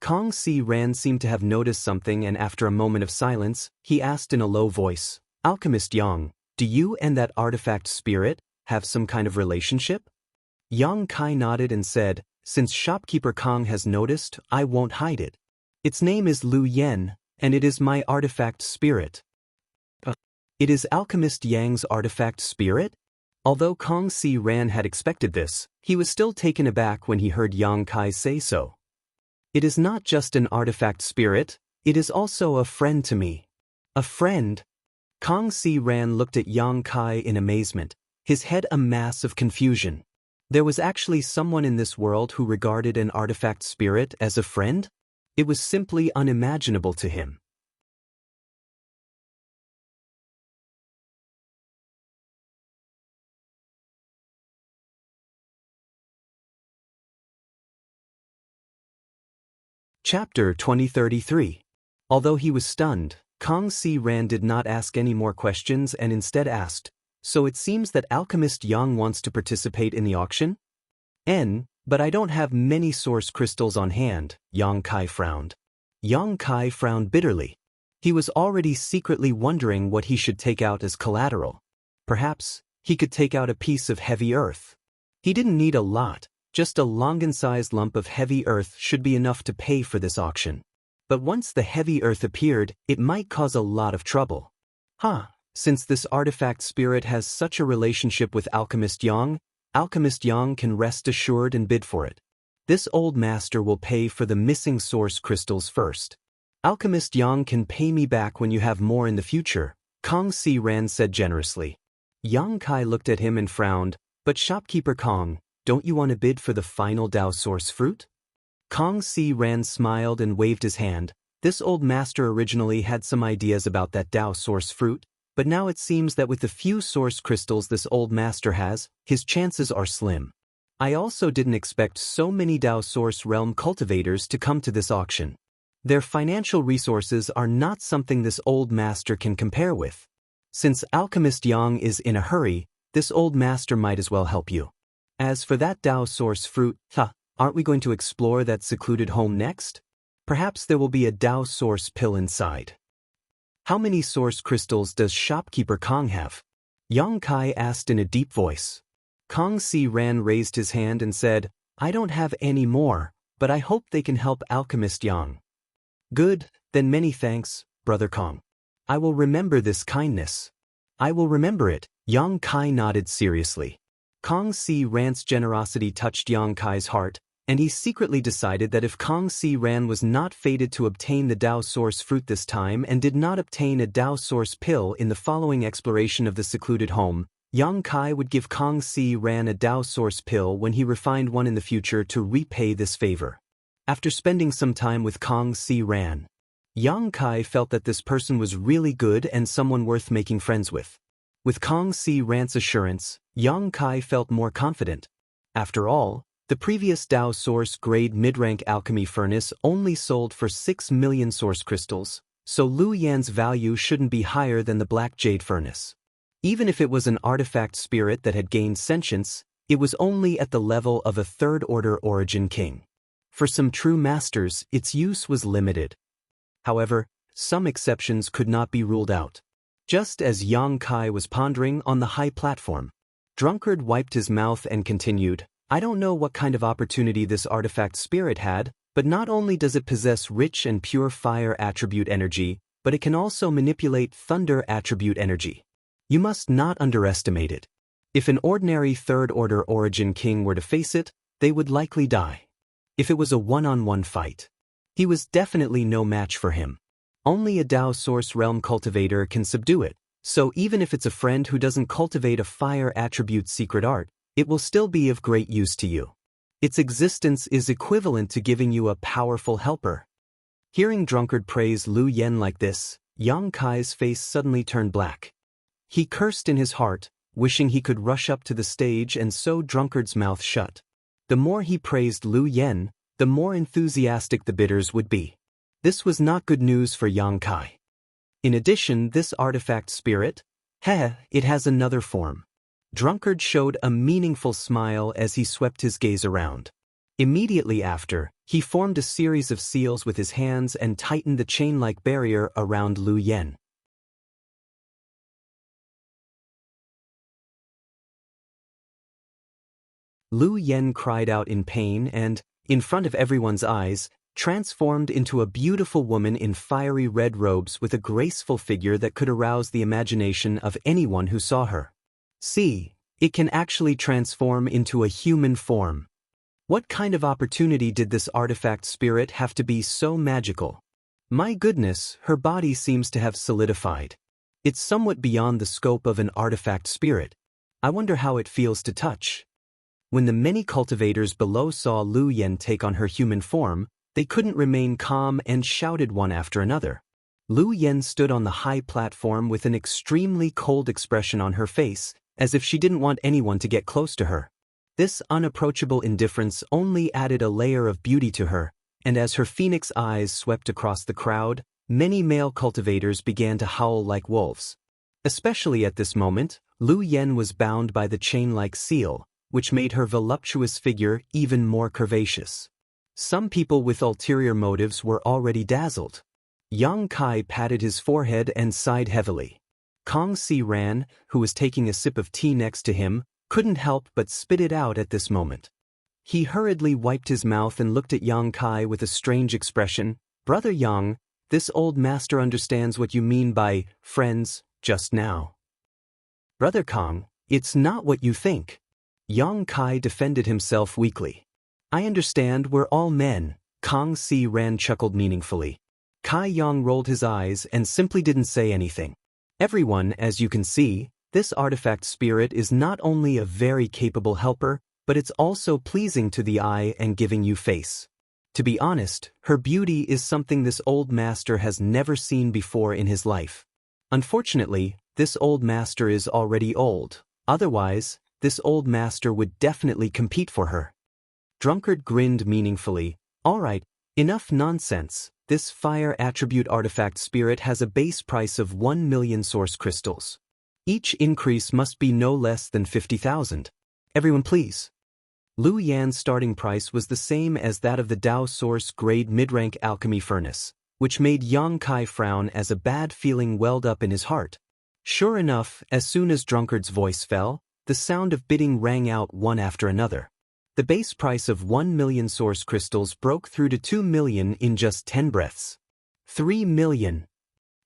Kong Si Ran seemed to have noticed something, and after a moment of silence, he asked in a low voice, "Alchemist Yang, do you and that artifact spirit have some kind of relationship?" Yang Kai nodded and said, "Since shopkeeper Kong has noticed, I won't hide it. Its name is Lu Yen, and it is my artifact spirit." It is Alchemist Yang's artifact spirit? Although Kong Si Ran had expected this, he was still taken aback when he heard Yang Kai say so. "It is not just an artifact spirit, it is also a friend to me." "A friend?" Kong Si Ran looked at Yang Kai in amazement, his head a mass of confusion. There was actually someone in this world who regarded an artifact spirit as a friend? It was simply unimaginable to him. Chapter 2033. Although he was stunned, Kong Si Ran did not ask any more questions and instead asked, "So it seems that Alchemist Yang wants to participate in the auction?" But I don't have many source crystals on hand," Yang Kai frowned. Yang Kai frowned bitterly. He was already secretly wondering what he should take out as collateral. Perhaps he could take out a piece of heavy earth. He didn't need a lot. Just a longan-sized lump of heavy earth should be enough to pay for this auction. But once the heavy earth appeared, it might cause a lot of trouble. Since this artifact spirit has such a relationship with Alchemist Yang can rest assured and bid for it. This old master will pay for the missing source crystals first. Alchemist Yang can pay me back when you have more in the future, Kong Si Ran said generously. Yang Kai looked at him and frowned, "But shopkeeper Kong, don't you want to bid for the final Dao source fruit?" Kong Si Ran smiled and waved his hand. This old master originally had some ideas about that Dao source fruit, but now it seems that with the few source crystals this old master has, his chances are slim. I also didn't expect so many Dao source realm cultivators to come to this auction. Their financial resources are not something this old master can compare with. Since Alchemist Yang is in a hurry, this old master might as well help you. As for that Dao source fruit, aren't we going to explore that secluded home next? Perhaps there will be a Dao source pill inside. How many source crystals does shopkeeper Kong have? Yang Kai asked in a deep voice. Kong Si Ran raised his hand and said, "I don't have any more, but I hope they can help Alchemist Yang." "Good, then many thanks, Brother Kong. I will remember this kindness." "I will remember it," Yang Kai nodded seriously. Kong Si Ran's generosity touched Yang Kai's heart, and he secretly decided that if Kong Si Ran was not fated to obtain the Dao source fruit this time and did not obtain a Dao source pill in the following exploration of the secluded home, Yang Kai would give Kong Si Ran a Dao source pill when he refined one in the future to repay this favor. After spending some time with Kong Si Ran, Yang Kai felt that this person was really good and someone worth making friends with. With Kong Si Ran's assurance, Yang Kai felt more confident. After all, the previous Dao source grade mid-rank alchemy furnace only sold for 6 million source crystals, so Lu Yan's value shouldn't be higher than the black jade furnace. Even if it was an artifact spirit that had gained sentience, it was only at the level of a third-order origin king. For some true masters, its use was limited. However, some exceptions could not be ruled out. Just as Yang Kai was pondering on the high platform, Drunkard wiped his mouth and continued, "I don't know what kind of opportunity this artifact spirit had, but not only does it possess rich and pure fire attribute energy, but it can also manipulate thunder attribute energy. You must not underestimate it. If an ordinary third-order origin king were to face it, they would likely die. If it was a one-on-one fight, he was definitely no match for him. Only a Dao Source Realm cultivator can subdue it, so even if it's a friend who doesn't cultivate a fire attribute secret art, it will still be of great use to you. Its existence is equivalent to giving you a powerful helper. Hearing Drunkard praise Lu Yen like this, Yang Kai's face suddenly turned black. He cursed in his heart, wishing he could rush up to the stage and sew Drunkard's mouth shut. The more he praised Lu Yen, the more enthusiastic the bidders would be. This was not good news for Yang Kai. In addition, this artifact spirit, it has another form. Drunkard showed a meaningful smile as he swept his gaze around. Immediately after, he formed a series of seals with his hands and tightened the chain-like barrier around Lu Yen. Lu Yen cried out in pain and, in front of everyone's eyes, transformed into a beautiful woman in fiery red robes with a graceful figure that could arouse the imagination of anyone who saw her. See, it can actually transform into a human form. What kind of opportunity did this artifact spirit have to be so magical? My goodness, her body seems to have solidified. It's somewhat beyond the scope of an artifact spirit. I wonder how it feels to touch. When the many cultivators below saw Lu Yen take on her human form, they couldn't remain calm and shouted one after another. Lu Yen stood on the high platform with an extremely cold expression on her face, as if she didn't want anyone to get close to her. This unapproachable indifference only added a layer of beauty to her, and as her phoenix eyes swept across the crowd, many male cultivators began to howl like wolves. Especially at this moment, Lu Yen was bound by the chain-like seal, which made her voluptuous figure even more curvaceous. Some people with ulterior motives were already dazzled. Yang Kai patted his forehead and sighed heavily. Kong Si Ran, who was taking a sip of tea next to him, couldn't help but spit it out at this moment. He hurriedly wiped his mouth and looked at Yang Kai with a strange expression. "Brother Yang, this old master understands what you mean by friends just now." "Brother Kong, it's not what you think." Yang Kai defended himself weakly. "I understand we're all men," Kong Si Ran chuckled meaningfully. Kai Yang rolled his eyes and simply didn't say anything. "Everyone, as you can see, this artifact spirit is not only a very capable helper, but it's also pleasing to the eye and giving you face. To be honest, her beauty is something this old master has never seen before in his life. Unfortunately, this old master is already old. Otherwise, this old master would definitely compete for her." Drunkard grinned meaningfully. "All right, enough nonsense. This fire attribute artifact spirit has a base price of 1 million source crystals. Each increase must be no less than 50,000. Everyone please." Lu Yan's starting price was the same as that of the Dao Source grade mid-rank alchemy furnace, which made Yang Kai frown as a bad feeling welled up in his heart. Sure enough, as soon as Drunkard's voice fell, the sound of bidding rang out one after another. The base price of 1 million source crystals broke through to 2 million in just 10 breaths. 3 million.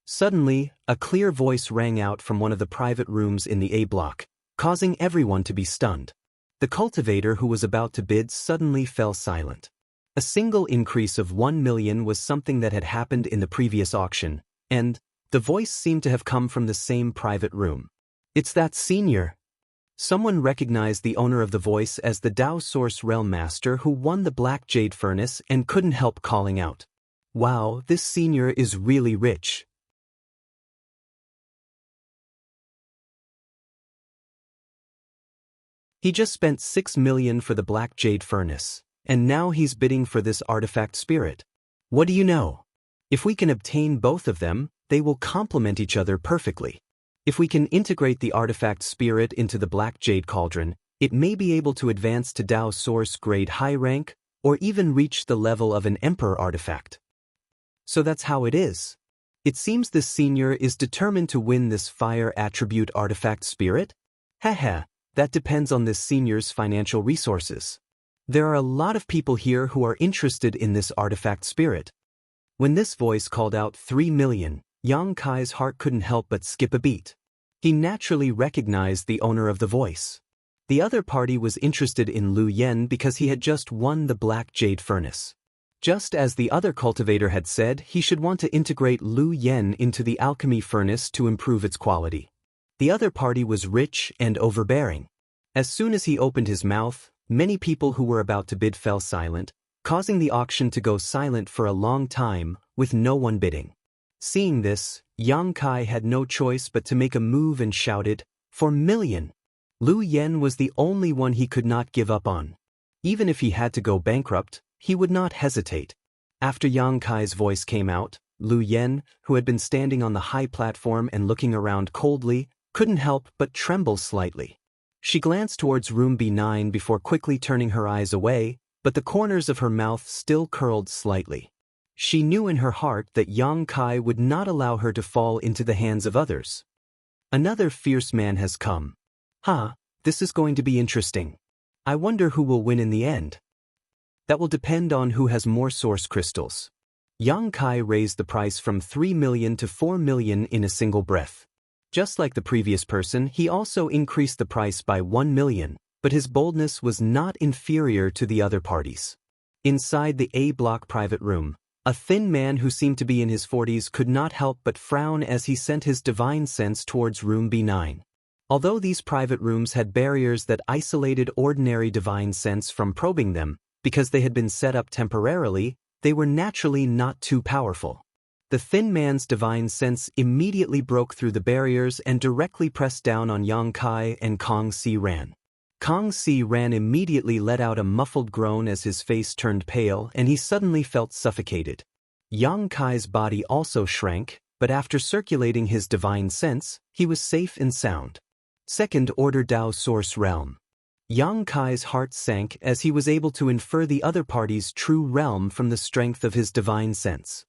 Suddenly, a clear voice rang out from one of the private rooms in the A block, causing everyone to be stunned. The cultivator who was about to bid suddenly fell silent. A single increase of 1 million was something that had happened in the previous auction, and the voice seemed to have come from the same private room. "It's that senior." Someone recognized the owner of the voice as the Dao Source Realm Master who won the Black Jade Furnace and couldn't help calling out, "Wow, this senior is really rich." He just spent 6 million for the Black Jade Furnace, and now he's bidding for this artifact spirit. What do you know? If we can obtain both of them, they will complement each other perfectly. If we can integrate the artifact spirit into the Black Jade Cauldron, it may be able to advance to Dao Source grade high rank, or even reach the level of an Emperor artifact. So that's how it is. It seems this senior is determined to win this fire attribute artifact spirit? Haha, that depends on this senior's financial resources. There are a lot of people here who are interested in this artifact spirit. When this voice called out 3 million, Yang Kai's heart couldn't help but skip a beat. He naturally recognized the owner of the voice. The other party was interested in Lu Yen because he had just won the Black Jade Furnace. Just as the other cultivator had said, he should want to integrate Lu Yen into the alchemy furnace to improve its quality. The other party was rich and overbearing. As soon as he opened his mouth, many people who were about to bid fell silent, causing the auction to go silent for a long time, with no one bidding. Seeing this, Yang Kai had no choice but to make a move and shouted, "For million!" Lu Yen was the only one he could not give up on. Even if he had to go bankrupt, he would not hesitate. After Yang Kai's voice came out, Lu Yen, who had been standing on the high platform and looking around coldly, couldn't help but tremble slightly. She glanced towards room B9 before quickly turning her eyes away, but the corners of her mouth still curled slightly. She knew in her heart that Yang Kai would not allow her to fall into the hands of others. Another fierce man has come. This is going to be interesting. I wonder who will win in the end. That will depend on who has more source crystals. Yang Kai raised the price from 3 million to 4 million in a single breath. Just like the previous person, he also increased the price by 1 million, but his boldness was not inferior to the other parties. Inside the A-block private room, a thin man who seemed to be in his 40s could not help but frown as he sent his divine sense towards room B9. Although these private rooms had barriers that isolated ordinary divine sense from probing them, because they had been set up temporarily, they were naturally not too powerful. The thin man's divine sense immediately broke through the barriers and directly pressed down on Yang Kai and Kong Si Ran. Kong Si Ran immediately let out a muffled groan as his face turned pale and he suddenly felt suffocated. Yang Kai's body also shrank, but after circulating his divine sense, he was safe and sound. Second Order Dao Source Realm. Yang Kai's heart sank as he was able to infer the other party's true realm from the strength of his divine sense.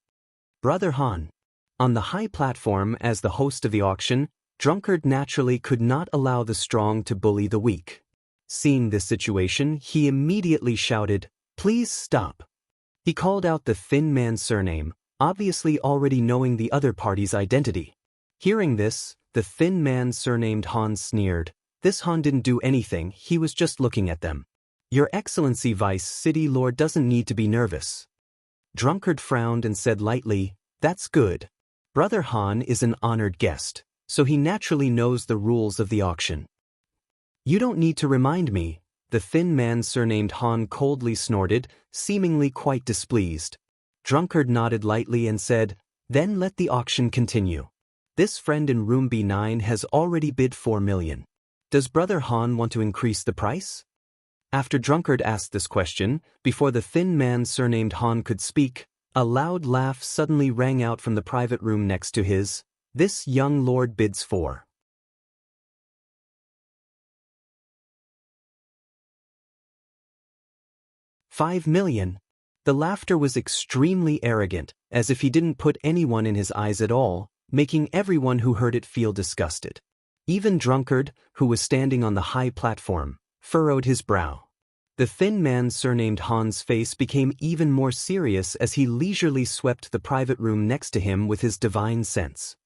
Brother Han. On the high platform as the host of the auction, Drunkard naturally could not allow the strong to bully the weak. Seeing this situation, he immediately shouted, "Please stop." He called out the thin man's surname, obviously already knowing the other party's identity. Hearing this, the thin man surnamed Han sneered. This Han didn't do anything, he was just looking at them. "Your Excellency Vice City Lord doesn't need to be nervous." Drunkard frowned and said lightly, "That's good. Brother Han is an honored guest, so he naturally knows the rules of the auction." "You don't need to remind me," the thin man surnamed Han coldly snorted, seemingly quite displeased. Drunkard nodded lightly and said, "Then let the auction continue. This friend in room B9 has already bid 4 million. Does Brother Han want to increase the price?" After Drunkard asked this question, before the thin man surnamed Han could speak, a loud laugh suddenly rang out from the private room next to his. "This young lord bids for 5 million. The laughter was extremely arrogant, as if he didn't put anyone in his eyes at all, making everyone who heard it feel disgusted. Even Drunkard, who was standing on the high platform, furrowed his brow. The thin man surnamed Han's face became even more serious as he leisurely swept the private room next to him with his divine sense.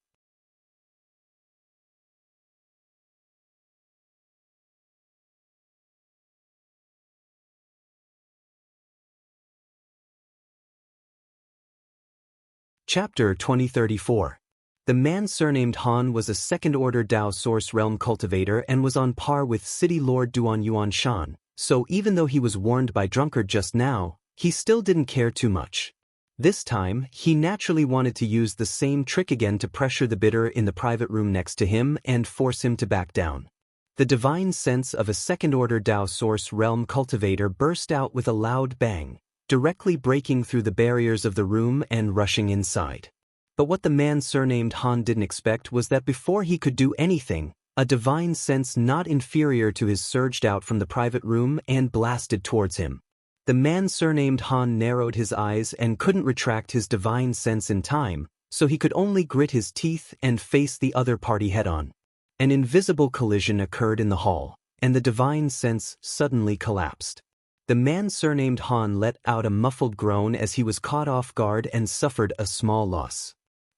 Chapter 2034. The man surnamed Han was a second-order Dao Source Realm cultivator and was on par with City Lord Duan Yuan Shan, so even though he was warned by Drunkard just now, he still didn't care too much. This time, he naturally wanted to use the same trick again to pressure the bidder in the private room next to him and force him to back down. The divine sense of a second-order Dao Source Realm cultivator burst out with a loud bang, directly breaking through the barriers of the room and rushing inside. But what the man surnamed Han didn't expect was that before he could do anything, a divine sense not inferior to his surged out from the private room and blasted towards him. The man surnamed Han narrowed his eyes and couldn't retract his divine sense in time, so he could only grit his teeth and face the other party head-on. An invisible collision occurred in the hall, and the divine sense suddenly collapsed. The man surnamed Han let out a muffled groan as he was caught off guard and suffered a small loss.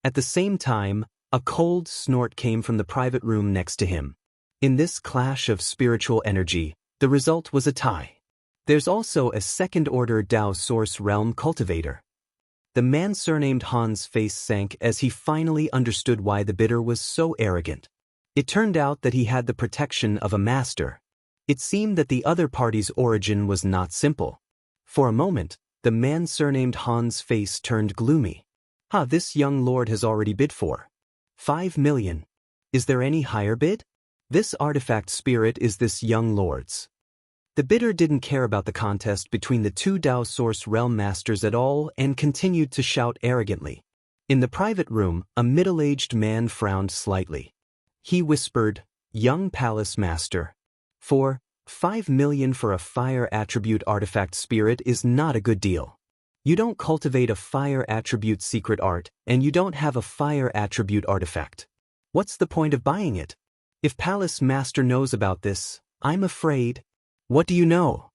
At the same time, A cold snort came from the private room next to him. In this clash of spiritual energy, the result was a tie. There's also a second-order Dao Source Realm cultivator. The man surnamed Han's face sank as he finally understood why the bidder was so arrogant. It turned out that he had the protection of a master. It seemed that the other party's origin was not simple. For a moment, the man surnamed Han's face turned gloomy. This young lord has already bid for 5 million. Is there any higher bid? This artifact spirit is this young lord's. The bidder didn't care about the contest between the two Dao Source Realm Masters at all and continued to shout arrogantly. In the private room, a middle-aged man frowned slightly. He whispered, "Young Palace Master. 5 million for a fire attribute artifact spirit is not a good deal. You don't cultivate a fire attribute secret art, and you don't have a fire attribute artifact. What's the point of buying it? If Palace Master knows about this, I'm afraid." "What do you know?"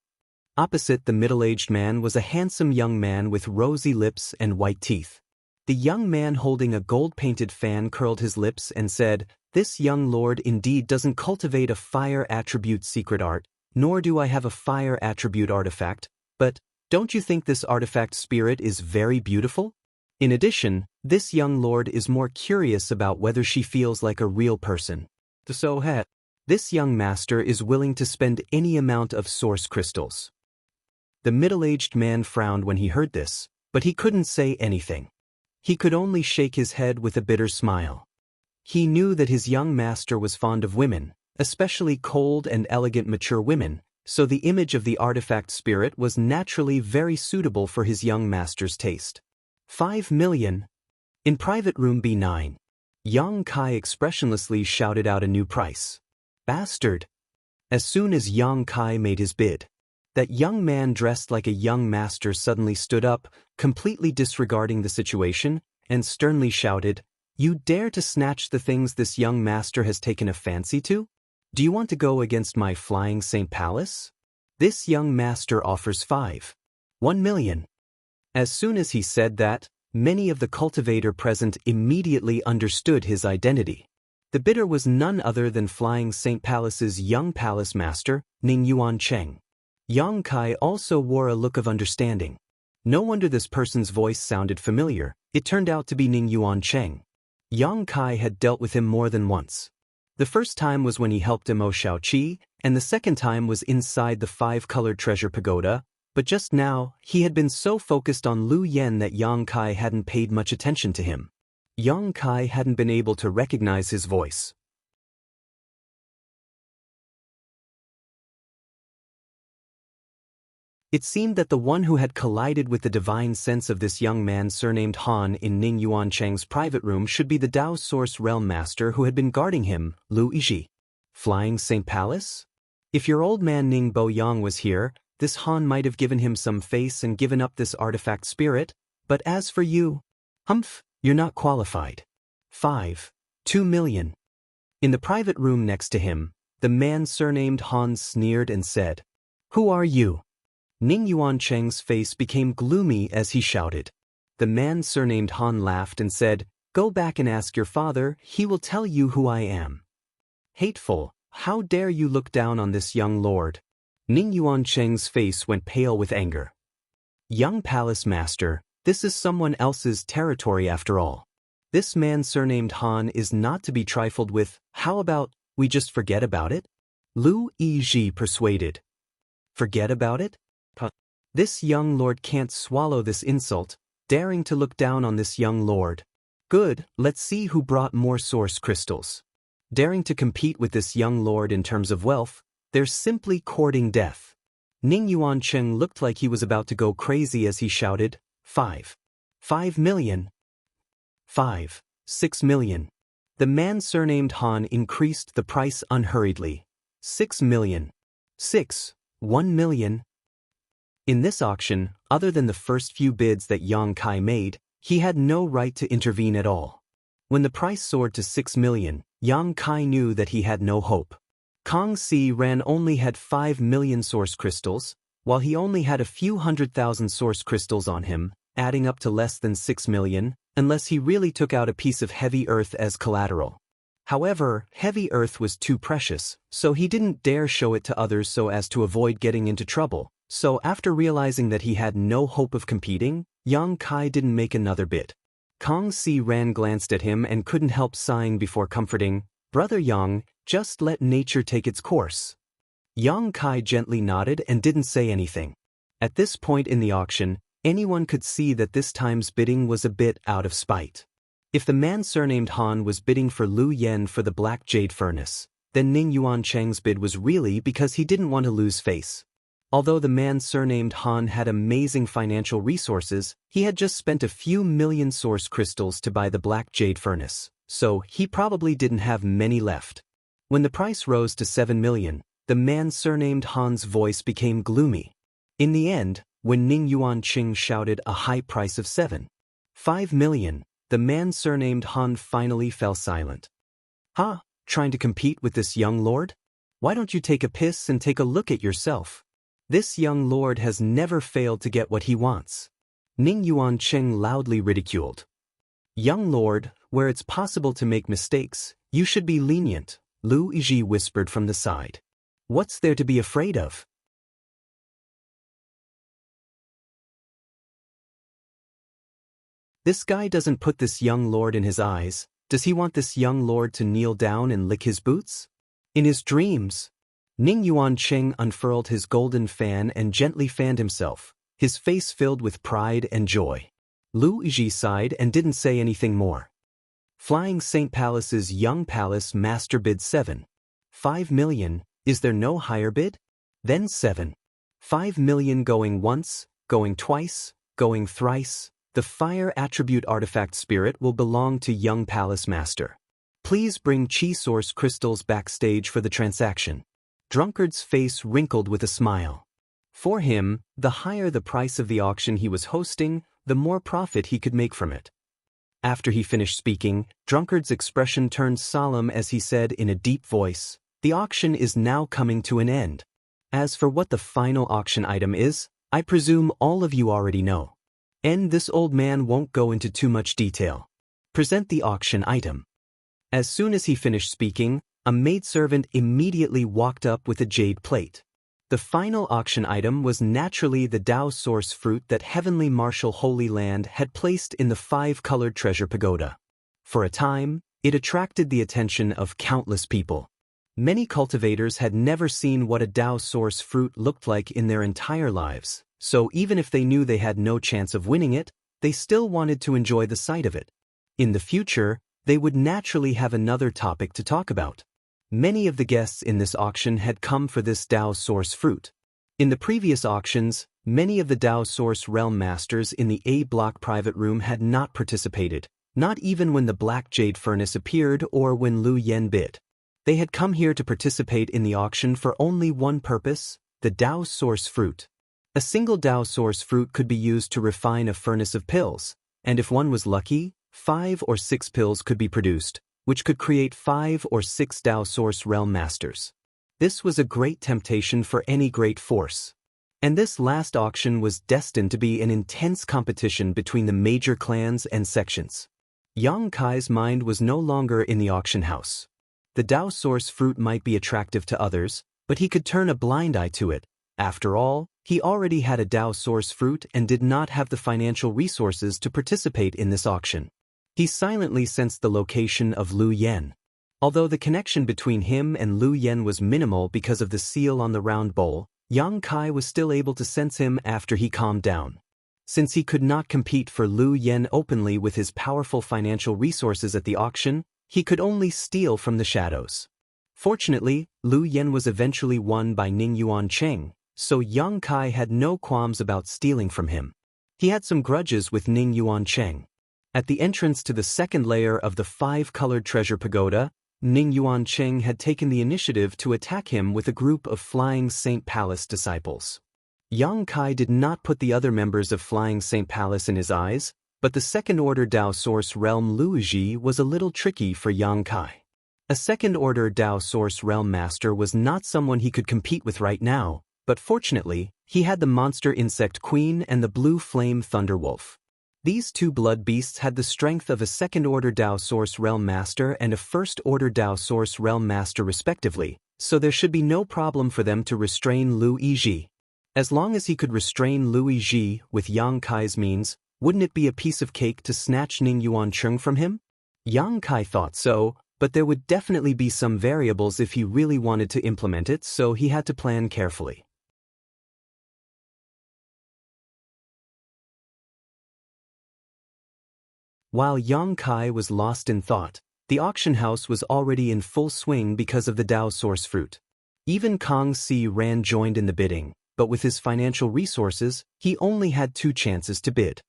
Opposite the middle-aged man was a handsome young man with rosy lips and white teeth. The young man holding a gold-painted fan curled his lips and said, "This young lord indeed doesn't cultivate a fire attribute secret art, nor do I have a fire attribute artifact, but don't you think this artifact spirit is very beautiful? In addition, this young lord is more curious about whether she feels like a real person. This young master is willing to spend any amount of source crystals." The middle-aged man frowned when he heard this, but he couldn't say anything. He could only shake his head with a bitter smile. He knew that his young master was fond of women, especially cold and elegant mature women, so the image of the artifact spirit was naturally very suitable for his young master's taste. 5 million. In private room B9, Yang Kai expressionlessly shouted out a new price. "Bastard!" As soon as Yang Kai made his bid, that young man dressed like a young master suddenly stood up, completely disregarding the situation, and sternly shouted, "You dare to snatch the things this young master has taken a fancy to? Do you want to go against my flying Saint Palace? This young master offers 1 million. As soon as he said that, many of the cultivator present immediately understood his identity. The bidder was none other than Flying Saint Palace's young palace master, Ning Yuan Cheng. Yang Kai also wore a look of understanding. No wonder this person's voice sounded familiar. It turned out to be Ning Yuan Cheng. Yang Kai had dealt with him more than once. The first time was when he helped Mo Xiaoqi, and the second time was inside the 5-colored treasure pagoda, but just now, he had been so focused on Lu Yen that Yang Kai hadn't paid much attention to him. Yang Kai hadn't been able to recognize his voice. It seemed that the one who had collided with the divine sense of this young man surnamed Han in Ning Yuan Cheng's private room should be the Dao Source Realm Master who had been guarding him, Lu Yizhi. Flying Saint Palace? If your old man Ning Bo Yang was here, this Han might have given him some face and given up this artifact spirit, but as for you, you're not qualified. 2 million. In the private room next to him, the man surnamed Han sneered and said, "Who are you?" Ning Yuan Cheng's face became gloomy as he shouted. The man surnamed Han laughed and said, "Go back and ask your father, he will tell you who I am." "Hateful, how dare you look down on this young lord?" Ning Yuan Cheng's face went pale with anger. "Young Palace Master, this is someone else's territory after all. This man surnamed Han is not to be trifled with. How about we just forget about it?" Lu Yizhi persuaded. "Forget about it? This young lord can't swallow this insult, daring to look down on this young lord. Good, let's see who brought more source crystals. Daring to compete with this young lord in terms of wealth, they're simply courting death." Ning Yuan Cheng looked like he was about to go crazy as he shouted, 5 million. 6 million. The man surnamed Han increased the price unhurriedly. 6 million. 1 million. In this auction, other than the first few bids that Yang Kai made, he had no right to intervene at all. When the price soared to 6 million, Yang Kai knew that he had no hope. Kong Si Ran only had 5 million source crystals, while he only had a few 100,000 source crystals on him, adding up to less than 6 million, unless he really took out a piece of heavy earth as collateral. However, heavy earth was too precious, so he didn't dare show it to others so as to avoid getting into trouble. So after realizing that he had no hope of competing, Yang Kai didn't make another bid. Kong Si Ran glanced at him and couldn't help sighing before comforting, "Brother Yang, just let nature take its course." Yang Kai gently nodded and didn't say anything. At this point in the auction, anyone could see that this time's bidding was a bit out of spite. If the man surnamed Han was bidding for Lu Yen for the Black Jade Furnace, then Ning Yuancheng's bid was really because he didn't want to lose face. Although the man surnamed Han had amazing financial resources, he had just spent a few million source crystals to buy the Black Jade Furnace, so he probably didn't have many left. When the price rose to 7 million, the man surnamed Han's voice became gloomy. In the end, when Ning Yuancheng shouted a high price of 7.5 million, the man surnamed Han finally fell silent. "Huh? Trying to compete with this young lord? Why don't you take a piss and take a look at yourself? This young lord has never failed to get what he wants." Ning Yuancheng loudly ridiculed. "Young lord, where it's possible to make mistakes, you should be lenient," Lu Yizhi whispered from the side. "What's there to be afraid of?" This guy doesn't put this young lord in his eyes. Does he want this young lord to kneel down and lick his boots? In his dreams. Ning Yuancheng unfurled his golden fan and gently fanned himself, his face filled with pride and joy. Lu Yizhi sighed and didn't say anything more. Flying Saint Palace's young palace master bid 7.5 million. Is there no higher bid? Then 7.5 million going once, going twice, going thrice. The fire attribute artifact spirit will belong to young palace master. Please bring Chi source crystals backstage for the transaction. Drunkard's face wrinkled with a smile. For him, the higher the price of the auction he was hosting, the more profit he could make from it. After he finished speaking, Drunkard's expression turned solemn as he said in a deep voice, "The auction is now coming to an end. As for what the final auction item is, I presume all of you already know. And this old man won't go into too much detail. Present the auction item." As soon as he finished speaking, a maidservant immediately walked up with a jade plate. The final auction item was naturally the Dao source fruit that Heavenly Marshal Holy Land had placed in the 5-colored treasure pagoda. For a time, it attracted the attention of countless people. Many cultivators had never seen what a Dao source fruit looked like in their entire lives. So even if they knew they had no chance of winning it, they still wanted to enjoy the sight of it. In the future, they would naturally have another topic to talk about. Many of the guests in this auction had come for this Dao source fruit. In the previous auctions, many of the Dao source realm masters in the A block private room had not participated, not even when the Black Jade Furnace appeared or when Lu Yen bid. They had come here to participate in the auction for only one purpose, the Dao source fruit. A single Dao source fruit could be used to refine a furnace of pills, and if one was lucky, 5 or 6 pills could be produced, which could create 5 or 6 Dao source realm masters. This was a great temptation for any great force. And this last auction was destined to be an intense competition between the major clans and sections. Yang Kai's mind was no longer in the auction house. The Dao source fruit might be attractive to others, but he could turn a blind eye to it. After all, he already had a Dao source fruit and did not have the financial resources to participate in this auction. He silently sensed the location of Lu Yen. Although the connection between him and Lu Yen was minimal because of the seal on the round bowl, Yang Kai was still able to sense him after he calmed down. Since he could not compete for Lu Yen openly with his powerful financial resources at the auction, he could only steal from the shadows. Fortunately, Lu Yen was eventually won by Ning Yuancheng, so Yang Kai had no qualms about stealing from him. He had some grudges with Ning Yuancheng. At the entrance to the second layer of the 5-colored treasure pagoda, Ning Yuancheng had taken the initiative to attack him with a group of Flying Saint Palace disciples. Yang Kai did not put the other members of Flying Saint Palace in his eyes, but the second-order Dao Source Realm Lu Yizhi was a little tricky for Yang Kai. A second-order Dao Source Realm Master was not someone he could compete with right now, but fortunately, he had the Monster Insect Queen and the Blue Flame Thunderwolf. These two blood beasts had the strength of a second-order Dao Source Realm Master and a first-order Dao Source Realm Master respectively, so there should be no problem for them to restrain Lu Yizhi. As long as he could restrain Lu Yizhi with Yang Kai's means, wouldn't it be a piece of cake to snatch Ning Yuancheng from him? Yang Kai thought so, but there would definitely be some variables if he really wanted to implement it, so he had to plan carefully. While Yang Kai was lost in thought, the auction house was already in full swing because of the Dao Source fruit. Even Kong Si Ran joined in the bidding, but with his financial resources, he only had 2 chances to bid.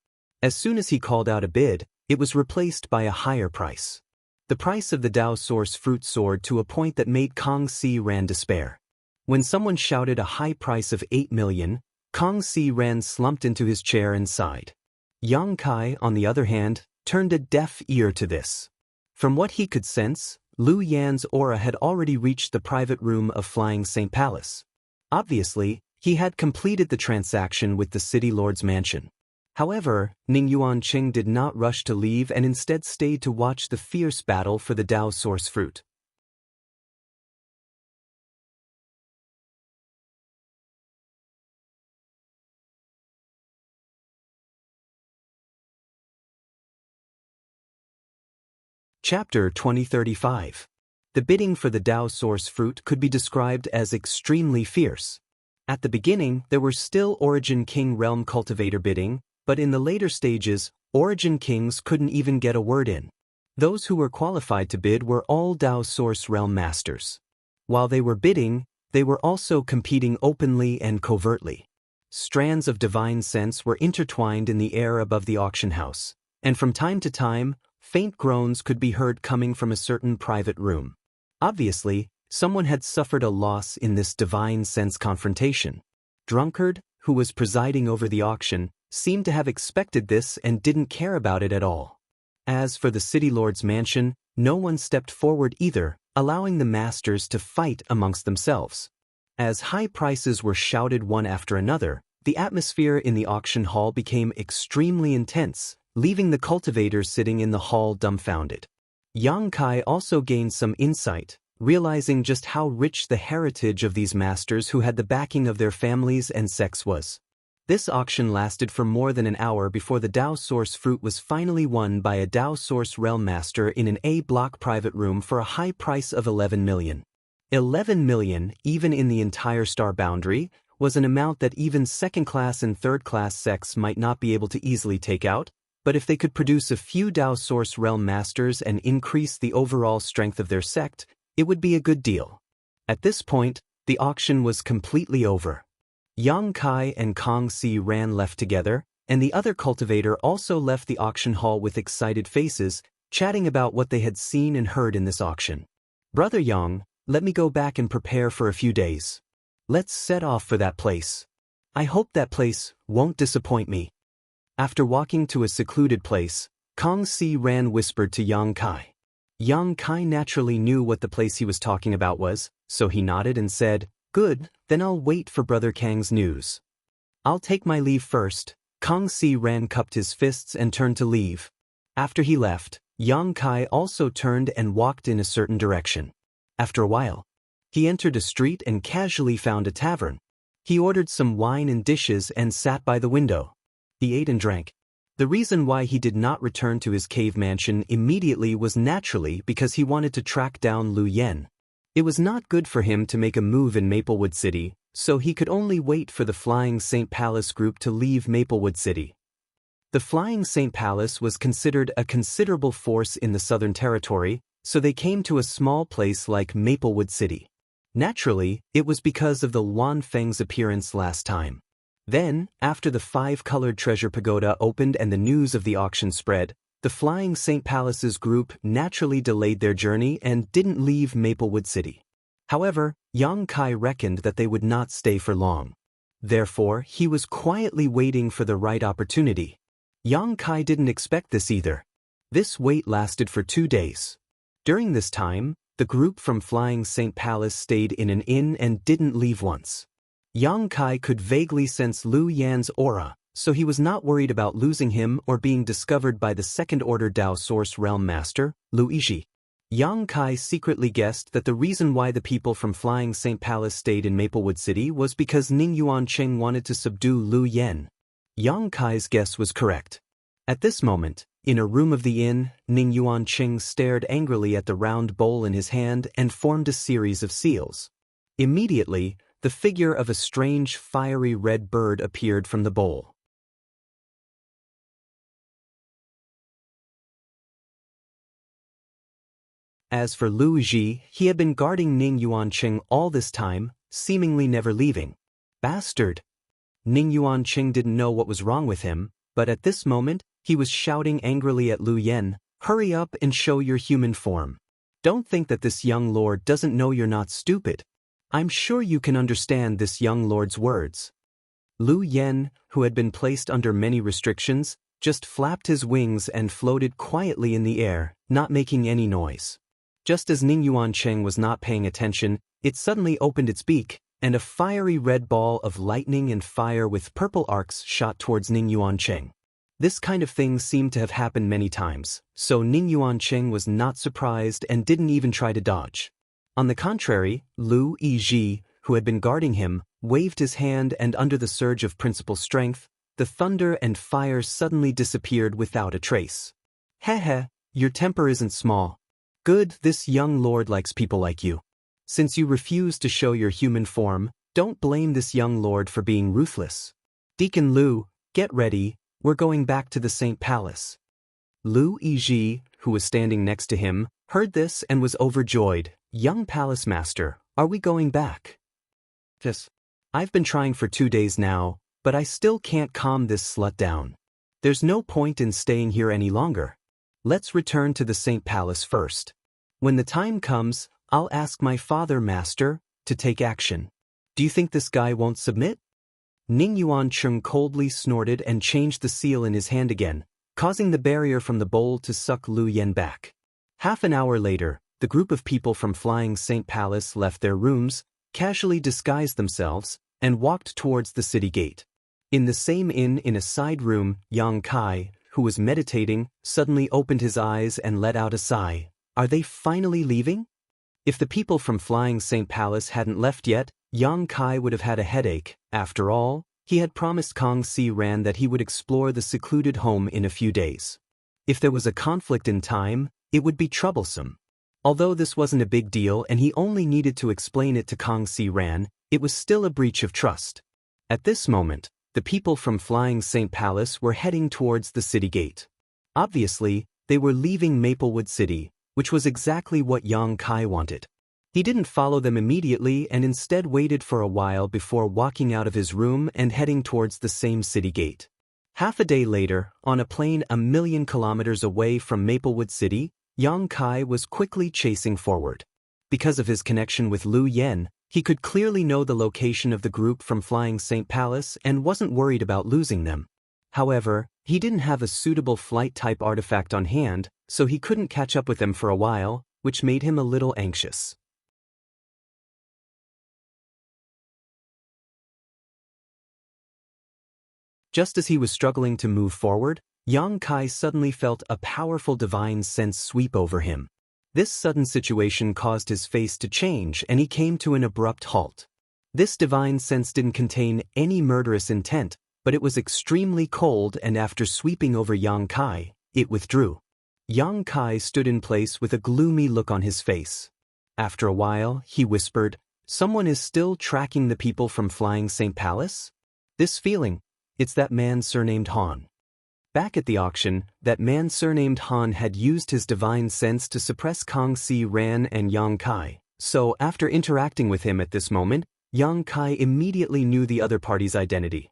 As soon as he called out a bid, it was replaced by a higher price. The price of the Dao Source fruit soared to a point that made Kong Si Ran despair. When someone shouted a high price of 8 million, Kong Si Ran slumped into his chair and sighed. Yang Kai, on the other hand, turned a deaf ear to this. From what he could sense, Lu Yan's aura had already reached the private room of Flying Saint Palace. Obviously, he had completed the transaction with the city lord's mansion. However, Ning Yuanqing did not rush to leave and instead stayed to watch the fierce battle for the Dao Source fruit. Chapter 2035. The bidding for the Dao Source fruit could be described as extremely fierce. At the beginning, there were still Origin King Realm Cultivator bidding, but in the later stages, Origin Kings couldn't even get a word in. Those who were qualified to bid were all Dao Source Realm Masters. While they were bidding, they were also competing openly and covertly. Strands of divine sense were intertwined in the air above the auction house, and from time to time, faint groans could be heard coming from a certain private room. Obviously, someone had suffered a loss in this divine sense confrontation. Drunkard, who was presiding over the auction, seemed to have expected this and didn't care about it at all. As for the city lord's mansion, no one stepped forward either, allowing the masters to fight amongst themselves. As high prices were shouted one after another, the atmosphere in the auction hall became extremely intense, leaving the cultivators sitting in the hall dumbfounded. Yang Kai also gained some insight, realizing just how rich the heritage of these masters who had the backing of their families and sects was. This auction lasted for more than an hour before the Dao Source fruit was finally won by a Dao Source Realm Master in an A-block private room for a high price of 11 million. 11 million, even in the entire star boundary, was an amount that even second-class and third-class sects might not be able to easily take out, but if they could produce a few Dao Source Realm Masters and increase the overall strength of their sect, it would be a good deal. At this point, the auction was completely over. Yang Kai and Kong Si Ran left together, and the other cultivator also left the auction hall with excited faces, chatting about what they had seen and heard in this auction. Brother Yang, let me go back and prepare for a few days. Let's set off for that place. I hope that place won't disappoint me. After walking to a secluded place, Kong Si Ran whispered to Yang Kai. Yang Kai naturally knew what the place he was talking about was, so he nodded and said, "Good, then I'll wait for Brother Kang's news." "I'll take my leave first." Kong Si Ran cupped his fists and turned to leave. After he left, Yang Kai also turned and walked in a certain direction. After a while, he entered a street and casually found a tavern. He ordered some wine and dishes and sat by the window. He ate and drank. The reason why he did not return to his cave mansion immediately was naturally because he wanted to track down Lu Yen. It was not good for him to make a move in Maplewood City, so he could only wait for the Flying Saint Palace group to leave Maplewood City. The Flying Saint Palace was considered a considerable force in the Southern Territory, so they came to a small place like Maplewood City. Naturally, it was because of the Luan Feng's appearance last time. Then, after the 5-colored treasure pagoda opened and the news of the auction spread, the Flying Saint Palace's group naturally delayed their journey and didn't leave Maplewood City. However, Yang Kai reckoned that they would not stay for long. Therefore, he was quietly waiting for the right opportunity. Yang Kai didn't expect this either. This wait lasted for 2 days. During this time, the group from Flying Saint Palace stayed in an inn and didn't leave once. Yang Kai could vaguely sense Lu Yan's aura, so he was not worried about losing him or being discovered by the second-order Dao Source Realm Master, Lu Yizhi. Yang Kai secretly guessed that the reason why the people from Flying Saint Palace stayed in Maplewood City was because Ning Yuanqing wanted to subdue Lu Yen. Yang Kai's guess was correct. At this moment, in a room of the inn, Ning Yuanqing stared angrily at the round bowl in his hand and formed a series of seals. Immediately, the figure of a strange fiery red bird appeared from the bowl. As for Lu Yizhi, he had been guarding Ning Yuanqing all this time, seemingly never leaving. Bastard! Ning Yuanqing didn't know what was wrong with him, but at this moment, he was shouting angrily at Lu Yen, "Hurry up and show your human form. Don't think that this young lord doesn't know you're not stupid. I'm sure you can understand this young lord's words." Lu Yen, who had been placed under many restrictions, just flapped his wings and floated quietly in the air, not making any noise. Just as Ning Yuanqing was not paying attention, it suddenly opened its beak, and a fiery red ball of lightning and fire with purple arcs shot towards Ning Yuanqing. This kind of thing seemed to have happened many times, so Ning Yuanqing was not surprised and didn't even try to dodge. On the contrary, Lu Yizhi, who had been guarding him, waved his hand, and under the surge of principal strength, the thunder and fire suddenly disappeared without a trace. "Heh, your temper isn't small. Good, this young lord likes people like you. Since you refuse to show your human form, don't blame this young lord for being ruthless. Deacon Lu, get ready, we're going back to the Saint Palace." Lu Yizhi, who was standing next to him, heard this and was overjoyed. "Young Palace Master, are we going back?" "Yes. I've been trying for 2 days now, but I still can't calm this slut down. There's no point in staying here any longer. Let's return to the Saint Palace first. When the time comes, I'll ask my father, Master, to take action. Do you think this guy won't submit?" Ning Yuanqing coldly snorted and changed the seal in his hand again, causing the barrier from the bowl to suck Lu Yen back. Half an hour later, the group of people from Flying Saint Palace left their rooms, casually disguised themselves, and walked towards the city gate. In the same inn in a side room, Yang Kai, who was meditating, suddenly opened his eyes and let out a sigh. Are they finally leaving? If the people from Flying Saint Palace hadn't left yet, Yang Kai would have had a headache. After all, he had promised Kong Si Ran that he would explore the secluded home in a few days. If there was a conflict in time, it would be troublesome. Although this wasn't a big deal and he only needed to explain it to Kong Si Ran, it was still a breach of trust. At this moment, the people from Flying Saint Palace were heading towards the city gate. Obviously, they were leaving Maplewood City, which was exactly what Yang Kai wanted. He didn't follow them immediately and instead waited for a while before walking out of his room and heading towards the same city gate. Half a day later, on a plane 1,000,000 kilometers away from Maplewood City, Yang Kai was quickly chasing forward. Because of his connection with Lu Yen, he could clearly know the location of the group from Flying Saint Palace and wasn't worried about losing them. However, he didn't have a suitable flight-type artifact on hand, so he couldn't catch up with them for a while, which made him a little anxious. Just as he was struggling to move forward, Yang Kai suddenly felt a powerful divine sense sweep over him. This sudden situation caused his face to change and he came to an abrupt halt. This divine sense didn't contain any murderous intent, but it was extremely cold, and after sweeping over Yang Kai, it withdrew. Yang Kai stood in place with a gloomy look on his face. After a while, he whispered, "Someone is still tracking the people from Flying Saint Palace? This feeling, it's that man surnamed Han." Back at the auction, that man surnamed Han had used his divine sense to suppress Kong Si Ran and Yang Kai, so after interacting with him at this moment, Yang Kai immediately knew the other party's identity.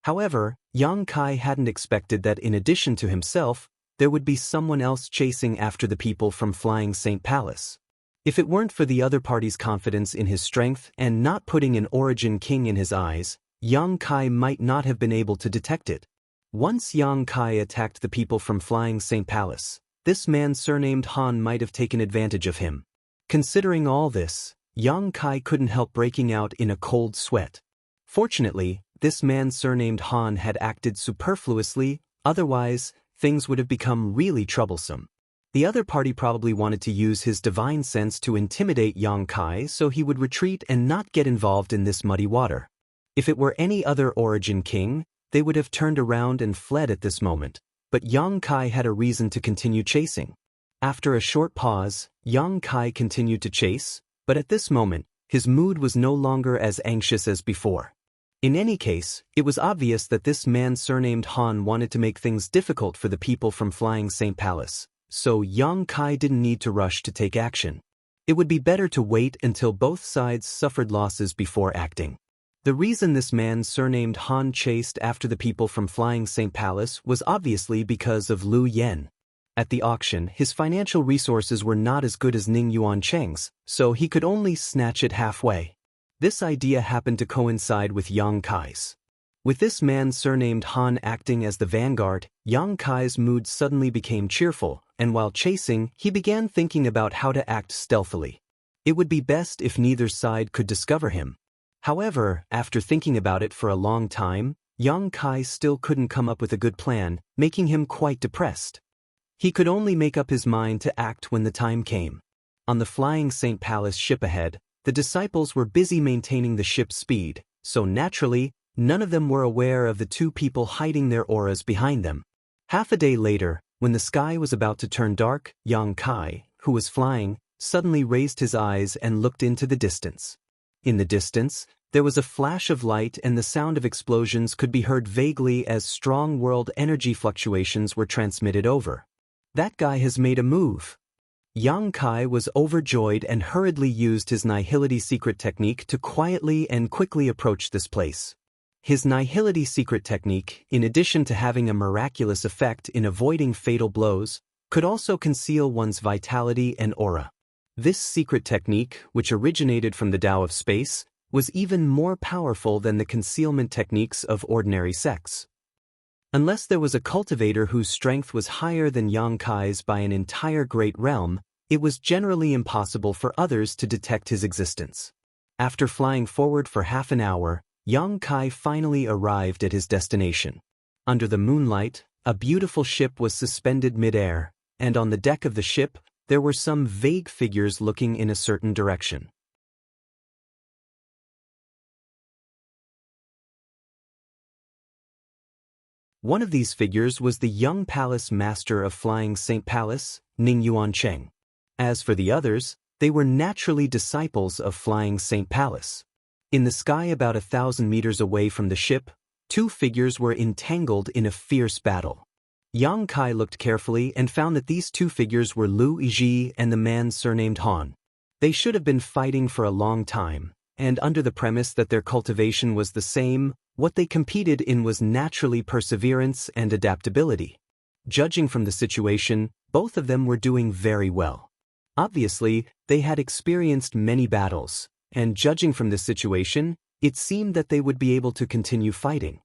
However, Yang Kai hadn't expected that in addition to himself, there would be someone else chasing after the people from Flying Saint Palace. If it weren't for the other party's confidence in his strength and not putting an origin king in his eyes, Yang Kai might not have been able to detect it. Once Yang Kai attacked the people from Flying Saint Palace, this man surnamed Han might have taken advantage of him. Considering all this, Yang Kai couldn't help breaking out in a cold sweat. Fortunately, this man surnamed Han had acted superfluously, otherwise, things would have become really troublesome. The other party probably wanted to use his divine sense to intimidate Yang Kai so he would retreat and not get involved in this muddy water. If it were any other origin king, they would have turned around and fled at this moment, but Yang Kai had a reason to continue chasing. After a short pause, Yang Kai continued to chase, but at this moment, his mood was no longer as anxious as before. In any case, it was obvious that this man surnamed Han wanted to make things difficult for the people from Flying Saint Palace, so Yang Kai didn't need to rush to take action. It would be better to wait until both sides suffered losses before acting. The reason this man surnamed Han chased after the people from Flying Saint Palace was obviously because of Lu Yen. At the auction, his financial resources were not as good as Ning Yuancheng's, so he could only snatch it halfway. This idea happened to coincide with Yang Kai's. With this man surnamed Han acting as the vanguard, Yang Kai's mood suddenly became cheerful, and while chasing, he began thinking about how to act stealthily. It would be best if neither side could discover him. However, after thinking about it for a long time, Yang Kai still couldn't come up with a good plan, making him quite depressed. He could only make up his mind to act when the time came. On the Flying Saint Palace ship ahead, the disciples were busy maintaining the ship's speed, so naturally, none of them were aware of the two people hiding their auras behind them. Half a day later, when the sky was about to turn dark, Yang Kai, who was flying, suddenly raised his eyes and looked into the distance. In the distance, there was a flash of light and the sound of explosions could be heard vaguely as strong world energy fluctuations were transmitted over. That guy has made a move. Yang Kai was overjoyed and hurriedly used his Nihility secret technique to quietly and quickly approach this place. His Nihility secret technique, in addition to having a miraculous effect in avoiding fatal blows, could also conceal one's vitality and aura. This secret technique, which originated from the Tao of space, was even more powerful than the concealment techniques of ordinary sects. Unless there was a cultivator whose strength was higher than Yang Kai's by an entire great realm, it was generally impossible for others to detect his existence. After flying forward for half an hour, Yang Kai finally arrived at his destination. Under the moonlight, a beautiful ship was suspended mid-air, and on the deck of the ship, there were some vague figures looking in a certain direction. One of these figures was the young palace master of Flying Saint Palace, Ning Yuancheng. As for the others, they were naturally disciples of Flying Saint Palace. In the sky about 1,000 meters away from the ship, two figures were entangled in a fierce battle. Yang Kai looked carefully and found that these two figures were Lu Yizhi and the man surnamed Han. They should have been fighting for a long time, and under the premise that their cultivation was the same, what they competed in was naturally perseverance and adaptability. Judging from the situation, both of them were doing very well. Obviously, they had experienced many battles, and judging from this situation, it seemed that they would be able to continue fighting.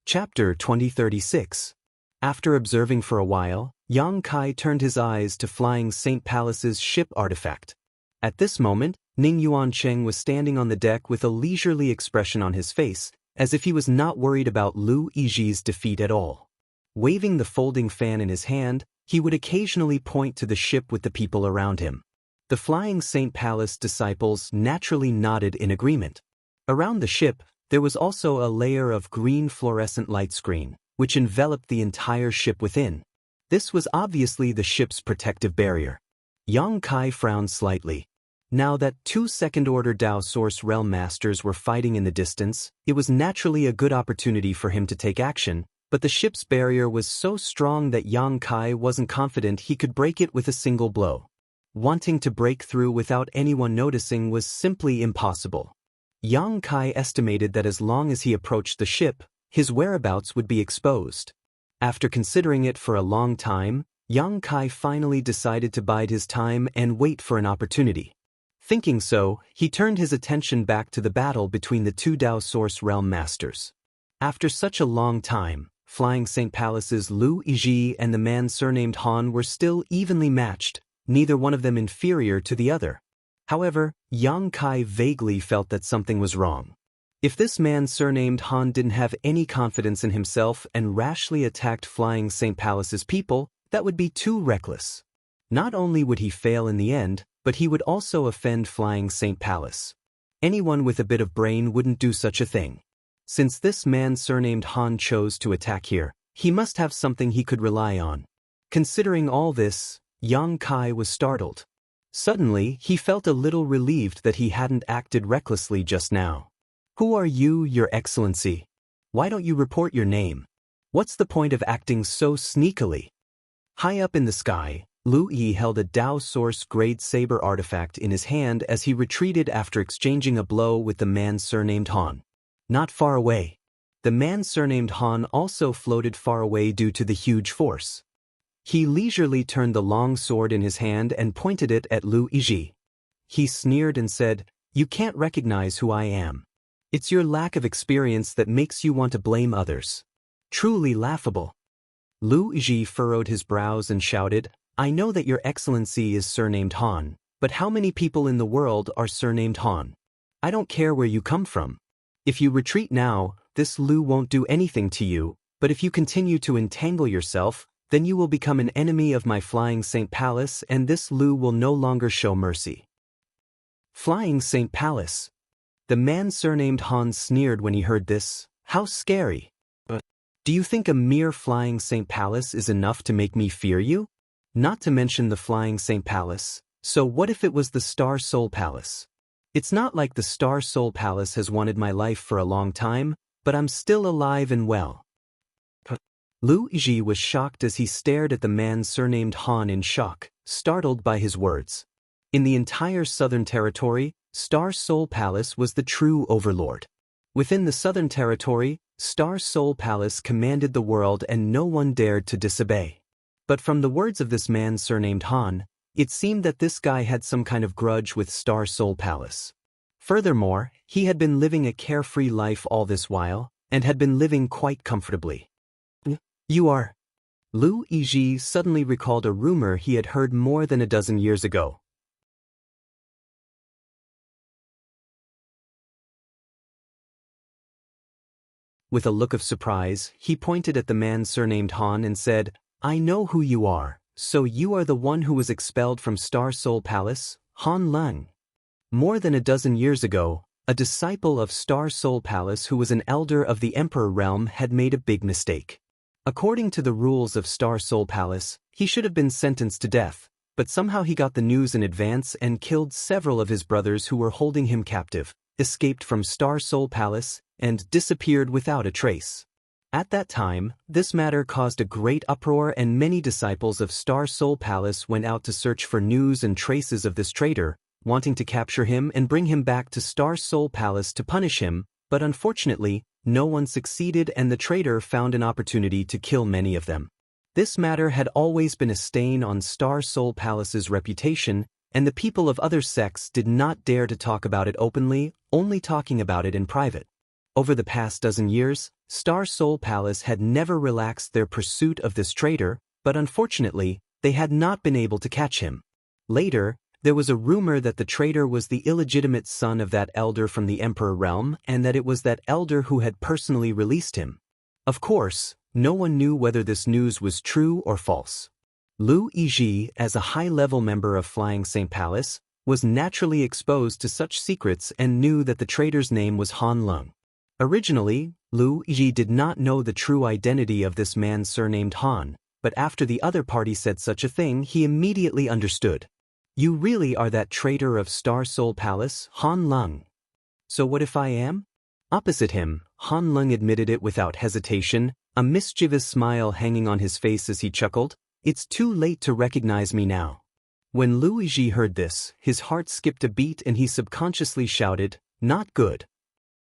Chapter 2036. After observing for a while, Yang Kai turned his eyes to Flying Saint Palace's ship artifact. At this moment, Ning Yuancheng was standing on the deck with a leisurely expression on his face, as if he was not worried about Lu Yizhi's defeat at all. Waving the folding fan in his hand, he would occasionally point to the ship with the people around him. The Flying Saint Palace disciples naturally nodded in agreement. Around the ship, there was also a layer of green fluorescent light screen, which enveloped the entire ship within. This was obviously the ship's protective barrier. Yang Kai frowned slightly. Now that two second-order Tao Source Realm Masters were fighting in the distance, it was naturally a good opportunity for him to take action, but the ship's barrier was so strong that Yang Kai wasn't confident he could break it with a single blow. Wanting to break through without anyone noticing was simply impossible. Yang Kai estimated that as long as he approached the ship, his whereabouts would be exposed. After considering it for a long time, Yang Kai finally decided to bide his time and wait for an opportunity. Thinking so, he turned his attention back to the battle between the two Tao Source Realm Masters. After such a long time, Flying St. Palace's Lu Yizhi and the man surnamed Han were still evenly matched, neither one of them inferior to the other. However, Yang Kai vaguely felt that something was wrong. If this man surnamed Han didn't have any confidence in himself and rashly attacked Flying St. Palace's people, that would be too reckless. Not only would he fail in the end, but he would also offend Flying St. Palace. Anyone with a bit of brain wouldn't do such a thing. Since this man surnamed Han chose to attack here, he must have something he could rely on. Considering all this, Yang Kai was startled. Suddenly, he felt a little relieved that he hadn't acted recklessly just now. "Who are you, Your Excellency? Why don't you report your name? What's the point of acting so sneakily?" High up in the sky, Lu Yi held a Dao Source grade saber artifact in his hand as he retreated after exchanging a blow with the man surnamed Han. Not far away. The man surnamed Han also floated far away due to the huge force. He leisurely turned the long sword in his hand and pointed it at Lu Yizhi. He sneered and said, "You can't recognize who I am. It's your lack of experience that makes you want to blame others. Truly laughable." Lu Yizhi furrowed his brows and shouted, "I know that Your Excellency is surnamed Han, but how many people in the world are surnamed Han? I don't care where you come from. If you retreat now, this Lu won't do anything to you, but if you continue to entangle yourself, then you will become an enemy of my Flying St. Palace and this Lu will no longer show mercy." Flying St. Palace. The man surnamed Han sneered when he heard this. How scary. Do you think a mere Flying St. Palace is enough to make me fear you? Not to mention the Flying St. Palace, so what if it was the Star Soul Palace? It's not like the Star Soul Palace has wanted my life for a long time, but I'm still alive and well. Lu Yizhi was shocked as he stared at the man surnamed Han in shock, startled by his words. In the entire Southern Territory, Star Soul Palace was the true overlord. Within the Southern Territory, Star Soul Palace commanded the world and no one dared to disobey. But from the words of this man surnamed Han, it seemed that this guy had some kind of grudge with Star Soul Palace. Furthermore, he had been living a carefree life all this while, and had been living quite comfortably. "You are..." Lu Yizhi suddenly recalled a rumor he had heard more than a dozen years ago. With a look of surprise, he pointed at the man surnamed Han and said, "I know who you are, so you are the one who was expelled from Star Soul Palace, Han Lung." More than a dozen years ago, a disciple of Star Soul Palace who was an elder of the Emperor realm had made a big mistake. According to the rules of Star Soul Palace, he should have been sentenced to death, but somehow he got the news in advance and killed several of his brothers who were holding him captive, escaped from Star Soul Palace, and disappeared without a trace. At that time, this matter caused a great uproar and many disciples of Star Soul Palace went out to search for news and traces of this traitor, wanting to capture him and bring him back to Star Soul Palace to punish him, but unfortunately, no one succeeded and the traitor found an opportunity to kill many of them. This matter had always been a stain on Star Soul Palace's reputation, and the people of other sects did not dare to talk about it openly, only talking about it in private. Over the past dozen years, Star Soul Palace had never relaxed their pursuit of this traitor, but unfortunately, they had not been able to catch him. Later, there was a rumor that the traitor was the illegitimate son of that elder from the Emperor realm and that it was that elder who had personally released him. Of course, no one knew whether this news was true or false. Lu Yizhi, as a high-level member of Flying St. Palace, was naturally exposed to such secrets and knew that the traitor's name was Han Lung. Originally, Lu Yizhi did not know the true identity of this man surnamed Han, but after the other party said such a thing, he immediately understood. "You really are that traitor of Star Soul Palace, Han Lung." "So what if I am?" Opposite him, Han Lung admitted it without hesitation, a mischievous smile hanging on his face as he chuckled. "It's too late to recognize me now." When Lu Yizhi heard this, his heart skipped a beat and he subconsciously shouted, "Not good."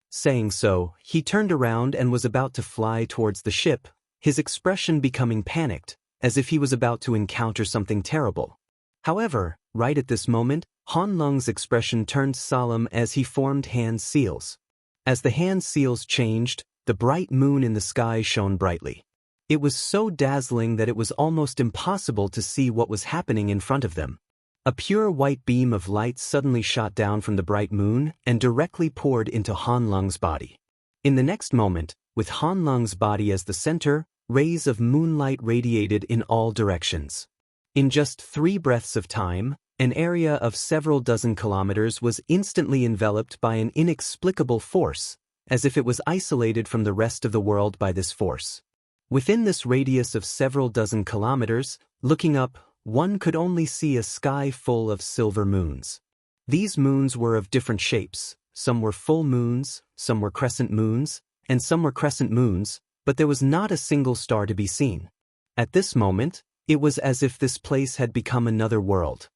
Saying so, he turned around and was about to fly towards the ship, his expression becoming panicked, as if he was about to encounter something terrible. However, right at this moment, Han Lung's expression turned solemn as he formed hand seals. As the hand seals changed, The bright moon in the sky shone brightly. It was so dazzling that it was almost impossible to see what was happening in front of them. A pure white beam of light suddenly shot down from the bright moon and directly poured into Han Lung's body. In the next moment, with Han Lung's body as the center, rays of moonlight radiated in all directions. In just 3 breaths of time, an area of several dozen kilometers was instantly enveloped by an inexplicable force, as if it was isolated from the rest of the world by this force. Within this radius of several dozen kilometers, looking up, one could only see a sky full of silver moons. These moons were of different shapes. Some were full moons, some were crescent moons, and some were crescent moons, but there was not a single star to be seen. At this moment, it was as if this place had become another world.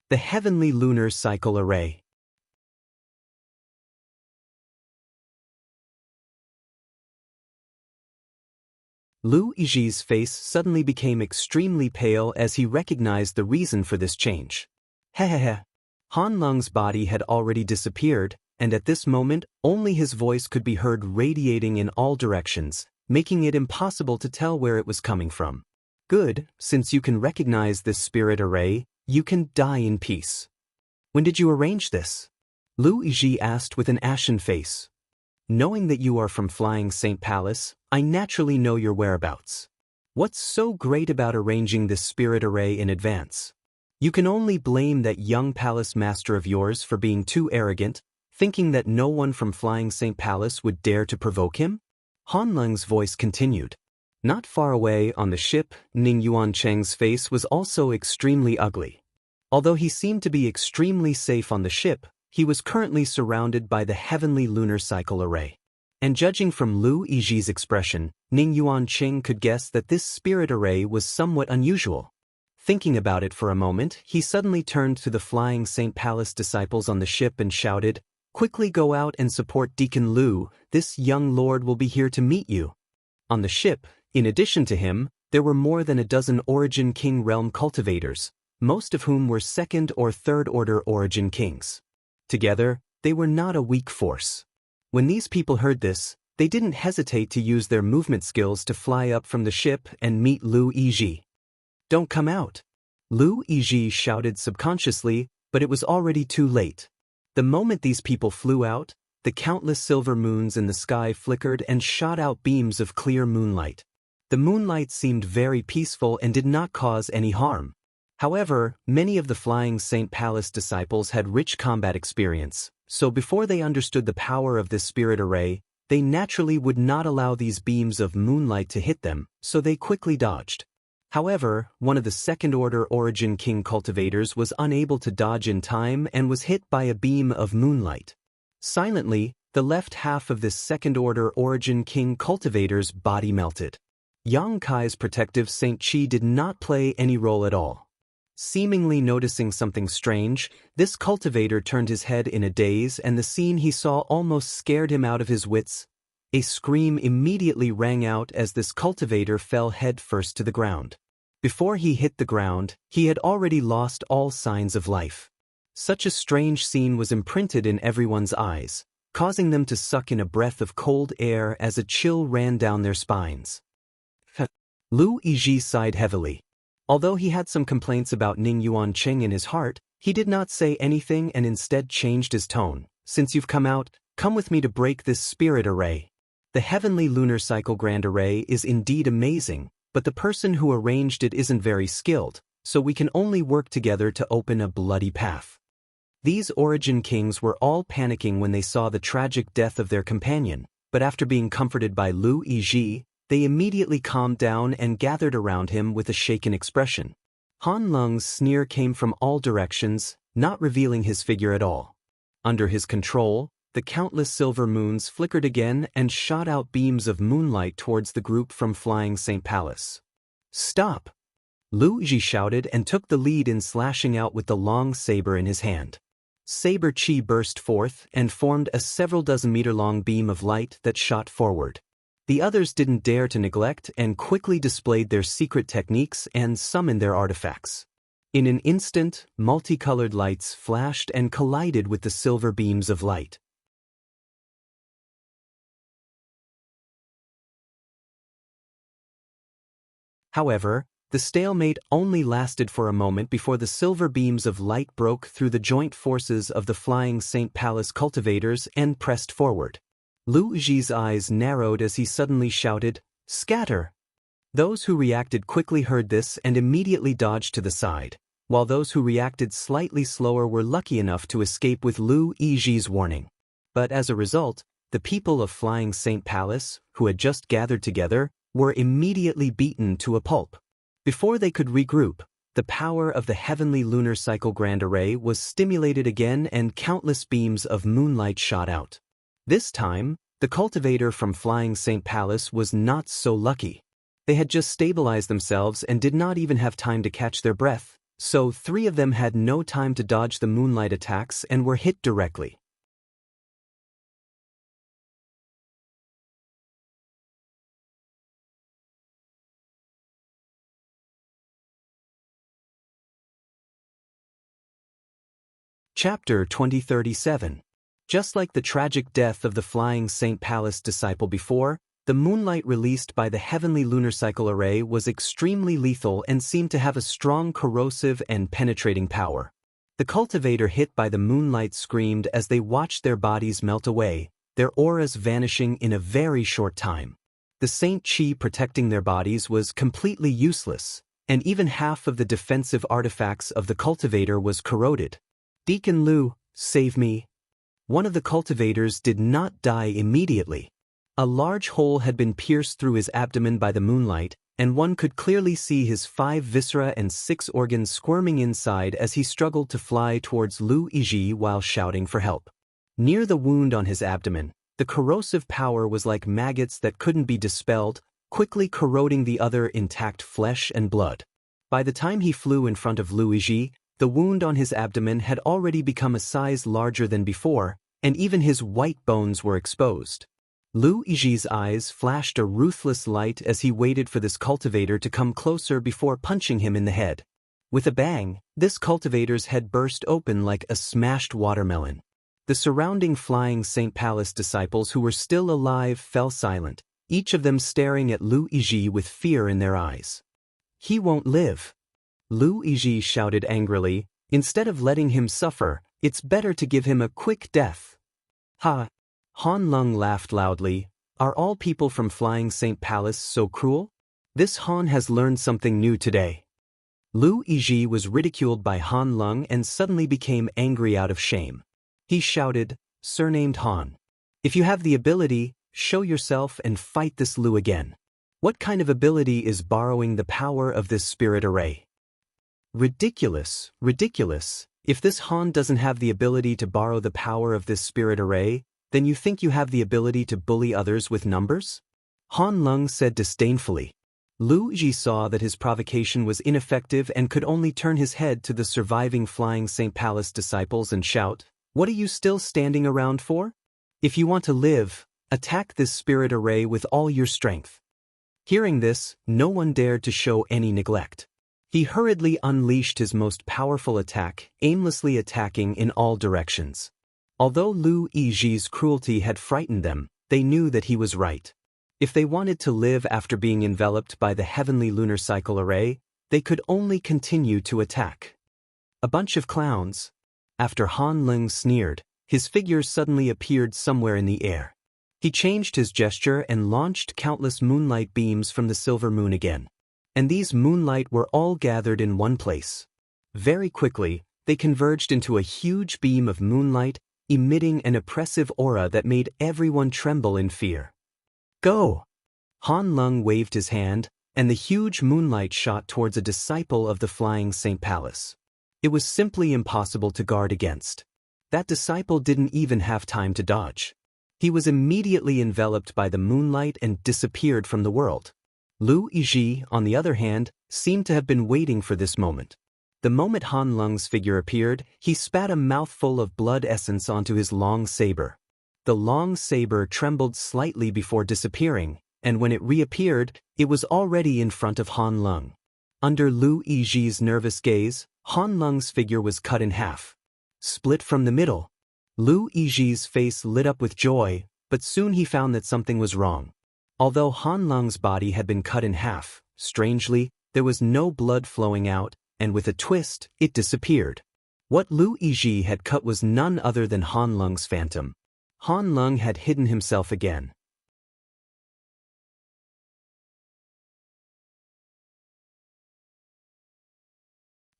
The heavenly lunar cycle array. Lu Yiji's face suddenly became extremely pale as he recognized the reason for this change. Hehehe. Han Lung's body had already disappeared, and at this moment, only his voice could be heard radiating in all directions, making it impossible to tell where it was coming from. Good, since you can recognize this spirit array, you can die in peace. When did you arrange this? Lu Yiji asked with an ashen face. Knowing that you are from Flying Saint Palace, I naturally know your whereabouts. What's so great about arranging this spirit array in advance? You can only blame that young palace master of yours for being too arrogant, thinking that no one from Flying Saint Palace would dare to provoke him? Han Lung's voice continued. Not far away on the ship, Ning Yuancheng's face was also extremely ugly. Although he seemed to be extremely safe on the ship, he was currently surrounded by the heavenly lunar cycle array. And judging from Lu Yiji's expression, Ning Yuancheng could guess that this spirit array was somewhat unusual. Thinking about it for a moment, he suddenly turned to the Flying Saint Palace disciples on the ship and shouted, "Quickly go out and support Deacon Lu, this young lord will be here to meet you." On the ship, in addition to him, there were more than a dozen Origin King realm cultivators, most of whom were 2nd or 3rd order Origin Kings. Together, they were not a weak force. When these people heard this, they didn't hesitate to use their movement skills to fly up from the ship and meet Lu Yiji. "Don't come out!" Lu Yiji shouted subconsciously, but it was already too late. The moment these people flew out, the countless silver moons in the sky flickered and shot out beams of clear moonlight. The moonlight seemed very peaceful and did not cause any harm. However, many of the Flying Saint Palace disciples had rich combat experience, so before they understood the power of this spirit array, they naturally would not allow these beams of moonlight to hit them, so they quickly dodged. However, one of the 2nd order Origin King cultivators was unable to dodge in time and was hit by a beam of moonlight. Silently, the left half of this 2nd order Origin King cultivator's body melted. Yang Kai's protective Saint Qi did not play any role at all. Seemingly noticing something strange, this cultivator turned his head in a daze and the scene he saw almost scared him out of his wits. A scream immediately rang out as this cultivator fell head first to the ground. Before he hit the ground, he had already lost all signs of life. Such a strange scene was imprinted in everyone's eyes, causing them to suck in a breath of cold air as a chill ran down their spines. Lu Yiji sighed heavily. Although he had some complaints about Ning Yuancheng in his heart, he did not say anything and instead changed his tone. "Since you've come out, come with me to break this spirit array. The heavenly lunar cycle grand array is indeed amazing, but the person who arranged it isn't very skilled, so we can only work together to open a bloody path." These Origin Kings were all panicking when they saw the tragic death of their companion, but after being comforted by Lu Yiji, they immediately calmed down and gathered around him with a shaken expression. Han Lung's sneer came from all directions, not revealing his figure at all. Under his control, the countless silver moons flickered again and shot out beams of moonlight towards the group from Flying Saint Palace. "Stop!" Lu Yiji shouted and took the lead in slashing out with the long saber in his hand. Saber Chi burst forth and formed a several dozen meter long beam of light that shot forward. The others didn't dare to neglect and quickly displayed their secret techniques and summoned their artifacts. In an instant, multicolored lights flashed and collided with the silver beams of light. However, the stalemate only lasted for a moment before the silver beams of light broke through the joint forces of the flying St. Palace cultivators and pressed forward. Lu Yi's eyes narrowed as he suddenly shouted, "Scatter!" Those who reacted quickly heard this and immediately dodged to the side, while those who reacted slightly slower were lucky enough to escape with Lu Yi's warning. But as a result, the people of Flying St. Palace, who had just gathered together, were immediately beaten to a pulp. Before they could regroup, the power of the heavenly lunar cycle grand array was stimulated again and countless beams of moonlight shot out. This time, the cultivator from Flying St. Palace was not so lucky. They had just stabilized themselves and did not even have time to catch their breath, so 3 of them had no time to dodge the moonlight attacks and were hit directly. Chapter 2037. Just like the tragic death of the Flying St. Palace disciple before, the moonlight released by the heavenly lunar cycle array was extremely lethal and seemed to have a strong corrosive and penetrating power. The cultivator hit by the moonlight screamed as they watched their bodies melt away, their auras vanishing in a very short time. The Saint Chi protecting their bodies was completely useless, and even half of the defensive artifacts of the cultivator was corroded. "Deacon Lu, save me." One of the cultivators did not die immediately. A large hole had been pierced through his abdomen by the moonlight, and one could clearly see his 5 viscera and 6 organs squirming inside as he struggled to fly towards Lu Yi while shouting for help. Near the wound on his abdomen, the corrosive power was like maggots that couldn't be dispelled, quickly corroding the other intact flesh and blood. By the time he flew in front of Lu Yi, the wound on his abdomen had already become a size larger than before, and even his white bones were exposed. Lu Yi's eyes flashed a ruthless light as he waited for this cultivator to come closer before punching him in the head. With a bang, this cultivator's head burst open like a smashed watermelon. The surrounding Flying St. Palace disciples who were still alive fell silent, each of them staring at Lu Yi with fear in their eyes. "He won't live." Lu Yi shouted angrily, "Instead of letting him suffer, it's better to give him a quick death." "Ha!" Han Lung laughed loudly. "Are all people from Flying St. Palace so cruel? This Han has learned something new today." Lu Yi was ridiculed by Han Lung and suddenly became angry out of shame. He shouted, "Surnamed Han, if you have the ability, show yourself and fight this Lu again. What kind of ability is borrowing the power of this spirit array?" "Ridiculous, ridiculous. If this Han doesn't have the ability to borrow the power of this spirit array, then you think you have the ability to bully others with numbers?" Han Lung said disdainfully. Lu Yi saw that his provocation was ineffective and could only turn his head to the surviving Flying St. Palace disciples and shout, "What are you still standing around for? If you want to live, attack this spirit array with all your strength." Hearing this, no one dared to show any neglect. He hurriedly unleashed his most powerful attack, aimlessly attacking in all directions. Although Lu Yi's cruelty had frightened them, they knew that he was right. If they wanted to live after being enveloped by the heavenly lunar cycle array, they could only continue to attack. "A bunch of clowns." After Han Lung sneered, his figure suddenly appeared somewhere in the air. He changed his gesture and launched countless moonlight beams from the silver moon again. And these moonlight were all gathered in one place. Very quickly, they converged into a huge beam of moonlight, emitting an oppressive aura that made everyone tremble in fear. "Go!" Han Lung waved his hand, and the huge moonlight shot towards a disciple of the Flying St. Palace. It was simply impossible to guard against. That disciple didn't even have time to dodge. He was immediately enveloped by the moonlight and disappeared from the world. Lu Yi, on the other hand, seemed to have been waiting for this moment. The moment Han Lung's figure appeared, he spat a mouthful of blood essence onto his long saber. The long saber trembled slightly before disappearing, and when it reappeared, it was already in front of Han Lung. Under Lu Yi's nervous gaze, Han Lung's figure was cut in half. Split from the middle. Lu Yi's face lit up with joy, but soon he found that something was wrong. Although Han Lung's body had been cut in half, Strangely, there was no blood flowing out, and with a twist, it disappeared. What Lu Yizhi had cut was none other than Han Lung's phantom. Han Lung had hidden himself again.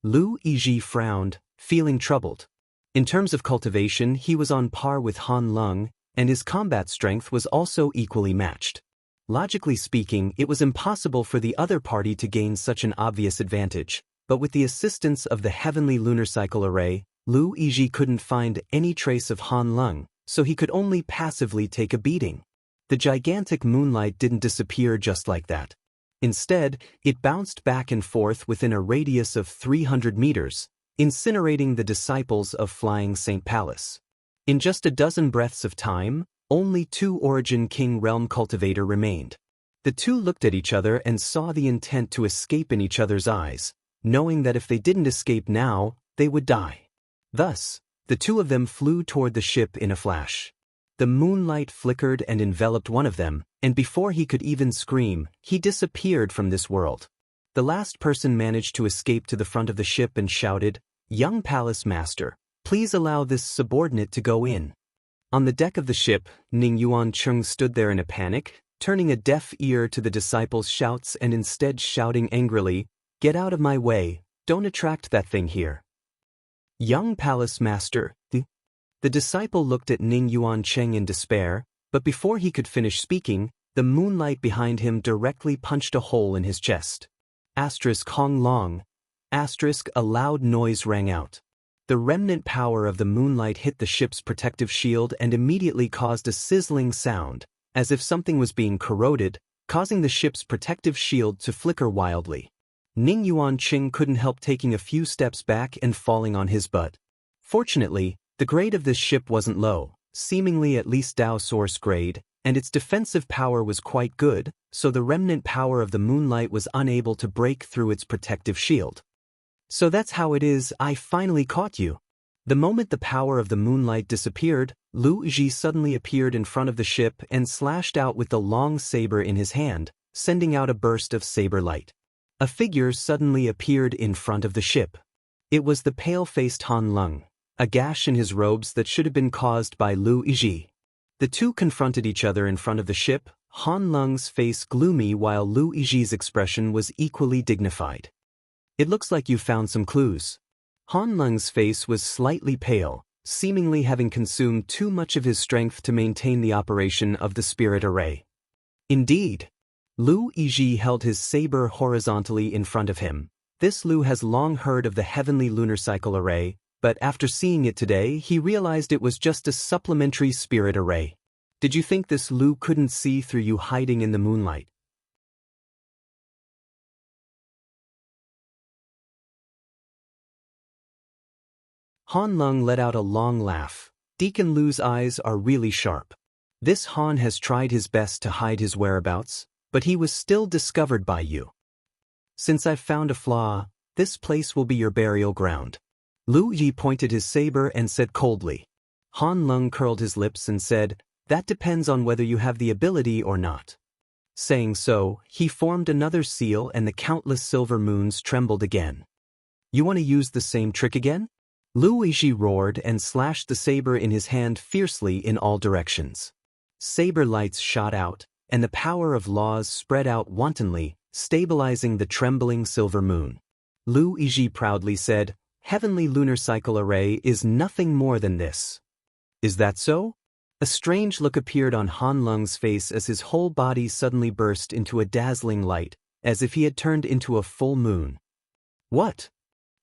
Lu Yizhi frowned, feeling troubled. In terms of cultivation, he was on par with Han Lung, and his combat strength was also equally matched. Logically speaking, it was impossible for the other party to gain such an obvious advantage, but with the assistance of the heavenly lunar cycle array, Lu Yizhi couldn't find any trace of Han Lung, so he could only passively take a beating. The gigantic moonlight didn't disappear just like that. Instead, it bounced back and forth within a radius of 300 meters, incinerating the disciples of Flying Saint Palace. In just a dozen breaths of time, only 2 Origin King Realm Cultivator remained. The two looked at each other and saw the intent to escape in each other's eyes, knowing that if they didn't escape now, they would die. Thus, the two of them flew toward the ship in a flash. The moonlight flickered and enveloped one of them, and before he could even scream, he disappeared from this world. The last person managed to escape to the front of the ship and shouted, "Young Palace Master, please allow this subordinate to go in." On the deck of the ship, Ning Yuancheng stood there in a panic, turning a deaf ear to the disciples' shouts and instead shouting angrily, "Get out of my way, don't attract that thing here." "Young Palace Master." The disciple looked at Ning Yuancheng in despair, but before he could finish speaking, the moonlight behind him directly punched a hole in his chest. Hong Long. A loud noise rang out. The remnant power of the moonlight hit the ship's protective shield and immediately caused a sizzling sound, as if something was being corroded, causing the ship's protective shield to flicker wildly. Ning Yuancheng couldn't help taking a few steps back and falling on his butt. Fortunately, the grade of this ship wasn't low, seemingly at least Dao Source grade, and its defensive power was quite good, so the remnant power of the moonlight was unable to break through its protective shield. "So that's how it is, I finally caught you." The moment the power of the moonlight disappeared, Lu Yizhi suddenly appeared in front of the ship and slashed out with the long saber in his hand, sending out a burst of saber light. A figure suddenly appeared in front of the ship. It was the pale-faced Han Lung, a gash in his robes that should have been caused by Lu Yizhi. The two confronted each other in front of the ship, Han Lung's face gloomy while Lu Yizhi's expression was equally dignified. "It looks like you found some clues." Han Lung's face was slightly pale, seemingly having consumed too much of his strength to maintain the operation of the spirit array. "Indeed." Lu Yizhi held his saber horizontally in front of him. This Lu has long heard of the heavenly lunar cycle array, but after seeing it today, he realized it was just a supplementary spirit array. "Did you think this Lu couldn't see through you hiding in the moonlight?" Han Lung let out a long laugh. "Deacon Lu's eyes are really sharp. This Han has tried his best to hide his whereabouts, but he was still discovered by you. Since I've found a flaw, this place will be your burial ground." Lu Yi pointed his saber and said coldly. Han Lung curled his lips and said, "That depends on whether you have the ability or not." Saying so, he formed another seal and the countless silver moons trembled again. "You want to use the same trick again?" Lu Yizhi roared and slashed the saber in his hand fiercely in all directions. Saber lights shot out, and the power of laws spread out wantonly, stabilizing the trembling silver moon. Lu Yizhi proudly said, "Heavenly lunar cycle array is nothing more than this." "Is that so?" A strange look appeared on Han Lung's face as his whole body suddenly burst into a dazzling light, as if he had turned into a full moon. "What?"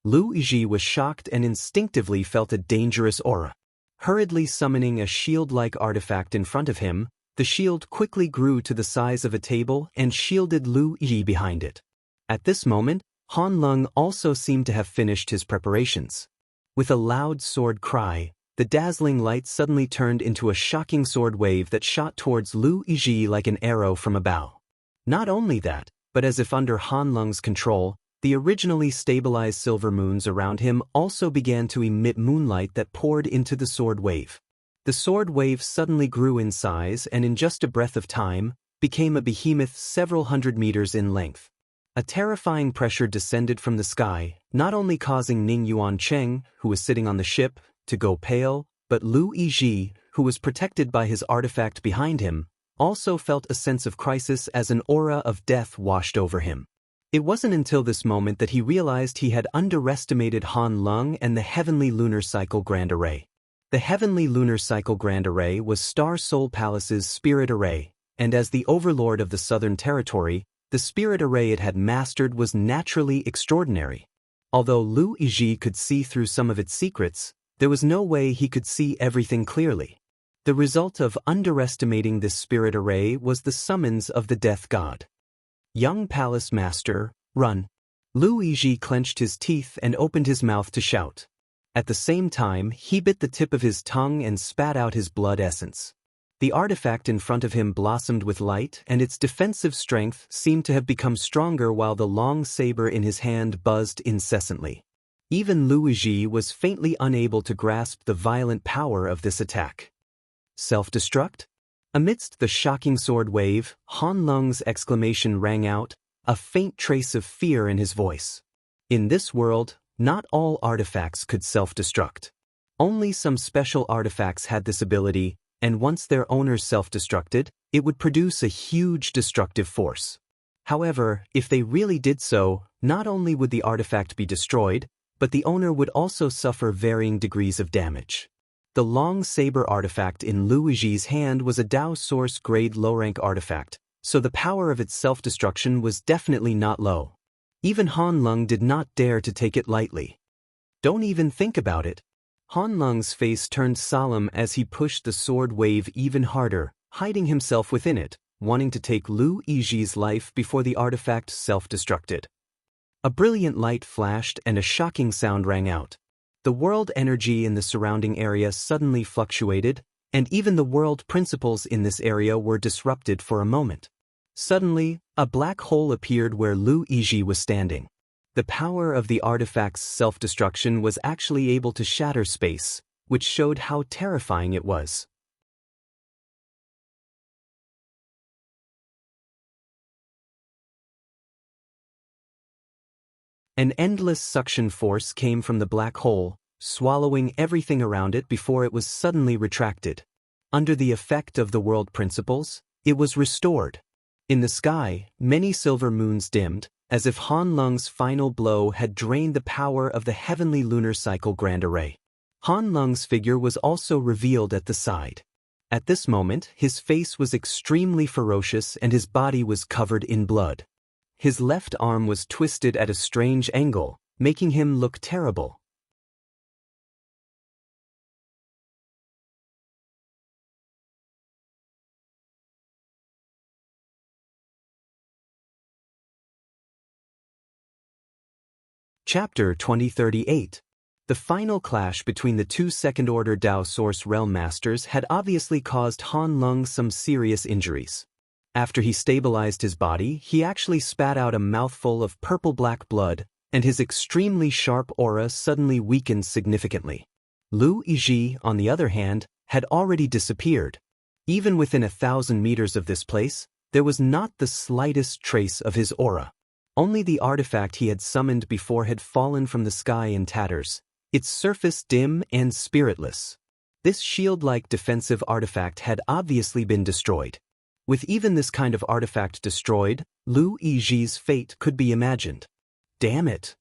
Lu Yizhi was shocked and instinctively felt a dangerous aura. Hurriedly summoning a shield-like artifact in front of him, the shield quickly grew to the size of a table and shielded Lu Yizhi behind it. At this moment, Han Lung also seemed to have finished his preparations. With a loud sword cry, the dazzling light suddenly turned into a shocking sword wave that shot towards Lu Yizhi like an arrow from a bow. Not only that, but as if under Han Lung's control, the originally stabilized silver moons around him also began to emit moonlight that poured into the sword wave. The sword wave suddenly grew in size and in just a breath of time, became a behemoth several hundred meters in length. A terrifying pressure descended from the sky, not only causing Ning Yuancheng, who was sitting on the ship, to go pale, but Lu Yizhi, who was protected by his artifact behind him, also felt a sense of crisis as an aura of death washed over him. It wasn't until this moment that he realized he had underestimated Han Lung and the Heavenly Lunar Cycle Grand Array. The Heavenly Lunar Cycle Grand Array was Star Soul Palace's spirit array, and as the overlord of the Southern Territory, the spirit array it had mastered was naturally extraordinary. Although Lu Yizhi could see through some of its secrets, there was no way he could see everything clearly. The result of underestimating this spirit array was the summons of the Death God. Young Palace Master, run. Lu Yizhi clenched his teeth and opened his mouth to shout. At the same time, he bit the tip of his tongue and spat out his blood essence. The artifact in front of him blossomed with light, and its defensive strength seemed to have become stronger while the long saber in his hand buzzed incessantly. Even Lu Yizhi was faintly unable to grasp the violent power of this attack. Self-destruct? Amidst the shocking sword wave, Han Lung's exclamation rang out, a faint trace of fear in his voice. In this world, not all artifacts could self-destruct. Only some special artifacts had this ability, and once their owners self-destructed, it would produce a huge destructive force. However, if they really did so, not only would the artifact be destroyed, but the owner would also suffer varying degrees of damage. The long saber artifact in Lu Yizhi's hand was a Dao Source grade low-rank artifact, so the power of its self-destruction was definitely not low. Even Han Lung did not dare to take it lightly. Don't even think about it. Han Lung's face turned solemn as he pushed the sword wave even harder, hiding himself within it, wanting to take Lu Yizhi's life before the artifact self-destructed. A brilliant light flashed and a shocking sound rang out. The world energy in the surrounding area suddenly fluctuated, and even the world principles in this area were disrupted for a moment. Suddenly, a black hole appeared where Lu Yizhi was standing. The power of the artifact's self-destruction was actually able to shatter space, which showed how terrifying it was. An endless suction force came from the black hole, swallowing everything around it before it was suddenly retracted. Under the effect of the world principles, it was restored. In the sky, many silver moons dimmed, as if Han Lung's final blow had drained the power of the Heavenly Lunar Cycle Grand Array. Han Lung's figure was also revealed at the side. At this moment, his face was extremely ferocious and his body was covered in blood. His left arm was twisted at a strange angle, making him look terrible. Chapter 2038. The final clash between the two second-order Dao Source Realm Masters had obviously caused Han Lung some serious injuries. After he stabilized his body, he actually spat out a mouthful of purple-black blood, and his extremely sharp aura suddenly weakened significantly. Lu Yizhi, on the other hand, had already disappeared. Even within 1,000 meters of this place, there was not the slightest trace of his aura. Only the artifact he had summoned before had fallen from the sky in tatters, its surface dim and spiritless. This shield-like defensive artifact had obviously been destroyed. With even this kind of artifact destroyed, Lu Yizhi's fate could be imagined. Damn it!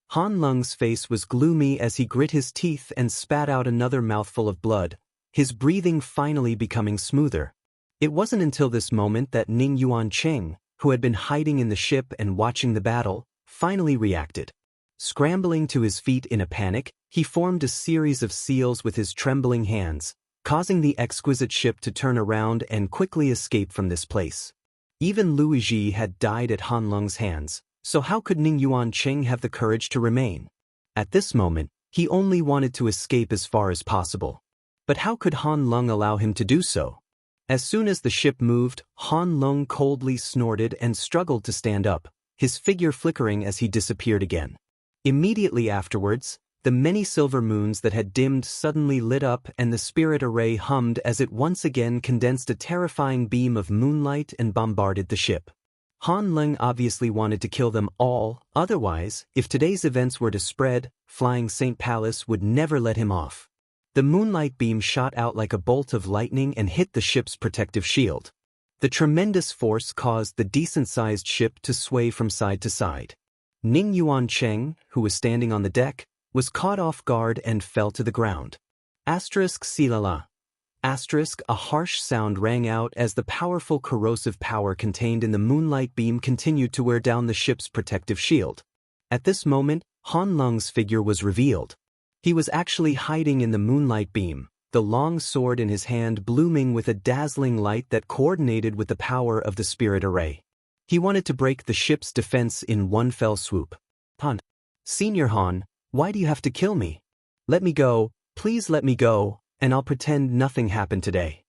Han Lung's face was gloomy as he grit his teeth and spat out another mouthful of blood, his breathing finally becoming smoother. It wasn't until this moment that Ning Yuancheng, who had been hiding in the ship and watching the battle, finally reacted. Scrambling to his feet in a panic, he formed a series of seals with his trembling hands, causing the exquisite ship to turn around and quickly escape from this place. Even Lu Yizhi had died at Han Lung's hands, so how could Ning Yuancheng have the courage to remain? At this moment, he only wanted to escape as far as possible. But how could Han Lung allow him to do so? As soon as the ship moved, Han Lung coldly snorted and struggled to stand up, his figure flickering as he disappeared again. Immediately afterwards, the many silver moons that had dimmed suddenly lit up and the spirit array hummed as it once again condensed a terrifying beam of moonlight and bombarded the ship. Han Leng obviously wanted to kill them all, otherwise, if today's events were to spread, Flying Saint Palace would never let him off. The moonlight beam shot out like a bolt of lightning and hit the ship's protective shield. The tremendous force caused the decent-sized ship to sway from side to side. Ning Yuancheng, who was standing on the deck, was caught off guard and fell to the ground. Silala. A harsh sound rang out as the powerful corrosive power contained in the moonlight beam continued to wear down the ship's protective shield. At this moment, Han Leng's figure was revealed. He was actually hiding in the moonlight beam, the long sword in his hand blooming with a dazzling light that coordinated with the power of the spirit array. He wanted to break the ship's defense in one fell swoop. Han. Senior Han, why do you have to kill me? Let me go, please let me go, and I'll pretend nothing happened today.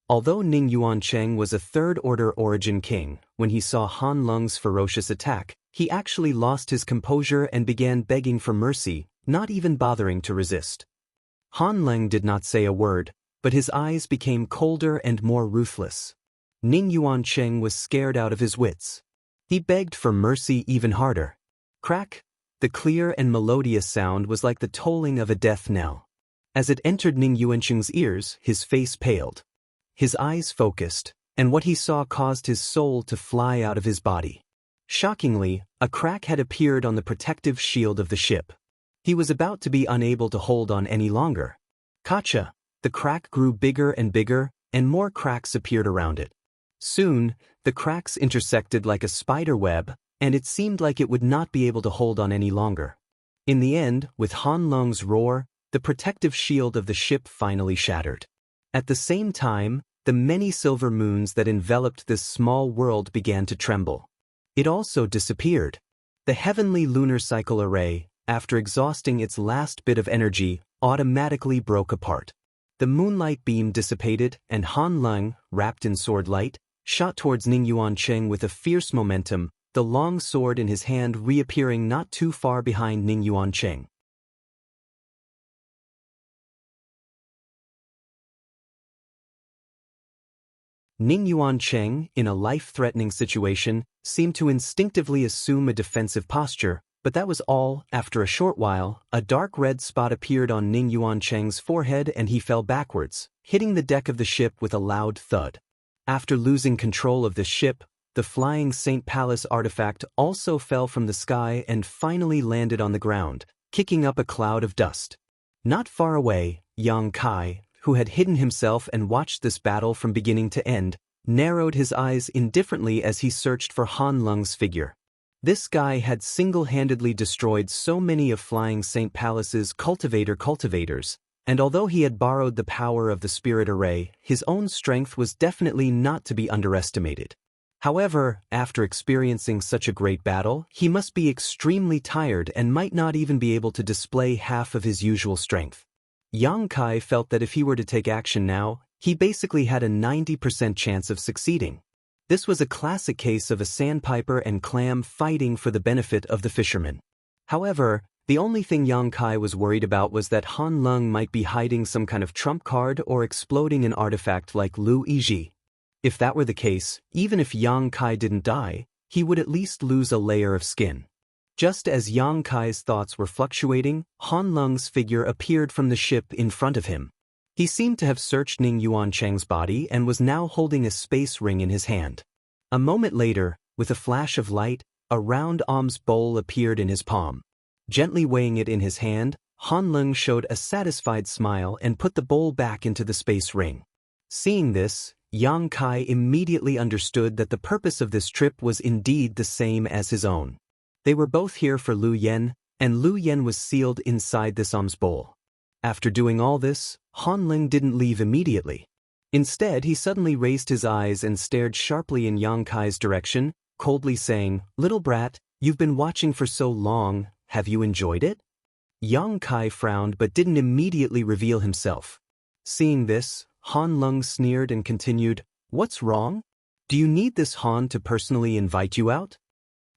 Although Ning Yuancheng was a third-order origin king, when he saw Han Leng's ferocious attack, he actually lost his composure and began begging for mercy, not even bothering to resist. Han Leng did not say a word, but his eyes became colder and more ruthless. Ning Yuancheng was scared out of his wits. He begged for mercy even harder. Crack! The clear and melodious sound was like the tolling of a death knell. As it entered Ning Yuancheng's ears, his face paled. His eyes focused, and what he saw caused his soul to fly out of his body. Shockingly, a crack had appeared on the protective shield of the ship. He was about to be unable to hold on any longer. Kacha! The crack grew bigger and bigger, and more cracks appeared around it. Soon, the cracks intersected like a spider web, and it seemed like it would not be able to hold on any longer. In the end, with Han Leng's roar, the protective shield of the ship finally shattered. At the same time, the many silver moons that enveloped this small world began to tremble. It also disappeared. The heavenly lunar cycle array, after exhausting its last bit of energy, automatically broke apart. The moonlight beam dissipated, and Han Leng, wrapped in sword light, shot towards Ning Yuancheng with a fierce momentum, the long sword in his hand reappearing not too far behind Ning Yuancheng. Ning Yuancheng, in a life-threatening situation, seemed to instinctively assume a defensive posture, but that was all. After a short while, a dark red spot appeared on Ning Yuancheng's forehead and he fell backwards, hitting the deck of the ship with a loud thud. After losing control of the ship, the Flying Saint Palace artifact also fell from the sky and finally landed on the ground, kicking up a cloud of dust. Not far away, Yang Kai, who had hidden himself and watched this battle from beginning to end, narrowed his eyes indifferently as he searched for Han Leng's figure. This guy had single-handedly destroyed so many of Flying Saint Palace's cultivators, and although he had borrowed the power of the spirit array, his own strength was definitely not to be underestimated. However, after experiencing such a great battle, he must be extremely tired and might not even be able to display half of his usual strength. Yang Kai felt that if he were to take action now, he basically had a 90% chance of succeeding. This was a classic case of a sandpiper and clam fighting for the benefit of the fishermen. However, the only thing Yang Kai was worried about was that Han Leng might be hiding some kind of trump card or exploding an artifact like Lu Yizhi. If that were the case, even if Yang Kai didn't die, he would at least lose a layer of skin. Just as Yang Kai's thoughts were fluctuating, Han Leng's figure appeared from the ship in front of him. He seemed to have searched Ning Yuancheng's body and was now holding a space ring in his hand. A moment later, with a flash of light, a round alms bowl appeared in his palm. Gently weighing it in his hand, Han Leng showed a satisfied smile and put the bowl back into the space ring. Seeing this, Yang Kai immediately understood that the purpose of this trip was indeed the same as his own. They were both here for Lu Yen, and Lu Yen was sealed inside this alms bowl. After doing all this, Han Leng didn't leave immediately. Instead, he suddenly raised his eyes and stared sharply in Yang Kai's direction, coldly saying, "Little brat, you've been watching for so long, have you enjoyed it?" Yang Kai frowned but didn't immediately reveal himself. Seeing this, Han Leng sneered and continued, "What's wrong? Do you need this Han to personally invite you out?"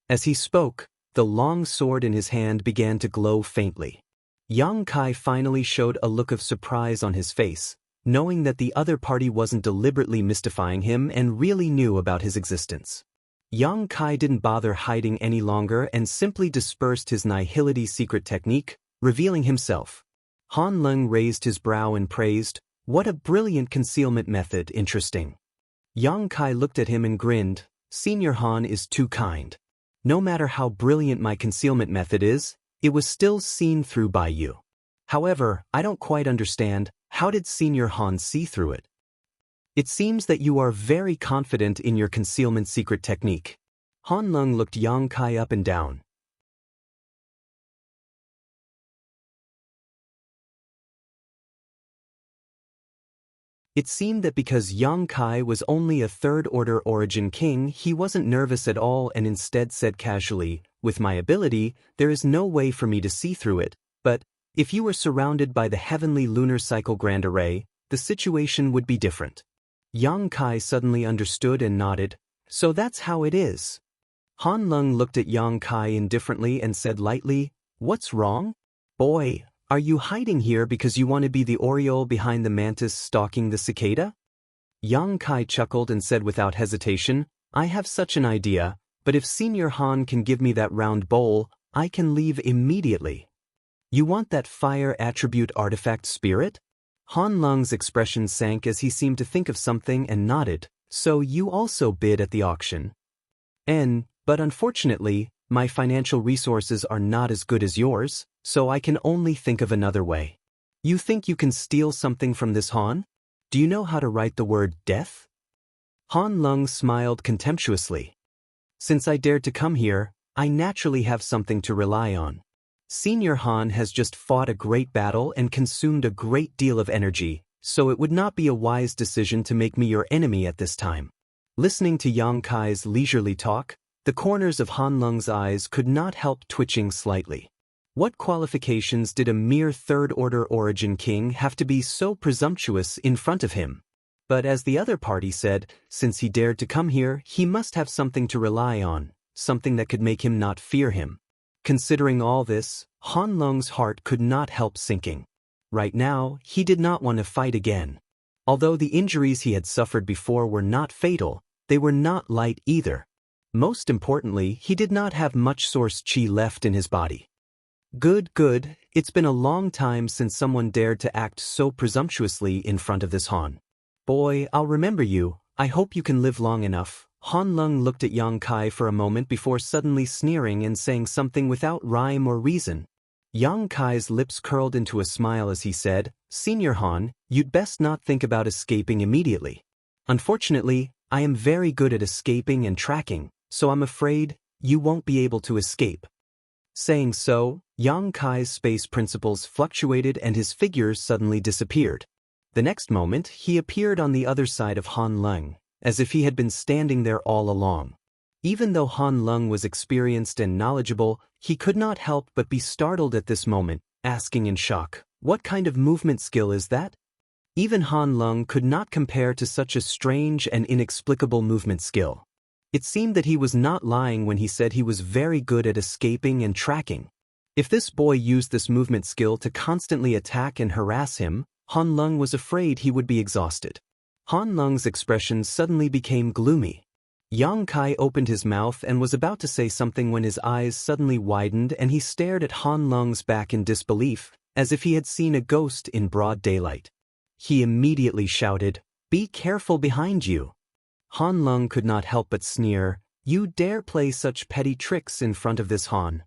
As he spoke, the long sword in his hand began to glow faintly. Yang Kai finally showed a look of surprise on his face, knowing that the other party wasn't deliberately mystifying him and really knew about his existence. Yang Kai didn't bother hiding any longer and simply dispersed his nihility secret technique, revealing himself. Han Lung raised his brow and praised, "What a brilliant concealment method, interesting." Yang Kai looked at him and grinned, "Senior Han is too kind. No matter how brilliant my concealment method is, it was still seen through by you. However, I don't quite understand, how did Senior Han see through it? It seems that you are very confident in your concealment secret technique." Han Lung looked Yang Kai up and down. It seemed that because Yang Kai was only a third-order origin king, he wasn't nervous at all and instead said casually, "With my ability, there is no way for me to see through it, but if you were surrounded by the heavenly lunar cycle grand array, the situation would be different." Yang Kai suddenly understood and nodded, "So that's how it is." Han Lung looked at Yang Kai indifferently and said lightly, "What's wrong? Boy, are you hiding here because you want to be the oriole behind the mantis stalking the cicada?" Yang Kai chuckled and said without hesitation, "I have such an idea, but if Senior Han can give me that round bowl, I can leave immediately." "You want that fire attribute artifact spirit?" Han Lung's expression sank as he seemed to think of something and nodded, "So you also bid at the auction?" But unfortunately, my financial resources are not as good as yours, so I can only think of another way. You think you can steal something from this Han? Do you know how to write the word death? Han Lung smiled contemptuously. "Since I dared to come here, I naturally have something to rely on. Senior Han has just fought a great battle and consumed a great deal of energy, so it would not be a wise decision to make me your enemy at this time." Listening to Yang Kai's leisurely talk, the corners of Han Lung's eyes could not help twitching slightly. What qualifications did a mere third-order origin king have to be so presumptuous in front of him? But as the other party said, since he dared to come here, he must have something to rely on, something that could make him not fear him. Considering all this, Han Lung's heart could not help sinking. Right now, he did not want to fight again. Although the injuries he had suffered before were not fatal, they were not light either. Most importantly, he did not have much source chi left in his body. Good. It's been a long time since someone dared to act so presumptuously in front of this Han. Boy, I'll remember you. I hope you can live long enough. Han Lung looked at Yang Kai for a moment before suddenly sneering and saying something without rhyme or reason. Yang Kai's lips curled into a smile as he said, "Senior Han, you'd best not think about escaping immediately. Unfortunately, I am very good at escaping and tracking, so I'm afraid you won't be able to escape." Saying so, Yang Kai's space principles fluctuated and his figure suddenly disappeared. The next moment, he appeared on the other side of Han Lung, as if he had been standing there all along. Even though Han Lung was experienced and knowledgeable, he could not help but be startled at this moment, asking in shock, "What kind of movement skill is that?" Even Han Lung could not compare to such a strange and inexplicable movement skill. It seemed that he was not lying when he said he was very good at escaping and tracking. If this boy used this movement skill to constantly attack and harass him, Han Lung was afraid he would be exhausted. Han Lung's expression suddenly became gloomy. Yang Kai opened his mouth and was about to say something when his eyes suddenly widened and he stared at Han Lung's back in disbelief, as if he had seen a ghost in broad daylight. He immediately shouted, "Be careful behind you." Han Lung could not help but sneer, "You dare play such petty tricks in front of this Han?"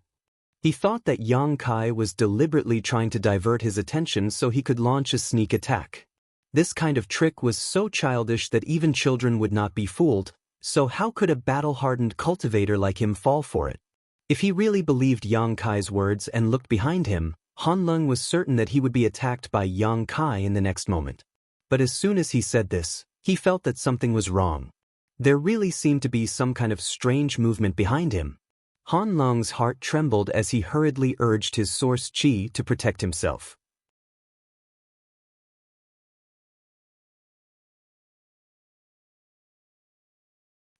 He thought that Yang Kai was deliberately trying to divert his attention so he could launch a sneak attack. This kind of trick was so childish that even children would not be fooled, so how could a battle-hardened cultivator like him fall for it? If he really believed Yang Kai's words and looked behind him, Han Lung was certain that he would be attacked by Yang Kai in the next moment. But as soon as he said this, he felt that something was wrong. There really seemed to be some kind of strange movement behind him. Han Lung's heart trembled as he hurriedly urged his source chi to protect himself.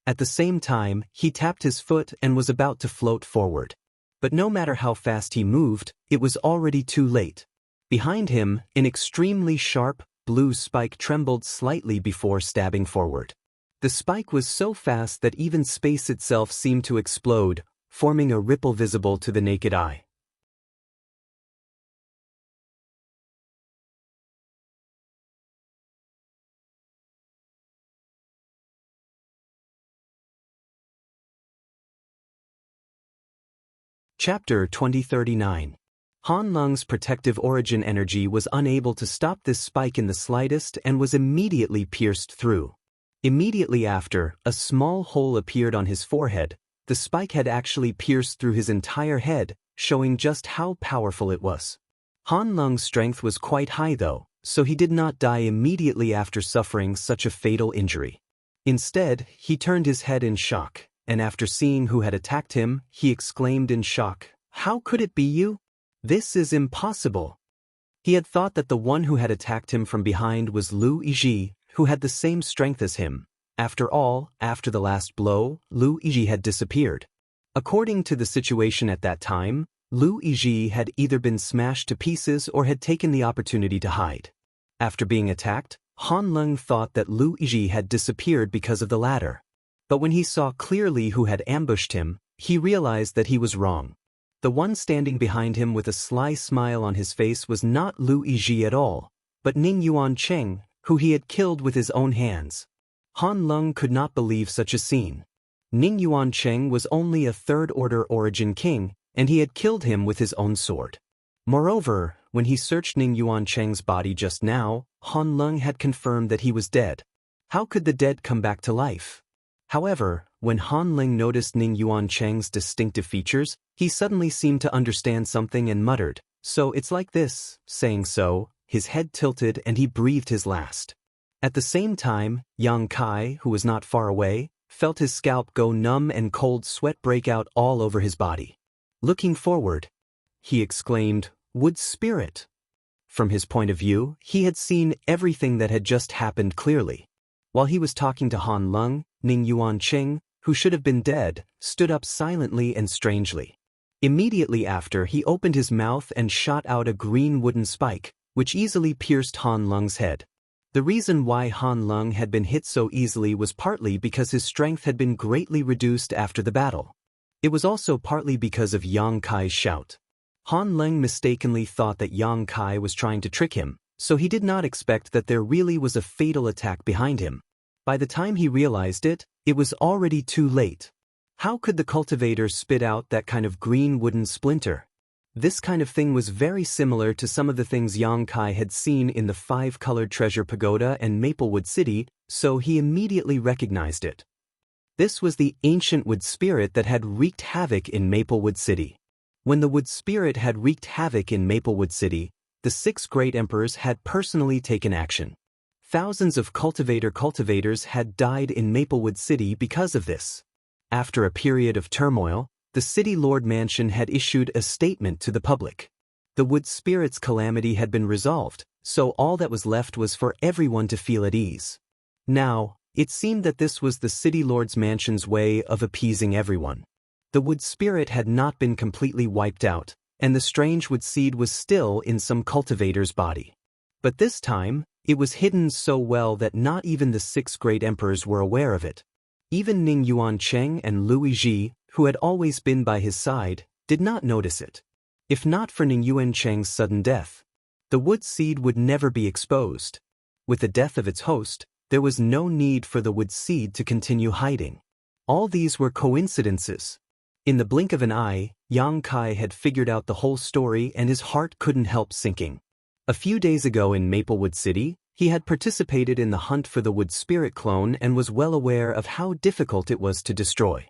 At the same time, he tapped his foot and was about to float forward. But no matter how fast he moved, it was already too late. Behind him, an extremely sharp, blue spike trembled slightly before stabbing forward. The spike was so fast that even space itself seemed to explode, forming a ripple visible to the naked eye. Chapter 2039. Han Lung's protective origin energy was unable to stop this spike in the slightest and was immediately pierced through. Immediately after, a small hole appeared on his forehead. The spike had actually pierced through his entire head, showing just how powerful it was. Han Lung's strength was quite high though, so he did not die immediately after suffering such a fatal injury. Instead, he turned his head in shock, and after seeing who had attacked him, he exclaimed in shock, "How could it be you? This is impossible." He had thought that the one who had attacked him from behind was Lu Yizhi, who had the same strength as him. After all, after the last blow, Lu Yizhi had disappeared. According to the situation at that time, Lu Yizhi had either been smashed to pieces or had taken the opportunity to hide. After being attacked, Han Lung thought that Lu Yizhi had disappeared because of the latter. But when he saw clearly who had ambushed him, he realized that he was wrong. The one standing behind him with a sly smile on his face was not Lu Yizhi at all, but Ning Yuancheng, who he had killed with his own hands. Han Lung could not believe such a scene. Ning Yuancheng was only a third-order origin king, and he had killed him with his own sword. Moreover, when he searched Ning Yuancheng's body just now, Han Lung had confirmed that he was dead. How could the dead come back to life? However, when Han Lung noticed Ning Yuancheng's distinctive features, he suddenly seemed to understand something and muttered, "So it's like this." Saying so, his head tilted and he breathed his last. At the same time, Yang Kai, who was not far away, felt his scalp go numb and cold sweat break out all over his body. Looking forward, he exclaimed, "Wood spirit." From his point of view, he had seen everything that had just happened clearly. While he was talking to Han Lung, Ning Yuancheng, who should have been dead, stood up silently and strangely. Immediately after, he opened his mouth and shot out a green wooden spike, which easily pierced Han Lung's head. The reason why Han Lung had been hit so easily was partly because his strength had been greatly reduced after the battle. It was also partly because of Yang Kai's shout. Han Lung mistakenly thought that Yang Kai was trying to trick him, so he did not expect that there really was a fatal attack behind him. By the time he realized it, it was already too late. How could the cultivator spit out that kind of green wooden splinter? This kind of thing was very similar to some of the things Yang Kai had seen in the five-colored treasure pagoda and Maplewood City, so he immediately recognized it. This was the ancient wood spirit that had wreaked havoc in Maplewood City. When the wood spirit had wreaked havoc in Maplewood City, the 6 great emperors had personally taken action. Thousands of cultivators had died in Maplewood City because of this. After a period of turmoil, the City Lord Mansion had issued a statement to the public. The wood spirit's calamity had been resolved, so all that was left was for everyone to feel at ease. Now, it seemed that this was the City Lord's Mansion's way of appeasing everyone. The wood spirit had not been completely wiped out, and the strange wood seed was still in some cultivator's body. But this time, it was hidden so well that not even the 6 great emperors were aware of it. Even Ning Yuancheng and Lu Yizhi, who had always been by his side, did not notice it. If not for Ning Yuancheng's sudden death, the wood seed would never be exposed. With the death of its host, there was no need for the wood seed to continue hiding. All these were coincidences. In the blink of an eye, Yang Kai had figured out the whole story and his heart couldn't help sinking. A few days ago in Maplewood City, he had participated in the hunt for the wood spirit clone and was well aware of how difficult it was to destroy.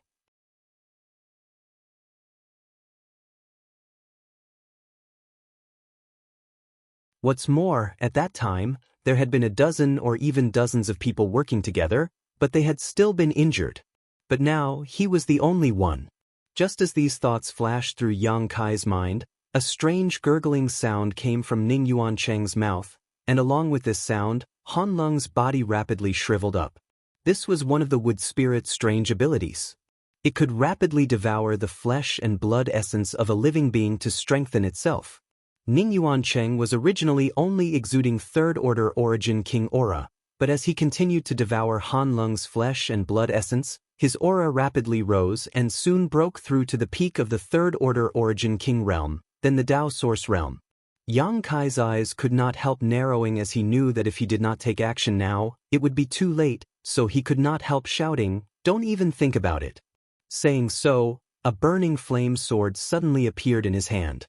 What's more, at that time, there had been a dozen or even dozens of people working together, but they had still been injured. But now, he was the only one. Just as these thoughts flashed through Yang Kai's mind, a strange gurgling sound came from Ning Yuancheng's mouth, and along with this sound, Han Lung's body rapidly shriveled up. This was one of the wood spirit's strange abilities. It could rapidly devour the flesh and blood essence of a living being to strengthen itself. Ning Yuancheng was originally only exuding third-order origin king aura, but as he continued to devour Han Lung's flesh and blood essence, his aura rapidly rose and soon broke through to the peak of the Third Order Origin King realm, then the Dao Source realm. Yang Kai's eyes could not help narrowing as he knew that if he did not take action now, it would be too late, so he could not help shouting, "Don't even think about it." Saying so, a burning flame sword suddenly appeared in his hand.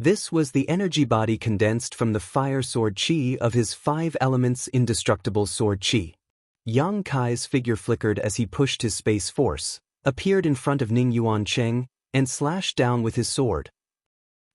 This was the energy body condensed from the fire sword chi of his 5 elements indestructible sword chi. Yang Kai's figure flickered as he pushed his space force, appeared in front of Ning Yuancheng, and slashed down with his sword.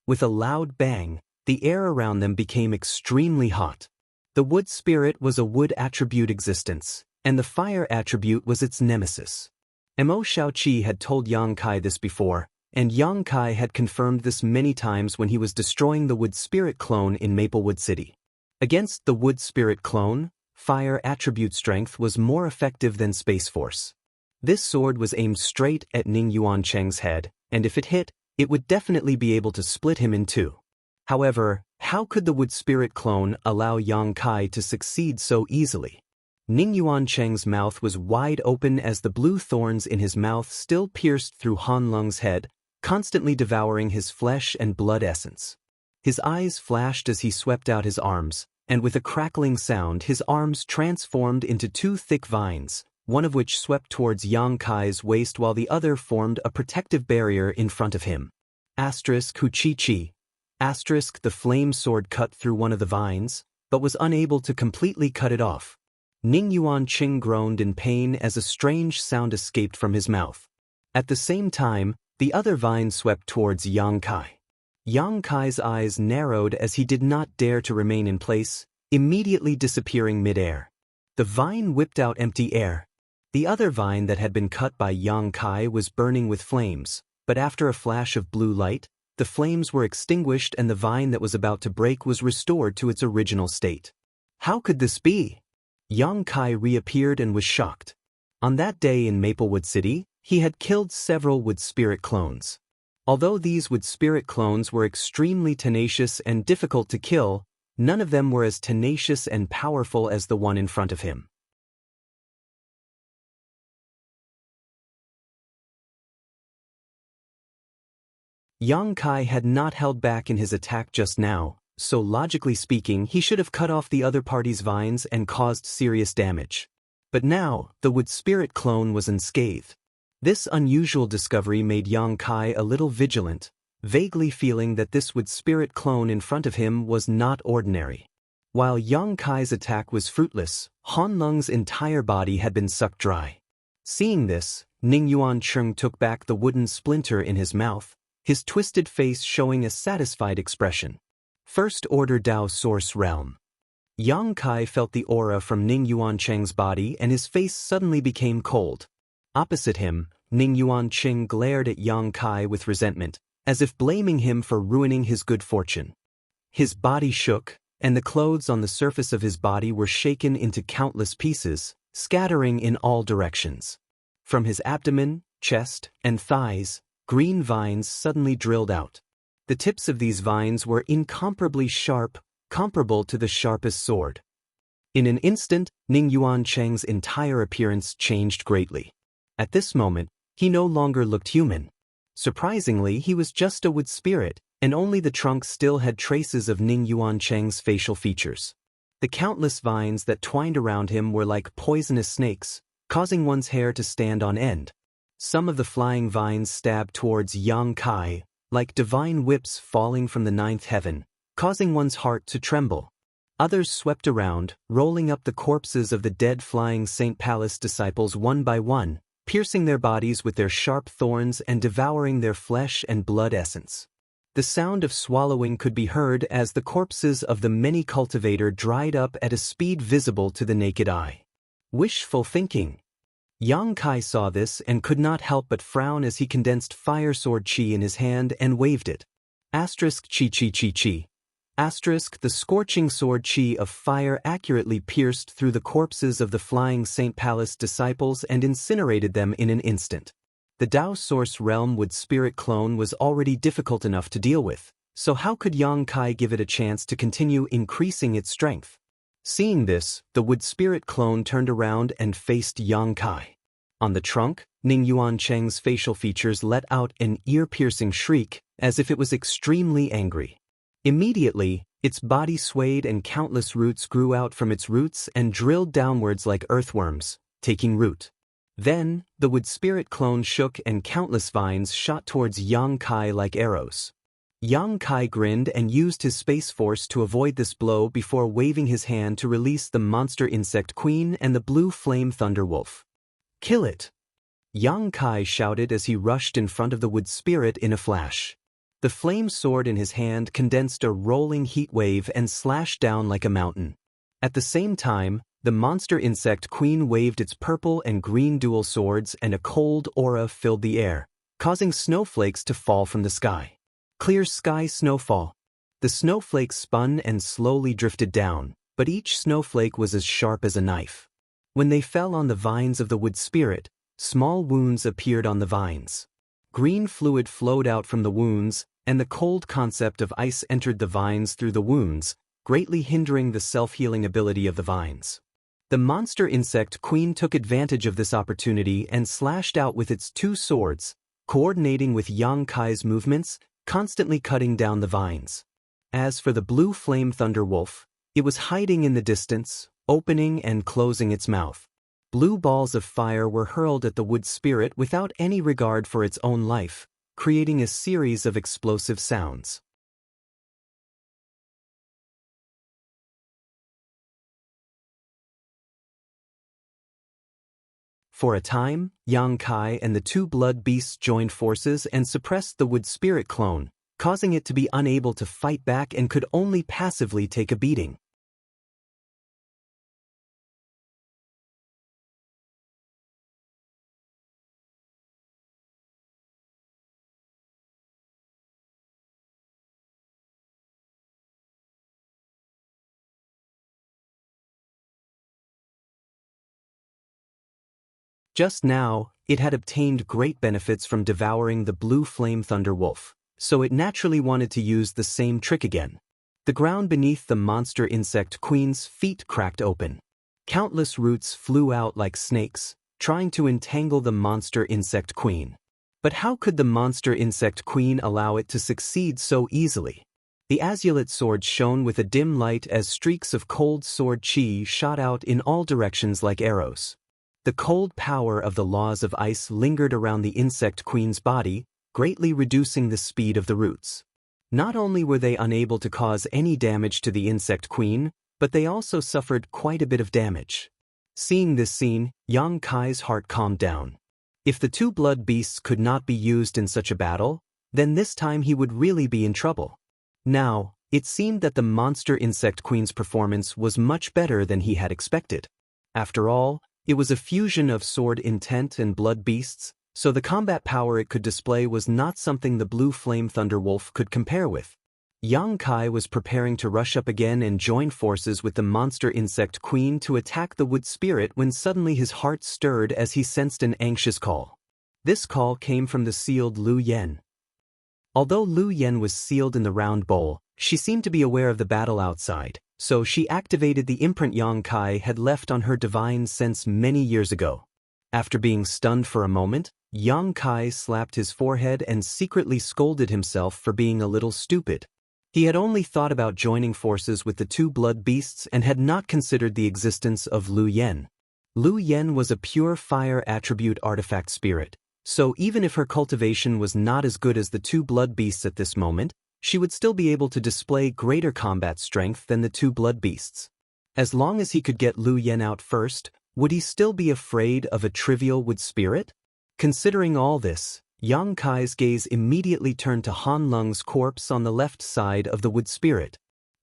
With a loud bang, the air around them became extremely hot. The wood spirit was a wood attribute existence, and the fire attribute was its nemesis. Mo Shaoqi had told Yang Kai this before, and Yang Kai had confirmed this many times when he was destroying the wood spirit clone in Maplewood City. Against the wood spirit clone, fire attribute strength was more effective than space force. This sword was aimed straight at Ning Yuancheng's head, and if it hit, it would definitely be able to split him in two. However, how could the wood spirit clone allow Yang Kai to succeed so easily? Ning Yuancheng's mouth was wide open as the blue thorns in his mouth still pierced through Han Lung's head, constantly devouring his flesh and blood essence. His eyes flashed as he swept out his arms, and with a crackling sound his arms transformed into 2 thick vines, one of which swept towards Yang Kai's waist while the other formed a protective barrier in front of him. Hu chi chi. The flame sword cut through one of the vines, but was unable to completely cut it off. Ning Yuancheng groaned in pain as a strange sound escaped from his mouth. At the same time, the other vine swept towards Yang Kai. Yang Kai's eyes narrowed as he did not dare to remain in place, immediately disappearing mid-air. The vine whipped out empty air. The other vine that had been cut by Yang Kai was burning with flames, but after a flash of blue light, the flames were extinguished and the vine that was about to break was restored to its original state. How could this be? Yang Kai reappeared and was shocked. On that day in Maplewood City, he had killed several wood spirit clones. Although these wood spirit clones were extremely tenacious and difficult to kill, none of them were as tenacious and powerful as the one in front of him. Yang Kai had not held back in his attack just now, so logically speaking he should have cut off the other party's vines and caused serious damage. But now, the wood spirit clone was unscathed. This unusual discovery made Yang Kai a little vigilant, vaguely feeling that this wood spirit clone in front of him was not ordinary. While Yang Kai's attack was fruitless, Han Lung's entire body had been sucked dry. Seeing this, Ning Yuancheng took back the wooden splinter in his mouth, his twisted face showing a satisfied expression. First Order Dao Source Realm. Yang Kai felt the aura from Ning Yuancheng's body and his face suddenly became cold. Opposite him, Ning Yuancheng glared at Yang Kai with resentment, as if blaming him for ruining his good fortune. His body shook, and the clothes on the surface of his body were shaken into countless pieces, scattering in all directions. From his abdomen, chest, and thighs, green vines suddenly drilled out. The tips of these vines were incomparably sharp, comparable to the sharpest sword. In an instant, Ning Yuancheng's entire appearance changed greatly. At this moment, he no longer looked human. Surprisingly, he was just a wood spirit, and only the trunk still had traces of Ning Yuancheng's facial features. The countless vines that twined around him were like poisonous snakes, causing one's hair to stand on end. Some of the flying vines stabbed towards Yang Kai, like divine whips falling from the 9th heaven, causing one's heart to tremble. Others swept around, rolling up the corpses of the dead flying St. Palace disciples one by one, piercing their bodies with their sharp thorns and devouring their flesh and blood essence. The sound of swallowing could be heard as the corpses of the many cultivator dried up at a speed visible to the naked eye. Wishful thinking. Yang Kai saw this and could not help but frown as he condensed fire sword chi in his hand and waved it. Asterisk chi chi chi chi. Asterisk the scorching sword chi of fire accurately pierced through the corpses of the flying St. Palace disciples and incinerated them in an instant. The Dao Source Realm wood spirit clone was already difficult enough to deal with, so how could Yang Kai give it a chance to continue increasing its strength? Seeing this, the wood spirit clone turned around and faced Yang Kai. On the trunk, Ning Yuancheng's facial features let out an ear-piercing shriek, as if it was extremely angry. Immediately, its body swayed and countless roots grew out from its roots and drilled downwards like earthworms, taking root. Then, the wood spirit clone shook and countless vines shot towards Yang Kai like arrows. Yang Kai grinned and used his space force to avoid this blow before waving his hand to release the monster insect queen and the blue flame thunder wolf. "Kill it!" Yang Kai shouted as he rushed in front of the wood spirit in a flash. The flame sword in his hand condensed a rolling heat wave and slashed down like a mountain. At the same time, the monster insect queen waved its purple and green dual swords and a cold aura filled the air, causing snowflakes to fall from the sky. Clear sky snowfall. The snowflakes spun and slowly drifted down, but each snowflake was as sharp as a knife. When they fell on the vines of the wood spirit, small wounds appeared on the vines. Green fluid flowed out from the wounds, and the cold concept of ice entered the vines through the wounds, greatly hindering the self-healing ability of the vines. The monster insect queen took advantage of this opportunity and slashed out with its two swords, coordinating with Yang Kai's movements, constantly cutting down the vines. As for the blue flame thunder wolf, it was hiding in the distance, opening and closing its mouth. Blue balls of fire were hurled at the wood spirit without any regard for its own life, creating a series of explosive sounds. For a time, Yang Kai and the two blood beasts joined forces and suppressed the wood spirit clone, causing it to be unable to fight back and could only passively take a beating. Just now, it had obtained great benefits from devouring the blue flame thunder wolf, so it naturally wanted to use the same trick again. The ground beneath the monster insect queen's feet cracked open. Countless roots flew out like snakes, trying to entangle the monster insect queen. But how could the monster insect queen allow it to succeed so easily? The azulate sword shone with a dim light as streaks of cold sword chi shot out in all directions like arrows. The cold power of the laws of ice lingered around the insect queen's body, greatly reducing the speed of the roots. Not only were they unable to cause any damage to the insect queen, but they also suffered quite a bit of damage. Seeing this scene, Yang Kai's heart calmed down. If the two blood beasts could not be used in such a battle, then this time he would really be in trouble. Now, it seemed that the monster insect queen's performance was much better than he had expected. After all, it was a fusion of sword intent and blood beasts, so the combat power it could display was not something the blue flame thunder wolf could compare with. Yang Kai was preparing to rush up again and join forces with the monster insect queen to attack the wood spirit when suddenly his heart stirred as he sensed an anxious call. This call came from the sealed Lu Yen. Although Lu Yen was sealed in the round bowl, she seemed to be aware of the battle outside, so she activated the imprint Yang Kai had left on her divine sense many years ago. After being stunned for a moment, Yang Kai slapped his forehead and secretly scolded himself for being a little stupid. He had only thought about joining forces with the two blood beasts and had not considered the existence of Lu Yen. Lu Yen was a pure fire attribute artifact spirit, so even if her cultivation was not as good as the two blood beasts at this moment, she would still be able to display greater combat strength than the two blood beasts. As long as he could get Lu Yen out first, would he still be afraid of a trivial wood spirit? Considering all this, Yang Kai's gaze immediately turned to Han Lung's corpse on the left side of the wood spirit.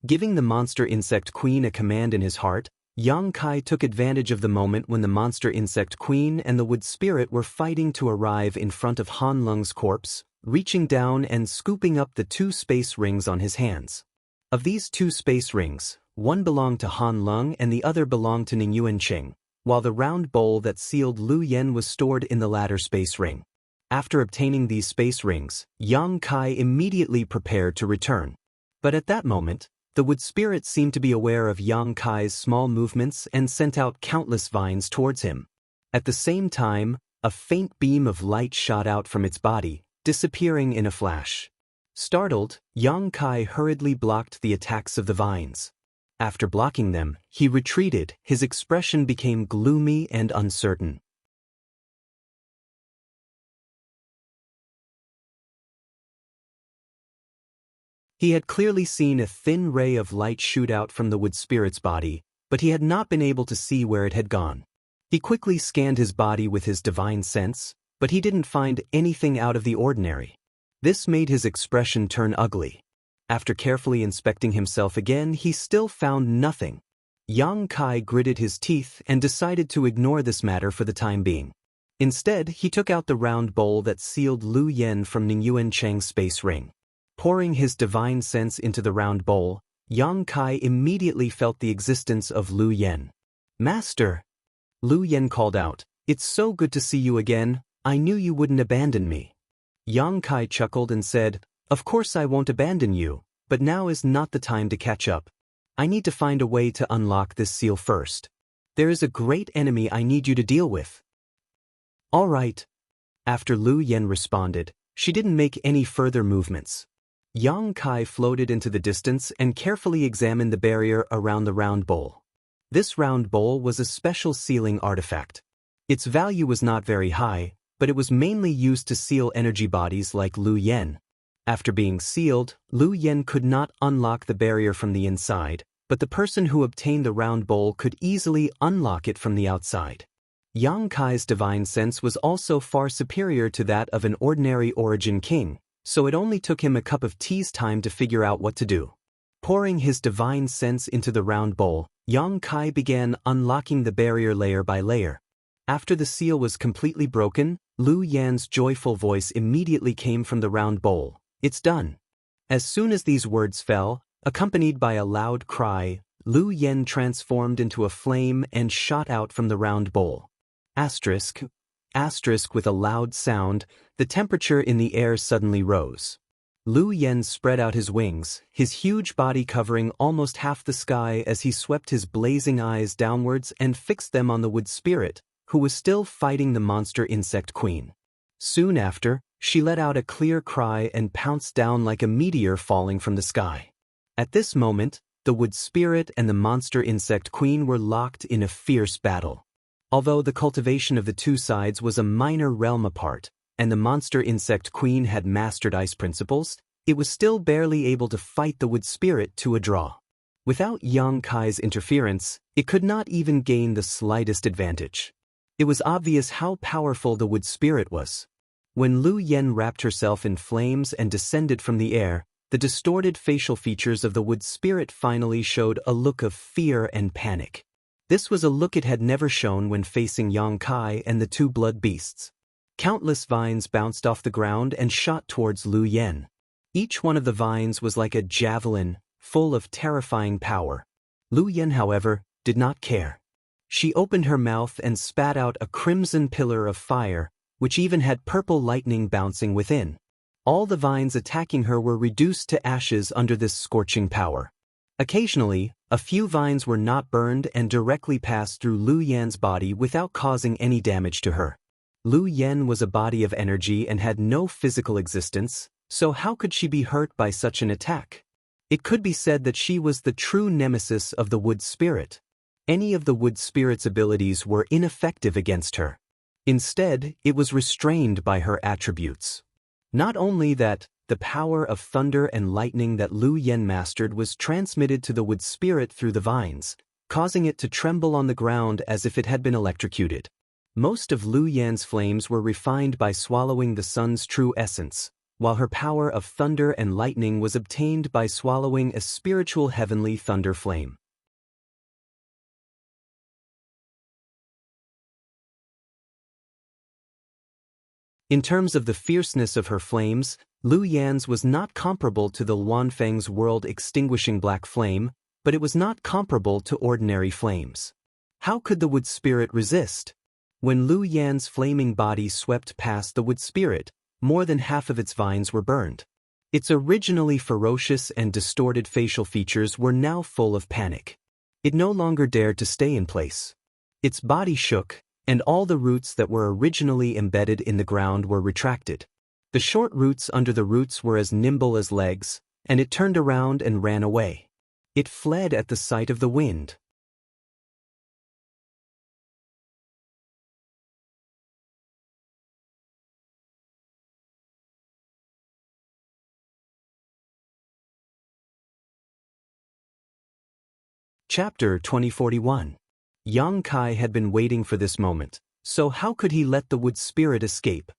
Giving the monster insect queen a command in his heart, Yang Kai took advantage of the moment when the monster insect queen and the wood spirit were fighting to arrive in front of Han Lung's corpse, reaching down and scooping up the two space rings on his hands. Of these two space rings, one belonged to Han Lung and the other belonged to Ning Yuancheng, while the round bowl that sealed Lu Yen was stored in the latter space ring. After obtaining these space rings, Yang Kai immediately prepared to return. But at that moment, The wood spirit seemed to be aware of Yang Kai's small movements and sent out countless vines towards him. At the same time, a faint beam of light shot out from its body, disappearing in a flash. Startled, Yang Kai hurriedly blocked the attacks of the vines. After blocking them, he retreated. His expression became gloomy and uncertain. He had clearly seen a thin ray of light shoot out from the wood spirit's body, but he had not been able to see where it had gone. He quickly scanned his body with his divine sense, but he didn't find anything out of the ordinary. This made his expression turn ugly. After carefully inspecting himself again, he still found nothing. Yang Kai gritted his teeth and decided to ignore this matter for the time being. Instead, he took out the round bowl that sealed Lu Yen from Ningyuan Cheng's space ring. Pouring his divine sense into the round bowl, Yang Kai immediately felt the existence of Lu Yen. "Master!" Lu Yen called out, "It's so good to see you again. I knew you wouldn't abandon me." Yang Kai chuckled and said, "Of course I won't abandon you, but now is not the time to catch up. I need to find a way to unlock this seal first. There is a great enemy I need you to deal with." "All right." After Lu Yen responded, she didn't make any further movements. Yang Kai floated into the distance and carefully examined the barrier around the round bowl. This round bowl was a special sealing artifact. Its value was not very high, but it was mainly used to seal energy bodies like Lu Yen. After being sealed, Lu Yen could not unlock the barrier from the inside, but the person who obtained the round bowl could easily unlock it from the outside. Yang Kai's divine sense was also far superior to that of an ordinary origin king, so it only took him a cup of tea's time to figure out what to do. Pouring his divine sense into the round bowl, Yang Kai began unlocking the barrier layer by layer. After the seal was completely broken, Lu Yan's joyful voice immediately came from the round bowl. "It's done." As soon as these words fell, accompanied by a loud cry, Lu Yan transformed into a flame and shot out from the round bowl. Asterisk with a loud sound, the temperature in the air suddenly rose. Lu Yen spread out his wings, his huge body covering almost half the sky as he swept his blazing eyes downwards and fixed them on the wood spirit, who was still fighting the monster insect queen. Soon after, she let out a clear cry and pounced down like a meteor falling from the sky. At this moment, the wood spirit and the monster insect queen were locked in a fierce battle. Although the cultivation of the two sides was a minor realm apart, and the monster insect queen had mastered ice principles, it was still barely able to fight the wood spirit to a draw. Without Yang Kai's interference, it could not even gain the slightest advantage. It was obvious how powerful the wood spirit was. When Lu Yen wrapped herself in flames and descended from the air, the distorted facial features of the wood spirit finally showed a look of fear and panic. This was a look it had never shown when facing Yang Kai and the two blood beasts. Countless vines bounced off the ground and shot towards Lu Yen. Each one of the vines was like a javelin, full of terrifying power. Lu Yen, however, did not care. She opened her mouth and spat out a crimson pillar of fire, which even had purple lightning bouncing within. All the vines attacking her were reduced to ashes under this scorching power. Occasionally, a few vines were not burned and directly passed through Lu Yan's body without causing any damage to her. Lu Yan was a body of energy and had no physical existence, so how could she be hurt by such an attack? It could be said that she was the true nemesis of the wood spirit. Any of the wood spirit's abilities were ineffective against her. Instead, it was restrained by her attributes. Not only that, the power of thunder and lightning that Lu Yen mastered was transmitted to the wood spirit through the vines, causing it to tremble on the ground as if it had been electrocuted. Most of Lu Yan's flames were refined by swallowing the sun's true essence, while her power of thunder and lightning was obtained by swallowing a spiritual heavenly thunder flame. In terms of the fierceness of her flames, Lu Yan's was not comparable to the Wanfeng's world-extinguishing black flame, but it was not comparable to ordinary flames. How could the wood spirit resist? When Lu Yan's flaming body swept past the wood spirit, more than half of its vines were burned. Its originally ferocious and distorted facial features were now full of panic. It no longer dared to stay in place. Its body shook, and all the roots that were originally embedded in the ground were retracted. The short roots under the roots were as nimble as legs, and it turned around and ran away. It fled at the sight of the wind. Chapter 2041. Yang Kai had been waiting for this moment, so how could he let the wood spirit escape?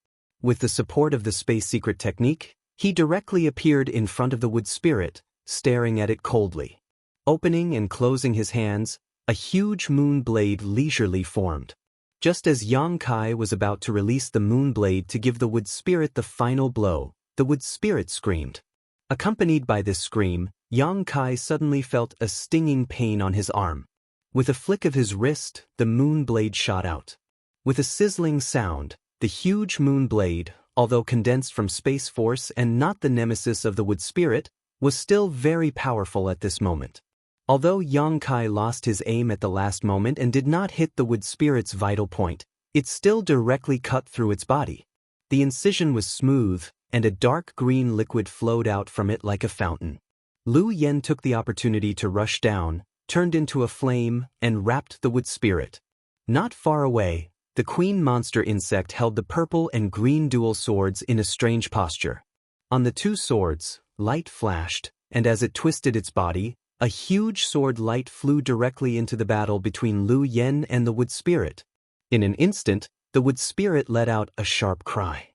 With the support of the space secret technique, he directly appeared in front of the wood spirit, staring at it coldly. Opening and closing his hands, a huge moon blade leisurely formed. Just as Yang Kai was about to release the moon blade to give the wood spirit the final blow, the wood spirit screamed. Accompanied by this scream, Yang Kai suddenly felt a stinging pain on his arm. With a flick of his wrist, the moon blade shot out. With a sizzling sound, the huge moon blade, although condensed from space force and not the nemesis of the wood spirit, was still very powerful at this moment. Although Yang Kai lost his aim at the last moment and did not hit the wood spirit's vital point, it still directly cut through its body. The incision was smooth, and a dark green liquid flowed out from it like a fountain. Lu Yen took the opportunity to rush down, turned into a flame, and wrapped the wood spirit. Not far away, the queen monster insect held the purple and green dual swords in a strange posture. On the two swords, light flashed, and as it twisted its body, a huge sword light flew directly into the battle between Lu Yen and the wood spirit. In an instant, the wood spirit let out a sharp cry.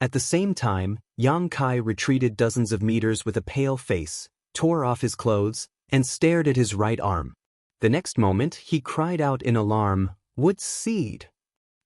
At the same time, Yang Kai retreated dozens of meters with a pale face, tore off his clothes, and stared at his right arm. The next moment, he cried out in alarm, "Wood seed!"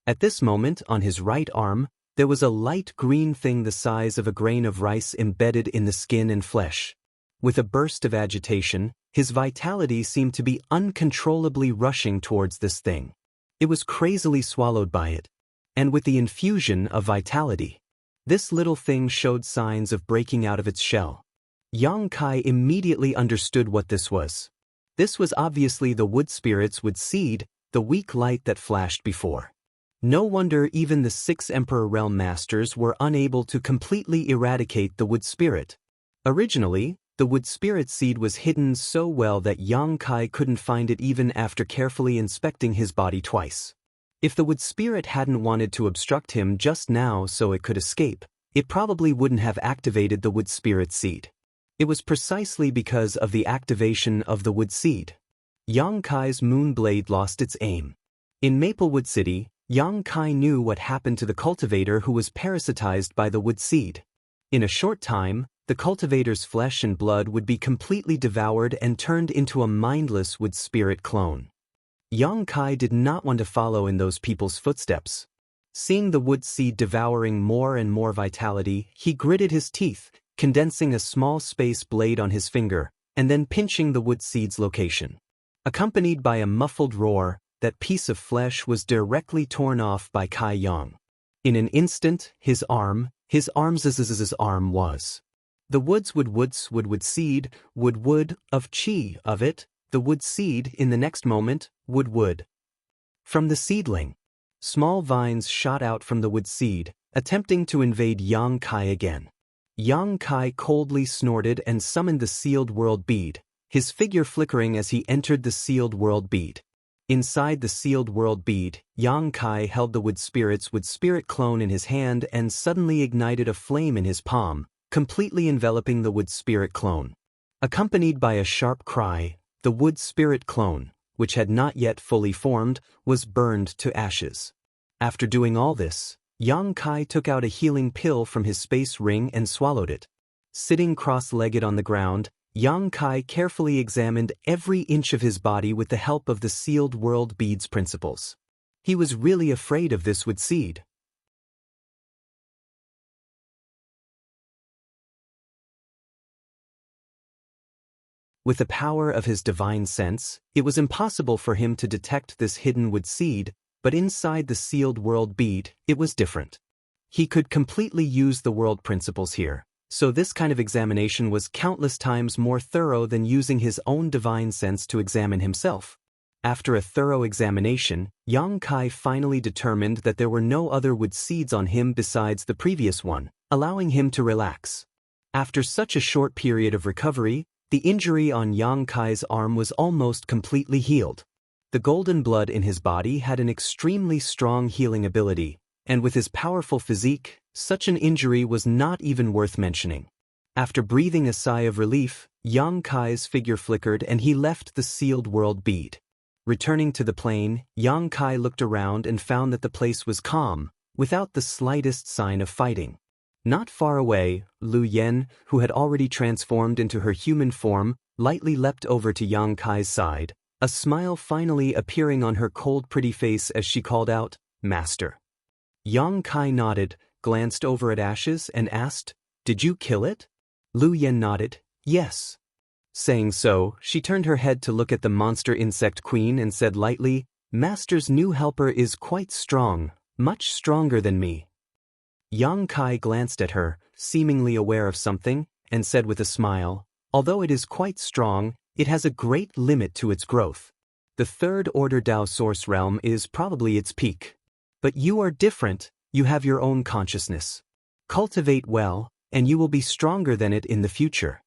At this moment, on his right arm, there was a light green thing the size of a grain of rice embedded in the skin and flesh. With a burst of agitation, his vitality seemed to be uncontrollably rushing towards this thing. It was crazily swallowed by it. And with the infusion of vitality, this little thing showed signs of breaking out of its shell. Yang Kai immediately understood what this was. This was obviously the wood spirit's wood seed, the weak light that flashed before. No wonder even the 6 Emperor Realm Masters were unable to completely eradicate the wood spirit. Originally, the wood spirit seed was hidden so well that Yang Kai couldn't find it even after carefully inspecting his body twice. If the wood spirit hadn't wanted to obstruct him just now so it could escape, it probably wouldn't have activated the wood spirit seed. It was precisely because of the activation of the wood seed. Yang Kai's moon blade lost its aim. In Maplewood City, Yang Kai knew what happened to the cultivator who was parasitized by the wood seed. In a short time, the cultivator's flesh and blood would be completely devoured and turned into a mindless wood spirit clone. Yang Kai did not want to follow in those people's footsteps. Seeing the wood seed devouring more and more vitality, he gritted his teeth, condensing a small space blade on his finger, and then pinching the wood seed's location. Accompanied by a muffled roar, that piece of flesh was directly torn off by Kai Yang. In an instant, his arm's arm was. The wood seed, wood of chi of it, the wood seed in the next moment, wood. From the seedling, small vines shot out from the wood seed, attempting to invade Yang Kai again. Yang Kai coldly snorted and summoned the sealed world bead, his figure flickering as he entered the sealed world bead. Inside the sealed world bead, Yang Kai held the wood spirit clone in his hand and suddenly ignited a flame in his palm, completely enveloping the wood spirit clone. Accompanied by a sharp cry, the wood spirit clone, which had not yet fully formed, was burned to ashes. After doing all this, Yang Kai took out a healing pill from his space ring and swallowed it. Sitting cross-legged on the ground, Yang Kai carefully examined every inch of his body with the help of the sealed world bead's principles. He was really afraid of this wood seed. With the power of his divine sense, it was impossible for him to detect this hidden wood seed, but inside the sealed world bead, it was different. He could completely use the world principles here, so this kind of examination was countless times more thorough than using his own divine sense to examine himself. After a thorough examination, Yang Kai finally determined that there were no other wood seeds on him besides the previous one, allowing him to relax. After such a short period of recovery, the injury on Yang Kai's arm was almost completely healed. The golden blood in his body had an extremely strong healing ability, and with his powerful physique, such an injury was not even worth mentioning. After breathing a sigh of relief, Yang Kai's figure flickered and he left the sealed world bead. Returning to the plain, Yang Kai looked around and found that the place was calm, without the slightest sign of fighting. Not far away, Lu Yen, who had already transformed into her human form, lightly leapt over to Yang Kai's side, a smile finally appearing on her cold pretty face as she called out, "Master." Yang Kai nodded, glanced over at Ashes and asked, "Did you kill it?" Lu Yen nodded, "Yes." Saying so, she turned her head to look at the monster insect queen and said lightly, "Master's new helper is quite strong, much stronger than me." Yang Kai glanced at her, seemingly aware of something, and said with a smile, "Although it is quite strong, it has a great limit to its growth. The third order Dao source realm is probably its peak. But you are different, you have your own consciousness. Cultivate well, and you will be stronger than it in the future."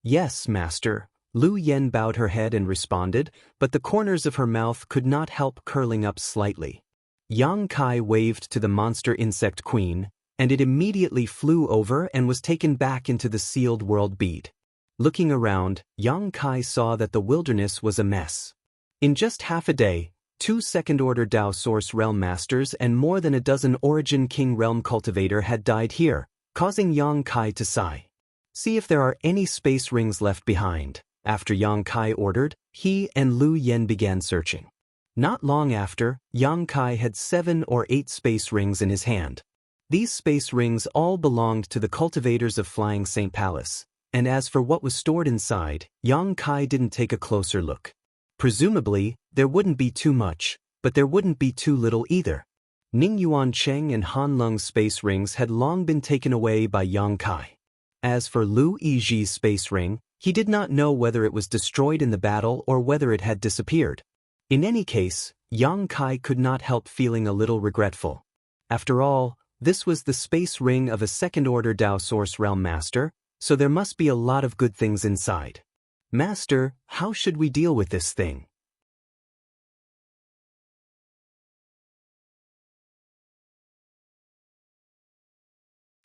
"Yes, Master," Lu Yen bowed her head and responded, but the corners of her mouth could not help curling up slightly. Yang Kai waved to the monster insect queen, and it immediately flew over and was taken back into the sealed world bead. Looking around, Yang Kai saw that the wilderness was a mess. In just half a day, 2 second-order Dao Source Realm Masters and more than a dozen Origin King Realm Cultivator had died here, causing Yang Kai to sigh. "See if there are any space rings left behind." After Yang Kai ordered, he and Lu Yen began searching. Not long after, Yang Kai had 7 or 8 space rings in his hand. These space rings all belonged to the cultivators of Flying Saint Palace, and as for what was stored inside, Yang Kai didn't take a closer look. Presumably, there wouldn't be too much, but there wouldn't be too little either. Ning Yuan Cheng and Han Lung's space rings had long been taken away by Yang Kai. As for Lu Yiji's space ring, he did not know whether it was destroyed in the battle or whether it had disappeared. In any case, Yang Kai could not help feeling a little regretful. After all, this was the space ring of a second-order Dao Source Realm Master, so there must be a lot of good things inside. "Master, how should we deal with this thing?"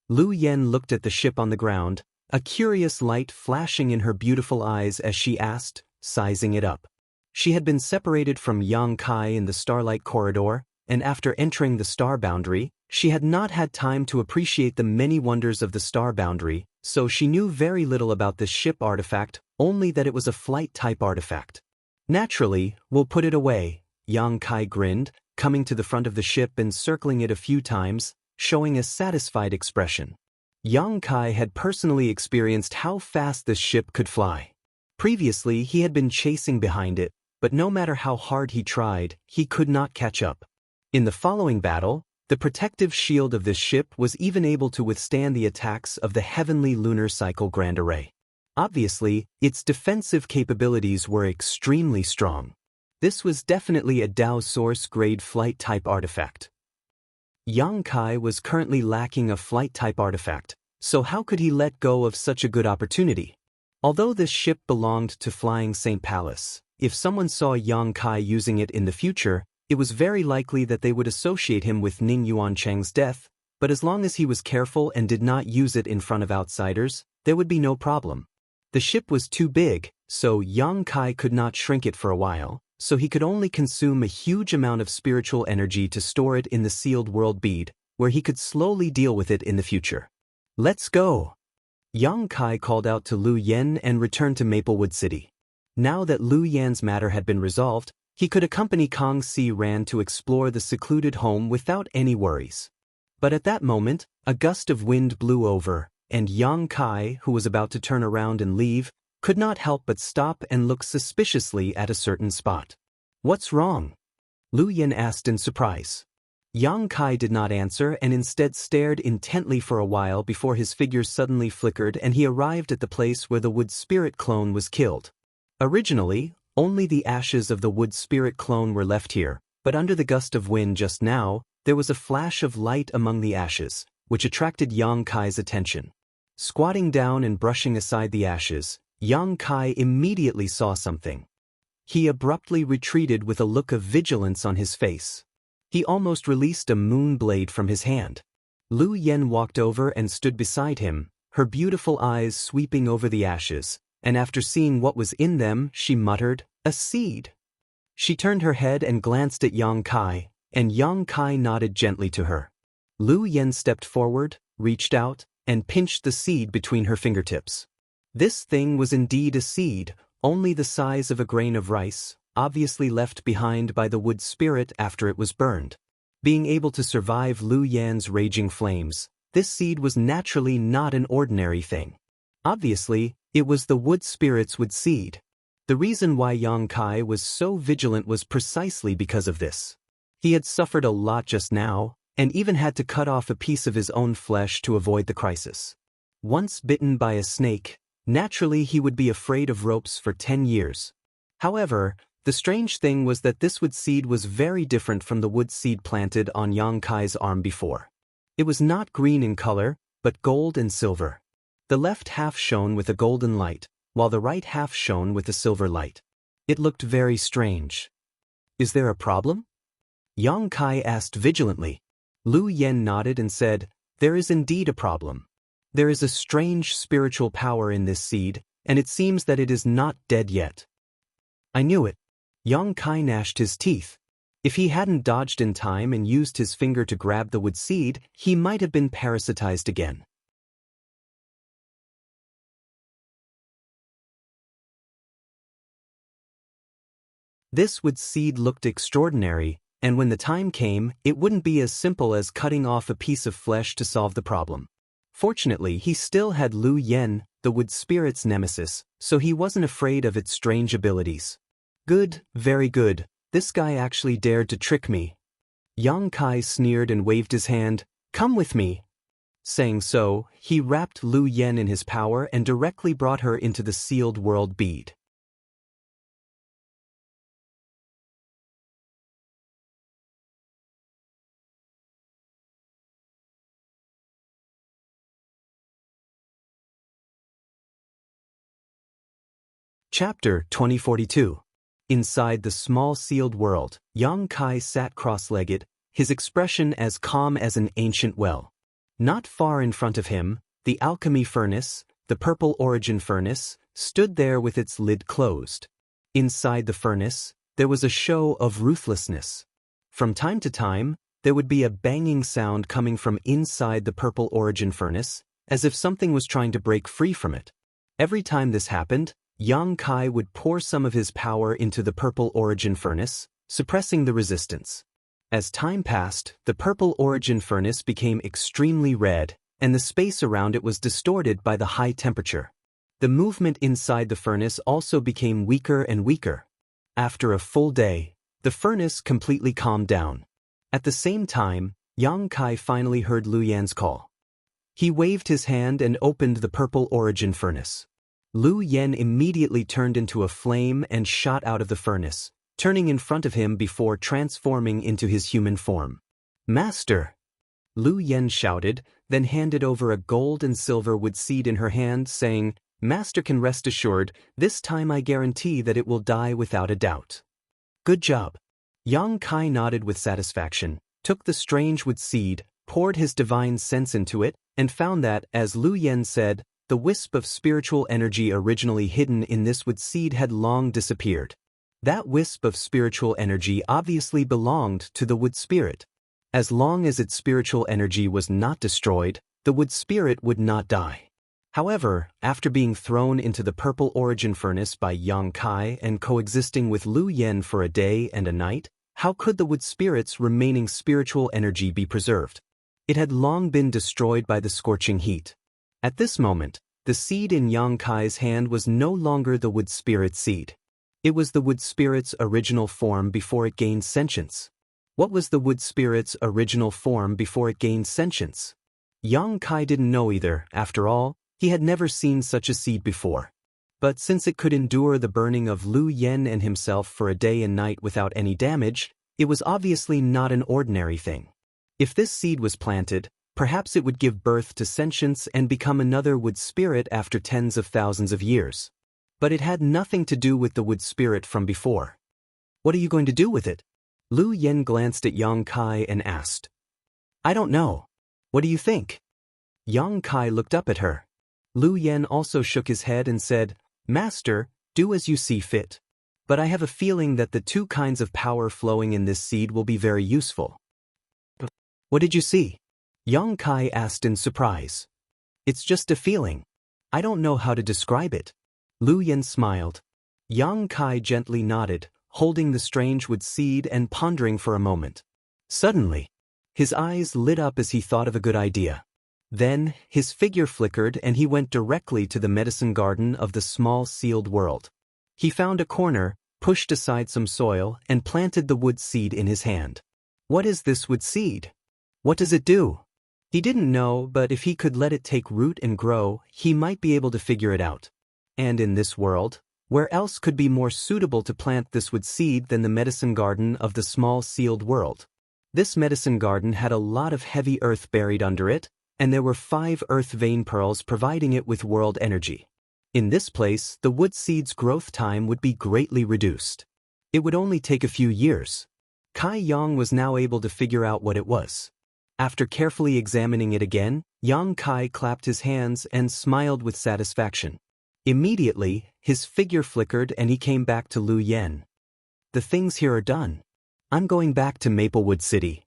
Lu Yen looked at the ship on the ground, a curious light flashing in her beautiful eyes as she asked, sizing it up. She had been separated from Yang Kai in the Starlight Corridor, and after entering the Star Boundary, she had not had time to appreciate the many wonders of the Star Boundary, so she knew very little about this ship artifact, only that it was a flight-type artifact. "Naturally, we'll put it away," Yang Kai grinned, coming to the front of the ship and circling it a few times, showing a satisfied expression. Yang Kai had personally experienced how fast this ship could fly. Previously, he had been chasing behind it, but no matter how hard he tried, he could not catch up. In the following battle, the protective shield of this ship was even able to withstand the attacks of the Heavenly Lunar Cycle Grand Array. Obviously, its defensive capabilities were extremely strong. This was definitely a Dao Source grade flight-type artifact. Yang Kai was currently lacking a flight-type artifact, so how could he let go of such a good opportunity? Although this ship belonged to Flying Saint Palace, if someone saw Yang Kai using it in the future, it was very likely that they would associate him with Ning Yuan Cheng's death, but as long as he was careful and did not use it in front of outsiders, there would be no problem. The ship was too big, so Yang Kai could not shrink it for a while, so he could only consume a huge amount of spiritual energy to store it in the sealed world bead, where he could slowly deal with it in the future. "Let's go!" Yang Kai called out to Lu Yen and returned to Maplewood City. Now that Lu Yan's matter had been resolved, he could accompany Kang Si Ran to explore the secluded home without any worries. But at that moment, a gust of wind blew over, and Yang Kai, who was about to turn around and leave, could not help but stop and look suspiciously at a certain spot. "What's wrong?" Lu Yan asked in surprise. Yang Kai did not answer and instead stared intently for a while before his figure suddenly flickered and he arrived at the place where the wood spirit clone was killed. Originally, only the ashes of the wood spirit clone were left here, but under the gust of wind just now, there was a flash of light among the ashes, which attracted Yang Kai's attention. Squatting down and brushing aside the ashes, Yang Kai immediately saw something. He abruptly retreated with a look of vigilance on his face. He almost released a moon blade from his hand. Lu Yen walked over and stood beside him, her beautiful eyes sweeping over the ashes, and after seeing what was in them, she muttered, "A seed." She turned her head and glanced at Yang Kai, and Yang Kai nodded gently to her. Lu Yen stepped forward, reached out, and pinched the seed between her fingertips. This thing was indeed a seed, only the size of a grain of rice, obviously left behind by the wood spirit after it was burned. Being able to survive Lu Yan's raging flames, this seed was naturally not an ordinary thing. Obviously, it was the wood spirit's wood seed. The reason why Yang Kai was so vigilant was precisely because of this. He had suffered a lot just now, and even had to cut off a piece of his own flesh to avoid the crisis. Once bitten by a snake, naturally he would be afraid of ropes for 10 years. However, the strange thing was that this wood seed was very different from the wood seed planted on Yang Kai's arm before. It was not green in color, but gold and silver. The left half shone with a golden light, while the right half shone with a silver light. It looked very strange. "Is there a problem?" Yang Kai asked vigilantly. Lu Yen nodded and said, "There is indeed a problem. There is a strange spiritual power in this seed, and it seems that it is not dead yet." "I knew it." Yang Kai gnashed his teeth. If he hadn't dodged in time and used his finger to grab the wood seed, he might have been parasitized again. This wood seed looked extraordinary, and when the time came, it wouldn't be as simple as cutting off a piece of flesh to solve the problem. Fortunately, he still had Lu Yen, the wood spirit's nemesis, so he wasn't afraid of its strange abilities. "Good, very good. This guy actually dared to trick me." Yang Kai sneered and waved his hand. "Come with me." Saying so, he wrapped Lu Yen in his power and directly brought her into the sealed world bead. Chapter 2042. Inside the small sealed world, Yang Kai sat cross-legged, his expression as calm as an ancient well. Not far in front of him, the alchemy furnace, the purple origin furnace, stood there with its lid closed. Inside the furnace, there was a show of ruthlessness. From time to time, there would be a banging sound coming from inside the purple origin furnace, as if something was trying to break free from it. Every time this happened, Yang Kai would pour some of his power into the purple origin furnace, suppressing the resistance. As time passed, the purple origin furnace became extremely red, and the space around it was distorted by the high temperature. The movement inside the furnace also became weaker and weaker. After a full day, the furnace completely calmed down. At the same time, Yang Kai finally heard Lu Yan's call. He waved his hand and opened the purple origin furnace. Lu Yen immediately turned into a flame and shot out of the furnace, turning in front of him before transforming into his human form. "Master!" Lu Yen shouted, then handed over a gold and silver wood seed in her hand, saying, "Master can rest assured, this time I guarantee that it will die without a doubt." "Good job." Yang Kai nodded with satisfaction, took the strange wood seed, poured his divine sense into it, and found that, as Lu Yen said, the wisp of spiritual energy originally hidden in this wood seed had long disappeared. That wisp of spiritual energy obviously belonged to the wood spirit. As long as its spiritual energy was not destroyed, the wood spirit would not die. However, after being thrown into the purple origin furnace by Yang Kai and coexisting with Lu Yen for a day and a night, how could the wood spirit's remaining spiritual energy be preserved? It had long been destroyed by the scorching heat. At this moment, the seed in Yang Kai's hand was no longer the wood spirit seed. It was the wood spirit's original form before it gained sentience. What was the wood spirit's original form before it gained sentience? Yang Kai didn't know either. After all, he had never seen such a seed before. But since it could endure the burning of Lu Yen and himself for a day and night without any damage, it was obviously not an ordinary thing. If this seed was planted, perhaps it would give birth to sentience and become another wood spirit after tens of thousands of years. But it had nothing to do with the wood spirit from before. What are you going to do with it? Lu Yen glanced at Yang Kai and asked. I don't know. What do you think? Yang Kai looked up at her. Lu Yen also shook his head and said, Master, do as you see fit. But I have a feeling that the two kinds of power flowing in this seed will be very useful. What did you see? Yang Kai asked in surprise. It's just a feeling. I don't know how to describe it. Lu Yen smiled. Yang Kai gently nodded, holding the strange wood seed and pondering for a moment. Suddenly, his eyes lit up as he thought of a good idea. Then, his figure flickered and he went directly to the medicine garden of the small sealed world. He found a corner, pushed aside some soil, and planted the wood seed in his hand. What is this wood seed? What does it do? He didn't know, but if he could let it take root and grow, he might be able to figure it out. And in this world, where else could be more suitable to plant this wood seed than the medicine garden of the small sealed world? This medicine garden had a lot of heavy earth buried under it, and there were 5 earth vein pearls providing it with world energy. In this place, the wood seed's growth time would be greatly reduced. It would only take a few years. Kai Yang was now able to figure out what it was. After carefully examining it again, Yang Kai clapped his hands and smiled with satisfaction. Immediately, his figure flickered and he came back to Lu Yen. The things here are done. I'm going back to Maplewood City.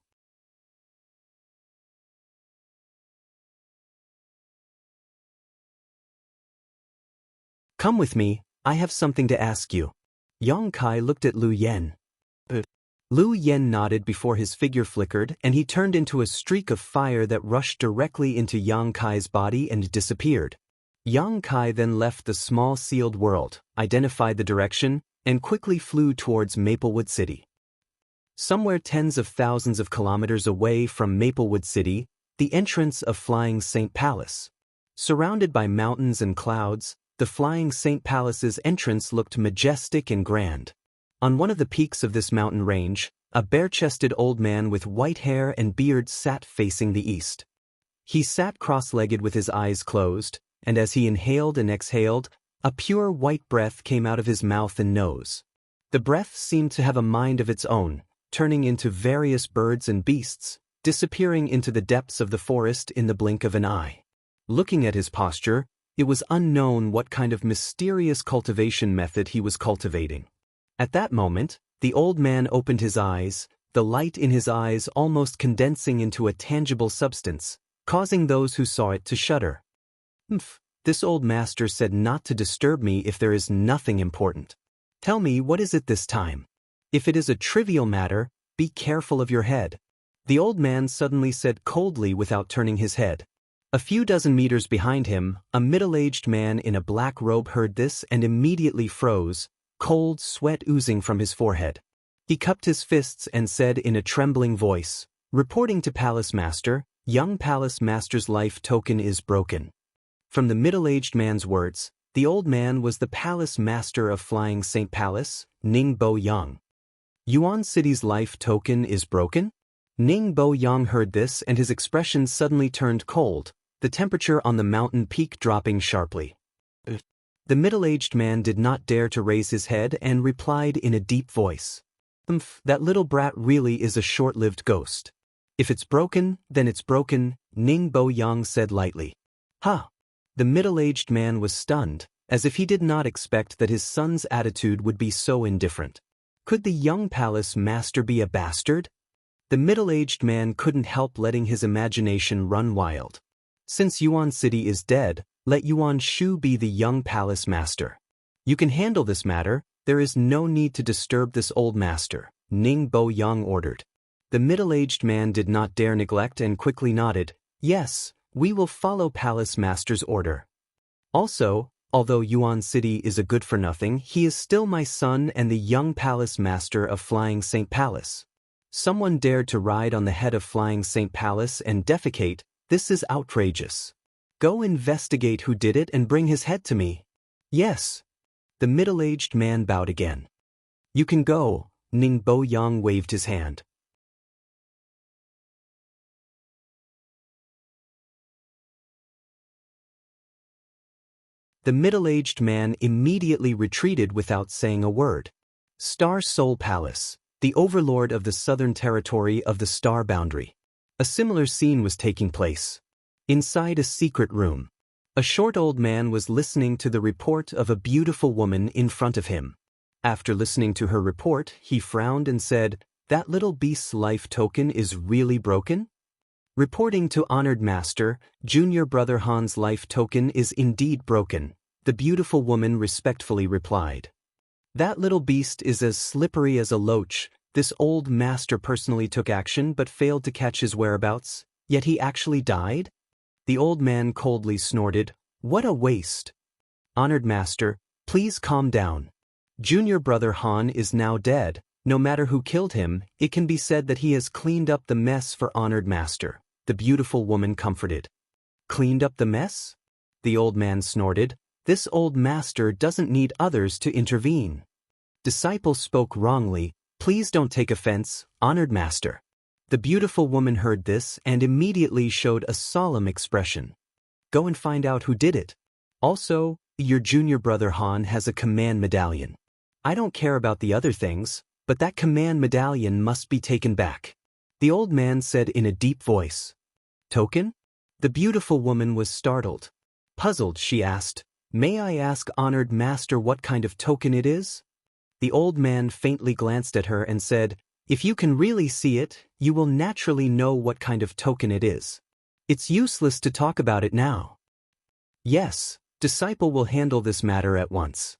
Come with me, I have something to ask you. Yang Kai looked at Lu Yen. Lu Yen nodded before his figure flickered and he turned into a streak of fire that rushed directly into Yang Kai's body and disappeared. Yang Kai then left the small sealed world, identified the direction, and quickly flew towards Maplewood City. Somewhere tens of thousands of kilometers away from Maplewood City, the entrance of Flying Saint Palace. Surrounded by mountains and clouds, the Flying Saint Palace's entrance looked majestic and grand. On one of the peaks of this mountain range, a bare-chested old man with white hair and beard sat facing the east. He sat cross-legged with his eyes closed, and as he inhaled and exhaled, a pure white breath came out of his mouth and nose. The breath seemed to have a mind of its own, turning into various birds and beasts, disappearing into the depths of the forest in the blink of an eye. Looking at his posture, it was unknown what kind of mysterious cultivation method he was cultivating. At that moment, the old man opened his eyes, the light in his eyes almost condensing into a tangible substance, causing those who saw it to shudder. This old master said not to disturb me if there is nothing important. Tell me, what is it this time? If it is a trivial matter, be careful of your head. The old man suddenly said coldly without turning his head. A few dozen meters behind him, a middle-aged man in a black robe heard this and immediately froze, cold sweat oozing from his forehead. He cupped his fists and said in a trembling voice, "Reporting to Palace Master, young Palace Master's life token is broken." From the middle-aged man's words, the old man was the Palace Master of Flying Saint Palace, Ning Bo Yang. Yuan City's life token is broken? Ning Bo Yang heard this and his expression suddenly turned cold, the temperature on the mountain peak dropping sharply. The middle-aged man did not dare to raise his head and replied in a deep voice. That little brat really is a short-lived ghost. If it's broken, then it's broken, Ning Bo Yang said lightly. Ha! The middle-aged man was stunned, as if he did not expect that his son's attitude would be so indifferent. Could the young palace master be a bastard? The middle-aged man couldn't help letting his imagination run wild. Since Yuan City is dead, let Yuan Shu be the young palace master. You can handle this matter, there is no need to disturb this old master, Ning Bo Yang ordered. The middle-aged man did not dare neglect and quickly nodded, "Yes, we will follow Palace Master's order. Also, although Yuan City is a good-for-nothing, he is still my son and the young Palace Master of Flying Saint Palace." Someone dared to ride on the head of Flying Saint Palace and defecate. This is outrageous. Go investigate who did it and bring his head to me. Yes. The middle-aged man bowed again. You can go. Ningbo Yang waved his hand. The middle-aged man immediately retreated without saying a word. Star Soul Palace, the overlord of the southern territory of the Star Boundary. A similar scene was taking place. Inside a secret room, a short old man was listening to the report of a beautiful woman in front of him. After listening to her report, he frowned and said, "That little beast's life token is really broken?" Reporting to Honored Master, Junior Brother Han's life token is indeed broken, the beautiful woman respectfully replied. That little beast is as slippery as a loach. This old master personally took action but failed to catch his whereabouts, yet he actually died? The old man coldly snorted, "What a waste." Honored Master, please calm down. Junior Brother Han is now dead. No matter who killed him, it can be said that he has cleaned up the mess for Honored Master, the beautiful woman comforted. Cleaned up the mess? The old man snorted. This old master doesn't need others to intervene. Disciple spoke wrongly. Please don't take offense, Honored Master. The beautiful woman heard this and immediately showed a solemn expression. Go and find out who did it. Also, your junior brother Han has a command medallion. I don't care about the other things, but that command medallion must be taken back. The old man said in a deep voice. Token? The beautiful woman was startled. Puzzled, she asked, May I ask Honored Master what kind of token it is? The old man faintly glanced at her and said, If you can really see it, you will naturally know what kind of token it is. It's useless to talk about it now. Yes, Disciple will handle this matter at once.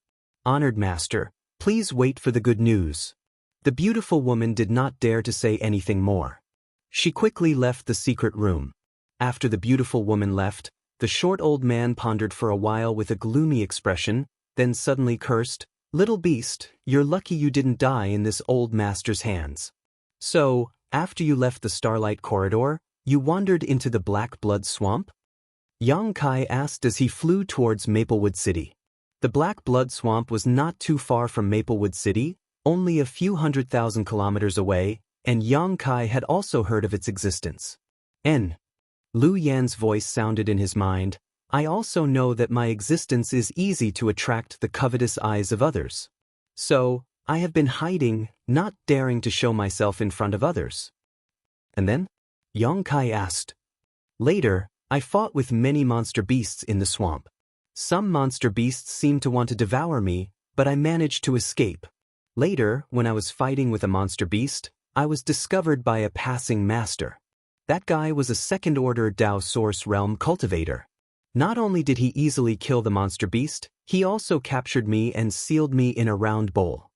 Honored Master, please wait for the good news. The beautiful woman did not dare to say anything more. She quickly left the secret room. After the beautiful woman left, the short old man pondered for a while with a gloomy expression, then suddenly cursed, Little beast, you're lucky you didn't die in this old master's hands. So, after you left the Starlight Corridor, you wandered into the Black Blood Swamp? Yang Kai asked as he flew towards Maplewood City. The Black Blood Swamp was not too far from Maplewood City, only a few 100,000 kilometers away, and Yang Kai had also heard of its existence. Lu Yan's voice sounded in his mind, I also know that my existence is easy to attract the covetous eyes of others. So, I have been hiding, not daring to show myself in front of others. And then? Yang Kai asked. Later, I fought with many monster beasts in the swamp. Some monster beasts seemed to want to devour me, but I managed to escape. Later, when I was fighting with a monster beast, I was discovered by a passing master. That guy was a second-order Dao Source Realm cultivator. Not only did he easily kill the monster beast, he also captured me and sealed me in a round bowl.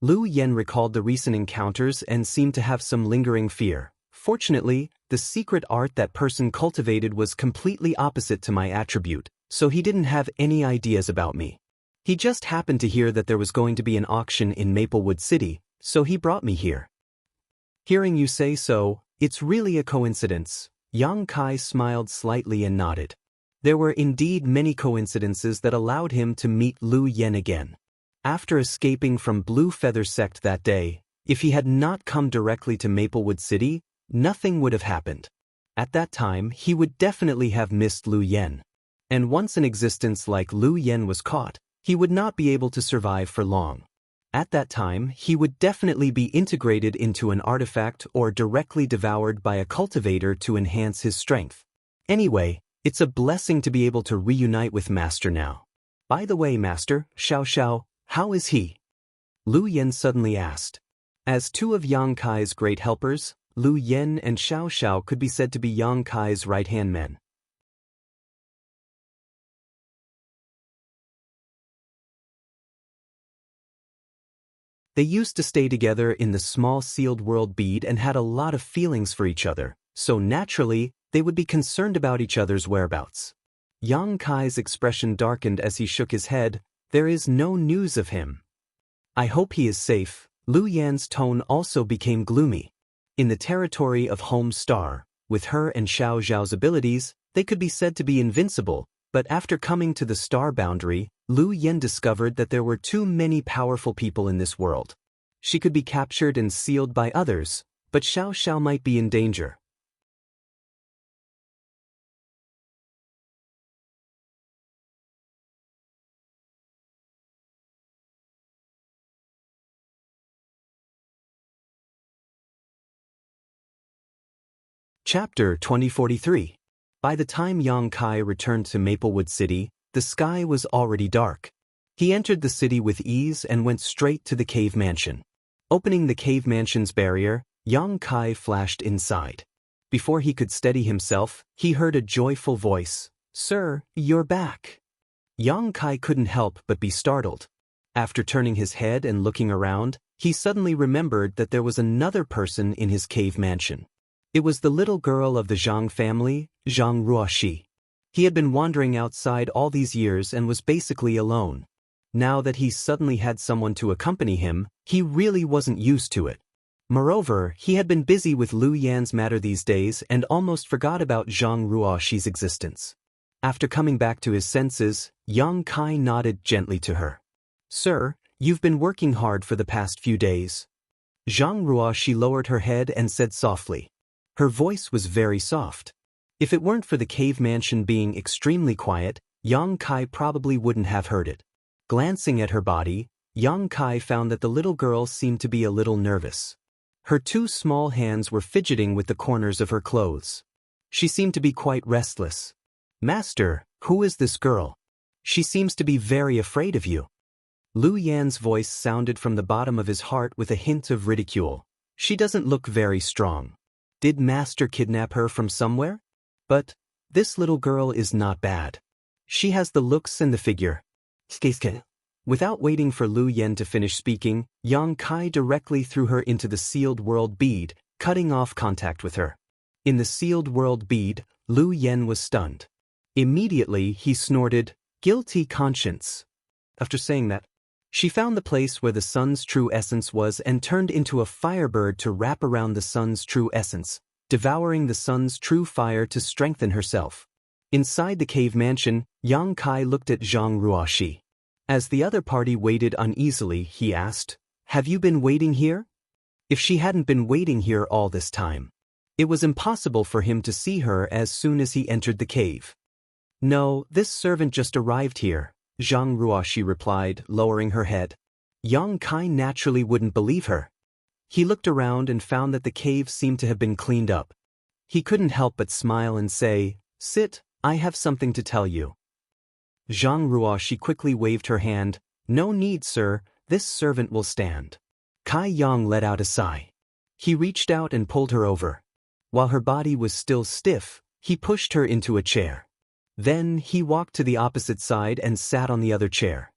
Lu Yen recalled the recent encounters and seemed to have some lingering fear. Fortunately, the secret art that person cultivated was completely opposite to my attribute, so he didn't have any ideas about me. He just happened to hear that there was going to be an auction in Maplewood City, so he brought me here. Hearing you say so, it's really a coincidence. Yang Kai smiled slightly and nodded. There were indeed many coincidences that allowed him to meet Lu Yen again. After escaping from Blue Feather Sect that day, if he had not come directly to Maplewood City, nothing would have happened. At that time, he would definitely have missed Lu Yen. And once an existence like Lu Yen was caught, he would not be able to survive for long. At that time, he would definitely be integrated into an artifact or directly devoured by a cultivator to enhance his strength. Anyway, it's a blessing to be able to reunite with Master now. By the way, Master, Xiao, how is he? Lu Yen suddenly asked. As two of Yang Kai's great helpers, Lu Yen and Xiao could be said to be Yang Kai's right-hand men. They used to stay together in the small sealed world bead and had a lot of feelings for each other, so naturally, they would be concerned about each other's whereabouts. Yang Kai's expression darkened as he shook his head. There is no news of him. I hope he is safe. Lu Yan's tone also became gloomy. In the territory of Home Star, with her and Xiao Zhao's abilities, they could be said to be invincible, but after coming to the star boundary, Lu Yen discovered that there were too many powerful people in this world. She could be captured and sealed by others, but Xiao Xiao might be in danger. Chapter 2043. By the time Yang Kai returned to Maplewood City, the sky was already dark. He entered the city with ease and went straight to the cave mansion. Opening the cave mansion's barrier, Yang Kai flashed inside. Before he could steady himself, he heard a joyful voice. "Sir, you're back." Yang Kai couldn't help but be startled. After turning his head and looking around, he suddenly remembered that there was another person in his cave mansion. It was the little girl of the Zhang family, Zhang Ruoxi. He had been wandering outside all these years and was basically alone. Now that he suddenly had someone to accompany him, he really wasn't used to it. Moreover, he had been busy with Lu Yan's matter these days and almost forgot about Zhang Ruoxi's existence. After coming back to his senses, Yang Kai nodded gently to her. "Sir, you've been working hard for the past few days." Zhang Ruoxi lowered her head and said softly. Her voice was very soft. If it weren't for the cave mansion being extremely quiet, Yang Kai probably wouldn't have heard it. Glancing at her body, Yang Kai found that the little girl seemed to be a little nervous. Her two small hands were fidgeting with the corners of her clothes. She seemed to be quite restless. "Master, who is this girl? She seems to be very afraid of you." Lu Yan's voice sounded from the bottom of his heart with a hint of ridicule. "She doesn't look very strong. Did Master kidnap her from somewhere? But this little girl is not bad. She has the looks and the figure." Without waiting for Lu Yen to finish speaking, Yang Kai directly threw her into the sealed world bead, cutting off contact with her. In the sealed world bead, Lu Yen was stunned. Immediately he snorted, "Guilty conscience." After saying that, she found the place where the sun's true essence was and turned into a firebird to wrap around the sun's true essence, devouring the sun's true fire to strengthen herself. Inside the cave mansion, Yang Kai looked at Zhang Ruoxi. As the other party waited uneasily, he asked, "Have you been waiting here?" If she hadn't been waiting here all this time, it was impossible for him to see her as soon as he entered the cave. "No, this servant just arrived here," Zhang Ruoxi replied, lowering her head. Yang Kai naturally wouldn't believe her. He looked around and found that the cave seemed to have been cleaned up. He couldn't help but smile and say, "Sit, I have something to tell you." Zhang Ruoxi quickly waved her hand. "No need, sir, this servant will stand." Kai Yang let out a sigh. He reached out and pulled her over. While her body was still stiff, he pushed her into a chair. Then he walked to the opposite side and sat on the other chair.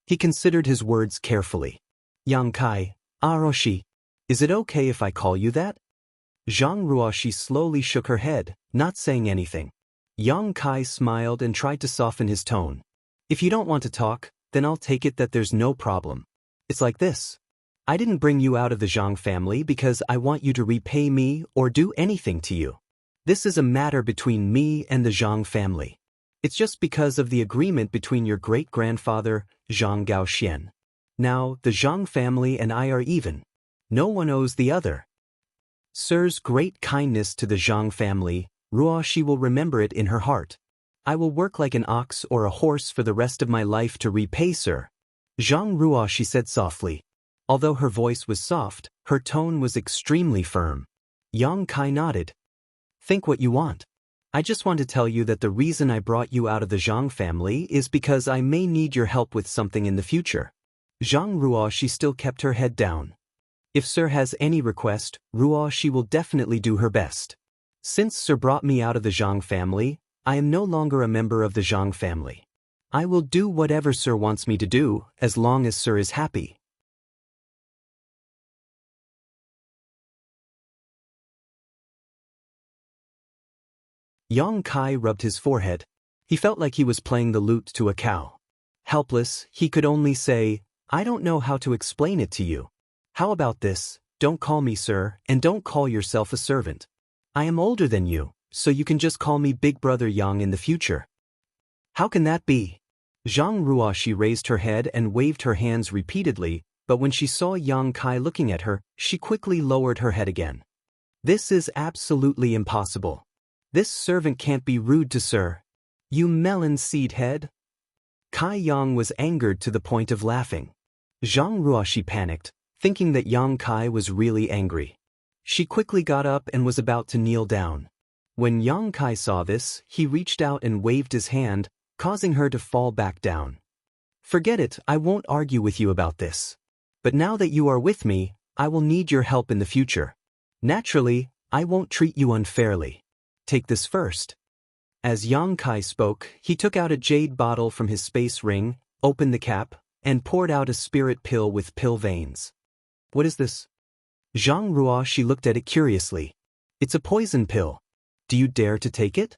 He considered his words carefully. "Yang Kai, Aroshi, is it okay if I call you that?" Zhang Ruoxi slowly shook her head, not saying anything. Yang Kai smiled and tried to soften his tone. "If you don't want to talk, then I'll take it that there's no problem. It's like this. I didn't bring you out of the Zhang family because I want you to repay me or do anything to you. This is a matter between me and the Zhang family. It's just because of the agreement between your great-grandfather, Zhang Gaoxian. Now, the Zhang family and I are even. No one owes the other. Sir's great kindness to the Zhang family, Ruoxi will remember it in her heart. I will work like an ox or a horse for the rest of my life to repay sir." Zhang Ruoxi said softly. Although her voice was soft, her tone was extremely firm. Yang Kai nodded. "Think what you want. I just want to tell you that the reason I brought you out of the Zhang family is because I may need your help with something in the future." Zhang Ruoxi still kept her head down. "If sir has any request, Ruoxi will definitely do her best. Since sir brought me out of the Zhang family, I am no longer a member of the Zhang family. I will do whatever sir wants me to do, as long as sir is happy." Yang Kai rubbed his forehead. He felt like he was playing the lute to a cow. Helpless, he could only say, "I don't know how to explain it to you. How about this? don't call me sir, and don't call yourself a servant. I am older than you, so you can just call me Big Brother Yang in the future. How can that be? Zhang Ruoxi raised her head and waved her hands repeatedly, but when she saw Yang Kai looking at her, she quickly lowered her head again. This is absolutely impossible. This servant can't be rude to sir. You melon seed head. Kai Yang was angered to the point of laughing. Zhang Ruoxi panicked, thinking that Yang Kai was really angry. She quickly got up and was about to kneel down. When Yang Kai saw this, he reached out and waved his hand, causing her to fall back down. Forget it, I won't argue with you about this. But now that you are with me, I will need your help in the future. Naturally, I won't treat you unfairly. Take this first. As Yang Kai spoke, he took out a jade bottle from his space ring, opened the cap, and poured out a spirit pill with pill veins. What is this? Zhang Ruoxi looked at it curiously. It's a poison pill. Do you dare to take it?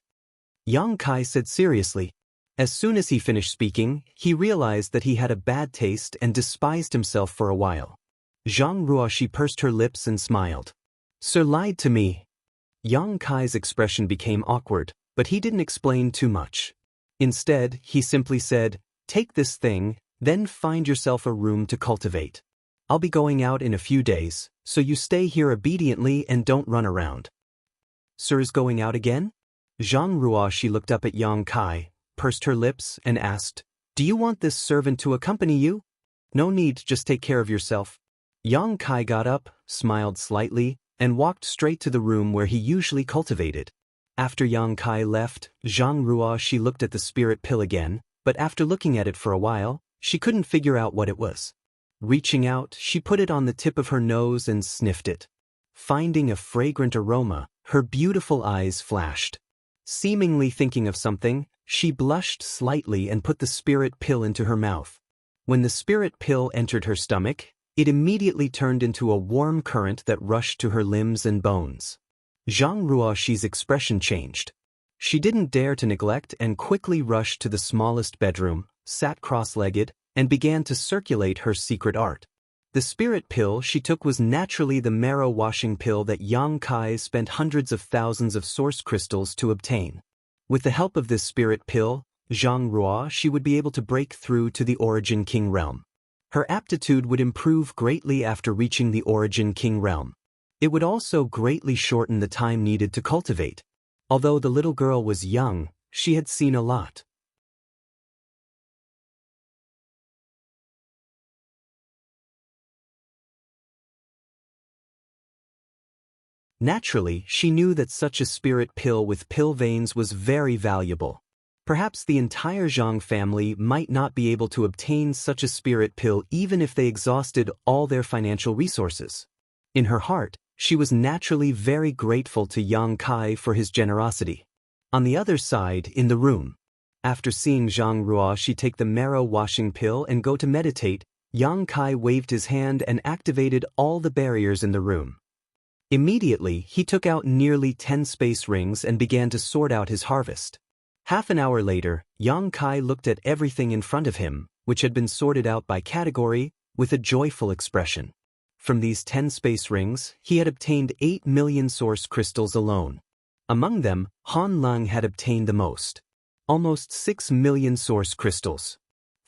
Yang Kai said seriously. As soon as he finished speaking, he realized that he had a bad taste and despised himself for a while. Zhang Ruoxi pursed her lips and smiled. Sir lied to me. Yang Kai's expression became awkward, but he didn't explain too much. Instead, he simply said, take this thing, then find yourself a room to cultivate. I'll be going out in a few days, so you stay here obediently and don't run around. Sir is going out again? Zhang Ruoxi looked up at Yang Kai, pursed her lips, and asked, do you want this servant to accompany you? No need, just take care of yourself. Yang Kai got up, smiled slightly, and walked straight to the room where he usually cultivated. After Yang Kai left, Zhang Ruoxi looked at the spirit pill again, but after looking at it for a while, she couldn't figure out what it was. Reaching out, she put it on the tip of her nose and sniffed it. Finding a fragrant aroma, her beautiful eyes flashed. Seemingly thinking of something, she blushed slightly and put the spirit pill into her mouth. When the spirit pill entered her stomach, it immediately turned into a warm current that rushed to her limbs and bones. Zhang Ruoxi's expression changed. She didn't dare to neglect and quickly rushed to the smallest bedroom, sat cross-legged, and began to circulate her secret art. The spirit pill she took was naturally the marrow washing pill that Yang Kai spent hundreds of thousands of source crystals to obtain. With the help of this spirit pill, Zhang Ruoxi would be able to break through to the Origin King realm. Her aptitude would improve greatly after reaching the Origin King realm. It would also greatly shorten the time needed to cultivate. Although the little girl was young, she had seen a lot. Naturally, she knew that such a spirit pill with pill veins was very valuable. Perhaps the entire Zhang family might not be able to obtain such a spirit pill even if they exhausted all their financial resources. In her heart, she was naturally very grateful to Yang Kai for his generosity. On the other side, in the room, after seeing Zhang Ruoxi take the marrow washing pill and go to meditate, Yang Kai waved his hand and activated all the barriers in the room. Immediately, he took out nearly 10 space rings and began to sort out his harvest. Half an hour later, Yang Kai looked at everything in front of him, which had been sorted out by category, with a joyful expression. From these 10 space rings, he had obtained 8 million source crystals alone. Among them, Han Lung had obtained the most. Almost 6 million source crystals.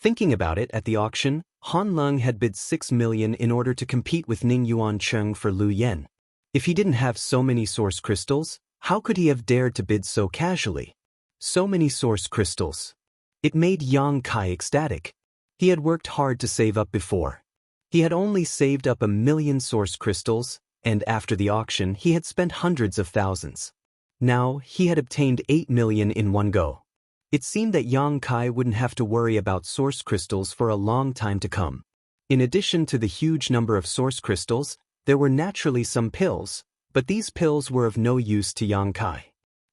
Thinking about it at the auction, Han Lung had bid 6 million in order to compete with Ning Yuancheng for Lu Yen. If he didn't have so many source crystals, how could he have dared to bid so casually? So many source crystals. It made Yang Kai ecstatic. He had worked hard to save up before. He had only saved up 1 million source crystals, and after the auction he had spent hundreds of thousands. Now he had obtained 8 million in one go. It seemed that Yang Kai wouldn't have to worry about source crystals for a long time to come. In addition to the huge number of source crystals, there were naturally some pills, but these pills were of no use to Yang Kai.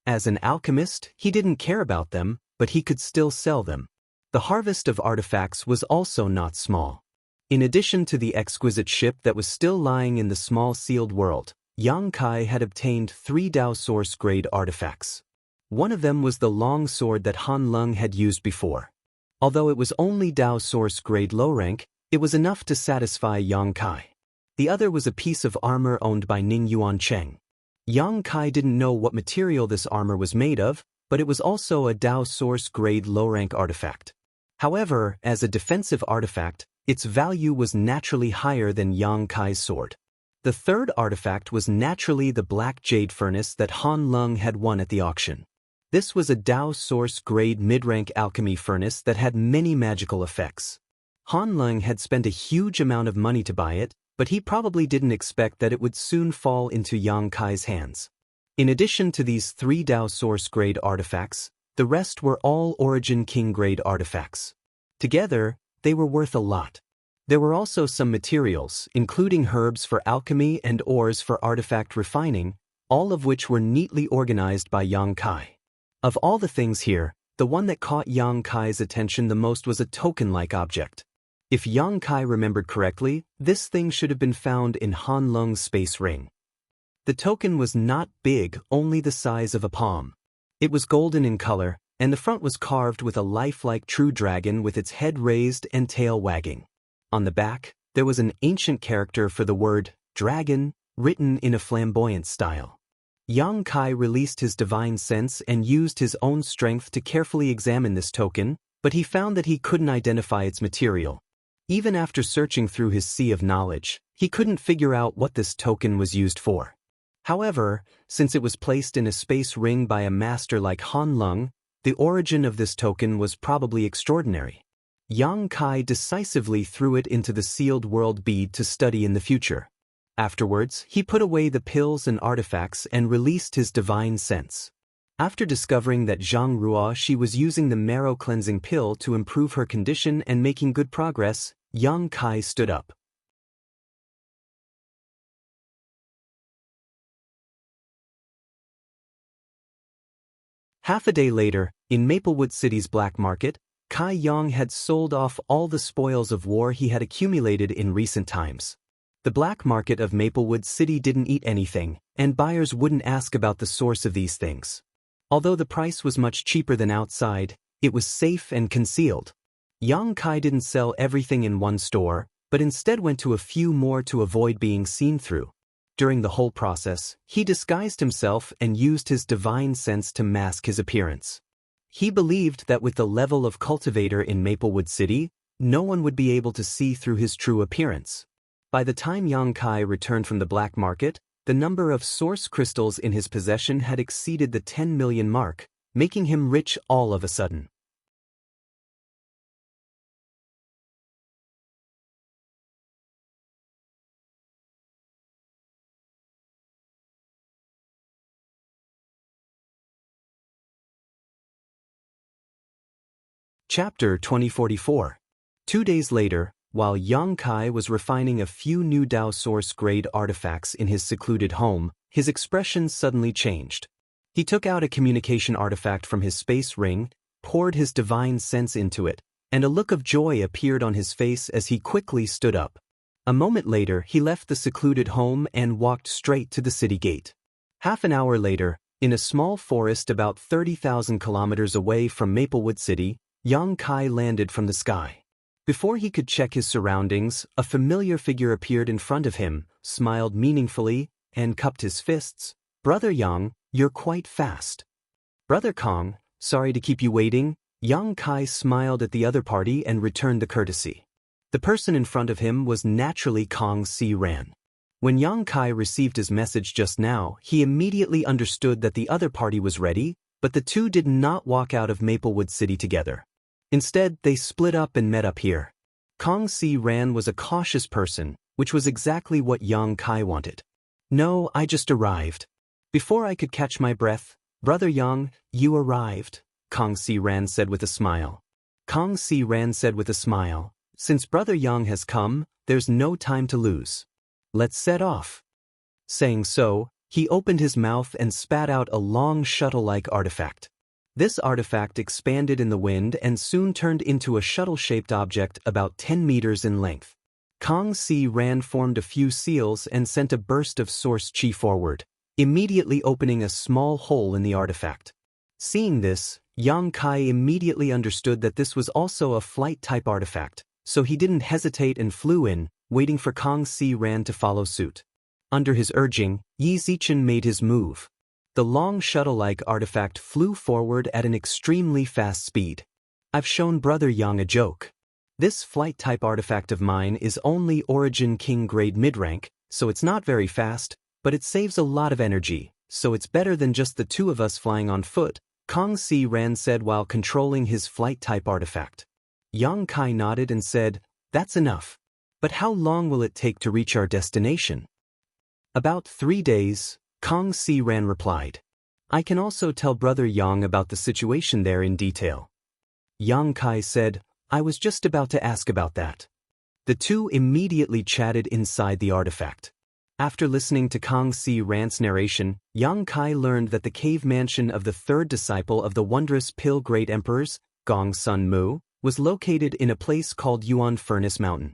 As an alchemist, he didn't care about them, but he could still sell them. The harvest of artifacts was also not small. In addition to the exquisite ship that was still lying in the small sealed world, Yang Kai had obtained 3 Dao source grade artifacts. One of them was the long sword that Han Lung had used before. Although it was only Dao source grade low rank, it was enough to satisfy Yang Kai. The other was a piece of armor owned by Ning Yuancheng. Yang Kai didn't know what material this armor was made of, but it was also a Dao source-grade low-rank artifact. However, as a defensive artifact, its value was naturally higher than Yang Kai's sword. The third artifact was naturally the black jade furnace that Han Lung had won at the auction. This was a Dao source-grade mid-rank alchemy furnace that had many magical effects. Han Lung had spent a huge amount of money to buy it, but he probably didn't expect that it would soon fall into Yang Kai's hands. In addition to these 3 Dao source-grade artifacts, the rest were all Origin King-grade artifacts. Together, they were worth a lot. There were also some materials, including herbs for alchemy and ores for artifact refining, all of which were neatly organized by Yang Kai. Of all the things here, the one that caught Yang Kai's attention the most was a token-like object. If Yang Kai remembered correctly, this thing should have been found in Han Lung's space ring. The token was not big, only the size of a palm. It was golden in color, and the front was carved with a lifelike true dragon with its head raised and tail wagging. On the back, there was an ancient character for the word dragon, written in a flamboyant style. Yang Kai released his divine sense and used his own strength to carefully examine this token, but he found that he couldn't identify its material. Even after searching through his sea of knowledge, he couldn't figure out what this token was used for. However, since it was placed in a space ring by a master like Han Lung, the origin of this token was probably extraordinary. Yang Kai decisively threw it into the sealed world bead to study in the future. Afterwards, he put away the pills and artifacts and released his divine sense. After discovering that Zhang Ruo she was using the marrow cleansing pill to improve her condition and making good progress, Yang Kai stood up. Half a day later, in Maplewood City's black market, Kai Yang had sold off all the spoils of war he had accumulated in recent times. The black market of Maplewood City didn't eat anything, and buyers wouldn't ask about the source of these things. Although the price was much cheaper than outside, it was safe and concealed. Yang Kai didn't sell everything in one store, but instead went to a few more to avoid being seen through. During the whole process, he disguised himself and used his divine sense to mask his appearance. He believed that with the level of cultivator in Maplewood City, no one would be able to see through his true appearance. By the time Yang Kai returned from the black market, the number of source crystals in his possession had exceeded the 10 million mark, making him rich all of a sudden. Chapter 2044. 2 days later, while Yang Kai was refining a few new Dao Source-grade artifacts in his secluded home, his expression suddenly changed. He took out a communication artifact from his space ring, poured his divine sense into it, and a look of joy appeared on his face as he quickly stood up. A moment later, he left the secluded home and walked straight to the city gate. Half an hour later, in a small forest about 30,000 kilometers away from Maplewood City, Yang Kai landed from the sky. Before he could check his surroundings, a familiar figure appeared in front of him, smiled meaningfully, and cupped his fists. "Brother Yang, you're quite fast." "Brother Kong, sorry to keep you waiting." Yang Kai smiled at the other party and returned the courtesy. The person in front of him was naturally Kong Si Ran. When Yang Kai received his message just now, he immediately understood that the other party was ready, but the two did not walk out of Maplewood City together. Instead, they split up and met up here. Kong Si Ran was a cautious person, which was exactly what Yang Kai wanted. "No, I just arrived." Before I could catch my breath, "Brother Yang, you arrived," Kong Si Ran said with a smile. Kong Si Ran said with a smile, "Since Brother Yang has come, there's no time to lose. Let's set off." Saying so, he opened his mouth and spat out a long shuttle-like artifact. This artifact expanded in the wind and soon turned into a shuttle-shaped object about 10 meters in length. Kong Si Ran formed a few seals and sent a burst of source chi forward, immediately opening a small hole in the artifact. Seeing this, Yang Kai immediately understood that this was also a flight-type artifact, so he didn't hesitate and flew in, waiting for Kang Si Ran to follow suit. Under his urging, Yi Zichen made his move. The long shuttle-like artifact flew forward at an extremely fast speed. I've shown Brother Yang a joke. This flight-type artifact of mine is only Origin King grade mid-rank, so it's not very fast, but it saves a lot of energy, so it's better than just the two of us flying on foot, Kang Si Ran said while controlling his flight-type artifact. Yang Kai nodded and said, "That's enough. But how long will it take to reach our destination?" "About 3 days," Kang Si Ran replied. "I can also tell Brother Yang about the situation there in detail." Yang Kai said, "I was just about to ask about that." The two immediately chatted inside the artifact. After listening to Kang Si Ran's narration, Yang Kai learned that the cave mansion of the third disciple of the wondrous Pill Great Emperors, Gong Sun Mu, was located in a place called Yuan Furnace Mountain.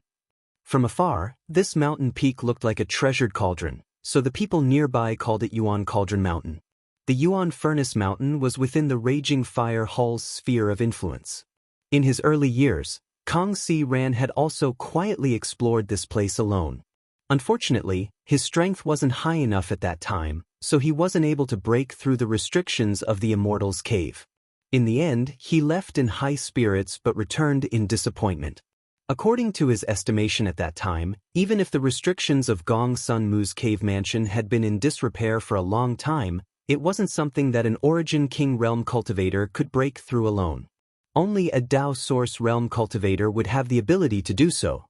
From afar, this mountain peak looked like a treasured cauldron, so the people nearby called it Yuan Cauldron Mountain. The Yuan Furnace Mountain was within the Raging Fire Hall's sphere of influence. In his early years, Kang Si Ran had also quietly explored this place alone. Unfortunately, his strength wasn't high enough at that time, so he wasn't able to break through the restrictions of the Immortal's Cave. In the end, he left in high spirits but returned in disappointment. According to his estimation at that time, even if the restrictions of Gong Sun Mu's cave mansion had been in disrepair for a long time, it wasn't something that an Origin King realm cultivator could break through alone. Only a Dao Source realm cultivator would have the ability to do so.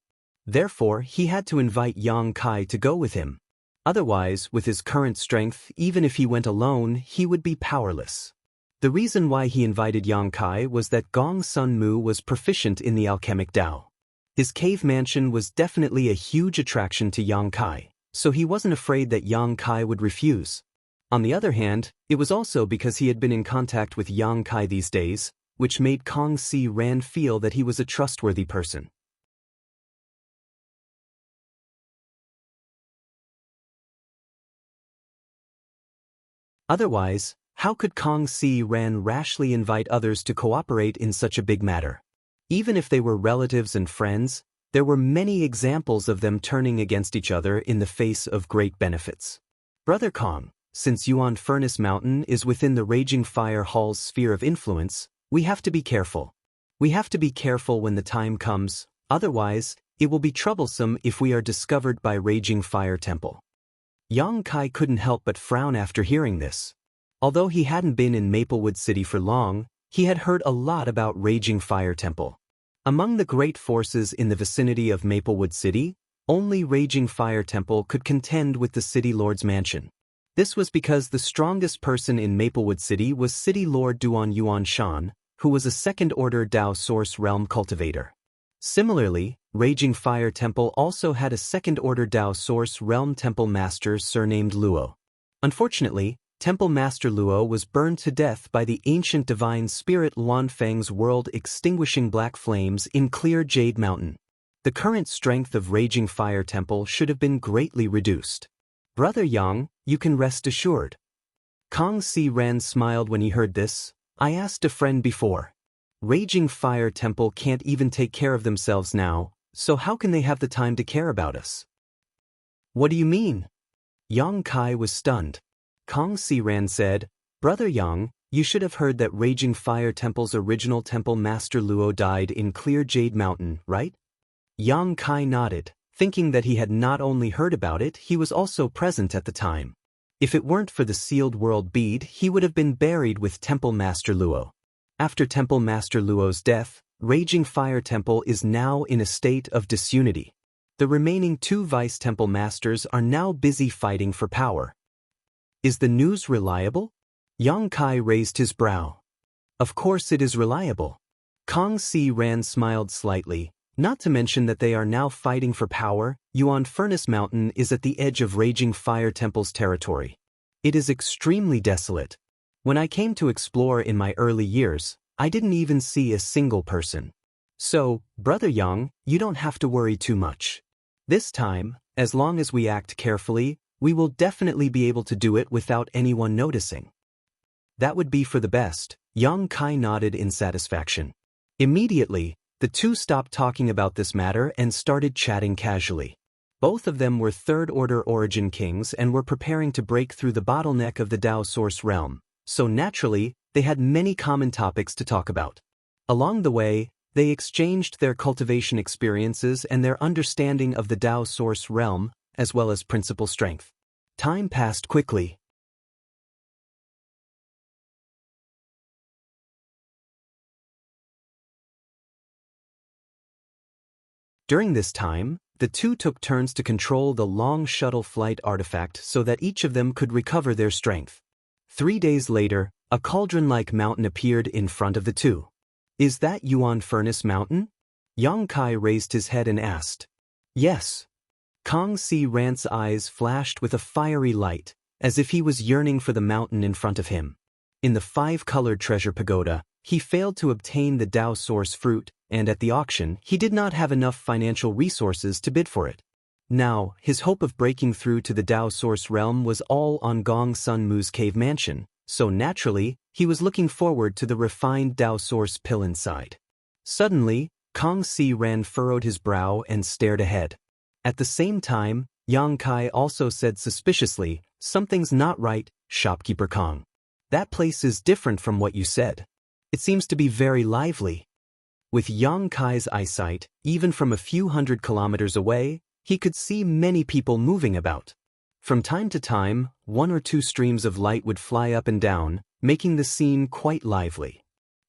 Therefore, he had to invite Yang Kai to go with him. Otherwise, with his current strength, even if he went alone, he would be powerless. The reason why he invited Yang Kai was that Gong Sun Mu was proficient in the alchemic Dao. His cave mansion was definitely a huge attraction to Yang Kai, so he wasn't afraid that Yang Kai would refuse. On the other hand, it was also because he had been in contact with Yang Kai these days, which made Kang Si Ran feel that he was a trustworthy person. Otherwise, how could Kang Si Ran rashly invite others to cooperate in such a big matter? Even if they were relatives and friends, there were many examples of them turning against each other in the face of great benefits. Brother Kang, since Yuan Furnace Mountain is within the Raging Fire Hall's sphere of influence, we have to be careful. We have to be careful when the time comes, otherwise, it will be troublesome if we are discovered by Raging Fire Temple. Yang Kai couldn't help but frown after hearing this. Although he hadn't been in Maplewood City for long, he had heard a lot about Raging Fire Temple. Among the great forces in the vicinity of Maplewood City, only Raging Fire Temple could contend with the City Lord's mansion. This was because the strongest person in Maplewood City was City Lord Duan Yuan Shan, who was a second-order Dao Source realm cultivator. Similarly, Raging Fire Temple also had a second-order Dao Source realm temple master surnamed Luo. Unfortunately, Temple Master Luo was burned to death by the ancient divine spirit Luanfeng's world-extinguishing black flames in Clear Jade Mountain. The current strength of Raging Fire Temple should have been greatly reduced. Brother Yang, you can rest assured. Kang Si Ran smiled when he heard this. I asked a friend before. Raging Fire Temple can't even take care of themselves now, so how can they have the time to care about us? What do you mean? Yang Kai was stunned. Kang Si Ran said, Brother Yang, you should have heard that Raging Fire Temple's original temple master Luo died in Clear Jade Mountain, right? Yang Kai nodded, thinking that he had not only heard about it, he was also present at the time. If it weren't for the sealed world bead, he would have been buried with Temple Master Luo. After Temple Master Luo's death, Raging Fire Temple is now in a state of disunity. The remaining 2 Vice Temple Masters are now busy fighting for power. Is the news reliable? Yang Kai raised his brow. Of course it is reliable. Kang Si Ran smiled slightly, not to mention that they are now fighting for power. Yuan Furnace Mountain is at the edge of Raging Fire Temple's territory. It is extremely desolate. When I came to explore in my early years, I didn't even see a single person. So, Brother Yang, you don't have to worry too much. This time, as long as we act carefully, we will definitely be able to do it without anyone noticing. That would be for the best. Yang Kai nodded in satisfaction. Immediately, The two stopped talking about this matter and started chatting casually. Both of them were third-order origin kings and were preparing to break through the bottleneck of the Dao source realm, so naturally, they had many common topics to talk about. Along the way, they exchanged their cultivation experiences and their understanding of the Dao source realm, as well as principal strength. Time passed quickly. During this time, the two took turns to control the long shuttle flight artifact so that each of them could recover their strength. 3 days later, a cauldron-like mountain appeared in front of the two. Is that Yuan Furnace Mountain? Yang Kai raised his head and asked. Yes. Kong Si Rant's eyes flashed with a fiery light, as if he was yearning for the mountain in front of him. In the 5-colored treasure pagoda, he failed to obtain the Dao source fruit, and at the auction, he did not have enough financial resources to bid for it. Now, his hope of breaking through to the Dao source realm was all on Gong Sun Mu's cave mansion, so naturally, he was looking forward to the refined Dao source pill inside. Suddenly, Kong Si Ran furrowed his brow and stared ahead. At the same time, Yang Kai also said suspiciously, "Something's not right, shopkeeper Kong. That place is different from what you said. It seems to be very lively." With Yang Kai's eyesight, even from a few hundred kilometers away, he could see many people moving about. From time to time, 1 or 2 streams of light would fly up and down, making the scene quite lively.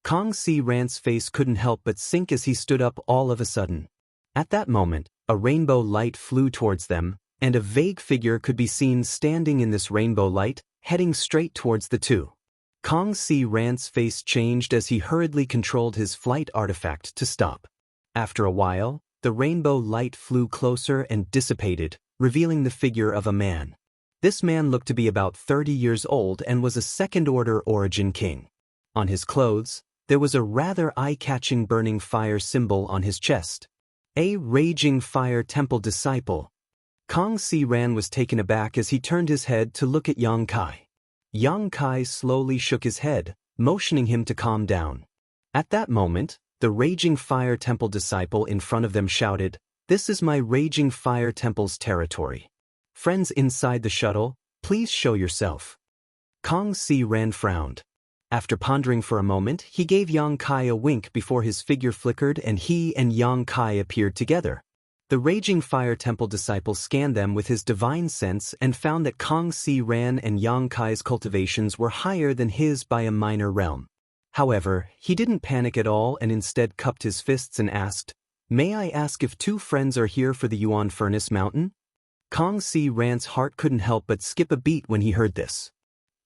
Kong Si Rant's face couldn't help but sink as he stood up all of a sudden. At that moment, a rainbow light flew towards them, and a vague figure could be seen standing in this rainbow light, heading straight towards the two. Kong Si Rant's face changed as he hurriedly controlled his flight artifact to stop. After a while, the rainbow light flew closer and dissipated, revealing the figure of a man. This man looked to be about 30 years old and was a second-order origin king. On his clothes, there was a rather eye-catching burning fire symbol on his chest. A raging fire temple disciple. Kong Si Ran was taken aback as he turned his head to look at Yang Kai. Yang Kai slowly shook his head, motioning him to calm down. At that moment, the raging fire temple disciple in front of them shouted, "This is my raging fire temple's territory. Friends inside the shuttle, please show yourself." Kong Si Ran frowned. After pondering for a moment, he gave Yang Kai a wink before his figure flickered and he and Yang Kai appeared together. The raging fire temple disciple scanned them with his divine sense and found that Kong Si Ran and Yang Kai's cultivations were higher than his by a minor realm. However, he didn't panic at all and instead cupped his fists and asked, "May I ask if 2 friends are here for the Yuan Furnace Mountain?" Kong Si Ran's heart couldn't help but skip a beat when he heard this.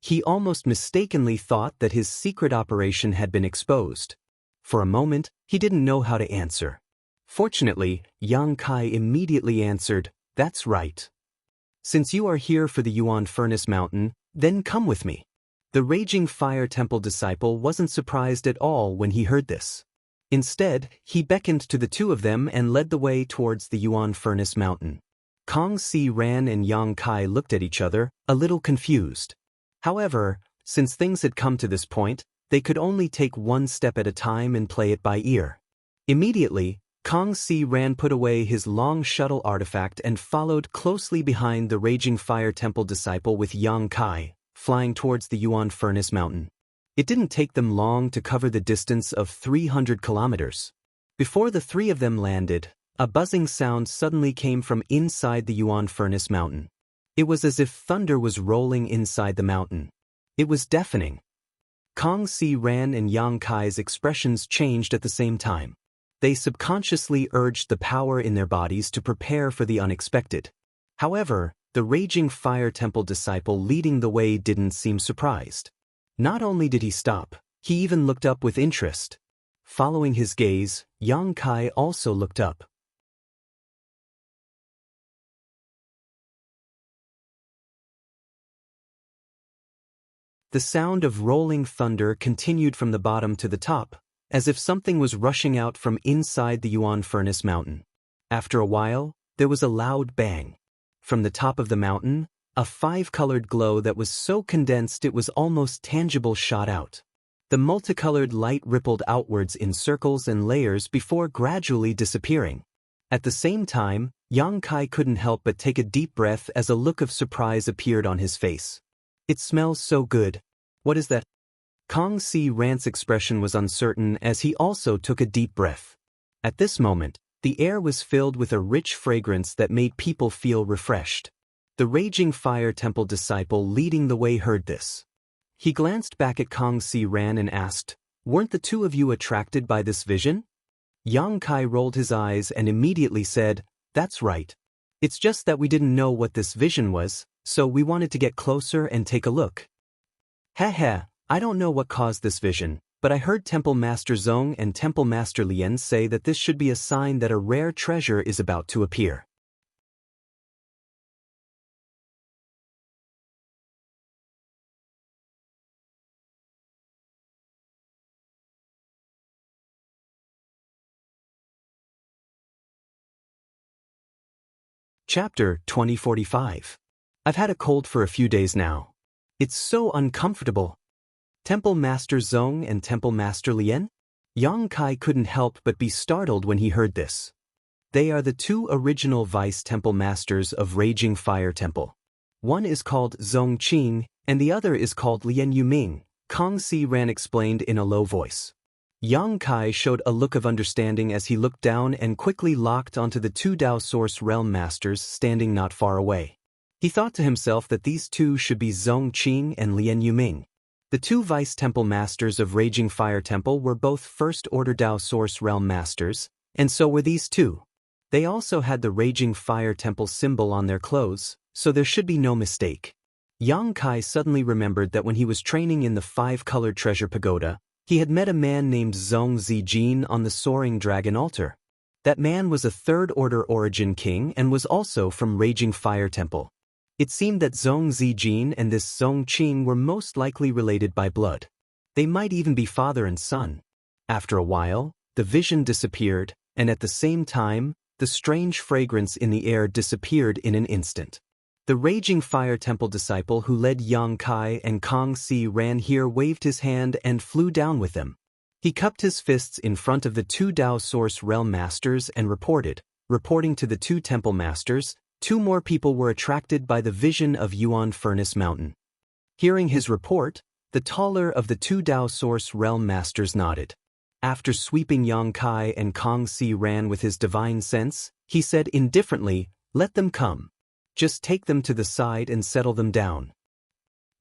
He almost mistakenly thought that his secret operation had been exposed. For a moment, he didn't know how to answer. Fortunately, Yang Kai immediately answered, "That's right. Since you are here for the Yuan Furnace Mountain, then come with me." The raging fire temple disciple wasn't surprised at all when he heard this. Instead, he beckoned to the 2 of them and led the way towards the Yuan Furnace Mountain. Kong Si Ran and Yang Kai looked at each other, a little confused. However, since things had come to this point, they could only take 1 step at a time and play it by ear. Immediately, Kong Si Ran put away his long shuttle artifact and followed closely behind the raging fire temple disciple with Yang Kai, flying towards the Yuan Furnace Mountain. It didn't take them long to cover the distance of 300 kilometers. Before the 3 of them landed, a buzzing sound suddenly came from inside the Yuan Furnace Mountain. It was as if thunder was rolling inside the mountain. It was deafening. Kong Si Ran and Yang Kai's expressions changed at the same time. They subconsciously urged the power in their bodies to prepare for the unexpected. However, the raging fire temple disciple leading the way didn't seem surprised. Not only did he stop, he even looked up with interest. Following his gaze, Yang Kai also looked up. The sound of rolling thunder continued from the bottom to the top, as if something was rushing out from inside the Yuan Furnace Mountain. After a while, there was a loud bang. From the top of the mountain, a 5-colored glow that was so condensed it was almost tangible shot out. The multicolored light rippled outwards in circles and layers before gradually disappearing. At the same time, Yang Kai couldn't help but take a deep breath as a look of surprise appeared on his face. "It smells so good. What is that?" Kong Si Ran's expression was uncertain as he also took a deep breath. At this moment, the air was filled with a rich fragrance that made people feel refreshed. The Raging Fire Temple disciple leading the way heard this. He glanced back at Kong Si Ran and asked, "Weren't the two of you attracted by this vision?" Yang Kai rolled his eyes and immediately said, "That's right. It's just that we didn't know what this vision was, so we wanted to get closer and take a look." "Heh, I don't know what caused this vision, but I heard Temple Master Zong and Temple Master Lian say that this should be a sign that a rare treasure is about to appear." Chapter 2045. I've had a cold for a few days now. It's so uncomfortable. Temple Master Zong and Temple Master Lian? Yang Kai couldn't help but be startled when he heard this. They are the two original Vice Temple Masters of Raging Fire Temple. One is called Zong Qing, and the other is called Lian Yuming, Kong Si Ran explained in a low voice. Yang Kai showed a look of understanding as he looked down and quickly locked onto the two Dao Source Realm Masters standing not far away. He thought to himself that these two should be Zong Qing and Lian Yuming. The two Vice Temple Masters of Raging Fire Temple were both First Order Dao Source Realm Masters, and so were these two. They also had the Raging Fire Temple symbol on their clothes, so there should be no mistake. Yang Kai suddenly remembered that when he was training in the five-colored treasure pagoda, he had met a man named Zong Zijin on the Soaring Dragon altar. That man was a Third Order Origin King and was also from Raging Fire Temple. It seemed that Zong Zijin and this Zong Qing were most likely related by blood. They might even be father and son. After a while, the vision disappeared, and at the same time, the strange fragrance in the air disappeared in an instant. The Raging Fire Temple disciple who led Yang Kai and Kong Si Ran here waved his hand and flew down with them. He cupped his fists in front of the two Dao Source Realm Masters and reporting to the two Temple Masters, two more people were attracted by the vision of Yuan Furnace Mountain. Hearing his report, the taller of the two Dao Source Realm Masters nodded. After sweeping Yang Kai and Kong Si Ran with his divine sense, he said indifferently, "Let them come. Just take them to the side and settle them down."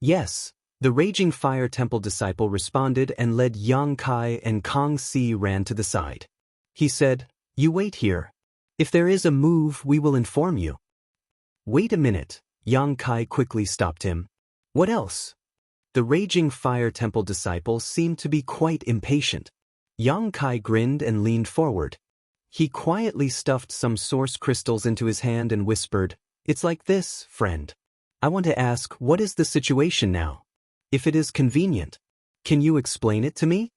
"Yes," the Raging Fire Temple disciple responded and led Yang Kai and Kong Si Ran to the side. He said, "You wait here. If there is a move, we will inform you." "Wait a minute," Yang Kai quickly stopped him. "What else?" The Raging Fire Temple disciple seemed to be quite impatient. Yang Kai grinned and leaned forward. He quietly stuffed some source crystals into his hand and whispered, "It's like this, friend. I want to ask, what is the situation now? If it is convenient, can you explain it to me?"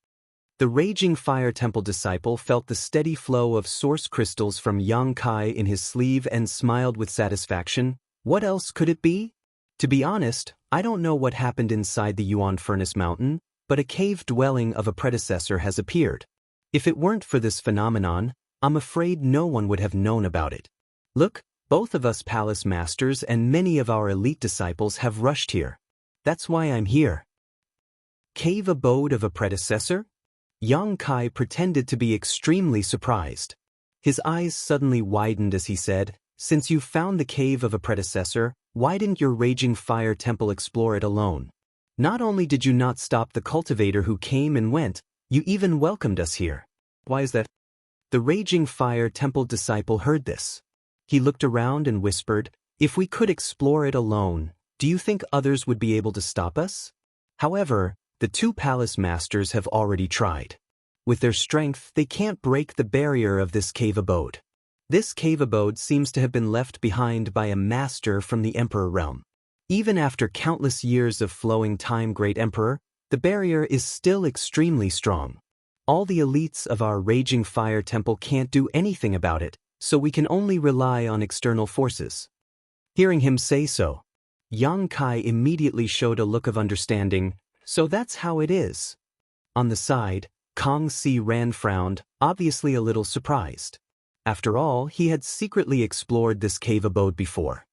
The Raging Fire Temple disciple felt the steady flow of source crystals from Yang Kai in his sleeve and smiled with satisfaction. What else could it be? To be honest, I don't know what happened inside the Yuan Furnace Mountain, but a cave dwelling of a predecessor has appeared. If it weren't for this phenomenon, I'm afraid no one would have known about it. Look, both of us palace masters and many of our elite disciples have rushed here. That's why I'm here. Cave abode of a predecessor? Yang Kai pretended to be extremely surprised. His eyes suddenly widened as he said, "Since you found the cave of a predecessor, why didn't your Raging Fire Temple explore it alone? Not only did you not stop the cultivator who came and went, you even welcomed us here. Why is that?" The Raging Fire Temple disciple heard this. He looked around and whispered, "If we could explore it alone, do you think others would be able to stop us?" However, the two palace masters have already tried. With their strength, they can't break the barrier of this cave abode. This cave abode seems to have been left behind by a master from the Emperor realm. Even after countless years of flowing time, Great Emperor, the barrier is still extremely strong. All the elites of our Raging Fire Temple can't do anything about it, so we can only rely on external forces. Hearing him say so, Yang Kai immediately showed a look of understanding. So that's how it is. On the side, Kong Si Ran frowned, obviously a little surprised. After all, he had secretly explored this cave abode before.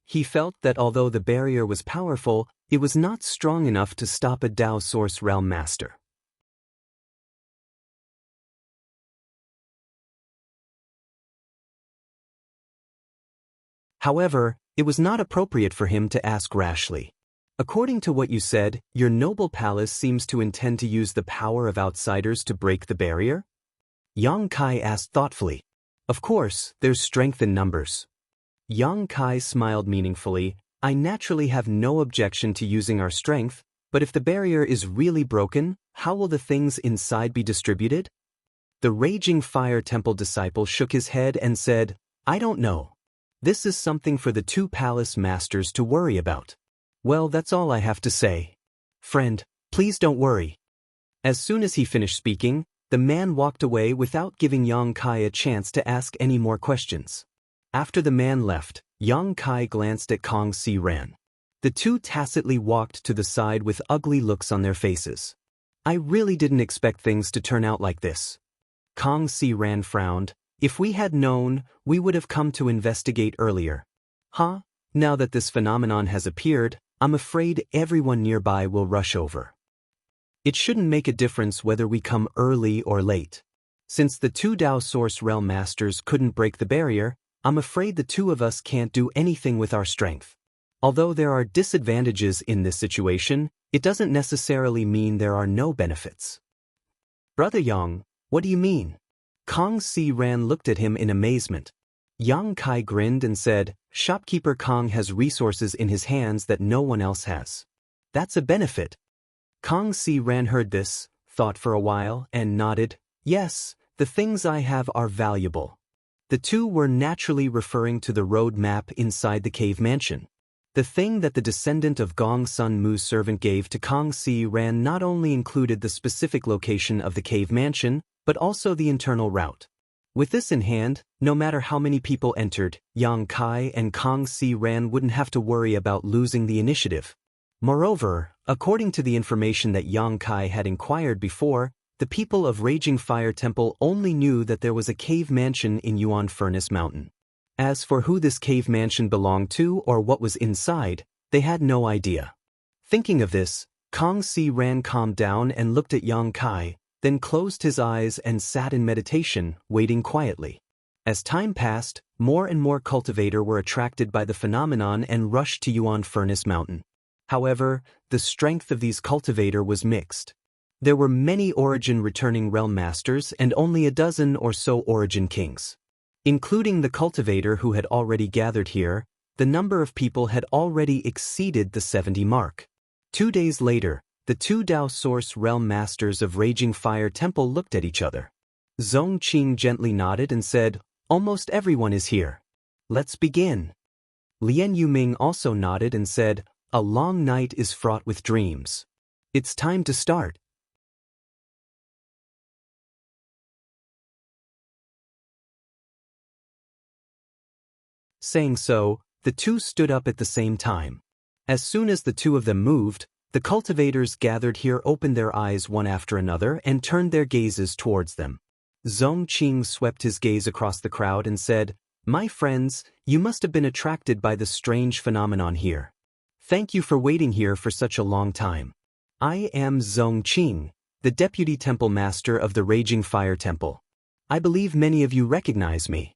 He felt that although the barrier was powerful, it was not strong enough to stop a Dao Source Realm Master. However, it was not appropriate for him to ask rashly. According to what you said, your noble palace seems to intend to use the power of outsiders to break the barrier? Yang Kai asked thoughtfully. Of course, there's strength in numbers. Yang Kai smiled meaningfully. I naturally have no objection to using our strength, but if the barrier is really broken, how will the things inside be distributed? The Raging Fire Temple disciple shook his head and said, I don't know. This is something for the two palace masters to worry about. Well, that's all I have to say. Friend, please don't worry. As soon as he finished speaking, the man walked away without giving Yang Kai a chance to ask any more questions. After the man left, Yang Kai glanced at Kong Si Ran. The two tacitly walked to the side with ugly looks on their faces. I really didn't expect things to turn out like this. Kong Si Ran frowned. If we had known, we would have come to investigate earlier. Huh? Now that this phenomenon has appeared, I'm afraid everyone nearby will rush over. It shouldn't make a difference whether we come early or late. Since the two Dao Source Realm Masters couldn't break the barrier, I'm afraid the two of us can't do anything with our strength. Although there are disadvantages in this situation, it doesn't necessarily mean there are no benefits. Brother Yang, what do you mean? Kong Si Ran looked at him in amazement. Yang Kai grinned and said, Shopkeeper Kong has resources in his hands that no one else has. That's a benefit. Kong Si Ran heard this, thought for a while, and nodded. Yes, the things I have are valuable. The two were naturally referring to the road map inside the cave mansion. The thing that the descendant of Gong Sun Mu's servant gave to Kong Si Ran not only included the specific location of the cave mansion, but also the internal route. With this in hand, no matter how many people entered, Yang Kai and Kong Si Ran wouldn't have to worry about losing the initiative. Moreover, according to the information that Yang Kai had inquired before, the people of Raging Fire Temple only knew that there was a cave mansion in Yuan Furnace Mountain. As for who this cave mansion belonged to or what was inside, they had no idea. Thinking of this, Kong Si Ran calmed down and looked at Yang Kai, then closed his eyes and sat in meditation, waiting quietly. As time passed, more and more cultivators were attracted by the phenomenon and rushed to Yuan Furnace Mountain. However, the strength of these cultivators was mixed. There were many Origin returning realm masters and only a dozen or so Origin kings. Including the cultivator who had already gathered here, the number of people had already exceeded the 70 mark. 2 days later, the two Dao Source Realm Masters of Raging Fire Temple looked at each other. Zong Qing gently nodded and said, Almost everyone is here. Let's begin. Lian Yuming also nodded and said, A long night is fraught with dreams. It's time to start. Saying so, the two stood up at the same time. As soon as the two of them moved, the cultivators gathered here opened their eyes one after another and turned their gazes towards them. Zong Qing swept his gaze across the crowd and said, My friends, you must have been attracted by the strange phenomenon here. Thank you for waiting here for such a long time. I am Zong Qing, the Deputy Temple Master of the Raging Fire Temple. I believe many of you recognize me.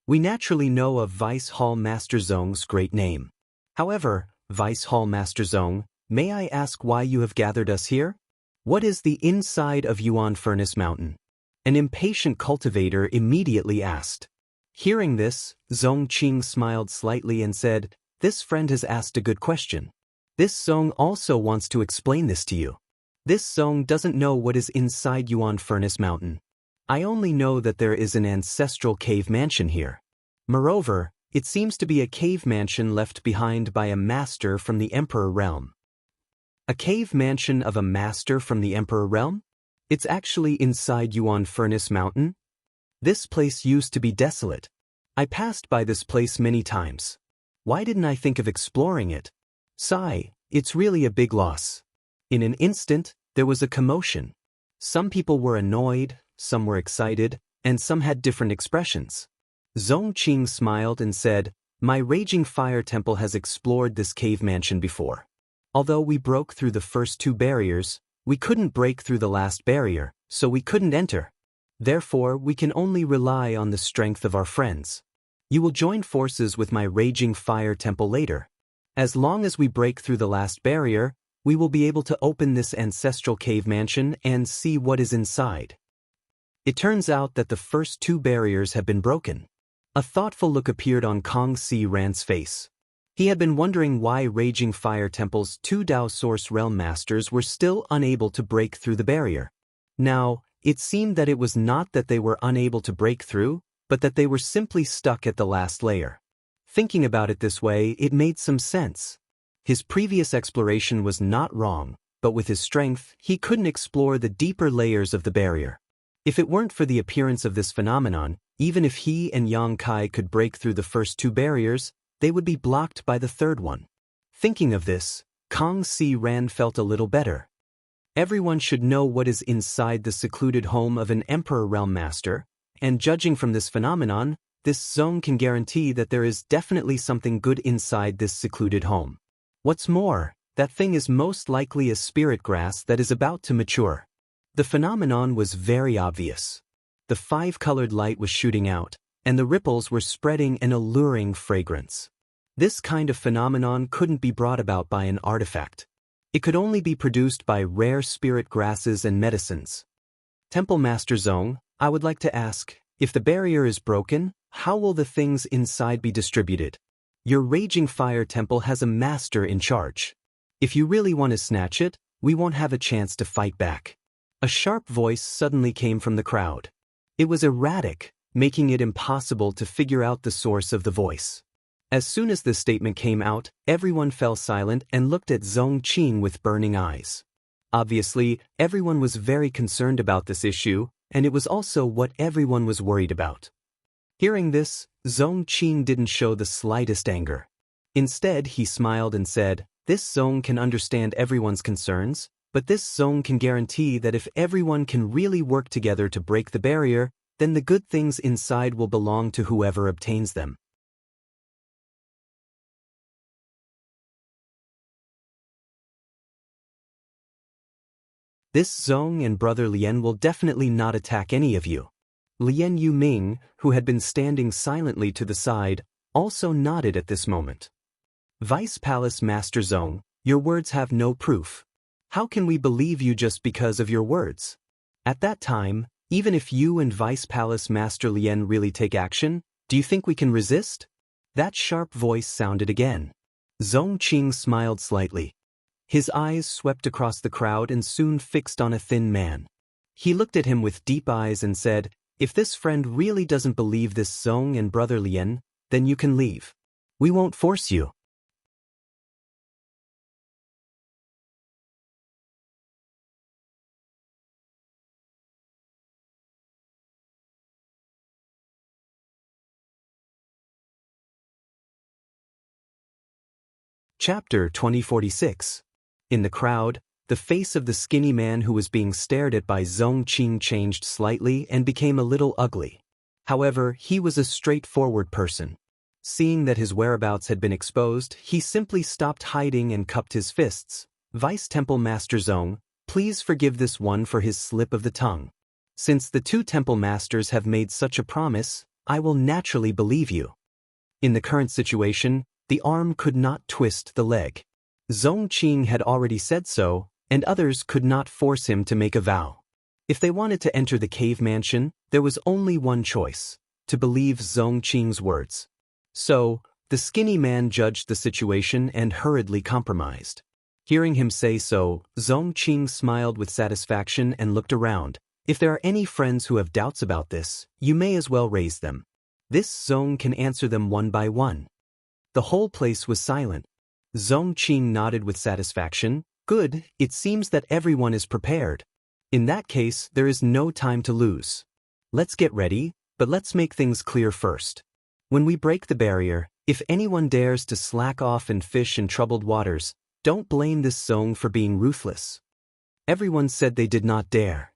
We naturally know of Vice Hall Master Zong's great name. However, Vice Hall Master Zong, may I ask why you have gathered us here? What is the inside of Yuan Furnace Mountain? An impatient cultivator immediately asked. Hearing this, Zong Qing smiled slightly and said, This friend has asked a good question. This Zong also wants to explain this to you. This Zong doesn't know what is inside Yuan Furnace Mountain. I only know that there is an ancestral cave mansion here. Moreover, it seems to be a cave mansion left behind by a master from the Emperor Realm. A cave mansion of a master from the Emperor Realm? It's actually inside Yuan Furnace Mountain? This place used to be desolate. I passed by this place many times. Why didn't I think of exploring it? Sigh, it's really a big loss. In an instant, there was a commotion. Some people were annoyed, some were excited, and some had different expressions. Zongqing smiled and said, "My raging fire temple has explored this cave mansion before. Although we broke through the first 2 barriers, we couldn't break through the last barrier, so we couldn't enter. Therefore, we can only rely on the strength of our friends. You will join forces with my raging fire temple later. As long as we break through the last barrier, we will be able to open this ancestral cave mansion and see what is inside." It turns out that the first 2 barriers had been broken. A thoughtful look appeared on Kong Si Ran's face. He had been wondering why Raging Fire Temple's 2 Dao Source Realm Masters were still unable to break through the barrier. Now, it seemed that it was not that they were unable to break through, but that they were simply stuck at the last layer. Thinking about it this way, it made some sense. His previous exploration was not wrong, but with his strength, he couldn't explore the deeper layers of the barrier. If it weren't for the appearance of this phenomenon, even if he and Yang Kai could break through the first 2 barriers, they would be blocked by the 3rd one. Thinking of this, Kong Si Ran felt a little better. Everyone should know what is inside the secluded home of an Emperor Realm Master, and judging from this phenomenon, this zone can guarantee that there is definitely something good inside this secluded home. What's more, that thing is most likely a spirit grass that is about to mature. The phenomenon was very obvious. The 5-colored light was shooting out, and the ripples were spreading an alluring fragrance. This kind of phenomenon couldn't be brought about by an artifact. It could only be produced by rare spirit grasses and medicines. Temple Master Zong, I would like to ask, if the barrier is broken, how will the things inside be distributed? Your Raging Fire Temple has a master in charge. If you really want to snatch it, we won't have a chance to fight back. A sharp voice suddenly came from the crowd. It was erratic, making it impossible to figure out the source of the voice. As soon as this statement came out, everyone fell silent and looked at Zongqing with burning eyes. Obviously, everyone was very concerned about this issue, and it was also what everyone was worried about. Hearing this, Zongqing didn't show the slightest anger. Instead, he smiled and said, "This Zong can understand everyone's concerns, but this Zong can guarantee that if everyone can really work together to break the barrier, then the good things inside will belong to whoever obtains them." This Zong and Brother Lian will definitely not attack any of you. Lian Yuming, who had been standing silently to the side, also nodded at this moment. Vice Palace Master Zong, your words have no proof. How can we believe you just because of your words? At that time, even if you and Vice Palace Master Lian really take action, do you think we can resist? That sharp voice sounded again. Zongqing smiled slightly. His eyes swept across the crowd and soon fixed on a thin man. He looked at him with deep eyes and said, "If this friend really doesn't believe this Zong and Brother Lian, then you can leave. We won't force you." Chapter 2046. In the crowd, the face of the skinny man who was being stared at by Zongqing changed slightly and became a little ugly. However, he was a straightforward person. Seeing that his whereabouts had been exposed, he simply stopped hiding and cupped his fists. "Vice Temple Master Zong, please forgive this one for his slip of the tongue. Since the 2 temple masters have made such a promise, I will naturally believe you." In the current situation, the arm could not twist the leg. Zongqing had already said so, and others could not force him to make a vow. If they wanted to enter the cave mansion, there was only one choice: to believe Zongqing's words. So, the skinny man judged the situation and hurriedly compromised. Hearing him say so, Zongqing smiled with satisfaction and looked around. If there are any friends who have doubts about this, you may as well raise them. This Zong can answer them one by one. The whole place was silent. Zongqing nodded with satisfaction. "Good, it seems that everyone is prepared. In that case, there is no time to lose. Let's get ready, but let's make things clear first. When we break the barrier, if anyone dares to slack off and fish in troubled waters, don't blame this Zong for being ruthless." Everyone said they did not dare.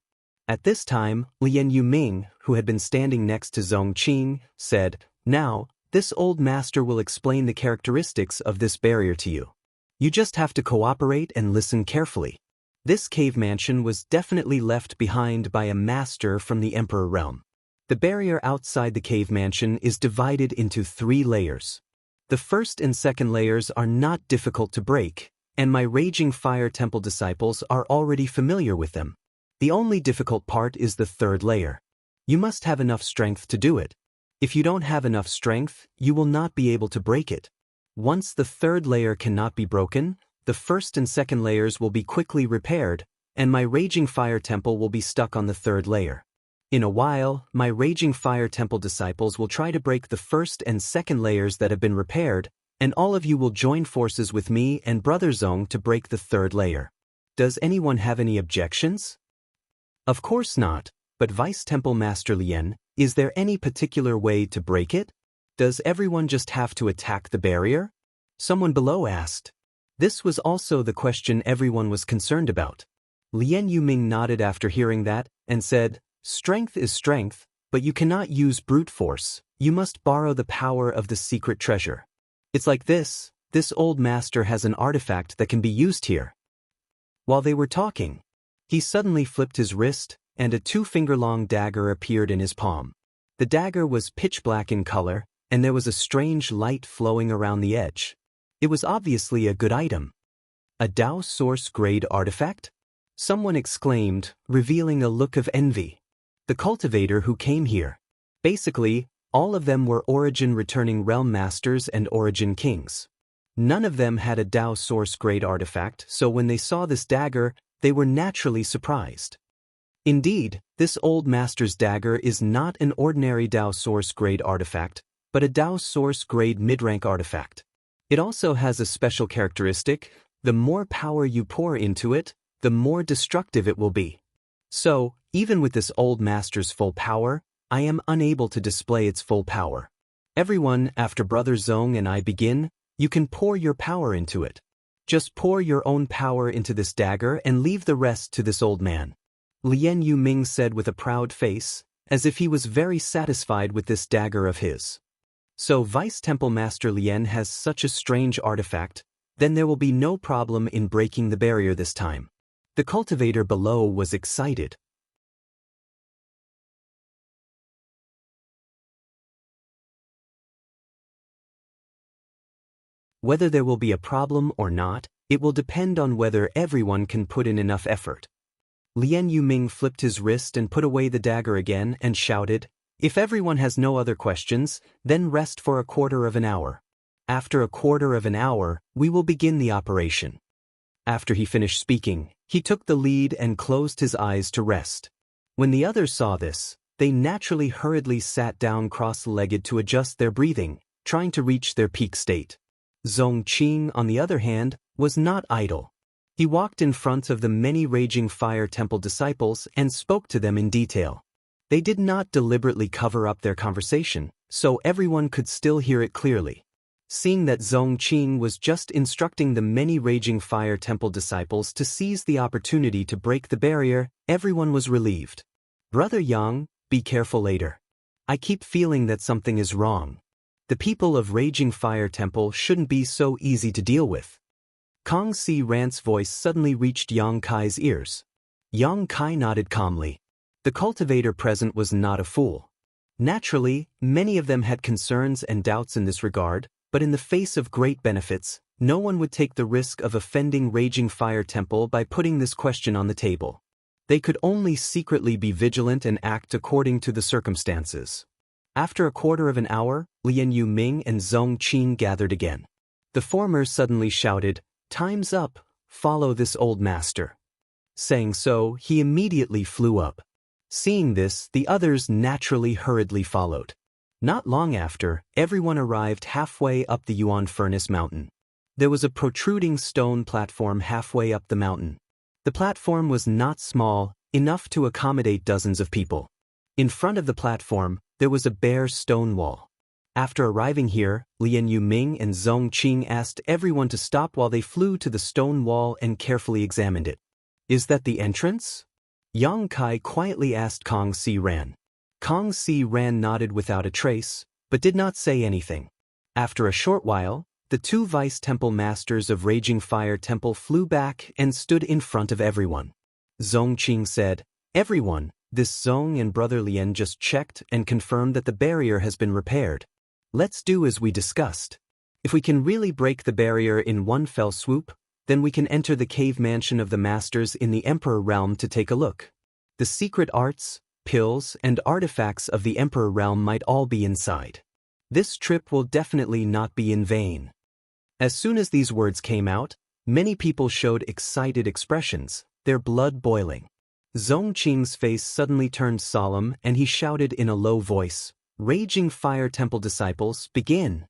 At this time, Lian Yuming, who had been standing next to Zong Qing, said, "Now, this old master will explain the characteristics of this barrier to you. You just have to cooperate and listen carefully. This cave mansion was definitely left behind by a master from the Emperor realm. The barrier outside the cave mansion is divided into 3 layers. The first and second layers are not difficult to break, and my Raging Fire Temple disciples are already familiar with them. The only difficult part is the 3rd layer. You must have enough strength to do it. If you don't have enough strength, you will not be able to break it. Once the 3rd layer cannot be broken, the first and second layers will be quickly repaired, and my Raging Fire Temple will be stuck on the 3rd layer. In a while, my Raging Fire Temple disciples will try to break the first and second layers that have been repaired, and all of you will join forces with me and Brother Zong to break the 3rd layer. Does anyone have any objections?" "Of course not, but Vice Temple Master Lian, is there any particular way to break it? Does everyone just have to attack the barrier?" someone below asked. This was also the question everyone was concerned about. Lian Yuming nodded after hearing that, and said, "Strength is strength, but you cannot use brute force. You must borrow the power of the secret treasure. It's like this old master has an artifact that can be used here." While they were talking, he suddenly flipped his wrist, and a 2-finger-long dagger appeared in his palm. The dagger was pitch black in color, and there was a strange light flowing around the edge. It was obviously a good item. "A Dao Source Grade artifact?" someone exclaimed, revealing a look of envy. The cultivator who came here. Basically, all of them were Origin Returning Realm Masters and Origin Kings. None of them had a Dao Source Grade artifact, so when they saw this dagger, they were naturally surprised. Indeed, this old master's dagger is not an ordinary Dao Source Grade artifact, but a Dao Source Grade mid-rank artifact. It also has a special characteristic: the more power you pour into it, the more destructive it will be. So, even with this old master's full power, I am unable to display its full power. Everyone, after Brother Zong and I begin, you can pour your power into it. Just pour your own power into this dagger and leave the rest to this old man," Lian Yuming said with a proud face, as if he was very satisfied with this dagger of his. "So Vice Temple Master Lian has such a strange artifact, then there will be no problem in breaking the barrier this time." The cultivator below was excited. Whether there will be a problem or not, it will depend on whether everyone can put in enough effort. Lian Yuming flipped his wrist and put away the dagger again and shouted, "If everyone has no other questions, then rest for a quarter of an hour. After a quarter of an hour, we will begin the operation." After he finished speaking, he took the lead and closed his eyes to rest. When the others saw this, they naturally hurriedly sat down cross-legged to adjust their breathing, trying to reach their peak state. Zong Qing, on the other hand, was not idle. He walked in front of the many Raging Fire Temple disciples and spoke to them in detail. They did not deliberately cover up their conversation, so everyone could still hear it clearly. Seeing that Zong Qing was just instructing the many Raging Fire Temple disciples to seize the opportunity to break the barrier, everyone was relieved. "Brother Yang, be careful later. I keep feeling that something is wrong. The people of Raging Fire Temple shouldn't be so easy to deal with." Kong Si Rant's voice suddenly reached Yang Kai's ears. Yang Kai nodded calmly. The cultivator present was not a fool. Naturally, many of them had concerns and doubts in this regard, but in the face of great benefits, no one would take the risk of offending Raging Fire Temple by putting this question on the table. They could only secretly be vigilant and act according to the circumstances. After a quarter of an hour, Lian Yuming and Zong Qing gathered again. The former suddenly shouted, "Time's up, follow this old master." Saying so, he immediately flew up. Seeing this, the others naturally hurriedly followed. Not long after, everyone arrived halfway up the Yuan Furnace Mountain. There was a protruding stone platform halfway up the mountain. The platform was not small, enough to accommodate dozens of people. In front of the platform, there was a bare stone wall. After arriving here, Lian Yuming and Zong Qing asked everyone to stop while they flew to the stone wall and carefully examined it. "Is that the entrance?" Yang Kai quietly asked Kong Si Ran. Kong Si Ran nodded without a trace, but did not say anything. After a short while, the two vice temple masters of Raging Fire Temple flew back and stood in front of everyone. Zong Qing said, "Everyone, this Zong and Brother Lien just checked and confirmed that the barrier has been repaired. Let's do as we discussed. If we can really break the barrier in one fell swoop, then we can enter the cave mansion of the masters in the Emperor Realm to take a look. The secret arts, pills, and artifacts of the Emperor Realm might all be inside. This trip will definitely not be in vain." As soon as these words came out, many people showed excited expressions, their blood boiling. Zong Qing's face suddenly turned solemn and he shouted in a low voice, "Raging Fire Temple disciples, begin!"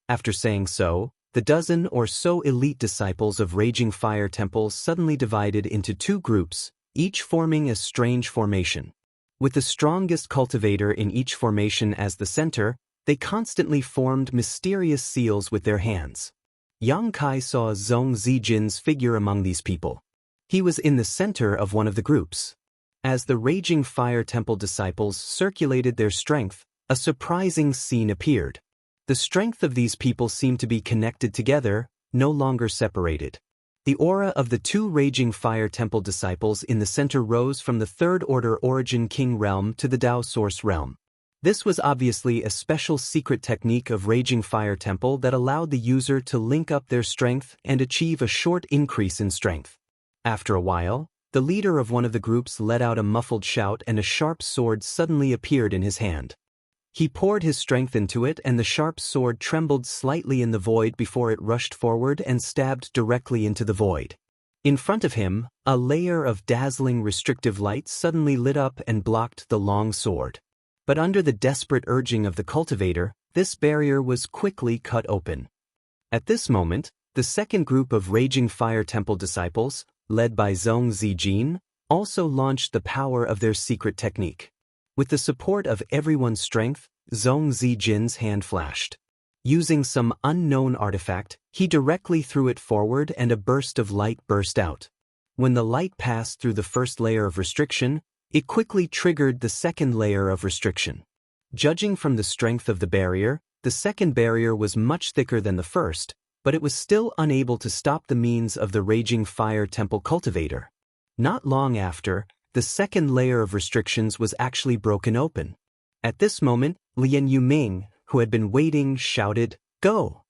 After saying so, the dozen or so elite disciples of Raging Fire Temple suddenly divided into two groups, each forming a strange formation. With the strongest cultivator in each formation as the center, they constantly formed mysterious seals with their hands. Yang Kai saw Zong Zijin's figure among these people. He was in the center of one of the groups. As the Raging Fire Temple disciples circulated their strength, a surprising scene appeared. The strength of these people seemed to be connected together, no longer separated. The aura of the two Raging Fire Temple disciples in the center rose from the Third Order Origin King Realm to the Dao Source Realm. This was obviously a special secret technique of Raging Fire Temple that allowed the user to link up their strength and achieve a short increase in strength. After a while, the leader of one of the groups let out a muffled shout and a sharp sword suddenly appeared in his hand. He poured his strength into it and the sharp sword trembled slightly in the void before it rushed forward and stabbed directly into the void. In front of him, a layer of dazzling restrictive light suddenly lit up and blocked the long sword. But under the desperate urging of the cultivator, this barrier was quickly cut open. At this moment, the second group of Raging Fire Temple disciples, led by Zong Zijin, also launched the power of their secret technique. With the support of everyone's strength, Zong Zijin's hand flashed. Using some unknown artifact, he directly threw it forward and a burst of light burst out. When the light passed through the first layer of restriction, it quickly triggered the second layer of restriction. Judging from the strength of the barrier, the second barrier was much thicker than the first, but it was still unable to stop the means of the Raging Fire Temple cultivator. Not long after, the second layer of restrictions was actually broken open. At this moment, Lien Yuming, who had been waiting, shouted, "Go!"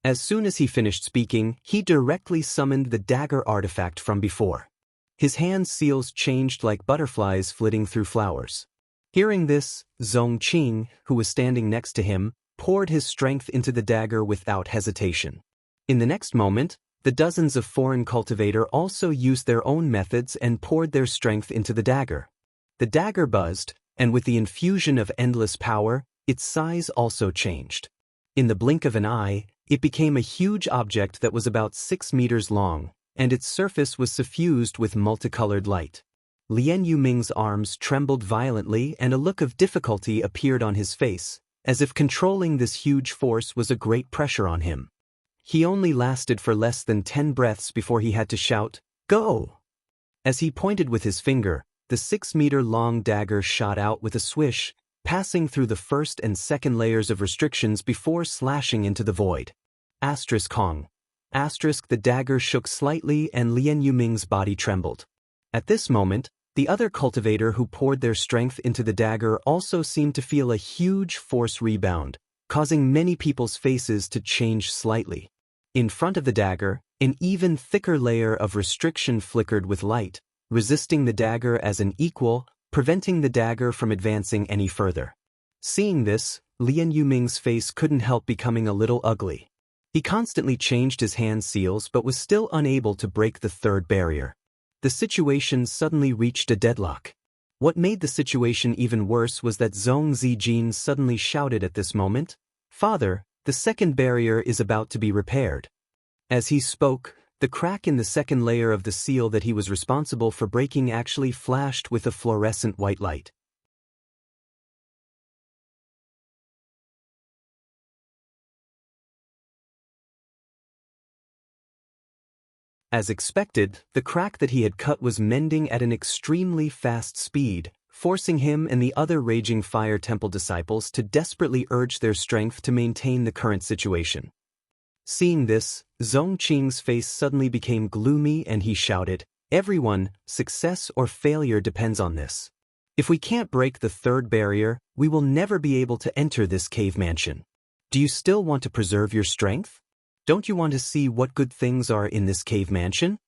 As soon as he finished speaking, he directly summoned the dagger artifact from before. His hand seals changed like butterflies flitting through flowers. Hearing this, Zong Qing, who was standing next to him, poured his strength into the dagger without hesitation. In the next moment, the dozens of foreign cultivator also used their own methods and poured their strength into the dagger. The dagger buzzed, and with the infusion of endless power, its size also changed. In the blink of an eye, it became a huge object that was about 6 meters long, and its surface was suffused with multicolored light. Lien Yuming's arms trembled violently and a look of difficulty appeared on his face, as if controlling this huge force was a great pressure on him. He only lasted for less than 10 breaths before he had to shout, "Go!" As he pointed with his finger, the 6-meter-long dagger shot out with a swish, passing through the first and second layers of restrictions before slashing into the void. Kong. The dagger shook slightly and Lien Yuming's body trembled. At this moment, the other cultivator who poured their strength into the dagger also seemed to feel a huge force rebound, causing many people's faces to change slightly. In front of the dagger, an even thicker layer of restriction flickered with light, resisting the dagger as an equal, preventing the dagger from advancing any further. Seeing this, Lien Yuming's face couldn't help becoming a little ugly. He constantly changed his hand seals but was still unable to break the third barrier. The situation suddenly reached a deadlock. What made the situation even worse was that Zong Zijin suddenly shouted at this moment, "Father, the second barrier is about to be repaired." As he spoke, the crack in the second layer of the seal that he was responsible for breaking actually flashed with a fluorescent white light. As expected, the crack that he had cut was mending at an extremely fast speed, forcing him and the other raging fire temple disciples to desperately urge their strength to maintain the current situation. Seeing this, Zongqing's face suddenly became gloomy and he shouted, "Everyone, success or failure depends on this. If we can't break the third barrier, we will never be able to enter this cave mansion. Do you still want to preserve your strength? Don't you want to see what good things are in this cave mansion?"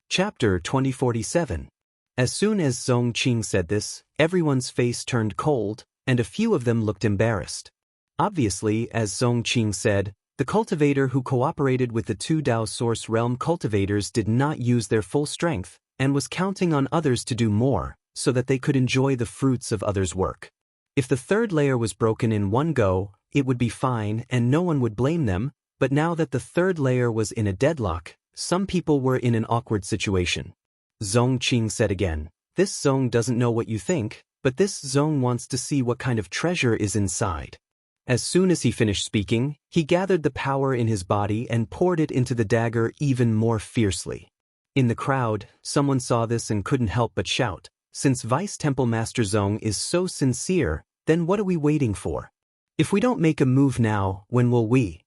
Chapter 2047. As soon as Zongqing said this, everyone's face turned cold, and a few of them looked embarrassed. Obviously, as Zongqing said, the cultivator who cooperated with the two Dao Source Realm cultivators did not use their full strength, and was counting on others to do more, so that they could enjoy the fruits of others' work. If the third layer was broken in one go, it would be fine and no one would blame them, but now that the third layer was in a deadlock, some people were in an awkward situation. Zongqing said again, "This Zong doesn't know what you think, but this Zong wants to see what kind of treasure is inside." As soon as he finished speaking, he gathered the power in his body and poured it into the dagger even more fiercely. In the crowd, someone saw this and couldn't help but shout, "Since Vice Temple Master Zong is so sincere, then what are we waiting for? If we don't make a move now, when will we?"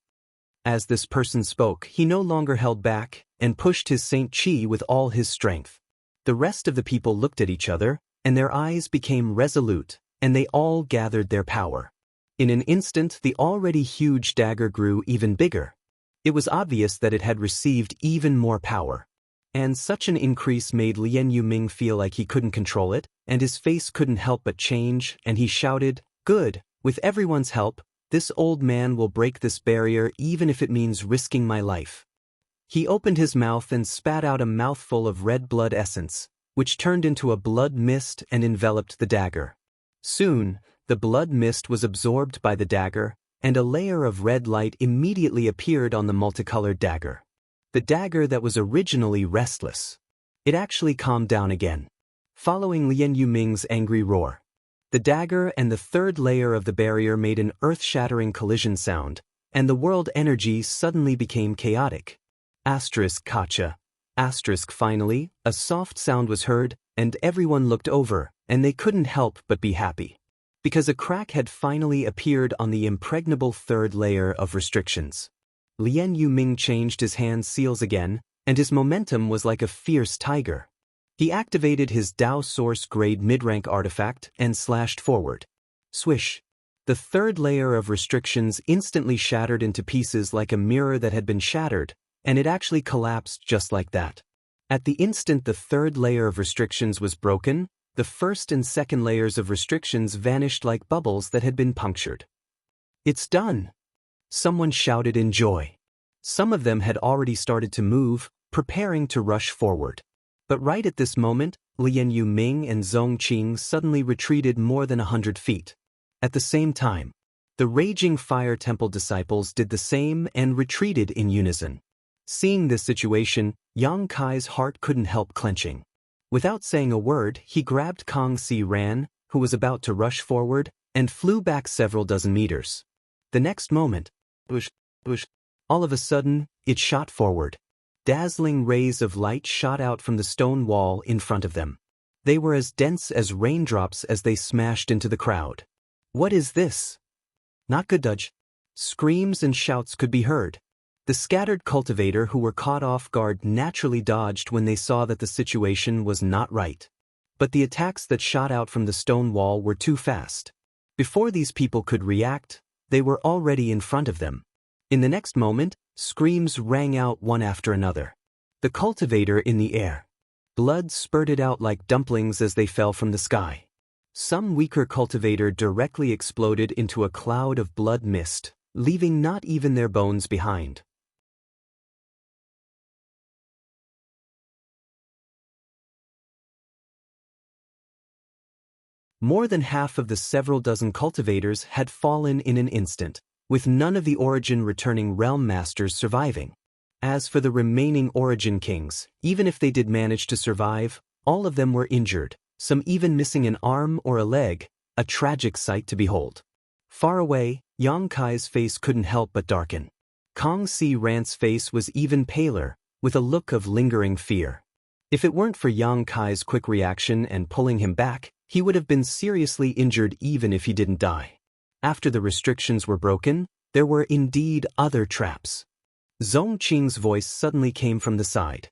As this person spoke, he no longer held back, and pushed his Saint Qi with all his strength. The rest of the people looked at each other, and their eyes became resolute, and they all gathered their power. In an instant, the already huge dagger grew even bigger. It was obvious that it had received even more power. And such an increase made Lian Yuming feel like he couldn't control it, and his face couldn't help but change, and he shouted, "Good, with everyone's help, this old man will break this barrier even if it means risking my life." He opened his mouth and spat out a mouthful of red blood essence, which turned into a blood mist and enveloped the dagger. Soon, the blood mist was absorbed by the dagger, and a layer of red light immediately appeared on the multicolored dagger. The dagger that was originally restless. It actually calmed down again, following Lian Yuming's angry roar. The dagger and the third layer of the barrier made an earth-shattering collision sound, and the world energy suddenly became chaotic. Kacha. Finally, a soft sound was heard, and everyone looked over, and they couldn't help but be happy. Because a crack had finally appeared on the impregnable third layer of restrictions. Lian Yuming changed his hand seals again, and his momentum was like a fierce tiger. He activated his Dao Source grade mid-rank artifact and slashed forward. Swish! The third layer of restrictions instantly shattered into pieces like a mirror that had been shattered, and it actually collapsed just like that. At the instant the third layer of restrictions was broken, the first and second layers of restrictions vanished like bubbles that had been punctured. "It's done!" Someone shouted in joy. Some of them had already started to move, preparing to rush forward. But right at this moment, Lian Yuming and Zongqing suddenly retreated more than 100 feet. At the same time, the raging fire temple disciples did the same and retreated in unison. Seeing this situation, Yang Kai's heart couldn't help clenching. Without saying a word, he grabbed Kong Si Ran, who was about to rush forward, and flew back several dozen meters. The next moment, all of a sudden, it shot forward. Dazzling rays of light shot out from the stone wall in front of them. They were as dense as raindrops as they smashed into the crowd. "What is this?" "Not good, Dudge." Screams and shouts could be heard. The scattered cultivator who were caught off guard naturally dodged when they saw that the situation was not right. But the attacks that shot out from the stone wall were too fast. Before these people could react, they were already in front of them. In the next moment, screams rang out one after another. The cultivator in the air. Blood spurted out like dumplings as they fell from the sky. Some weaker cultivator directly exploded into a cloud of blood mist, leaving not even their bones behind. More than half of the several dozen cultivators had fallen in an instant, with none of the origin returning realm masters surviving. As for the remaining Origin Kings, even if they did manage to survive, all of them were injured, some even missing an arm or a leg, a tragic sight to behold. Far away, Yang Kai's face couldn't help but darken. Kong Si Ran's face was even paler, with a look of lingering fear. If it weren't for Yang Kai's quick reaction and pulling him back, he would have been seriously injured even if he didn't die. After the restrictions were broken, there were indeed other traps. Zhong Qing's voice suddenly came from the side.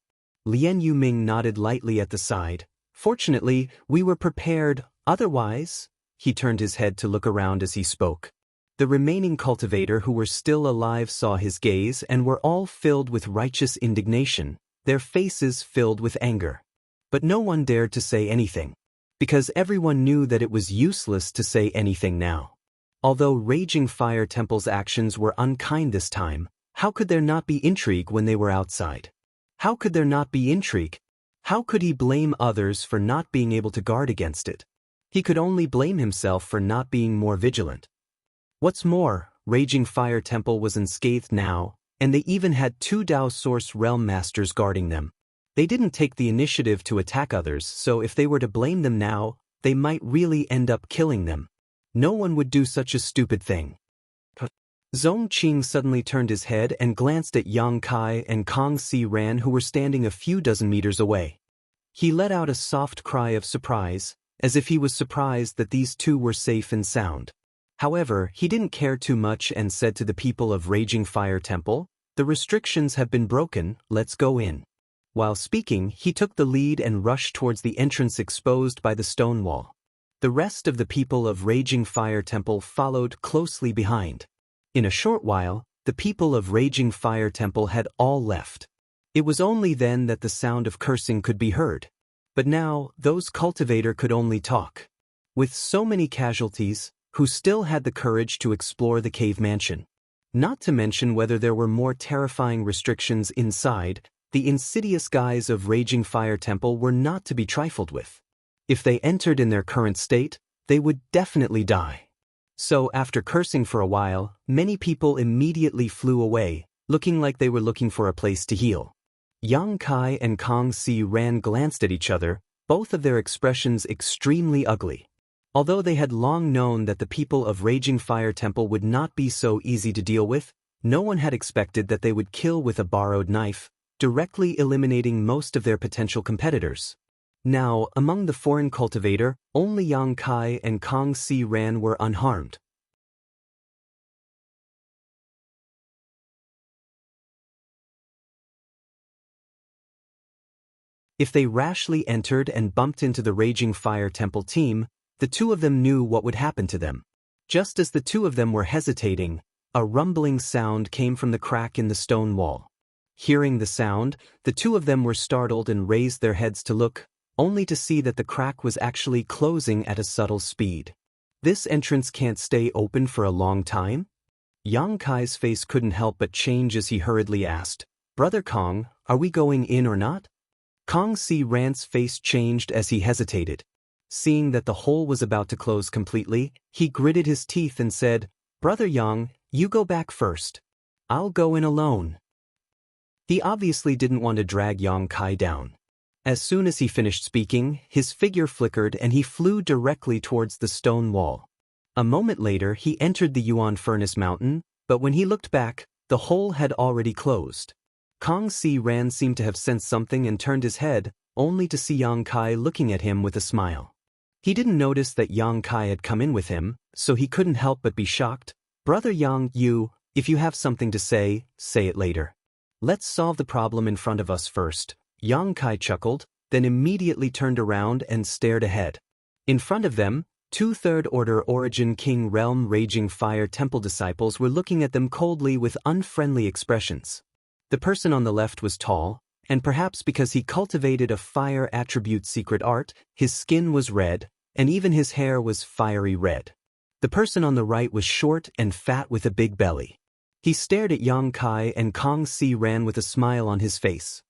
Lian Yuming nodded lightly at the side. Fortunately, we were prepared, otherwise... He turned his head to look around as he spoke. The remaining cultivator who were still alive saw his gaze and were all filled with righteous indignation, their faces filled with anger. But no one dared to say anything, because everyone knew that it was useless to say anything now. Although Raging Fire Temple's actions were unkind this time, how could there not be intrigue when they were outside? How could there not be intrigue? How could he blame others for not being able to guard against it? He could only blame himself for not being more vigilant. What's more, Raging Fire Temple was unscathed now, and they even had 2 Dao Source Realm Masters guarding them. They didn't take the initiative to attack others, so if they were to blame them now, they might really end up killing them. No one would do such a stupid thing. Zhong Qing suddenly turned his head and glanced at Yang Kai and Kong Si Ran who were standing a few dozen meters away. He let out a soft cry of surprise, as if he was surprised that these two were safe and sound. However, he didn't care too much and said to the people of Raging Fire Temple, "The restrictions have been broken, let's go in." While speaking, he took the lead and rushed towards the entrance exposed by the stone wall. The rest of the people of Raging Fire Temple followed closely behind. In a short while, the people of Raging Fire Temple had all left. It was only then that the sound of cursing could be heard. But now, those cultivator could only talk. With so many casualties, who still had the courage to explore the cave mansion? Not to mention whether there were more terrifying restrictions inside, the insidious guys of Raging Fire Temple were not to be trifled with. If they entered in their current state, they would definitely die. So after cursing for a while, many people immediately flew away, looking like they were looking for a place to heal. Yang Kai and Kong Si Ran glanced at each other, both of their expressions extremely ugly. Although they had long known that the people of Raging Fire Temple would not be so easy to deal with, no one had expected that they would kill with a borrowed knife, directly eliminating most of their potential competitors. Now, among the foreign cultivator, only Yang Kai and Kong Si Ran were unharmed. If they rashly entered and bumped into the Raging Fire Temple team, the two of them knew what would happen to them. Just as the two of them were hesitating, a rumbling sound came from the crack in the stone wall. Hearing the sound, the two of them were startled and raised their heads to look, only to see that the crack was actually closing at a subtle speed. This entrance can't stay open for a long time? Yang Kai's face couldn't help but change as he hurriedly asked, "Brother Kong, are we going in or not?" Kong Si Ran's face changed as he hesitated. Seeing that the hole was about to close completely, he gritted his teeth and said, "Brother Yang, you go back first. I'll go in alone." He obviously didn't want to drag Yang Kai down. As soon as he finished speaking, his figure flickered and he flew directly towards the stone wall. A moment later, he entered the Yuan Furnace Mountain, but when he looked back, the hole had already closed. Kong Si Ran seemed to have sensed something and turned his head, only to see Yang Kai looking at him with a smile. He didn't notice that Yang Kai had come in with him, so he couldn't help but be shocked. "Brother Yang, if you have something to say it later. Let's solve the problem in front of us first." Yang Kai chuckled, then immediately turned around and stared ahead. In front of them, 2 Third Order Origin King Realm Raging Fire Temple disciples were looking at them coldly with unfriendly expressions. The person on the left was tall, and perhaps because he cultivated a fire attribute secret art, his skin was red, and even his hair was fiery red. The person on the right was short and fat with a big belly. He stared at Yang Kai and Kong Si Ran with a smile on his face.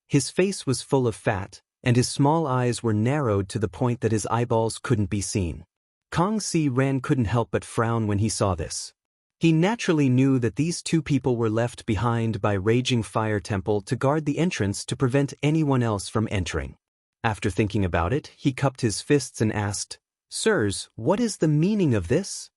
His face was full of fat, and his small eyes were narrowed to the point that his eyeballs couldn't be seen. Kong Si Ran couldn't help but frown when he saw this. He naturally knew that these two people were left behind by Raging Fire Temple to guard the entrance to prevent anyone else from entering. After thinking about it, he cupped his fists and asked, "Sirs, what is the meaning of this?"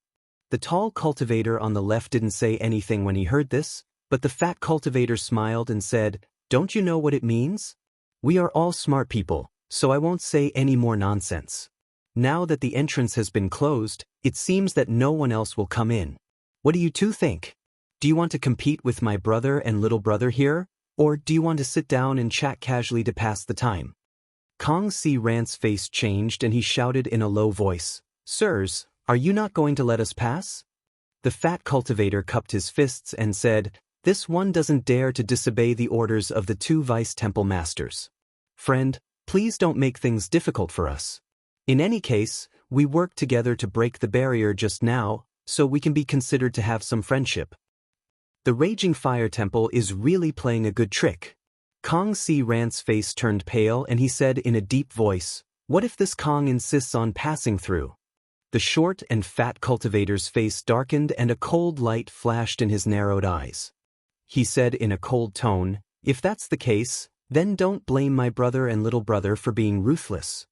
The tall cultivator on the left didn't say anything when he heard this, but the fat cultivator smiled and said, "Don't you know what it means? We are all smart people, so I won't say any more nonsense. Now that the entrance has been closed, it seems that no one else will come in. What do you two think? Do you want to compete with my brother and little brother here, or do you want to sit down and chat casually to pass the time?" Kong Si Rant's face changed and he shouted in a low voice, "Sirs, are you not going to let us pass?" The fat cultivator cupped his fists and said, "This one doesn't dare to disobey the orders of the two vice temple masters. Friend, please don't make things difficult for us. In any case, we worked together to break the barrier just now, so we can be considered to have some friendship." The Raging Fire Temple is really playing a good trick. Kong Si Rant's face turned pale and he said in a deep voice, "What if this Kong insists on passing through?" The short and fat cultivator's face darkened and a cold light flashed in his narrowed eyes. He said in a cold tone, "If that's the case, then don't blame my brother and little brother for being ruthless."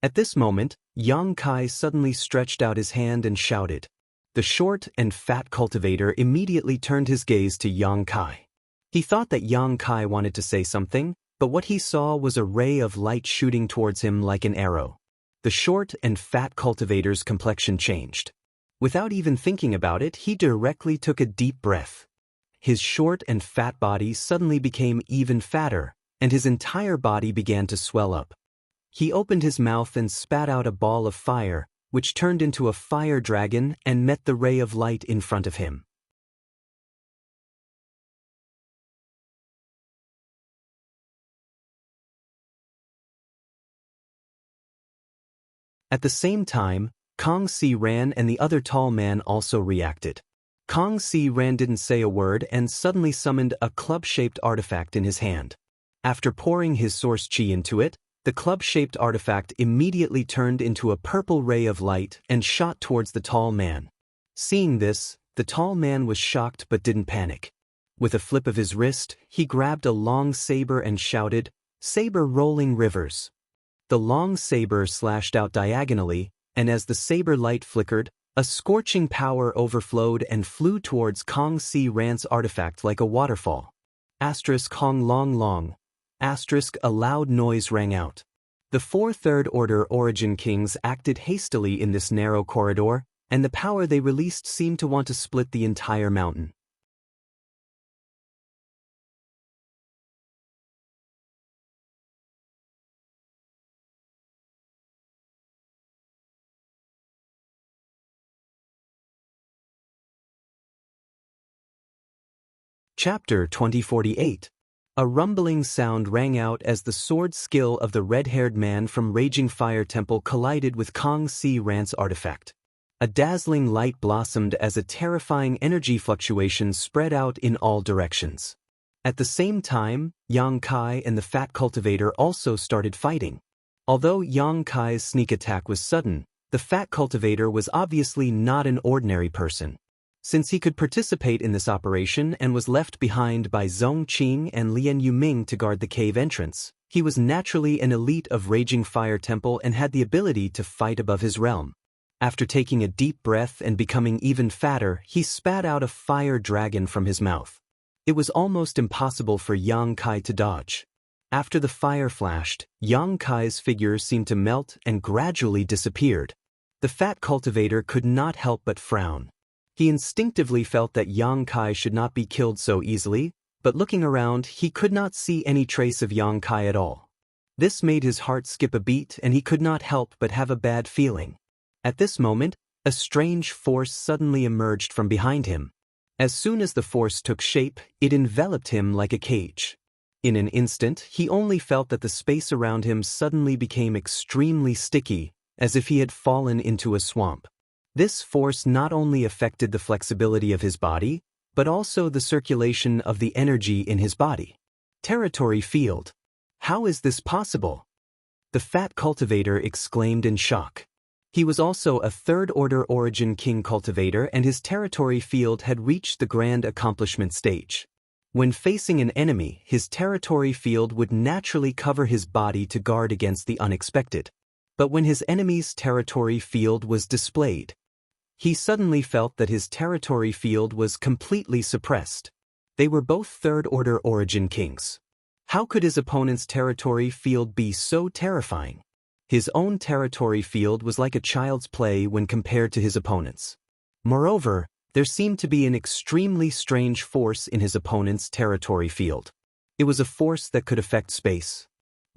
At this moment, Yang Kai suddenly stretched out his hand and shouted. The short and fat cultivator immediately turned his gaze to Yang Kai. He thought that Yang Kai wanted to say something, but what he saw was a ray of light shooting towards him like an arrow. The short and fat cultivator's complexion changed. Without even thinking about it, he directly took a deep breath. His short and fat body suddenly became even fatter, and his entire body began to swell up. He opened his mouth and spat out a ball of fire, which turned into a fire dragon and met the ray of light in front of him. At the same time, Kong Si Ran and the other tall man also reacted. Kong Si Ran didn't say a word and suddenly summoned a club-shaped artifact in his hand. After pouring his source chi into it, the club-shaped artifact immediately turned into a purple ray of light and shot towards the tall man. Seeing this, the tall man was shocked but didn't panic. With a flip of his wrist, he grabbed a long saber and shouted, "Saber rolling rivers." The long saber slashed out diagonally, and as the saber light flickered, a scorching power overflowed and flew towards Kong Si Rant's artifact like a waterfall. Kong long long. A loud noise rang out. The 4 Third Order Origin Kings acted hastily in this narrow corridor, and the power they released seemed to want to split the entire mountain. Chapter 2048. A rumbling sound rang out as the sword skill of the red-haired man from Raging Fire Temple collided with Kong Si Rant's artifact. A dazzling light blossomed as a terrifying energy fluctuation spread out in all directions. At the same time, Yang Kai and the fat cultivator also started fighting. Although Yang Kai's sneak attack was sudden, the fat cultivator was obviously not an ordinary person. Since he could participate in this operation and was left behind by Zhong Qing and Lian Yuming to guard the cave entrance, he was naturally an elite of Raging Fire Temple and had the ability to fight above his realm. After taking a deep breath and becoming even fatter, he spat out a fire dragon from his mouth. It was almost impossible for Yang Kai to dodge. After the fire flashed, Yang Kai's figure seemed to melt and gradually disappeared. The fat cultivator could not help but frown. He instinctively felt that Yang Kai should not be killed so easily, but looking around, he could not see any trace of Yang Kai at all. This made his heart skip a beat and he could not help but have a bad feeling. At this moment, a strange force suddenly emerged from behind him. As soon as the force took shape, it enveloped him like a cage. In an instant, he only felt that the space around him suddenly became extremely sticky, as if he had fallen into a swamp. This force not only affected the flexibility of his body, but also the circulation of the energy in his body. Territory field. How is this possible? The fat cultivator exclaimed in shock. He was also a third-order origin king cultivator, and his territory field had reached the grand accomplishment stage. When facing an enemy, his territory field would naturally cover his body to guard against the unexpected. But when his enemy's territory field was displayed, he suddenly felt that his territory field was completely suppressed. They were both third-order origin kings. How could his opponent's territory field be so terrifying? His own territory field was like a child's play when compared to his opponent's. Moreover, there seemed to be an extremely strange force in his opponent's territory field. It was a force that could affect space.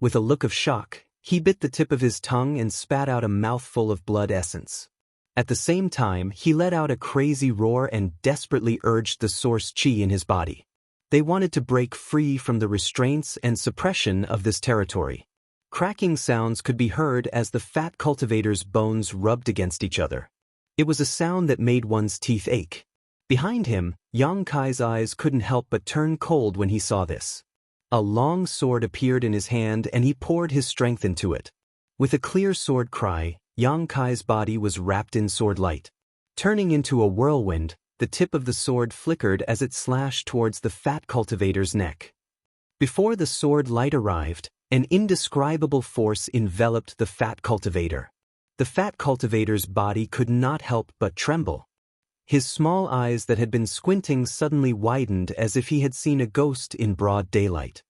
With a look of shock, he bit the tip of his tongue and spat out a mouthful of blood essence. At the same time, he let out a crazy roar and desperately urged the source chi in his body. They wanted to break free from the restraints and suppression of this territory. Cracking sounds could be heard as the fat cultivator's bones rubbed against each other. It was a sound that made one's teeth ache. Behind him, Yang Kai's eyes couldn't help but turn cold when he saw this. A long sword appeared in his hand and he poured his strength into it. With a clear sword cry, Yang Kai's body was wrapped in sword light. Turning into a whirlwind, the tip of the sword flickered as it slashed towards the fat cultivator's neck. Before the sword light arrived, an indescribable force enveloped the fat cultivator. The fat cultivator's body could not help but tremble. His small eyes that had been squinting suddenly widened as if he had seen a ghost in broad daylight.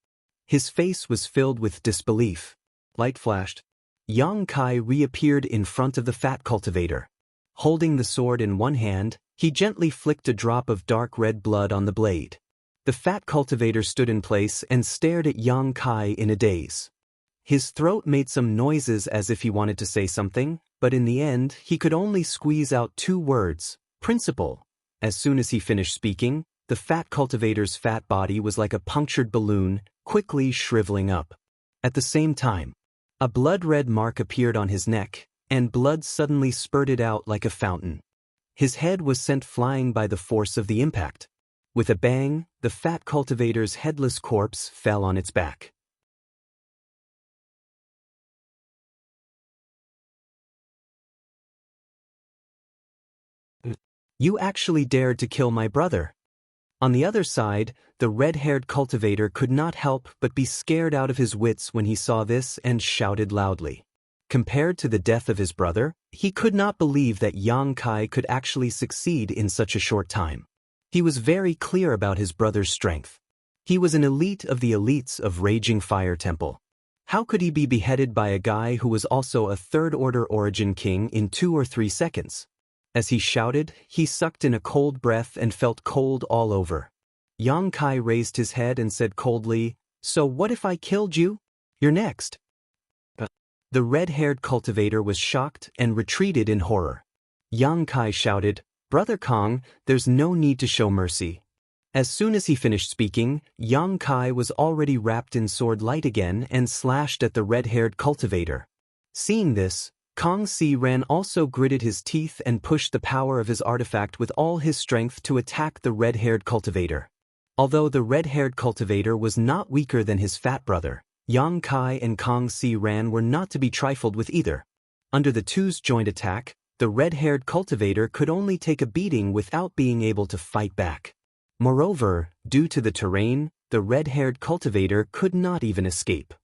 His face was filled with disbelief. Light flashed. Yang Kai reappeared in front of the fat cultivator. Holding the sword in one hand, he gently flicked a drop of dark red blood on the blade. The fat cultivator stood in place and stared at Yang Kai in a daze. His throat made some noises as if he wanted to say something, but in the end, he could only squeeze out two words: principle. As soon as he finished speaking, the fat cultivator's fat body was like a punctured balloon, quickly shriveling up. At the same time, a blood-red mark appeared on his neck, and blood suddenly spurted out like a fountain. His head was sent flying by the force of the impact. With a bang, the fat cultivator's headless corpse fell on its back. You actually dared to kill my brother. On the other side, the red-haired cultivator could not help but be scared out of his wits when he saw this and shouted loudly. Compared to the death of his brother, he could not believe that Yang Kai could actually succeed in such a short time. He was very clear about his brother's strength. He was an elite of the elites of Raging Fire Temple. How could he be beheaded by a guy who was also a third-order origin king in 2 or 3 seconds? As he shouted, he sucked in a cold breath and felt cold all over. Yang Kai raised his head and said coldly, "So what if I killed you? You're next." The red-haired cultivator was shocked and retreated in horror. Yang Kai shouted, "Brother Kong, there's no need to show mercy." As soon as he finished speaking, Yang Kai was already wrapped in sword light again and slashed at the red-haired cultivator. Seeing this, Kong Si Ran also gritted his teeth and pushed the power of his artifact with all his strength to attack the red-haired cultivator. Although the red-haired cultivator was not weaker than his fat brother, Yang Kai and Kong Si Ran were not to be trifled with either. Under the two's joint attack, the red-haired cultivator could only take a beating without being able to fight back. Moreover, due to the terrain, the red-haired cultivator could not even escape.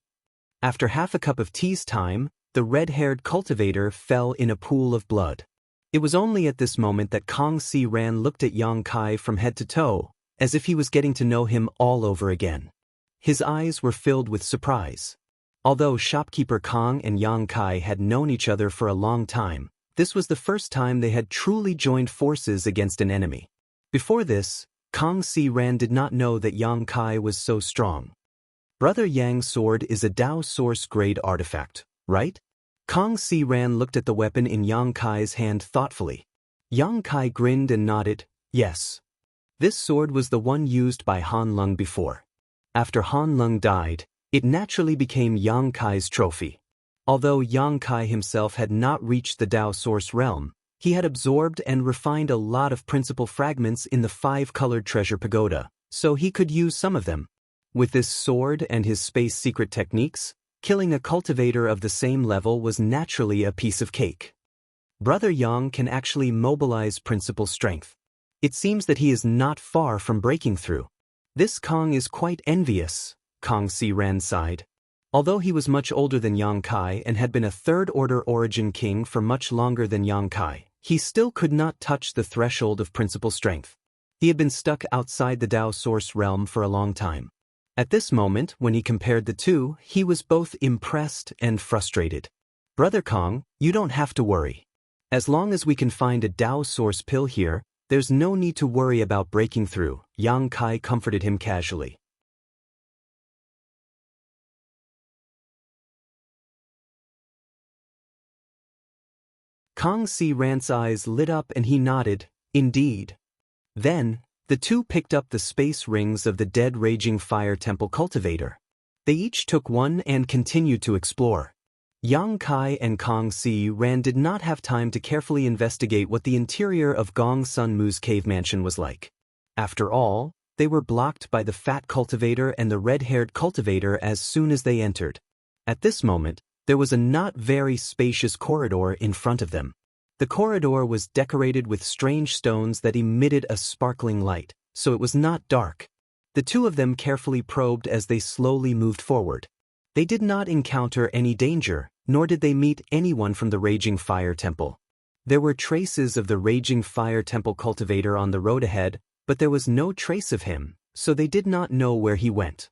After half a cup of tea's time, the red-haired cultivator fell in a pool of blood. It was only at this moment that Kong Si Ran looked at Yang Kai from head to toe, as if he was getting to know him all over again. His eyes were filled with surprise. Although shopkeeper Kong and Yang Kai had known each other for a long time, this was the first time they had truly joined forces against an enemy. Before this, Kong Si Ran did not know that Yang Kai was so strong. Brother Yang's sword is a Dao Source grade artifact, right? Kong Si Ran looked at the weapon in Yang Kai's hand thoughtfully. Yang Kai grinned and nodded, yes. This sword was the one used by Han Lung before. After Han Lung died, it naturally became Yang Kai's trophy. Although Yang Kai himself had not reached the Dao Source realm, he had absorbed and refined a lot of principal fragments in the 5-colored treasure pagoda, so he could use some of them. With this sword and his space secret techniques, killing a cultivator of the same level was naturally a piece of cake. Brother Yang can actually mobilize principal strength. It seems that he is not far from breaking through. This Kong is quite envious, Kong Si Ran sighed. Although he was much older than Yang Kai and had been a third-order origin king for much longer than Yang Kai, he still could not touch the threshold of principal strength. He had been stuck outside the Dao source realm for a long time. At this moment, when he compared the two, he was both impressed and frustrated. Brother Kong, you don't have to worry. As long as we can find a Dao source pill here, there's no need to worry about breaking through, Yang Kai comforted him casually. Kong Si Ran's eyes lit up and he nodded, indeed. Then, the two picked up the space rings of the dead raging fire temple cultivator. They each took one and continued to explore. Yang Kai and Kong Si Ran did not have time to carefully investigate what the interior of Gong Sun Mu's cave mansion was like. After all, they were blocked by the fat cultivator and the red-haired cultivator as soon as they entered. At this moment, there was a not very spacious corridor in front of them. The corridor was decorated with strange stones that emitted a sparkling light, so it was not dark. The two of them carefully probed as they slowly moved forward. They did not encounter any danger, nor did they meet anyone from the Raging Fire Temple. There were traces of the Raging Fire Temple cultivator on the road ahead, but there was no trace of him, so they did not know where he went.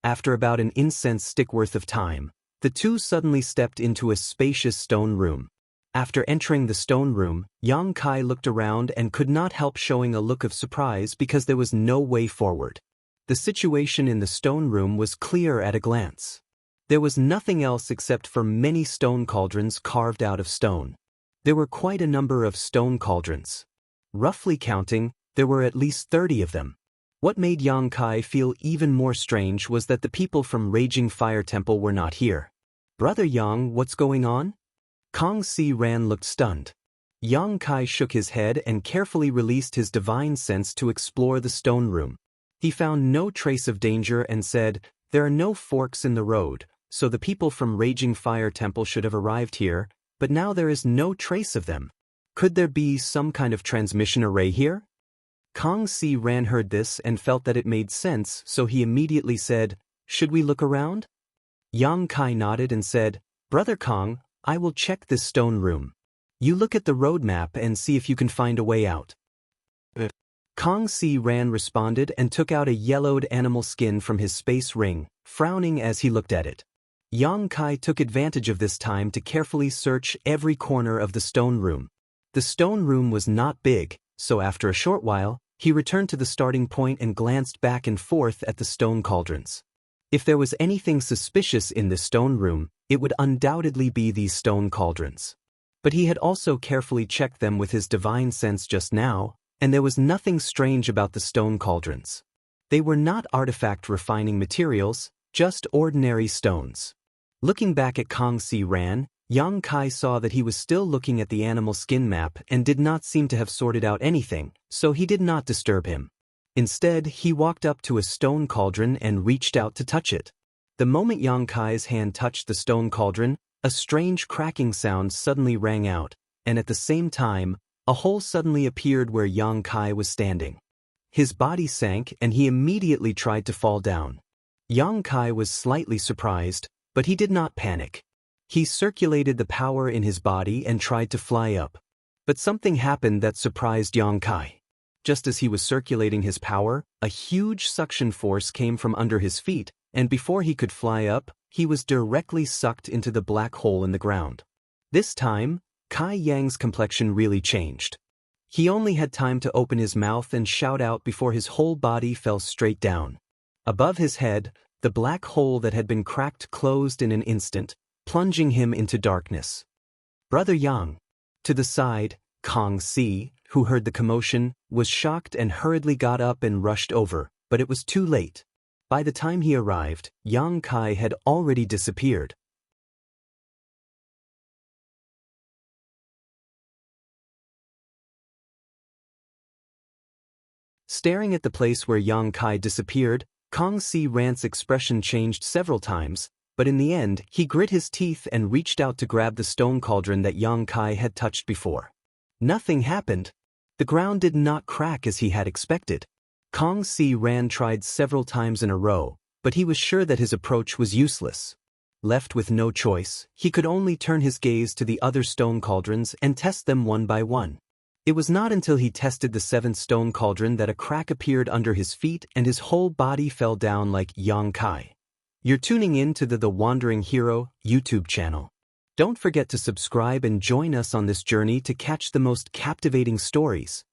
After about an incense stick worth of time, the two suddenly stepped into a spacious stone room. After entering the stone room, Yang Kai looked around and could not help showing a look of surprise because there was no way forward. The situation in the stone room was clear at a glance. There was nothing else except for many stone cauldrons carved out of stone. There were quite a number of stone cauldrons. Roughly counting, there were at least 30 of them. What made Yang Kai feel even more strange was that the people from Raging Fire Temple were not here. Brother Yang, what's going on? Kong Si Ran looked stunned. Yang Kai shook his head and carefully released his divine sense to explore the stone room. He found no trace of danger and said, "There are no forks in the road, so the people from Raging Fire Temple should have arrived here, but now there is no trace of them. Could there be some kind of transmission array here?" Kong Si Ran heard this and felt that it made sense, so he immediately said, "Should we look around?" Yang Kai nodded and said, "Brother Kong, I will check this stone room. You look at the road map and see if you can find a way out." Kong Si Ran responded and took out a yellowed animal skin from his space ring, frowning as he looked at it. Yang Kai took advantage of this time to carefully search every corner of the stone room. The stone room was not big, so after a short while, he returned to the starting point and glanced back and forth at the stone cauldrons. If there was anything suspicious in this stone room, it would undoubtedly be these stone cauldrons. But he had also carefully checked them with his divine sense just now, and there was nothing strange about the stone cauldrons. They were not artifact refining materials, just ordinary stones. Looking back at Kong Si Ran, Yang Kai saw that he was still looking at the animal skin map and did not seem to have sorted out anything, so he did not disturb him. Instead, he walked up to a stone cauldron and reached out to touch it. The moment Yang Kai's hand touched the stone cauldron, a strange cracking sound suddenly rang out, and at the same time, a hole suddenly appeared where Yang Kai was standing. His body sank and he immediately tried to fall down. Yang Kai was slightly surprised, but he did not panic. He circulated the power in his body and tried to fly up. But something happened that surprised Yang Kai. Just as he was circulating his power, a huge suction force came from under his feet, and before he could fly up, he was directly sucked into the black hole in the ground. This time, Kai Yang's complexion really changed. He only had time to open his mouth and shout out before his whole body fell straight down. Above his head, the black hole that had been cracked closed in an instant, plunging him into darkness. Brother Yang. To the side, Kong Si, who heard the commotion, was shocked and hurriedly got up and rushed over, but it was too late. By the time he arrived, Yang Kai had already disappeared. Staring at the place where Yang Kai disappeared, Kong Si Ran's expression changed several times, but in the end, he grit his teeth and reached out to grab the stone cauldron that Yang Kai had touched before. Nothing happened. The ground did not crack as he had expected. Kong Si Ran tried several times in a row, but he was sure that his approach was useless. Left with no choice, he could only turn his gaze to the other stone cauldrons and test them one by one. It was not until he tested the seventh stone cauldron that a crack appeared under his feet and his whole body fell down like Yang Kai. You're tuning in to the Wandering Hero YouTube channel. Don't forget to subscribe and join us on this journey to catch the most captivating stories.